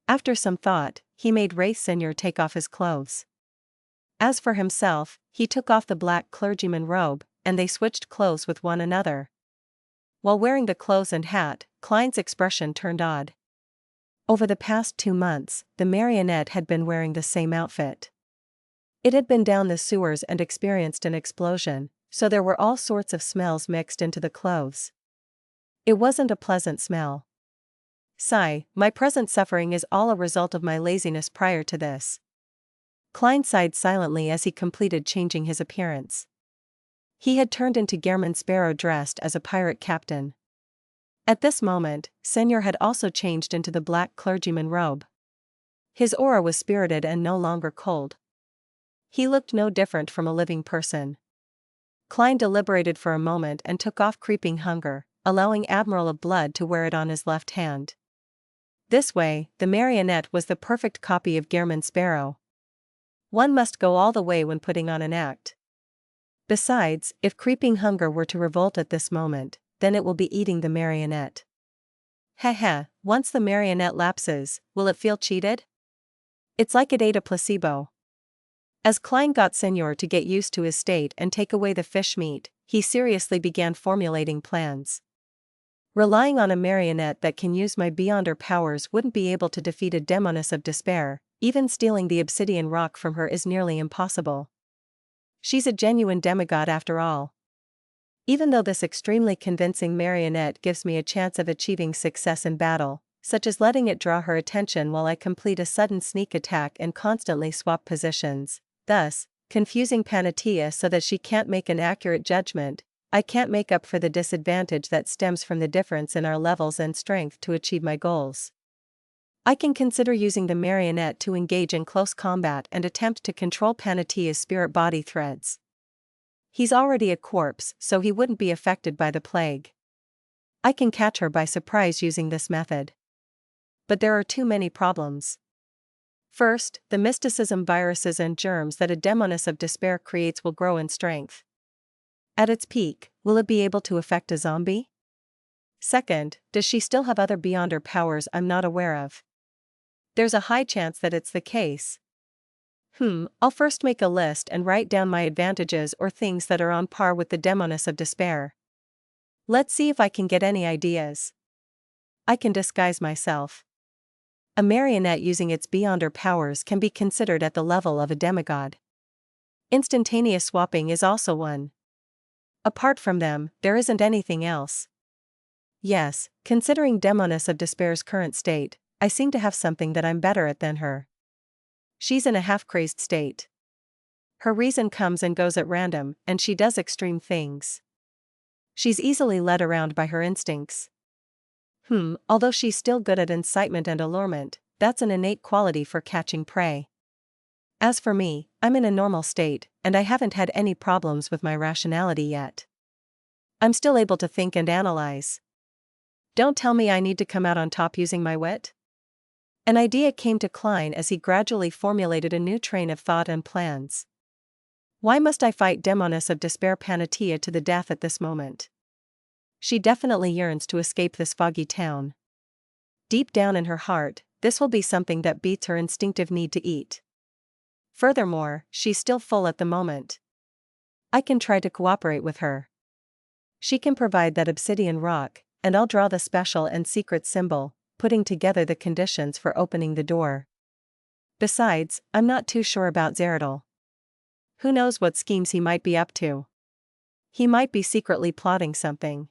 After some thought, he made Wraith Senor take off his clothes. As for himself, he took off the black clergyman robe, and they switched clothes with one another. While wearing the clothes and hat, Klein's expression turned odd. Over the past 2 months, the marionette had been wearing the same outfit. It had been down the sewers and experienced an explosion, so there were all sorts of smells mixed into the clothes. It wasn't a pleasant smell. Sigh, my present suffering is all a result of my laziness prior to this. Klein sighed silently as he completed changing his appearance. He had turned into Gehrman Sparrow dressed as a pirate captain. At this moment, Senor had also changed into the black clergyman robe. His aura was spirited and no longer cold. He looked no different from a living person. Klein deliberated for a moment and took off Creeping Hunger, allowing Admiral of Blood to wear it on his left hand. This way, the marionette was the perfect copy of Gehrman Sparrow. One must go all the way when putting on an act. Besides, if creeping hunger were to revolt at this moment, then it will be eating the marionette. Heh, once the marionette lapses, will it feel cheated? It's like it ate a placebo. As Klein got Senor to get used to his state and take away the fish meat, he seriously began formulating plans. Relying on a marionette that can use my beyonder powers wouldn't be able to defeat a demoness of despair. Even stealing the obsidian rock from her is nearly impossible. She's a genuine demigod after all. Even though this extremely convincing marionette gives me a chance of achieving success in battle, such as letting it draw her attention while I complete a sudden sneak attack and constantly swap positions, thus confusing Panatia so that she can't make an accurate judgment, I can't make up for the disadvantage that stems from the difference in our levels and strength to achieve my goals. I can consider using the marionette to engage in close combat and attempt to control Panatia's spirit body threads. He's already a corpse, so he wouldn't be affected by the plague. I can catch her by surprise using this method. But there are too many problems. First, the mysticism viruses and germs that a demoness of despair creates will grow in strength. At its peak, will it be able to affect a zombie? Second, does she still have other beyonder powers I'm not aware of? There's a high chance that it's the case. I'll first make a list and write down my advantages or things that are on par with the demoness of despair. Let's see if I can get any ideas. I can disguise myself. A marionette using its beyonder powers can be considered at the level of a demigod. Instantaneous swapping is also one. Apart from them, there isn't anything else. Yes, considering demoness of despair's current state, I seem to have something that I'm better at than her. She's in a half-crazed state. Her reason comes and goes at random, and she does extreme things. She's easily led around by her instincts. Although she's still good at incitement and allurement, that's an innate quality for catching prey. As for me, I'm in a normal state, and I haven't had any problems with my rationality yet. I'm still able to think and analyze. Don't tell me I need to come out on top using my wit? An idea came to Klein as he gradually formulated a new train of thought and plans. Why must I fight demoness of despair Panatia to the death at this moment? She definitely yearns to escape this foggy town. Deep down in her heart, this will be something that beats her instinctive need to eat. Furthermore, she's still full at the moment. I can try to cooperate with her. She can provide that obsidian rock, and I'll draw the special and secret symbol, putting together the conditions for opening the door. Besides, I'm not too sure about Zeradal. Who knows what schemes he might be up to? He might be secretly plotting something.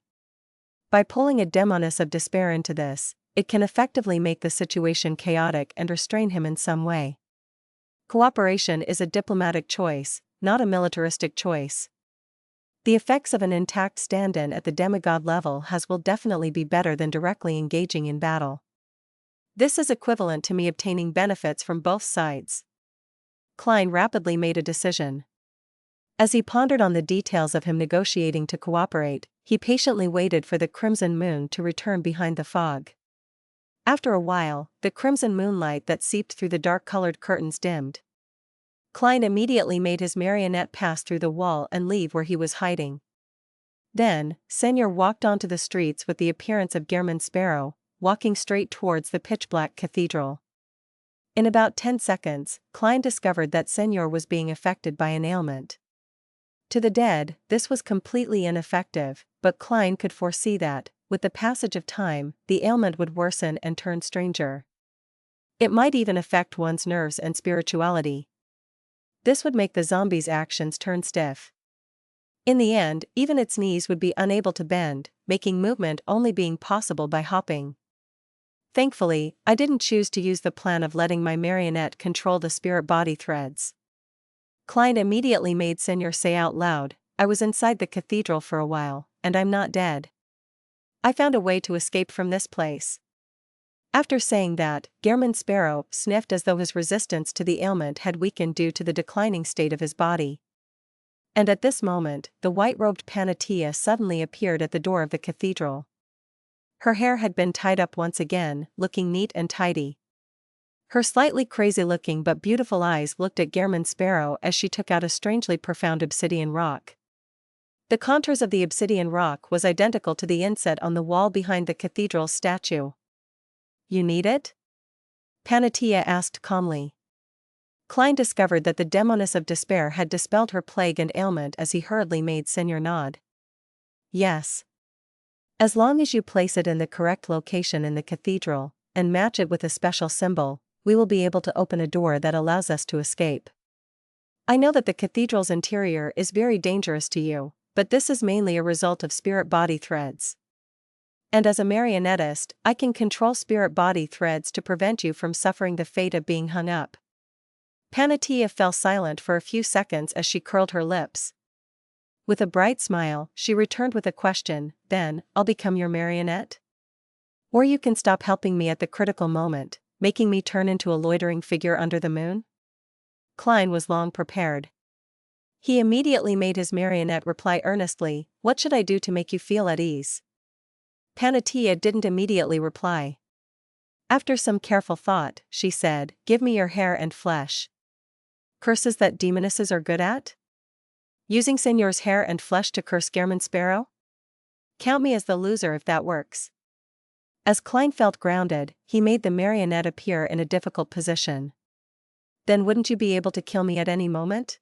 By pulling a demoness of despair into this, it can effectively make the situation chaotic and restrain him in some way. Cooperation is a diplomatic choice, not a militaristic choice. The effects of an intact stand-in at the demigod level will definitely be better than directly engaging in battle. This is equivalent to me obtaining benefits from both sides. Klein rapidly made a decision. As he pondered on the details of him negotiating to cooperate, he patiently waited for the crimson moon to return behind the fog. After a while, the crimson moonlight that seeped through the dark-colored curtains dimmed. Klein immediately made his marionette pass through the wall and leave where he was hiding. Then, Senor walked onto the streets with the appearance of Gehrman Sparrow, walking straight towards the pitch-black cathedral. In about 10 seconds, Klein discovered that Senor was being affected by an ailment. To the dead, this was completely ineffective, but Klein could foresee that, with the passage of time, the ailment would worsen and turn stranger. It might even affect one's nerves and spirituality. This would make the zombie's actions turn stiff. In the end, even its knees would be unable to bend, making movement only being possible by hopping. Thankfully, I didn't choose to use the plan of letting my marionette control the spirit body threads. Klein immediately made Senor say out loud, "I was inside the cathedral for a while, and I'm not dead. I found a way to escape from this place." After saying that, Gehrman Sparrow sniffed as though his resistance to the ailment had weakened due to the declining state of his body. And at this moment, the white-robed Panatia suddenly appeared at the door of the cathedral. Her hair had been tied up once again, looking neat and tidy. Her slightly crazy-looking but beautiful eyes looked at Gehrman Sparrow as she took out a strangely profound obsidian rock. The contours of the obsidian rock was identical to the inset on the wall behind the cathedral's statue. You need it? Panatia asked calmly. Klein discovered that the demoness of despair had dispelled her plague and ailment as he hurriedly made Senor nod. Yes. As long as you place it in the correct location in the cathedral, and match it with a special symbol, we will be able to open a door that allows us to escape. I know that the cathedral's interior is very dangerous to you, but this is mainly a result of spirit-body threads. And as a marionettist, I can control spirit-body threads to prevent you from suffering the fate of being hung up. Panatia fell silent for a few seconds as she curled her lips. With a bright smile, she returned with a question, then, I'll become your marionette? Or you can stop helping me at the critical moment, making me turn into a loitering figure under the moon? Klein was long prepared. He immediately made his marionette reply earnestly, what should I do to make you feel at ease? Panatia didn't immediately reply. After some careful thought, she said, give me your hair and flesh. Curses that demonesses are good at? Using Senor's hair and flesh to curse Gehrman Sparrow? Count me as the loser if that works. As Klein felt grounded, he made the marionette appear in a difficult position. Then wouldn't you be able to kill me at any moment?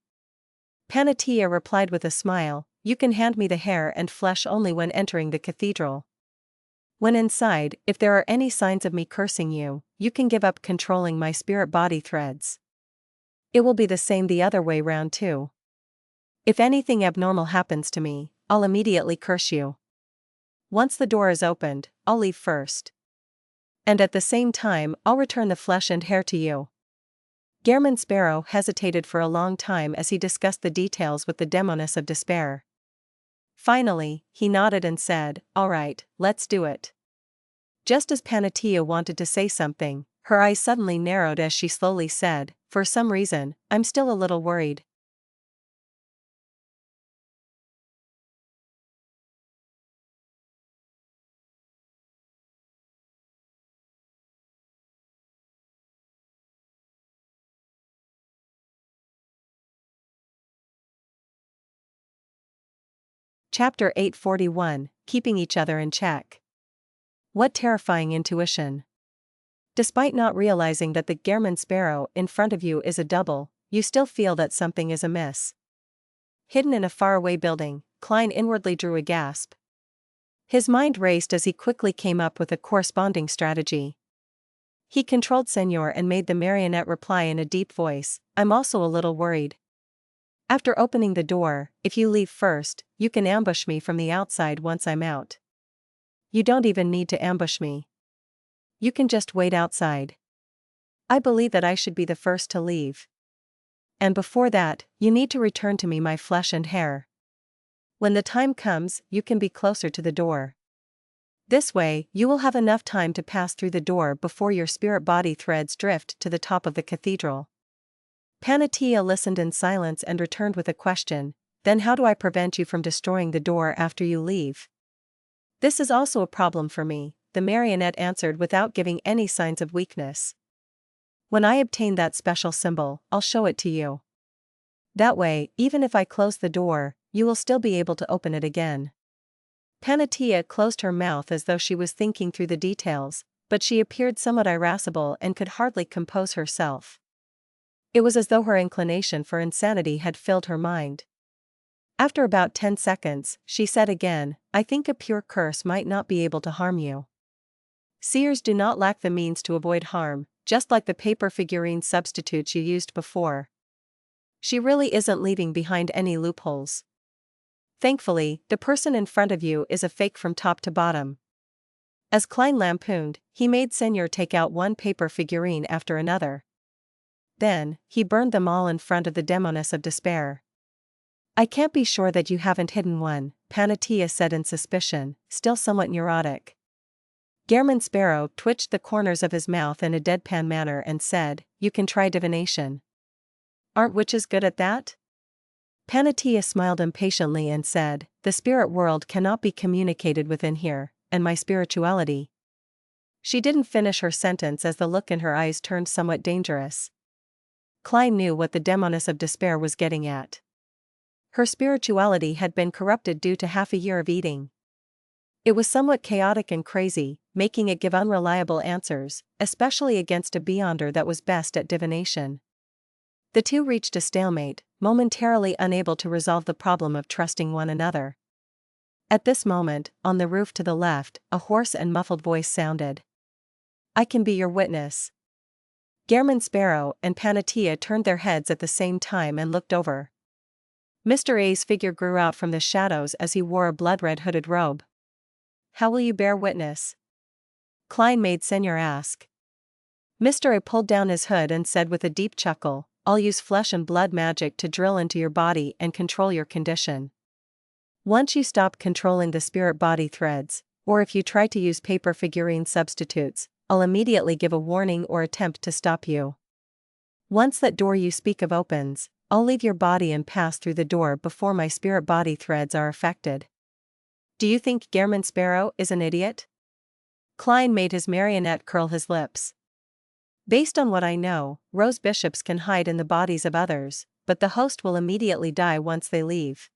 Panatia replied with a smile, you can hand me the hair and flesh only when entering the cathedral. When inside, if there are any signs of me cursing you, you can give up controlling my spirit-body threads. It will be the same the other way round too. If anything abnormal happens to me, I'll immediately curse you. Once the door is opened, I'll leave first. And at the same time, I'll return the flesh and hair to you. Gehrman Sparrow hesitated for a long time as he discussed the details with the demoness of despair. Finally, he nodded and said, all right, let's do it. Just as Panatia wanted to say something, her eyes suddenly narrowed as she slowly said, for some reason, I'm still a little worried. Chapter 841, Keeping Each Other in Check. What terrifying intuition. Despite not realizing that the Gehrman Sparrow in front of you is a double, you still feel that something is amiss. Hidden in a faraway building, Klein inwardly drew a gasp. His mind raced as he quickly came up with a corresponding strategy. He controlled Senor and made the marionette reply in a deep voice, I'm also a little worried. After opening the door, if you leave first, you can ambush me from the outside once I'm out. You don't even need to ambush me. You can just wait outside. I believe that I should be the first to leave. And before that, you need to return to me my flesh and hair. When the time comes, you can be closer to the door. This way, you will have enough time to pass through the door before your spirit-body threads drift to the top of the cathedral. Panatia listened in silence and returned with a question, then how do I prevent you from destroying the door after you leave? This is also a problem for me, the marionette answered without giving any signs of weakness. When I obtain that special symbol, I'll show it to you. That way, even if I close the door, you will still be able to open it again. Panatia closed her mouth as though she was thinking through the details, but she appeared somewhat irascible and could hardly compose herself. It was as though her inclination for insanity had filled her mind. After about 10 seconds, she said again, I think a pure curse might not be able to harm you. Seers do not lack the means to avoid harm, just like the paper figurine substitutes you used before. She really isn't leaving behind any loopholes. Thankfully, the person in front of you is a fake from top to bottom. As Klein lampooned, he made Senor take out one paper figurine after another. Then, he burned them all in front of the demoness of despair. I can't be sure that you haven't hidden one, Panatia said in suspicion, still somewhat neurotic. Gehrman Sparrow twitched the corners of his mouth in a deadpan manner and said, you can try divination. Aren't witches good at that? Panatia smiled impatiently and said, the spirit world cannot be communicated within here, and my spirituality. She didn't finish her sentence as the look in her eyes turned somewhat dangerous. Klein knew what the demoness of despair was getting at. Her spirituality had been corrupted due to half a year of eating. It was somewhat chaotic and crazy, making it give unreliable answers, especially against a beyonder that was best at divination. The two reached a stalemate, momentarily unable to resolve the problem of trusting one another. At this moment, on the roof to the left, a hoarse and muffled voice sounded. "I can be your witness." Gairman Sparrow and Panatia turned their heads at the same time and looked over. Mr. A's figure grew out from the shadows as he wore a blood-red hooded robe. "How will you bear witness?" Klein made Senior ask. Mr. A pulled down his hood and said with a deep chuckle, "I'll use flesh and blood magic to drill into your body and control your condition. Once you stop controlling the spirit body threads, or if you try to use paper figurine substitutes, I'll immediately give a warning or attempt to stop you. Once that door you speak of opens, I'll leave your body and pass through the door before my spirit body threads are affected." "Do you think Gairman Sparrow is an idiot?" Klein made his marionette curl his lips. "Based on what I know, rose bishops can hide in the bodies of others, but the host will immediately die once they leave.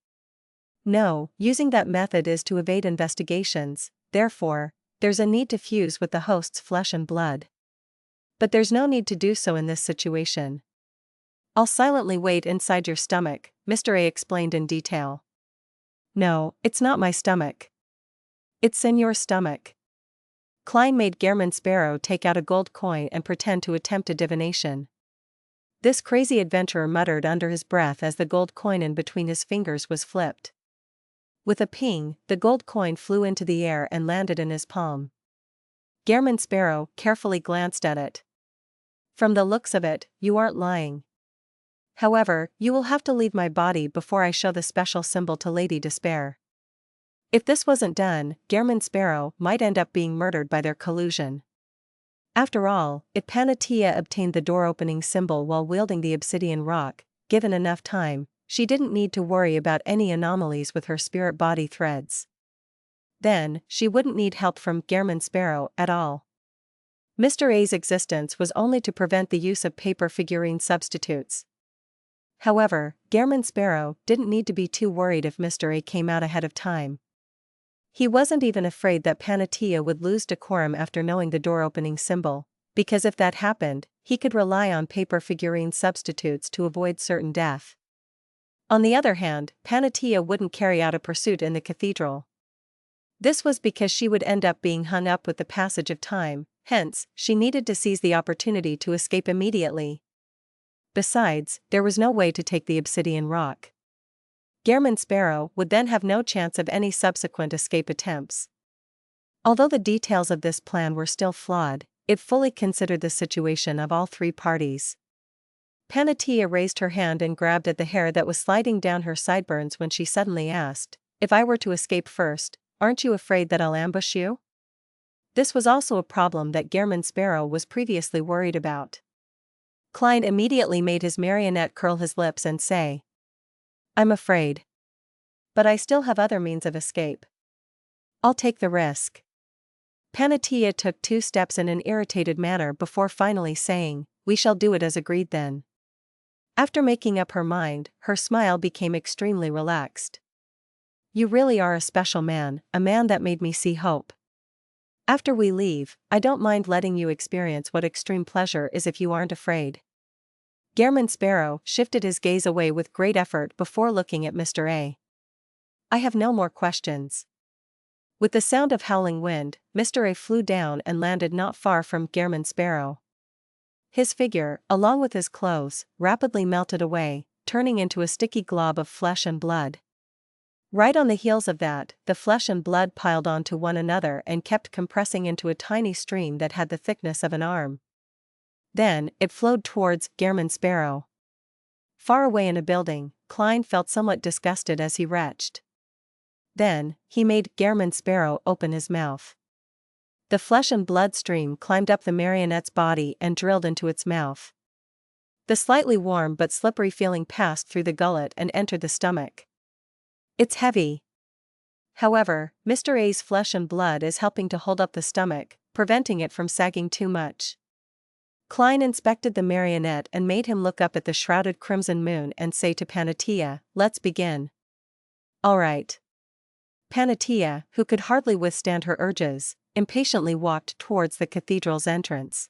No, using that method is to evade investigations, therefore, there's a need to fuse with the host's flesh and blood. But there's no need to do so in this situation. I'll silently wait inside your stomach," Mr. A explained in detail. "No, it's not my stomach. It's in your stomach." Klein made Gairman Sparrow take out a gold coin and pretend to attempt a divination. This crazy adventurer muttered under his breath as the gold coin in between his fingers was flipped. With a ping, the gold coin flew into the air and landed in his palm. Gairman Sparrow carefully glanced at it. "From the looks of it, you aren't lying. However, you will have to leave my body before I show the special symbol to Lady Despair." If this wasn't done, Gairman Sparrow might end up being murdered by their collusion. After all, if Panatia obtained the door-opening symbol while wielding the obsidian rock, given enough time, she didn't need to worry about any anomalies with her spirit body threads. Then, she wouldn't need help from Gairman Sparrow at all. Mr. A's existence was only to prevent the use of paper figurine substitutes. However, Gairman Sparrow didn't need to be too worried if Mr. A came out ahead of time. He wasn't even afraid that Panatia would lose decorum after knowing the door-opening symbol, because if that happened, he could rely on paper figurine substitutes to avoid certain death. On the other hand, Panatia wouldn't carry out a pursuit in the cathedral. This was because she would end up being hung up with the passage of time, hence, she needed to seize the opportunity to escape immediately. Besides, there was no way to take the obsidian rock. Gairman Sparrow would then have no chance of any subsequent escape attempts. Although the details of this plan were still flawed, it fully considered the situation of all three parties. Panatia raised her hand and grabbed at the hair that was sliding down her sideburns when she suddenly asked, "If I were to escape first, aren't you afraid that I'll ambush you?" This was also a problem that Gairman Sparrow was previously worried about. Klein immediately made his marionette curl his lips and say, "I'm afraid. But I still have other means of escape. I'll take the risk." Panatia took 2 steps in an irritated manner before finally saying, "We shall do it as agreed then." After making up her mind, her smile became extremely relaxed. "You really are a special man, a man that made me see hope. After we leave, I don't mind letting you experience what extreme pleasure is if you aren't afraid." Gairman Sparrow shifted his gaze away with great effort before looking at Mr. A. "I have no more questions." With the sound of howling wind, Mr. A flew down and landed not far from Gairman Sparrow. His figure, along with his clothes, rapidly melted away, turning into a sticky glob of flesh and blood. Right on the heels of that, the flesh and blood piled onto one another and kept compressing into a tiny stream that had the thickness of an arm. Then, it flowed towards Gairman Sparrow. Far away in a building, Klein felt somewhat disgusted as he retched. Then, he made Gairman Sparrow open his mouth. The flesh and blood stream climbed up the marionette's body and drilled into its mouth. The slightly warm but slippery feeling passed through the gullet and entered the stomach. "It's heavy." However, Mr. A's flesh and blood is helping to hold up the stomach, preventing it from sagging too much. Klein inspected the marionette and made him look up at the shrouded crimson moon and say to Panatia, "Let's begin." "All right." Panatia, who could hardly withstand her urges, impatiently walked towards the cathedral's entrance.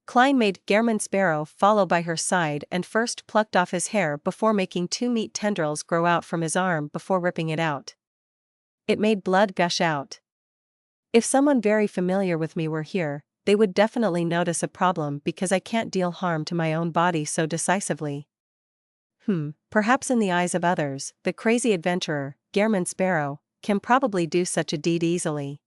Klein made Gehrman Sparrow follow by her side and first plucked off his hair before making two meat tendrils grow out from his arm before ripping it out. It made blood gush out. If someone very familiar with me were here, they would definitely notice a problem because I can't deal harm to my own body so decisively. Perhaps in the eyes of others, the crazy adventurer, Gehrman Sparrow, can probably do such a deed easily.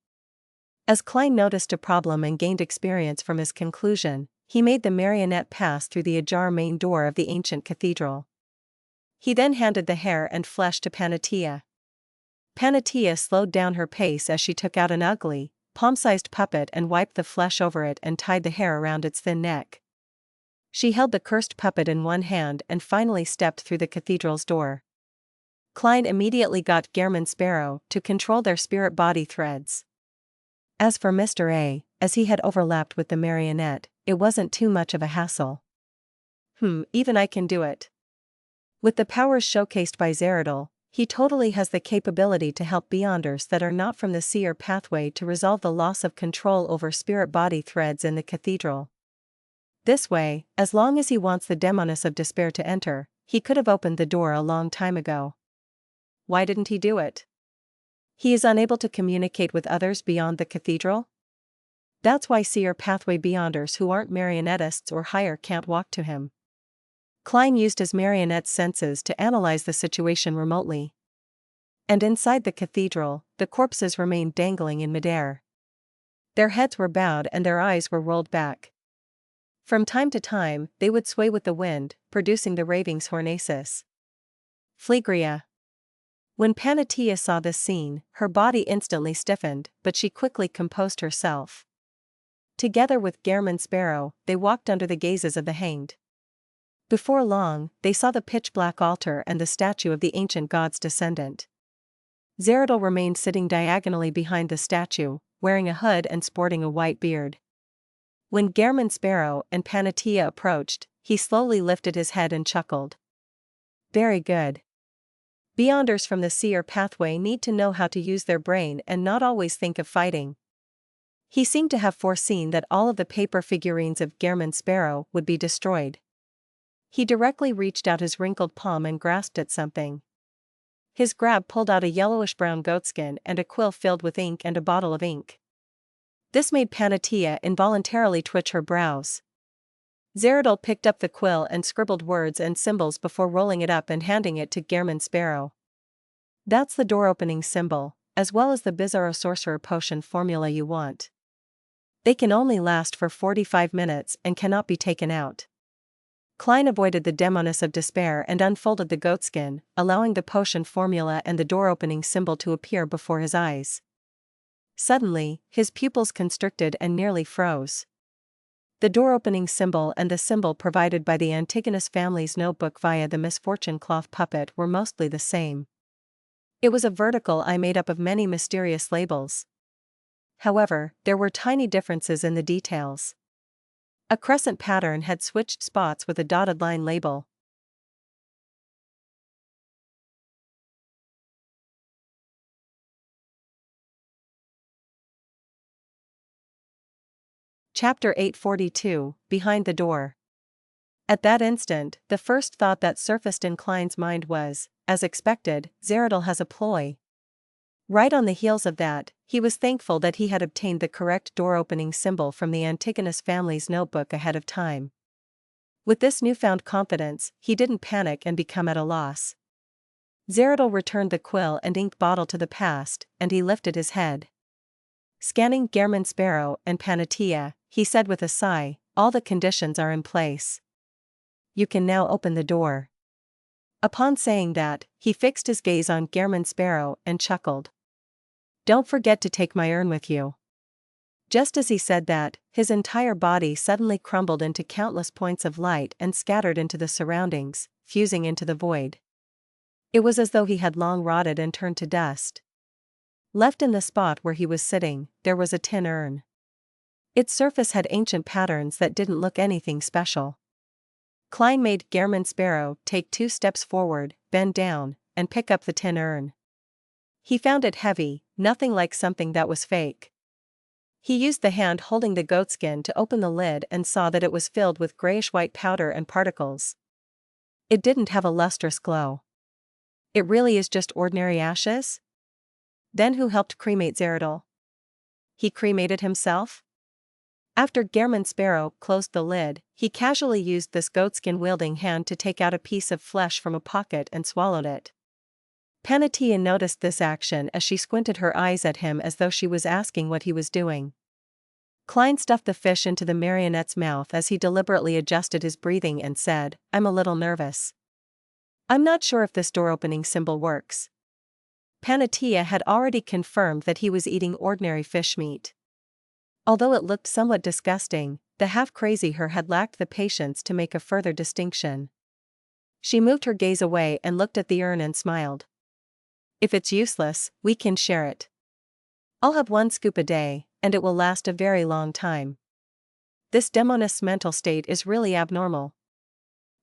As Klein noticed a problem and gained experience from his conclusion, he made the marionette pass through the ajar main door of the ancient cathedral. He then handed the hair and flesh to Panatia. Panatia slowed down her pace as she took out an ugly, palm-sized puppet and wiped the flesh over it and tied the hair around its thin neck. She held the cursed puppet in one hand and finally stepped through the cathedral's door. Klein immediately got Gehrman Sparrow to control their spirit-body threads. As for Mr. A, as he had overlapped with the marionette, it wasn't too much of a hassle. Even I can do it. With the powers showcased by Zeradol, he totally has the capability to help Beyonders that are not from the seer pathway to resolve the loss of control over spirit-body threads in the cathedral. This way, as long as he wants the Demoness of Despair to enter, he could have opened the door a long time ago. Why didn't he do it? He is unable to communicate with others beyond the cathedral? That's why seer pathway Beyonders who aren't marionettists or higher can't walk to him. Klein used his marionette's senses to analyze the situation remotely. And inside the cathedral, the corpses remained dangling in midair. Their heads were bowed and their eyes were rolled back. From time to time, they would sway with the wind, producing the ravings hornaces. Phlegria. When Panatia saw this scene, her body instantly stiffened, but she quickly composed herself. Together with Gehrman Sparrow, they walked under the gazes of the hanged. Before long, they saw the pitch-black altar and the statue of the ancient god's descendant. Zeradol remained sitting diagonally behind the statue, wearing a hood and sporting a white beard. When Gehrman Sparrow and Panatia approached, he slowly lifted his head and chuckled. Very good. Beyonders from the seer pathway need to know how to use their brain and not always think of fighting. He seemed to have foreseen that all of the paper figurines of Gehrman Sparrow would be destroyed. He directly reached out his wrinkled palm and grasped at something. His grab pulled out a yellowish-brown goatskin and a quill filled with ink and a bottle of ink. This made Panatia involuntarily twitch her brows. Zeradol picked up the quill and scribbled words and symbols before rolling it up and handing it to Gehrman Sparrow. That's the door-opening symbol, as well as the Bizarro Sorcerer Potion formula you want. They can only last for 45 minutes and cannot be taken out. Klein avoided the Demoness of Despair and unfolded the goatskin, allowing the potion formula and the door-opening symbol to appear before his eyes. Suddenly, his pupils constricted and nearly froze. The door-opening symbol and the symbol provided by the Antigonus family's notebook via the misfortune cloth puppet were mostly the same. It was a vertical eye made up of many mysterious labels. However, there were tiny differences in the details. A crescent pattern had switched spots with a dotted line label. Chapter 842, Behind the Door. At that instant, the first thought that surfaced in Klein's mind was, as expected, Zeradol has a ploy. Right on the heels of that, he was thankful that he had obtained the correct door-opening symbol from the Antigonus family's notebook ahead of time. With this newfound confidence, he didn't panic and become at a loss. Zeradol returned the quill and ink bottle to the past, and he lifted his head. Scanning Gehrman Sparrow and Panatia, he said with a sigh, all the conditions are in place. You can now open the door. Upon saying that, he fixed his gaze on Gehrman Sparrow and chuckled. Don't forget to take my urn with you. Just as he said that, his entire body suddenly crumbled into countless points of light and scattered into the surroundings, fusing into the void. It was as though he had long rotted and turned to dust. Left in the spot where he was sitting, there was a tin urn. Its surface had ancient patterns that didn't look anything special. Klein made Gehrman Sparrow take 2 steps forward, bend down, and pick up the tin urn. He found it heavy, nothing like something that was fake. He used the hand holding the goatskin to open the lid and saw that it was filled with grayish-white powder and particles. It didn't have a lustrous glow. It really is just ordinary ashes? Then who helped cremate Zerdal? He cremated himself? After Gehrman Sparrow closed the lid, he casually used this goatskin-wielding hand to take out a piece of flesh from a pocket and swallowed it. Panatia noticed this action as she squinted her eyes at him as though she was asking what he was doing. Klein stuffed the fish into the marionette's mouth as he deliberately adjusted his breathing and said, "I'm a little nervous. I'm not sure if this door-opening symbol works." Panatia had already confirmed that he was eating ordinary fish meat. Although it looked somewhat disgusting, the half-crazy her had lacked the patience to make a further distinction. She moved her gaze away and looked at the urn and smiled. "If it's useless, we can share it. I'll have 1 scoop a day, and it will last a very long time. This demonist's mental state is really abnormal."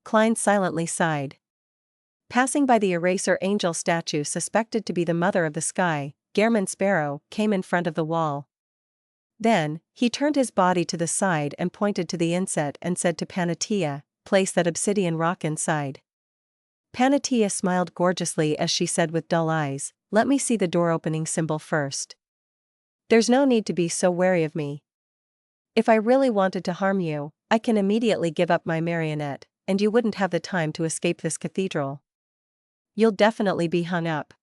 Klein silently sighed. Passing by the eraser angel statue suspected to be the mother of the sky, Gehrman Sparrow came in front of the wall. Then, he turned his body to the side and pointed to the inset and said to Panatia, "Place that obsidian rock inside." Panatia smiled gorgeously as she said with dull eyes, "Let me see the door-opening symbol first. There's no need to be so wary of me. If I really wanted to harm you, I can immediately give up my marionette, and you wouldn't have the time to escape this cathedral. You'll definitely be hung up.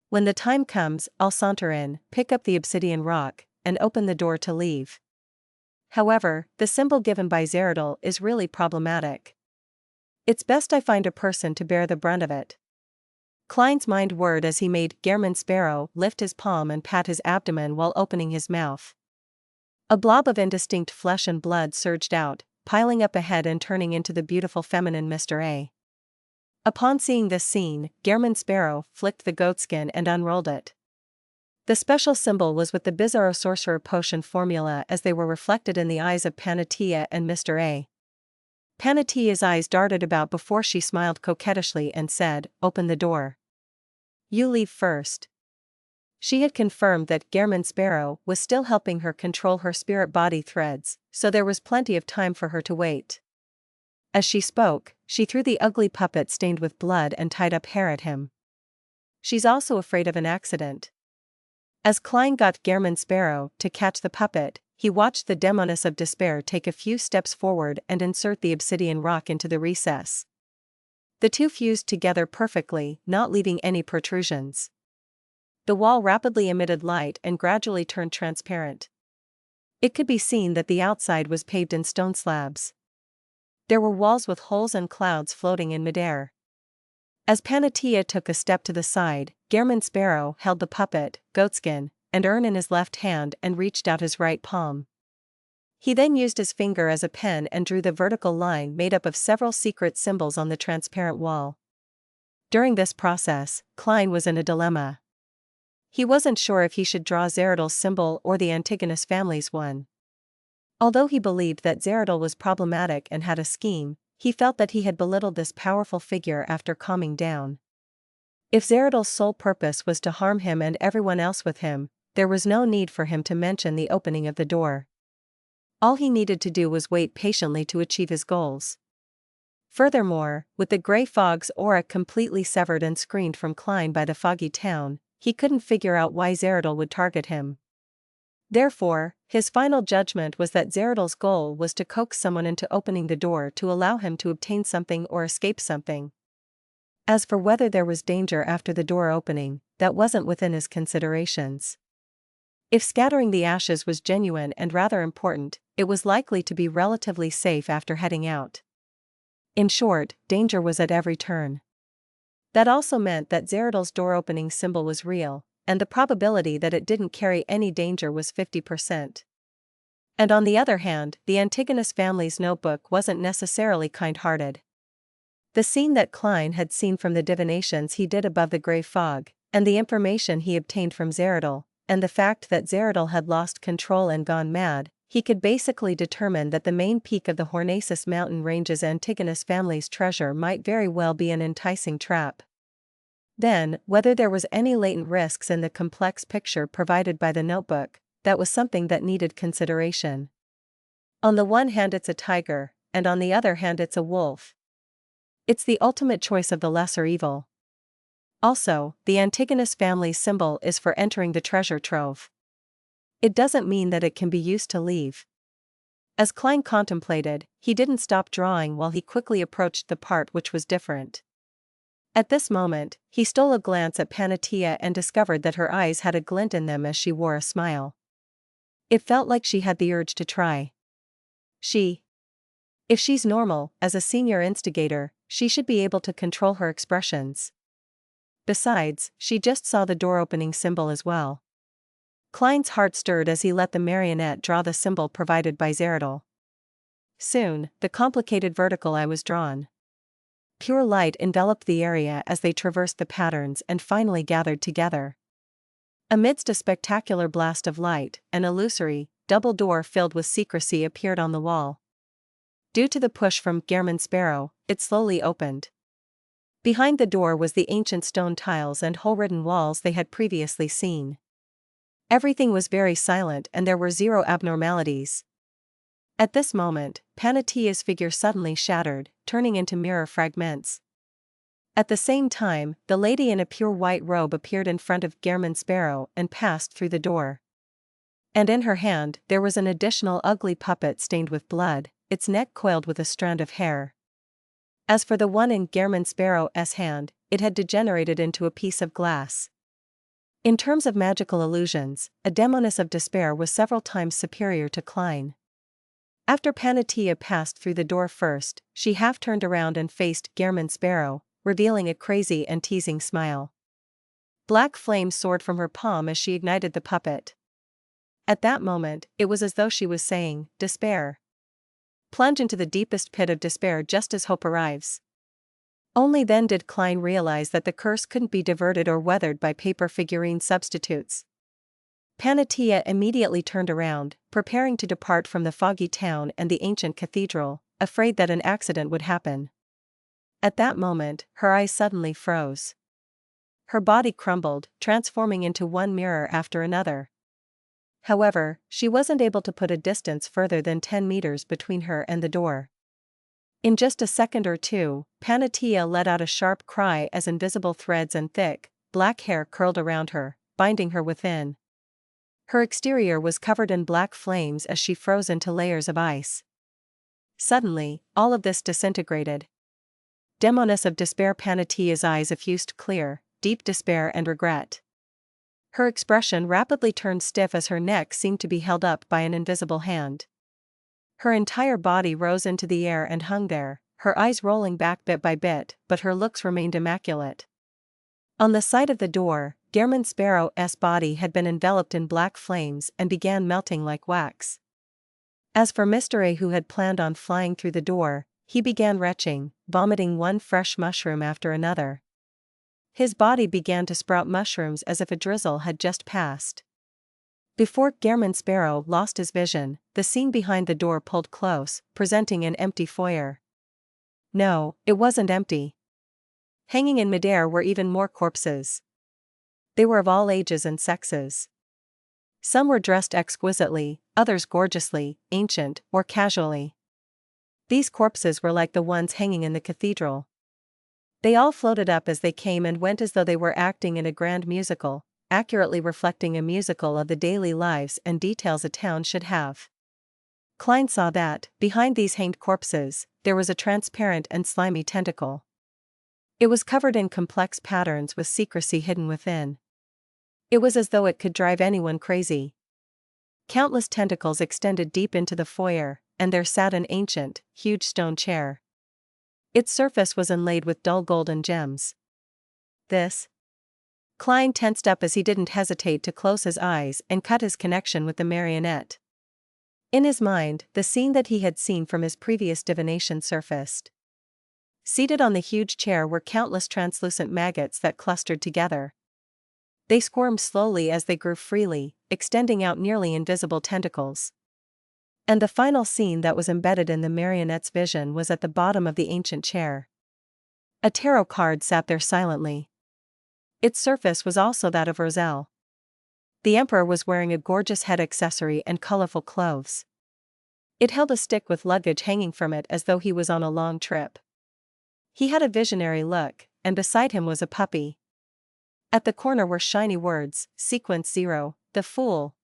When the time comes, I'll saunter in, pick up the obsidian rock, and open the door to leave. However, the symbol given by Zerdal is really problematic. It's best I find a person to bear the brunt of it." Klein's mind whirred as he made Gehrman Sparrow lift his palm and pat his abdomen while opening his mouth. A blob of indistinct flesh and blood surged out, piling up ahead and turning into the beautiful feminine Mr. A. Upon seeing this scene, Gehrman Sparrow flicked the goatskin and unrolled it. The special symbol was with the Bizarro Sorcerer potion formula as they were reflected in the eyes of Panatia and Mr. A. Panatia's eyes darted about before she smiled coquettishly and said, "Open the door. You leave first." She had confirmed that Gehrman Sparrow was still helping her control her spirit-body threads, so there was plenty of time for her to wait. As she spoke, she threw the ugly puppet stained with blood and tied-up hair at him. "She's also afraid of an accident." As Klein got Gehrman Sparrow to catch the puppet, he watched the demoness of despair take a few steps forward and insert the obsidian rock into the recess. The two fused together perfectly, not leaving any protrusions. The wall rapidly emitted light and gradually turned transparent. It could be seen that the outside was paved in stone slabs. There were walls with holes and clouds floating in midair. As Panatia took a step to the side, Gehrman Sparrow held the puppet, goatskin, and urn in his left hand and reached out his right palm. He then used his finger as a pen and drew the vertical line made up of several secret symbols on the transparent wall. During this process, Klein was in a dilemma. He wasn't sure if he should draw Zerdal's symbol or the Antigonus family's one. Although he believed that Zerdal was problematic and had a scheme, he felt that he had belittled this powerful figure after calming down. If Zerdal's sole purpose was to harm him and everyone else with him, there was no need for him to mention the opening of the door. All he needed to do was wait patiently to achieve his goals. Furthermore, with the gray fog's aura completely severed and screened from Klein by the foggy town, he couldn't figure out why Zerdal would target him. Therefore, his final judgment was that Zerdal's goal was to coax someone into opening the door to allow him to obtain something or escape something. As for whether there was danger after the door opening, that wasn't within his considerations. If scattering the ashes was genuine and rather important, it was likely to be relatively safe after heading out. In short, danger was at every turn. That also meant that Zerdal's door-opening symbol was real, and the probability that it didn't carry any danger was 50%. And on the other hand, the Antigonus family's notebook wasn't necessarily kind-hearted. The scene that Klein had seen from the divinations he did above the gray fog, and the information he obtained from Zerdal, and the fact that Zerdal had lost control and gone mad, he could basically determine that the main peak of the Hornacis mountain range's Antigonus family's treasure might very well be an enticing trap. Then, whether there was any latent risks in the complex picture provided by the notebook, that was something that needed consideration. On the one hand it's a tiger, and on the other hand it's a wolf. It's the ultimate choice of the lesser evil. Also, the Antigonus family's symbol is for entering the treasure trove. It doesn't mean that it can be used to leave. As Klein contemplated, he didn't stop drawing while he quickly approached the part which was different. At this moment, he stole a glance at Panatia and discovered that her eyes had a glint in them as she wore a smile. It felt like she had the urge to try. If she's normal, as a senior instigator, she should be able to control her expressions. Besides, she just saw the door-opening symbol as well. Klein's heart stirred as he let the marionette draw the symbol provided by Zeradol. Soon, the complicated vertical eye was drawn. Pure light enveloped the area as they traversed the patterns and finally gathered together. Amidst a spectacular blast of light, an illusory, double door filled with secrecy appeared on the wall. Due to the push from Gehrman Sparrow, it slowly opened. Behind the door was the ancient stone tiles and hole-ridden walls they had previously seen. Everything was very silent and there were zero abnormalities. At this moment, Panatia's figure suddenly shattered, turning into mirror fragments. At the same time, the lady in a pure white robe appeared in front of Gehrman Sparrow and passed through the door. And in her hand, there was an additional ugly puppet stained with blood, its neck coiled with a strand of hair. As for the one in Gehrman Sparrow's hand, it had degenerated into a piece of glass. In terms of magical illusions, a Demoness of Despair was several times superior to Klein. After Panatia passed through the door first, she half turned around and faced Gehrman Sparrow, revealing a crazy and teasing smile. Black flame soared from her palm as she ignited the puppet. At that moment, it was as though she was saying, "Despair. Plunge into the deepest pit of despair just as hope arrives." Only then did Klein realize that the curse couldn't be diverted or weathered by paper figurine substitutes. Panatia immediately turned around, preparing to depart from the foggy town and the ancient cathedral, afraid that an accident would happen. At that moment, her eyes suddenly froze. Her body crumbled, transforming into one mirror after another. However, she wasn't able to put a distance further than 10 meters between her and the door. In just a second or two, Panatia let out a sharp cry as invisible threads and thick, black hair curled around her, binding her within. Her exterior was covered in black flames as she froze into layers of ice. Suddenly, all of this disintegrated. Demoness of Despair. Panatia's eyes effused clear, deep despair and regret. Her expression rapidly turned stiff as her neck seemed to be held up by an invisible hand. Her entire body rose into the air and hung there, her eyes rolling back bit by bit, but her looks remained immaculate. On the side of the door, Gehrman Sparrow's body had been enveloped in black flames and began melting like wax. As for Mr. A, who had planned on flying through the door, he began retching, vomiting one fresh mushroom after another. His body began to sprout mushrooms as if a drizzle had just passed. Before Gehrman Sparrow lost his vision, the scene behind the door pulled close, presenting an empty foyer. No, it wasn't empty. Hanging in midair were even more corpses. They were of all ages and sexes. Some were dressed exquisitely, others gorgeously, ancient, or casually. These corpses were like the ones hanging in the cathedral. They all floated up as they came and went as though they were acting in a grand musical, accurately reflecting a musical of the daily lives and details a town should have. Klein saw that, behind these hanged corpses, there was a transparent and slimy tentacle. It was covered in complex patterns with secrecy hidden within. It was as though it could drive anyone crazy. Countless tentacles extended deep into the foyer, and there sat an ancient, huge stone chair. Its surface was inlaid with dull golden gems. This? Klein tensed up as he didn't hesitate to close his eyes and cut his connection with the marionette. In his mind, the scene that he had seen from his previous divination surfaced. Seated on the huge chair were countless translucent maggots that clustered together. They squirmed slowly as they grew freely, extending out nearly invisible tentacles. And the final scene that was embedded in the marionette's vision was at the bottom of the ancient chair. A tarot card sat there silently. Its surface was also that of Roselle. The emperor was wearing a gorgeous head accessory and colorful clothes. It held a stick with luggage hanging from it as though he was on a long trip. He had a visionary look, and beside him was a puppy. At the corner were shiny words, Sequence 0, the Fool.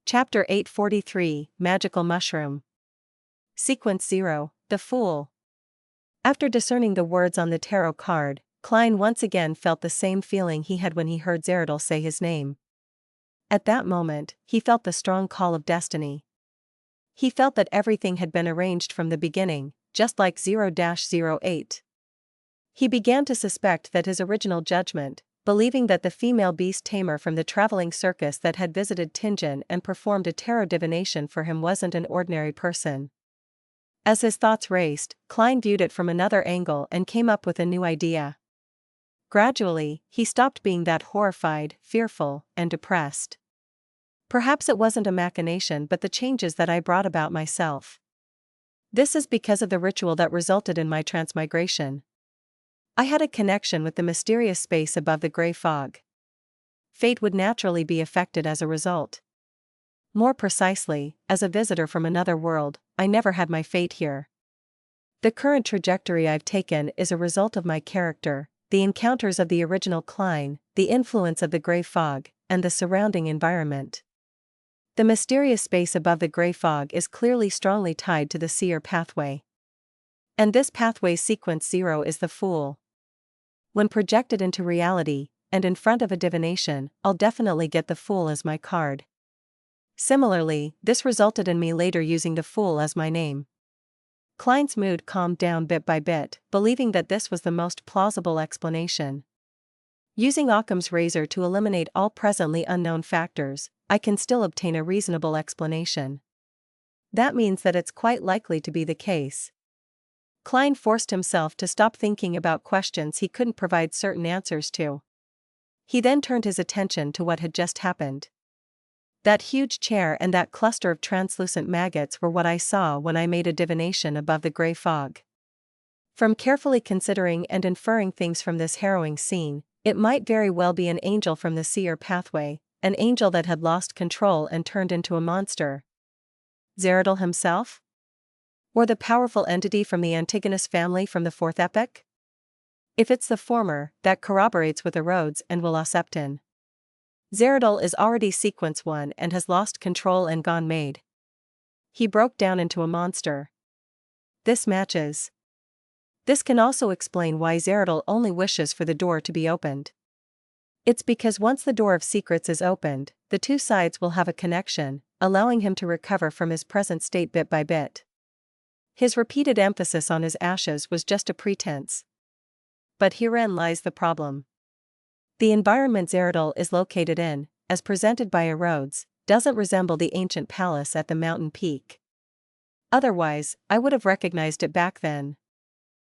Chapter 843, Magical Mushroom. Sequence 0, the Fool. After discerning the words on the tarot card, Klein once again felt the same feeling he had when he heard Zeratul say his name. At that moment, he felt the strong call of destiny. He felt that everything had been arranged from the beginning, just like 0-08. He began to suspect that his original judgment, believing that the female beast tamer from the traveling circus that had visited Tingen and performed a tarot divination for him wasn't an ordinary person. As his thoughts raced, Klein viewed it from another angle and came up with a new idea. Gradually, he stopped being that horrified, fearful, and depressed. Perhaps it wasn't a machination but the changes that I brought about myself. This is because of the ritual that resulted in my transmigration. I had a connection with the mysterious space above the gray fog. Fate would naturally be affected as a result. More precisely, as a visitor from another world, I never had my fate here. The current trajectory I've taken is a result of my character, the encounters of the original Klein, the influence of the gray fog, and the surrounding environment. The mysterious space above the gray fog is clearly strongly tied to the seer pathway. And this pathway's sequence 0 is the Fool. When projected into reality, and in front of a divination, I'll definitely get the Fool as my card. Similarly, this resulted in me later using the Fool as my name. Klein's mood calmed down bit by bit, believing that this was the most plausible explanation. Using Occam's razor to eliminate all presently unknown factors, I can still obtain a reasonable explanation. That means that it's quite likely to be the case. Klein forced himself to stop thinking about questions he couldn't provide certain answers to. He then turned his attention to what had just happened. That huge chair and that cluster of translucent maggots were what I saw when I made a divination above the gray fog. From carefully considering and inferring things from this harrowing scene, it might very well be an angel from the seer pathway, an angel that had lost control and turned into a monster. Zeratul himself? Or the powerful entity from the Antigonus family from the fourth epoch? If it's the former, that corroborates with Erodes and Will-Oseptin. Zeratul is already sequence 1 and has lost control and gone mad. He broke down into a monster. This matches. This can also explain why Zeratul only wishes for the door to be opened. It's because once the door of secrets is opened, the two sides will have a connection, allowing him to recover from his present state bit by bit. His repeated emphasis on his ashes was just a pretense. But herein lies the problem. The environment Zeratul is located in, as presented by Erodes, doesn't resemble the ancient palace at the mountain peak. Otherwise, I would have recognized it back then.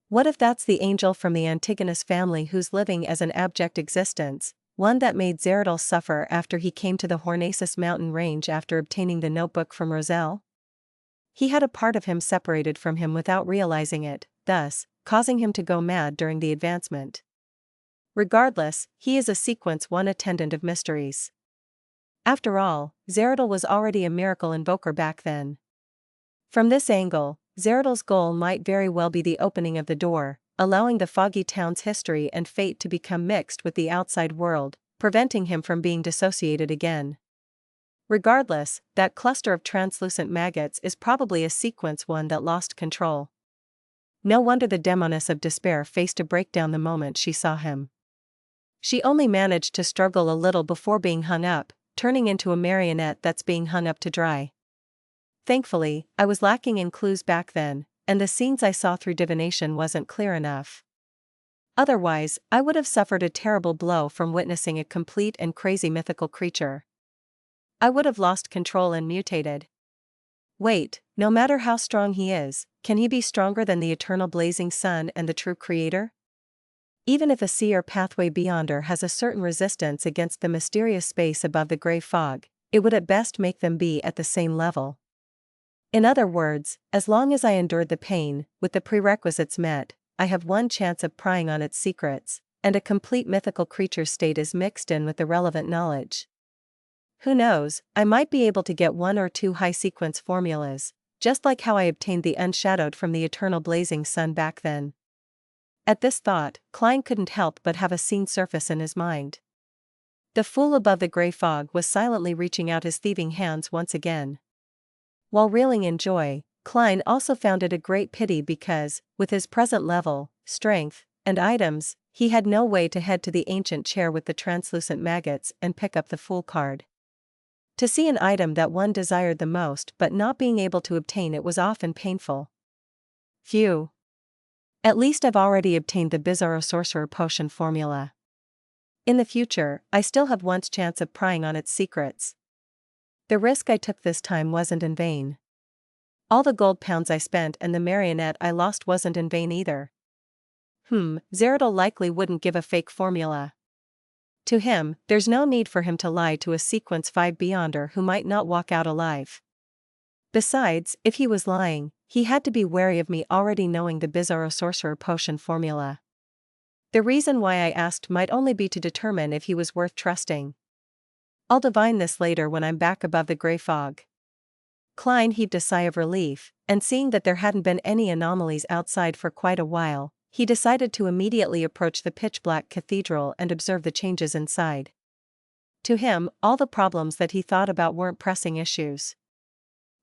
What if that's the angel from the Antigonus family who's living as an abject existence, one that made Zeratul suffer after he came to the Hornacis mountain range after obtaining the notebook from Roselle? He had a part of him separated from him without realizing it, thus, causing him to go mad during the advancement. Regardless, he is a sequence 1 attendant of mysteries. After all, Zeratul was already a miracle invoker back then. From this angle, Zeratul's goal might very well be the opening of the door, allowing the foggy town's history and fate to become mixed with the outside world, preventing him from being dissociated again. Regardless, that cluster of translucent maggots is probably a sequence 1 that lost control. No wonder the demoness of despair faced a breakdown the moment she saw him. She only managed to struggle a little before being hung up, turning into a marionette that's being hung up to dry. Thankfully, I was lacking in clues back then, and the scenes I saw through divination wasn't clear enough. Otherwise, I would have suffered a terrible blow from witnessing a complete and crazy mythical creature. I would have lost control and mutated. Wait, no matter how strong he is, can he be stronger than the eternal blazing sun and the true creator? Even if a sea or pathway beyonder has a certain resistance against the mysterious space above the gray fog, it would at best make them be at the same level. In other words, as long as I endured the pain, with the prerequisites met, I have one chance of prying on its secrets, and a complete mythical creature's state is mixed in with the relevant knowledge. Who knows, I might be able to get one or two high-sequence formulas, just like how I obtained the unshadowed from the eternal blazing sun back then. At this thought, Klein couldn't help but have a scene surface in his mind. The fool above the gray fog was silently reaching out his thieving hands once again. While reeling in joy, Klein also found it a great pity because, with his present level, strength, and items, he had no way to head to the ancient chair with the translucent maggots and pick up the fool card. To see an item that one desired the most but not being able to obtain it was often painful. Phew. At least I've already obtained the Bizarro Sorcerer Potion formula. In the future, I still have one's chance of prying on its secrets. The risk I took this time wasn't in vain. All the gold pounds I spent and the marionette I lost wasn't in vain either. Zeradol likely wouldn't give a fake formula. To him, there's no need for him to lie to a Sequence 5 Beyonder who might not walk out alive. Besides, if he was lying, he had to be wary of me already knowing the Bizarro Sorcerer Potion formula. The reason why I asked might only be to determine if he was worth trusting. I'll divine this later when I'm back above the gray fog. Klein heaved a sigh of relief, and seeing that there hadn't been any anomalies outside for quite a while, he decided to immediately approach the pitch-black cathedral and observe the changes inside. To him, all the problems that he thought about weren't pressing issues.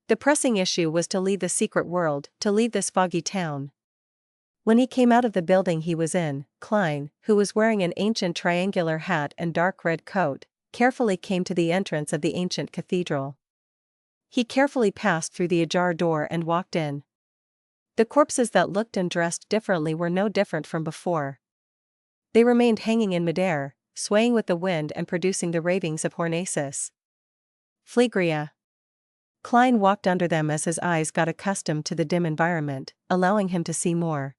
The pressing issue was to leave the secret world, to leave this foggy town. When he came out of the building he was in, Klein, who was wearing an ancient triangular hat and dark red coat, carefully came to the entrance of the ancient cathedral. He carefully passed through the ajar door and walked in. The corpses that looked and dressed differently were no different from before. They remained hanging in midair, swaying with the wind and producing the ravings of Hornaces. Phlegria. Klein walked under them as his eyes got accustomed to the dim environment, allowing him to see more.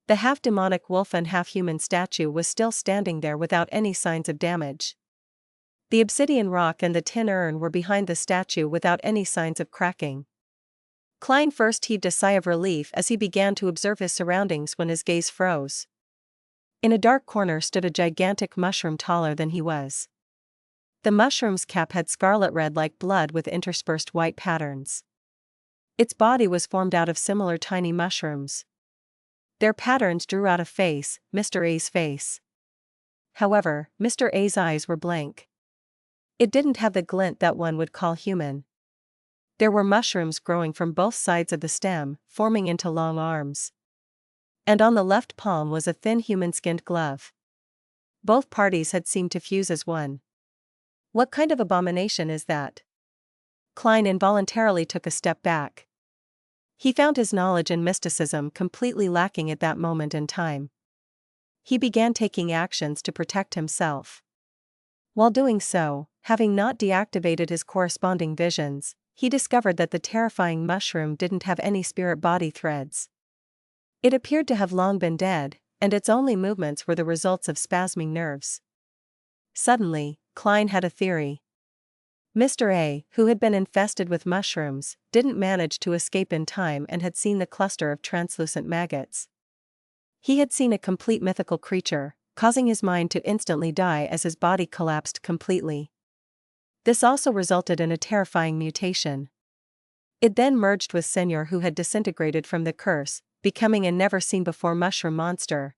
The half-demonic wolf and half-human statue was still standing there without any signs of damage. The obsidian rock and the tin urn were behind the statue without any signs of cracking. Klein first heaved a sigh of relief as he began to observe his surroundings when his gaze froze. In a dark corner stood a gigantic mushroom taller than he was. The mushroom's cap had scarlet red like blood with interspersed white patterns. Its body was formed out of similar tiny mushrooms. Their patterns drew out a face, Mr. A's face. However, Mr. A's eyes were blank. It didn't have the glint that one would call human. There were mushrooms growing from both sides of the stem, forming into long arms. And on the left palm was a thin human-skinned glove. Both parties had seemed to fuse as one. What kind of abomination is that? Klein involuntarily took a step back. He found his knowledge and mysticism completely lacking at that moment in time. He began taking actions to protect himself. While doing so, having not deactivated his corresponding visions, he discovered that the terrifying mushroom didn't have any spirit body threads. It appeared to have long been dead, and its only movements were the results of spasming nerves. Suddenly, Klein had a theory. Mr. A, who had been infested with mushrooms, didn't manage to escape in time and had seen the cluster of translucent maggots. He had seen a complete mythical creature, causing his mind to instantly die as his body collapsed completely. This also resulted in a terrifying mutation. It then merged with Senor, who had disintegrated from the curse, becoming a never-seen-before mushroom monster.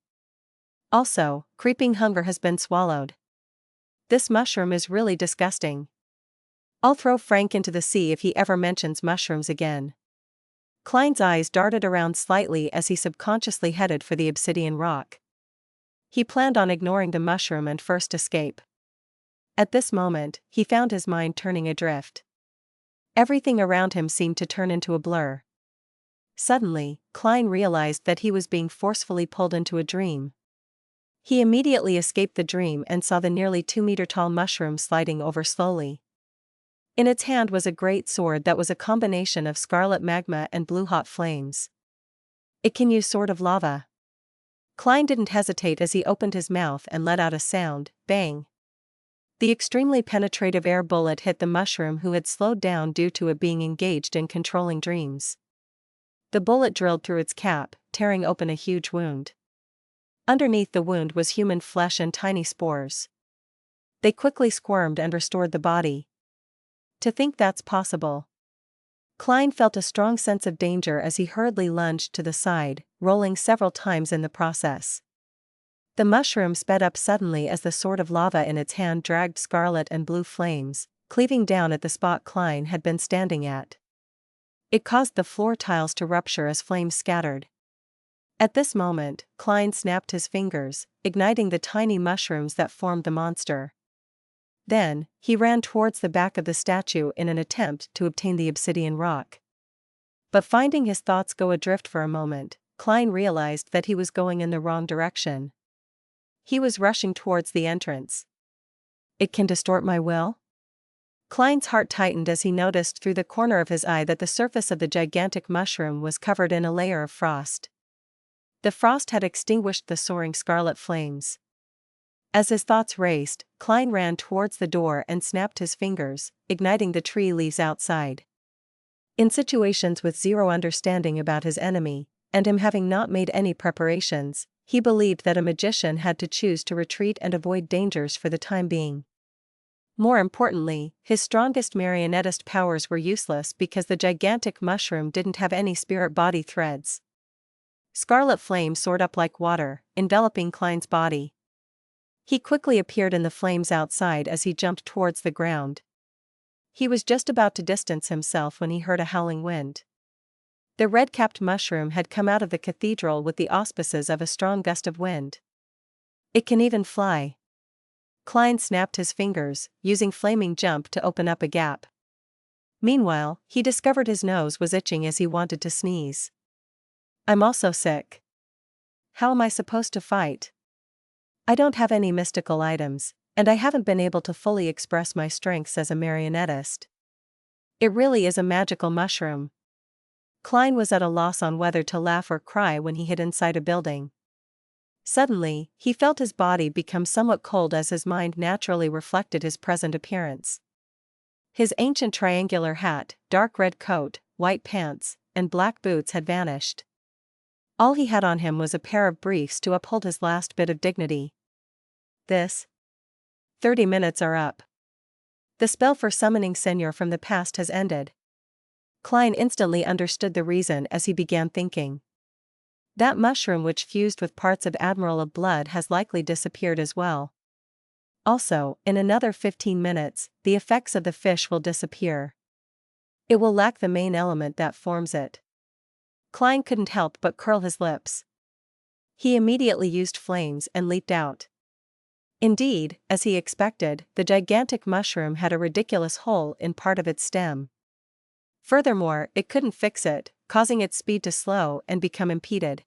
Also, creeping hunger has been swallowed. This mushroom is really disgusting. I'll throw Frank into the sea if he ever mentions mushrooms again. Klein's eyes darted around slightly as he subconsciously headed for the obsidian rock. He planned on ignoring the mushroom and first escape. At this moment, he found his mind turning adrift. Everything around him seemed to turn into a blur. Suddenly, Klein realized that he was being forcefully pulled into a dream. He immediately escaped the dream and saw the nearly 2-meter-tall mushroom sliding over slowly. In its hand was a great sword that was a combination of scarlet magma and blue-hot flames. It can use sword of lava. Klein didn't hesitate as he opened his mouth and let out a sound, bang. The extremely penetrative air bullet hit the mushroom, who had slowed down due to it being engaged in controlling dreams. The bullet drilled through its cap, tearing open a huge wound. Underneath the wound was human flesh and tiny spores. They quickly squirmed and restored the body. To think that's possible. Klein felt a strong sense of danger as he hurriedly lunged to the side, rolling several times in the process. The mushroom sped up suddenly as the sword of lava in its hand dragged scarlet and blue flames, cleaving down at the spot Klein had been standing at. It caused the floor tiles to rupture as flames scattered. At this moment, Klein snapped his fingers, igniting the tiny mushrooms that formed the monster. Then, he ran towards the back of the statue in an attempt to obtain the obsidian rock. But finding his thoughts go adrift for a moment, Klein realized that he was going in the wrong direction. He was rushing towards the entrance. It can distort my will? Klein's heart tightened as he noticed through the corner of his eye that the surface of the gigantic mushroom was covered in a layer of frost. The frost had extinguished the soaring scarlet flames. As his thoughts raced, Klein ran towards the door and snapped his fingers, igniting the tree leaves outside. In situations with zero understanding about his enemy, and him having not made any preparations, he believed that a magician had to choose to retreat and avoid dangers for the time being. More importantly, his strongest marionettist powers were useless because the gigantic mushroom didn't have any spirit body threads. Scarlet flame soared up like water, enveloping Klein's body. He quickly appeared in the flames outside as he jumped towards the ground. He was just about to distance himself when he heard a howling wind. The red-capped mushroom had come out of the cathedral with the auspices of a strong gust of wind. It can even fly. Klein snapped his fingers, using flaming jump to open up a gap. Meanwhile, he discovered his nose was itching as he wanted to sneeze. I'm also sick. How am I supposed to fight? I don't have any mystical items, and I haven't been able to fully express my strengths as a marionettist. It really is a magical mushroom. Klein was at a loss on whether to laugh or cry when he hid inside a building. Suddenly, he felt his body become somewhat cold as his mind naturally reflected his present appearance. His ancient triangular hat, dark red coat, white pants, and black boots had vanished. All he had on him was a pair of briefs to uphold his last bit of dignity. 30 minutes are up. The spell for summoning Senor from the past has ended. Klein instantly understood the reason as he began thinking. That mushroom which fused with parts of Admiral of Blood has likely disappeared as well. Also, in another 15 minutes, the effects of the fish will disappear. It will lack the main element that forms it. Klein couldn't help but curl his lips. He immediately used flames and leaped out. Indeed, as he expected, the gigantic mushroom had a ridiculous hole in part of its stem. Furthermore, it couldn't fix it, causing its speed to slow and become impeded.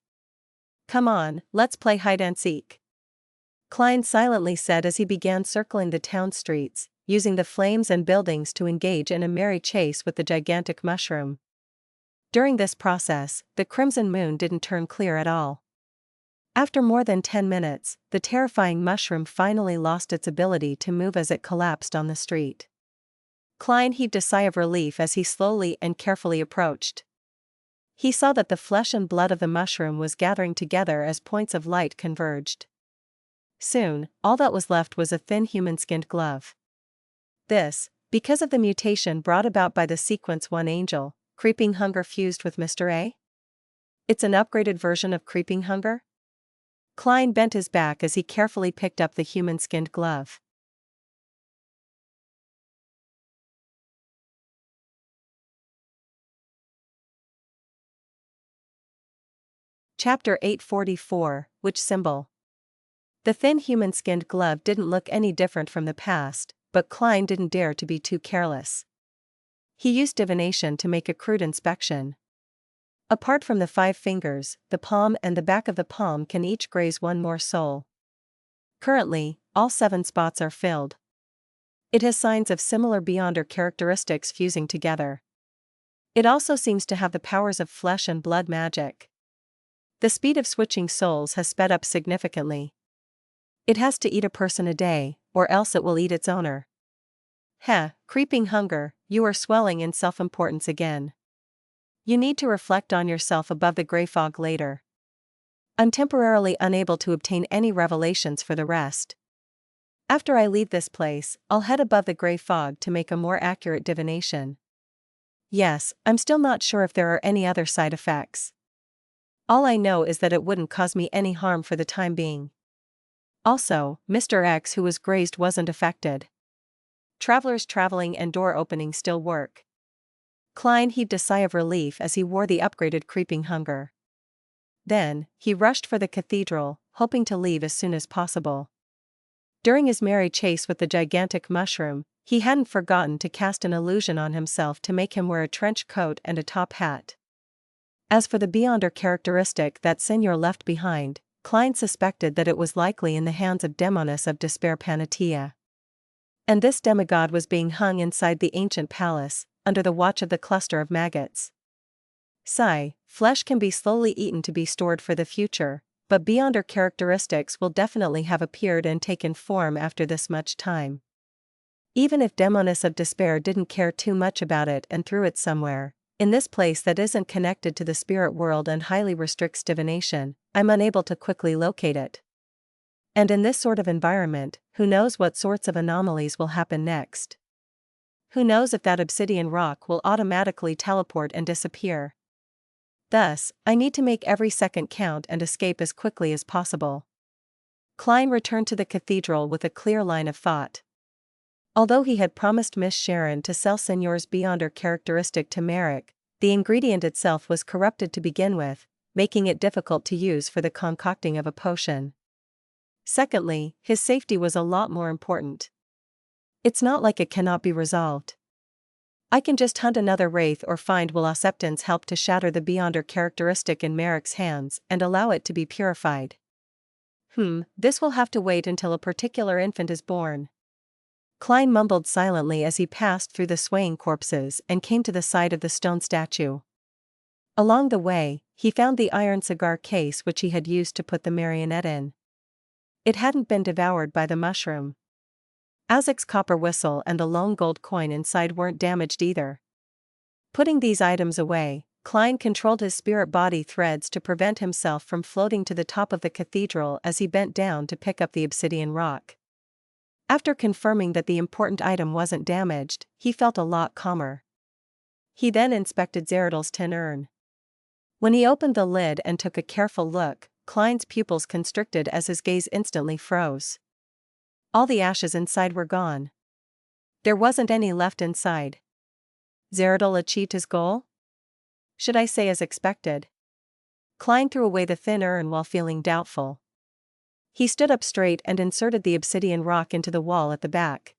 Come on, let's play hide and seek. Klein silently said as he began circling the town streets, using the flames and buildings to engage in a merry chase with the gigantic mushroom. During this process, the crimson moon didn't turn clear at all. After more than 10 minutes, the terrifying mushroom finally lost its ability to move as it collapsed on the street. Klein heaved a sigh of relief as he slowly and carefully approached. He saw that the flesh and blood of the mushroom was gathering together as points of light converged. Soon, all that was left was a thin human-skinned glove. This, because of the mutation brought about by the Sequence 1 angel, Creeping Hunger fused with Mr. A? It's an upgraded version of Creeping Hunger? Klein bent his back as he carefully picked up the human-skinned glove. Chapter 844, Which Symbol? The thin human-skinned glove didn't look any different from the past, but Klein didn't dare to be too careless. He used divination to make a crude inspection. Apart from the 5 fingers, the palm and the back of the palm can each graze one more soul. Currently, all 7 spots are filled. It has signs of similar beyonder characteristics fusing together. It also seems to have the powers of flesh and blood magic. The speed of switching souls has sped up significantly. It has to eat a person a day, or else it will eat its owner. Heh, creeping hunger, you are swelling in self-importance again. You need to reflect on yourself above the grey fog later. I'm temporarily unable to obtain any revelations for the rest. After I leave this place, I'll head above the grey fog to make a more accurate divination. Yes, I'm still not sure if there are any other side effects. All I know is that it wouldn't cause me any harm for the time being. Also, Mr. X who was grazed wasn't affected. Travelers traveling and door opening still work. Klein heaved a sigh of relief as he wore the upgraded creeping hunger. Then, he rushed for the cathedral, hoping to leave as soon as possible. During his merry chase with the gigantic mushroom, he hadn't forgotten to cast an illusion on himself to make him wear a trench coat and a top hat. As for the beyonder characteristic that Senor left behind, Klein suspected that it was likely in the hands of Demoness of Despair Panatia. And this demigod was being hung inside the ancient palace, under the watch of the cluster of maggots. Sigh, flesh can be slowly eaten to be stored for the future, but beyonder characteristics will definitely have appeared and taken form after this much time. Even if Demoness of Despair didn't care too much about it and threw it somewhere, in this place that isn't connected to the spirit world and highly restricts divination, I'm unable to quickly locate it. And in this sort of environment, who knows what sorts of anomalies will happen next? Who knows if that obsidian rock will automatically teleport and disappear? Thus, I need to make every second count and escape as quickly as possible. Klein returned to the cathedral with a clear line of thought. Although he had promised Miss Sharon to sell Senor's beyonder characteristic to Merrick, the ingredient itself was corrupted to begin with, making it difficult to use for the concocting of a potion. Secondly, his safety was a lot more important. It's not like it cannot be resolved. I can just hunt another wraith or find Wilosepton's help to shatter the beyonder characteristic in Merrick's hands and allow it to be purified. This will have to wait until a particular infant is born. Klein mumbled silently as he passed through the swaying corpses and came to the side of the stone statue. Along the way, he found the iron cigar case which he had used to put the marionette in. It hadn't been devoured by the mushroom. Azek's copper whistle and the lone gold coin inside weren't damaged either. Putting these items away, Klein controlled his spirit body threads to prevent himself from floating to the top of the cathedral as he bent down to pick up the obsidian rock. After confirming that the important item wasn't damaged, he felt a lot calmer. He then inspected Zeradol's tin urn. When he opened the lid and took a careful look, Klein's pupils constricted as his gaze instantly froze. All the ashes inside were gone. There wasn't any left inside. Zeradol achieved his goal? Should I say as expected? Klein threw away the thin urn while feeling doubtful. He stood up straight and inserted the obsidian rock into the wall at the back.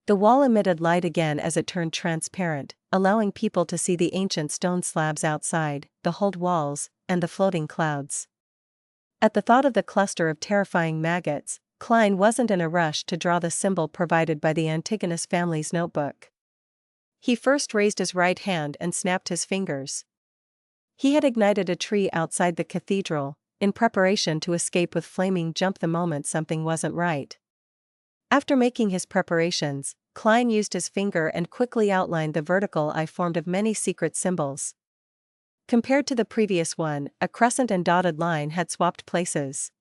The wall emitted light again as it turned transparent, allowing people to see the ancient stone slabs outside, the hulled walls, and the floating clouds. At the thought of the cluster of terrifying maggots, Klein wasn't in a rush to draw the symbol provided by the Antigonus family's notebook. He first raised his right hand and snapped his fingers. He had ignited a tree outside the cathedral, in preparation to escape with flaming jump the moment something wasn't right. After making his preparations, Klein used his finger and quickly outlined the vertical eye formed of many secret symbols. Compared to the previous one, a crescent and dotted line had swapped places.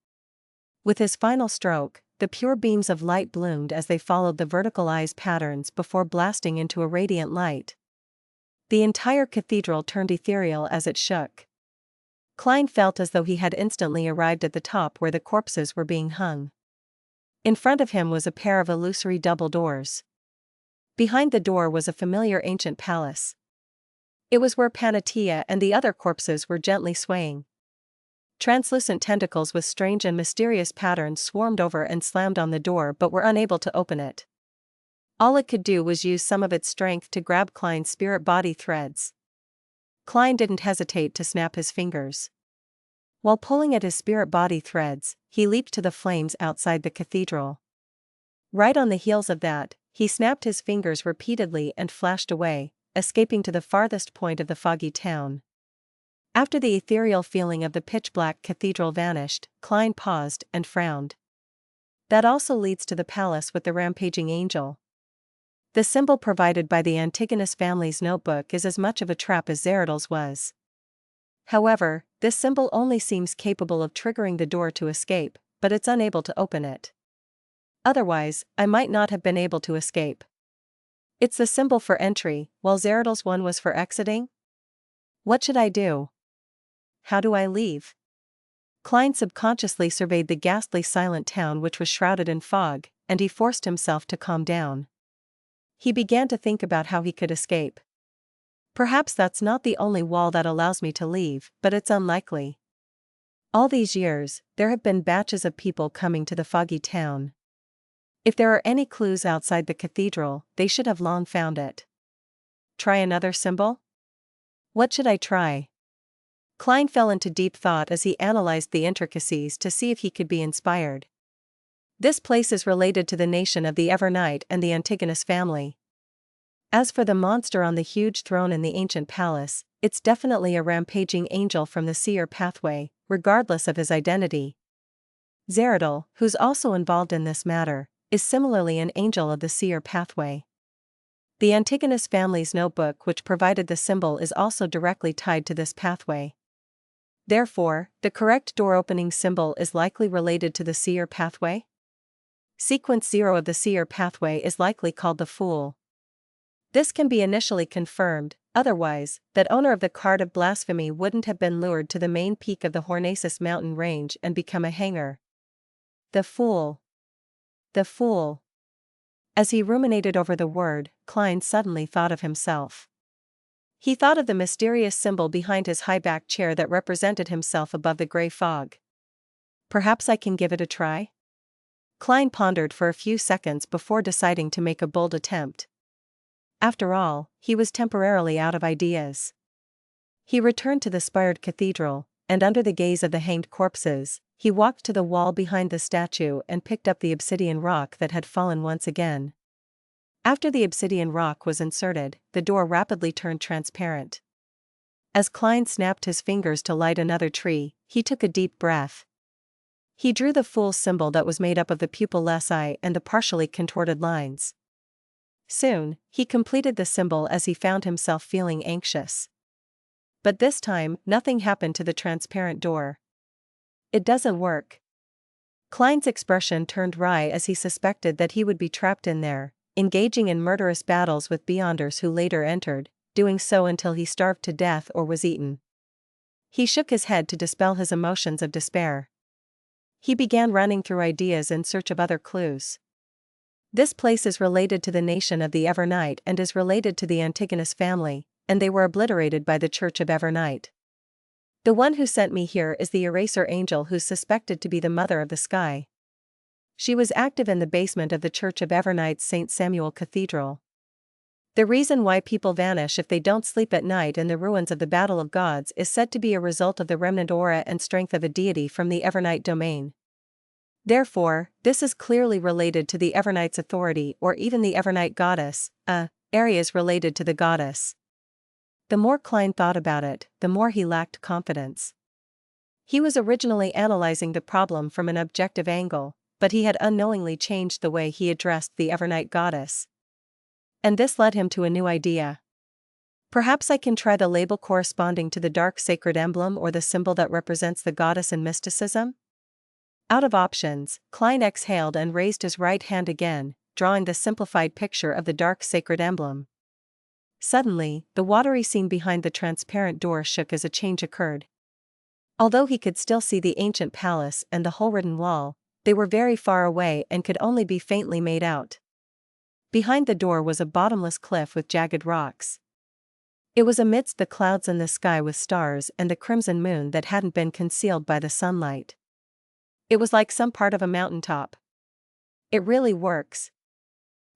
With his final stroke, the pure beams of light bloomed as they followed the vertical eye's patterns before blasting into a radiant light. The entire cathedral turned ethereal as it shook. Klein felt as though he had instantly arrived at the top where the corpses were being hung. In front of him was a pair of illusory double doors. Behind the door was a familiar ancient palace. It was where Panatia and the other corpses were gently swaying. Translucent tentacles with strange and mysterious patterns swarmed over and slammed on the door but were unable to open it. All it could do was use some of its strength to grab Klein's spirit body threads. Klein didn't hesitate to snap his fingers. While pulling at his spirit body threads, he leaped to the flames outside the cathedral. Right on the heels of that, he snapped his fingers repeatedly and flashed away, escaping to the farthest point of the foggy town. After the ethereal feeling of the pitch-black cathedral vanished, Klein paused and frowned. That also leads to the palace with the rampaging angel. The symbol provided by the Antigonus family's notebook is as much of a trap as Zeradal's was. However, this symbol only seems capable of triggering the door to escape, but it's unable to open it. Otherwise, I might not have been able to escape. It's the symbol for entry, while Zeradal's one was for exiting? What should I do? How do I leave? Klein subconsciously surveyed the ghastly silent town which was shrouded in fog, and he forced himself to calm down. He began to think about how he could escape. Perhaps that's not the only wall that allows me to leave, but it's unlikely. All these years, there have been batches of people coming to the foggy town. If there are any clues outside the cathedral, they should have long found it. Try another symbol? What should I try? Klein fell into deep thought as he analyzed the intricacies to see if he could be inspired. This place is related to the nation of the Evernight and the Antigonus family. As for the monster on the huge throne in the ancient palace, it's definitely a rampaging angel from the seer pathway, regardless of his identity. Zeradal, who's also involved in this matter, is similarly an angel of the seer pathway. The Antigonus family's notebook which provided the symbol is also directly tied to this pathway. Therefore, the correct door-opening symbol is likely related to the seer pathway. Sequence 0 of the seer pathway is likely called the Fool. This can be initially confirmed, otherwise, that owner of the card of blasphemy wouldn't have been lured to the main peak of the Hornacis mountain range and become a hanger. The Fool. The Fool. As he ruminated over the word, Klein suddenly thought of himself. He thought of the mysterious symbol behind his high-backed chair that represented himself above the gray fog. Perhaps I can give it a try? Klein pondered for a few seconds before deciding to make a bold attempt. After all, he was temporarily out of ideas. He returned to the spired cathedral, and under the gaze of the hanged corpses, he walked to the wall behind the statue and picked up the obsidian rock that had fallen once again. After the obsidian rock was inserted, the door rapidly turned transparent. As Klein snapped his fingers to light another tree, he took a deep breath. He drew the Fool symbol that was made up of the pupilless eye and the partially contorted lines. Soon, he completed the symbol as he found himself feeling anxious. But this time, nothing happened to the transparent door. It doesn't work. Klein's expression turned wry as he suspected that he would be trapped in there, engaging in murderous battles with beyonders who later entered, doing so until he starved to death or was eaten. He shook his head to dispel his emotions of despair. He began running through ideas in search of other clues. This place is related to the nation of the Evernight and is related to the Antigonus family, and they were obliterated by the Church of Evernight. The one who sent me here is the eraser angel who's suspected to be the mother of the sky. She was active in the basement of the Church of Evernight's St. Samuel Cathedral. The reason why people vanish if they don't sleep at night in the ruins of the Battle of Gods is said to be a result of the remnant aura and strength of a deity from the Evernight domain. Therefore, this is clearly related to the Evernight's authority or even the Evernight goddess, areas related to the goddess. The more Klein thought about it, the more he lacked confidence. He was originally analyzing the problem from an objective angle, but he had unknowingly changed the way he addressed the Evernight goddess. And this led him to a new idea. Perhaps I can try the label corresponding to the dark sacred emblem or the symbol that represents the goddess in mysticism? Out of options, Klein exhaled and raised his right hand again, drawing the simplified picture of the dark sacred emblem. Suddenly, the watery scene behind the transparent door shook as a change occurred. Although he could still see the ancient palace and the hole-ridden wall, they were very far away and could only be faintly made out. Behind the door was a bottomless cliff with jagged rocks. It was amidst the clouds in the sky with stars and the crimson moon that hadn't been concealed by the sunlight. It was like some part of a mountaintop. It really works.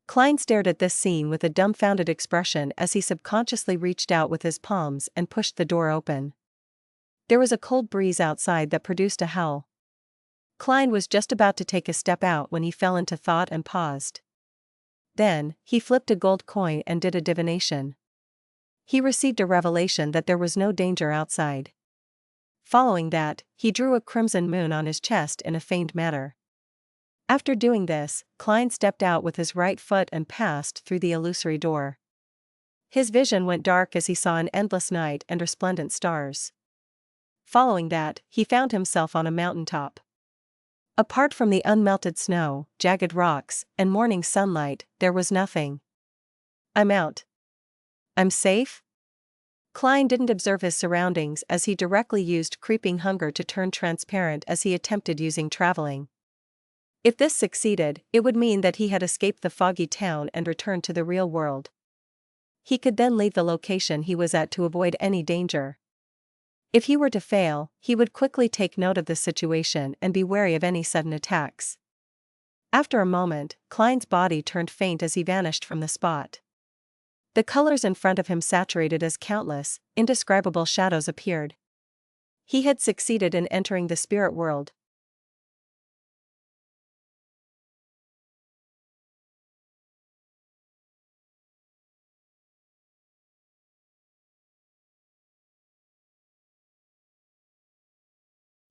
Klein stared at this scene with a dumbfounded expression as he subconsciously reached out with his palms and pushed the door open. There was a cold breeze outside that produced a howl. Klein was just about to take a step out when he fell into thought and paused. Then, he flipped a gold coin and did a divination. He received a revelation that there was no danger outside. Following that, he drew a crimson moon on his chest in a feigned manner. After doing this, Klein stepped out with his right foot and passed through the illusory door. His vision went dark as he saw an endless night and resplendent stars. Following that, he found himself on a mountaintop. Apart from the unmelted snow, jagged rocks, and morning sunlight, there was nothing. I'm out. I'm safe? Klein didn't observe his surroundings as he directly used creeping hunger to turn transparent as he attempted using traveling. If this succeeded, it would mean that he had escaped the foggy town and returned to the real world. He could then leave the location he was at to avoid any danger. If he were to fail, he would quickly take note of the situation and be wary of any sudden attacks. After a moment, Klein's body turned faint as he vanished from the spot. The colors in front of him saturated as countless, indescribable shadows appeared. He had succeeded in entering the spirit world.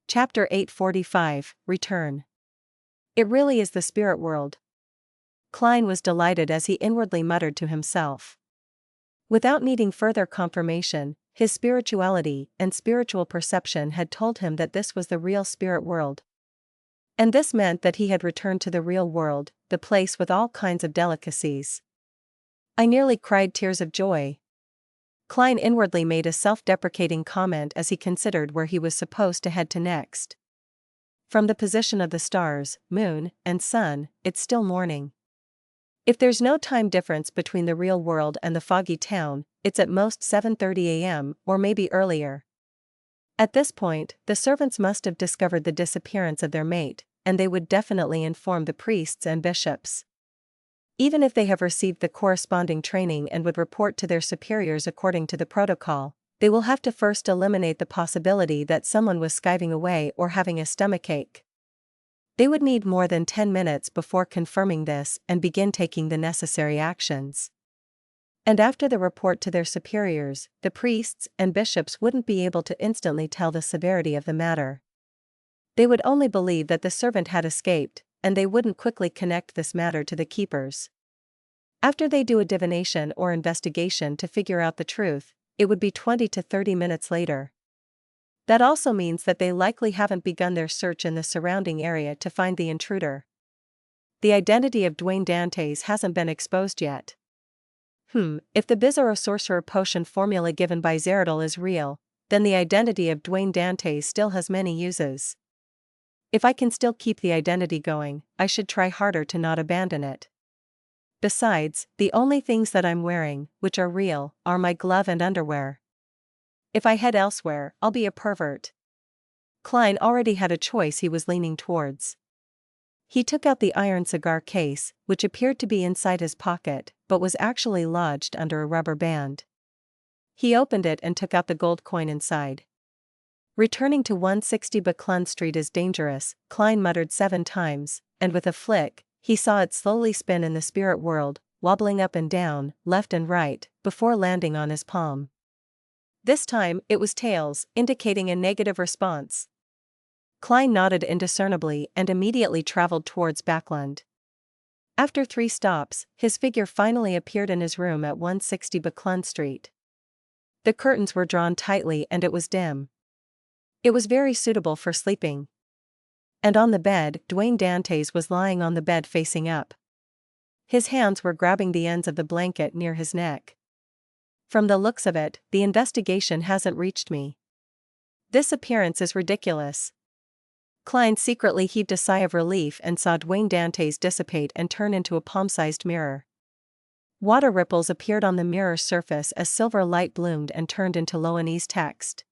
Chapter 845, Return. It really is the spirit world. Klein was delighted as he inwardly muttered to himself. Without needing further confirmation, his spirituality and spiritual perception had told him that this was the real spirit world. And this meant that he had returned to the real world, the place with all kinds of delicacies. I nearly cried tears of joy. Klein inwardly made a self-deprecating comment as he considered where he was supposed to head to next. From the position of the stars, moon, and sun, it's still morning. If there's no time difference between the real world and the foggy town, it's at most 7:30 a.m. or maybe earlier. At this point, the servants must have discovered the disappearance of their mate, and they would definitely inform the priests and bishops. Even if they have received the corresponding training and would report to their superiors according to the protocol, they will have to first eliminate the possibility that someone was skiving away or having a stomachache. They would need more than 10 minutes before confirming this and begin taking the necessary actions. And after the report to their superiors, the priests and bishops wouldn't be able to instantly tell the severity of the matter. They would only believe that the servant had escaped, and they wouldn't quickly connect this matter to the keepers. After they do a divination or investigation to figure out the truth, it would be 20 to 30 minutes later. That also means that they likely haven't begun their search in the surrounding area to find the intruder. The identity of Dwayne Dantes hasn't been exposed yet. If the Bizarro Sorcerer Potion formula given by Zeradol is real, then the identity of Dwayne Dantes still has many uses. If I can still keep the identity going, I should try harder to not abandon it. Besides, the only things that I'm wearing, which are real, are my glove and underwear. If I head elsewhere, I'll be a pervert. Klein already had a choice he was leaning towards. He took out the iron cigar case, which appeared to be inside his pocket, but was actually lodged under a rubber band. He opened it and took out the gold coin inside. Returning to 160 Buckland Street is dangerous, Klein muttered 7 times, and with a flick, he saw it slowly spin in the spirit world, wobbling up and down, left and right, before landing on his palm. This time, it was tails, indicating a negative response. Klein nodded indiscernibly and immediately traveled towards Backland. After 3 stops, his figure finally appeared in his room at 160 Buckland Street. The curtains were drawn tightly and it was dim. It was very suitable for sleeping. And on the bed, Dwayne Dantes was lying on the bed facing up. His hands were grabbing the ends of the blanket near his neck. From the looks of it, the investigation hasn't reached me. This appearance is ridiculous. Klein secretly heaved a sigh of relief and saw Dwayne Dantes dissipate and turn into a palm-sized mirror. Water ripples appeared on the mirror's surface as silver light bloomed and turned into Loanese text.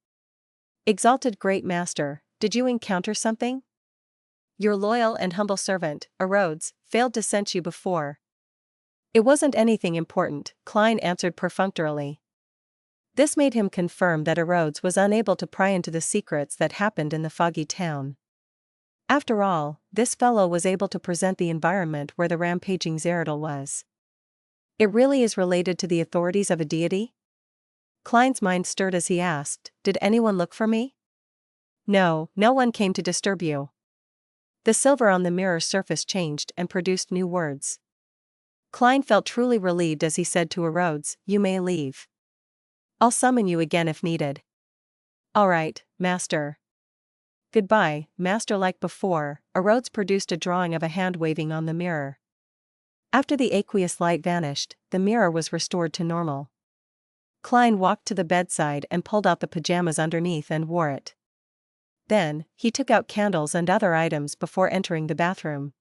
Exalted Great Master, did you encounter something? Your loyal and humble servant, Rhodes, failed to send you before. It wasn't anything important, Klein answered perfunctorily. This made him confirm that Rhodes was unable to pry into the secrets that happened in the foggy town. After all, this fellow was able to present the environment where the rampaging Zeradol was. It really is related to the authorities of a deity? Klein's mind stirred as he asked, "Did anyone look for me?" "No, no one came to disturb you." The silver on the mirror's surface changed and produced new words. Klein felt truly relieved as he said to Rhodes, "You may leave. I'll summon you again if needed." "All right, Master." "Goodbye, Master." Like before, Rhodes produced a drawing of a hand waving on the mirror. After the aqueous light vanished, the mirror was restored to normal. Klein walked to the bedside and pulled out the pajamas underneath and wore it. Then, he took out candles and other items before entering the bathroom.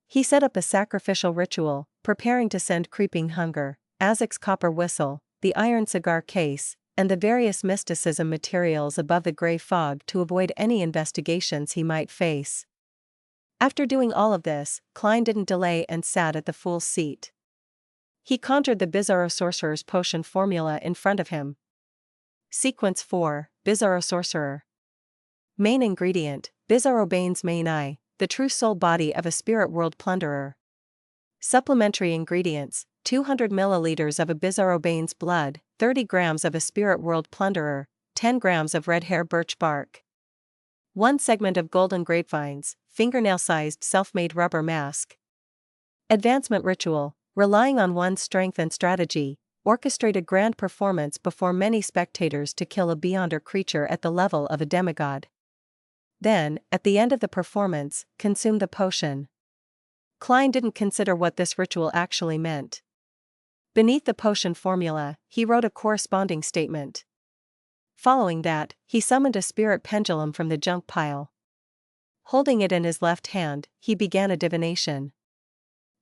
He set up a sacrificial ritual, preparing to send creeping hunger, Azek's copper whistle, the iron cigar case, and the various mysticism materials above the gray fog to avoid any investigations he might face. After doing all of this, Klein didn't delay and sat at the fool's seat. He conjured the Bizarro Sorcerer's potion formula in front of him. Sequence 4, Bizarro Sorcerer. Main ingredient, Bizarro Bane's main eye, the true soul body of a spirit world plunderer. Supplementary ingredients, 200 milliliters of a Bizarro Bane's blood, 30 grams of a spirit world plunderer, 10 grams of red hair birch bark. 1 segment of golden grapevines, fingernail-sized self-made rubber mask. Advancement ritual, relying on one's strength and strategy, orchestrate a grand performance before many spectators to kill a beyonder creature at the level of a demigod. Then, at the end of the performance, consume the potion. Klein didn't consider what this ritual actually meant. Beneath the potion formula, he wrote a corresponding statement. Following that, he summoned a spirit pendulum from the junk pile. Holding it in his left hand, he began a divination.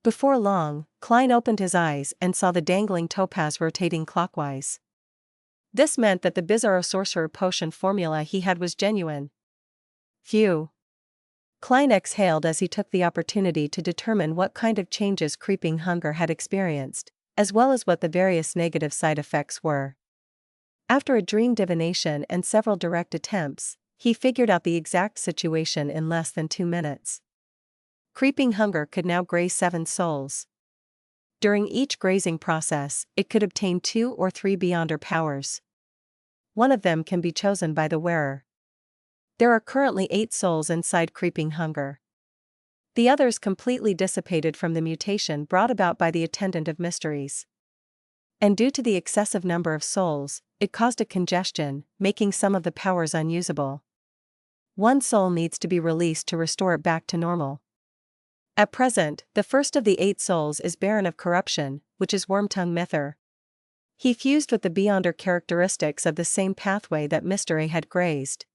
Before long, Klein opened his eyes and saw the dangling topaz rotating clockwise. This meant that the Bizarro Sorcerer potion formula he had was genuine. Phew. Klein exhaled as he took the opportunity to determine what kind of changes creeping hunger had experienced, as well as what the various negative side effects were. After a dream divination and several direct attempts, he figured out the exact situation in less than 2 minutes. Creeping hunger could now graze 7 souls. During each grazing process, it could obtain 2 or 3 beyonder powers. One of them can be chosen by the wearer. There are currently 8 souls inside creeping hunger. The others completely dissipated from the mutation brought about by the attendant of mysteries. And due to the excessive number of souls, it caused a congestion, making some of the powers unusable. 1 soul needs to be released to restore it back to normal. At present, the first of the 8 souls is barren of corruption, which is Wormtongue Mither. He fused with the beyonder characteristics of the same pathway that Mr. A had grazed.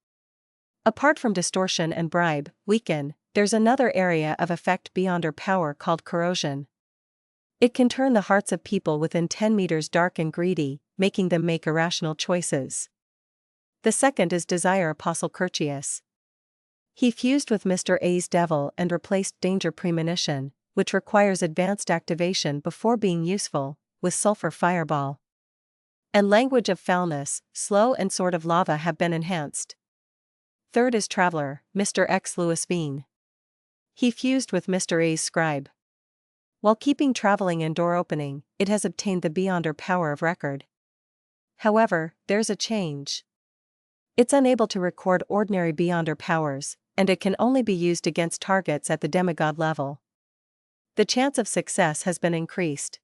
Apart from distortion and bribe, weaken, there's another area of effect beyonder power called corrosion. It can turn the hearts of people within 10 meters dark and greedy, making them make irrational choices. The second is desire Apostle Curtius. He fused with Mr. A's devil and replaced danger premonition, which requires advanced activation before being useful, with sulfur fireball. And language of foulness, slow and sword of lava have been enhanced. Third is traveler, Mr. X Louis Veen. He fused with Mr. A's scribe. While keeping traveling and door opening, it has obtained the beyonder power of record. However, there's a change. It's unable to record ordinary beyonder powers, and it can only be used against targets at the demigod level. The chance of success has been increased.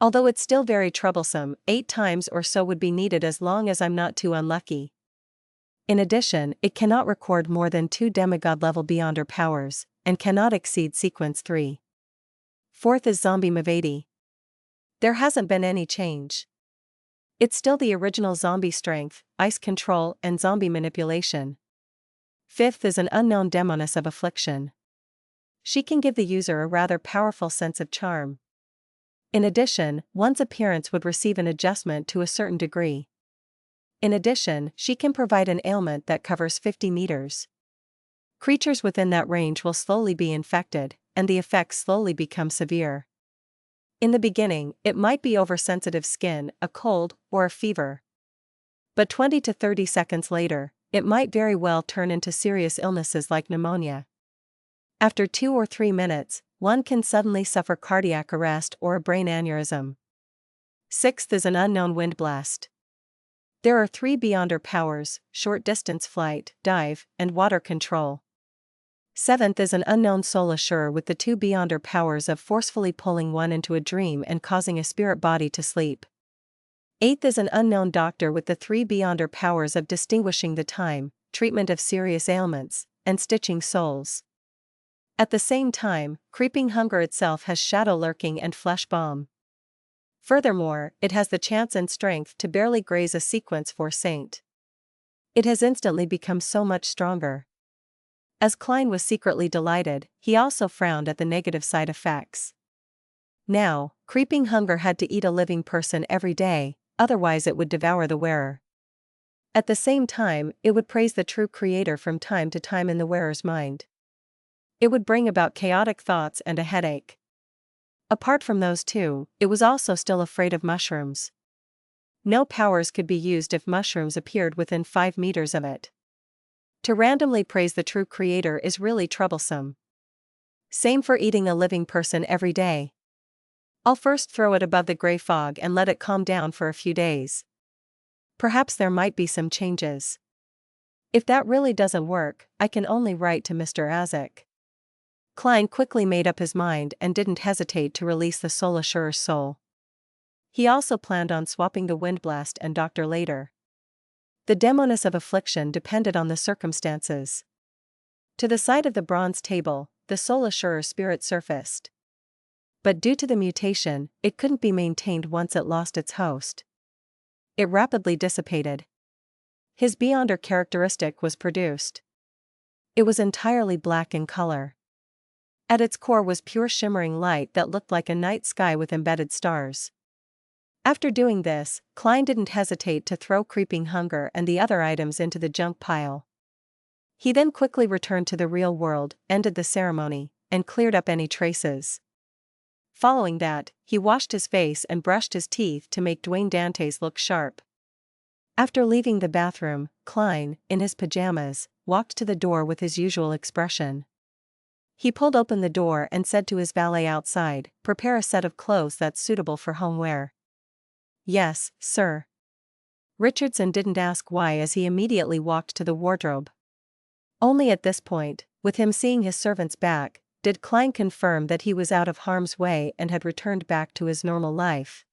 Although it's still very troublesome, 8 times or so would be needed as long as I'm not too unlucky. In addition, it cannot record more than 2 demigod-level beyonder powers, and cannot exceed sequence 3. Fourth is Zombie Mavati. There hasn't been any change. It's still the original zombie strength, ice control and zombie manipulation. Fifth is an unknown demoness of affliction. She can give the user a rather powerful sense of charm. In addition, one's appearance would receive an adjustment to a certain degree. In addition, she can provide an ailment that covers 50 meters. Creatures within that range will slowly be infected, and the effects slowly become severe. In the beginning, it might be oversensitive skin, a cold, or a fever. But 20 to 30 seconds later, it might very well turn into serious illnesses like pneumonia. After 2 or 3 minutes, one can suddenly suffer cardiac arrest or a brain aneurysm. Sixth is an unknown wind blast. There are 3 beyonder powers: short distance flight, dive, and water control. Seventh is an unknown soul assurer with the 2 beyonder powers of forcefully pulling one into a dream and causing a spirit body to sleep. Eighth is an unknown doctor with the 3 beyonder powers of distinguishing the time, treatment of serious ailments, and stitching souls. At the same time, creeping hunger itself has shadow lurking and flesh bomb. Furthermore, it has the chance and strength to barely graze a sequence for saint. It has instantly become so much stronger. As Klein was secretly delighted, he also frowned at the negative side effects. Now, creeping hunger had to eat a living person every day, otherwise it would devour the wearer. At the same time, it would praise the true creator from time to time in the wearer's mind. It would bring about chaotic thoughts and a headache. Apart from those 2, it was also still afraid of mushrooms. No powers could be used if mushrooms appeared within 5 meters of it. To randomly praise the true creator is really troublesome. Same for eating a living person every day. I'll first throw it above the gray fog and let it calm down for a few days. Perhaps there might be some changes. If that really doesn't work, I can only write to Mr. Azek. Klein quickly made up his mind and didn't hesitate to release the soul assurer's soul. He also planned on swapping the windblast and doctor later. The demoness of affliction depended on the circumstances. To the side of the bronze table, the soul assurer's spirit surfaced. But due to the mutation, it couldn't be maintained once it lost its host. It rapidly dissipated. His beyonder characteristic was produced. It was entirely black in color. At its core was pure shimmering light that looked like a night sky with embedded stars. After doing this, Klein didn't hesitate to throw creeping hunger and the other items into the junk pile. He then quickly returned to the real world, ended the ceremony, and cleared up any traces. Following that, he washed his face and brushed his teeth to make Dwayne Dantes look sharp. After leaving the bathroom, Klein, in his pajamas, walked to the door with his usual expression. He pulled open the door and said to his valet outside, "Prepare a set of clothes that's suitable for home wear." "Yes, sir." Richardson didn't ask why as he immediately walked to the wardrobe. Only at this point, with him seeing his servants back, did Klein confirm that he was out of harm's way and had returned back to his normal life.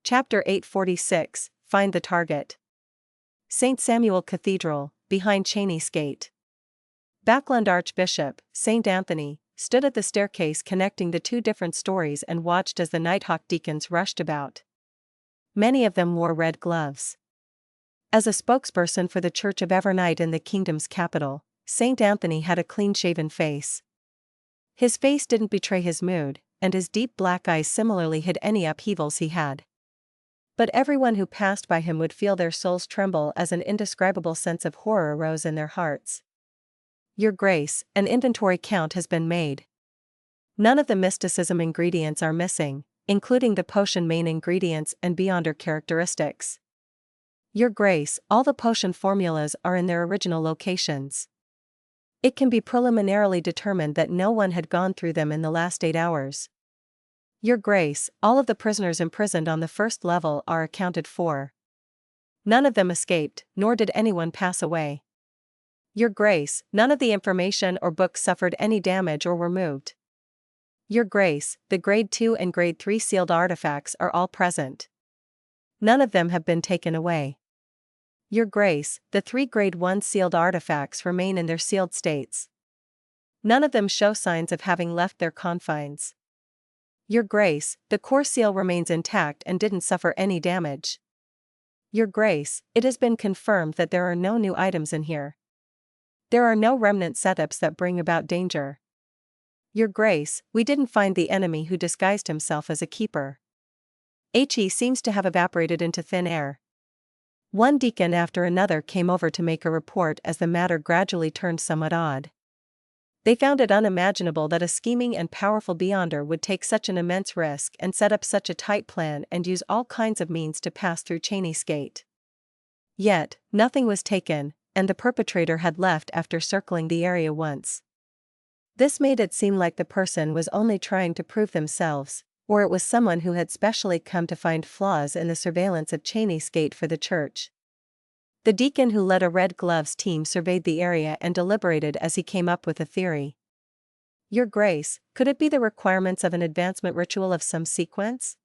Chapter 846, Find the Target. St. Samuel Cathedral, behind Cheney's Gate. Backland Archbishop, St. Anthony, stood at the staircase connecting the 2 different stories and watched as the Nighthawk deacons rushed about. Many of them wore red gloves. As a spokesperson for the Church of Evernight in the kingdom's capital, St. Anthony had a clean-shaven face. His face didn't betray his mood, and his deep black eyes similarly hid any upheavals he had. But everyone who passed by him would feel their souls tremble as an indescribable sense of horror arose in their hearts. "Your Grace, an inventory count has been made. None of the mysticism ingredients are missing, including the potion main ingredients and beyonder characteristics. Your Grace, all the potion formulas are in their original locations. It can be preliminarily determined that no one had gone through them in the last 8 hours. Your Grace, all of the prisoners imprisoned on the first level are accounted for. None of them escaped, nor did anyone pass away. Your Grace, none of the information or books suffered any damage or were moved. Your Grace, the Grade 2 and Grade 3 sealed artifacts are all present. None of them have been taken away. Your Grace, the 3 Grade 1 sealed artifacts remain in their sealed states. None of them show signs of having left their confines. Your Grace, the core seal remains intact and didn't suffer any damage. Your Grace, it has been confirmed that there are no new items in here. There are no remnant setups that bring about danger. Your Grace, we didn't find the enemy who disguised himself as a keeper. He seems to have evaporated into thin air. One deacon after another came over to make a report as the matter gradually turned somewhat odd. They found it unimaginable that a scheming and powerful beyonder would take such an immense risk and set up such a tight plan and use all kinds of means to pass through Cheney's gate. Yet, nothing was taken, and the perpetrator had left after circling the area once. This made it seem like the person was only trying to prove themselves, or it was someone who had specially come to find flaws in the surveillance of Cheney's gate for the church. The deacon who led a Red Gloves team surveyed the area and deliberated as he came up with a theory. "Your Grace, could it be the requirements of an advancement ritual of some sequence?"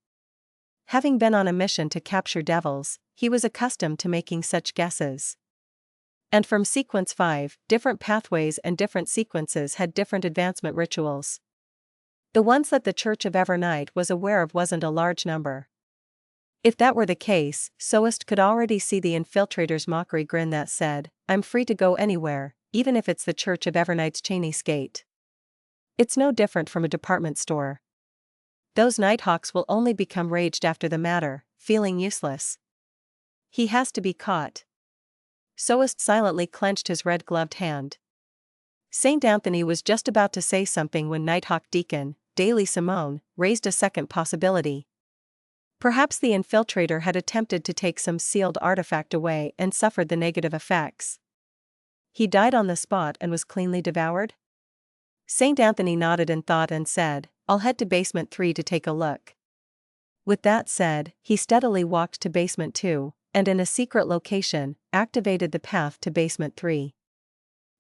Having been on a mission to capture devils, he was accustomed to making such guesses. And from sequence 5, different pathways and different sequences had different advancement rituals. The ones that the Church of Evernight was aware of wasn't a large number. If that were the case, Soest could already see the infiltrator's mockery grin that said, "I'm free to go anywhere, even if it's the Church of Evernight's Cheney's gate. It's no different from a department store. Those Nighthawks will only become raged after the matter, feeling useless. He has to be caught." Soest silently clenched his red-gloved hand. St. Anthony was just about to say something when Nighthawk Deacon, Daly Simone, raised a second possibility. Perhaps the infiltrator had attempted to take some sealed artifact away and suffered the negative effects. He died on the spot and was cleanly devoured? St. Anthony nodded in thought and said, "I'll head to basement 3 to take a look." With that said, he steadily walked to basement 2, and in a secret location, activated the path to basement 3.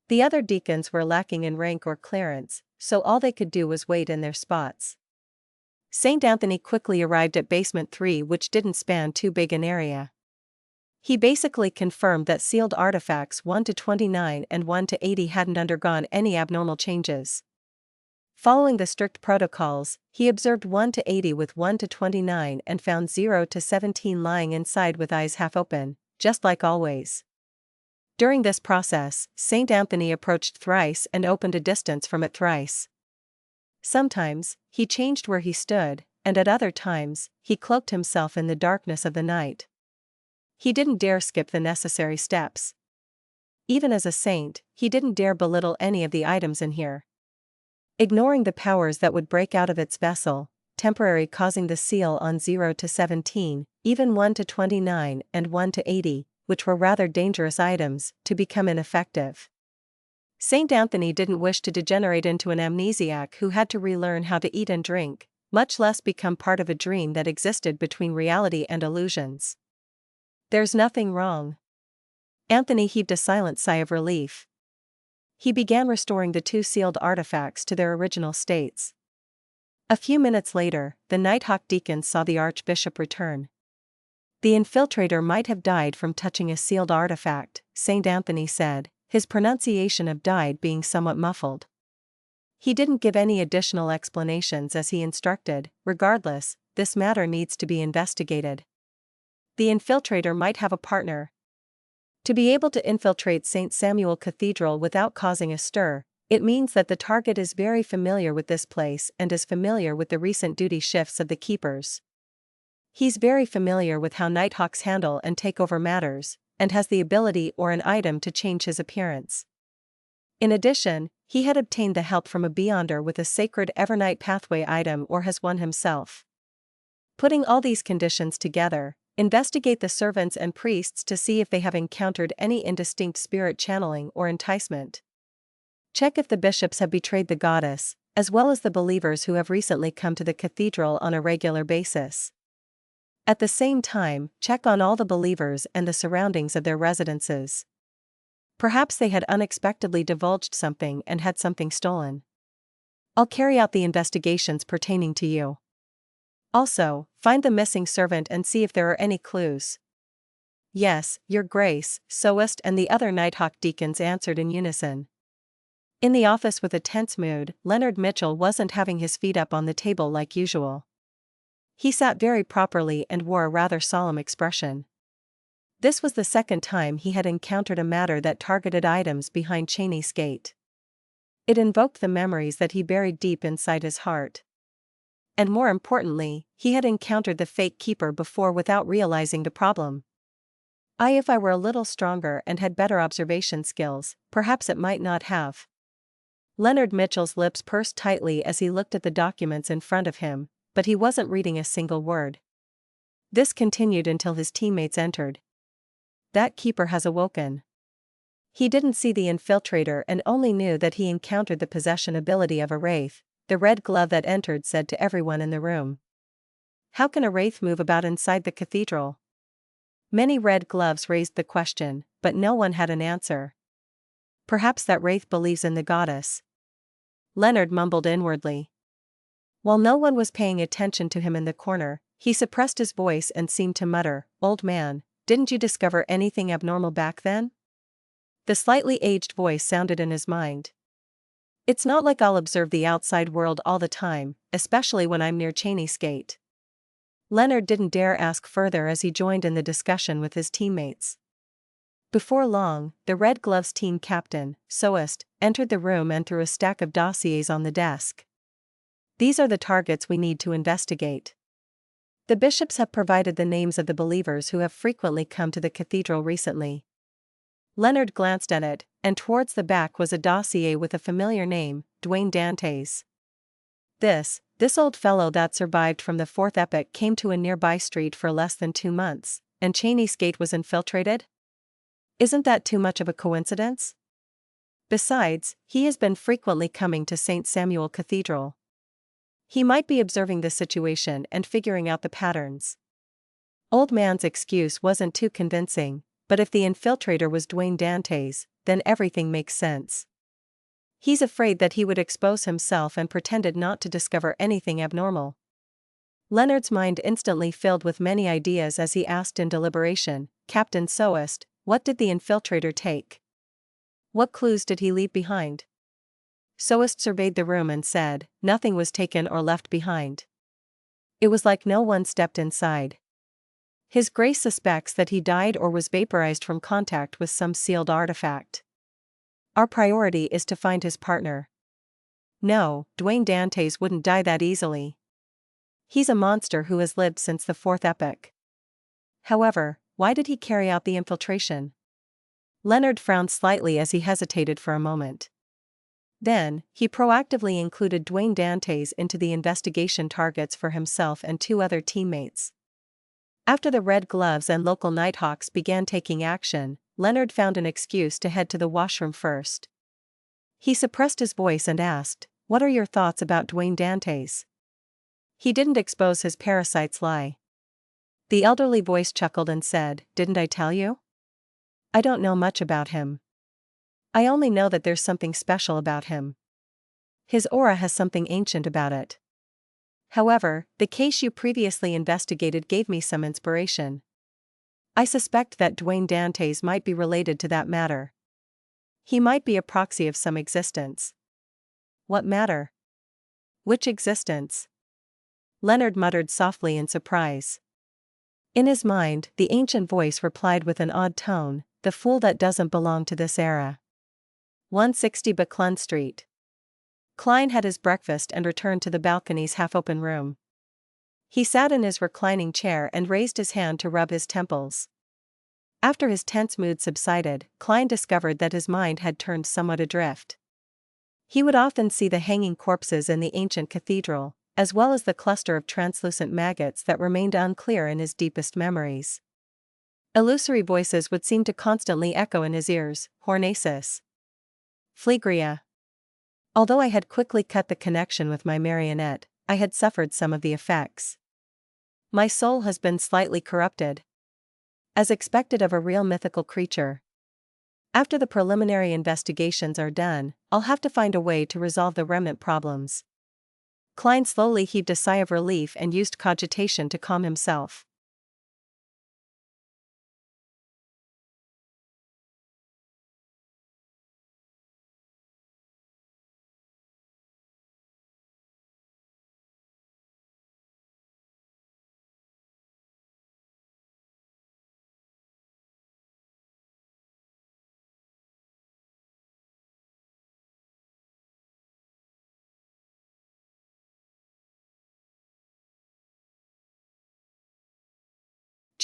The other deacons were lacking in rank or clearance, so all they could do was wait in their spots. St. Anthony quickly arrived at basement 3, which didn't span too big an area. He basically confirmed that sealed artifacts 1 to 29 and 1 to 80 hadn't undergone any abnormal changes. Following the strict protocols, he observed 1 to 80 with 1 to 29 and found 0 to 17 lying inside with eyes half open, just like always. During this process, St. Anthony approached thrice and opened a distance from it thrice. Sometimes, he changed where he stood, and at other times, he cloaked himself in the darkness of the night. He didn't dare skip the necessary steps. Even as a saint, he didn't dare belittle any of the items in here. Ignoring the powers that would break out of its vessel, temporary causing the seal on 0 to 17, even 1 to 29 and 1 to 80, which were rather dangerous items, to become ineffective. St. Anthony didn't wish to degenerate into an amnesiac who had to relearn how to eat and drink, much less become part of a dream that existed between reality and illusions. "There's nothing wrong." Anthony heaved a silent sigh of relief. He began restoring the 2 sealed artifacts to their original states. A few minutes later, the Nighthawk deacons saw the Archbishop return. The infiltrator might have died from touching a sealed artifact, St. Anthony said, his pronunciation of died being somewhat muffled. He didn't give any additional explanations as he instructed. "Regardless, this matter needs to be investigated. The infiltrator might have a partner. To be able to infiltrate St. Samuel Cathedral without causing a stir, it means that the target is very familiar with this place and is familiar with the recent duty shifts of the keepers. He's very familiar with how Nighthawks handle and take over matters, and has the ability or an item to change his appearance. In addition, he had obtained the help from a beyonder with a sacred Evernight pathway item or has one himself. Putting all these conditions together, investigate the servants and priests to see if they have encountered any indistinct spirit channeling or enticement. Check if the bishops have betrayed the goddess, as well as the believers who have recently come to the cathedral on a regular basis. At the same time, check on all the believers and the surroundings of their residences. Perhaps they had unexpectedly divulged something and had something stolen. I'll carry out the investigations pertaining to you. Also, find the missing servant and see if there are any clues." "Yes, Your Grace," Soest and the other Nighthawk deacons answered in unison. In the office with a tense mood, Leonard Mitchell wasn't having his feet up on the table like usual. He sat very properly and wore a rather solemn expression. This was the second time he had encountered a matter that targeted items behind Cheney's gate. It invoked the memories that he buried deep inside his heart. And more importantly, he had encountered the fake keeper before without realizing the problem. If I were a little stronger and had better observation skills, perhaps it might not have. Leonard Mitchell's lips pursed tightly as he looked at the documents in front of him, but he wasn't reading a single word. This continued until his teammates entered. That keeper has awoken. He didn't see the infiltrator and only knew that he encountered the possession ability of a wraith, the red glove that entered said to everyone in the room. How can a wraith move about inside the cathedral? Many red gloves raised the question, but no one had an answer. Perhaps that wraith believes in the goddess. Leonard mumbled inwardly. While no one was paying attention to him in the corner, he suppressed his voice and seemed to mutter, "Old man, didn't you discover anything abnormal back then?" The slightly aged voice sounded in his mind. It's not like I'll observe the outside world all the time, especially when I'm near Cheney's gate. Leonard didn't dare ask further as he joined in the discussion with his teammates. Before long, the Red Gloves team captain, Soest, entered the room and threw a stack of dossiers on the desk. These are the targets we need to investigate. The bishops have provided the names of the believers who have frequently come to the cathedral recently. Leonard glanced at it, and towards the back was a dossier with a familiar name, Duane Dantes. This old fellow that survived from the fourth epoch came to a nearby street for less than 2 months, and Cheney's gate was infiltrated? Isn't that too much of a coincidence? Besides, he has been frequently coming to St. Samuel Cathedral. He might be observing the situation and figuring out the patterns. Old man's excuse wasn't too convincing, but if the infiltrator was Duane Dantes, then everything makes sense. He's afraid that he would expose himself and pretended not to discover anything abnormal. Leonard's mind instantly filled with many ideas as he asked in deliberation, "Captain Soest, what did the infiltrator take? What clues did he leave behind?" Soest surveyed the room and said, "Nothing was taken or left behind. It was like no one stepped inside. His Grace suspects that he died or was vaporized from contact with some sealed artifact. Our priority is to find his partner. No, Duane Dantes wouldn't die that easily. He's a monster who has lived since the fourth epoch. However, why did he carry out the infiltration?" Leonard frowned slightly as he hesitated for a moment. Then, he proactively included Duane Dantes into the investigation targets for himself and 2 other teammates. After the Red Gloves and local Nighthawks began taking action, Leonard found an excuse to head to the washroom first. He suppressed his voice and asked, "What are your thoughts about Duane Dantes?" He didn't expose his parasite's lie. The elderly voice chuckled and said, "Didn't I tell you? I don't know much about him. I only know that there's something special about him. His aura has something ancient about it. However, the case you previously investigated gave me some inspiration. I suspect that Duane Dantes might be related to that matter. He might be a proxy of some existence." "What matter? Which existence?" Leonard muttered softly in surprise. In his mind, the ancient voice replied with an odd tone, "The fool that doesn't belong to this era." 160 Buckland Street. Klein had his breakfast and returned to the balcony's half-open room. He sat in his reclining chair and raised his hand to rub his temples. After his tense mood subsided, Klein discovered that his mind had turned somewhat adrift. He would often see the hanging corpses in the ancient cathedral, as well as the cluster of translucent maggots that remained unclear in his deepest memories. Illusory voices would seem to constantly echo in his ears, Hornacis. Phlegria. Although I had quickly cut the connection with my marionette, I had suffered some of the effects. My soul has been slightly corrupted. As expected of a real mythical creature. After the preliminary investigations are done, I'll have to find a way to resolve the remnant problems. Klein slowly heaved a sigh of relief and used cogitation to calm himself.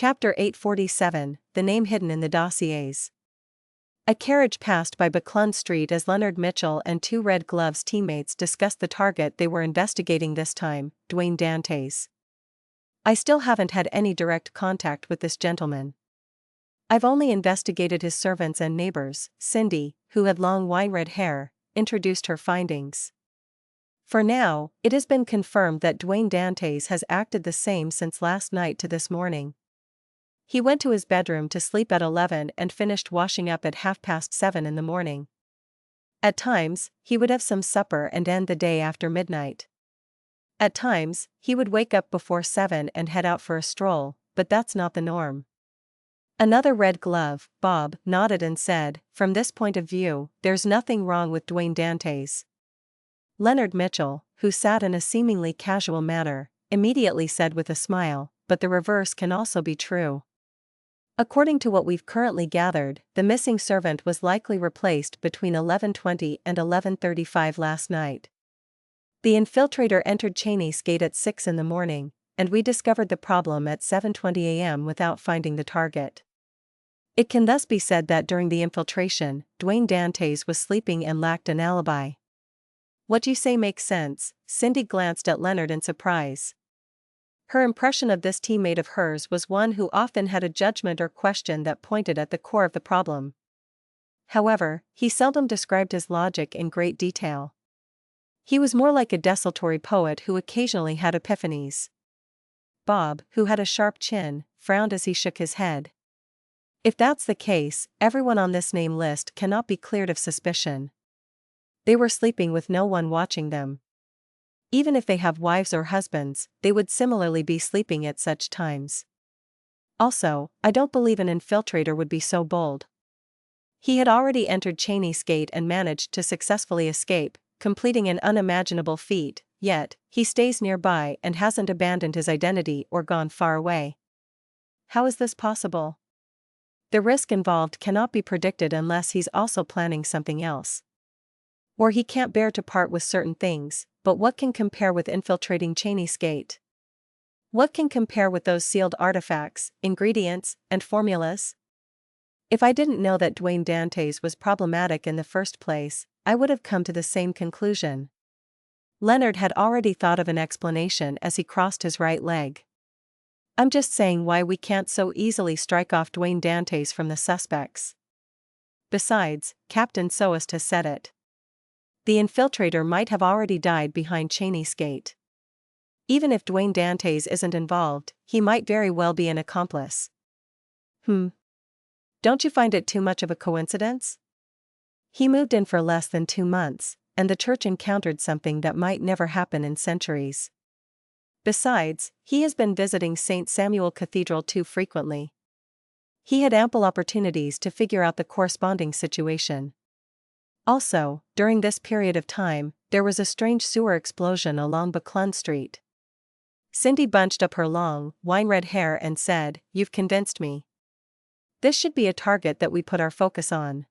Chapter 847, The Name Hidden in the Dossiers. A carriage passed by Buckland Street as Leonard Mitchell and two Red Gloves teammates discussed the target they were investigating this time, Dwayne Dantes. I still haven't had any direct contact with this gentleman. I've only investigated his servants and neighbors. Cindy, who had long wine-red hair, introduced her findings. For now, it has been confirmed that Dwayne Dantes has acted the same since last night to this morning. He went to his bedroom to sleep at 11 and finished washing up at 7:30 in the morning. At times, he would have some supper and end the day after midnight. At times, he would wake up before 7 and head out for a stroll, but that's not the norm. Another Red Glove, Bob, nodded and said, "From this point of view, there's nothing wrong with Dwayne Dantes." Leonard Mitchell, who sat in a seemingly casual manner, immediately said with a smile, "But the reverse can also be true. According to what we've currently gathered, the missing servant was likely replaced between 11:20 and 11:35 last night. The infiltrator entered Cheney's gate at 6 in the morning, and we discovered the problem at 7:20 a.m. without finding the target. It can thus be said that during the infiltration, Dwayne Dantes was sleeping and lacked an alibi." "What you say makes sense." Cindy glanced at Leonard in surprise. Her impression of this teammate of hers was one who often had a judgment or question that pointed at the core of the problem. However, he seldom described his logic in great detail. He was more like a desultory poet who occasionally had epiphanies. Bob, who had a sharp chin, frowned as he shook his head. If that's the case, everyone on this name list cannot be cleared of suspicion. They were sleeping with no one watching them. Even if they have wives or husbands, they would similarly be sleeping at such times. Also, I don't believe an infiltrator would be so bold. He had already entered Cheney's gate and managed to successfully escape, completing an unimaginable feat, yet, he stays nearby and hasn't abandoned his identity or gone far away. How is this possible? The risk involved cannot be predicted unless he's also planning something else. Or he can't bear to part with certain things, but what can compare with infiltrating Cheney's gate? What can compare with those sealed artifacts, ingredients, and formulas? If I didn't know that Dwayne Dantes was problematic in the first place, I would have come to the same conclusion. Leonard had already thought of an explanation as he crossed his right leg. I'm just saying why we can't so easily strike off Dwayne Dantes from the suspects. Besides, Captain Soest has said it. The infiltrator might have already died behind Cheney's gate. Even if Dwayne Dantes isn't involved, he might very well be an accomplice. Don't you find it too much of a coincidence? He moved in for less than 2 months, and the church encountered something that might never happen in centuries. Besides, he has been visiting St. Samuel Cathedral too frequently. He had ample opportunities to figure out the corresponding situation. Also, during this period of time, there was a strange sewer explosion along Buckland Street. Cindy bunched up her long, wine-red hair and said, "You've convinced me. This should be a target that we put our focus on."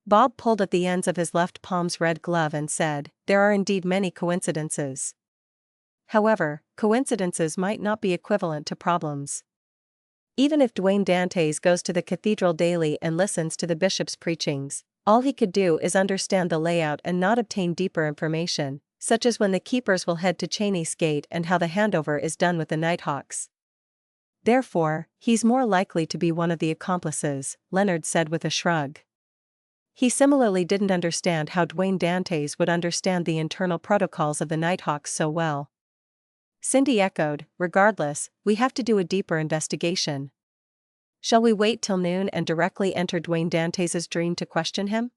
Bob pulled at the ends of his left palm's red glove and said, "There are indeed many coincidences. However, coincidences might not be equivalent to problems. Even if Dwayne Dantes goes to the cathedral daily and listens to the bishop's preachings, all he could do is understand the layout and not obtain deeper information, such as when the keepers will head to Cheney's gate and how the handover is done with the Nighthawks. Therefore, he's more likely to be one of the accomplices," Leonard said with a shrug. He similarly didn't understand how Dwayne Dantes would understand the internal protocols of the Nighthawks so well. Cindy echoed, "Regardless, we have to do a deeper investigation. Shall we wait till noon and directly enter Dwayne Dantes' dream to question him?"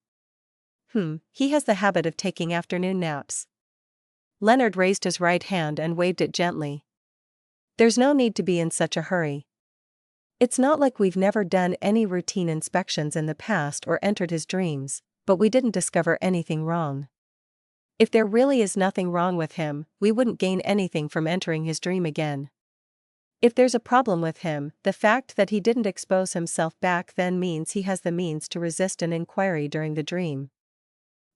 He has the habit of taking afternoon naps." Leonard raised his right hand and waved it gently. "There's no need to be in such a hurry. It's not like we've never done any routine inspections in the past or entered his dreams, but we didn't discover anything wrong. If there really is nothing wrong with him, we wouldn't gain anything from entering his dream again. If there's a problem with him, the fact that he didn't expose himself back then means he has the means to resist an inquiry during the dream.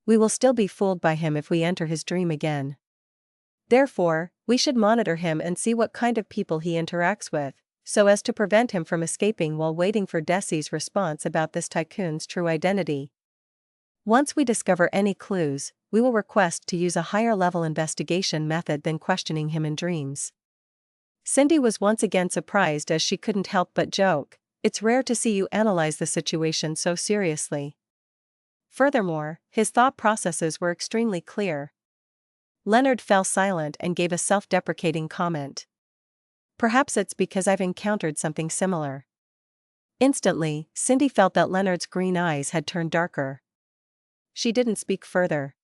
We will still be fooled by him if we enter his dream again. Therefore, we should monitor him and see what kind of people he interacts with, so as to prevent him from escaping while waiting for Desi's response about this tycoon's true identity. Once we discover any clues, we will request to use a higher-level investigation method than questioning him in dreams. Cindy was once again surprised as she couldn't help but joke, "It's rare to see you analyze the situation so seriously." Furthermore, his thought processes were extremely clear. Leonard fell silent and gave a self-deprecating comment. "Perhaps it's because I've encountered something similar." Instantly, Cindy felt that Leonard's green eyes had turned darker. She didn't speak further.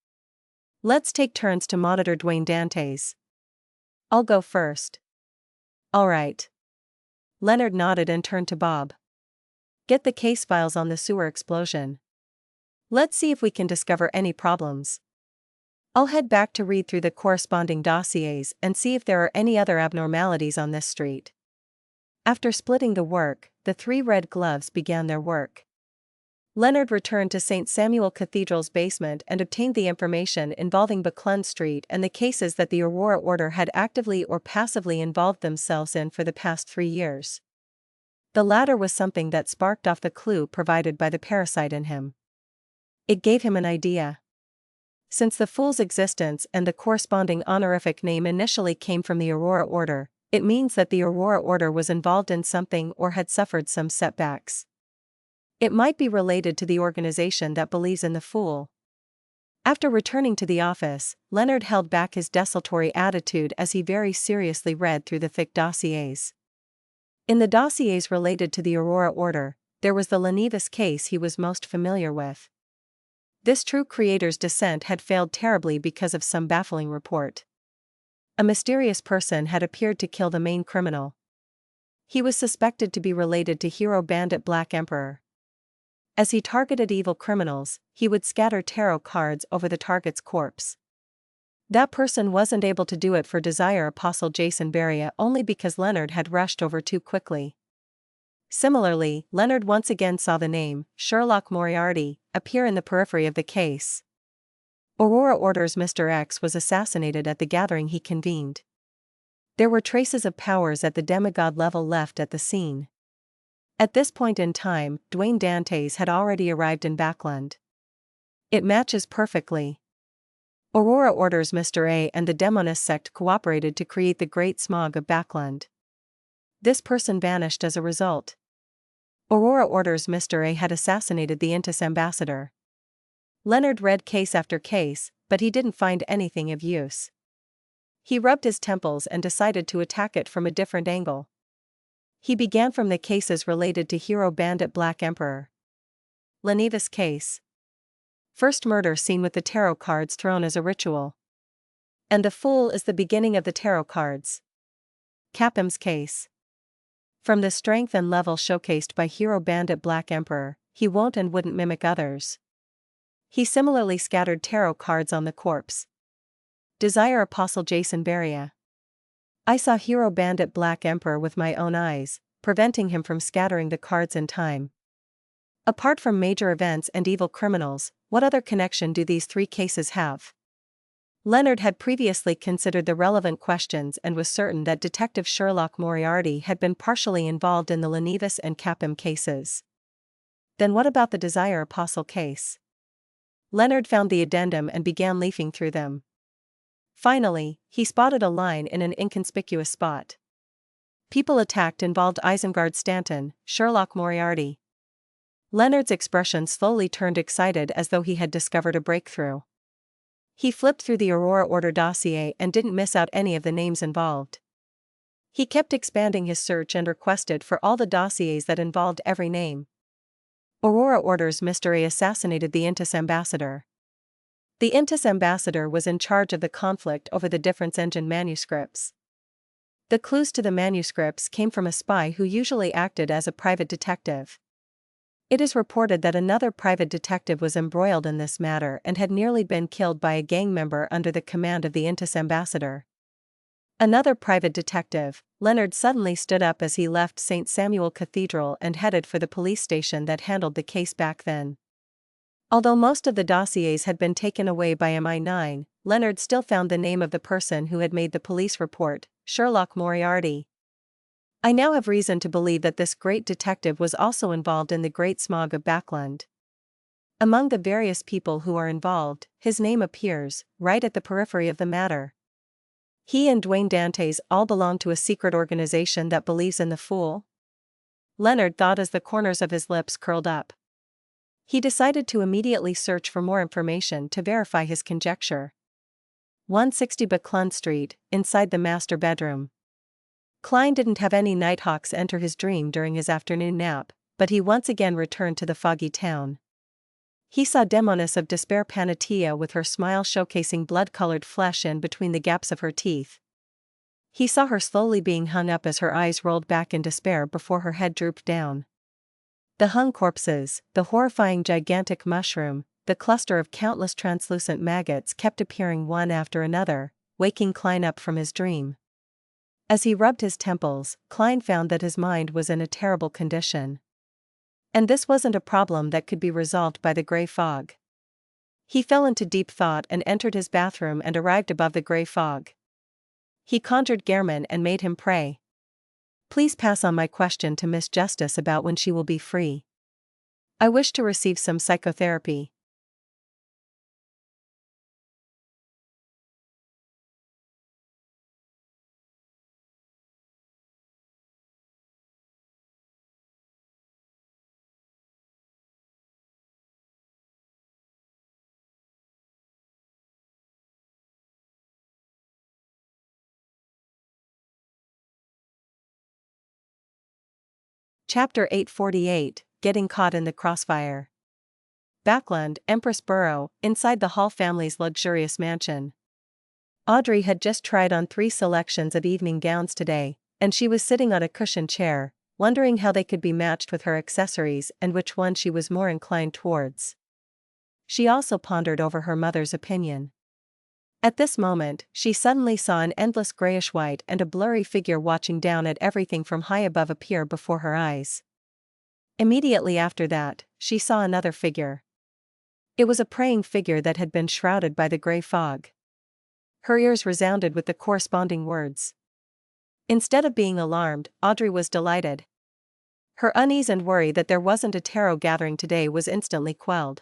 "Let's take turns to monitor Dwayne Dantes. I'll go first." "All right." Leonard nodded and turned to Bob. "Get the case files on the sewer explosion. Let's see if we can discover any problems. I'll head back to read through the corresponding dossiers and see if there are any other abnormalities on this street." After splitting the work, the three red gloves began their work. Leonard returned to St. Samuel Cathedral's basement and obtained the information involving Buckland Street and the cases that the Aurora Order had actively or passively involved themselves in for the past 3 years. The latter was something that sparked off the clue provided by the parasite in him. It gave him an idea. Since the Fool's existence and the corresponding honorific name initially came from the Aurora Order, it means that the Aurora Order was involved in something or had suffered some setbacks. It might be related to the organization that believes in the Fool. After returning to the office, Leonard held back his desultory attitude as he very seriously read through the thick dossiers. In the dossiers related to the Aurora Order, there was the Lenivas case he was most familiar with. This true creator's descent had failed terribly because of some baffling report. A mysterious person had appeared to kill the main criminal. He was suspected to be related to hero bandit Black Emperor. As he targeted evil criminals, he would scatter tarot cards over the target's corpse. That person wasn't able to do it for Desire Apostle Jason Beria only because Leonard had rushed over too quickly. Similarly, Leonard once again saw the name, Sherlock Moriarty, appear in the periphery of the case. Aurora Order's Mr. X was assassinated at the gathering he convened. There were traces of powers at the demigod level left at the scene. At this point in time, Dwayne Dantes had already arrived in Backland. It matches perfectly. Aurora Order's Mr. A and the Demonist sect cooperated to create the Great Smog of Backland. This person vanished as a result. Aurora Order's Mr. A had assassinated the Intis ambassador. Leonard read case after case, but he didn't find anything of use. He rubbed his temples and decided to attack it from a different angle. He began from the cases related to hero bandit Black Emperor. Lenivas case. First murder scene with the tarot cards thrown as a ritual. And the Fool is the beginning of the tarot cards. Capham's case. From the strength and level showcased by hero bandit Black Emperor, he won't and wouldn't mimic others. He similarly scattered tarot cards on the corpse. Desire Apostle Jason Beria. I saw hero bandit Black Emperor with my own eyes, preventing him from scattering the cards in time. Apart from major events and evil criminals, what other connection do these three cases have? Leonard had previously considered the relevant questions and was certain that Detective Sherlock Moriarty had been partially involved in the Lenivas and Capham cases. Then what about the Desire Apostle case? Leonard found the addendum and began leafing through them. Finally, he spotted a line in an inconspicuous spot. People attacked involved Isengard Stanton, Sherlock Moriarty. Leonard's expression slowly turned excited as though he had discovered a breakthrough. He flipped through the Aurora Order dossier and didn't miss out any of the names involved. He kept expanding his search and requested for all the dossiers that involved every name. Aurora Order's Mr. A assassinated the Intis ambassador. The Intis ambassador was in charge of the conflict over the Difference Engine manuscripts. The clues to the manuscripts came from a spy who usually acted as a private detective. It is reported that another private detective was embroiled in this matter and had nearly been killed by a gang member under the command of the Intis ambassador. Another private detective, Leonard suddenly stood up as he left St. Samuel Cathedral and headed for the police station that handled the case back then. Although most of the dossiers had been taken away by MI9, Leonard still found the name of the person who had made the police report, Sherlock Moriarty. I now have reason to believe that this great detective was also involved in the Great Smog of Backland. Among the various people who are involved, his name appears, right at the periphery of the matter. He and Dwayne Dantes all belong to a secret organization that believes in the Fool? Leonard thought as the corners of his lips curled up. He decided to immediately search for more information to verify his conjecture. 160 Buckland Street, inside the master bedroom. Klein didn't have any nighthawks enter his dream during his afternoon nap, but he once again returned to the foggy town. He saw Demoness of Despair Panatia with her smile showcasing blood-colored flesh in between the gaps of her teeth. He saw her slowly being hung up as her eyes rolled back in despair before her head drooped down. The hung corpses, the horrifying gigantic mushroom, the cluster of countless translucent maggots kept appearing one after another, waking Klein up from his dream. As he rubbed his temples, Klein found that his mind was in a terrible condition. And this wasn't a problem that could be resolved by the gray fog. He fell into deep thought and entered his bathroom and arrived above the gray fog. He conjured Gehrman and made him pray. Please pass on my question to Miss Justice about when she will be free. I wish to receive some psychotherapy. Chapter 848, Getting Caught in the Crossfire. Backland, Empress Borough, inside the Hall family's luxurious mansion. Audrey had just tried on 3 selections of evening gowns today, and she was sitting on a cushioned chair, wondering how they could be matched with her accessories and which one she was more inclined towards. She also pondered over her mother's opinion. At this moment, she suddenly saw an endless grayish-white and a blurry figure watching down at everything from high above appear before her eyes. Immediately after that, she saw another figure. It was a praying figure that had been shrouded by the gray fog. Her ears resounded with the corresponding words. Instead of being alarmed, Audrey was delighted. Her unease and worry that there wasn't a tarot gathering today was instantly quelled.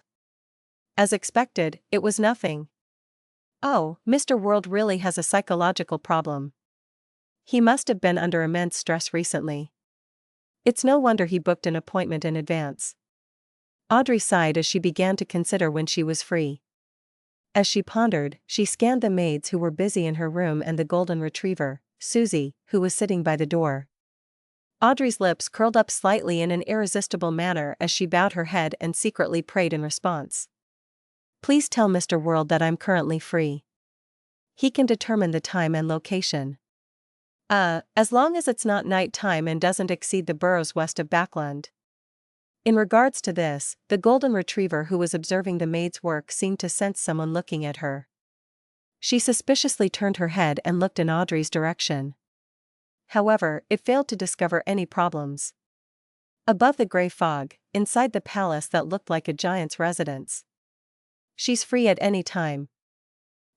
As expected, it was nothing. Oh, Mr. World really has a psychological problem. He must have been under immense stress recently. It's no wonder he booked an appointment in advance. Audrey sighed as she began to consider when she was free. As she pondered, she scanned the maids who were busy in her room and the golden retriever, Susie, who was sitting by the door. Audrey's lips curled up slightly in an irresistible manner as she bowed her head and secretly prayed in response. Please tell Mr. World that I'm currently free. He can determine the time and location. As long as it's not night time and doesn't exceed the boroughs west of Backland. In regards to this, the golden retriever who was observing the maid's work seemed to sense someone looking at her. She suspiciously turned her head and looked in Audrey's direction. However, it failed to discover any problems. Above the gray fog, inside the palace that looked like a giant's residence. She's free at any time.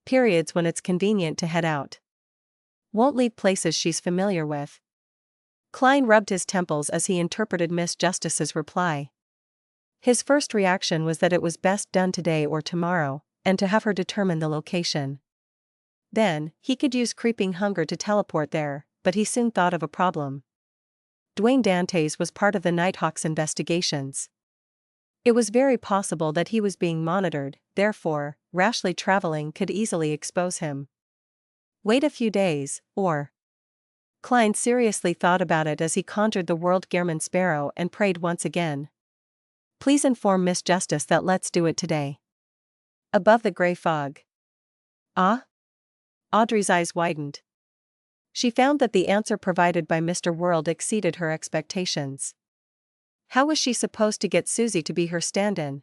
Periods when it's convenient to head out. Won't leave places she's familiar with. Klein rubbed his temples as he interpreted Miss Justice's reply. His first reaction was that it was best done today or tomorrow, and to have her determine the location. Then, he could use creeping hunger to teleport there, but he soon thought of a problem. Dwayne Dantes was part of the Nighthawk's investigations. It was very possible that he was being monitored, therefore, rashly traveling could easily expose him. Wait a few days, or... Klein seriously thought about it as he conjured the World Gehrman Sparrow and prayed once again. Please inform Miss Justice that let's do it today. Above the gray fog. Ah? Audrey's eyes widened. She found that the answer provided by Mr. World exceeded her expectations. How was she supposed to get Susie to be her stand-in?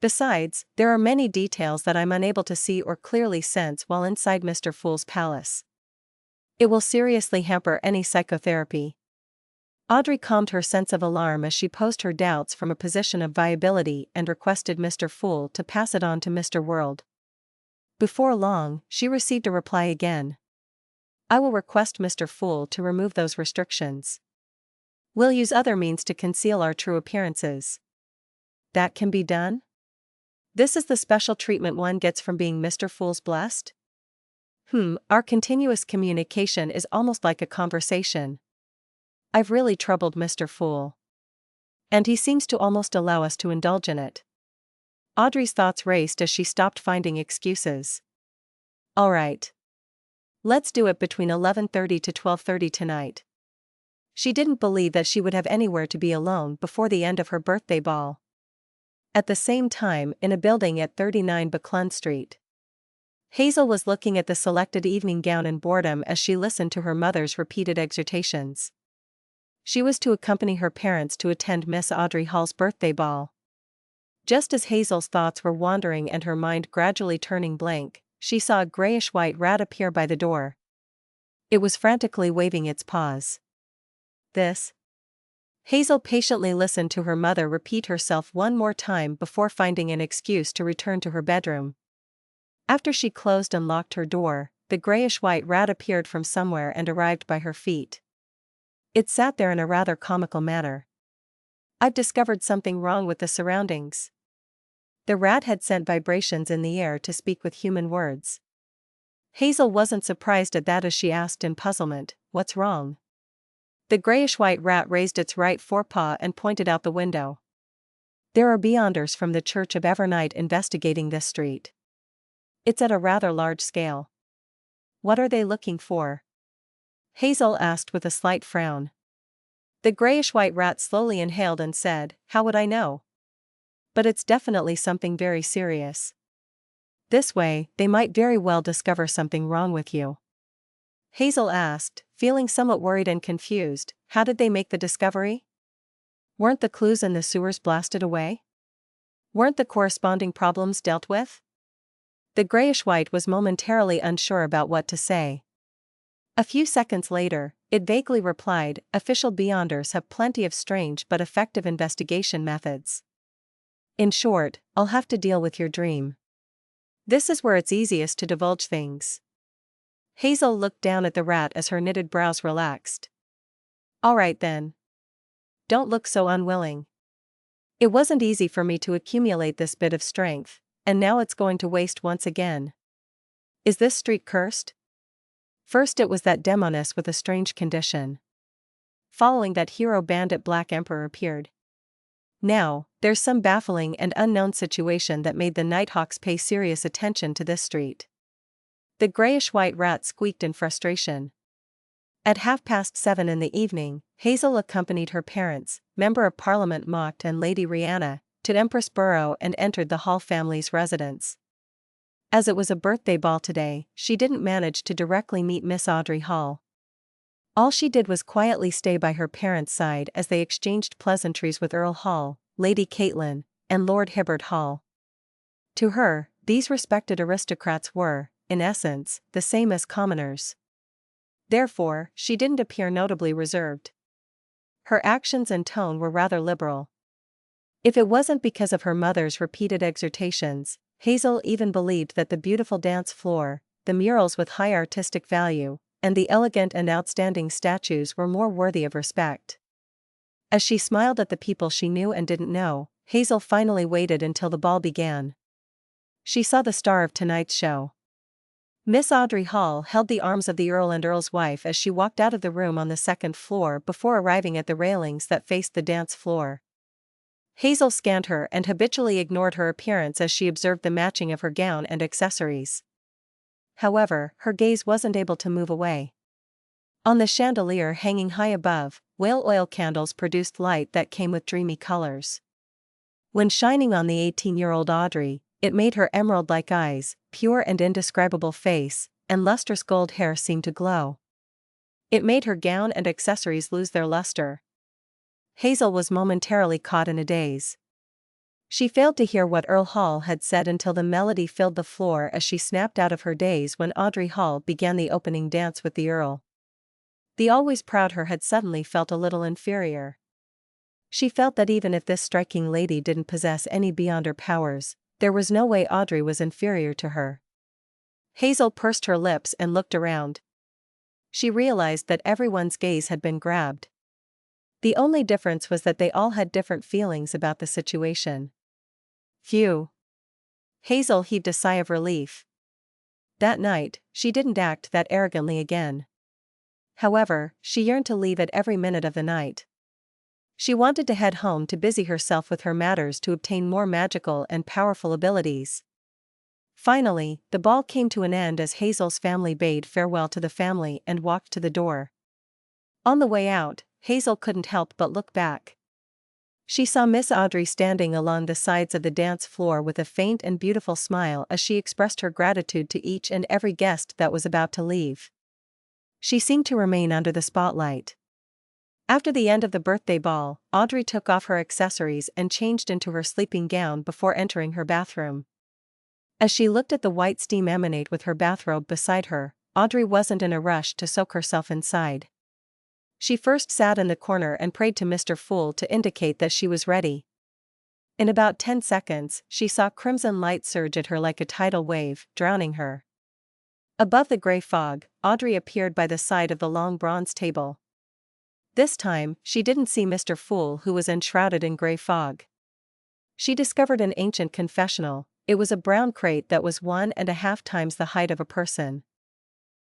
Besides, there are many details that I'm unable to see or clearly sense while inside Mr. Fool's palace. It will seriously hamper any psychotherapy. Audrey calmed her sense of alarm as she posed her doubts from a position of viability and requested Mr. Fool to pass it on to Mr. World. Before long, she received a reply again. I will request Mr. Fool to remove those restrictions. We'll use other means to conceal our true appearances. That can be done? This is the special treatment one gets from being Mr. Fool's blessed? Our continuous communication is almost like a conversation. I've really troubled Mr. Fool. And he seems to almost allow us to indulge in it. Audrey's thoughts raced as she stopped finding excuses. All right. Let's do it between 11:30 to 12:30 tonight. She didn't believe that she would have anywhere to be alone before the end of her birthday ball. At the same time, in a building at 39 Buckland Street. Hazel was looking at the selected evening gown in boredom as she listened to her mother's repeated exhortations. She was to accompany her parents to attend Miss Audrey Hall's birthday ball. Just as Hazel's thoughts were wandering and her mind gradually turning blank, she saw a grayish-white rat appear by the door. It was frantically waving its paws. This? Hazel patiently listened to her mother repeat herself one more time before finding an excuse to return to her bedroom. After she closed and locked her door, the grayish-white rat appeared from somewhere and arrived by her feet. It sat there in a rather comical manner. I've discovered something wrong with the surroundings. The rat had sent vibrations in the air to speak with human words. Hazel wasn't surprised at that as she asked in puzzlement, "What's wrong?" The grayish-white rat raised its right forepaw and pointed out the window. There are beyonders from the Church of Evernight investigating this street. It's at a rather large scale. What are they looking for? Hazel asked with a slight frown. The grayish-white rat slowly inhaled and said, "How would I know? But it's definitely something very serious. This way, they might very well discover something wrong with you." Hazel asked, feeling somewhat worried and confused, how did they make the discovery? Weren't the clues in the sewers blasted away? Weren't the corresponding problems dealt with? The grayish-white was momentarily unsure about what to say. A few seconds later, it vaguely replied, "Official beyonders have plenty of strange but effective investigation methods. In short, I'll have to deal with your dream. This is where it's easiest to divulge things." Hazel looked down at the rat as her knitted brows relaxed. "All right then. Don't look so unwilling. It wasn't easy for me to accumulate this bit of strength, and now it's going to waste once again. Is this street cursed? First it was that demoness with a strange condition. Following that hero bandit Black Emperor appeared. Now, there's some baffling and unknown situation that made the Nighthawks pay serious attention to this street." The grayish-white rat squeaked in frustration. At 7:30 in the evening, Hazel accompanied her parents, Member of Parliament Mocked and Lady Rihanna, to Empress Borough and entered the Hall family's residence. As it was a birthday ball today, she didn't manage to directly meet Miss Audrey Hall. All she did was quietly stay by her parents' side as they exchanged pleasantries with Earl Hall, Lady Caitlin, and Lord Hibbert Hall. To her, these respected aristocrats were, in essence, the same as commoners. Therefore, she didn't appear notably reserved. Her actions and tone were rather liberal. If it wasn't because of her mother's repeated exhortations, Hazel even believed that the beautiful dance floor, the murals with high artistic value, and the elegant and outstanding statues were more worthy of respect. As she smiled at the people she knew and didn't know, Hazel finally waited until the ball began. She saw the star of tonight's show. Miss Audrey Hall held the arms of the Earl and Earl's wife as she walked out of the room on the second floor before arriving at the railings that faced the dance floor. Hazel scanned her and habitually ignored her appearance as she observed the matching of her gown and accessories. However, her gaze wasn't able to move away. On the chandelier hanging high above, whale oil candles produced light that came with dreamy colors. When shining on the 18-year-old Audrey, it made her emerald-like eyes, pure and indescribable face, and lustrous gold hair seem to glow. It made her gown and accessories lose their luster. Hazel was momentarily caught in a daze. She failed to hear what Earl Hall had said until the melody filled the floor as she snapped out of her daze when Audrey Hall began the opening dance with the Earl. The always proud her had suddenly felt a little inferior. She felt that even if this striking lady didn't possess any beyond her powers, there was no way Audrey was inferior to her. Hazel pursed her lips and looked around. She realized that everyone's gaze had been grabbed. The only difference was that they all had different feelings about the situation. Phew. Hazel heaved a sigh of relief. That night, she didn't act that arrogantly again. However, she yearned to leave at every minute of the night. She wanted to head home to busy herself with her matters to obtain more magical and powerful abilities. Finally, the ball came to an end as Hazel's family bade farewell to the family and walked to the door. On the way out, Hazel couldn't help but look back. She saw Miss Audrey standing along the sides of the dance floor with a faint and beautiful smile as she expressed her gratitude to each and every guest that was about to leave. She seemed to remain under the spotlight. After the end of the birthday ball, Audrey took off her accessories and changed into her sleeping gown before entering her bathroom. As she looked at the white steam emanate with her bathrobe beside her, Audrey wasn't in a rush to soak herself inside. She first sat in the corner and prayed to Mr. Fool to indicate that she was ready. In about 10 seconds, she saw crimson light surge at her like a tidal wave, drowning her. Above the gray fog, Audrey appeared by the side of the long bronze table. This time, she didn't see Mr. Fool, who was enshrouded in gray fog. She discovered an ancient confessional. It was a brown crate that was 1.5 times the height of a person.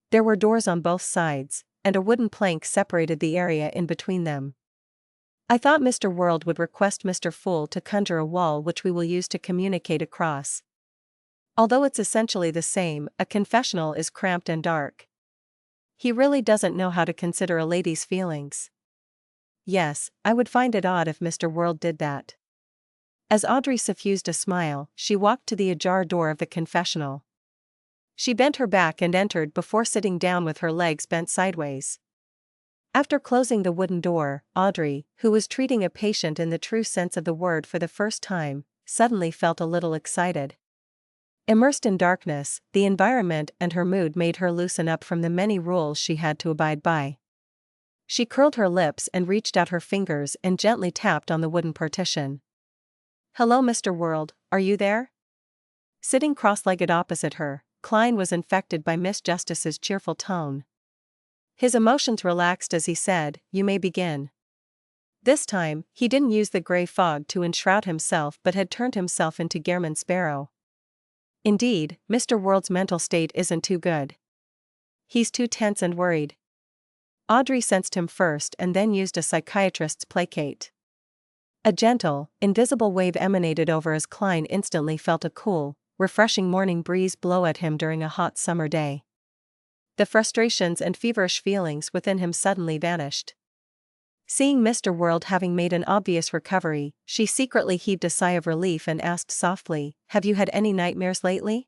There were doors on both sides, and a wooden plank separated the area in between them. I thought Mr. World would request Mr. Fool to conjure a wall which we will use to communicate across. Although it's essentially the same, a confessional is cramped and dark. He really doesn't know how to consider a lady's feelings. Yes, I would find it odd if Mr. World did that. As Audrey suffused a smile, she walked to the ajar door of the confessional. She bent her back and entered before sitting down with her legs bent sideways. After closing the wooden door, Audrey, who was treating a patient in the true sense of the word for the first time, suddenly felt a little excited. Immersed in darkness, the environment and her mood made her loosen up from the many rules she had to abide by. She curled her lips and reached out her fingers and gently tapped on the wooden partition. "Hello, Mr. World, are you there?" Sitting cross-legged opposite her, Klein was infected by Miss Justice's cheerful tone. His emotions relaxed as he said, "You may begin." This time, he didn't use the gray fog to enshroud himself but had turned himself into Gehrman Sparrow. Indeed, Mr. World's mental state isn't too good. He's too tense and worried. Audrey sensed him first and then used a psychiatrist's placate. A gentle, invisible wave emanated over as Klein instantly felt a cool, refreshing morning breeze blow at him during a hot summer day. The frustrations and feverish feelings within him suddenly vanished. Seeing Mr. World having made an obvious recovery, she secretly heaved a sigh of relief and asked softly, "Have you had any nightmares lately?"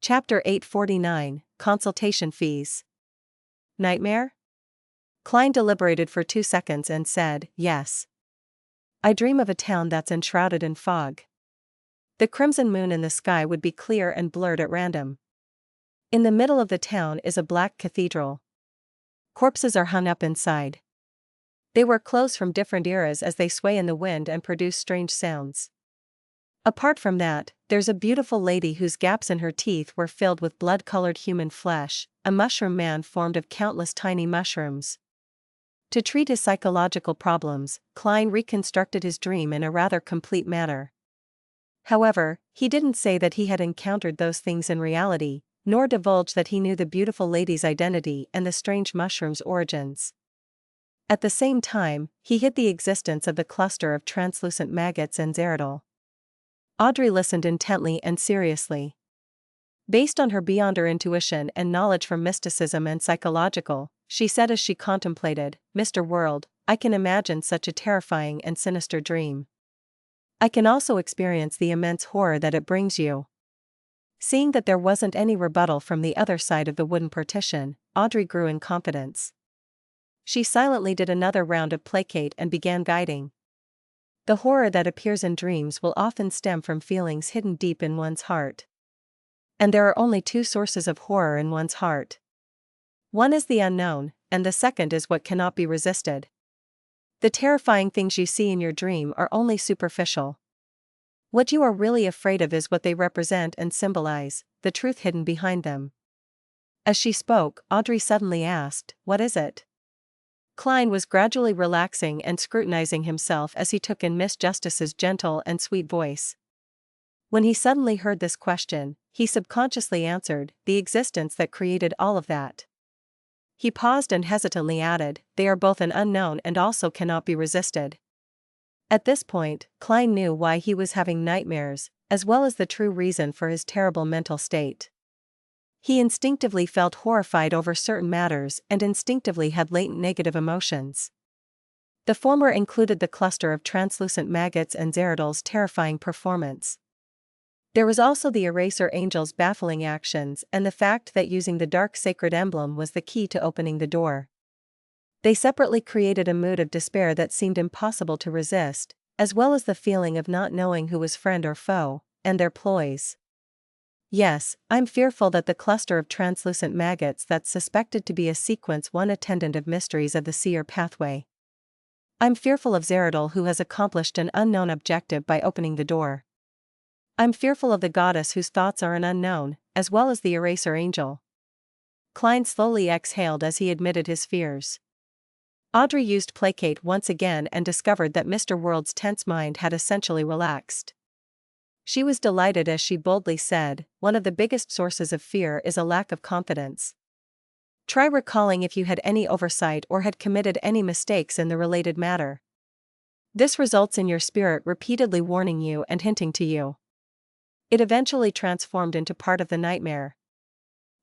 Chapter 849, Consultation Fees. Nightmare? Klein deliberated for 2 seconds and said, "Yes. I dream of a town that's enshrouded in fog. The crimson moon in the sky would be clear and blurred at random. In the middle of the town is a black cathedral. Corpses are hung up inside. They wear clothes from different eras as they sway in the wind and produce strange sounds. Apart from that, there's a beautiful lady whose gaps in her teeth were filled with blood-colored human flesh, a mushroom man formed of countless tiny mushrooms." To treat his psychological problems, Klein reconstructed his dream in a rather complete manner. However, he didn't say that he had encountered those things in reality, nor divulge that he knew the beautiful lady's identity and the strange mushroom's origins. At the same time, he hid the existence of the cluster of translucent maggots and Zeridol. Audrey listened intently and seriously. Based on her beyond her intuition and knowledge from mysticism and psychological, she said as she contemplated, "Mr. World, I can imagine such a terrifying and sinister dream. I can also experience the immense horror that it brings you." Seeing that there wasn't any rebuttal from the other side of the wooden partition, Audrey grew in confidence. She silently did another round of placate and began guiding. The horror that appears in dreams will often stem from feelings hidden deep in one's heart. And there are only two sources of horror in one's heart. One is the unknown, and the second is what cannot be resisted. The terrifying things you see in your dream are only superficial. What you are really afraid of is what they represent and symbolize, the truth hidden behind them. As she spoke, Audrey suddenly asked, "What is it?" Klein was gradually relaxing and scrutinizing himself as he took in Miss Justice's gentle and sweet voice. When he suddenly heard this question, he subconsciously answered, "The existence that created all of that." He paused and hesitantly added, "They are both an unknown and also cannot be resisted." At this point, Klein knew why he was having nightmares, as well as the true reason for his terrible mental state. He instinctively felt horrified over certain matters and instinctively had latent negative emotions. The former included the cluster of translucent maggots and Zeradol's terrifying performance. There was also the eraser angel's baffling actions and the fact that using the dark sacred emblem was the key to opening the door. They separately created a mood of despair that seemed impossible to resist, as well as the feeling of not knowing who was friend or foe, and their ploys. Yes, I'm fearful that the cluster of translucent maggots that's suspected to be a sequence one attendant of mysteries of the seer pathway. I'm fearful of Zeradol who has accomplished an unknown objective by opening the door. I'm fearful of the goddess whose thoughts are an unknown, as well as the eraser angel. Klein slowly exhaled as he admitted his fears. Audrey used placate once again and discovered that Mr. World's tense mind had essentially relaxed. She was delighted as she boldly said, "One of the biggest sources of fear is a lack of confidence. Try recalling if you had any oversight or had committed any mistakes in the related matter. This results in your spirit repeatedly warning you and hinting to you." It eventually transformed into part of the nightmare.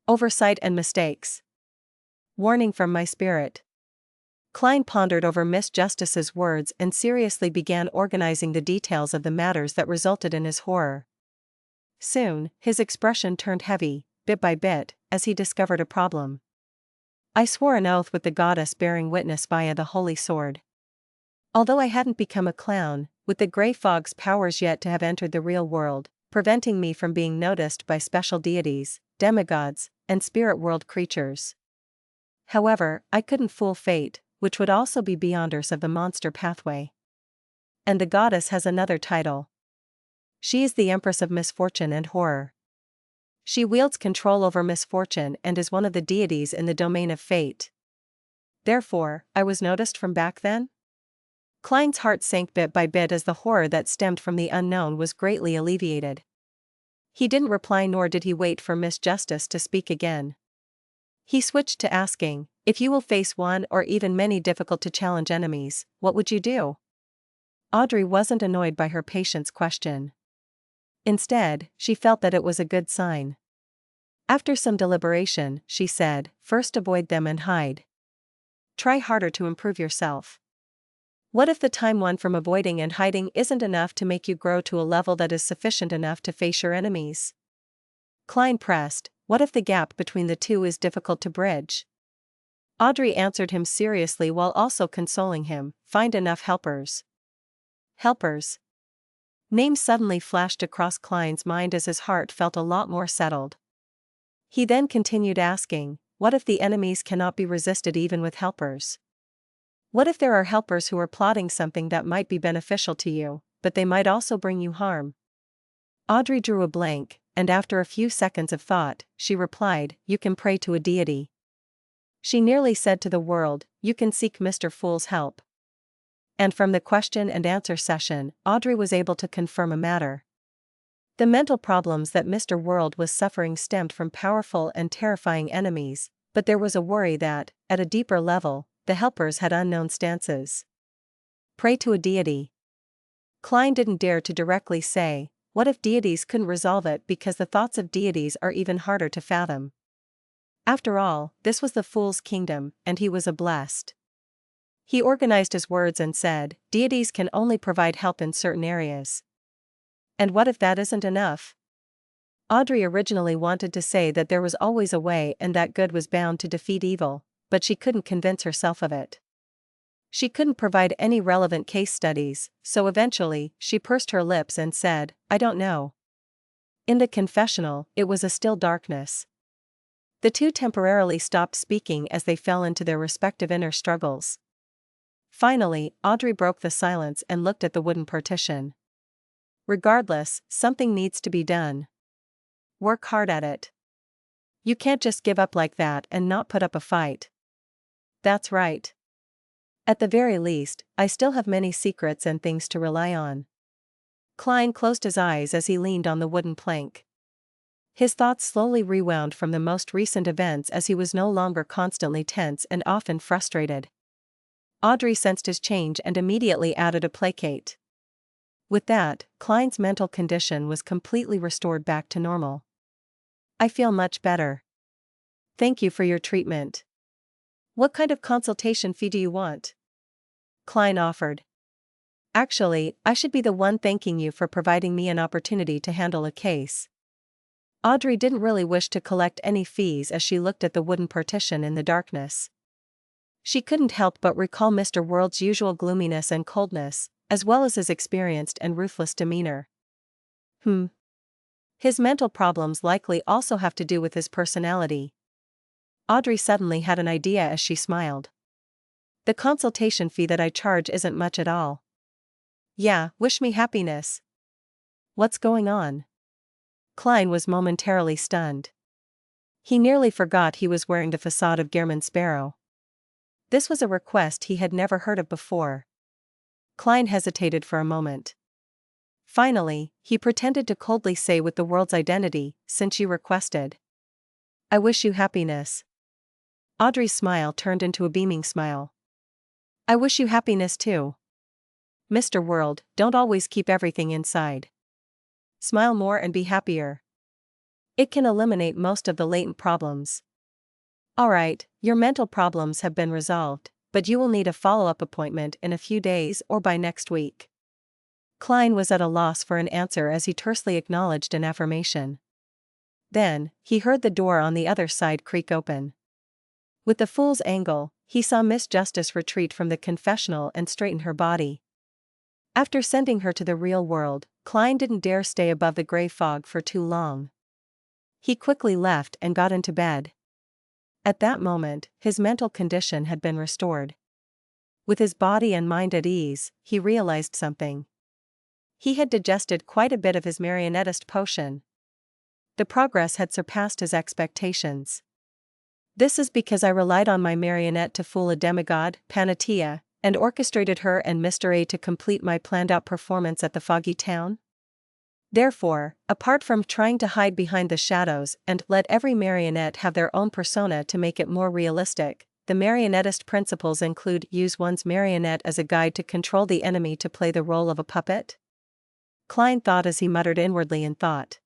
Oversight and mistakes. Warning from my spirit. Klein pondered over Miss Justice's words and seriously began organizing the details of the matters that resulted in his horror. Soon, his expression turned heavy, bit by bit, as he discovered a problem. "I swore an oath with the goddess bearing witness via the holy sword. Although I hadn't become a clown, with the gray fog's powers yet to have entered the real world, preventing me from being noticed by special deities, demigods, and spirit world creatures. However, I couldn't fool fate, which would also be beyonders of the monster pathway. And the goddess has another title. She is the Empress of Misfortune and Horror. She wields control over misfortune and is one of the deities in the domain of fate. Therefore, I was noticed from back then?" Klein's heart sank bit by bit as the horror that stemmed from the unknown was greatly alleviated. He didn't reply nor did he wait for Miss Justice to speak again. He switched to asking, "If you will face one or even many difficult-to-challenge enemies, what would you do?" Audrey wasn't annoyed by her patient's question. Instead, she felt that it was a good sign. After some deliberation, she said, "First avoid them and hide. Try harder to improve yourself. What if the time won from avoiding and hiding isn't enough to make you grow to a level that is sufficient enough to face your enemies?" Klein pressed, "What if the gap between the two is difficult to bridge?" Audrey answered him seriously while also consoling him, "Find enough helpers." Helpers? Names suddenly flashed across Klein's mind as his heart felt a lot more settled. He then continued asking, "What if the enemies cannot be resisted even with helpers? What if there are helpers who are plotting something that might be beneficial to you, but they might also bring you harm?" Audrey drew a blank, and after a few seconds of thought, she replied, "You can pray to a deity." She nearly said to the world, "You can seek Mr. Fool's help." And from the question and answer session, Audrey was able to confirm a matter. The mental problems that Mr. World was suffering stemmed from powerful and terrifying enemies, but there was a worry that, at a deeper level, the helpers had unknown stances. Pray to a deity. Klein didn't dare to directly say, what if deities couldn't resolve it because the thoughts of deities are even harder to fathom? After all, this was the fool's kingdom, and he was a blessed. He organized his words and said, "Deities can only provide help in certain areas." And what if that isn't enough? Audrey originally wanted to say that there was always a way and that good was bound to defeat evil, but she couldn't convince herself of it. She couldn't provide any relevant case studies, so eventually, she pursed her lips and said, "I don't know." In the confessional, it was a still darkness. The two temporarily stopped speaking as they fell into their respective inner struggles. Finally, Audrey broke the silence and looked at the wooden partition. "Regardless, something needs to be done. Work hard at it. You can't just give up like that and not put up a fight." "That's right. At the very least, I still have many secrets and things to rely on." Klein closed his eyes as he leaned on the wooden plank. His thoughts slowly rewound from the most recent events as he was no longer constantly tense and often frustrated. Audrey sensed his change and immediately added a placate. With that, Klein's mental condition was completely restored back to normal. "I feel much better. Thank you for your treatment. What kind of consultation fee do you want?" Klein offered. "Actually, I should be the one thanking you for providing me an opportunity to handle a case." Audrey didn't really wish to collect any fees as she looked at the wooden partition in the darkness. She couldn't help but recall Mr. World's usual gloominess and coldness, as well as his experienced and ruthless demeanor. His mental problems likely also have to do with his personality. Audrey suddenly had an idea as she smiled. "The consultation fee that I charge isn't much at all." "Yeah, wish me happiness." "What's going on?" Klein was momentarily stunned. He nearly forgot he was wearing the facade of Gehrman Sparrow. This was a request he had never heard of before. Klein hesitated for a moment. Finally, he pretended to coldly say with the world's identity, "Since you requested. I wish you happiness." Audrey's smile turned into a beaming smile. "I wish you happiness too. Mr. World, don't always keep everything inside. Smile more and be happier. It can eliminate most of the latent problems." "Alright, your mental problems have been resolved, but you will need a follow-up appointment in a few days or by next week." Klein was at a loss for an answer as he tersely acknowledged an affirmation. Then, he heard the door on the other side creak open. With the fool's angle, he saw Miss Justice retreat from the confessional and straighten her body. After sending her to the real world, Klein didn't dare stay above the gray fog for too long. He quickly left and got into bed. At that moment, his mental condition had been restored. With his body and mind at ease, he realized something. He had digested quite a bit of his marionettist potion. The progress had surpassed his expectations. "This is because I relied on my marionette to fool a demigod, Panatia, and orchestrated her and Mr. A to complete my planned-out performance at the foggy town? Therefore, apart from trying to hide behind the shadows and let every marionette have their own persona to make it more realistic, the marionettist principles include use one's marionette as a guide to control the enemy to play the role of a puppet." Klein thought as he muttered inwardly in thought.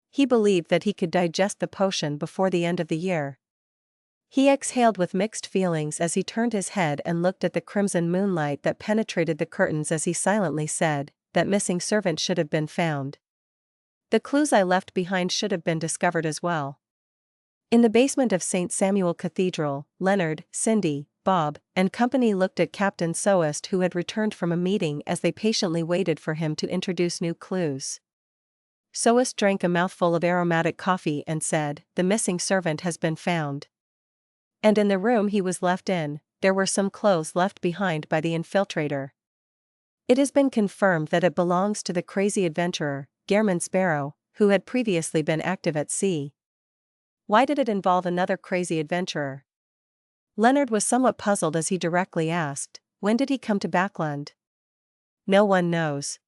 He believed that he could digest the potion before the end of the year. He exhaled with mixed feelings as he turned his head and looked at the crimson moonlight that penetrated the curtains as he silently said, "That missing servant should have been found. The clues I left behind should have been discovered as well." In the basement of St. Samuel Cathedral, Leonard, Cindy, Bob, and company looked at Captain Soest, who had returned from a meeting, as they patiently waited for him to introduce new clues. Soest drank a mouthful of aromatic coffee and said, "The missing servant has been found. And in the room he was left in, there were some clothes left behind by the infiltrator. It has been confirmed that it belongs to the crazy adventurer, Gehrman Sparrow, who had previously been active at sea." "Why did it involve another crazy adventurer?" Leonard was somewhat puzzled as he directly asked, "When did he come to Backland?" "No one knows.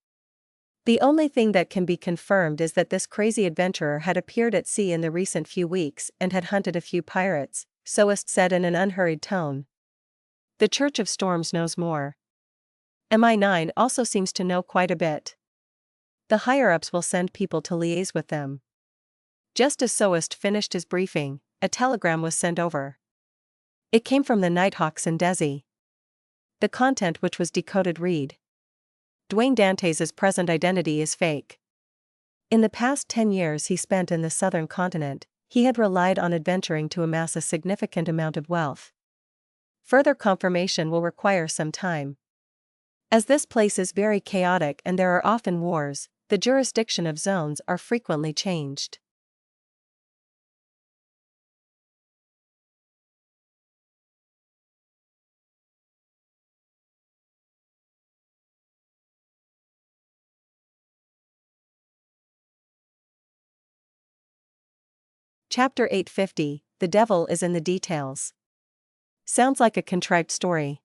The only thing that can be confirmed is that this crazy adventurer had appeared at sea in the recent few weeks and had hunted a few pirates," Soest said in an unhurried tone. "The Church of Storms knows more. MI9 also seems to know quite a bit. The higher-ups will send people to liaise with them." Just as Soest finished his briefing, a telegram was sent over. It came from the Nighthawks in Desi. The content, which was decoded, read: "Dwayne Dantes' present identity is fake. In the past 10 years he spent in the southern continent, he had relied on adventuring to amass a significant amount of wealth. Further confirmation will require some time. As this place is very chaotic and there are often wars, the jurisdiction of zones are frequently changed. Chapter 850, The Devil is in the Details. Sounds like a contrived story.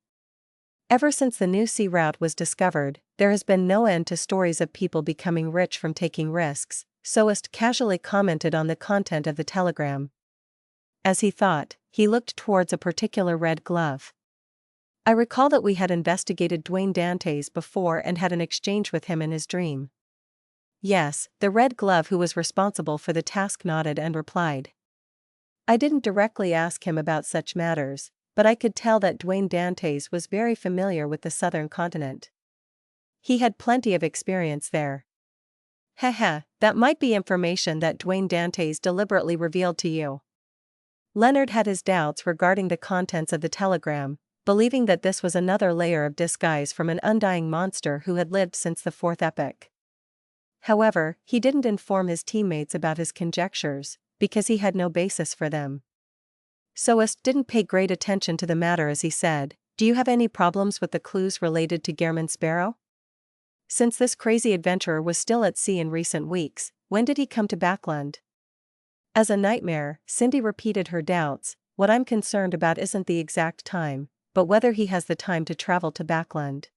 Ever since the new sea route was discovered, there has been no end to stories of people becoming rich from taking risks, Soest casually commented on the content of the telegram. As he thought, he looked towards a particular red glove. I recall that we had investigated Dwayne Dantes before and had an exchange with him in his dream. Yes, the red glove who was responsible for the task nodded and replied. I didn't directly ask him about such matters, but I could tell that Dwayne Dantes was very familiar with the southern continent. He had plenty of experience there. Haha, that might be information that Dwayne Dantes deliberately revealed to you. Leonard had his doubts regarding the contents of the telegram, believing that this was another layer of disguise from an undying monster who had lived since the fourth epoch. However, he didn't inform his teammates about his conjectures, because he had no basis for them. Soest didn't pay great attention to the matter as he said, "Do you have any problems with the clues related to Gehrman Sparrow? Since this crazy adventurer was still at sea in recent weeks, when did he come to Backland?" As a nightmare, Cindy repeated her doubts. What I'm concerned about isn't the exact time, but whether he has the time to travel to Backland.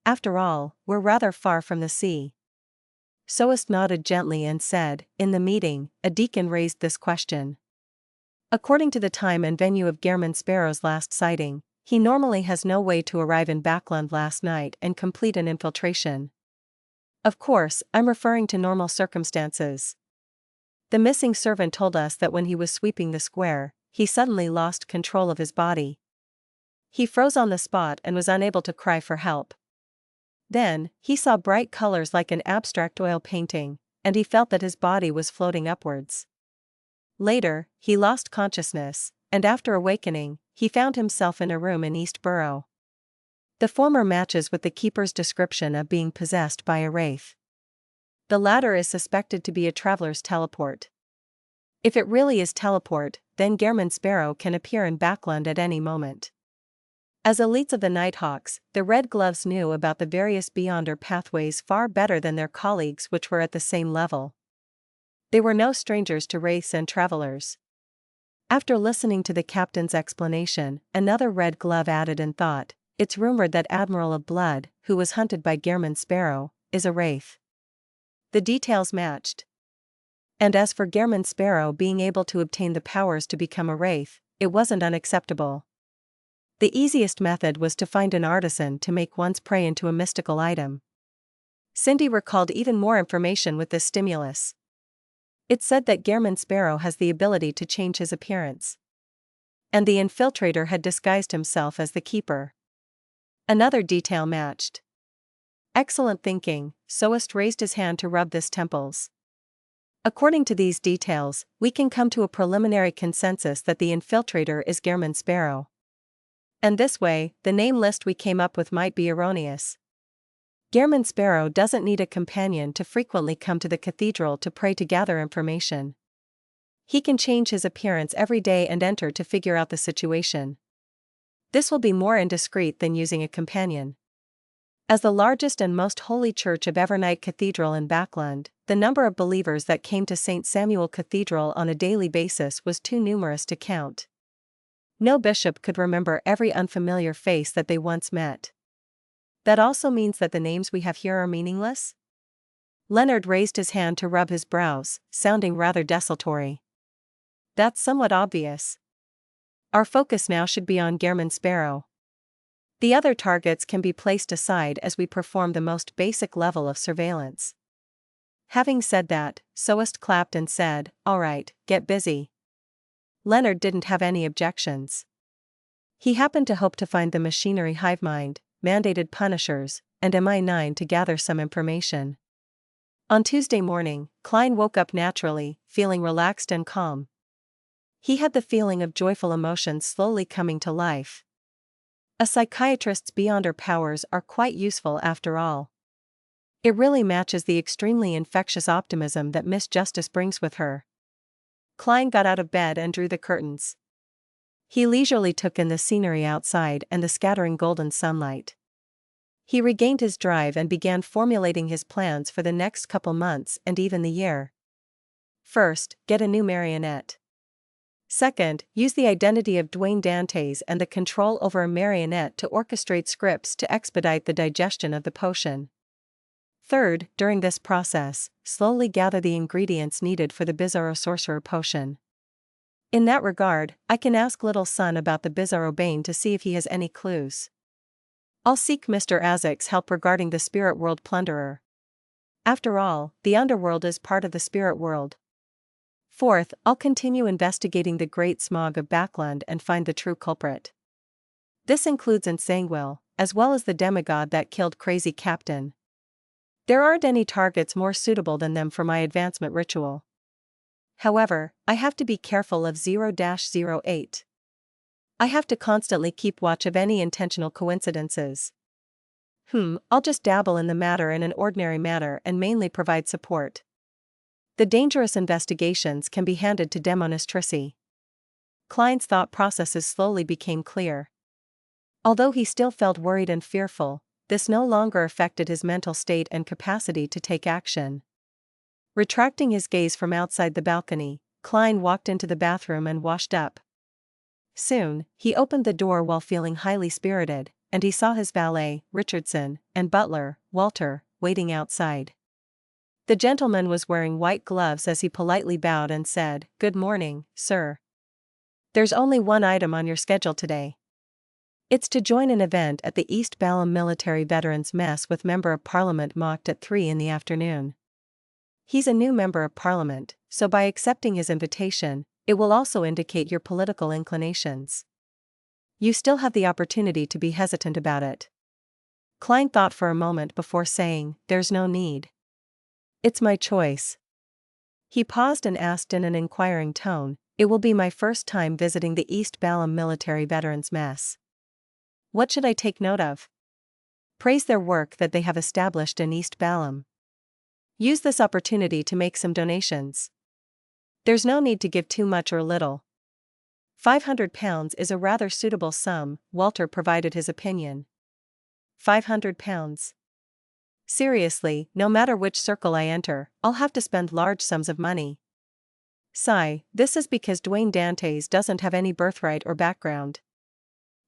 After all, we're rather far from the sea. Soest nodded gently and said, "In the meeting, a deacon raised this question. According to the time and venue of Gehrman Sparrow's last sighting, he normally has no way to arrive in Backland last night and complete an infiltration. Of course, I'm referring to normal circumstances. The missing servant told us that when he was sweeping the square, he suddenly lost control of his body. He froze on the spot and was unable to cry for help. Then, he saw bright colors like an abstract oil painting, and he felt that his body was floating upwards. Later, he lost consciousness, and after awakening, he found himself in a room in East Borough. The former matches with the keeper's description of being possessed by a wraith. The latter is suspected to be a traveler's teleport. If it really is teleport, then Gehrman Sparrow can appear in Backland at any moment. As elites of the Nighthawks, the Red Gloves knew about the various beyonder pathways far better than their colleagues which were at the same level. They were no strangers to wraiths and travelers. After listening to the captain's explanation, another Red Glove added in thought, "It's rumored that Admiral of Blood, who was hunted by Gehrman Sparrow, is a wraith." The details matched. And as for Gehrman Sparrow being able to obtain the powers to become a wraith, it wasn't unacceptable. The easiest method was to find an artisan to make one's prey into a mystical item. Cindy recalled even more information with this stimulus. It said that Gehrman Sparrow has the ability to change his appearance. And the infiltrator had disguised himself as the keeper. Another detail matched. Excellent thinking, Soest raised his hand to rub his temples. According to these details, we can come to a preliminary consensus that the infiltrator is Gehrman Sparrow. And this way, the name list we came up with might be erroneous. Gehrman Sparrow doesn't need a companion to frequently come to the cathedral to pray to gather information. He can change his appearance every day and enter to figure out the situation. This will be more indiscreet than using a companion. As the largest and most holy church of Evernight Cathedral in Backland, the number of believers that came to St. Samuel Cathedral on a daily basis was too numerous to count. No bishop could remember every unfamiliar face that they once met. That also means that the names we have here are meaningless? Leonard raised his hand to rub his brows, sounding rather desultory. That's somewhat obvious. Our focus now should be on Gehrman Sparrow. The other targets can be placed aside as we perform the most basic level of surveillance. Having said that, Soest clapped and said, "All right, get busy." Leonard didn't have any objections. He happened to hope to find the machinery hive mind, mandated punishers, and MI9 to gather some information. On Tuesday morning, Klein woke up naturally, feeling relaxed and calm. He had the feeling of joyful emotions slowly coming to life, A psychiatrist's beyond her powers are quite useful after all. It really matches the extremely infectious optimism that Miss Justice brings with her. Klein got out of bed and drew the curtains. He leisurely took in the scenery outside and the scattering golden sunlight. He regained his drive and began formulating his plans for the next couple months and even the year. First, get a new marionette. Second, use the identity of Dwayne Dantes and the control over a marionette to orchestrate scripts to expedite the digestion of the potion. Third, during this process, slowly gather the ingredients needed for the Bizarro Sorcerer potion. In that regard, I can ask Little Son about the Bizarro Bane to see if he has any clues. I'll seek Mr. Azek's help regarding the Spirit World Plunderer. After all, the underworld is part of the spirit world. Fourth, I'll continue investigating the Great Smog of Backland and find the true culprit. This includes Ensanguil, as well as the demigod that killed Crazy Captain. There aren't any targets more suitable than them for my advancement ritual. However, I have to be careful of 0-08. I have to constantly keep watch of any intentional coincidences. I'll just dabble in the matter in an ordinary manner and mainly provide support. The dangerous investigations can be handed to Demonastrici. Klein's thought processes slowly became clear. Although he still felt worried and fearful, this no longer affected his mental state and capacity to take action. Retracting his gaze from outside the balcony, Klein walked into the bathroom and washed up. Soon, he opened the door while feeling highly spirited, and he saw his valet, Richardson, and butler, Walter, waiting outside. The gentleman was wearing white gloves as he politely bowed and said, "Good morning, sir. There's only one item on your schedule today. It's to join an event at the East Balham Military Veterans Mess with Member of Parliament Mocked at 3 in the afternoon. He's a new Member of Parliament, so by accepting his invitation, it will also indicate your political inclinations. You still have the opportunity to be hesitant about it." Klein thought for a moment before saying, "There's no need. It's my choice." He paused and asked in an inquiring tone, "It will be my first time visiting the East Balham Military Veterans Mess. What should I take note of?" "Praise their work that they have established in East Balham. Use this opportunity to make some donations. There's no need to give too much or little. £500 is a rather suitable sum," Walter provided his opinion. £500. Seriously, no matter which circle I enter, I'll have to spend large sums of money. Sigh, this is because Dwayne Dantes doesn't have any birthright or background.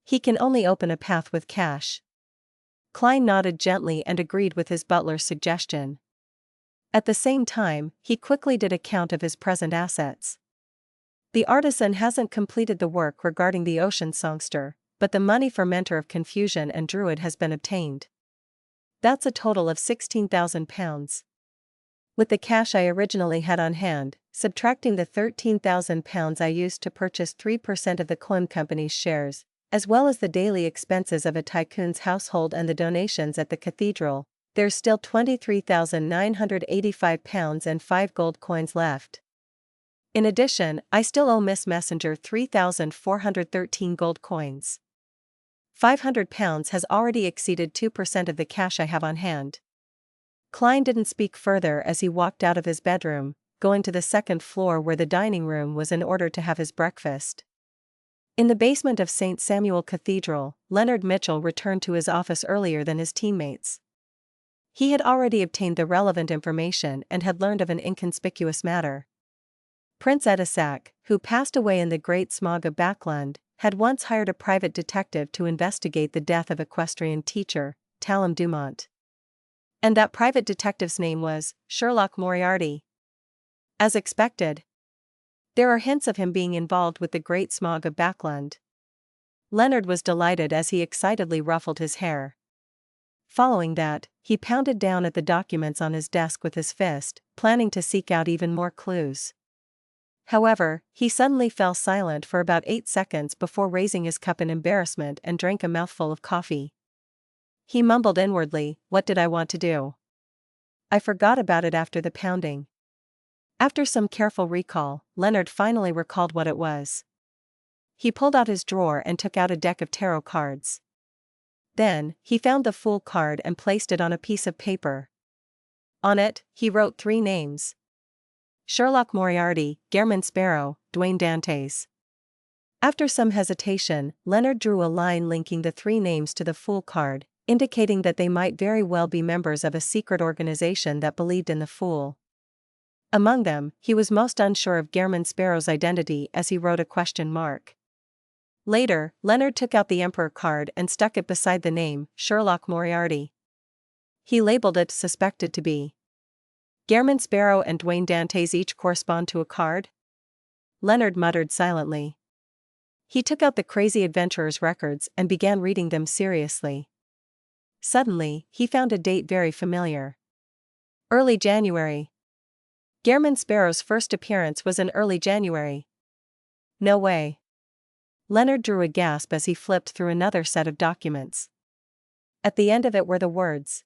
He can only open a path with cash. Klein nodded gently and agreed with his butler's suggestion. At the same time, he quickly did a count of his present assets. The artisan hasn't completed the work regarding the ocean songster, but the money for Mentor of Confusion and Druid has been obtained. That's a total of £16,000. With the cash I originally had on hand, subtracting the £13,000 I used to purchase 3% of the Coin Company's shares, as well as the daily expenses of a tycoon's household and the donations at the cathedral, there's still £23,985 and 5 gold coins left. In addition, I still owe Miss Messenger 3,413 gold coins. £500 has already exceeded 2% of the cash I have on hand. Klein didn't speak further as he walked out of his bedroom, going to the second floor where the dining room was in order to have his breakfast. In the basement of St. Samuel Cathedral, Leonard Mitchell returned to his office earlier than his teammates. He had already obtained the relevant information and had learned of an inconspicuous matter. Prince Edisac, who passed away in the Great Smog of Backland, had once hired a private detective to investigate the death of equestrian teacher, Talum Dumont. And that private detective's name was Sherlock Moriarty. As expected, there are hints of him being involved with the Great Smog of Backland. Leonard was delighted as he excitedly ruffled his hair. Following that, he pounded down at the documents on his desk with his fist, planning to seek out even more clues. However, he suddenly fell silent for about 8 seconds before raising his cup in embarrassment and drank a mouthful of coffee. He mumbled inwardly, "What did I want to do? I forgot about it after the pounding." After some careful recall, Leonard finally recalled what it was. He pulled out his drawer and took out a deck of tarot cards. Then, he found the Fool card and placed it on a piece of paper. On it, he wrote 3 names: Sherlock Moriarty, Gehrman Sparrow, Duane Dantes. After some hesitation, Leonard drew a line linking the 3 names to the Fool card, indicating that they might very well be members of a secret organization that believed in the Fool. Among them, he was most unsure of Gehrman Sparrow's identity as he wrote a question mark. Later, Leonard took out the Emperor card and stuck it beside the name, Sherlock Moriarty. He labeled it Suspected to be. Gehrman Sparrow and Duane Dantes each correspond to a card? Leonard muttered silently. He took out the Crazy Adventurer's records and began reading them seriously. Suddenly, he found a date very familiar. Early January. Gehrman Sparrow's first appearance was in early January. No way. Leonard drew a gasp as he flipped through another set of documents. At the end of it were the words: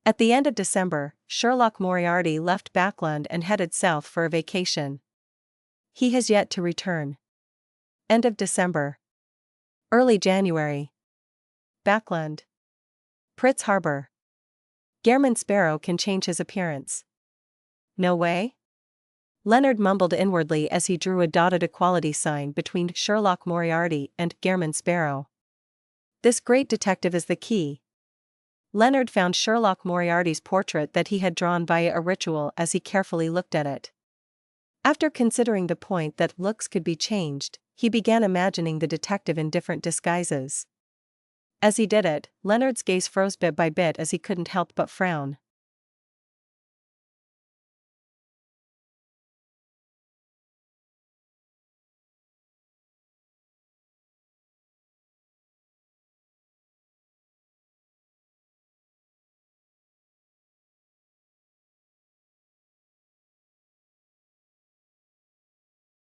At the end of December, Sherlock Moriarty left Backland and headed south for a vacation. He has yet to return. End of December. Early January. Backland. Pritz Harbor. Gehrman Sparrow can change his appearance. No way? Leonard mumbled inwardly as he drew a dotted equality sign between Sherlock Moriarty and Gehrman Sparrow. This great detective is the key. Leonard found Sherlock Moriarty's portrait that he had drawn via a ritual as he carefully looked at it. After considering the point that looks could be changed, he began imagining the detective in different disguises. As he did it, Leonard's gaze froze bit by bit as he couldn't help but frown.